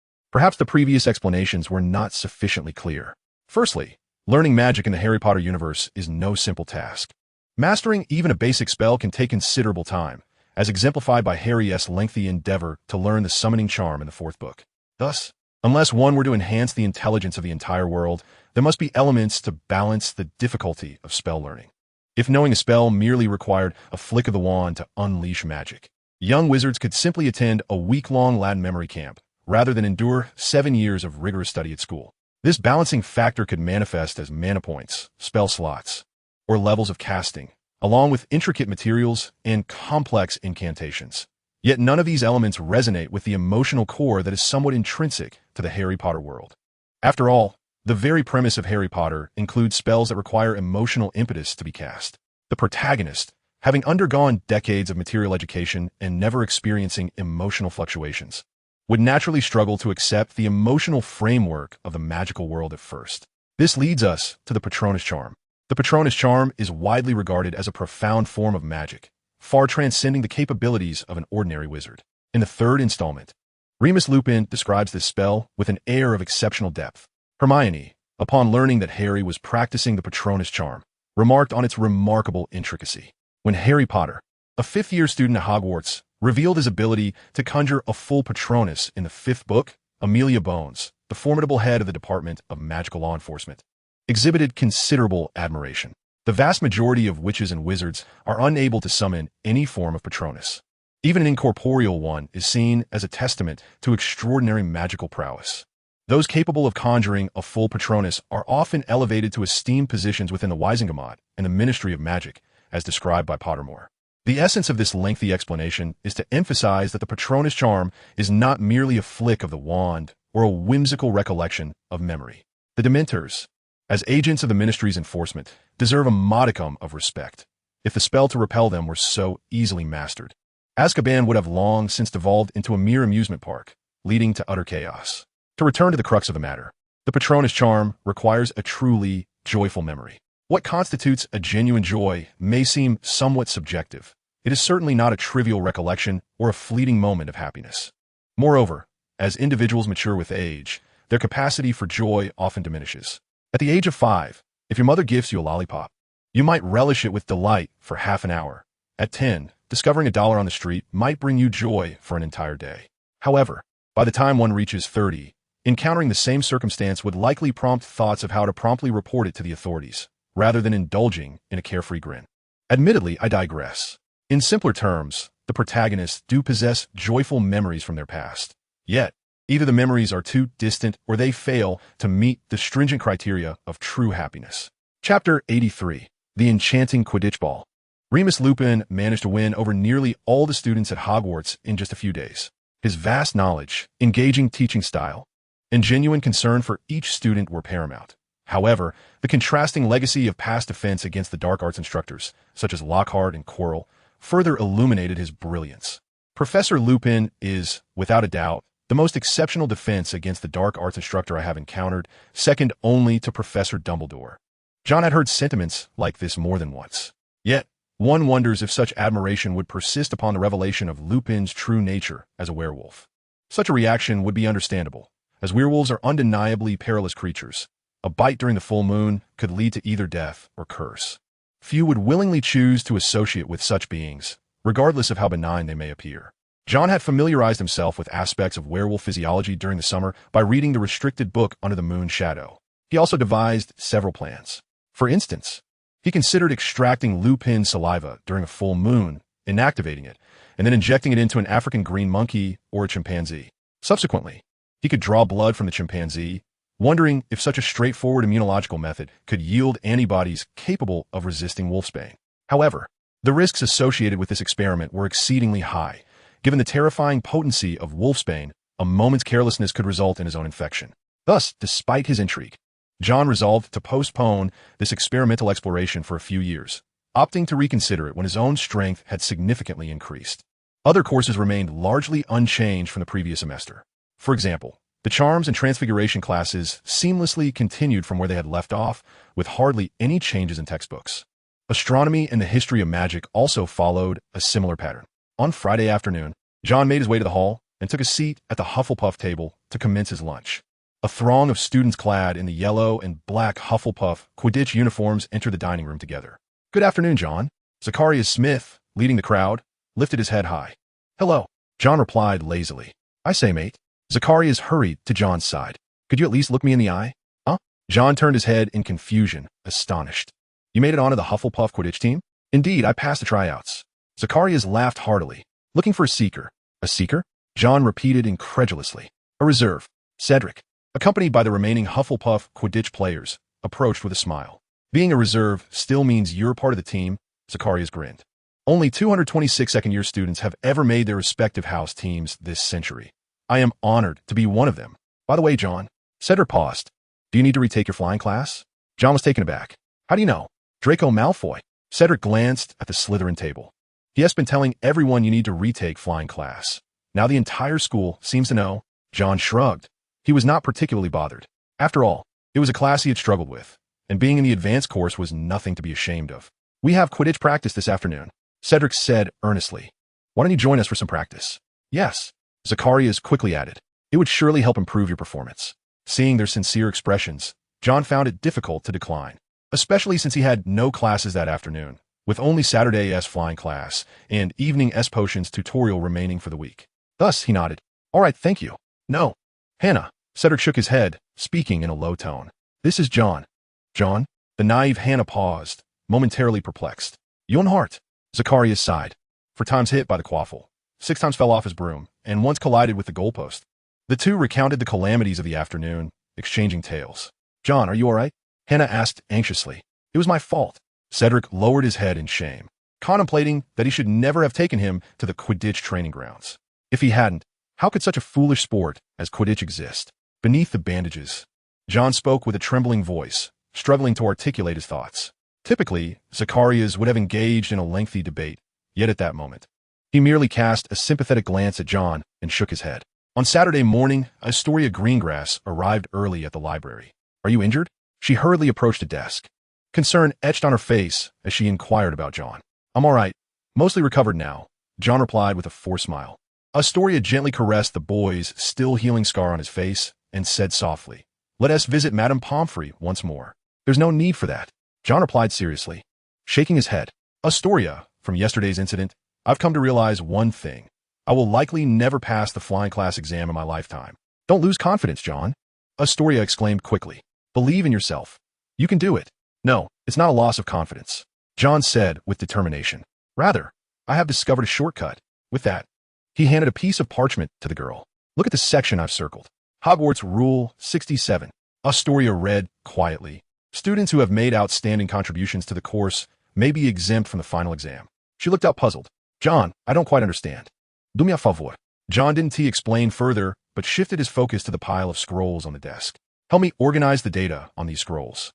Perhaps the previous explanations were not sufficiently clear. Firstly, learning magic in the Harry Potter universe is no simple task. Mastering even a basic spell can take considerable time, as exemplified by Harry's lengthy endeavor to learn the summoning charm in the 4th book. Thus, unless one were to enhance the intelligence of the entire world, there must be elements to balance the difficulty of spell learning. If knowing a spell merely required a flick of the wand to unleash magic, young wizards could simply attend a week-long Latin memory camp, rather than endure 7 years of rigorous study at school. This balancing factor could manifest as mana points, spell slots, or levels of casting, along with intricate materials and complex incantations. Yet none of these elements resonate with the emotional core that is somewhat intrinsic to the Harry Potter world. After all, the very premise of Harry Potter includes spells that require emotional impetus to be cast. The protagonist, having undergone decades of material education and never experiencing emotional fluctuations, would naturally struggle to accept the emotional framework of the magical world at first. This leads us to the Patronus Charm. The Patronus Charm is widely regarded as a profound form of magic, far transcending the capabilities of an ordinary wizard. In the 3rd installment, Remus Lupin describes this spell with an air of exceptional depth. Hermione, upon learning that Harry was practicing the Patronus Charm, remarked on its remarkable intricacy. When Harry Potter, a 5th-year student at Hogwarts, revealed his ability to conjure a full Patronus in the 5th book, Amelia Bones, the formidable head of the Department of Magical Law Enforcement, exhibited considerable admiration. The vast majority of witches and wizards are unable to summon any form of Patronus. Even an incorporeal one is seen as a testament to extraordinary magical prowess. Those capable of conjuring a full Patronus are often elevated to esteemed positions within the Wisingamot and the Ministry of Magic, as described by Pottermore. The essence of this lengthy explanation is to emphasize that the Patronus Charm is not merely a flick of the wand or a whimsical recollection of memory. The Dementors, as agents of the Ministry's enforcement, deserve a modicum of respect, if the spell to repel them were so easily mastered. Azkaban would have long since devolved into a mere amusement park, leading to utter chaos. To return to the crux of the matter, the Patronus charm requires a truly joyful memory. What constitutes a genuine joy may seem somewhat subjective. It is certainly not a trivial recollection or a fleeting moment of happiness. Moreover, as individuals mature with age, their capacity for joy often diminishes. At the age of 5, if your mother gifts you a lollipop, you might relish it with delight for half an hour. At 10, discovering $1 on the street might bring you joy for an entire day. However, by the time one reaches 30, encountering the same circumstance would likely prompt thoughts of how to promptly report it to the authorities, rather than indulging in a carefree grin. Admittedly, I digress. In simpler terms, the protagonists do possess joyful memories from their past. Yet, either the memories are too distant or they fail to meet the stringent criteria of true happiness. Chapter 83. The Enchanting Quidditch Ball. Remus Lupin managed to win over nearly all the students at Hogwarts in just a few days. His vast knowledge, engaging teaching style, and genuine concern for each student were paramount. However, the contrasting legacy of past defense against the dark arts instructors, such as Lockhart and Quirrell, further illuminated his brilliance. Professor Lupin is, without a doubt, the most exceptional defense against the dark arts instructor I have encountered, second only to Professor Dumbledore. John had heard sentiments like this more than once. Yet, one wonders if such admiration would persist upon the revelation of Lupin's true nature as a werewolf. Such a reaction would be understandable, as werewolves are undeniably perilous creatures. A bite during the full moon could lead to either death or curse. Few would willingly choose to associate with such beings, regardless of how benign they may appear. John had familiarized himself with aspects of werewolf physiology during the summer by reading the restricted book Under the Moon's Shadow. He also devised several plans. For instance, he considered extracting Lupin's saliva during a full moon, inactivating it, and then injecting it into an African green monkey or a chimpanzee. Subsequently, he could draw blood from the chimpanzee, wondering if such a straightforward immunological method could yield antibodies capable of resisting wolfsbane. However, the risks associated with this experiment were exceedingly high. Given the terrifying potency of wolfsbane, a moment's carelessness could result in his own infection. Thus, despite his intrigue, John resolved to postpone this experimental exploration for a few years, opting to reconsider it when his own strength had significantly increased. Other courses remained largely unchanged from the previous semester. For example, the Charms and Transfiguration classes seamlessly continued from where they had left off, with hardly any changes in textbooks. Astronomy and the history of magic also followed a similar pattern. On Friday afternoon, John made his way to the hall and took a seat at the Hufflepuff table to commence his lunch. A throng of students clad in the yellow and black Hufflepuff Quidditch uniforms entered the dining room together. "Good afternoon, John." Zacharias Smith, leading the crowd, lifted his head high. "Hello," John replied lazily. "I say, mate." Zacharias hurried to John's side. "Could you at least look me in the eye?" "Huh?" John turned his head in confusion, astonished. "You made it onto the Hufflepuff Quidditch team?" "Indeed, I passed the tryouts." Zacharias laughed heartily. "Looking for a seeker." "A seeker?" John repeated incredulously. "A reserve." Cedric, accompanied by the remaining Hufflepuff Quidditch players, approached with a smile. "Being a reserve still means you're part of the team," Zacharias grinned. "Only 226 second-year students have ever made their respective house teams this century. I am honored to be one of them. By the way, John," Cedric paused. "Do you need to retake your flying class?" John was taken aback. "How do you know?" "Draco Malfoy." Cedric glanced at the Slytherin table. "He has been telling everyone you need to retake flying class. Now the entire school seems to know." John shrugged. He was not particularly bothered. After all, it was a class he had struggled with, and being in the advanced course was nothing to be ashamed of. "We have Quidditch practice this afternoon," Cedric said earnestly. "Why don't you join us for some practice?" "Yes," Zacharias quickly added. "It would surely help improve your performance." Seeing their sincere expressions, John found it difficult to decline, especially since he had no classes that afternoon, with only Saturday S flying class and evening S potions tutorial remaining for the week. Thus, he nodded. "All right, thank you." "No." "Hannah." Cedric shook his head, speaking in a low tone. "This is John." "John?" The naive Hannah paused, momentarily perplexed. "Jon Hart." Zacharias sighed. 4 times hit by the quaffle, 6 times fell off his broom, and once collided with the goalpost. The two recounted the calamities of the afternoon, exchanging tales. "John, are you all right?" Hannah asked anxiously. "It was my fault." Cedric lowered his head in shame, contemplating that he should never have taken him to the Quidditch training grounds. If he hadn't, how could such a foolish sport as Quidditch exist? Beneath the bandages, John spoke with a trembling voice, struggling to articulate his thoughts. Typically, Zacharias would have engaged in a lengthy debate, yet at that moment, he merely cast a sympathetic glance at Jon and shook his head. On Saturday morning, Astoria Greengrass arrived early at the library. "Are you injured?" She hurriedly approached a desk. Concern etched on her face as she inquired about Jon. "I'm all right. Mostly recovered now," Jon replied with a forced smile. Astoria gently caressed the boy's still-healing scar on his face and said softly, "Let us visit Madame Pomfrey once more." "There's no need for that," Jon replied seriously, shaking his head. "Astoria, from yesterday's incident, I've come to realize one thing. I will likely never pass the flying class exam in my lifetime." "Don't lose confidence, Jon," Astoria exclaimed quickly. "Believe in yourself. You can do it." "No, it's not a loss of confidence," Jon said with determination. "Rather, I have discovered a shortcut." With that, he handed a piece of parchment to the girl. "Look at the section I've circled. Hogwarts Rule 67. Astoria read quietly. "Students who have made outstanding contributions to the course may be exempt from the final exam." She looked up puzzled. "Jon, I don't quite understand." "Do me a favor." Jon didn't explain further, but shifted his focus to the pile of scrolls on the desk. "Help me organize the data on these scrolls."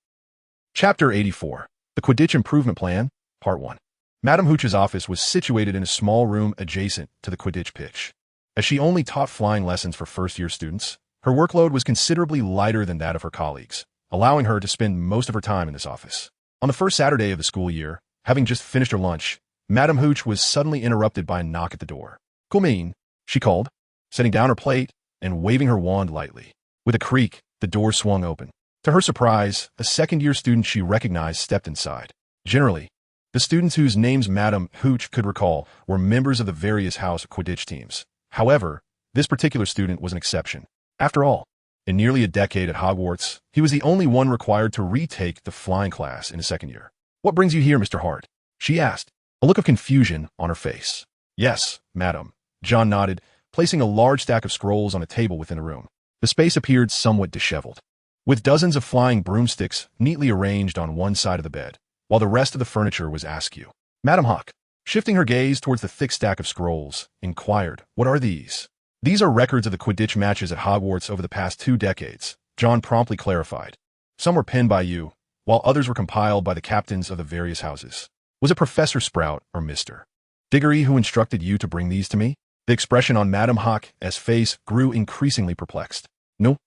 Chapter 84. The Quidditch Improvement Plan, Part 1. Madame Hooch's office was situated in a small room adjacent to the Quidditch pitch. As she only taught flying lessons for first-year students, her workload was considerably lighter than that of her colleagues, allowing her to spend most of her time in this office. On the first Saturday of the school year, having just finished her lunch, Madame Hooch was suddenly interrupted by a knock at the door. "Come in," she called, setting down her plate and waving her wand lightly. With a creak, the door swung open. To her surprise, a second-year student she recognized stepped inside. Generally, the students whose names Madame Hooch could recall were members of the various house Quidditch teams. However, this particular student was an exception. After all, in nearly a decade at Hogwarts, he was the only one required to retake the flying class in his second year. "What brings you here, Mr. Hart?" she asked, a look of confusion on her face. "Yes, madam," Jon nodded, placing a large stack of scrolls on a table within the room. The space appeared somewhat disheveled, with dozens of flying broomsticks neatly arranged on one side of the bed, while the rest of the furniture was askew. Madame Hawk, shifting her gaze towards the thick stack of scrolls, inquired, "What are these?" "These are records of the Quidditch matches at Hogwarts over the past 2 decades, Jon promptly clarified. "Some were penned by you, while others were compiled by the captains of the various houses." "Was it Professor Sprout or Mr. Diggory who instructed you to bring these to me?" The expression on Madame Hawk's face grew increasingly perplexed. No,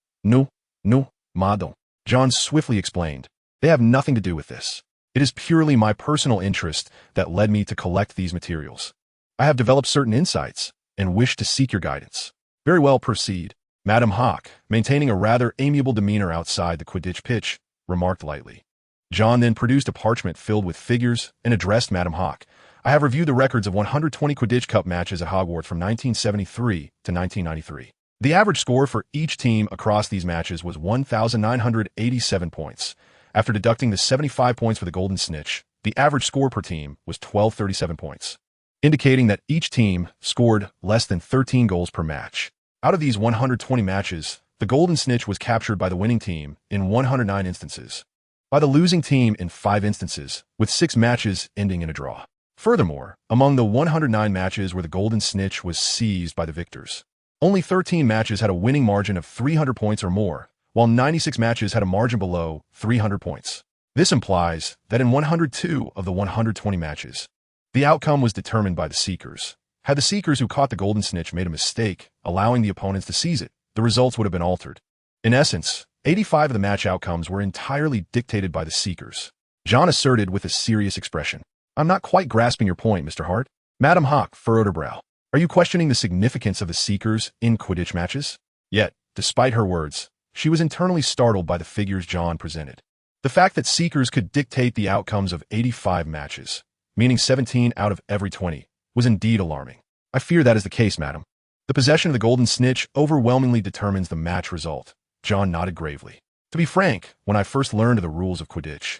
madam," Jon swiftly explained. "They have nothing to do with this. It is purely my personal interest that led me to collect these materials. I have developed certain insights and wish to seek your guidance." "Very well, proceed." Madame Hawk, maintaining a rather amiable demeanor outside the Quidditch pitch, remarked lightly. Jon then produced a parchment filled with figures and addressed Madame Hawk. "I have reviewed the records of 120 Quidditch Cup matches at Hogwarts from 1973 to 1993. The average score for each team across these matches was 1,987 points. After deducting the 75 points for the Golden Snitch, the average score per team was 1,237 points, indicating that each team scored less than 13 goals per match. Out of these 120 matches, the Golden Snitch was captured by the winning team in 109 instances, by the losing team in 5 instances, with 6 matches ending in a draw. Furthermore, among the 109 matches where the Golden Snitch was seized by the victors, only 13 matches had a winning margin of 300 points or more, while 96 matches had a margin below 300 points. This implies that in 102 of the 120 matches, the outcome was determined by the Seekers. Had the Seekers who caught the Golden Snitch made a mistake, allowing the opponents to seize it, the results would have been altered. In essence, 85 of the match outcomes were entirely dictated by the Seekers. Jon asserted with a serious expression. "I'm not quite grasping your point, Mr. Hart." Madame Hawk furrowed her brow. "Are you questioning the significance of the Seekers in Quidditch matches?" Yet, despite her words, she was internally startled by the figures Jon presented. The fact that Seekers could dictate the outcomes of 85 matches, meaning 17 out of every 20, was indeed alarming. "I fear that is the case, madam. The possession of the Golden Snitch overwhelmingly determines the match result." Jon nodded gravely. "To be frank, when I first learned of the rules of Quidditch,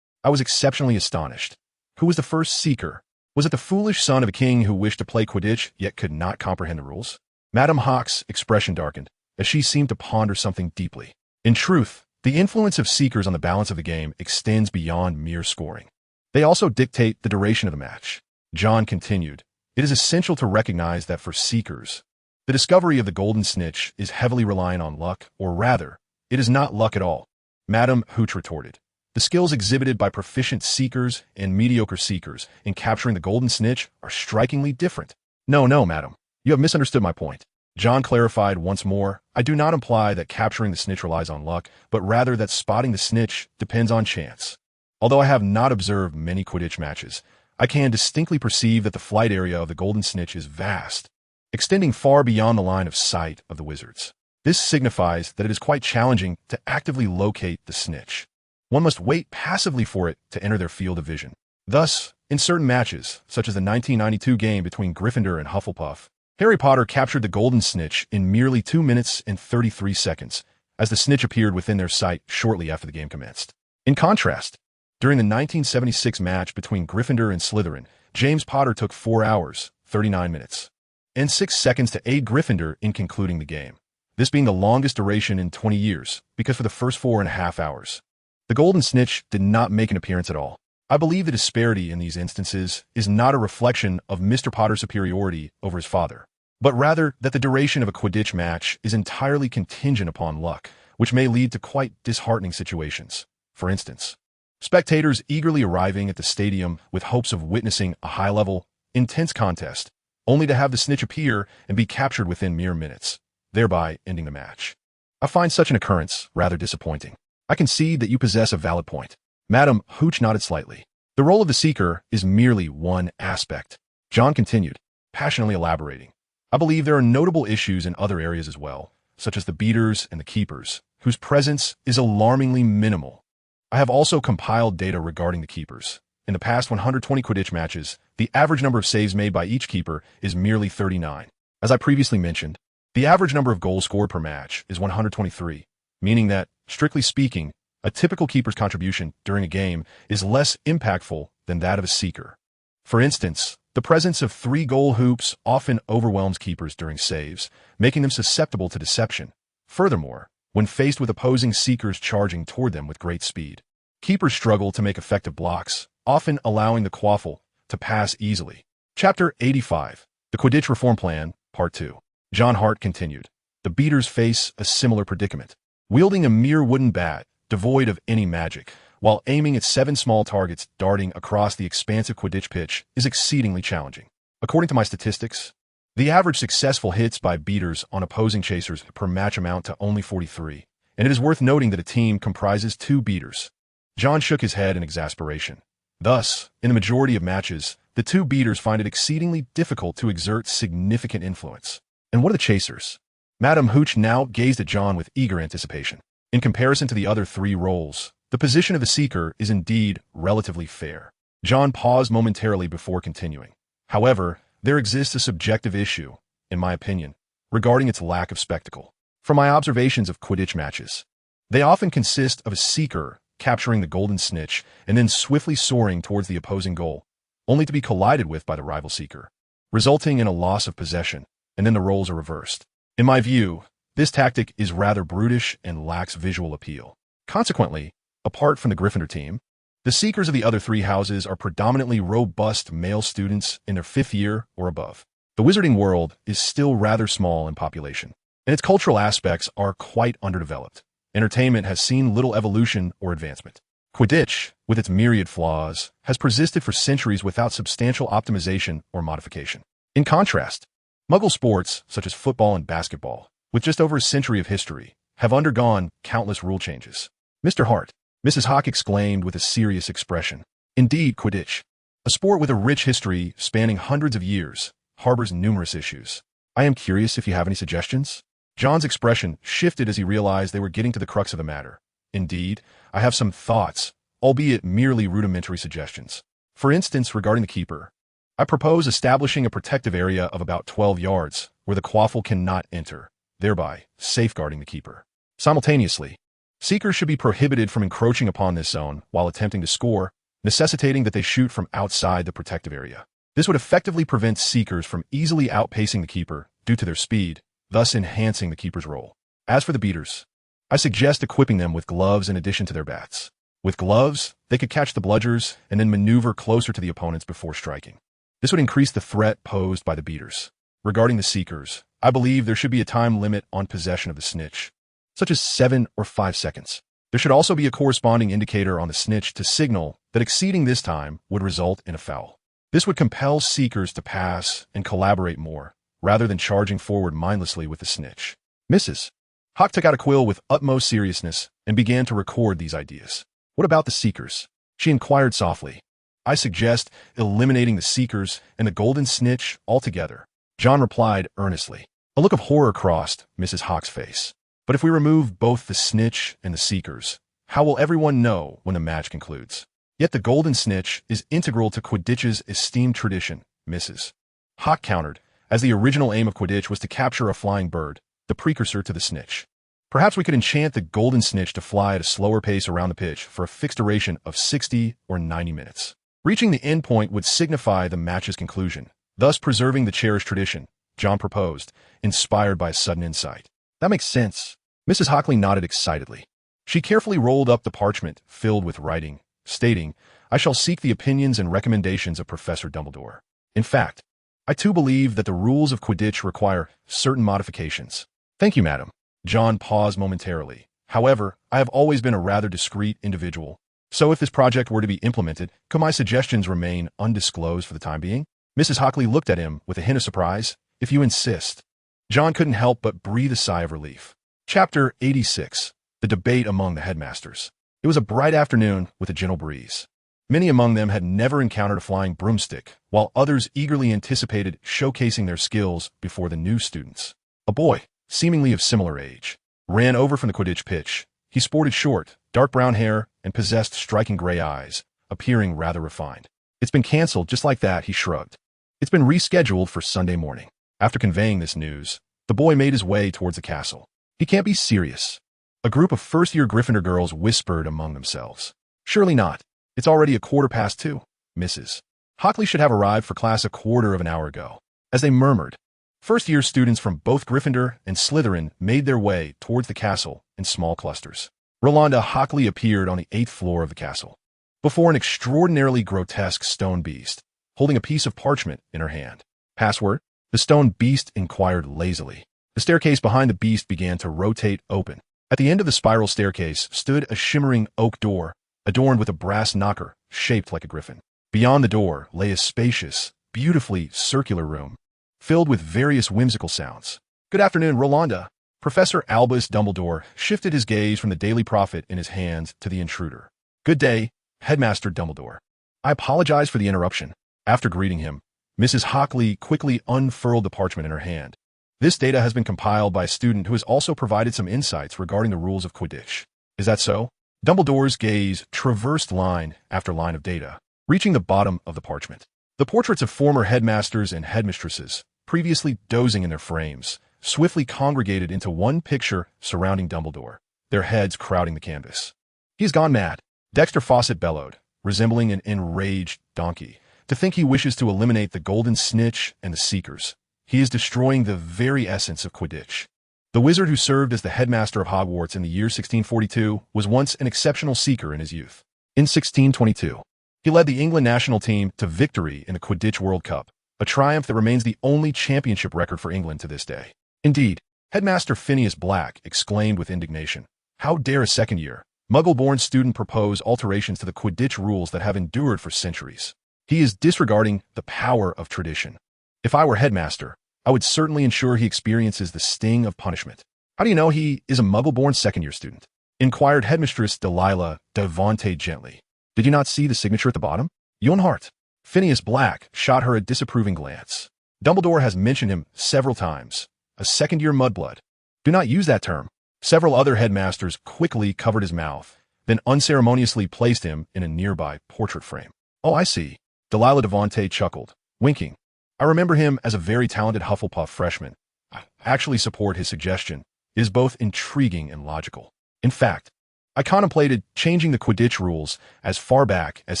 I was exceptionally astonished. Who was the first Seeker? Was it the foolish son of a king who wished to play Quidditch yet could not comprehend the rules?" Madame Hawk's expression darkened, as she seemed to ponder something deeply. In truth, the influence of Seekers on the balance of the game extends beyond mere scoring. They also dictate the duration of the match. Jon continued, "It is essential to recognize that for Seekers, the discovery of the Golden Snitch is heavily reliant on luck, or rather, it is not luck at all." Madame Hooch retorted. The skills exhibited by proficient seekers and mediocre seekers in capturing the golden snitch are strikingly different. No, madam. You have misunderstood my point. Jon clarified once more, I do not imply that capturing the snitch relies on luck, but rather that spotting the snitch depends on chance. Although I have not observed many Quidditch matches, I can distinctly perceive that the flight area of the golden snitch is vast, extending far beyond the line of sight of the wizards. This signifies that it is quite challenging to actively locate the snitch. One must wait passively for it to enter their field of vision. Thus, in certain matches, such as the 1992 game between Gryffindor and Hufflepuff, Harry Potter captured the golden snitch in merely 2 minutes and 33 seconds, as the snitch appeared within their sight shortly after the game commenced. In contrast, during the 1976 match between Gryffindor and Slytherin, James Potter took 4 hours, 39 minutes, and 6 seconds to aid Gryffindor in concluding the game, this being the longest duration in 20 years, because for the first 4.5 hours, the golden snitch did not make an appearance at all. I believe the disparity in these instances is not a reflection of Mr. Potter's superiority over his father, but rather that the duration of a Quidditch match is entirely contingent upon luck, which may lead to quite disheartening situations. For instance, spectators eagerly arriving at the stadium with hopes of witnessing a high-level, intense contest, only to have the snitch appear and be captured within mere minutes, thereby ending the match. I find such an occurrence rather disappointing. I concede that you possess a valid point. Madam Hooch nodded slightly. The role of the seeker is merely one aspect. Jon continued, passionately elaborating. I believe there are notable issues in other areas as well, such as the beaters and the keepers, whose presence is alarmingly minimal. I have also compiled data regarding the keepers. In the past 120 Quidditch matches, the average number of saves made by each keeper is merely 39. As I previously mentioned, the average number of goals scored per match is 123, meaning that, strictly speaking, a typical keeper's contribution during a game is less impactful than that of a seeker. For instance, the presence of 3 goal hoops often overwhelms keepers during saves, making them susceptible to deception. Furthermore, when faced with opposing seekers charging toward them with great speed, keepers struggle to make effective blocks, often allowing the quaffle to pass easily. Chapter 85, The Quidditch Reform Plan, Part 2. Jon Hart continued. The beaters face a similar predicament. Wielding a mere wooden bat, devoid of any magic, while aiming at 7 small targets darting across the expansive Quidditch pitch is exceedingly challenging. According to my statistics, the average successful hits by beaters on opposing chasers per match amount to only 43, and it is worth noting that a team comprises 2 beaters. Jon shook his head in exasperation. Thus, in the majority of matches, the 2 beaters find it exceedingly difficult to exert significant influence. And what are the chasers? Madam Hooch now gazed at Jon with eager anticipation. In comparison to the other 3 roles, the position of the seeker is indeed relatively fair. Jon paused momentarily before continuing. However, there exists a subjective issue, in my opinion, regarding its lack of spectacle. From my observations of Quidditch matches, they often consist of a seeker capturing the golden snitch and then swiftly soaring towards the opposing goal, only to be collided with by the rival seeker, resulting in a loss of possession, and then the roles are reversed. In my view, this tactic is rather brutish and lacks visual appeal. Consequently, apart from the Gryffindor team, the seekers of the other 3 houses are predominantly robust male students in their 5th year or above. The wizarding world is still rather small in population, and its cultural aspects are quite underdeveloped. Entertainment has seen little evolution or advancement. Quidditch, with its myriad flaws, has persisted for centuries without substantial optimization or modification. In contrast, Muggle sports, such as football and basketball, with just over a century of history, have undergone countless rule changes. Mr. Hart, Mrs. Hawk exclaimed with a serious expression. Indeed, Quidditch, a sport with a rich history spanning hundreds of years, harbors numerous issues. I am curious if you have any suggestions? Jon's expression shifted as he realized they were getting to the crux of the matter. Indeed, I have some thoughts, albeit merely rudimentary suggestions. For instance, regarding the keeper, I propose establishing a protective area of about 12 yards where the quaffle cannot enter, thereby safeguarding the keeper. Simultaneously, seekers should be prohibited from encroaching upon this zone while attempting to score, necessitating that they shoot from outside the protective area. This would effectively prevent seekers from easily outpacing the keeper due to their speed, thus enhancing the keeper's role. As for the beaters, I suggest equipping them with gloves in addition to their bats. With gloves, they could catch the bludgers and then maneuver closer to the opponents before striking. This would increase the threat posed by the beaters. Regarding the seekers, I believe there should be a time limit on possession of the snitch, such as 7 or 5 seconds. There should also be a corresponding indicator on the snitch to signal that exceeding this time would result in a foul. This would compel seekers to pass and collaborate more, rather than charging forward mindlessly with the snitch. Mrs. Hawk took out a quill with utmost seriousness and began to record these ideas. What about the seekers? She inquired softly. I suggest eliminating the seekers and the golden snitch altogether. Jon replied earnestly. A look of horror crossed Mrs. Hawk's face. But if we remove both the snitch and the seekers, how will everyone know when the match concludes? Yet the golden snitch is integral to Quidditch's esteemed tradition, Mrs. Hawk countered, as the original aim of Quidditch was to capture a flying bird, the precursor to the snitch. Perhaps we could enchant the golden snitch to fly at a slower pace around the pitch for a fixed duration of 60 or 90 minutes. Reaching the end point would signify the match's conclusion, thus preserving the cherished tradition, Jon proposed, inspired by a sudden insight. That makes sense. Mrs. Hockley nodded excitedly. She carefully rolled up the parchment filled with writing, stating, I shall seek the opinions and recommendations of Professor Dumbledore. In fact, I too believe that the rules of Quidditch require certain modifications. Thank you, madam. Jon paused momentarily. However, I have always been a rather discreet individual. So if this project were to be implemented, could my suggestions remain undisclosed for the time being? Mrs. Hockley looked at him with a hint of surprise. If you insist. Jon couldn't help but breathe a sigh of relief. Chapter 86. The Debate Among the Headmasters. It was a bright afternoon with a gentle breeze. Many among them had never encountered a flying broomstick, while others eagerly anticipated showcasing their skills before the new students. A boy, seemingly of similar age, ran over from the Quidditch pitch. He sported short, dark brown hair and possessed striking gray eyes, appearing rather refined. It's been canceled just like that, he shrugged. It's been rescheduled for Sunday morning. After conveying this news, the boy made his way towards the castle. He can't be serious. A group of first-year Gryffindor girls whispered among themselves. Surely not. It's already 2:15. Mrs. Hockley should have arrived for class a quarter of an hour ago. As they murmured, first-year students from both Gryffindor and Slytherin made their way towards the castle in small clusters. Rolanda Hockley appeared on the 8th floor of the castle, before an extraordinarily grotesque stone beast, holding a piece of parchment in her hand. Password? The stone beast inquired lazily. The staircase behind the beast began to rotate open. At the end of the spiral staircase stood a shimmering oak door, adorned with a brass knocker shaped like a griffin. Beyond the door lay a spacious, beautifully circular room, filled with various whimsical sounds. Good afternoon, Rolanda. Professor Albus Dumbledore shifted his gaze from the Daily Prophet in his hand to the intruder. Good day, Headmaster Dumbledore. I apologize for the interruption. After greeting him, Mrs. Hockley quickly unfurled the parchment in her hand. This data has been compiled by a student who has also provided some insights regarding the rules of Quidditch. Is that so? Dumbledore's gaze traversed line after line of data, reaching the bottom of the parchment. The portraits of former headmasters and headmistresses, previously dozing in their frames, swiftly congregated into one picture surrounding Dumbledore, their heads crowding the canvas. He has gone mad, Dexter Fawcett bellowed, resembling an enraged donkey. To think he wishes to eliminate the golden snitch and the seekers. He is destroying the very essence of Quidditch. The wizard who served as the headmaster of Hogwarts in the year 1642 was once an exceptional seeker in his youth. In 1622, he led the England national team to victory in the Quidditch World Cup, a triumph that remains the only championship record for England to this day. Indeed, Headmaster Phineas Black exclaimed with indignation, "How dare a second-year, Muggle-born student propose alterations to the Quidditch rules that have endured for centuries? He is disregarding the power of tradition. If I were headmaster, I would certainly ensure he experiences the sting of punishment." How do you know he is a Muggle-born second-year student? Inquired Headmistress Delilah Devonte gently. Did you not see the signature at the bottom? Jon Hart. Phineas Black shot her a disapproving glance. Dumbledore has mentioned him several times. A second-year mudblood. Do not use that term. Several other headmasters quickly covered his mouth, then unceremoniously placed him in a nearby portrait frame. Oh, I see. Delilah Devonte chuckled, winking. I remember him as a very talented Hufflepuff freshman. I actually support his suggestion. It is both intriguing and logical. In fact, I contemplated changing the Quidditch rules as far back as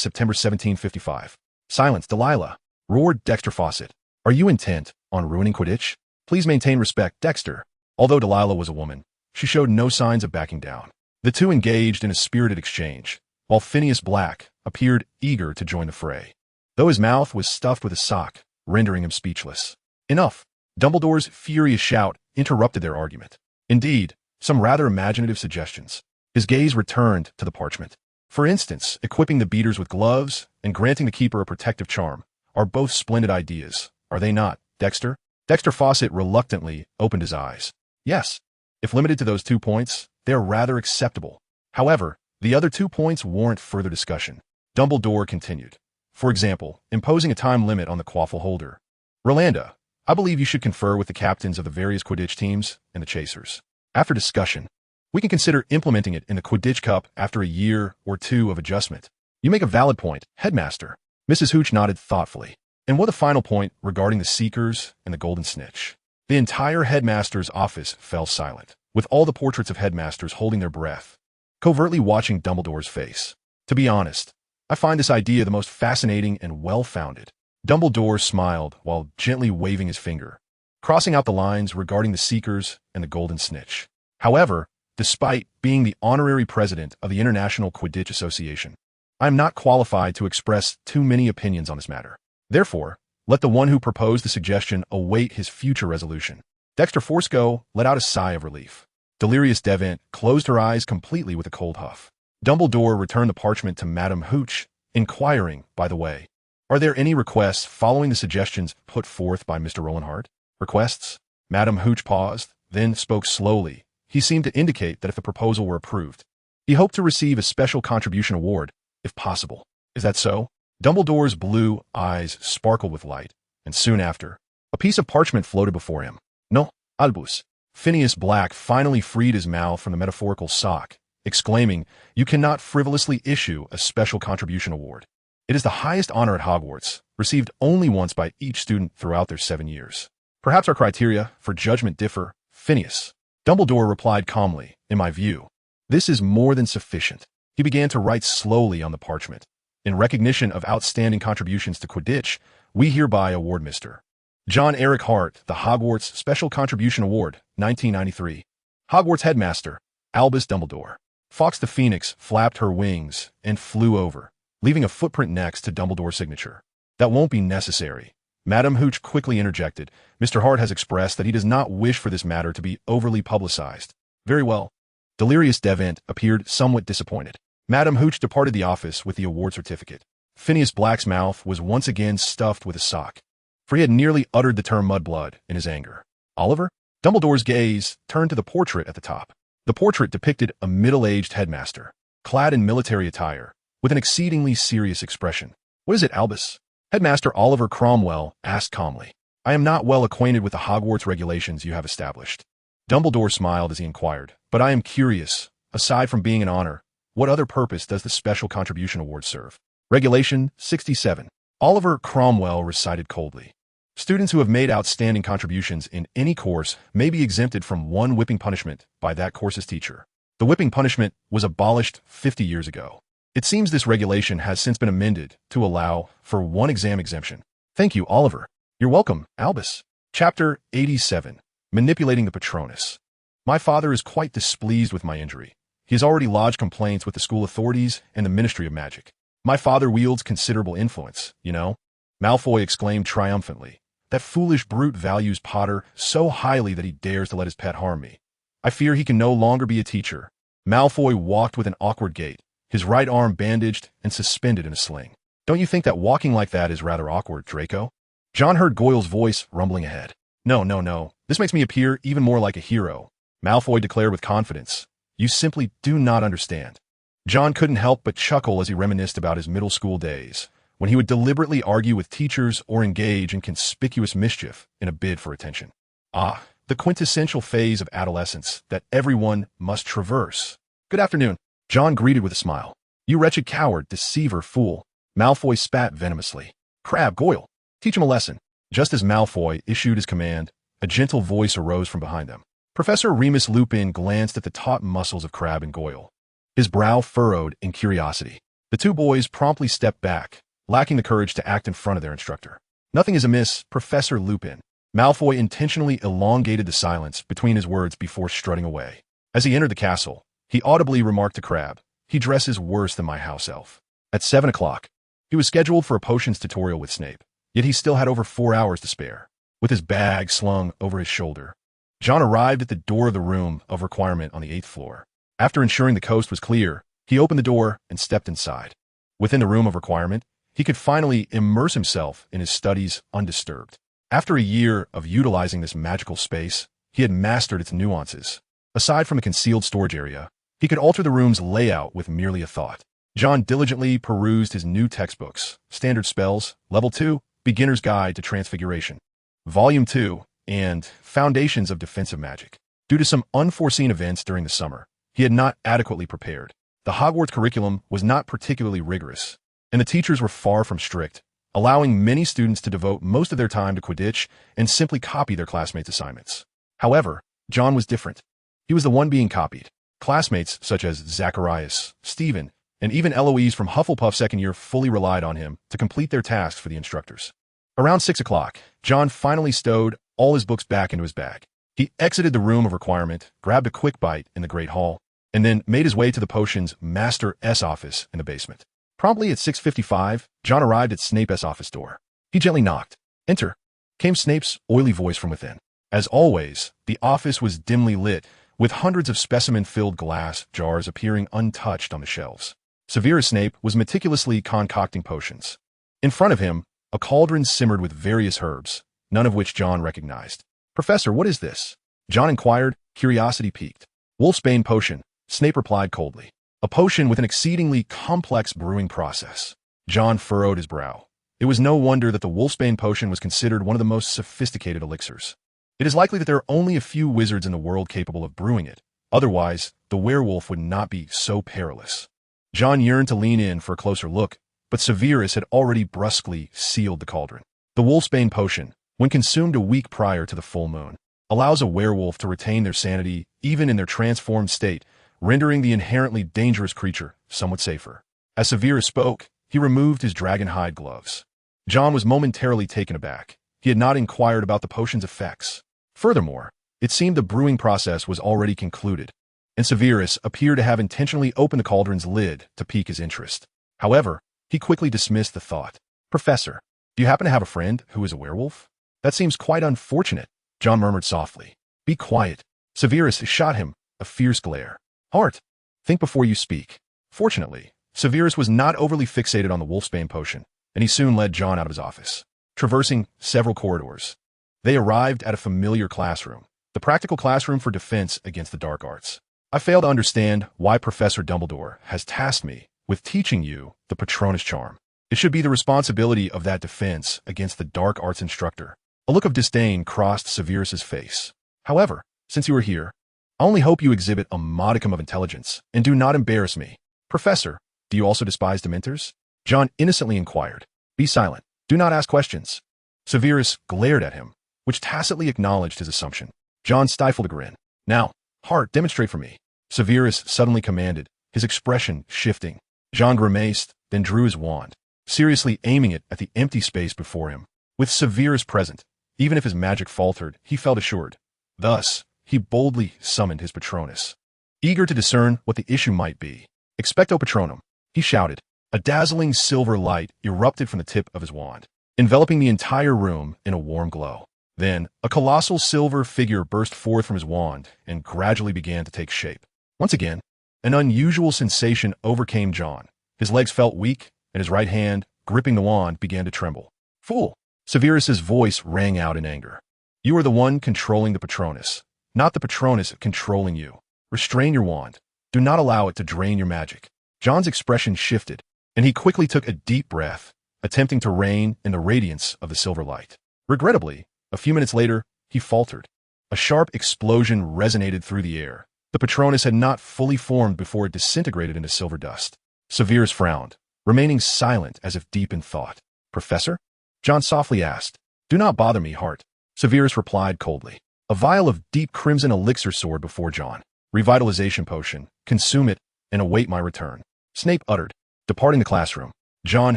September 1755. Silence, Delilah, roared Dexter Fawcett. Are you intent on ruining Quidditch? Please maintain respect, Dexter. Although Delilah was a woman, she showed no signs of backing down. The two engaged in a spirited exchange, while Phineas Black appeared eager to join the fray, though his mouth was stuffed with a sock, rendering him speechless. Enough! Dumbledore's furious shout interrupted their argument. Indeed, some rather imaginative suggestions. His gaze returned to the parchment. For instance, equipping the beaters with gloves and granting the keeper a protective charm are both splendid ideas, are they not, Dexter? Dexter Fawcett reluctantly opened his eyes. Yes. If limited to those 2 points, they are rather acceptable. However, the other 2 points warrant further discussion. Dumbledore continued. For example, imposing a time limit on the quaffle holder. Rolanda, I believe you should confer with the captains of the various Quidditch teams and the Chasers. After discussion, we can consider implementing it in the Quidditch Cup after a year or 2 of adjustment. You make a valid point, Headmaster. Mrs. Hooch nodded thoughtfully. And what a final point regarding the Seekers and the Golden Snitch. The entire headmaster's office fell silent, with all the portraits of headmasters holding their breath, covertly watching Dumbledore's face. To be honest, I find this idea the most fascinating and well-founded. Dumbledore smiled while gently waving his finger, crossing out the lines regarding the Seekers and the Golden Snitch. However, despite being the honorary president of the International Quidditch Association, I am not qualified to express too many opinions on this matter. Therefore, let the one who proposed the suggestion await his future resolution. Dexter Forsco let out a sigh of relief. Delirious Devant closed her eyes completely with a cold huff. Dumbledore returned the parchment to Madame Hooch, inquiring, by the way, are there any requests following the suggestions put forth by Mr. Roland Hart? Requests? Madame Hooch paused, then spoke slowly. He seemed to indicate that if the proposal were approved, he hoped to receive a special contribution award, if possible. Is that so? Dumbledore's blue eyes sparkled with light, and soon after, a piece of parchment floated before him. No, Albus. Phineas Black finally freed his mouth from the metaphorical sock, exclaiming, you cannot frivolously issue a special contribution award. It is the highest honor at Hogwarts, received only once by each student throughout their 7 years. Perhaps our criteria for judgment differ, Phineas. Dumbledore replied calmly, in my view, this is more than sufficient. He began to write slowly on the parchment. In recognition of outstanding contributions to Quidditch, we hereby award Mr. John Eric Hart the Hogwarts Special Contribution Award, 1993. Hogwarts Headmaster, Albus Dumbledore. Fawkes the Phoenix flapped her wings and flew over, leaving a footprint next to Dumbledore's signature. That won't be necessary. Madame Hooch quickly interjected. Mr. Hart has expressed that he does not wish for this matter to be overly publicized. Very well. Delirious Devant appeared somewhat disappointed. Madame Hooch departed the office with the award certificate. Phineas Black's mouth was once again stuffed with a sock, for he had nearly uttered the term mudblood in his anger. Oliver? Dumbledore's gaze turned to the portrait at the top. The portrait depicted a middle-aged headmaster, clad in military attire, with an exceedingly serious expression. What is it, Albus? Headmaster Oliver Cromwell asked calmly. I am not well acquainted with the Hogwarts regulations you have established. Dumbledore smiled as he inquired, but I am curious, aside from being an honor, what other purpose does the Special Contribution Award serve? Regulation 67. Oliver Cromwell recited coldly. Students who have made outstanding contributions in any course may be exempted from one whipping punishment by that course's teacher. The whipping punishment was abolished 50 years ago. It seems this regulation has since been amended to allow for one exam exemption. Thank you, Oliver. You're welcome, Albus. Chapter 87. Manipulating the Patronus. My father is quite displeased with my injury. He has already lodged complaints with the school authorities and the Ministry of Magic. My father wields considerable influence, you know. Malfoy exclaimed triumphantly. That foolish brute values Potter so highly that he dares to let his pet harm me. I fear he can no longer be a teacher. Malfoy walked with an awkward gait, his right arm bandaged and suspended in a sling. Don't you think that walking like that is rather awkward, Draco? John heard Goyle's voice rumbling ahead. No. This makes me appear even more like a hero, Malfoy declared with confidence. You simply do not understand. John couldn't help but chuckle as he reminisced about his middle school days, when he would deliberately argue with teachers or engage in conspicuous mischief in a bid for attention. Ah, the quintessential phase of adolescence that everyone must traverse. Good afternoon, John greeted with a smile. You wretched coward, deceiver, fool. Malfoy spat venomously. Crabbe, Goyle, teach him a lesson. Just as Malfoy issued his command, a gentle voice arose from behind them. Professor Remus Lupin glanced at the taut muscles of Crabbe and Goyle, his brow furrowed in curiosity. The two boys promptly stepped back, lacking the courage to act in front of their instructor. Nothing is amiss, Professor Lupin. Malfoy intentionally elongated the silence between his words before strutting away. As he entered the castle, he audibly remarked to Crabbe, he dresses worse than my house elf. At 7 o'clock, he was scheduled for a potions tutorial with Snape, yet he still had over 4 hours to spare. With his bag slung over his shoulder, John arrived at the door of the room of requirement on the 8th floor. After ensuring the coast was clear, he opened the door and stepped inside. Within the room of requirement, he could finally immerse himself in his studies undisturbed. After a year of utilizing this magical space, he had mastered its nuances. Aside from a concealed storage area, he could alter the room's layout with merely a thought. Jon diligently perused his new textbooks, Standard Spells, Level 2, Beginner's Guide to Transfiguration, Volume 2, and Foundations of Defensive Magic. Due to some unforeseen events during the summer, he had not adequately prepared. The Hogwarts curriculum was not particularly rigorous, and the teachers were far from strict, allowing many students to devote most of their time to Quidditch and simply copy their classmates' assignments. However, Jon was different. He was the one being copied. Classmates such as Zacharias, Stephen, and even Eloise from Hufflepuff's second year fully relied on him to complete their tasks for the instructors. Around 6 o'clock, Jon finally stowed all his books back into his bag. He exited the room of requirement, grabbed a quick bite in the Great Hall, and then made his way to the potion's Master S office in the basement. Promptly at 6:55, Jon arrived at Snape's office door. He gently knocked. "Enter," came Snape's oily voice from within. As always, the office was dimly lit, with hundreds of specimen-filled glass jars appearing untouched on the shelves. Severus Snape was meticulously concocting potions. In front of him, a cauldron simmered with various herbs, none of which Jon recognized. "Professor, what is this?" Jon inquired, curiosity piqued. "Wolfsbane potion," Snape replied coldly. "A potion with an exceedingly complex brewing process." Jon furrowed his brow. It was no wonder that the Wolfsbane potion was considered one of the most sophisticated elixirs. It is likely that there are only a few wizards in the world capable of brewing it. Otherwise, the werewolf would not be so perilous. Jon yearned to lean in for a closer look, but Severus had already brusquely sealed the cauldron. The Wolfsbane potion, when consumed a week prior to the full moon, allows a werewolf to retain their sanity even in their transformed state, rendering the inherently dangerous creature somewhat safer. As Severus spoke, he removed his dragon-hide gloves. Jon was momentarily taken aback. He had not inquired about the potion's effects. Furthermore, it seemed the brewing process was already concluded, and Severus appeared to have intentionally opened the cauldron's lid to pique his interest. However, he quickly dismissed the thought. "Professor, do you happen to have a friend who is a werewolf?" "That seems quite unfortunate," Jon murmured softly. "Be quiet." Severus shot him a fierce glare. "Hart, think before you speak." Fortunately, Severus was not overly fixated on the Wolfsbane potion, and he soon led Jon out of his office. Traversing several corridors, they arrived at a familiar classroom, the practical classroom for defense against the dark arts. "I fail to understand why Professor Dumbledore has tasked me with teaching you the Patronus charm. It should be the responsibility of that defense against the dark arts instructor." A look of disdain crossed Severus's face. "However, since you are here, I only hope you exhibit a modicum of intelligence and do not embarrass me." "Professor, do you also despise Dementors?" Jon innocently inquired. "Be silent. Do not ask questions." Severus glared at him, which tacitly acknowledged his assumption. Jon stifled a grin. "Now, Hart, demonstrate for me," Severus suddenly commanded, his expression shifting. Jon grimaced, then drew his wand, seriously aiming it at the empty space before him. With Severus present, even if his magic faltered, he felt assured. Thus, he boldly summoned his Patronus. Eager to discern what the issue might be, "Expecto Patronum," he shouted. A dazzling silver light erupted from the tip of his wand, enveloping the entire room in a warm glow. Then, a colossal silver figure burst forth from his wand and gradually began to take shape. Once again, an unusual sensation overcame Jon. His legs felt weak, and his right hand, gripping the wand, began to tremble. "Fool!" Severus's voice rang out in anger. "You are the one controlling the Patronus, not the Patronus controlling you. Restrain your wand. Do not allow it to drain your magic." Jon's expression shifted, and he quickly took a deep breath, attempting to rein in the radiance of the silver light. Regrettably, a few minutes later, he faltered. A sharp explosion resonated through the air. The Patronus had not fully formed before it disintegrated into silver dust. Severus frowned, remaining silent as if deep in thought. "Professor?" Jon softly asked. "Do not bother me, Hart," Severus replied coldly. A vial of deep crimson elixir soared before Jon. "Revitalization potion. Consume it and await my return," Snape uttered. Departing the classroom, Jon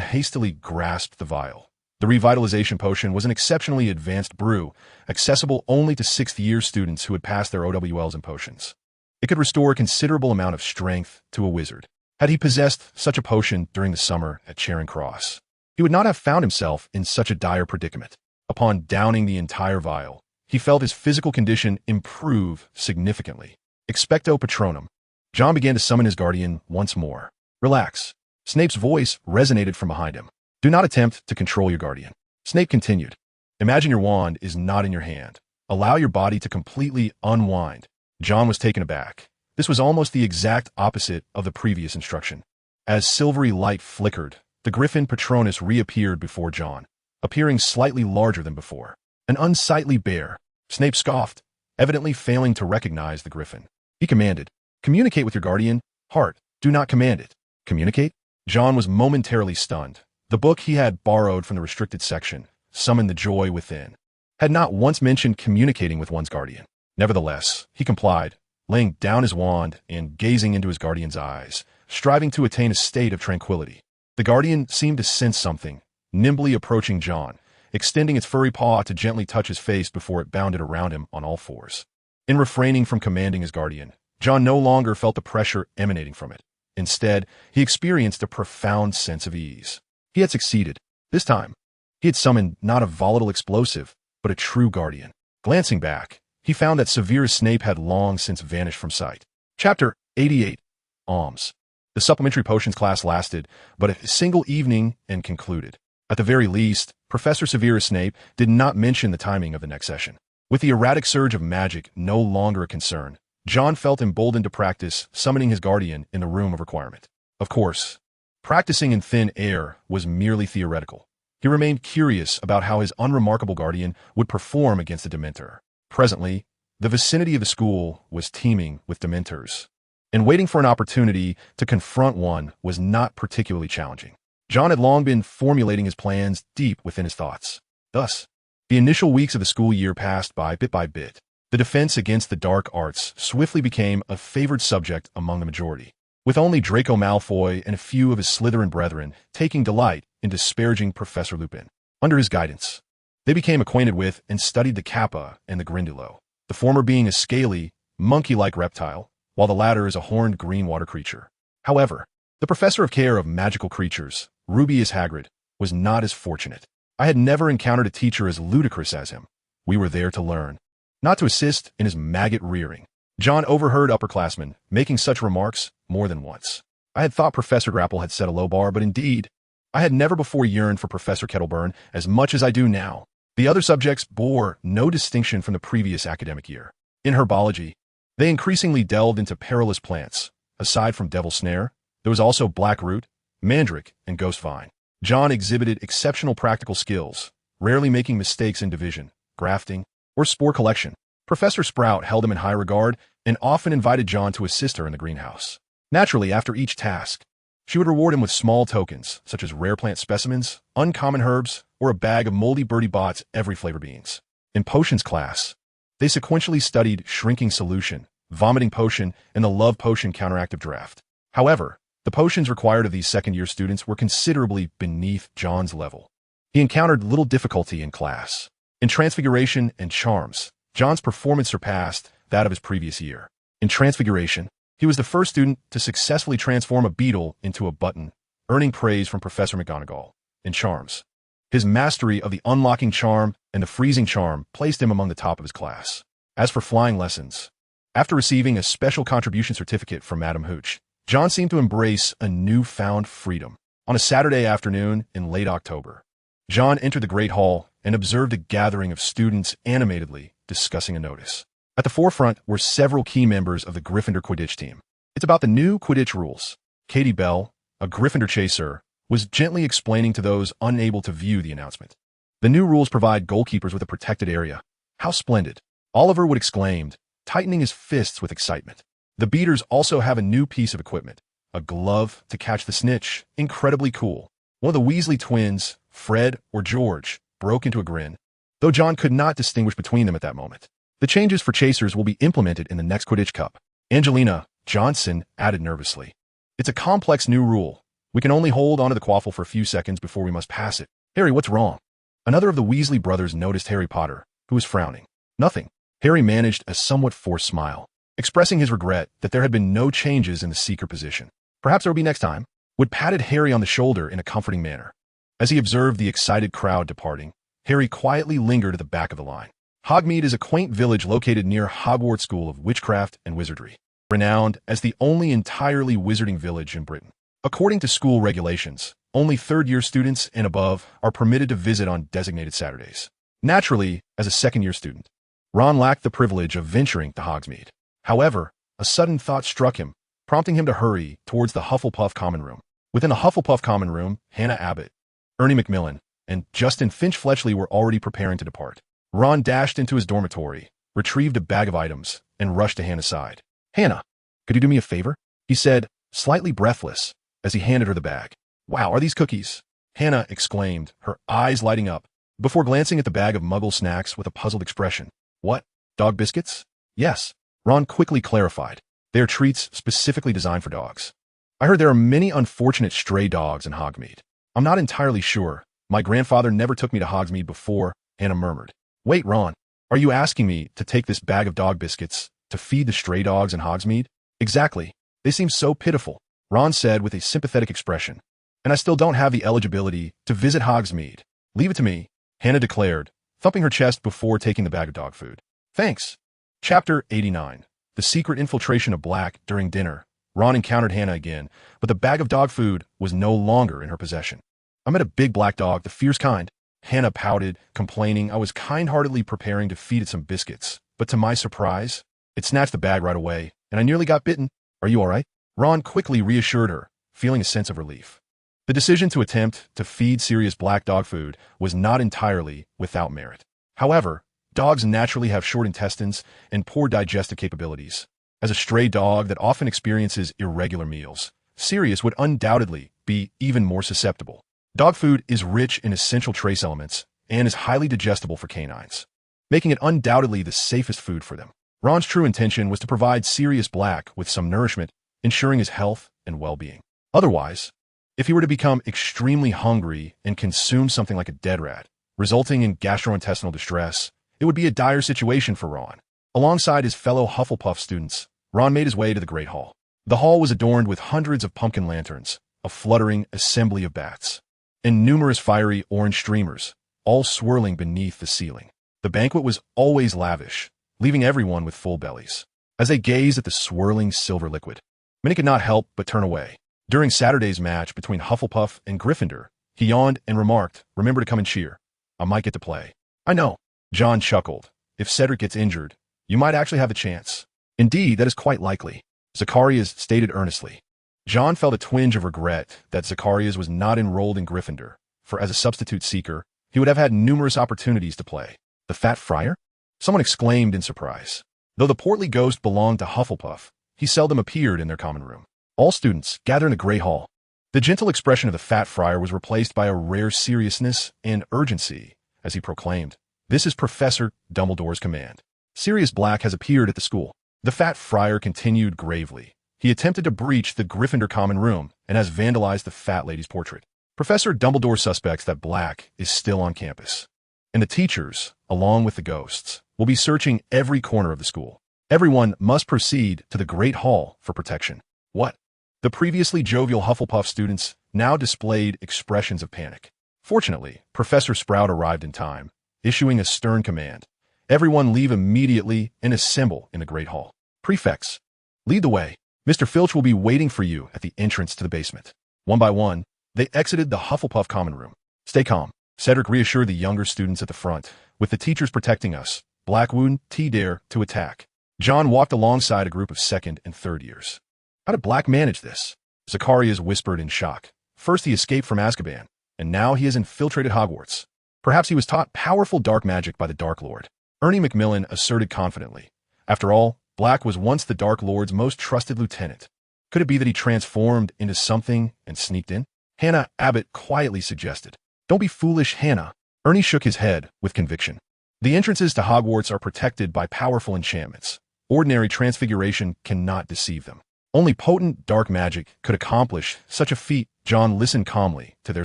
hastily grasped the vial. The revitalization potion was an exceptionally advanced brew, accessible only to 6th-year students who had passed their OWLs in potions. It could restore a considerable amount of strength to a wizard. Had he possessed such a potion during the summer at Charing Cross, he would not have found himself in such a dire predicament. Upon downing the entire vial, he felt his physical condition improve significantly. Expecto Patronum. John began to summon his guardian once more. Relax. Snape's voice resonated from behind him. Do not attempt to control your guardian. Snape continued. Imagine your wand is not in your hand. Allow your body to completely unwind. John was taken aback. This was almost the exact opposite of the previous instruction. As silvery light flickered, the Griffin Patronus reappeared before John, appearing slightly larger than before. An unsightly bear. Snape scoffed, evidently failing to recognize the Griffin. He commanded, communicate with your guardian. Hart, do not command it. Communicate? John was momentarily stunned. The book he had borrowed from the restricted section, Summon the Joy Within, had not once mentioned communicating with one's guardian. Nevertheless, he complied, laying down his wand and gazing into his guardian's eyes, striving to attain a state of tranquility. The guardian seemed to sense something, nimbly approaching John, extending its furry paw to gently touch his face before it bounded around him on all fours. In refraining from commanding his guardian, John no longer felt the pressure emanating from it. Instead, he experienced a profound sense of ease. He had succeeded. This time, he had summoned not a volatile explosive, but a true guardian. Glancing back, he found that Severus Snape had long since vanished from sight. Chapter 88. Alms. The supplementary potions class lasted but a single evening and concluded. At the very least, Professor Severus Snape did not mention the timing of the next session. With the erratic surge of magic no longer a concern, John felt emboldened to practice summoning his guardian in the room of requirement. Of course, practicing in thin air was merely theoretical. He remained curious about how his unremarkable guardian would perform against a Dementor. Presently, the vicinity of the school was teeming with Dementors, and waiting for an opportunity to confront one was not particularly challenging. John had long been formulating his plans deep within his thoughts. Thus, the initial weeks of the school year passed by bit. The defense against the dark arts swiftly became a favored subject among the majority, with only Draco Malfoy and a few of his Slytherin brethren taking delight in disparaging Professor Lupin. Under his guidance, they became acquainted with and studied the Kappa and the Grindylow, the former being a scaly, monkey-like reptile, while the latter is a horned green water creature. However, the professor of care of magical creatures, Rubeus Hagrid, was not as fortunate. I had never encountered a teacher as ludicrous as him. We were there to learn, not to assist in his maggot rearing. John overheard upperclassmen making such remarks more than once. I had thought Professor Grapple had set a low bar, but indeed, I had never before yearned for Professor Kettleburn as much as I do now. The other subjects bore no distinction from the previous academic year. In herbology, they increasingly delved into perilous plants. Aside from Devil's Snare, there was also Blackroot, Mandrake, and Ghost Vine. John exhibited exceptional practical skills, rarely making mistakes in division, grafting, or spore collection. Professor Sprout held him in high regard and often invited John to assist her in the greenhouse. Naturally, after each task, she would reward him with small tokens, such as rare plant specimens, uncommon herbs, or a bag of moldy birdie bots every flavor beans. In potions class, they sequentially studied Shrinking Solution, Vomiting Potion, and the Love Potion Counteractive Draft. However, the potions required of these second-year students were considerably beneath John's level. He encountered little difficulty in class. In Transfiguration and Charms, John's performance surpassed that of his previous year. In Transfiguration, he was the first student to successfully transform a beetle into a button, earning praise from Professor McGonagall. In Charms, his mastery of the Unlocking Charm and the Freezing Charm placed him among the top of his class. As for flying lessons, after receiving a special contribution certificate from Madame Hooch, John seemed to embrace a newfound freedom. On a Saturday afternoon in late October, John entered the Great Hall and observed a gathering of students animatedly discussing a notice. At the forefront were several key members of the Gryffindor Quidditch team. It's about the new Quidditch rules. Katie Bell, a Gryffindor chaser, was gently explaining to those unable to view the announcement. The new rules provide goalkeepers with a protected area. How splendid! Oliver would exclaimed, tightening his fists with excitement. The beaters also have a new piece of equipment, a glove to catch the snitch. Incredibly cool. One of the Weasley twins, Fred or George, broke into a grin, though John could not distinguish between them at that moment. The changes for chasers will be implemented in the next Quidditch Cup. Angelina Johnson added nervously. It's a complex new rule. We can only hold onto the quaffle for a few seconds before we must pass it. Harry, what's wrong? Another of the Weasley brothers noticed Harry Potter, who was frowning. Nothing. Harry managed a somewhat forced smile, expressing his regret that there had been no changes in the seeker position. Perhaps there will be next time. Wood patted Harry on the shoulder in a comforting manner. As he observed the excited crowd departing, Harry quietly lingered at the back of the line. Hogsmeade is a quaint village located near Hogwarts School of Witchcraft and Wizardry. renowned as the only entirely wizarding village in Britain. According to school regulations, only third-year students and above are permitted to visit on designated Saturdays. Naturally, as a second-year student, Ron lacked the privilege of venturing to Hogsmeade. However, a sudden thought struck him, prompting him to hurry towards the Hufflepuff common room. Within the Hufflepuff common room, Hannah Abbott, Ernie Macmillan, and Justin Finch-Fletchley were already preparing to depart. Ron dashed into his dormitory, retrieved a bag of items, and rushed to Hannah's side. "Hannah, could you do me a favor?" he said, slightly breathless, as he handed her the bag. "Wow, are these cookies?" Hannah exclaimed, her eyes lighting up, before glancing at the bag of Muggle snacks with a puzzled expression. "What? Dog biscuits?" "Yes," Ron quickly clarified. "They are treats specifically designed for dogs. I heard there are many unfortunate stray dogs in Hogsmeade. I'm not entirely sure. My grandfather never took me to Hogsmeade before," Hannah murmured. "Wait, Ron, are you asking me to take this bag of dog biscuits to feed the stray dogs in Hogsmeade?" "Exactly. They seem so pitiful," Ron said with a sympathetic expression. "And I still don't have the eligibility to visit Hogsmeade. Leave it to me," Hannah declared, thumping her chest before taking the bag of dog food. "Thanks." Chapter 89. The Secret Infiltration of Black during dinner. Ron encountered Hannah again, but the bag of dog food was no longer in her possession. "I met a big black dog, the fierce kind." Hannah pouted, complaining I was kind-heartedly preparing to feed it some biscuits, but to my surprise, it snatched the bag right away, and I nearly got bitten. "Are you all right?" Ron quickly reassured her, feeling a sense of relief. The decision to attempt to feed Sirius black dog food was not entirely without merit. However, dogs naturally have short intestines and poor digestive capabilities. As a stray dog that often experiences irregular meals, Sirius would undoubtedly be even more susceptible. Dog food is rich in essential trace elements and is highly digestible for canines, making it undoubtedly the safest food for them. Ron's true intention was to provide Sirius Black with some nourishment, ensuring his health and well-being. Otherwise, if he were to become extremely hungry and consume something like a dead rat, resulting in gastrointestinal distress, it would be a dire situation for Ron. Alongside his fellow Hufflepuff students, Ron made his way to the Great Hall. The hall was adorned with hundreds of pumpkin lanterns, a fluttering assembly of bats, and numerous fiery orange streamers, all swirling beneath the ceiling. The banquet was always lavish, leaving everyone with full bellies. As they gazed at the swirling silver liquid, many could not help but turn away. During Saturday's match between Hufflepuff and Gryffindor, he yawned and remarked, "Remember to come and cheer. I might get to play." "I know," Jon chuckled. "If Cedric gets injured, you might actually have a chance." "Indeed, that is quite likely," Zacharias stated earnestly. Jon felt a twinge of regret that Zacharias was not enrolled in Gryffindor, for as a substitute seeker, he would have had numerous opportunities to play. "The Fat Friar?" someone exclaimed in surprise. Though the portly ghost belonged to Hufflepuff, he seldom appeared in their common room. All students gathered in the Great Hall. The gentle expression of the Fat Friar was replaced by a rare seriousness and urgency as he proclaimed, "This is Professor Dumbledore's command. Sirius Black has appeared at the school." The Fat Friar continued gravely. He attempted to breach the Gryffindor common room and has vandalized the fat lady's portrait. Professor Dumbledore suspects that Black is still on campus, and the teachers, along with the ghosts, will be searching every corner of the school. Everyone must proceed to the Great Hall for protection. "What?" The previously jovial Hufflepuff students now displayed expressions of panic. Fortunately, Professor Sprout arrived in time, issuing a stern command. "Everyone leave immediately and assemble in the Great Hall. Prefects, lead the way. Mr. Filch will be waiting for you at the entrance to the basement." One by one, they exited the Hufflepuff common room. "Stay calm," Cedric reassured the younger students at the front. "With the teachers protecting us, Black wouldn't dare to attack." Jon walked alongside a group of second and third years. "How did Black manage this?" Zacharias whispered in shock. "First he escaped from Azkaban, and now he has infiltrated Hogwarts. Perhaps he was taught powerful dark magic by the Dark Lord." Ernie Macmillan asserted confidently. "After all, Black was once the Dark Lord's most trusted lieutenant. Could it be that he transformed into something and sneaked in?" Hannah Abbott quietly suggested. "Don't be foolish, Hannah." Ernie shook his head with conviction. "The entrances to Hogwarts are protected by powerful enchantments. Ordinary transfiguration cannot deceive them. Only potent dark magic could accomplish such a feat." Jon listened calmly to their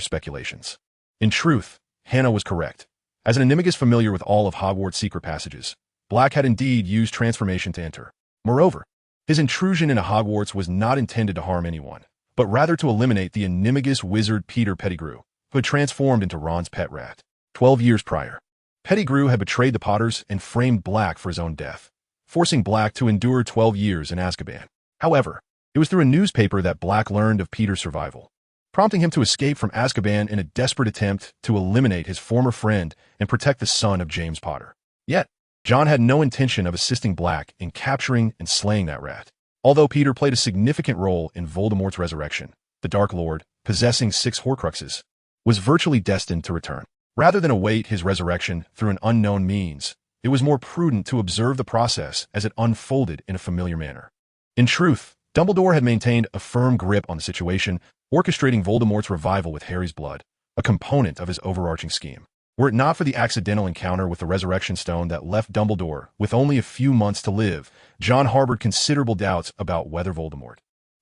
speculations. In truth, Hannah was correct. As an animagus familiar with all of Hogwarts' secret passages, Black had indeed used transformation to enter. Moreover, his intrusion into Hogwarts was not intended to harm anyone, but rather to eliminate the animagus wizard Peter Pettigrew, who had transformed into Ron's pet rat. 12 years prior, Pettigrew had betrayed the Potters and framed Black for his own death, forcing Black to endure 12 years in Azkaban. However, it was through a newspaper that Black learned of Peter's survival, prompting him to escape from Azkaban in a desperate attempt to eliminate his former friend and protect the son of James Potter. Yet, Jon had no intention of assisting Black in capturing and slaying that rat. Although Peter played a significant role in Voldemort's resurrection, the Dark Lord, possessing 6 Horcruxes, was virtually destined to return. Rather than await his resurrection through an unknown means, it was more prudent to observe the process as it unfolded in a familiar manner. In truth, Dumbledore had maintained a firm grip on the situation, orchestrating Voldemort's revival with Harry's blood, a component of his overarching scheme. Were it not for the accidental encounter with the Resurrection Stone that left Dumbledore with only a few months to live, Jon harbored considerable doubts about whether Voldemort,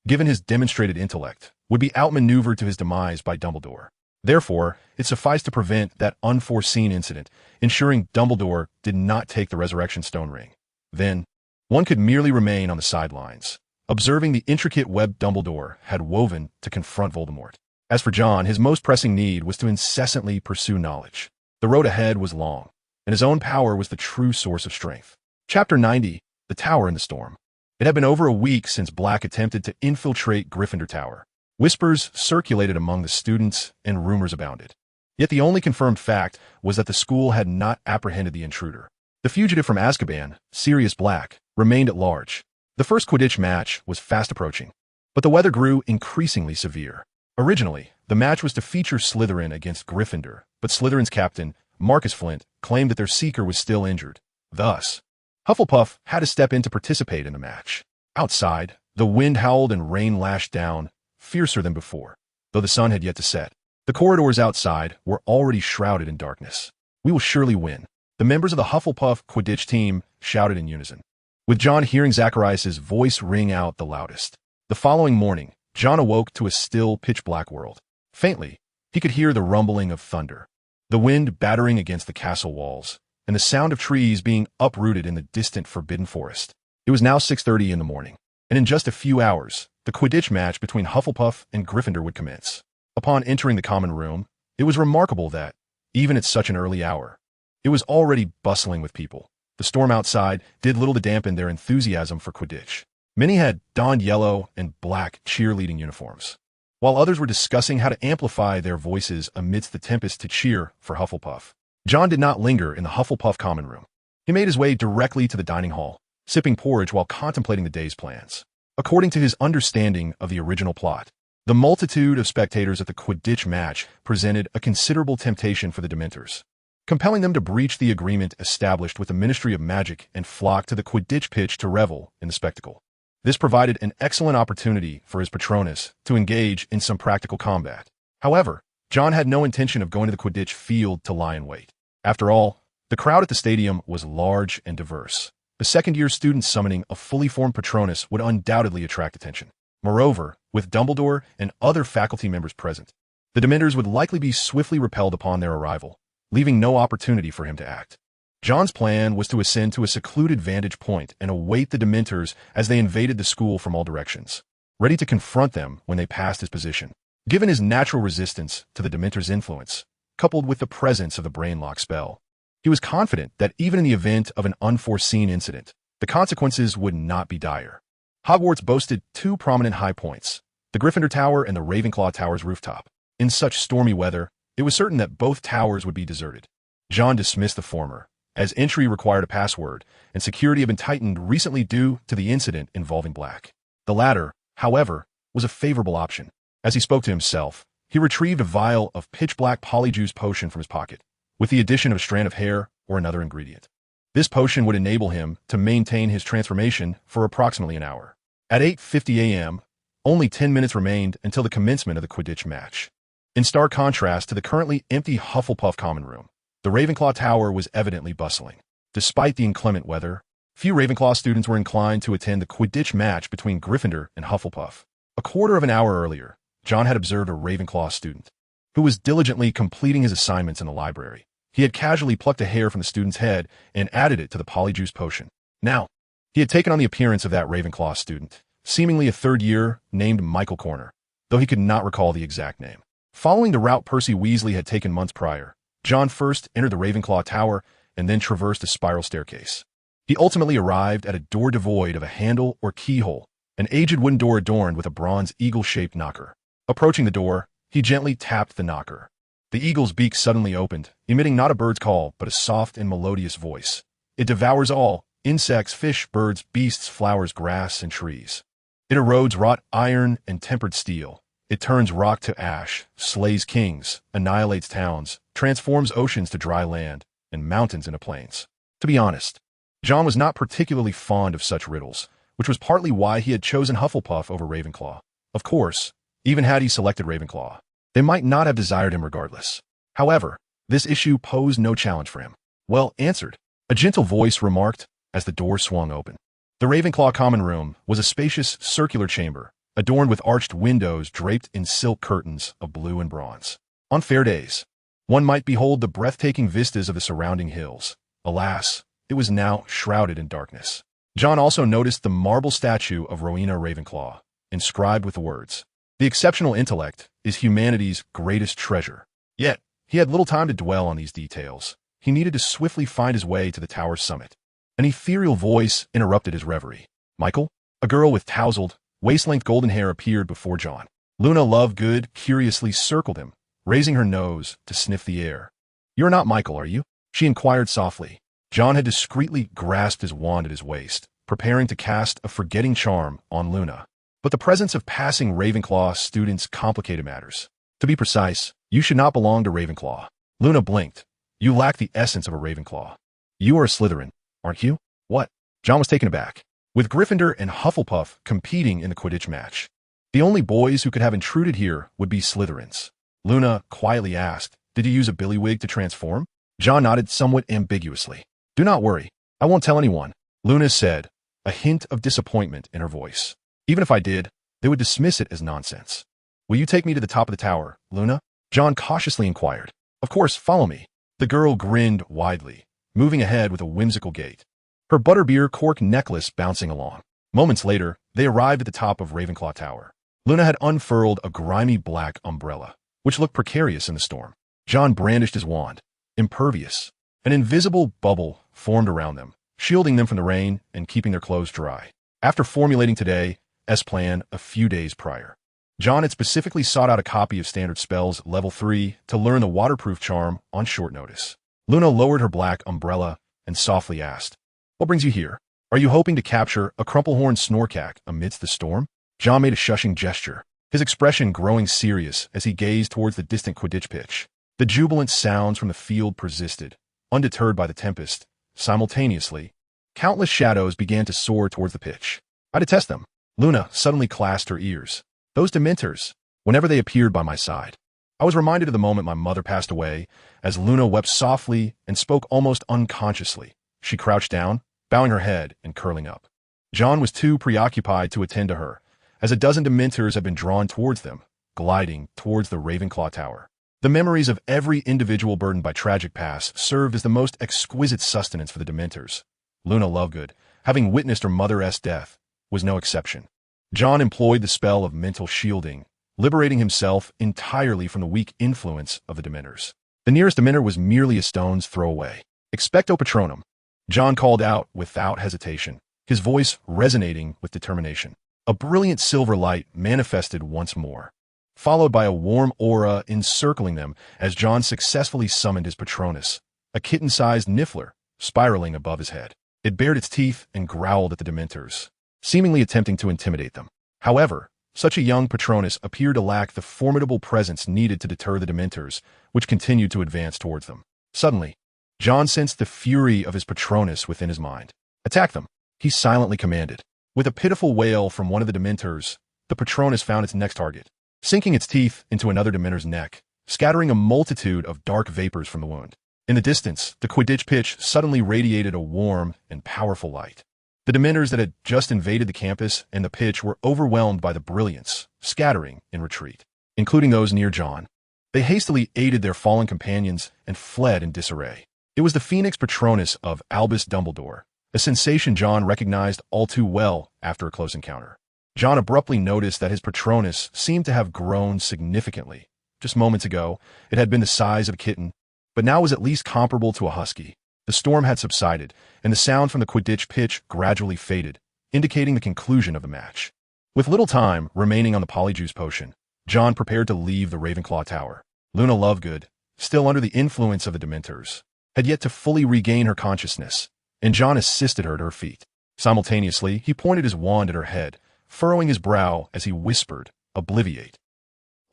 given his demonstrated intellect, would be outmaneuvered to his demise by Dumbledore. Therefore, it sufficed to prevent that unforeseen incident, ensuring Dumbledore did not take the Resurrection Stone ring. Then, one could merely remain on the sidelines, observing the intricate web Dumbledore had woven to confront Voldemort. As for Jon, his most pressing need was to incessantly pursue knowledge. The road ahead was long, and his own power was the true source of strength. Chapter 90, The Tower in the Storm. It had been over a week since Black attempted to infiltrate Gryffindor Tower. Whispers circulated among the students, and rumors abounded. Yet the only confirmed fact was that the school had not apprehended the intruder. The fugitive from Azkaban, Sirius Black, remained at large. The first Quidditch match was fast approaching, but the weather grew increasingly severe. Originally, the match was to feature Slytherin against Gryffindor, but Slytherin's captain, Marcus Flint, claimed that their seeker was still injured. Thus, Hufflepuff had to step in to participate in the match. Outside, the wind howled and rain lashed down, fiercer than before, though the sun had yet to set. The corridors outside were already shrouded in darkness. "We will surely win," the members of the Hufflepuff Quidditch team shouted in unison, with Jon hearing Zacharias' voice ring out the loudest. The following morning, Jon awoke to a still, pitch-black world. Faintly, he could hear the rumbling of thunder, the wind battering against the castle walls, and the sound of trees being uprooted in the distant Forbidden Forest. It was now 6:30 in the morning, and in just a few hours, the Quidditch match between Hufflepuff and Gryffindor would commence. Upon entering the common room, it was remarkable that, even at such an early hour, it was already bustling with people. The storm outside did little to dampen their enthusiasm for Quidditch. Many had donned yellow and black cheerleading uniforms, while others were discussing how to amplify their voices amidst the tempest to cheer for Hufflepuff. Jon did not linger in the Hufflepuff common room. He made his way directly to the dining hall, sipping porridge while contemplating the day's plans. According to his understanding of the original plot, the multitude of spectators at the Quidditch match presented a considerable temptation for the Dementors, compelling them to breach the agreement established with the Ministry of Magic and flock to the Quidditch pitch to revel in the spectacle. This provided an excellent opportunity for his Patronus to engage in some practical combat. However, Jon had no intention of going to the Quidditch field to lie in wait. After all, the crowd at the stadium was large and diverse. The second-year students summoning a fully formed Patronus would undoubtedly attract attention. Moreover, with Dumbledore and other faculty members present, the Dementors would likely be swiftly repelled upon their arrival, leaving no opportunity for him to act. Jon's plan was to ascend to a secluded vantage point and await the Dementors as they invaded the school from all directions, ready to confront them when they passed his position. Given his natural resistance to the Dementors' influence, coupled with the presence of the Brainlock spell, he was confident that even in the event of an unforeseen incident, the consequences would not be dire. Hogwarts boasted 2 prominent high points, the Gryffindor Tower and the Ravenclaw Tower's rooftop. In such stormy weather, it was certain that both towers would be deserted. Jon dismissed the former, as entry required a password, and security had been tightened recently due to the incident involving Black. The latter, however, was a favorable option. As he spoke to himself, he retrieved a vial of pitch-black polyjuice potion from his pocket, with the addition of a strand of hair or another ingredient. This potion would enable him to maintain his transformation for approximately an hour. At 8:50 a.m., only 10 minutes remained until the commencement of the Quidditch match. In stark contrast to the currently empty Hufflepuff common room, the Ravenclaw Tower was evidently bustling. Despite the inclement weather, few Ravenclaw students were inclined to attend the Quidditch match between Gryffindor and Hufflepuff. A quarter of an hour earlier, Jon had observed a Ravenclaw student, who was diligently completing his assignments in the library. He had casually plucked a hair from the student's head and added it to the polyjuice potion. Now, he had taken on the appearance of that Ravenclaw student, seemingly a third year, named Michael Corner, though he could not recall the exact name. Following the route Percy Weasley had taken months prior, Jon first entered the Ravenclaw Tower and then traversed a spiral staircase. He ultimately arrived at a door devoid of a handle or keyhole, an aged wooden door adorned with a bronze eagle-shaped knocker. Approaching the door, he gently tapped the knocker. The eagle's beak suddenly opened, emitting not a bird's call, but a soft and melodious voice. It devours all: insects, fish, birds, beasts, flowers, grass, and trees. It erodes wrought iron and tempered steel. It turns rock to ash, slays kings, annihilates towns, transforms oceans to dry land, and mountains into plains. To be honest, Jon was not particularly fond of such riddles, which was partly why he had chosen Hufflepuff over Ravenclaw. Of course, even had he selected Ravenclaw, they might not have desired him regardless. However, this issue posed no challenge for him. Well answered, a gentle voice remarked as the door swung open. The Ravenclaw common room was a spacious, circular chamber, adorned with arched windows draped in silk curtains of blue and bronze. On fair days, one might behold the breathtaking vistas of the surrounding hills. Alas, it was now shrouded in darkness. Jon also noticed the marble statue of Rowena Ravenclaw, inscribed with the words, "The exceptional intellect is humanity's greatest treasure." Yet, he had little time to dwell on these details. He needed to swiftly find his way to the tower's summit. An ethereal voice interrupted his reverie. Michael? A girl with tousled, waist-length golden hair appeared before Jon. Luna Lovegood curiously circled him, raising her nose to sniff the air. "You're not Michael, are you?" she inquired softly. Jon had discreetly grasped his wand at his waist, preparing to cast a forgetting charm on Luna. But the presence of passing Ravenclaw students complicated matters. "To be precise, you should not belong to Ravenclaw." Luna blinked. "You lack the essence of a Ravenclaw. You are a Slytherin, aren't you?" "What?" Jon was taken aback. With Gryffindor and Hufflepuff competing in the Quidditch match, the only boys who could have intruded here would be Slytherins. Luna quietly asked, "Did you use a billywig to transform?" Jon nodded somewhat ambiguously. "Do not worry. I won't tell anyone," Luna said, a hint of disappointment in her voice. "Even if I did, they would dismiss it as nonsense." "Will you take me to the top of the tower, Luna?" Jon cautiously inquired. "Of course, follow me." The girl grinned widely, moving ahead with a whimsical gait, her butterbeer cork necklace bouncing along. Moments later, they arrived at the top of Ravenclaw Tower. Luna had unfurled a grimy black umbrella, which looked precarious in the storm. Jon brandished his wand. Impervious. An invisible bubble formed around them, shielding them from the rain and keeping their clothes dry. After formulating today's plan a few days prior, Jon had specifically sought out a copy of Standard Spells Level 3 to learn the waterproof charm on short notice. Luna lowered her black umbrella and softly asked, "What brings you here? Are you hoping to capture a crumplehorn snorkack amidst the storm?" Jon made a shushing gesture, his expression growing serious as he gazed towards the distant Quidditch pitch. The jubilant sounds from the field persisted, undeterred by the tempest. Simultaneously, countless shadows began to soar towards the pitch. "I detest them." Luna suddenly clasped her ears. "Those Dementors, whenever they appeared by my side. I was reminded of the moment my mother passed away, as Luna wept softly and spoke almost unconsciously. She crouched down, bowing her head and curling up. Jon was too preoccupied to attend to her, as a dozen Dementors had been drawn towards them, gliding towards the Ravenclaw Tower. The memories of every individual burdened by tragic past served as the most exquisite sustenance for the Dementors. Luna Lovegood, having witnessed her mother's death, was no exception. Jon employed the spell of mental shielding, liberating himself entirely from the weak influence of the Dementors. The nearest Dementor was merely a stone's throw away. "Expecto Patronum," Jon called out without hesitation, his voice resonating with determination. A brilliant silver light manifested once more, followed by a warm aura encircling them as Jon successfully summoned his Patronus, a kitten-sized niffler, spiraling above his head. It bared its teeth and growled at the Dementors, seemingly attempting to intimidate them. However, such a young Patronus appeared to lack the formidable presence needed to deter the Dementors, which continued to advance towards them. Suddenly, Jon sensed the fury of his Patronus within his mind. "Attack them," he silently commanded. With a pitiful wail from one of the Dementors, the Patronus found its next target, sinking its teeth into another Dementor's neck, scattering a multitude of dark vapors from the wound. In the distance, the Quidditch pitch suddenly radiated a warm and powerful light. The Dementors that had just invaded the campus and the pitch were overwhelmed by the brilliance, scattering in retreat, including those near Jon. They hastily aided their fallen companions and fled in disarray. It was the Phoenix Patronus of Albus Dumbledore, a sensation Jon recognized all too well after a close encounter. Jon abruptly noticed that his Patronus seemed to have grown significantly. Just moments ago, it had been the size of a kitten, but now was at least comparable to a husky. The storm had subsided, and the sound from the Quidditch pitch gradually faded, indicating the conclusion of the match. With little time remaining on the polyjuice potion, Jon prepared to leave the Ravenclaw Tower. Luna Lovegood, still under the influence of the Dementors, had yet to fully regain her consciousness, and Jon assisted her to her feet. Simultaneously, he pointed his wand at her head, furrowing his brow as he whispered, "Obliviate."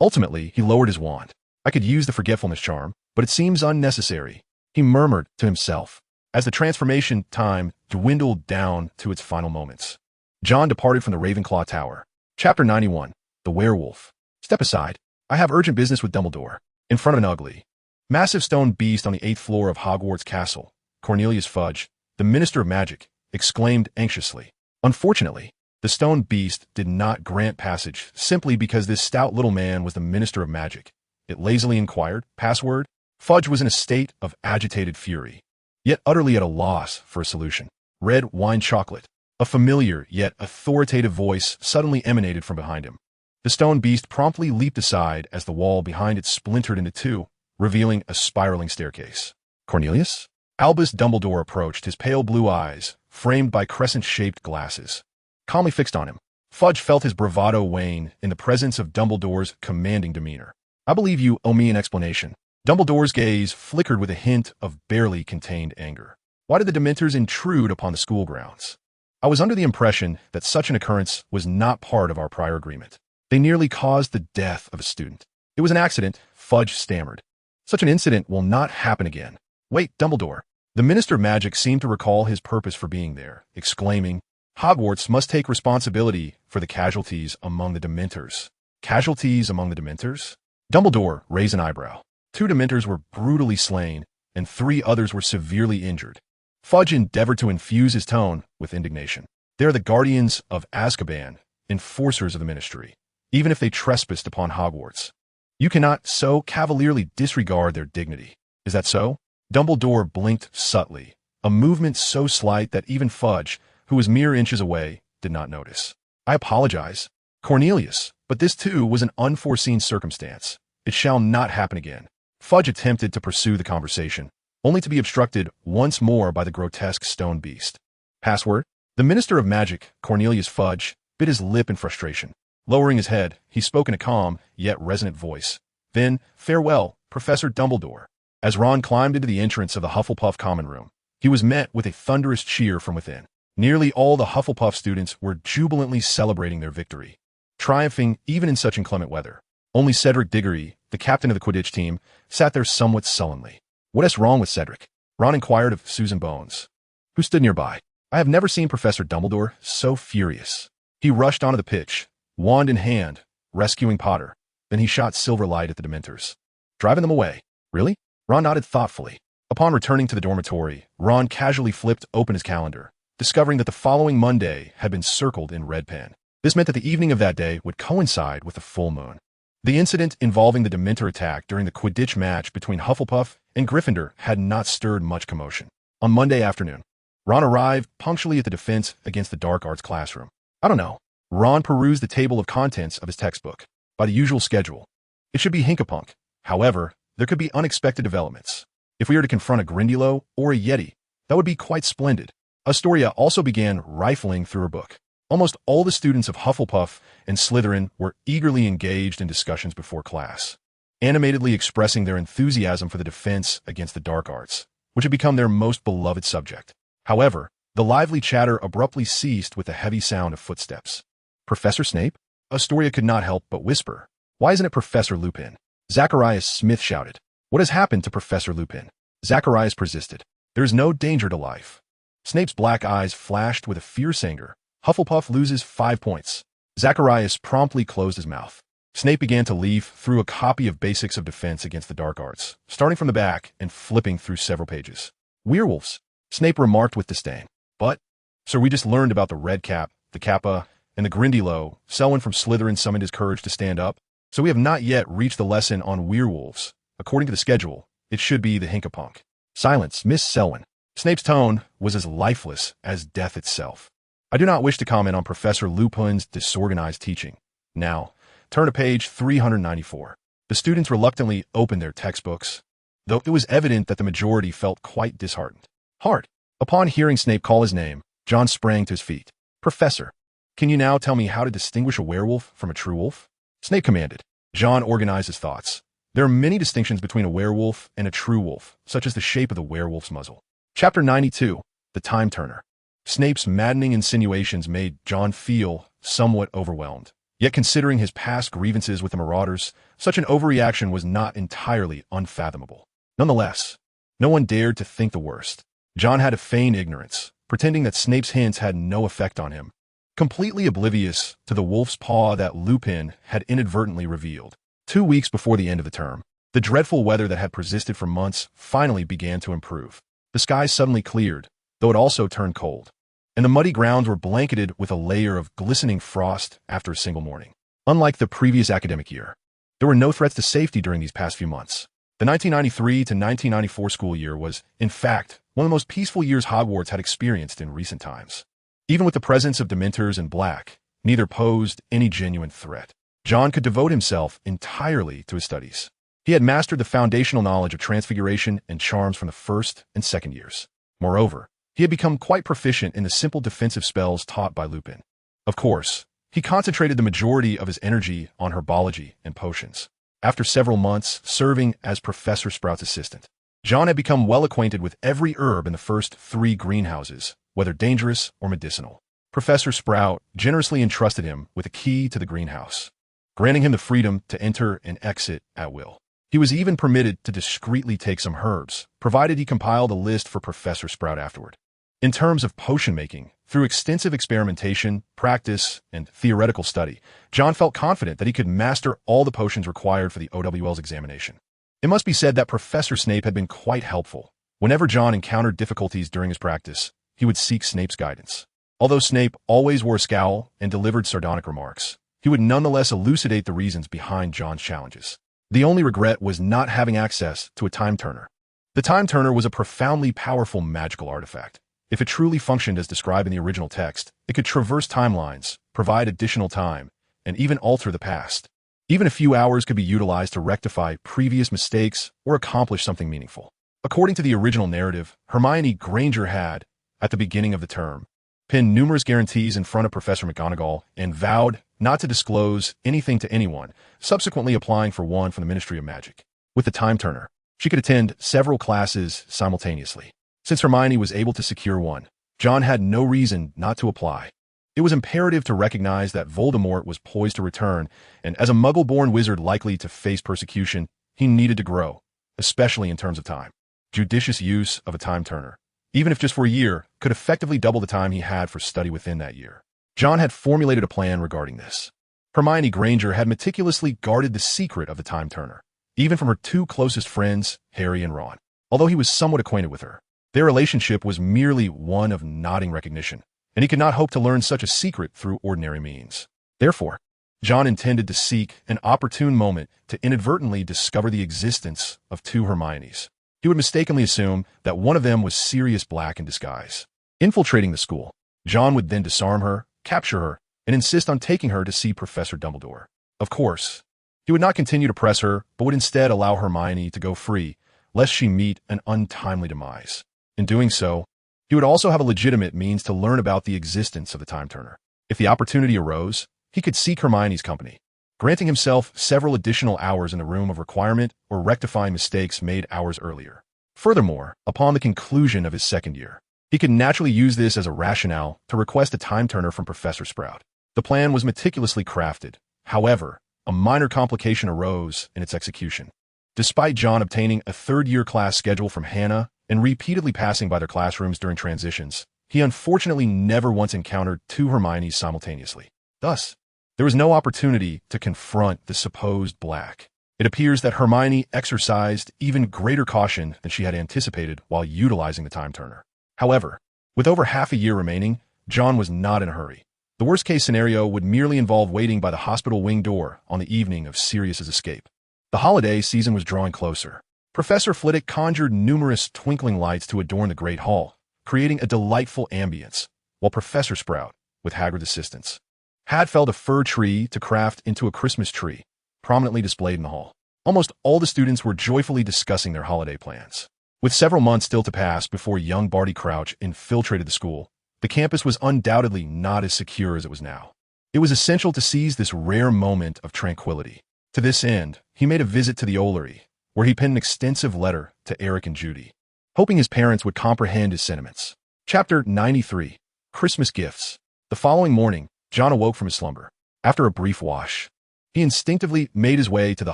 Ultimately, he lowered his wand. "I could use the forgetfulness charm, but it seems unnecessary," he murmured to himself, as the transformation time dwindled down to its final moments. Jon departed from the Ravenclaw Tower. Chapter 91. The Werewolf. "Step aside. I have urgent business with Dumbledore." In front of an ugly, massive stone beast on the 8th floor of Hogwarts Castle, Cornelius Fudge, the Minister of Magic, exclaimed anxiously. Unfortunately, the stone beast did not grant passage simply because this stout little man was the Minister of Magic. It lazily inquired, "Password?" Fudge was in a state of agitated fury, yet utterly at a loss for a solution. "Red wine chocolate." A familiar yet authoritative voice suddenly emanated from behind him. The stone beast promptly leaped aside as the wall behind it splintered into two, revealing a spiraling staircase. "Cornelius?" Albus Dumbledore approached, his pale blue eyes, framed by crescent-shaped glasses, calmly fixed on him. Fudge felt his bravado wane in the presence of Dumbledore's commanding demeanor. "I believe you owe me an explanation." Dumbledore's gaze flickered with a hint of barely contained anger. "Why did the Dementors intrude upon the school grounds? I was under the impression that such an occurrence was not part of our prior agreement. They nearly caused the death of a student." "It was an accident," Fudge stammered. "Such an incident will not happen again." "Wait, Dumbledore." The Minister of Magic seemed to recall his purpose for being there, exclaiming, "Hogwarts must take responsibility for the casualties among the Dementors." "Casualties among the Dementors?" Dumbledore raised an eyebrow. 2 Dementors were brutally slain, and 3 others were severely injured. Fudge endeavored to infuse his tone with indignation. "They are the guardians of Azkaban, enforcers of the Ministry, even if they trespassed upon Hogwarts. You cannot so cavalierly disregard their dignity. Is that so?" Dumbledore blinked subtly, a movement so slight that even Fudge, who was mere inches away, did not notice. "I apologize, Cornelius, but this too was an unforeseen circumstance. It shall not happen again." Fudge attempted to pursue the conversation, only to be obstructed once more by the grotesque stone beast. "Password?" The Minister of Magic, Cornelius Fudge, bit his lip in frustration. Lowering his head, he spoke in a calm, yet resonant voice. "Then, farewell, Professor Dumbledore." As Ron climbed into the entrance of the Hufflepuff common room, he was met with a thunderous cheer from within. Nearly all the Hufflepuff students were jubilantly celebrating their victory, triumphing even in such inclement weather. Only Cedric Diggory, the captain of the Quidditch team, sat there somewhat sullenly. "What is wrong with Cedric?" Ron inquired of Susan Bones, who stood nearby. "I have never seen Professor Dumbledore so furious." He rushed onto the pitch, wand in hand, rescuing Potter. Then he shot silver light at the Dementors, driving them away. "Really?" Ron nodded thoughtfully. Upon returning to the dormitory, Ron casually flipped open his calendar, discovering that the following Monday had been circled in red pen. This meant that the evening of that day would coincide with the full moon. The incident involving the Dementor attack during the Quidditch match between Hufflepuff and Gryffindor had not stirred much commotion. On Monday afternoon, Ron arrived punctually at the Defense Against the Dark Arts classroom. "I don't know." Ron perused the table of contents of his textbook. By the usual schedule, it should be Hinkapunk. However, there could be unexpected developments. If we were to confront a Grindylow or a Yeti, that would be quite splendid. Astoria also began rifling through her book. Almost all the students of Hufflepuff and Slytherin were eagerly engaged in discussions before class, animatedly expressing their enthusiasm for the defense against the dark arts, which had become their most beloved subject. However, the lively chatter abruptly ceased with the heavy sound of footsteps. "Professor Snape?" Astoria could not help but whisper. "Why isn't it Professor Lupin?" Zacharias Smith shouted. "What has happened to Professor Lupin?" Zacharias persisted. "There is no danger to life." Snape's black eyes flashed with a fierce anger. "Hufflepuff loses 5 points." Zacharias promptly closed his mouth. Snape began to leaf through a copy of Basics of Defense Against the Dark Arts, starting from the back and flipping through several pages. "Werewolves," Snape remarked with disdain. "But, sir, we just learned about the Red Cap, the Kappa, and the Grindylow. Selwyn from Slytherin summoned his courage to stand up. So we have not yet reached the lesson on werewolves. According to the schedule, it should be the Hinkapunk." "Silence, Miss Selwyn." Snape's tone was as lifeless as death itself. "I do not wish to comment on Professor Lupin's disorganized teaching. Now, turn to page 394. The students reluctantly opened their textbooks, though it was evident that the majority felt quite disheartened. "Hart." Upon hearing Snape call his name, John sprang to his feet. "Professor." Can you now tell me how to distinguish a werewolf from a true wolf? Snape commanded. Jon organized his thoughts. There are many distinctions between a werewolf and a true wolf, such as the shape of the werewolf's muzzle. Chapter 92. The Time Turner. Snape's maddening insinuations made Jon feel somewhat overwhelmed. Yet considering his past grievances with the Marauders, such an overreaction was not entirely unfathomable. Nonetheless, no one dared to think the worst. Jon had to feign ignorance, pretending that Snape's hints had no effect on him, completely oblivious to the wolf's paw that Lupin had inadvertently revealed. 2 weeks before the end of the term, the dreadful weather that had persisted for months finally began to improve. The sky suddenly cleared, though it also turned cold, and the muddy grounds were blanketed with a layer of glistening frost after a single morning. Unlike the previous academic year, there were no threats to safety during these past few months. The 1993 to 1994 school year was, in fact, one of the most peaceful years Hogwarts had experienced in recent times. Even with the presence of Dementors and Black, neither posed any genuine threat. Jon could devote himself entirely to his studies. He had mastered the foundational knowledge of transfiguration and charms from the first and second years. Moreover, he had become quite proficient in the simple defensive spells taught by Lupin. Of course, he concentrated the majority of his energy on herbology and potions. After several months serving as Professor Sprout's assistant, Jon had become well acquainted with every herb in the first 3 greenhouses, whether dangerous or medicinal. Professor Sprout generously entrusted him with a key to the greenhouse, granting him the freedom to enter and exit at will. He was even permitted to discreetly take some herbs, provided he compiled a list for Professor Sprout afterward. In terms of potion making, through extensive experimentation, practice, and theoretical study, Jon felt confident that he could master all the potions required for the OWL's examination. It must be said that Professor Snape had been quite helpful. Whenever Jon encountered difficulties during his practice, he would seek Snape's guidance. Although Snape always wore a scowl and delivered sardonic remarks, he would nonetheless elucidate the reasons behind Jon's challenges. The only regret was not having access to a time turner. The time turner was a profoundly powerful magical artifact. If it truly functioned as described in the original text, it could traverse timelines, provide additional time, and even alter the past. Even a few hours could be utilized to rectify previous mistakes or accomplish something meaningful. According to the original narrative, Hermione Granger had, at the beginning of the term, pinned numerous guarantees in front of Professor McGonagall and vowed not to disclose anything to anyone, subsequently applying for one from the Ministry of Magic. With the time turner, she could attend several classes simultaneously. Since Hermione was able to secure one, Jon had no reason not to apply. It was imperative to recognize that Voldemort was poised to return, and as a Muggle-born wizard likely to face persecution, he needed to grow, especially in terms of time. Judicious use of a time turner, even if just for a year, could effectively double the time he had for study within that year. Jon had formulated a plan regarding this. Hermione Granger had meticulously guarded the secret of the time turner, even from her 2 closest friends, Harry and Ron. Although he was somewhat acquainted with her, their relationship was merely one of nodding recognition, and he could not hope to learn such a secret through ordinary means. Therefore, Jon intended to seek an opportune moment to inadvertently discover the existence of 2 Hermiones. He would mistakenly assume that one of them was Sirius Black in disguise. Infiltrating the school, Jon would then disarm her, capture her, and insist on taking her to see Professor Dumbledore. Of course, he would not continue to press her, but would instead allow Hermione to go free, lest she meet an untimely demise. In doing so, he would also have a legitimate means to learn about the existence of the time turner. If the opportunity arose, he could seek Hermione's company, granting himself several additional hours in the room of requirement or rectifying mistakes made hours earlier. Furthermore, upon the conclusion of his second year, he could naturally use this as a rationale to request a time turner from Professor Sprout. The plan was meticulously crafted. However, a minor complication arose in its execution. Despite Jon obtaining a third-year class schedule from Hannah and repeatedly passing by their classrooms during transitions, he unfortunately never once encountered 2 Hermiones simultaneously. Thus, there was no opportunity to confront the supposed Black. It appears that Hermione exercised even greater caution than she had anticipated while utilizing the time turner. However, with over half a year remaining, Jon was not in a hurry. The worst-case scenario would merely involve waiting by the hospital wing door on the evening of Sirius's escape. The holiday season was drawing closer. Professor Flitwick conjured numerous twinkling lights to adorn the Great Hall, creating a delightful ambience, while Professor Sprout, with Hagrid's assistance, had felled a fir tree to craft into a Christmas tree, prominently displayed in the hall. Almost all the students were joyfully discussing their holiday plans. With several months still to pass before young Barty Crouch infiltrated the school, The campus was undoubtedly not as secure as it was now. It was essential to seize this rare moment of tranquility. To this end, he made a visit to the Ollery, where he penned an extensive letter to Eric and Judy, hoping his parents would comprehend his sentiments. Chapter 93. Christmas Gifts. The following morning, Jon awoke from his slumber. After a brief wash, he instinctively made his way to the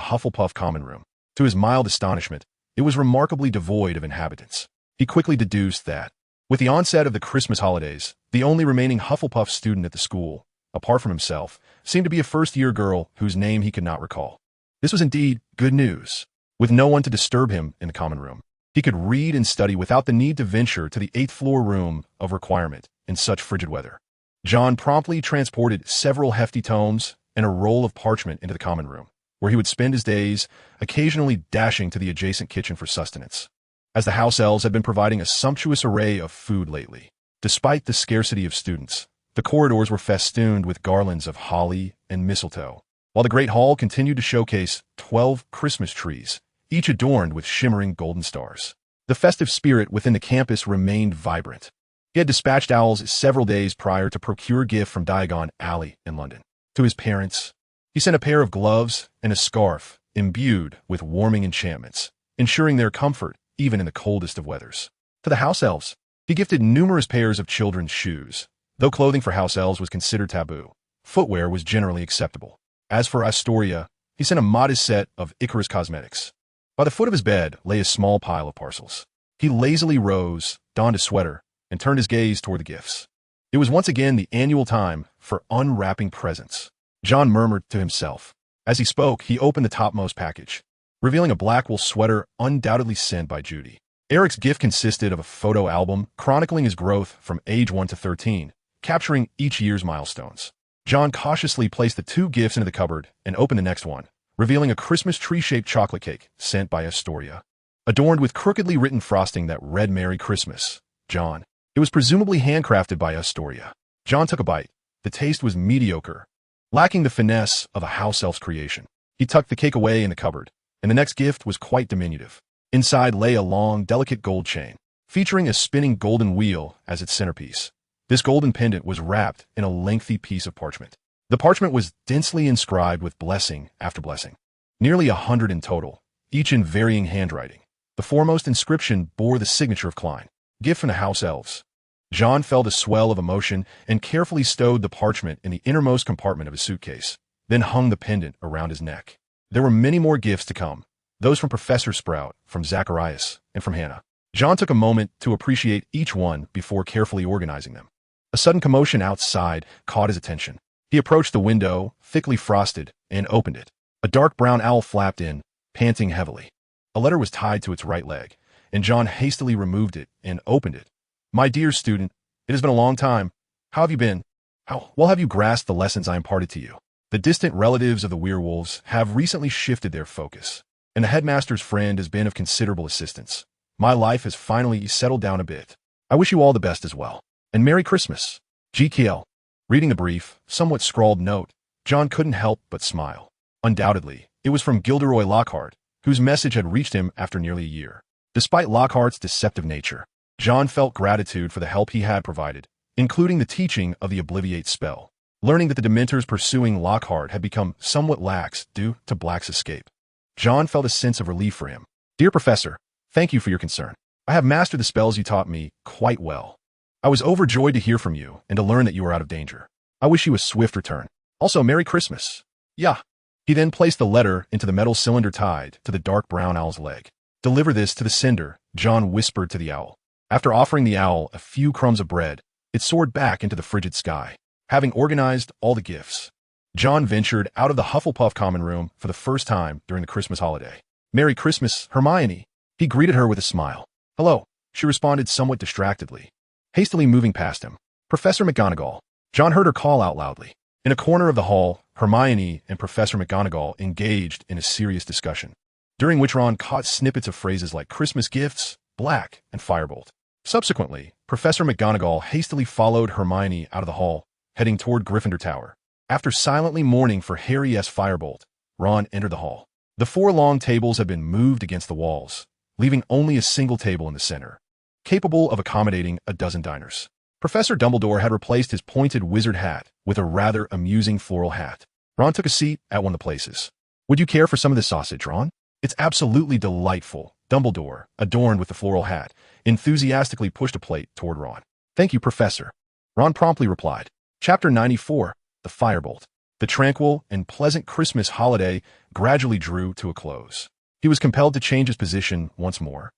Hufflepuff common room. To his mild astonishment, it was remarkably devoid of inhabitants. He quickly deduced that, with the onset of the Christmas holidays, the only remaining Hufflepuff student at the school, apart from himself, seemed to be a first-year girl whose name he could not recall. This was indeed good news. With no one to disturb him in the common room, he could read and study without the need to venture to the 8th floor room of requirement in such frigid weather. Jon promptly transported several hefty tomes and a roll of parchment into the common room, where he would spend his days, occasionally dashing to the adjacent kitchen for sustenance, as the house elves had been providing a sumptuous array of food lately. Despite the scarcity of students, the corridors were festooned with garlands of holly and mistletoe, while the great hall continued to showcase 12 Christmas trees, each adorned with shimmering golden stars. The festive spirit within the campus remained vibrant. He had dispatched owls several days prior to procure a gift from Diagon Alley in London. To his parents, he sent a pair of gloves and a scarf imbued with warming enchantments, ensuring their comfort even in the coldest of weathers. To the house elves, he gifted numerous pairs of children's shoes. Though clothing for house elves was considered taboo, footwear was generally acceptable. As for Astoria, he sent a modest set of Icarus cosmetics. By the foot of his bed lay a small pile of parcels. He lazily rose, donned a sweater, and turned his gaze toward the gifts. It was once again the annual time for unwrapping presents. Jon murmured to himself. As he spoke, he opened the topmost package, revealing a black wool sweater undoubtedly sent by Judy. Eric's gift consisted of a photo album chronicling his growth from age 1 to 13, capturing each year's milestones. Jon cautiously placed the 2 gifts into the cupboard and opened the next one, revealing a Christmas tree-shaped chocolate cake sent by Astoria, adorned with crookedly written frosting that read Merry Christmas, Jon. It was presumably handcrafted by Astoria. Jon took a bite. The taste was mediocre, lacking the finesse of a house elf's creation. He tucked the cake away in the cupboard, and the next gift was quite diminutive. Inside lay a long, delicate gold chain, featuring a spinning golden wheel as its centerpiece. This golden pendant was wrapped in a lengthy piece of parchment. The parchment was densely inscribed with blessing after blessing, nearly 100 in total, each in varying handwriting. The foremost inscription bore the signature of Klein, gift from the house elves. Jon felt a swell of emotion and carefully stowed the parchment in the innermost compartment of his suitcase, then hung the pendant around his neck. There were many more gifts to come, those from Professor Sprout, from Zacharias, and from Hannah. Jon took a moment to appreciate each one before carefully organizing them. A sudden commotion outside caught his attention. He approached the window, thickly frosted, and opened it. A dark brown owl flapped in, panting heavily. A letter was tied to its right leg, and Jon hastily removed it and opened it. My dear student, it has been a long time. How have you been? How well have you grasped the lessons I imparted to you? The distant relatives of the werewolves have recently shifted their focus, and the headmaster's friend has been of considerable assistance. My life has finally settled down a bit. I wish you all the best as well. And Merry Christmas. GKL. Reading the brief, somewhat scrawled note, Jon couldn't help but smile. Undoubtedly, it was from Gilderoy Lockhart, whose message had reached him after nearly a year. Despite Lockhart's deceptive nature, Jon felt gratitude for the help he had provided, including the teaching of the Obliviate spell. Learning that the Dementors pursuing Lockhart had become somewhat lax due to Black's escape, Jon felt a sense of relief for him. Dear Professor, thank you for your concern. I have mastered the spells you taught me quite well. I was overjoyed to hear from you and to learn that you were out of danger. I wish you a swift return. Also, Merry Christmas. Yeah. He then placed the letter into the metal cylinder tied to the dark brown owl's leg. Deliver this to the sender, Jon whispered to the owl. After offering the owl a few crumbs of bread, it soared back into the frigid sky. Having organized all the gifts, Jon ventured out of the Hufflepuff common room for the first time during the Christmas holiday. Merry Christmas, Hermione. He greeted her with a smile. Hello, she responded somewhat distractedly, hastily moving past him. Professor McGonagall. Jon heard her call out loudly. In a corner of the hall, Hermione and Professor McGonagall engaged in a serious discussion, during which Ron caught snippets of phrases like Christmas gifts, Black, and Firebolt. Subsequently, Professor McGonagall hastily followed Hermione out of the hall, heading toward Gryffindor Tower. After silently mourning for Harry S. Firebolt, Ron entered the hall. The 4 long tables had been moved against the walls, leaving only a single table in the center, capable of accommodating a dozen diners. Professor Dumbledore had replaced his pointed wizard hat with a rather amusing floral hat. Ron took a seat at one of the places. Would you care for some of this sausage, Ron? It's absolutely delightful. Dumbledore, adorned with the floral hat, enthusiastically pushed a plate toward Ron. Thank you, Professor. Ron promptly replied. Chapter 94, The Firebolt. The tranquil and pleasant Christmas holiday gradually drew to a close. He was compelled to change his position once more,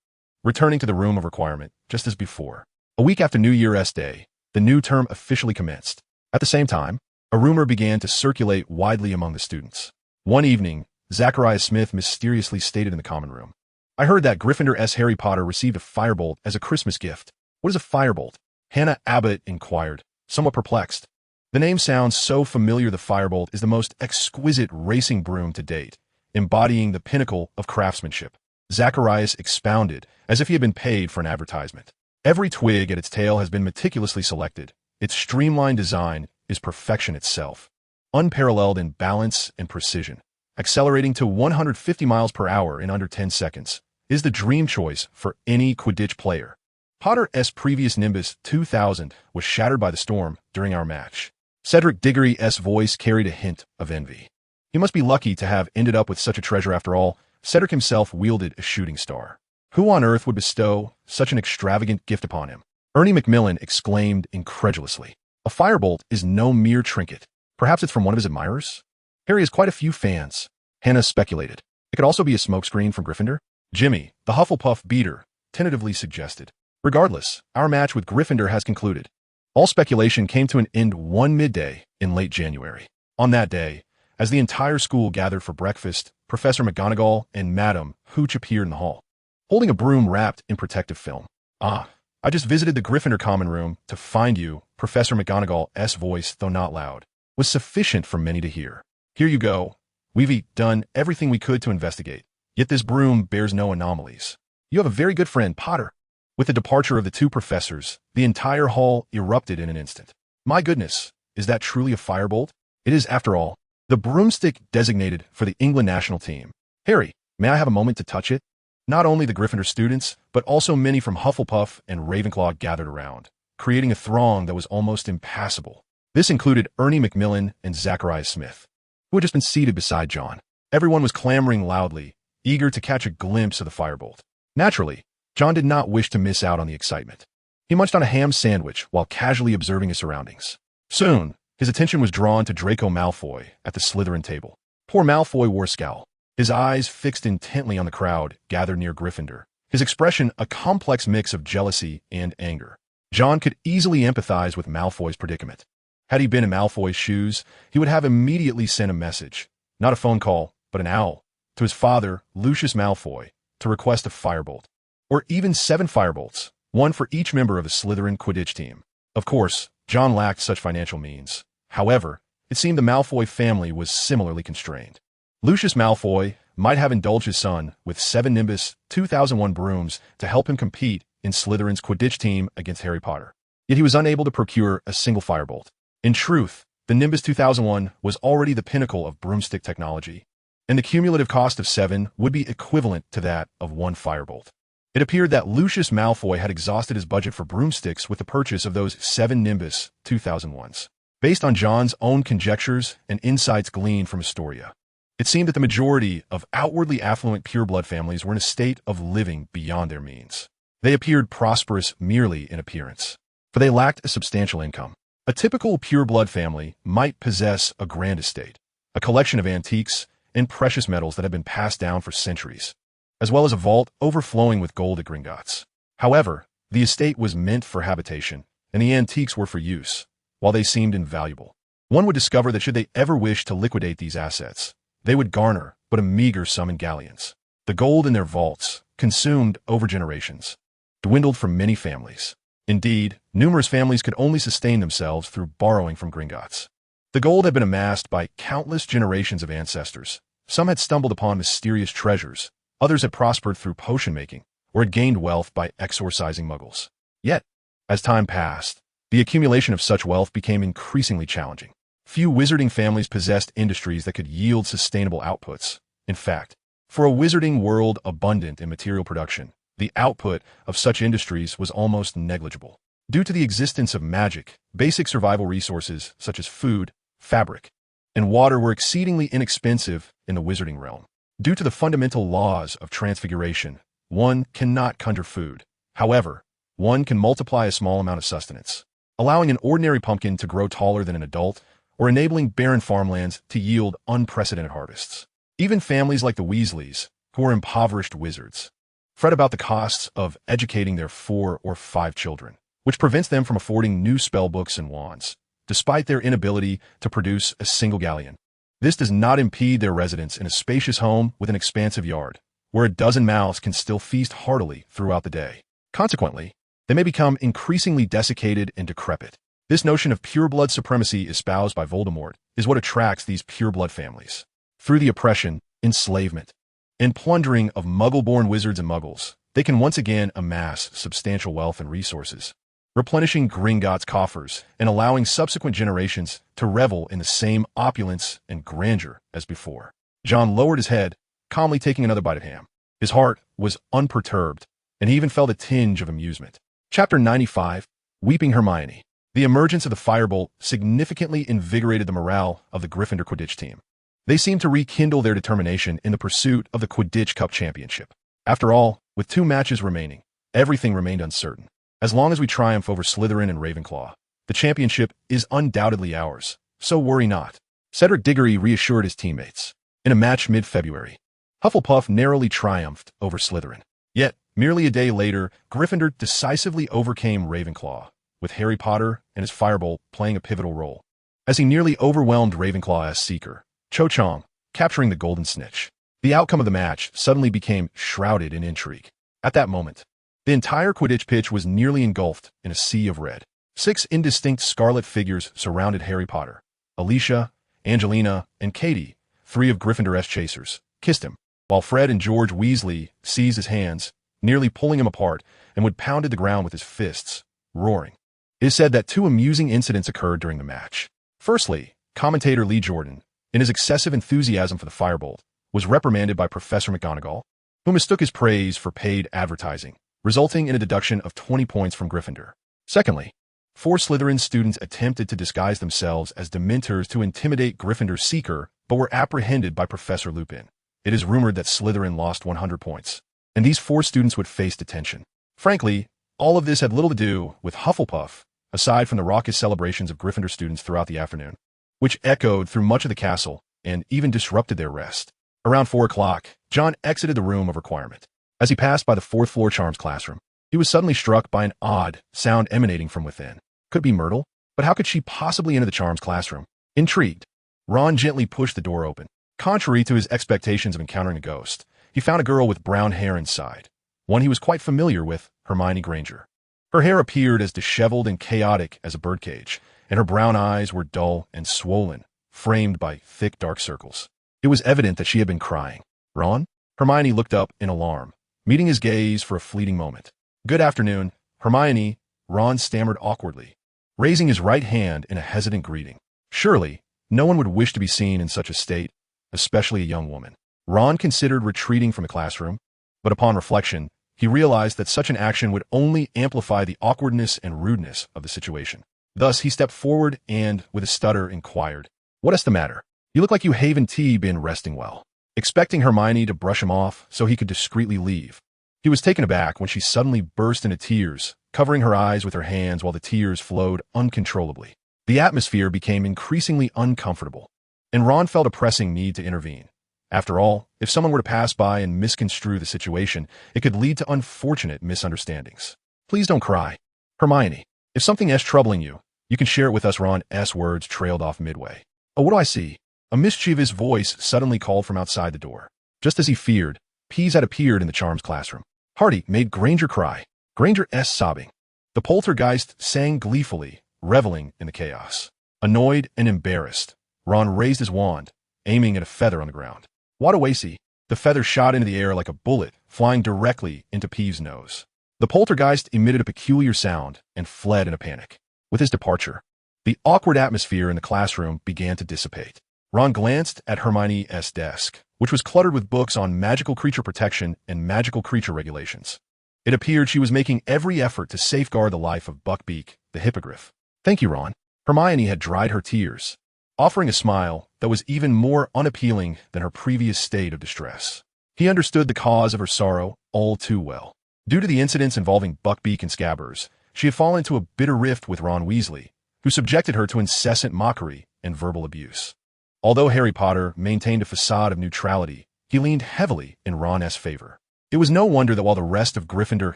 returning to the room of requirement, just as before. A week after New Year's Day, the new term officially commenced. At the same time, a rumor began to circulate widely among the students. One evening, Zacharias Smith mysteriously stated in the common room, I heard that Gryffindor's Harry Potter received a firebolt as a Christmas gift. What is a firebolt? Hannah Abbott inquired, somewhat perplexed. The name sounds so familiar. The firebolt is the most exquisite racing broom to date, embodying the pinnacle of craftsmanship. Zacharias expounded, as if he had been paid for an advertisement. Every twig at its tail has been meticulously selected. Its streamlined design is perfection itself, unparalleled in balance and precision. Accelerating to 150 miles per hour in under 10 seconds is the dream choice for any Quidditch player. Potter's previous Nimbus 2000 was shattered by the storm during our match. Cedric Diggory's voice carried a hint of envy. He must be lucky to have ended up with such a treasure after all. Cedric himself wielded a shooting star. Who on earth would bestow such an extravagant gift upon him? Ernie Macmillan exclaimed incredulously. A firebolt is no mere trinket. Perhaps it's from one of his admirers? Harry has quite a few fans. Hannah speculated. It could also be a smokescreen from Gryffindor. Jimmy, the Hufflepuff beater, tentatively suggested. Regardless, our match with Gryffindor has concluded. All speculation came to an end one midday in late January. On that day, as the entire school gathered for breakfast, Professor McGonagall and Madame Hooch appeared in the hall, holding a broom wrapped in protective film. I just visited the Gryffindor common room to find you, Professor McGonagall's voice, though not loud, was sufficient for many to hear. Here you go. We've done everything we could to investigate, yet this broom bears no anomalies. You have a very good friend, Potter. With the departure of the two professors, the entire hall erupted in an instant. My goodness, is that truly a firebolt? It is, after all, the broomstick designated for the England national team. Harry, may I have a moment to touch it? Not only the Gryffindor students, but also many from Hufflepuff and Ravenclaw gathered around, creating a throng that was almost impassable. This included Ernie Macmillan and Zacharias Smith, who had just been seated beside John. Everyone was clamoring loudly, eager to catch a glimpse of the firebolt. Naturally, John did not wish to miss out on the excitement. He munched on a ham sandwich while casually observing his surroundings. Soon, his attention was drawn to Draco Malfoy at the Slytherin table. Poor Malfoy wore a scowl, his eyes fixed intently on the crowd gathered near Gryffindor, his expression a complex mix of jealousy and anger. John could easily empathize with Malfoy's predicament. Had he been in Malfoy's shoes, he would have immediately sent a message, not a phone call, but an owl, to his father, Lucius Malfoy, to request a firebolt, or even 7 firebolts, one for each member of the Slytherin Quidditch team. Of course, John lacked such financial means. However, it seemed the Malfoy family was similarly constrained. Lucius Malfoy might have indulged his son with 7 Nimbus 2001 brooms to help him compete in Slytherin's Quidditch team against Harry Potter. Yet he was unable to procure a single firebolt. In truth, the Nimbus 2001 was already the pinnacle of broomstick technology, and the cumulative cost of 7 would be equivalent to that of 1 firebolt. It appeared that Lucius Malfoy had exhausted his budget for broomsticks with the purchase of those 7 Nimbus 2001s. Based on John's own conjectures and insights gleaned from Astoria, it seemed that the majority of outwardly affluent pureblood families were in a state of living beyond their means. They appeared prosperous merely in appearance, for they lacked a substantial income. A typical pureblood family might possess a grand estate, a collection of antiques and precious metals that had been passed down for centuries, as well as a vault overflowing with gold at Gringotts. However, the estate was meant for habitation, and the antiques were for use, while they seemed invaluable. One would discover that should they ever wish to liquidate these assets, they would garner but a meager sum in galleons. The gold in their vaults, consumed over generations, dwindled for many families. Indeed, numerous families could only sustain themselves through borrowing from Gringotts. The gold had been amassed by countless generations of ancestors. Some had stumbled upon mysterious treasures, others had prospered through potion making, or had gained wealth by exorcising muggles. Yet, as time passed, the accumulation of such wealth became increasingly challenging. Few wizarding families possessed industries that could yield sustainable outputs. In fact, for a wizarding world abundant in material production, the output of such industries was almost negligible. Due to the existence of magic, basic survival resources such as food, fabric, and water were exceedingly inexpensive in the wizarding realm. Due to the fundamental laws of transfiguration, one cannot conjure food. However, one can multiply a small amount of sustenance, allowing an ordinary pumpkin to grow taller than an adult, or enabling barren farmlands to yield unprecedented harvests. Even families like the Weasleys, who are impoverished wizards, fret about the costs of educating their 4 or 5 children, which prevents them from affording new spellbooks and wands, despite their inability to produce a single galleon. This does not impede their residence in a spacious home with an expansive yard, where a dozen mouths can still feast heartily throughout the day. Consequently, they may become increasingly desiccated and decrepit. This notion of pureblood supremacy espoused by Voldemort is what attracts these pureblood families. Through the oppression, enslavement, and plundering of Muggle-born wizards and Muggles, they can once again amass substantial wealth and resources, replenishing Gringotts' coffers and allowing subsequent generations to revel in the same opulence and grandeur as before. Jon lowered his head, calmly taking another bite of ham. His heart was unperturbed, and he even felt a tinge of amusement. Chapter 95, Weeping Hermione. The emergence of the firebolt significantly invigorated the morale of the Gryffindor Quidditch team. They seemed to rekindle their determination in the pursuit of the Quidditch Cup championship. After all, with 2 matches remaining, everything remained uncertain. As long as we triumph over Slytherin and Ravenclaw, the championship is undoubtedly ours, so worry not. Cedric Diggory reassured his teammates. In a match mid-February, Hufflepuff narrowly triumphed over Slytherin. Yet, merely a day later, Gryffindor decisively overcame Ravenclaw, with Harry Potter and his firebolt playing a pivotal role, as he nearly overwhelmed Ravenclaw's Seeker, Cho Chang, capturing the Golden Snitch. The outcome of the match suddenly became shrouded in intrigue. At that moment, the entire Quidditch pitch was nearly engulfed in a sea of red. 6 indistinct scarlet figures surrounded Harry Potter. Alicia, Angelina, and Katie, 3 of Gryffindor's chasers, kissed him, while Fred and George Weasley seized his hands, nearly pulling him apart, and would pound the ground with his fists, roaring. It is said that 2 amusing incidents occurred during the match. Firstly, commentator Lee Jordan, in his excessive enthusiasm for the firebolt, was reprimanded by Professor McGonagall, who mistook his praise for paid advertising, resulting in a deduction of 20 points from Gryffindor. Secondly, 4 Slytherin students attempted to disguise themselves as Dementors to intimidate Gryffindor's Seeker, but were apprehended by Professor Lupin. It is rumored that Slytherin lost 100 points, and these 4 students would face detention. Frankly, all of this had little to do with Hufflepuff, aside from the raucous celebrations of Gryffindor students throughout the afternoon, which echoed through much of the castle and even disrupted their rest. Around 4 o'clock, Jon exited the room of requirement. As he passed by the 4th floor charms classroom, he was suddenly struck by an odd sound emanating from within. Could it be Myrtle? But how could she possibly enter the charms classroom? Intrigued, Ron gently pushed the door open. Contrary to his expectations of encountering a ghost, he found a girl with brown hair inside, one he was quite familiar with, Hermione Granger. Her hair appeared as disheveled and chaotic as a birdcage, and her brown eyes were dull and swollen, framed by thick dark circles. It was evident that she had been crying. Ron? Hermione looked up in alarm, meeting his gaze for a fleeting moment. Good afternoon, Hermione, Ron stammered awkwardly, raising his right hand in a hesitant greeting. Surely, no one would wish to be seen in such a state, especially a young woman. Ron considered retreating from the classroom, but upon reflection, he realized that such an action would only amplify the awkwardness and rudeness of the situation. Thus, he stepped forward and, with a stutter, inquired, "What is the matter? You look like you haven't been resting well." Expecting Hermione to brush him off so he could discreetly leave, he was taken aback when she suddenly burst into tears, covering her eyes with her hands while the tears flowed uncontrollably. The atmosphere became increasingly uncomfortable, and Ron felt a pressing need to intervene. After all, if someone were to pass by and misconstrue the situation, it could lead to unfortunate misunderstandings. "Please don't cry. Hermione, if something is troubling you, you can share it with us." Ron's words trailed off midway. "Oh, what do I see?" A mischievous voice suddenly called from outside the door. Just as he feared, Peeves had appeared in the charms classroom. Hardy made Granger cry. Granger's sobbing. The poltergeist sang gleefully, reveling in the chaos. Annoyed and embarrassed, Ron raised his wand, aiming at a feather on the ground. Wadawasi, the feather shot into the air like a bullet, flying directly into Peeves' nose. The poltergeist emitted a peculiar sound and fled in a panic. With his departure, the awkward atmosphere in the classroom began to dissipate. Ron glanced at Hermione's desk, which was cluttered with books on magical creature protection and magical creature regulations. It appeared she was making every effort to safeguard the life of Buckbeak, the hippogriff. "Thank you, Ron." Hermione had dried her tears, offering a smile that was even more unappealing than her previous state of distress. He understood the cause of her sorrow all too well. Due to the incidents involving Buckbeak and Scabbers, she had fallen into a bitter rift with Ron Weasley, who subjected her to incessant mockery and verbal abuse. Although Harry Potter maintained a facade of neutrality, he leaned heavily in Ron's favor. It was no wonder that while the rest of Gryffindor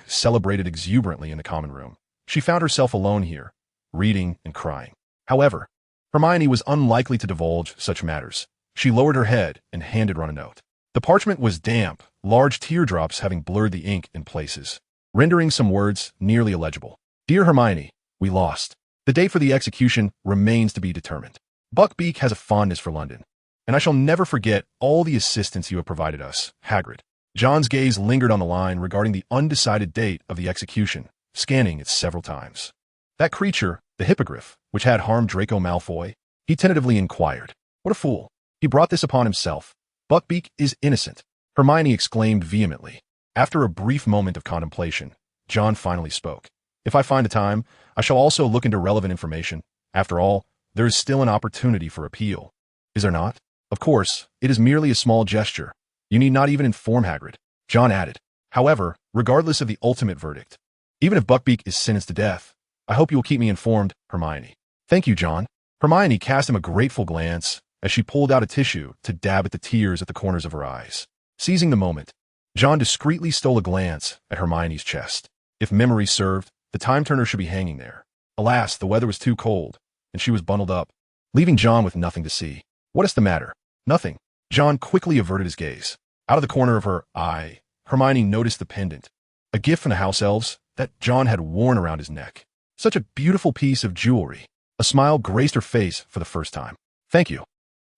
celebrated exuberantly in the common room, she found herself alone here, reading and crying. However, Hermione was unlikely to divulge such matters. She lowered her head and handed Ron a note. The parchment was damp, large teardrops having blurred the ink in places, rendering some words nearly illegible. "Dear Hermione, we lost. The date for the execution remains to be determined. Buckbeak has a fondness for London, and I shall never forget all the assistance you have provided us, Hagrid." John's gaze lingered on the line regarding the undecided date of the execution, scanning it several times. "That creature, the hippogriff, which had harmed Draco Malfoy?" he tentatively inquired. "What a fool. He brought this upon himself. Buckbeak is innocent," Hermione exclaimed vehemently. After a brief moment of contemplation, John finally spoke. "If I find the time, I shall also look into relevant information. After all, there is still an opportunity for appeal. Is there not? Of course, it is merely a small gesture. You need not even inform Hagrid," John added. "However, regardless of the ultimate verdict, even if Buckbeak is sentenced to death, I hope you will keep me informed, Hermione." "Thank you, John." Hermione cast him a grateful glance as she pulled out a tissue to dab at the tears at the corners of her eyes. Seizing the moment, John discreetly stole a glance at Hermione's chest. If memory served, the time turner should be hanging there. Alas, the weather was too cold, and she was bundled up, leaving John with nothing to see. "What is the matter?" "Nothing." John quickly averted his gaze. Out of the corner of her eye, Hermione noticed the pendant, a gift from the house elves that John had worn around his neck. Such a beautiful piece of jewelry. A smile graced her face for the first time. "Thank you."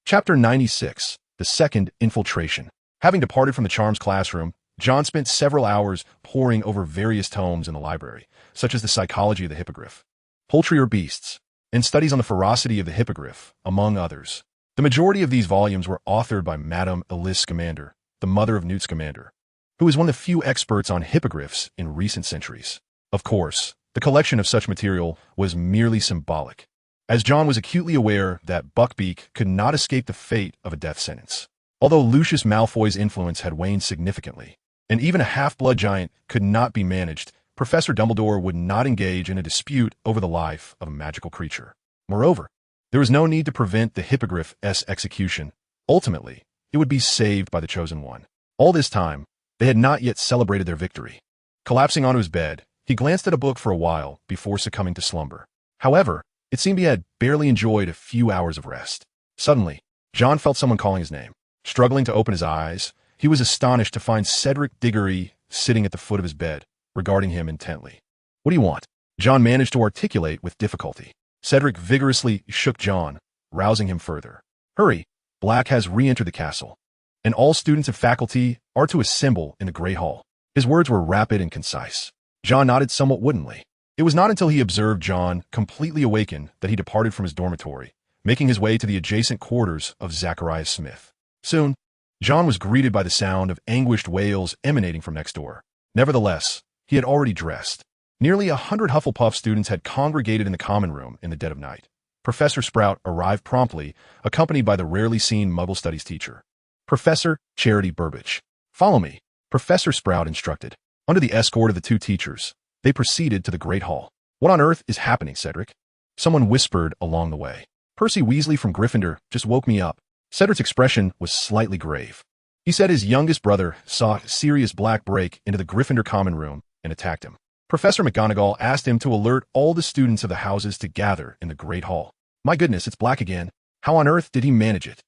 Chapter 96, The Second Infiltration. Having departed from the Charms classroom, John spent several hours poring over various tomes in the library, such as The Psychology of the Hippogriff, Poultry or Beasts, and Studies on the Ferocity of the Hippogriff, among others. The majority of these volumes were authored by Madame Elise Scamander, the mother of Newt Scamander, who is one of the few experts on hippogriffs in recent centuries. Of course, the collection of such material was merely symbolic, as John was acutely aware that Buckbeak could not escape the fate of a death sentence. Although Lucius Malfoy's influence had waned significantly, and even a half-blood giant could not be managed, Professor Dumbledore would not engage in a dispute over the life of a magical creature. Moreover, there was no need to prevent the Hippogriff's execution. Ultimately, it would be saved by the Chosen One. All this time, they had not yet celebrated their victory. Collapsing onto his bed, he glanced at a book for a while before succumbing to slumber. However, it seemed he had barely enjoyed a few hours of rest. Suddenly, John felt someone calling his name. Struggling to open his eyes, he was astonished to find Cedric Diggory sitting at the foot of his bed, regarding him intently. "What do you want?" John managed to articulate with difficulty. Cedric vigorously shook John, rousing him further. "Hurry, Black has re-entered the castle, and all students and faculty are to assemble in the Great Hall." His words were rapid and concise. John nodded somewhat woodenly. It was not until he observed John completely awakened that he departed from his dormitory, making his way to the adjacent quarters of Zacharias Smith. Soon, John was greeted by the sound of anguished wails emanating from next door. Nevertheless, he had already dressed. Nearly 100 Hufflepuff students had congregated in the common room in the dead of night. Professor Sprout arrived promptly, accompanied by the rarely seen Muggle Studies teacher, Professor Charity Burbage. "Follow me," Professor Sprout instructed. Under the escort of the two teachers, they proceeded to the Great Hall. "What on earth is happening, Cedric?" someone whispered along the way. "Percy Weasley from Gryffindor just woke me up." Cedric's expression was slightly grave. He said his youngest brother saw Sirius Black break into the Gryffindor common room and attacked him. Professor McGonagall asked him to alert all the students of the houses to gather in the Great Hall. "My goodness, it's Black again. How on earth did he manage it?"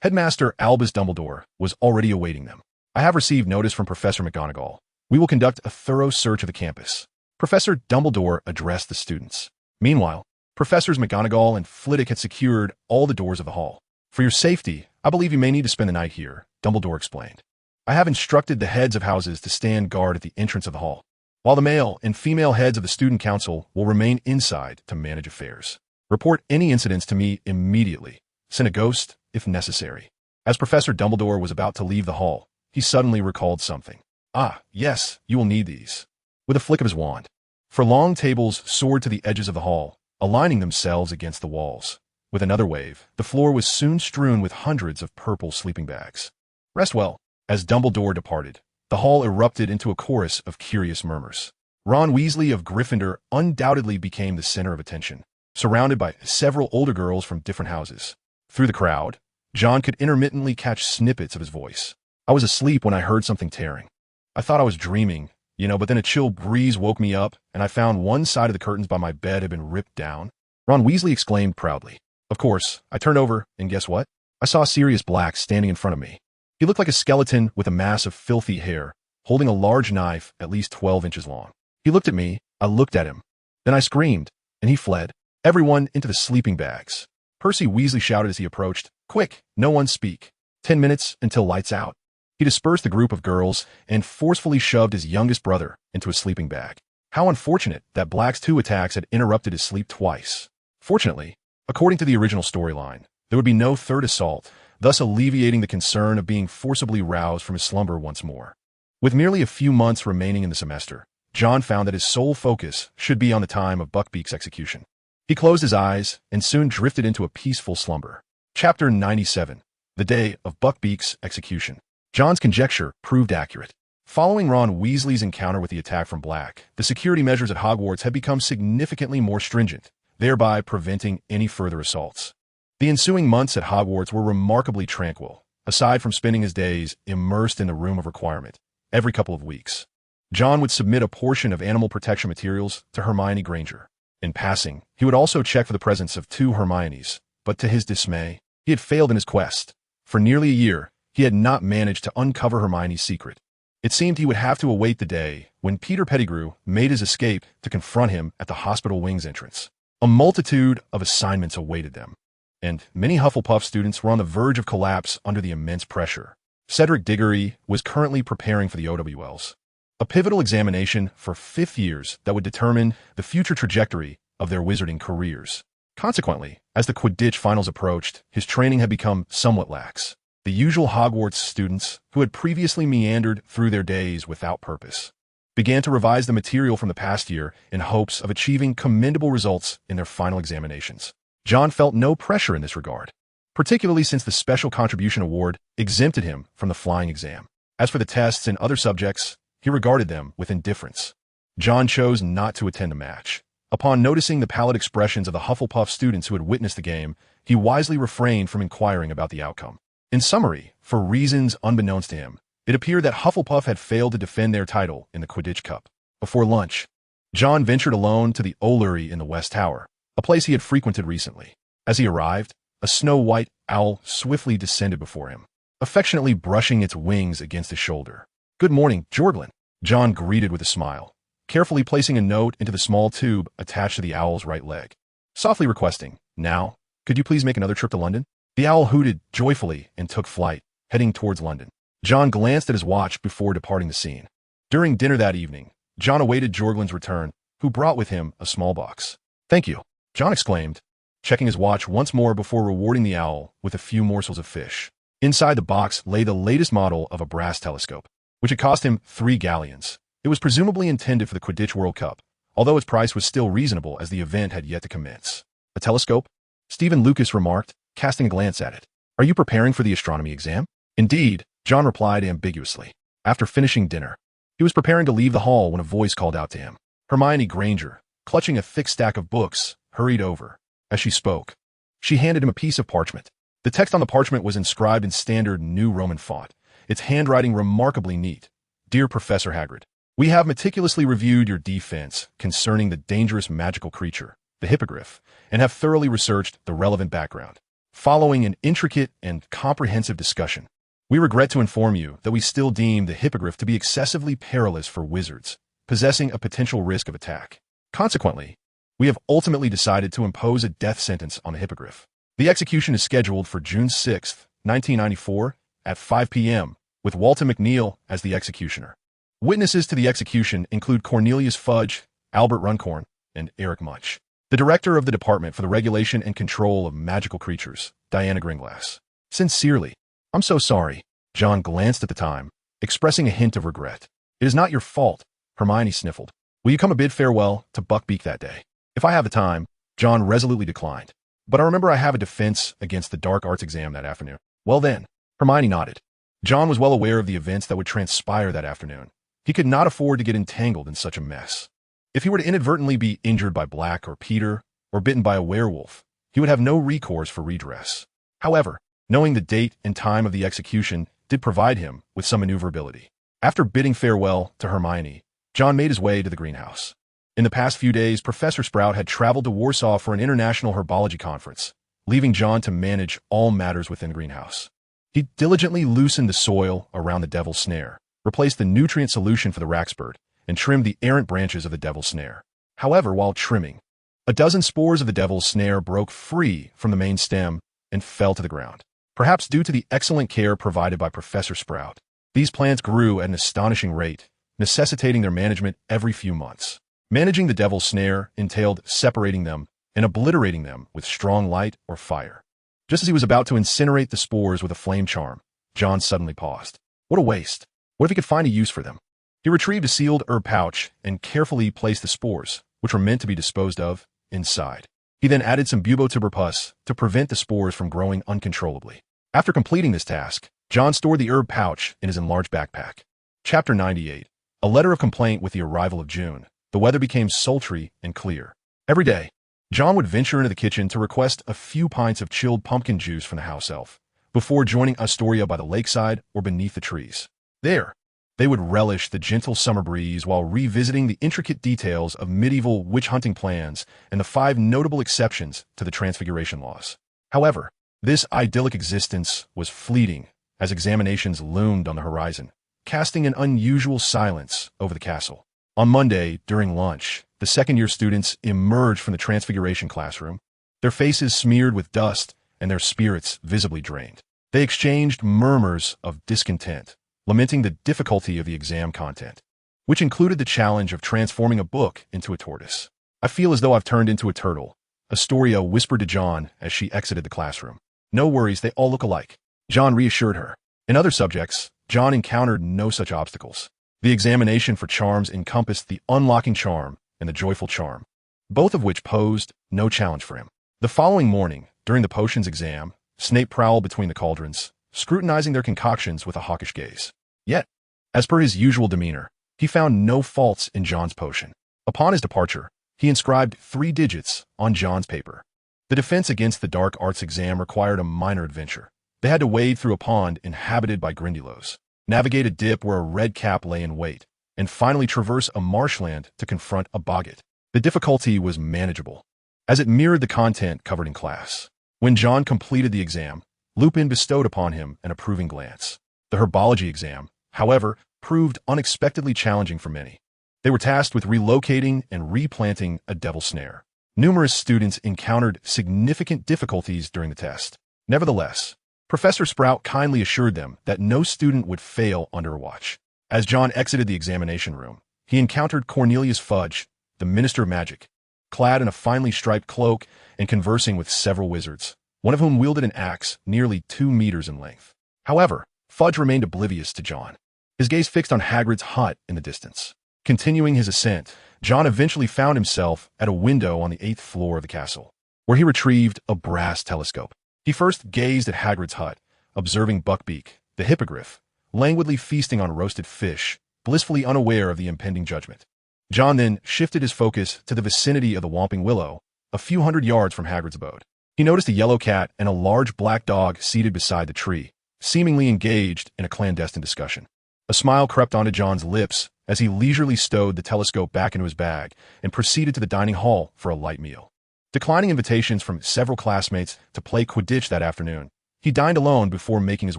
Headmaster Albus Dumbledore was already awaiting them. "I have received notice from Professor McGonagall. We will conduct a thorough search of the campus." Professor Dumbledore addressed the students. Meanwhile, Professors McGonagall and Flitwick had secured all the doors of the hall. "For your safety, I believe you may need to spend the night here," Dumbledore explained. "I have instructed the heads of houses to stand guard at the entrance of the hall, while the male and female heads of the student council will remain inside to manage affairs. Report any incidents to me immediately. Send a ghost if necessary." As Professor Dumbledore was about to leave the hall, he suddenly recalled something. "Ah, yes, you will need these." with a flick of his wand. For long tables soared to the edges of the hall, aligning themselves against the walls. With another wave, the floor was soon strewn with hundreds of purple sleeping bags. Rest well. As Dumbledore departed, the hall erupted into a chorus of curious murmurs. Ron Weasley of Gryffindor undoubtedly became the center of attention, surrounded by several older girls from different houses. Through the crowd, Jon could intermittently catch snippets of his voice. I was asleep when I heard something tearing. I thought I was dreaming, but then a chill breeze woke me up, and I found one side of the curtains by my bed had been ripped down. Ron Weasley exclaimed proudly. Of course, I turned over, and guess what? I saw Sirius Black standing in front of me. He looked like a skeleton with a mass of filthy hair, holding a large knife at least 12 inches long. He looked at me, I looked at him. Then I screamed, and he fled. Everyone into the sleeping bags. Percy Weasley shouted as he approached, "Quick, no one speak. 10 minutes until lights out." He dispersed the group of girls and forcefully shoved his youngest brother into a sleeping bag. How unfortunate that Black's 2 attacks had interrupted his sleep twice. Fortunately, according to the original storyline, there would be no third assault, thus alleviating the concern of being forcibly roused from his slumber once more. With merely a few months remaining in the semester, Jon found that his sole focus should be on the time of Buckbeak's execution. He closed his eyes and soon drifted into a peaceful slumber. Chapter 97. The Day of Buckbeak's Execution. Jon's conjecture proved accurate. Following Ron Weasley's encounter with the attack from Black, the security measures at Hogwarts had become significantly more stringent, thereby preventing any further assaults. The ensuing months at Hogwarts were remarkably tranquil, aside from spending his days immersed in the Room of Requirement. Every couple of weeks, Jon would submit a portion of animal protection materials to Hermione Granger. In passing, he would also check for the presence of 2 Hermiones, but to his dismay, he had failed in his quest. For nearly a year, he had not managed to uncover Hermione's secret. It seemed he would have to await the day when Peter Pettigrew made his escape to confront him at the hospital wings entrance. A multitude of assignments awaited them, and many Hufflepuff students were on the verge of collapse under the immense pressure. Cedric Diggory was currently preparing for the OWLs, a pivotal examination for 5th years that would determine the future trajectory of their wizarding careers. Consequently, as the Quidditch finals approached, his training had become somewhat lax. The usual Hogwarts students, who had previously meandered through their days without purpose, began to revise the material from the past year in hopes of achieving commendable results in their final examinations. Jon felt no pressure in this regard, particularly since the Special Contribution Award exempted him from the flying exam. As for the tests and other subjects, he regarded them with indifference. Jon chose not to attend the match. Upon noticing the pallid expressions of the Hufflepuff students who had witnessed the game, he wisely refrained from inquiring about the outcome. In summary, for reasons unbeknownst to him, it appeared that Hufflepuff had failed to defend their title in the Quidditch Cup. Before lunch, Jon ventured alone to the O'Leary in the West Tower, a place he had frequented recently. As he arrived, a snow-white owl swiftly descended before him, affectionately brushing its wings against his shoulder. "Good morning, Jorglin," Jon greeted with a smile, carefully placing a note into the small tube attached to the owl's right leg. Softly requesting, "Now, could you please make another trip to London?" The owl hooted joyfully and took flight, heading towards London. Jon glanced at his watch before departing the scene. During dinner that evening, Jon awaited Jorglin's return, who brought with him a small box. "Thank you," Jon exclaimed, checking his watch once more before rewarding the owl with a few morsels of fish. Inside the box lay the latest model of a brass telescope, which had cost him 3 galleons. It was presumably intended for the Quidditch World Cup, although its price was still reasonable as the event had yet to commence. "A telescope?" Stephen Lucas remarked, casting a glance at it. "Are you preparing for the astronomy exam?" "Indeed," Jon replied ambiguously. After finishing dinner, he was preparing to leave the hall when a voice called out to him. Hermione Granger, clutching a thick stack of books, hurried over. As she spoke, she handed him a piece of parchment. The text on the parchment was inscribed in standard New Roman font, its handwriting remarkably neat. "Dear Professor Hagrid, we have meticulously reviewed your defense concerning the dangerous magical creature, the Hippogriff, and have thoroughly researched the relevant background. Following an intricate and comprehensive discussion, we regret to inform you that we still deem the Hippogriff to be excessively perilous for wizards, possessing a potential risk of attack. Consequently, we have ultimately decided to impose a death sentence on the Hippogriff. The execution is scheduled for June 6, 1994, at 5 p.m., with Walter McNeil as the executioner. Witnesses to the execution include Cornelius Fudge, Albert Runcorn, and Eric Much. The director of the Department for the Regulation and Control of Magical Creatures, Diana Gringlass. Sincerely, I'm so sorry." Jon glanced at the time, expressing a hint of regret. "It is not your fault," Hermione sniffled. Will you come a bid farewell to Buckbeak that day? If I have the time, Jon resolutely declined. But I remember I have a defense against the dark arts exam that afternoon. Well then, Hermione nodded. Jon was well aware of the events that would transpire that afternoon. He could not afford to get entangled in such a mess. If he were to inadvertently be injured by Black or Peter, or bitten by a werewolf, he would have no recourse for redress. However, knowing the date and time of the execution did provide him with some maneuverability. After bidding farewell to Hermione, Jon made his way to the greenhouse. In the past few days, Professor Sprout had traveled to Warsaw for an international herbology conference, leaving Jon to manage all matters within the greenhouse. He diligently loosened the soil around the devil's snare, replaced the nutrient solution for the raxbird, and trimmed the errant branches of the devil's snare. However, while trimming, a dozen spores of the devil's snare broke free from the main stem and fell to the ground. Perhaps due to the excellent care provided by Professor Sprout, these plants grew at an astonishing rate, necessitating their management every few months. Managing the devil's snare entailed separating them and obliterating them with strong light or fire. Just as he was about to incinerate the spores with a flame charm, Jon suddenly paused. What a waste! What if he could find a use for them? He retrieved a sealed herb pouch and carefully placed the spores, which were meant to be disposed of, inside. He then added some bubotuber pus to prevent the spores from growing uncontrollably. After completing this task, Jon stored the herb pouch in his enlarged backpack. Chapter 98. A letter of complaint with the arrival of June. The weather became sultry and clear. Every day, Jon would venture into the kitchen to request a few pints of chilled pumpkin juice from the house elf, before joining Astoria by the lakeside or beneath the trees. There, they would relish the gentle summer breeze while revisiting the intricate details of medieval witch-hunting plans and the 5 notable exceptions to the Transfiguration laws. However, this idyllic existence was fleeting as examinations loomed on the horizon, casting an unusual silence over the castle. On Monday, during lunch, the second-year students emerged from the Transfiguration classroom, their faces smeared with dust and their spirits visibly drained. They exchanged murmurs of discontent, lamenting the difficulty of the exam content, which included the challenge of transforming a book into a tortoise. I feel as though I've turned into a turtle, Astoria whispered to Jon as she exited the classroom. No worries, they all look alike. Jon reassured her. In other subjects, Jon encountered no such obstacles. The examination for charms encompassed the unlocking charm and the joyful charm, both of which posed no challenge for him. The following morning, during the potions exam, Snape prowled between the cauldrons, scrutinizing their concoctions with a hawkish gaze. Yet, as per his usual demeanor, he found no faults in Jon's potion. Upon his departure, he inscribed 3 digits on Jon's paper. The defense against the dark arts exam required a minor adventure. They had to wade through a pond inhabited by Grindylows, navigate a dip where a red cap lay in wait, and finally traverse a marshland to confront a boggart. The difficulty was manageable, as it mirrored the content covered in class. When Jon completed the exam, Lupin bestowed upon him an approving glance. The herbology exam, however, proved unexpectedly challenging for many. They were tasked with relocating and replanting a devil snare. Numerous students encountered significant difficulties during the test. Nevertheless, Professor Sprout kindly assured them that no student would fail under her watch. As Jon exited the examination room, he encountered Cornelius Fudge, the Minister of Magic, clad in a finely striped cloak and conversing with several wizards, one of whom wielded an axe nearly 2 meters in length. However, Fudge remained oblivious to Jon, his gaze fixed on Hagrid's hut in the distance. Continuing his ascent, Jon eventually found himself at a window on the 8th floor of the castle, where he retrieved a brass telescope. He first gazed at Hagrid's hut, observing Buckbeak, the hippogriff, languidly feasting on roasted fish, blissfully unaware of the impending judgment. Jon then shifted his focus to the vicinity of the Whomping Willow, a few hundred yards from Hagrid's abode. He noticed a yellow cat and a large black dog seated beside the tree, seemingly engaged in a clandestine discussion. A smile crept onto Jon's lips as he leisurely stowed the telescope back into his bag and proceeded to the dining hall for a light meal. Declining invitations from several classmates to play Quidditch that afternoon, he dined alone before making his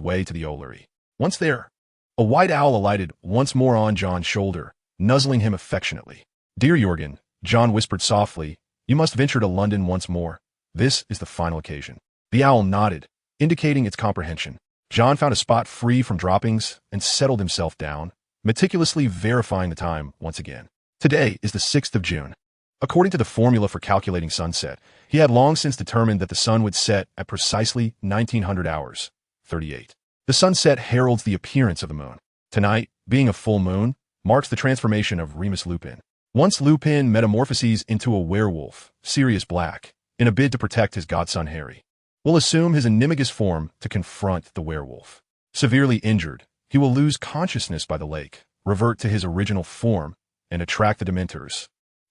way to the Ollery. Once there, a white owl alighted once more on Jon's shoulder, nuzzling him affectionately. "Dear Jorgen," Jon whispered softly, "you must venture to London once more. This is the final occasion." The owl nodded, indicating its comprehension. Jon found a spot free from droppings and settled himself down, meticulously verifying the time once again. Today is the 6th of June. According to the formula for calculating sunset, he had long since determined that the sun would set at precisely 1900 hours, 38. The sunset heralds the appearance of the moon. Tonight, being a full moon, marks the transformation of Remus Lupin. Once Lupin metamorphoses into a werewolf, Sirius Black, in a bid to protect his godson Harry, will assume his animagus form to confront the werewolf. Severely injured, he will lose consciousness by the lake, revert to his original form, and attract the Dementors,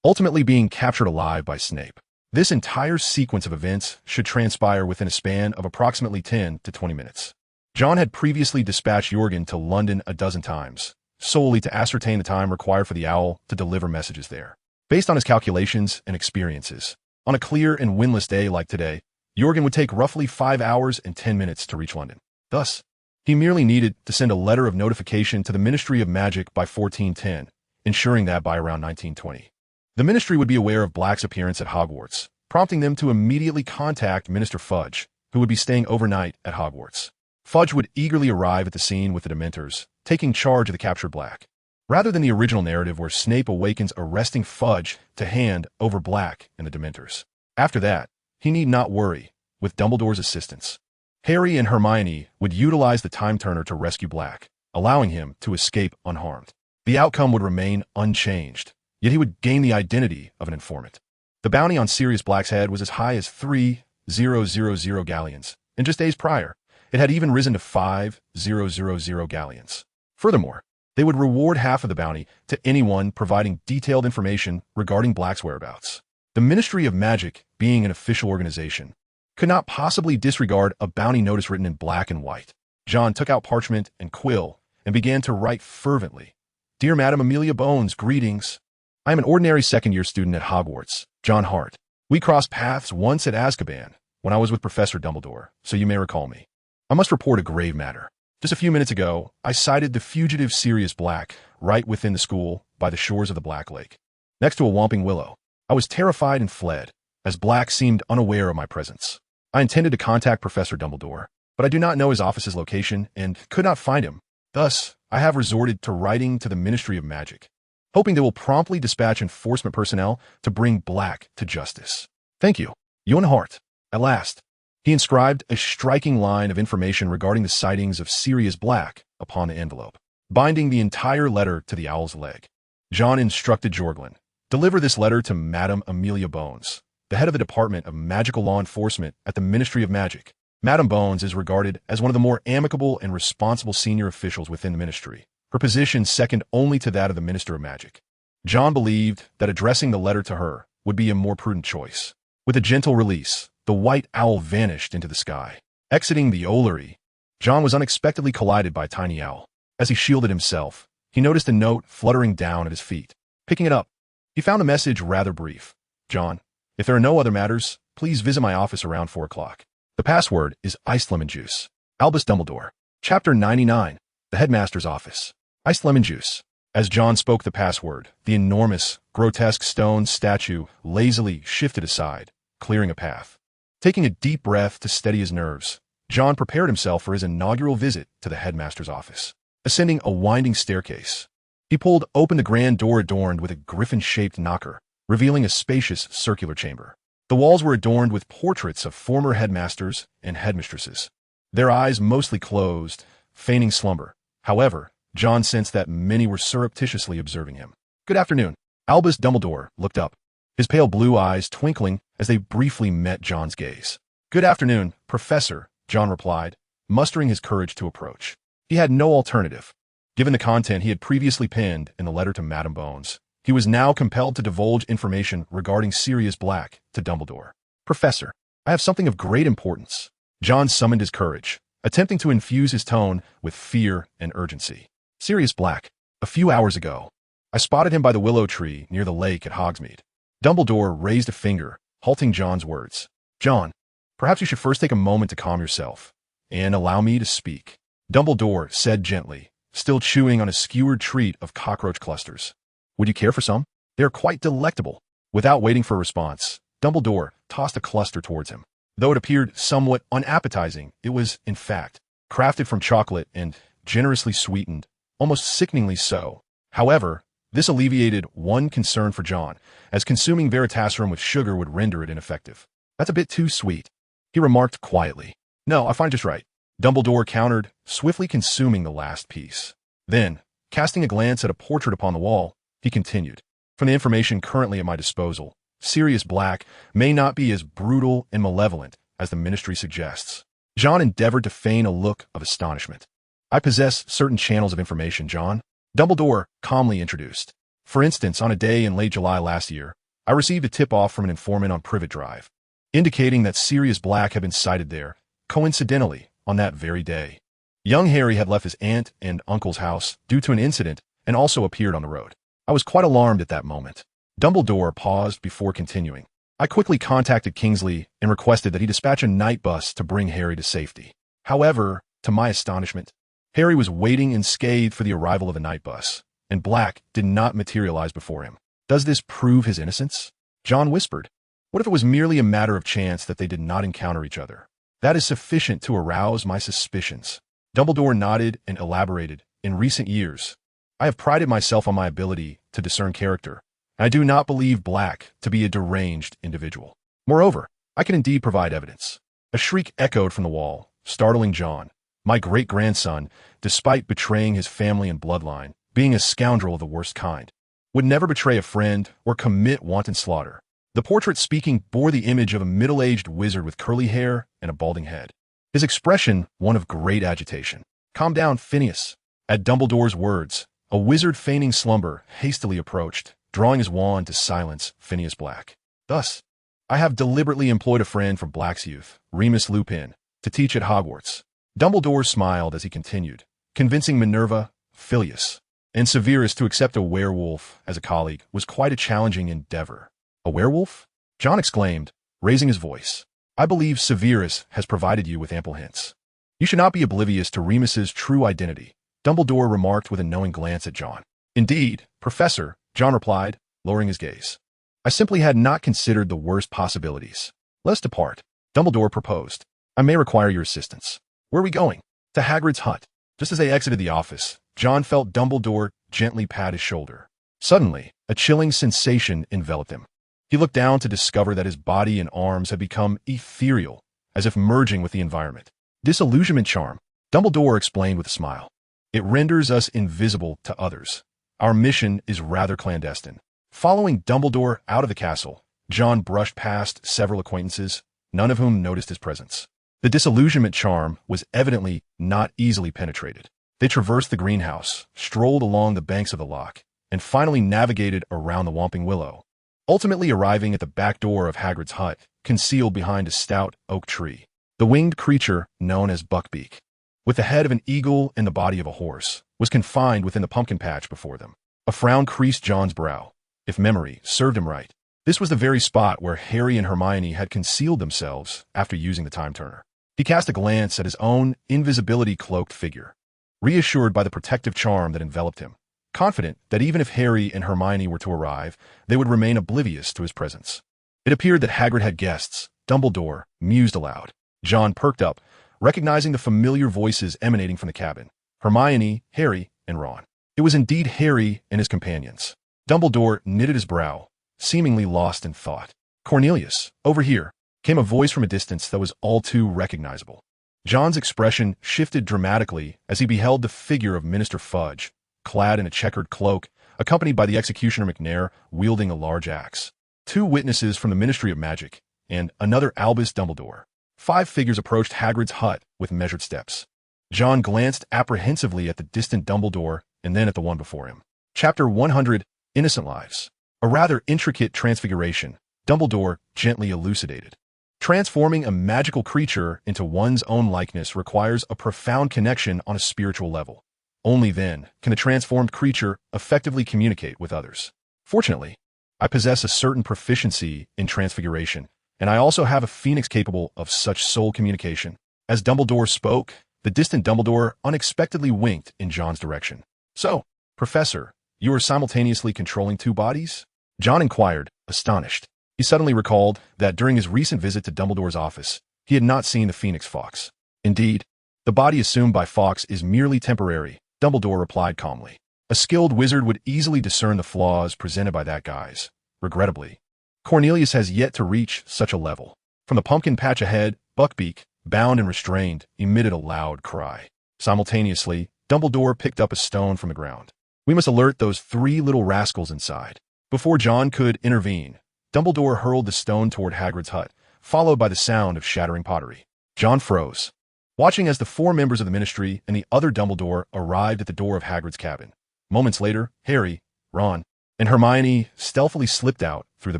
ultimately being captured alive by Snape. This entire sequence of events should transpire within a span of approximately 10 to 20 minutes. Jon had previously dispatched Jorgen to London a dozen times, solely to ascertain the time required for the owl to deliver messages there. Based on his calculations and experiences, on a clear and windless day like today, Jorgen would take roughly 5 hours and 10 minutes to reach London. Thus, he merely needed to send a letter of notification to the Ministry of Magic by 1410, ensuring that by around 1920, the Ministry would be aware of Black's appearance at Hogwarts, prompting them to immediately contact Minister Fudge, who would be staying overnight at Hogwarts. Fudge would eagerly arrive at the scene with the Dementors, taking charge of the captured Black. Rather than the original narrative where Snape awakens arresting Fudge to hand over Black and the Dementors. After that, he need not worry, with Dumbledore's assistance. Harry and Hermione would utilize the Time Turner to rescue Black, allowing him to escape unharmed. The outcome would remain unchanged, yet he would gain the identity of an informant. The bounty on Sirius Black's head was as high as 3,000 galleons, and just days prior, it had even risen to 5,000 galleons. Furthermore, they would reward half of the bounty to anyone providing detailed information regarding Black's whereabouts. The Ministry of Magic, being an official organization, could not possibly disregard a bounty notice written in black and white. Jon took out parchment and quill and began to write fervently. Dear Madam Amelia Bones, greetings. I am an ordinary second-year student at Hogwarts, Jon Hart. We crossed paths once at Azkaban, when I was with Professor Dumbledore, so you may recall me. I must report a grave matter. Just a few minutes ago, I sighted the fugitive Sirius Black right within the school by the shores of the Black Lake, next to a whomping willow. I was terrified and fled, as Black seemed unaware of my presence. I intended to contact Professor Dumbledore, but I do not know his office's location and could not find him. Thus, I have resorted to writing to the Ministry of Magic, hoping they will promptly dispatch enforcement personnel to bring Black to justice. Thank you, Jon Hart. At last, he inscribed a striking line of information regarding the sightings of Sirius Black upon the envelope, binding the entire letter to the owl's leg. Jon instructed Jorglin, deliver this letter to Madam Amelia Bones, the head of the Department of Magical Law Enforcement at the Ministry of Magic. Madam Bones is regarded as one of the more amicable and responsible senior officials within the ministry, her position second only to that of the Minister of Magic. Jon believed that addressing the letter to her would be a more prudent choice. With a gentle release, the white owl vanished into the sky. Exiting the Ollery, Jon was unexpectedly collided by a tiny owl. As he shielded himself, he noticed a note fluttering down at his feet. Picking it up, he found a message rather brief. Jon, if there are no other matters, please visit my office around 4 o'clock. The password is iced lemon juice. Albus Dumbledore. Chapter 99. The Headmaster's Office. Iced lemon juice. As Jon spoke the password, the enormous, grotesque stone statue lazily shifted aside, clearing a path. Taking a deep breath to steady his nerves, Jon prepared himself for his inaugural visit to the headmaster's office. Ascending a winding staircase, he pulled open the grand door adorned with a griffin-shaped knocker, revealing a spacious circular chamber. The walls were adorned with portraits of former headmasters and headmistresses, their eyes mostly closed, feigning slumber. However, Jon sensed that many were surreptitiously observing him. Good afternoon. Albus Dumbledore looked up, his pale blue eyes twinkling as they briefly met Jon's gaze. Good afternoon, Professor, Jon replied, mustering his courage to approach. He had no alternative. Given the content he had previously penned in the letter to Madam Bones, he was now compelled to divulge information regarding Sirius Black to Dumbledore. Professor, I have something of great importance. Jon summoned his courage, attempting to infuse his tone with fear and urgency. Sirius Black. A few hours ago, I spotted him by the willow tree near the lake at Hogsmeade. Dumbledore raised a finger, halting Jon's words. Jon, perhaps you should first take a moment to calm yourself and allow me to speak. Dumbledore said gently, still chewing on a skewered treat of cockroach clusters. Would you care for some? They are quite delectable. Without waiting for a response, Dumbledore tossed a cluster towards him. Though it appeared somewhat unappetizing, it was, in fact, crafted from chocolate and generously sweetened, almost sickeningly so. However, this alleviated one concern for Jon, as consuming Veritaserum with sugar would render it ineffective. That's a bit too sweet, he remarked quietly. No, I find just right. Dumbledore countered, swiftly consuming the last piece. Then, casting a glance at a portrait upon the wall, he continued. From the information currently at my disposal, Sirius Black may not be as brutal and malevolent as the Ministry suggests. Jon endeavored to feign a look of astonishment. I possess certain channels of information, Jon, Dumbledore calmly introduced. For instance, on a day in late July last year, I received a tip-off from an informant on Privet Drive, indicating that Sirius Black had been sighted there, coincidentally, on that very day. Young Harry had left his aunt and uncle's house due to an incident and also appeared on the road. I was quite alarmed at that moment. Dumbledore paused before continuing. I quickly contacted Kingsley and requested that he dispatch a night bus to bring Harry to safety. However, to my astonishment, Harry was waiting unscathed for the arrival of the night bus, and Black did not materialize before him. Does this prove his innocence? Jon whispered. What if it was merely a matter of chance that they did not encounter each other? That is sufficient to arouse my suspicions. Dumbledore nodded and elaborated. In recent years, I have prided myself on my ability to discern character, and I do not believe Black to be a deranged individual. Moreover, I can indeed provide evidence. A shriek echoed from the wall, startling Jon. My great-grandson, despite betraying his family and bloodline, being a scoundrel of the worst kind, would never betray a friend or commit wanton slaughter. The portrait speaking bore the image of a middle-aged wizard with curly hair and a balding head. His expression, one of great agitation. Calm down, Phineas. At Dumbledore's words, a wizard feigning slumber hastily approached, drawing his wand to silence Phineas Black. Thus, I have deliberately employed a friend from Black's youth, Remus Lupin, to teach at Hogwarts. Dumbledore smiled as he continued, convincing Minerva, Filius, and Severus to accept a werewolf as a colleague was quite a challenging endeavor. A werewolf? Jon exclaimed, raising his voice. I believe Severus has provided you with ample hints. You should not be oblivious to Remus's true identity, Dumbledore remarked with a knowing glance at Jon. Indeed, Professor, Jon replied, lowering his gaze. I simply had not considered the worst possibilities. Let us depart, Dumbledore proposed. I may require your assistance. Where are we going? To Hagrid's hut. Just as they exited the office, Jon felt Dumbledore gently pat his shoulder. Suddenly, a chilling sensation enveloped him. He looked down to discover that his body and arms had become ethereal, as if merging with the environment. Disillusionment charm, Dumbledore explained with a smile. It renders us invisible to others. Our mission is rather clandestine. Following Dumbledore out of the castle, Jon brushed past several acquaintances, none of whom noticed his presence. The disillusionment charm was evidently not easily penetrated. They traversed the greenhouse, strolled along the banks of the loch, and finally navigated around the Whomping Willow, ultimately arriving at the back door of Hagrid's hut, concealed behind a stout oak tree. The winged creature, known as Buckbeak, with the head of an eagle and the body of a horse, was confined within the pumpkin patch before them. A frown creased Jon's brow. If memory served him right, this was the very spot where Harry and Hermione had concealed themselves after using the time turner. He cast a glance at his own invisibility-cloaked figure, reassured by the protective charm that enveloped him, confident that even if Harry and Hermione were to arrive, they would remain oblivious to his presence. It appeared that Hagrid had guests. Dumbledore mused aloud. Jon perked up, recognizing the familiar voices emanating from the cabin. Hermione, Harry, and Ron. It was indeed Harry and his companions. Dumbledore knitted his brow, seemingly lost in thought. Cornelius, over here, came a voice from a distance that was all too recognizable. Jon's expression shifted dramatically as he beheld the figure of Minister Fudge, clad in a checkered cloak, accompanied by the executioner McNair wielding a large axe. 2 witnesses from the Ministry of Magic, and another Albus Dumbledore. 5 figures approached Hagrid's hut with measured steps. Jon glanced apprehensively at the distant Dumbledore and then at the one before him. Chapter 100, Innocent Lives. A rather intricate transfiguration, Dumbledore gently elucidated. Transforming a magical creature into one's own likeness requires a profound connection on a spiritual level. Only then can the transformed creature effectively communicate with others. Fortunately, I possess a certain proficiency in transfiguration, and I also have a phoenix capable of such soul communication. As Dumbledore spoke, the distant Dumbledore unexpectedly winked in Jon's direction. So, Professor, you are simultaneously controlling 2 bodies? Jon inquired, astonished. He suddenly recalled that during his recent visit to Dumbledore's office, he had not seen the Phoenix Fox. Indeed, the body assumed by Fawkes is merely temporary, Dumbledore replied calmly. A skilled wizard would easily discern the flaws presented by that guise. Regrettably, Cornelius has yet to reach such a level. From the pumpkin patch ahead, Buckbeak, bound and restrained, emitted a loud cry. Simultaneously, Dumbledore picked up a stone from the ground. We must alert those 3 little rascals inside. Before Jon could intervene, Dumbledore hurled the stone toward Hagrid's hut, followed by the sound of shattering pottery. Jon froze, watching as the 4 members of the Ministry and the other Dumbledore arrived at the door of Hagrid's cabin. Moments later, Harry, Ron, and Hermione stealthily slipped out through the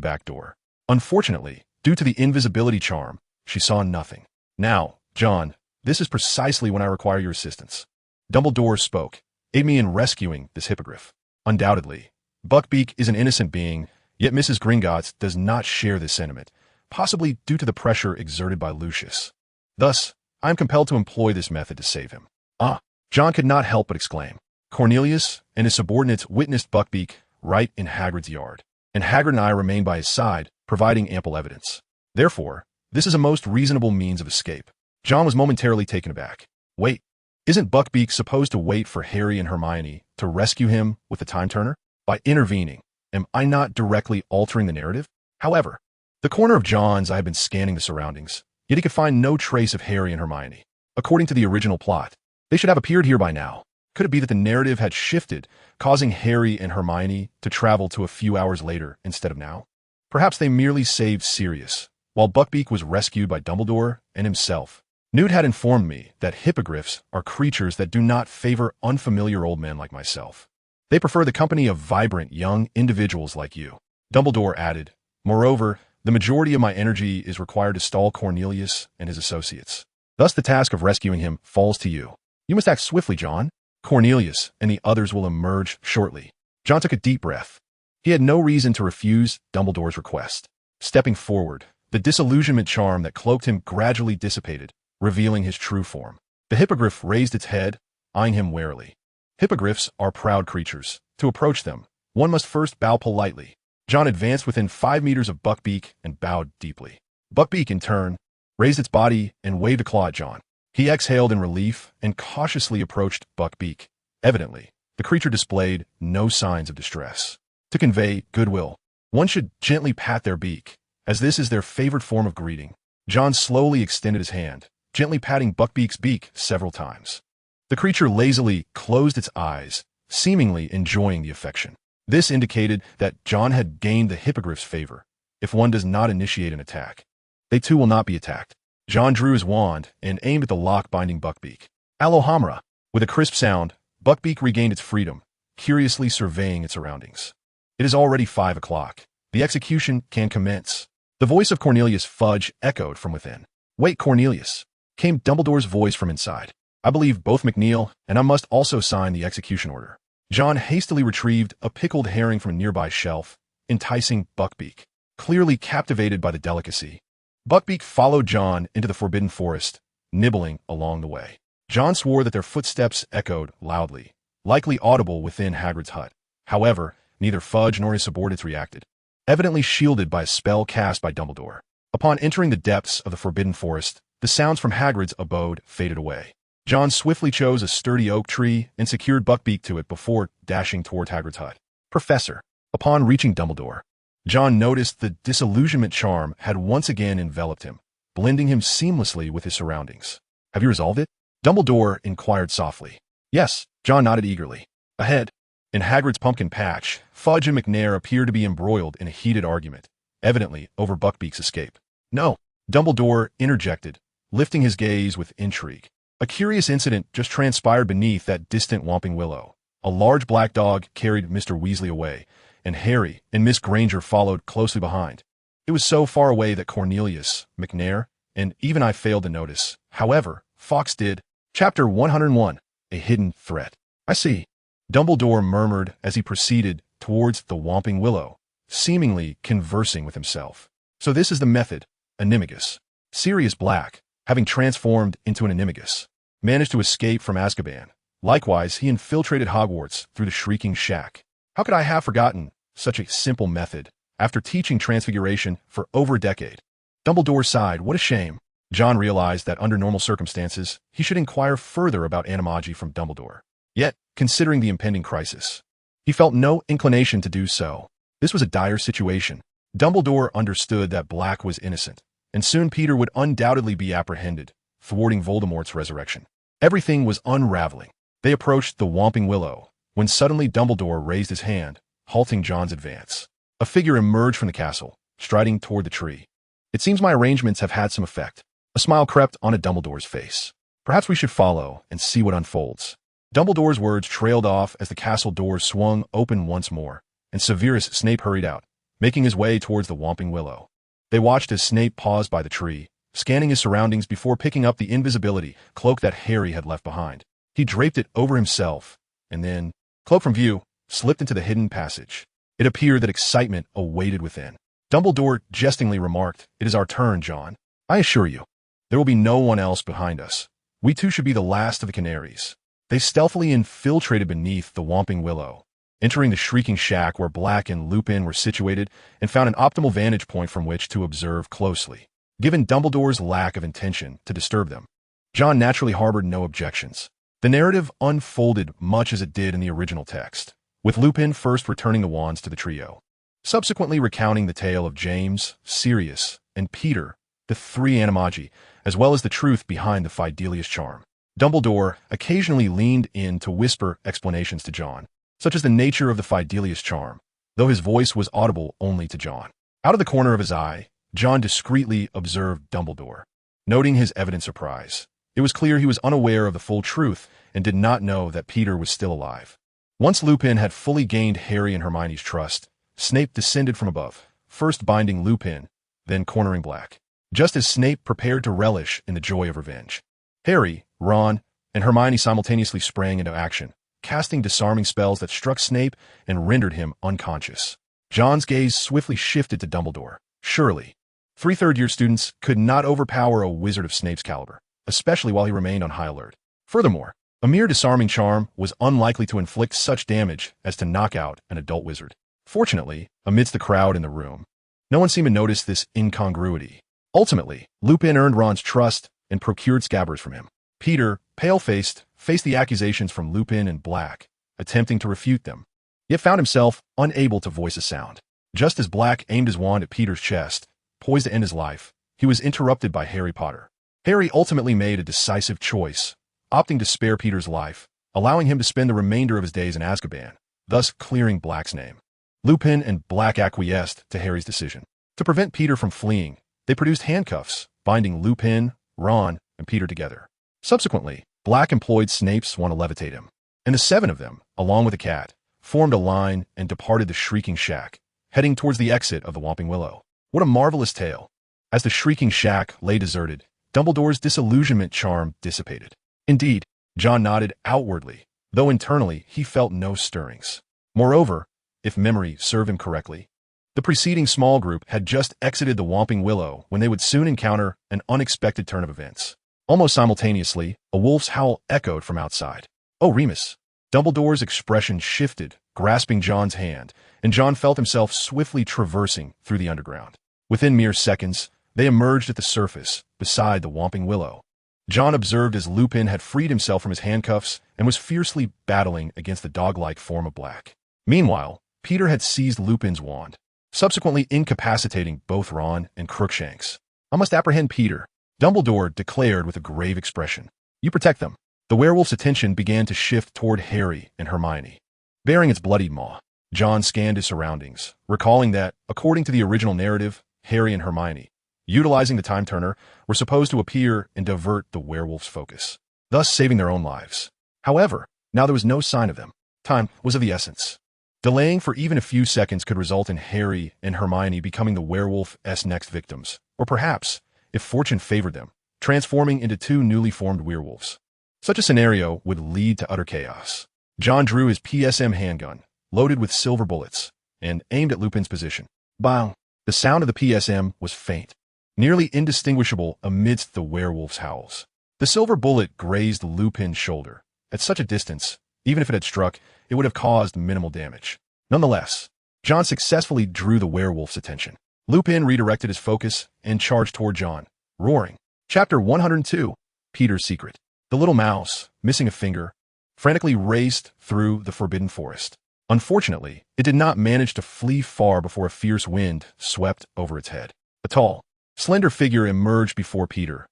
back door. Unfortunately, due to the invisibility charm, she saw nothing. "Now, Jon, this is precisely when I require your assistance." Dumbledore spoke. "Aid me in rescuing this hippogriff." Undoubtedly, Buckbeak is an innocent being, yet Mrs. Gringotts does not share this sentiment, possibly due to the pressure exerted by Lucius. Thus, I am compelled to employ this method to save him. "Ah!" Jon could not help but exclaim. Cornelius and his subordinates witnessed Buckbeak right in Hagrid's yard, and Hagrid and I remained by his side, providing ample evidence. Therefore, this is a most reasonable means of escape. Jon was momentarily taken aback. Wait, isn't Buckbeak supposed to wait for Harry and Hermione to rescue him with the time turner? By intervening, am I not directly altering the narrative? However, the corner of Jon's eye had been scanning the surroundings, yet he could find no trace of Harry and Hermione. According to the original plot, they should have appeared here by now. Could it be that the narrative had shifted, causing Harry and Hermione to travel to a few hours later instead of now? Perhaps they merely saved Sirius, while Buckbeak was rescued by Dumbledore and himself. Newt had informed me that hippogriffs are creatures that do not favor unfamiliar old men like myself. They prefer the company of vibrant young individuals like you. Dumbledore added, "Moreover, the majority of my energy is required to stall Cornelius and his associates. Thus the task of rescuing him falls to you. You must act swiftly, Jon. Cornelius and the others will emerge shortly." Jon took a deep breath. He had no reason to refuse Dumbledore's request. Stepping forward, the disillusionment charm that cloaked him gradually dissipated, revealing his true form. The hippogriff raised its head, eyeing him warily. Hippogriffs are proud creatures. To approach them, one must first bow politely. Jon advanced within 5 meters of Buckbeak and bowed deeply. Buckbeak, in turn, raised its body and waved a claw at Jon. He exhaled in relief and cautiously approached Buckbeak. Evidently, the creature displayed no signs of distress. To convey goodwill, one should gently pat their beak, as this is their favorite form of greeting. Jon slowly extended his hand, gently patting Buckbeak's beak several times. The creature lazily closed its eyes, seemingly enjoying the affection. This indicated that Jon had gained the hippogriff's favor. If one does not initiate an attack, they too will not be attacked. Jon drew his wand and aimed at the lock binding Buckbeak. Alohomora! With a crisp sound, Buckbeak regained its freedom, curiously surveying its surroundings. It is already 5 o'clock. The execution can commence. The voice of Cornelius Fudge echoed from within. "Wait, Cornelius," came Dumbledore's voice from inside. "I believe both McNeil and I must also sign the execution order." Jon hastily retrieved a pickled herring from a nearby shelf, enticing Buckbeak. Clearly captivated by the delicacy, Buckbeak followed Jon into the Forbidden Forest, nibbling along the way. Jon swore that their footsteps echoed loudly, likely audible within Hagrid's hut. However, neither Fudge nor his subordinates reacted, evidently shielded by a spell cast by Dumbledore. Upon entering the depths of the Forbidden Forest, the sounds from Hagrid's abode faded away. Jon swiftly chose a sturdy oak tree and secured Buckbeak to it before dashing toward Hagrid's hut. "Professor." Upon reaching Dumbledore, Jon noticed the disillusionment charm had once again enveloped him, blending him seamlessly with his surroundings. "Have you resolved it?" Dumbledore inquired softly. "Yes," Jon nodded eagerly. Ahead, in Hagrid's pumpkin patch, Fudge and McNair appeared to be embroiled in a heated argument, evidently over Buckbeak's escape. "No," Dumbledore interjected, lifting his gaze with intrigue. A curious incident just transpired beneath that distant Whomping Willow. A large black dog carried Mr. Weasley away, and Harry and Miss Granger followed closely behind. It was so far away that Cornelius, McNair, and even I failed to notice. However, Fawkes did. Chapter 101, A Hidden Threat. "I see," Dumbledore murmured as he proceeded towards the Whomping Willow, seemingly conversing with himself. "So this is the method, Animagus." Sirius Black, having transformed into an Animagus, managed to escape from Azkaban. Likewise, he infiltrated Hogwarts through the Shrieking Shack. How could I have forgotten such a simple method after teaching Transfiguration for over a decade? Dumbledore sighed. What a shame. Jon realized that under normal circumstances, he should inquire further about animagi from Dumbledore. Yet, considering the impending crisis, he felt no inclination to do so. This was a dire situation. Dumbledore understood that Black was innocent, and soon Peter would undoubtedly be apprehended, thwarting Voldemort's resurrection. Everything was unraveling. They approached the Whomping Willow, when suddenly Dumbledore raised his hand, halting Jon's advance. A figure emerged from the castle, striding toward the tree. It seems my arrangements have had some effect. A smile crept onto Dumbledore's face. Perhaps we should follow and see what unfolds. Dumbledore's words trailed off as the castle doors swung open once more, and Severus Snape hurried out, making his way towards the Whomping Willow. They watched as Snape paused by the tree, scanning his surroundings before picking up the invisibility cloak that Harry had left behind. He draped it over himself, and then, cloaked from view, slipped into the hidden passage. It appeared that excitement awaited within. Dumbledore jestingly remarked, "It is our turn, John. I assure you, there will be no one else behind us. We too should be the last of the Canaries." They stealthily infiltrated beneath the Whomping Willow, entering the shrieking shack where Black and Lupin were situated, and found an optimal vantage point from which to observe closely. Given Dumbledore's lack of intention to disturb them, John naturally harbored no objections. The narrative unfolded much as it did in the original text, with Lupin first returning the wands to the trio, subsequently recounting the tale of James, Sirius, and Peter, the three animagi, as well as the truth behind the Fidelius charm. Dumbledore occasionally leaned in to whisper explanations to John, such as the nature of the Fidelius charm, though his voice was audible only to John. Out of the corner of his eye, John discreetly observed Dumbledore, noting his evident surprise. It was clear he was unaware of the full truth and did not know that Peter was still alive. Once Lupin had fully gained Harry and Hermione's trust, Snape descended from above, first binding Lupin, then cornering Black, just as Snape prepared to relish in the joy of revenge. Harry, Ron, and Hermione simultaneously sprang into action, casting disarming spells that struck Snape and rendered him unconscious. John's gaze swiftly shifted to Dumbledore. Surely, 3 third-year students could not overpower a wizard of Snape's caliber, especially while he remained on high alert. Furthermore, a mere disarming charm was unlikely to inflict such damage as to knock out an adult wizard. Fortunately, amidst the crowd in the room, no one seemed to notice this incongruity. Ultimately, Lupin earned Ron's trust and procured Scabbers from him. Peter, pale-faced, faced the accusations from Lupin and Black, attempting to refute them, yet found himself unable to voice a sound. Just as Black aimed his wand at Peter's chest, poised to end his life, he was interrupted by Harry Potter. Harry ultimately made a decisive choice, opting to spare Peter's life, allowing him to spend the remainder of his days in Azkaban, thus clearing Black's name. Lupin and Black acquiesced to Harry's decision. To prevent Peter from fleeing, they produced handcuffs, binding Lupin, Ron, and Peter together. Subsequently, Black employed Snape's wand to levitate him, and the 7 of them, along with the cat, formed a line and departed the shrieking shack, heading towards the exit of the Whomping Willow. What a marvelous tale! As the shrieking shack lay deserted, Dumbledore's disillusionment charm dissipated. Indeed, John nodded outwardly, though internally he felt no stirrings. Moreover, if memory served him correctly, the preceding small group had just exited the Whomping Willow when they would soon encounter an unexpected turn of events. Almost simultaneously, a wolf's howl echoed from outside. "Oh, Remus!" Dumbledore's expression shifted, grasping John's hand, and John felt himself swiftly traversing through the underground. Within mere seconds, they emerged at the surface, beside the Whomping Willow. John observed as Lupin had freed himself from his handcuffs and was fiercely battling against the dog-like form of Black. Meanwhile, Peter had seized Lupin's wand, subsequently incapacitating both Ron and Crookshanks. "I must apprehend Peter," Dumbledore declared with a grave expression. "You protect them." The werewolf's attention began to shift toward Harry and Hermione. Bearing its bloodied maw, John scanned his surroundings, recalling that, according to the original narrative, Harry and Hermione, utilizing the time turner, were supposed to appear and divert the werewolf's focus, thus saving their own lives. However, now there was no sign of them. Time was of the essence. Delaying for even a few seconds could result in Harry and Hermione becoming the werewolf's next victims, or perhaps, if fortune favored them, transforming into 2 newly formed werewolves. Such a scenario would lead to utter chaos. John drew his PSM handgun, loaded with silver bullets, and aimed at Lupin's position. Bang! The sound of the PSM was faint, nearly indistinguishable amidst the werewolf's howls. The silver bullet grazed Lupin's shoulder. At such a distance, even if it had struck, it would have caused minimal damage. Nonetheless, John successfully drew the werewolf's attention. Lupin redirected his focus and charged toward John, roaring. Chapter 102, Peter's Secret. The little mouse, missing a finger, frantically raced through the forbidden forest. Unfortunately, it did not manage to flee far before a fierce wind swept over its head. A tall, slender figure emerged before Peter,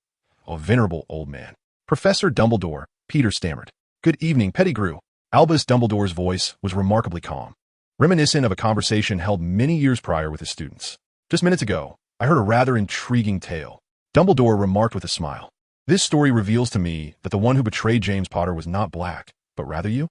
a venerable old man. "Professor Dumbledore," Peter stammered. "Good evening, Pettigrew." Albus Dumbledore's voice was remarkably calm. reminiscent of a conversation held many years prior with his students. Just minutes ago, I heard a rather intriguing tale. Dumbledore remarked with a smile. This story reveals to me that the one who betrayed James Potter was not Black, but rather you?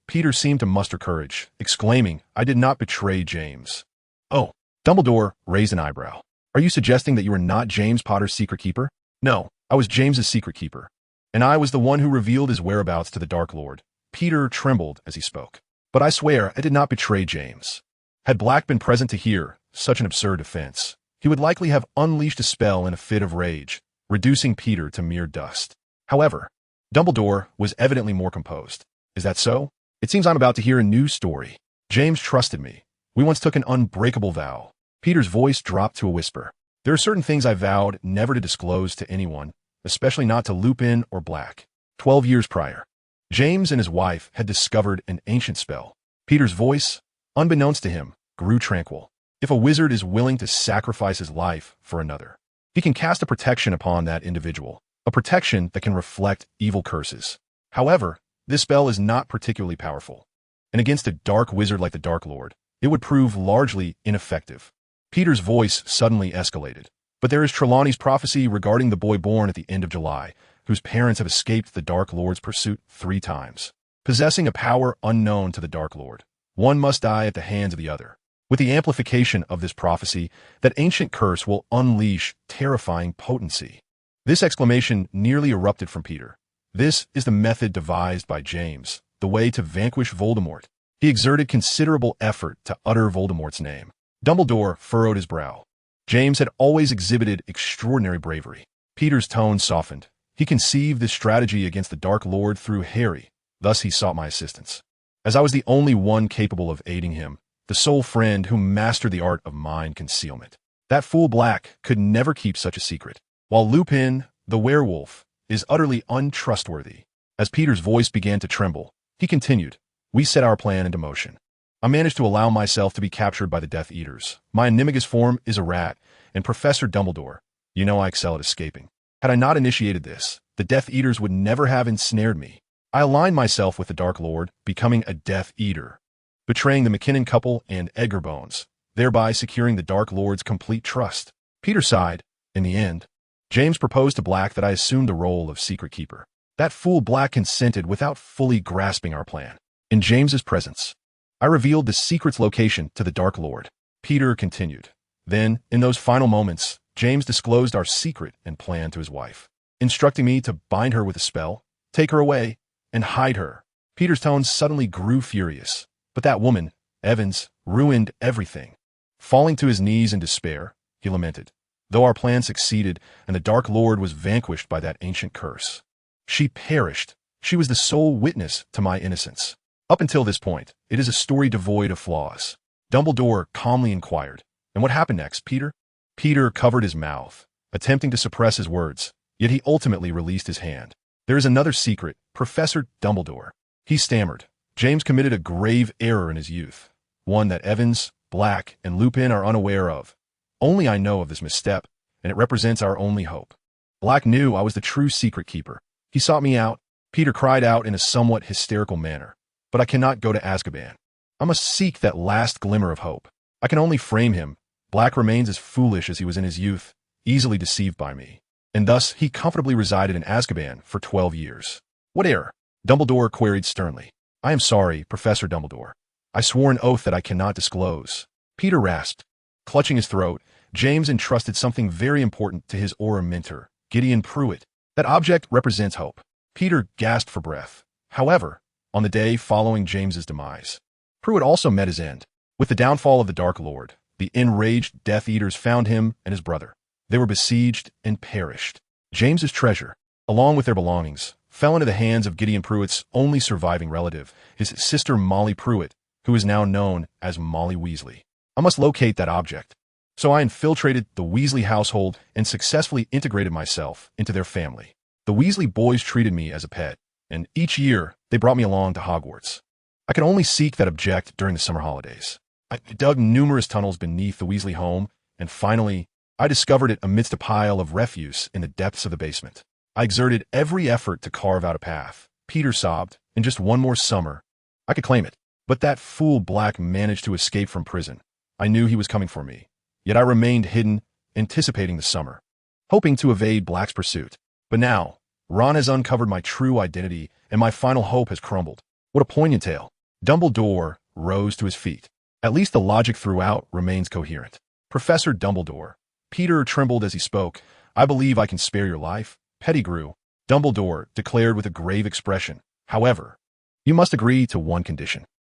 Peter seemed to muster courage, exclaiming, I did not betray James. Oh, Dumbledore raised an eyebrow. Are you suggesting that you were not James Potter's secret keeper? No, I was James's secret keeper. And I was the one who revealed his whereabouts to the Dark Lord. Peter trembled as he spoke. But I swear I did not betray James. Had Black been present to hear such an absurd offense, he would likely have unleashed a spell in a fit of rage, reducing Peter to mere dust. However, Dumbledore was evidently more composed. Is that so? It seems I'm about to hear a new story. James trusted me. We once took an unbreakable vow. Peter's voice dropped to a whisper. There are certain things I vowed never to disclose to anyone, especially not to Lupin or Black. 12 years prior, James and his wife had discovered an ancient spell. Peter's voice, unbeknownst to him, grew tranquil. If a wizard is willing to sacrifice his life for another, he can cast a protection upon that individual, a protection that can reflect evil curses. However, this spell is not particularly powerful, and against a dark wizard like the Dark Lord, it would prove largely ineffective. Peter's voice suddenly escalated. But there is Trelawney's prophecy regarding the boy born at the end of July, whose parents have escaped the Dark Lord's pursuit 3 times. Possessing a power unknown to the Dark Lord, one must die at the hands of the other. With the amplification of this prophecy, that ancient curse will unleash terrifying potency. This exclamation nearly erupted from Peter. This is the method devised by James, the way to vanquish Voldemort. He exerted considerable effort to utter Voldemort's name. Dumbledore furrowed his brow. James had always exhibited extraordinary bravery. Peter's tone softened. He conceived this strategy against the Dark Lord through Harry. Thus he sought my assistance. As I was the only one capable of aiding him, the sole friend who mastered the art of mind concealment. That fool Black could never keep such a secret, while Lupin, the werewolf, is utterly untrustworthy. As Peter's voice began to tremble, he continued, we set our plan into motion. I managed to allow myself to be captured by the Death Eaters. My animagus form is a rat, and Professor Dumbledore, you know I excel at escaping. Had I not initiated this, the Death Eaters would never have ensnared me. I aligned myself with the Dark Lord, becoming a Death Eater, betraying the McKinnon couple and Edgar Bones, thereby securing the Dark Lord's complete trust. Peter sighed. In the end, James proposed to Black that I assume the role of secret keeper. That fool Black consented without fully grasping our plan. In James's presence, I revealed the secret's location to the Dark Lord. Peter continued. Then, in those final moments, James disclosed our secret and plan to his wife, instructing me to bind her with a spell, take her away, and hide her. Peter's tone suddenly grew furious. But that woman, Evans, ruined everything. Falling to his knees in despair, he lamented. Though our plan succeeded and the Dark Lord was vanquished by that ancient curse, she perished. She was the sole witness to my innocence. Up until this point, it is a story devoid of flaws. Dumbledore calmly inquired, and what happened next, Peter? Peter covered his mouth, attempting to suppress his words, yet he ultimately released his hand. There is another secret, Professor Dumbledore. He stammered. James committed a grave error in his youth, one that Evans, Black, and Lupin are unaware of. Only I know of this misstep, and it represents our only hope. Black knew I was the true secret keeper. He sought me out. Peter cried out in a somewhat hysterical manner. But I cannot go to Azkaban. I must seek that last glimmer of hope. I can only frame him. Black remains as foolish as he was in his youth, easily deceived by me. And thus he comfortably resided in Azkaban for 12 years. What error? Dumbledore queried sternly. I am sorry, Professor Dumbledore. I swore an oath that I cannot disclose. Peter rasped. Clutching his throat, James entrusted something very important to his Auror mentor, Gideon Pruitt. That object represents hope. Peter gasped for breath. However, on the day following James's demise, Pruitt also met his end. With the downfall of the Dark Lord, the enraged Death Eaters found him and his brother. They were besieged and perished. James's treasure, along with their belongings, fell into the hands of Gideon Pruitt's only surviving relative, his sister Molly Pruitt, who is now known as Molly Weasley. I must locate that object. So I infiltrated the Weasley household and successfully integrated myself into their family. The Weasley boys treated me as a pet, and each year they brought me along to Hogwarts. I could only seek that object during the summer holidays. I dug numerous tunnels beneath the Weasley home, and finally, I discovered it amidst a pile of refuse in the depths of the basement. I exerted every effort to carve out a path. Peter sobbed, in just one more summer, I could claim it. But that fool Black managed to escape from prison. I knew he was coming for me. Yet I remained hidden, anticipating the summer, hoping to evade Black's pursuit. But now, Ron has uncovered my true identity, and my final hope has crumbled. What a poignant tale. Dumbledore rose to his feet. At least the logic throughout remains coherent. Professor Dumbledore. Peter trembled as he spoke. I believe I can spare your life. Pettigrew. Dumbledore declared with a grave expression. However, you must agree to one condition.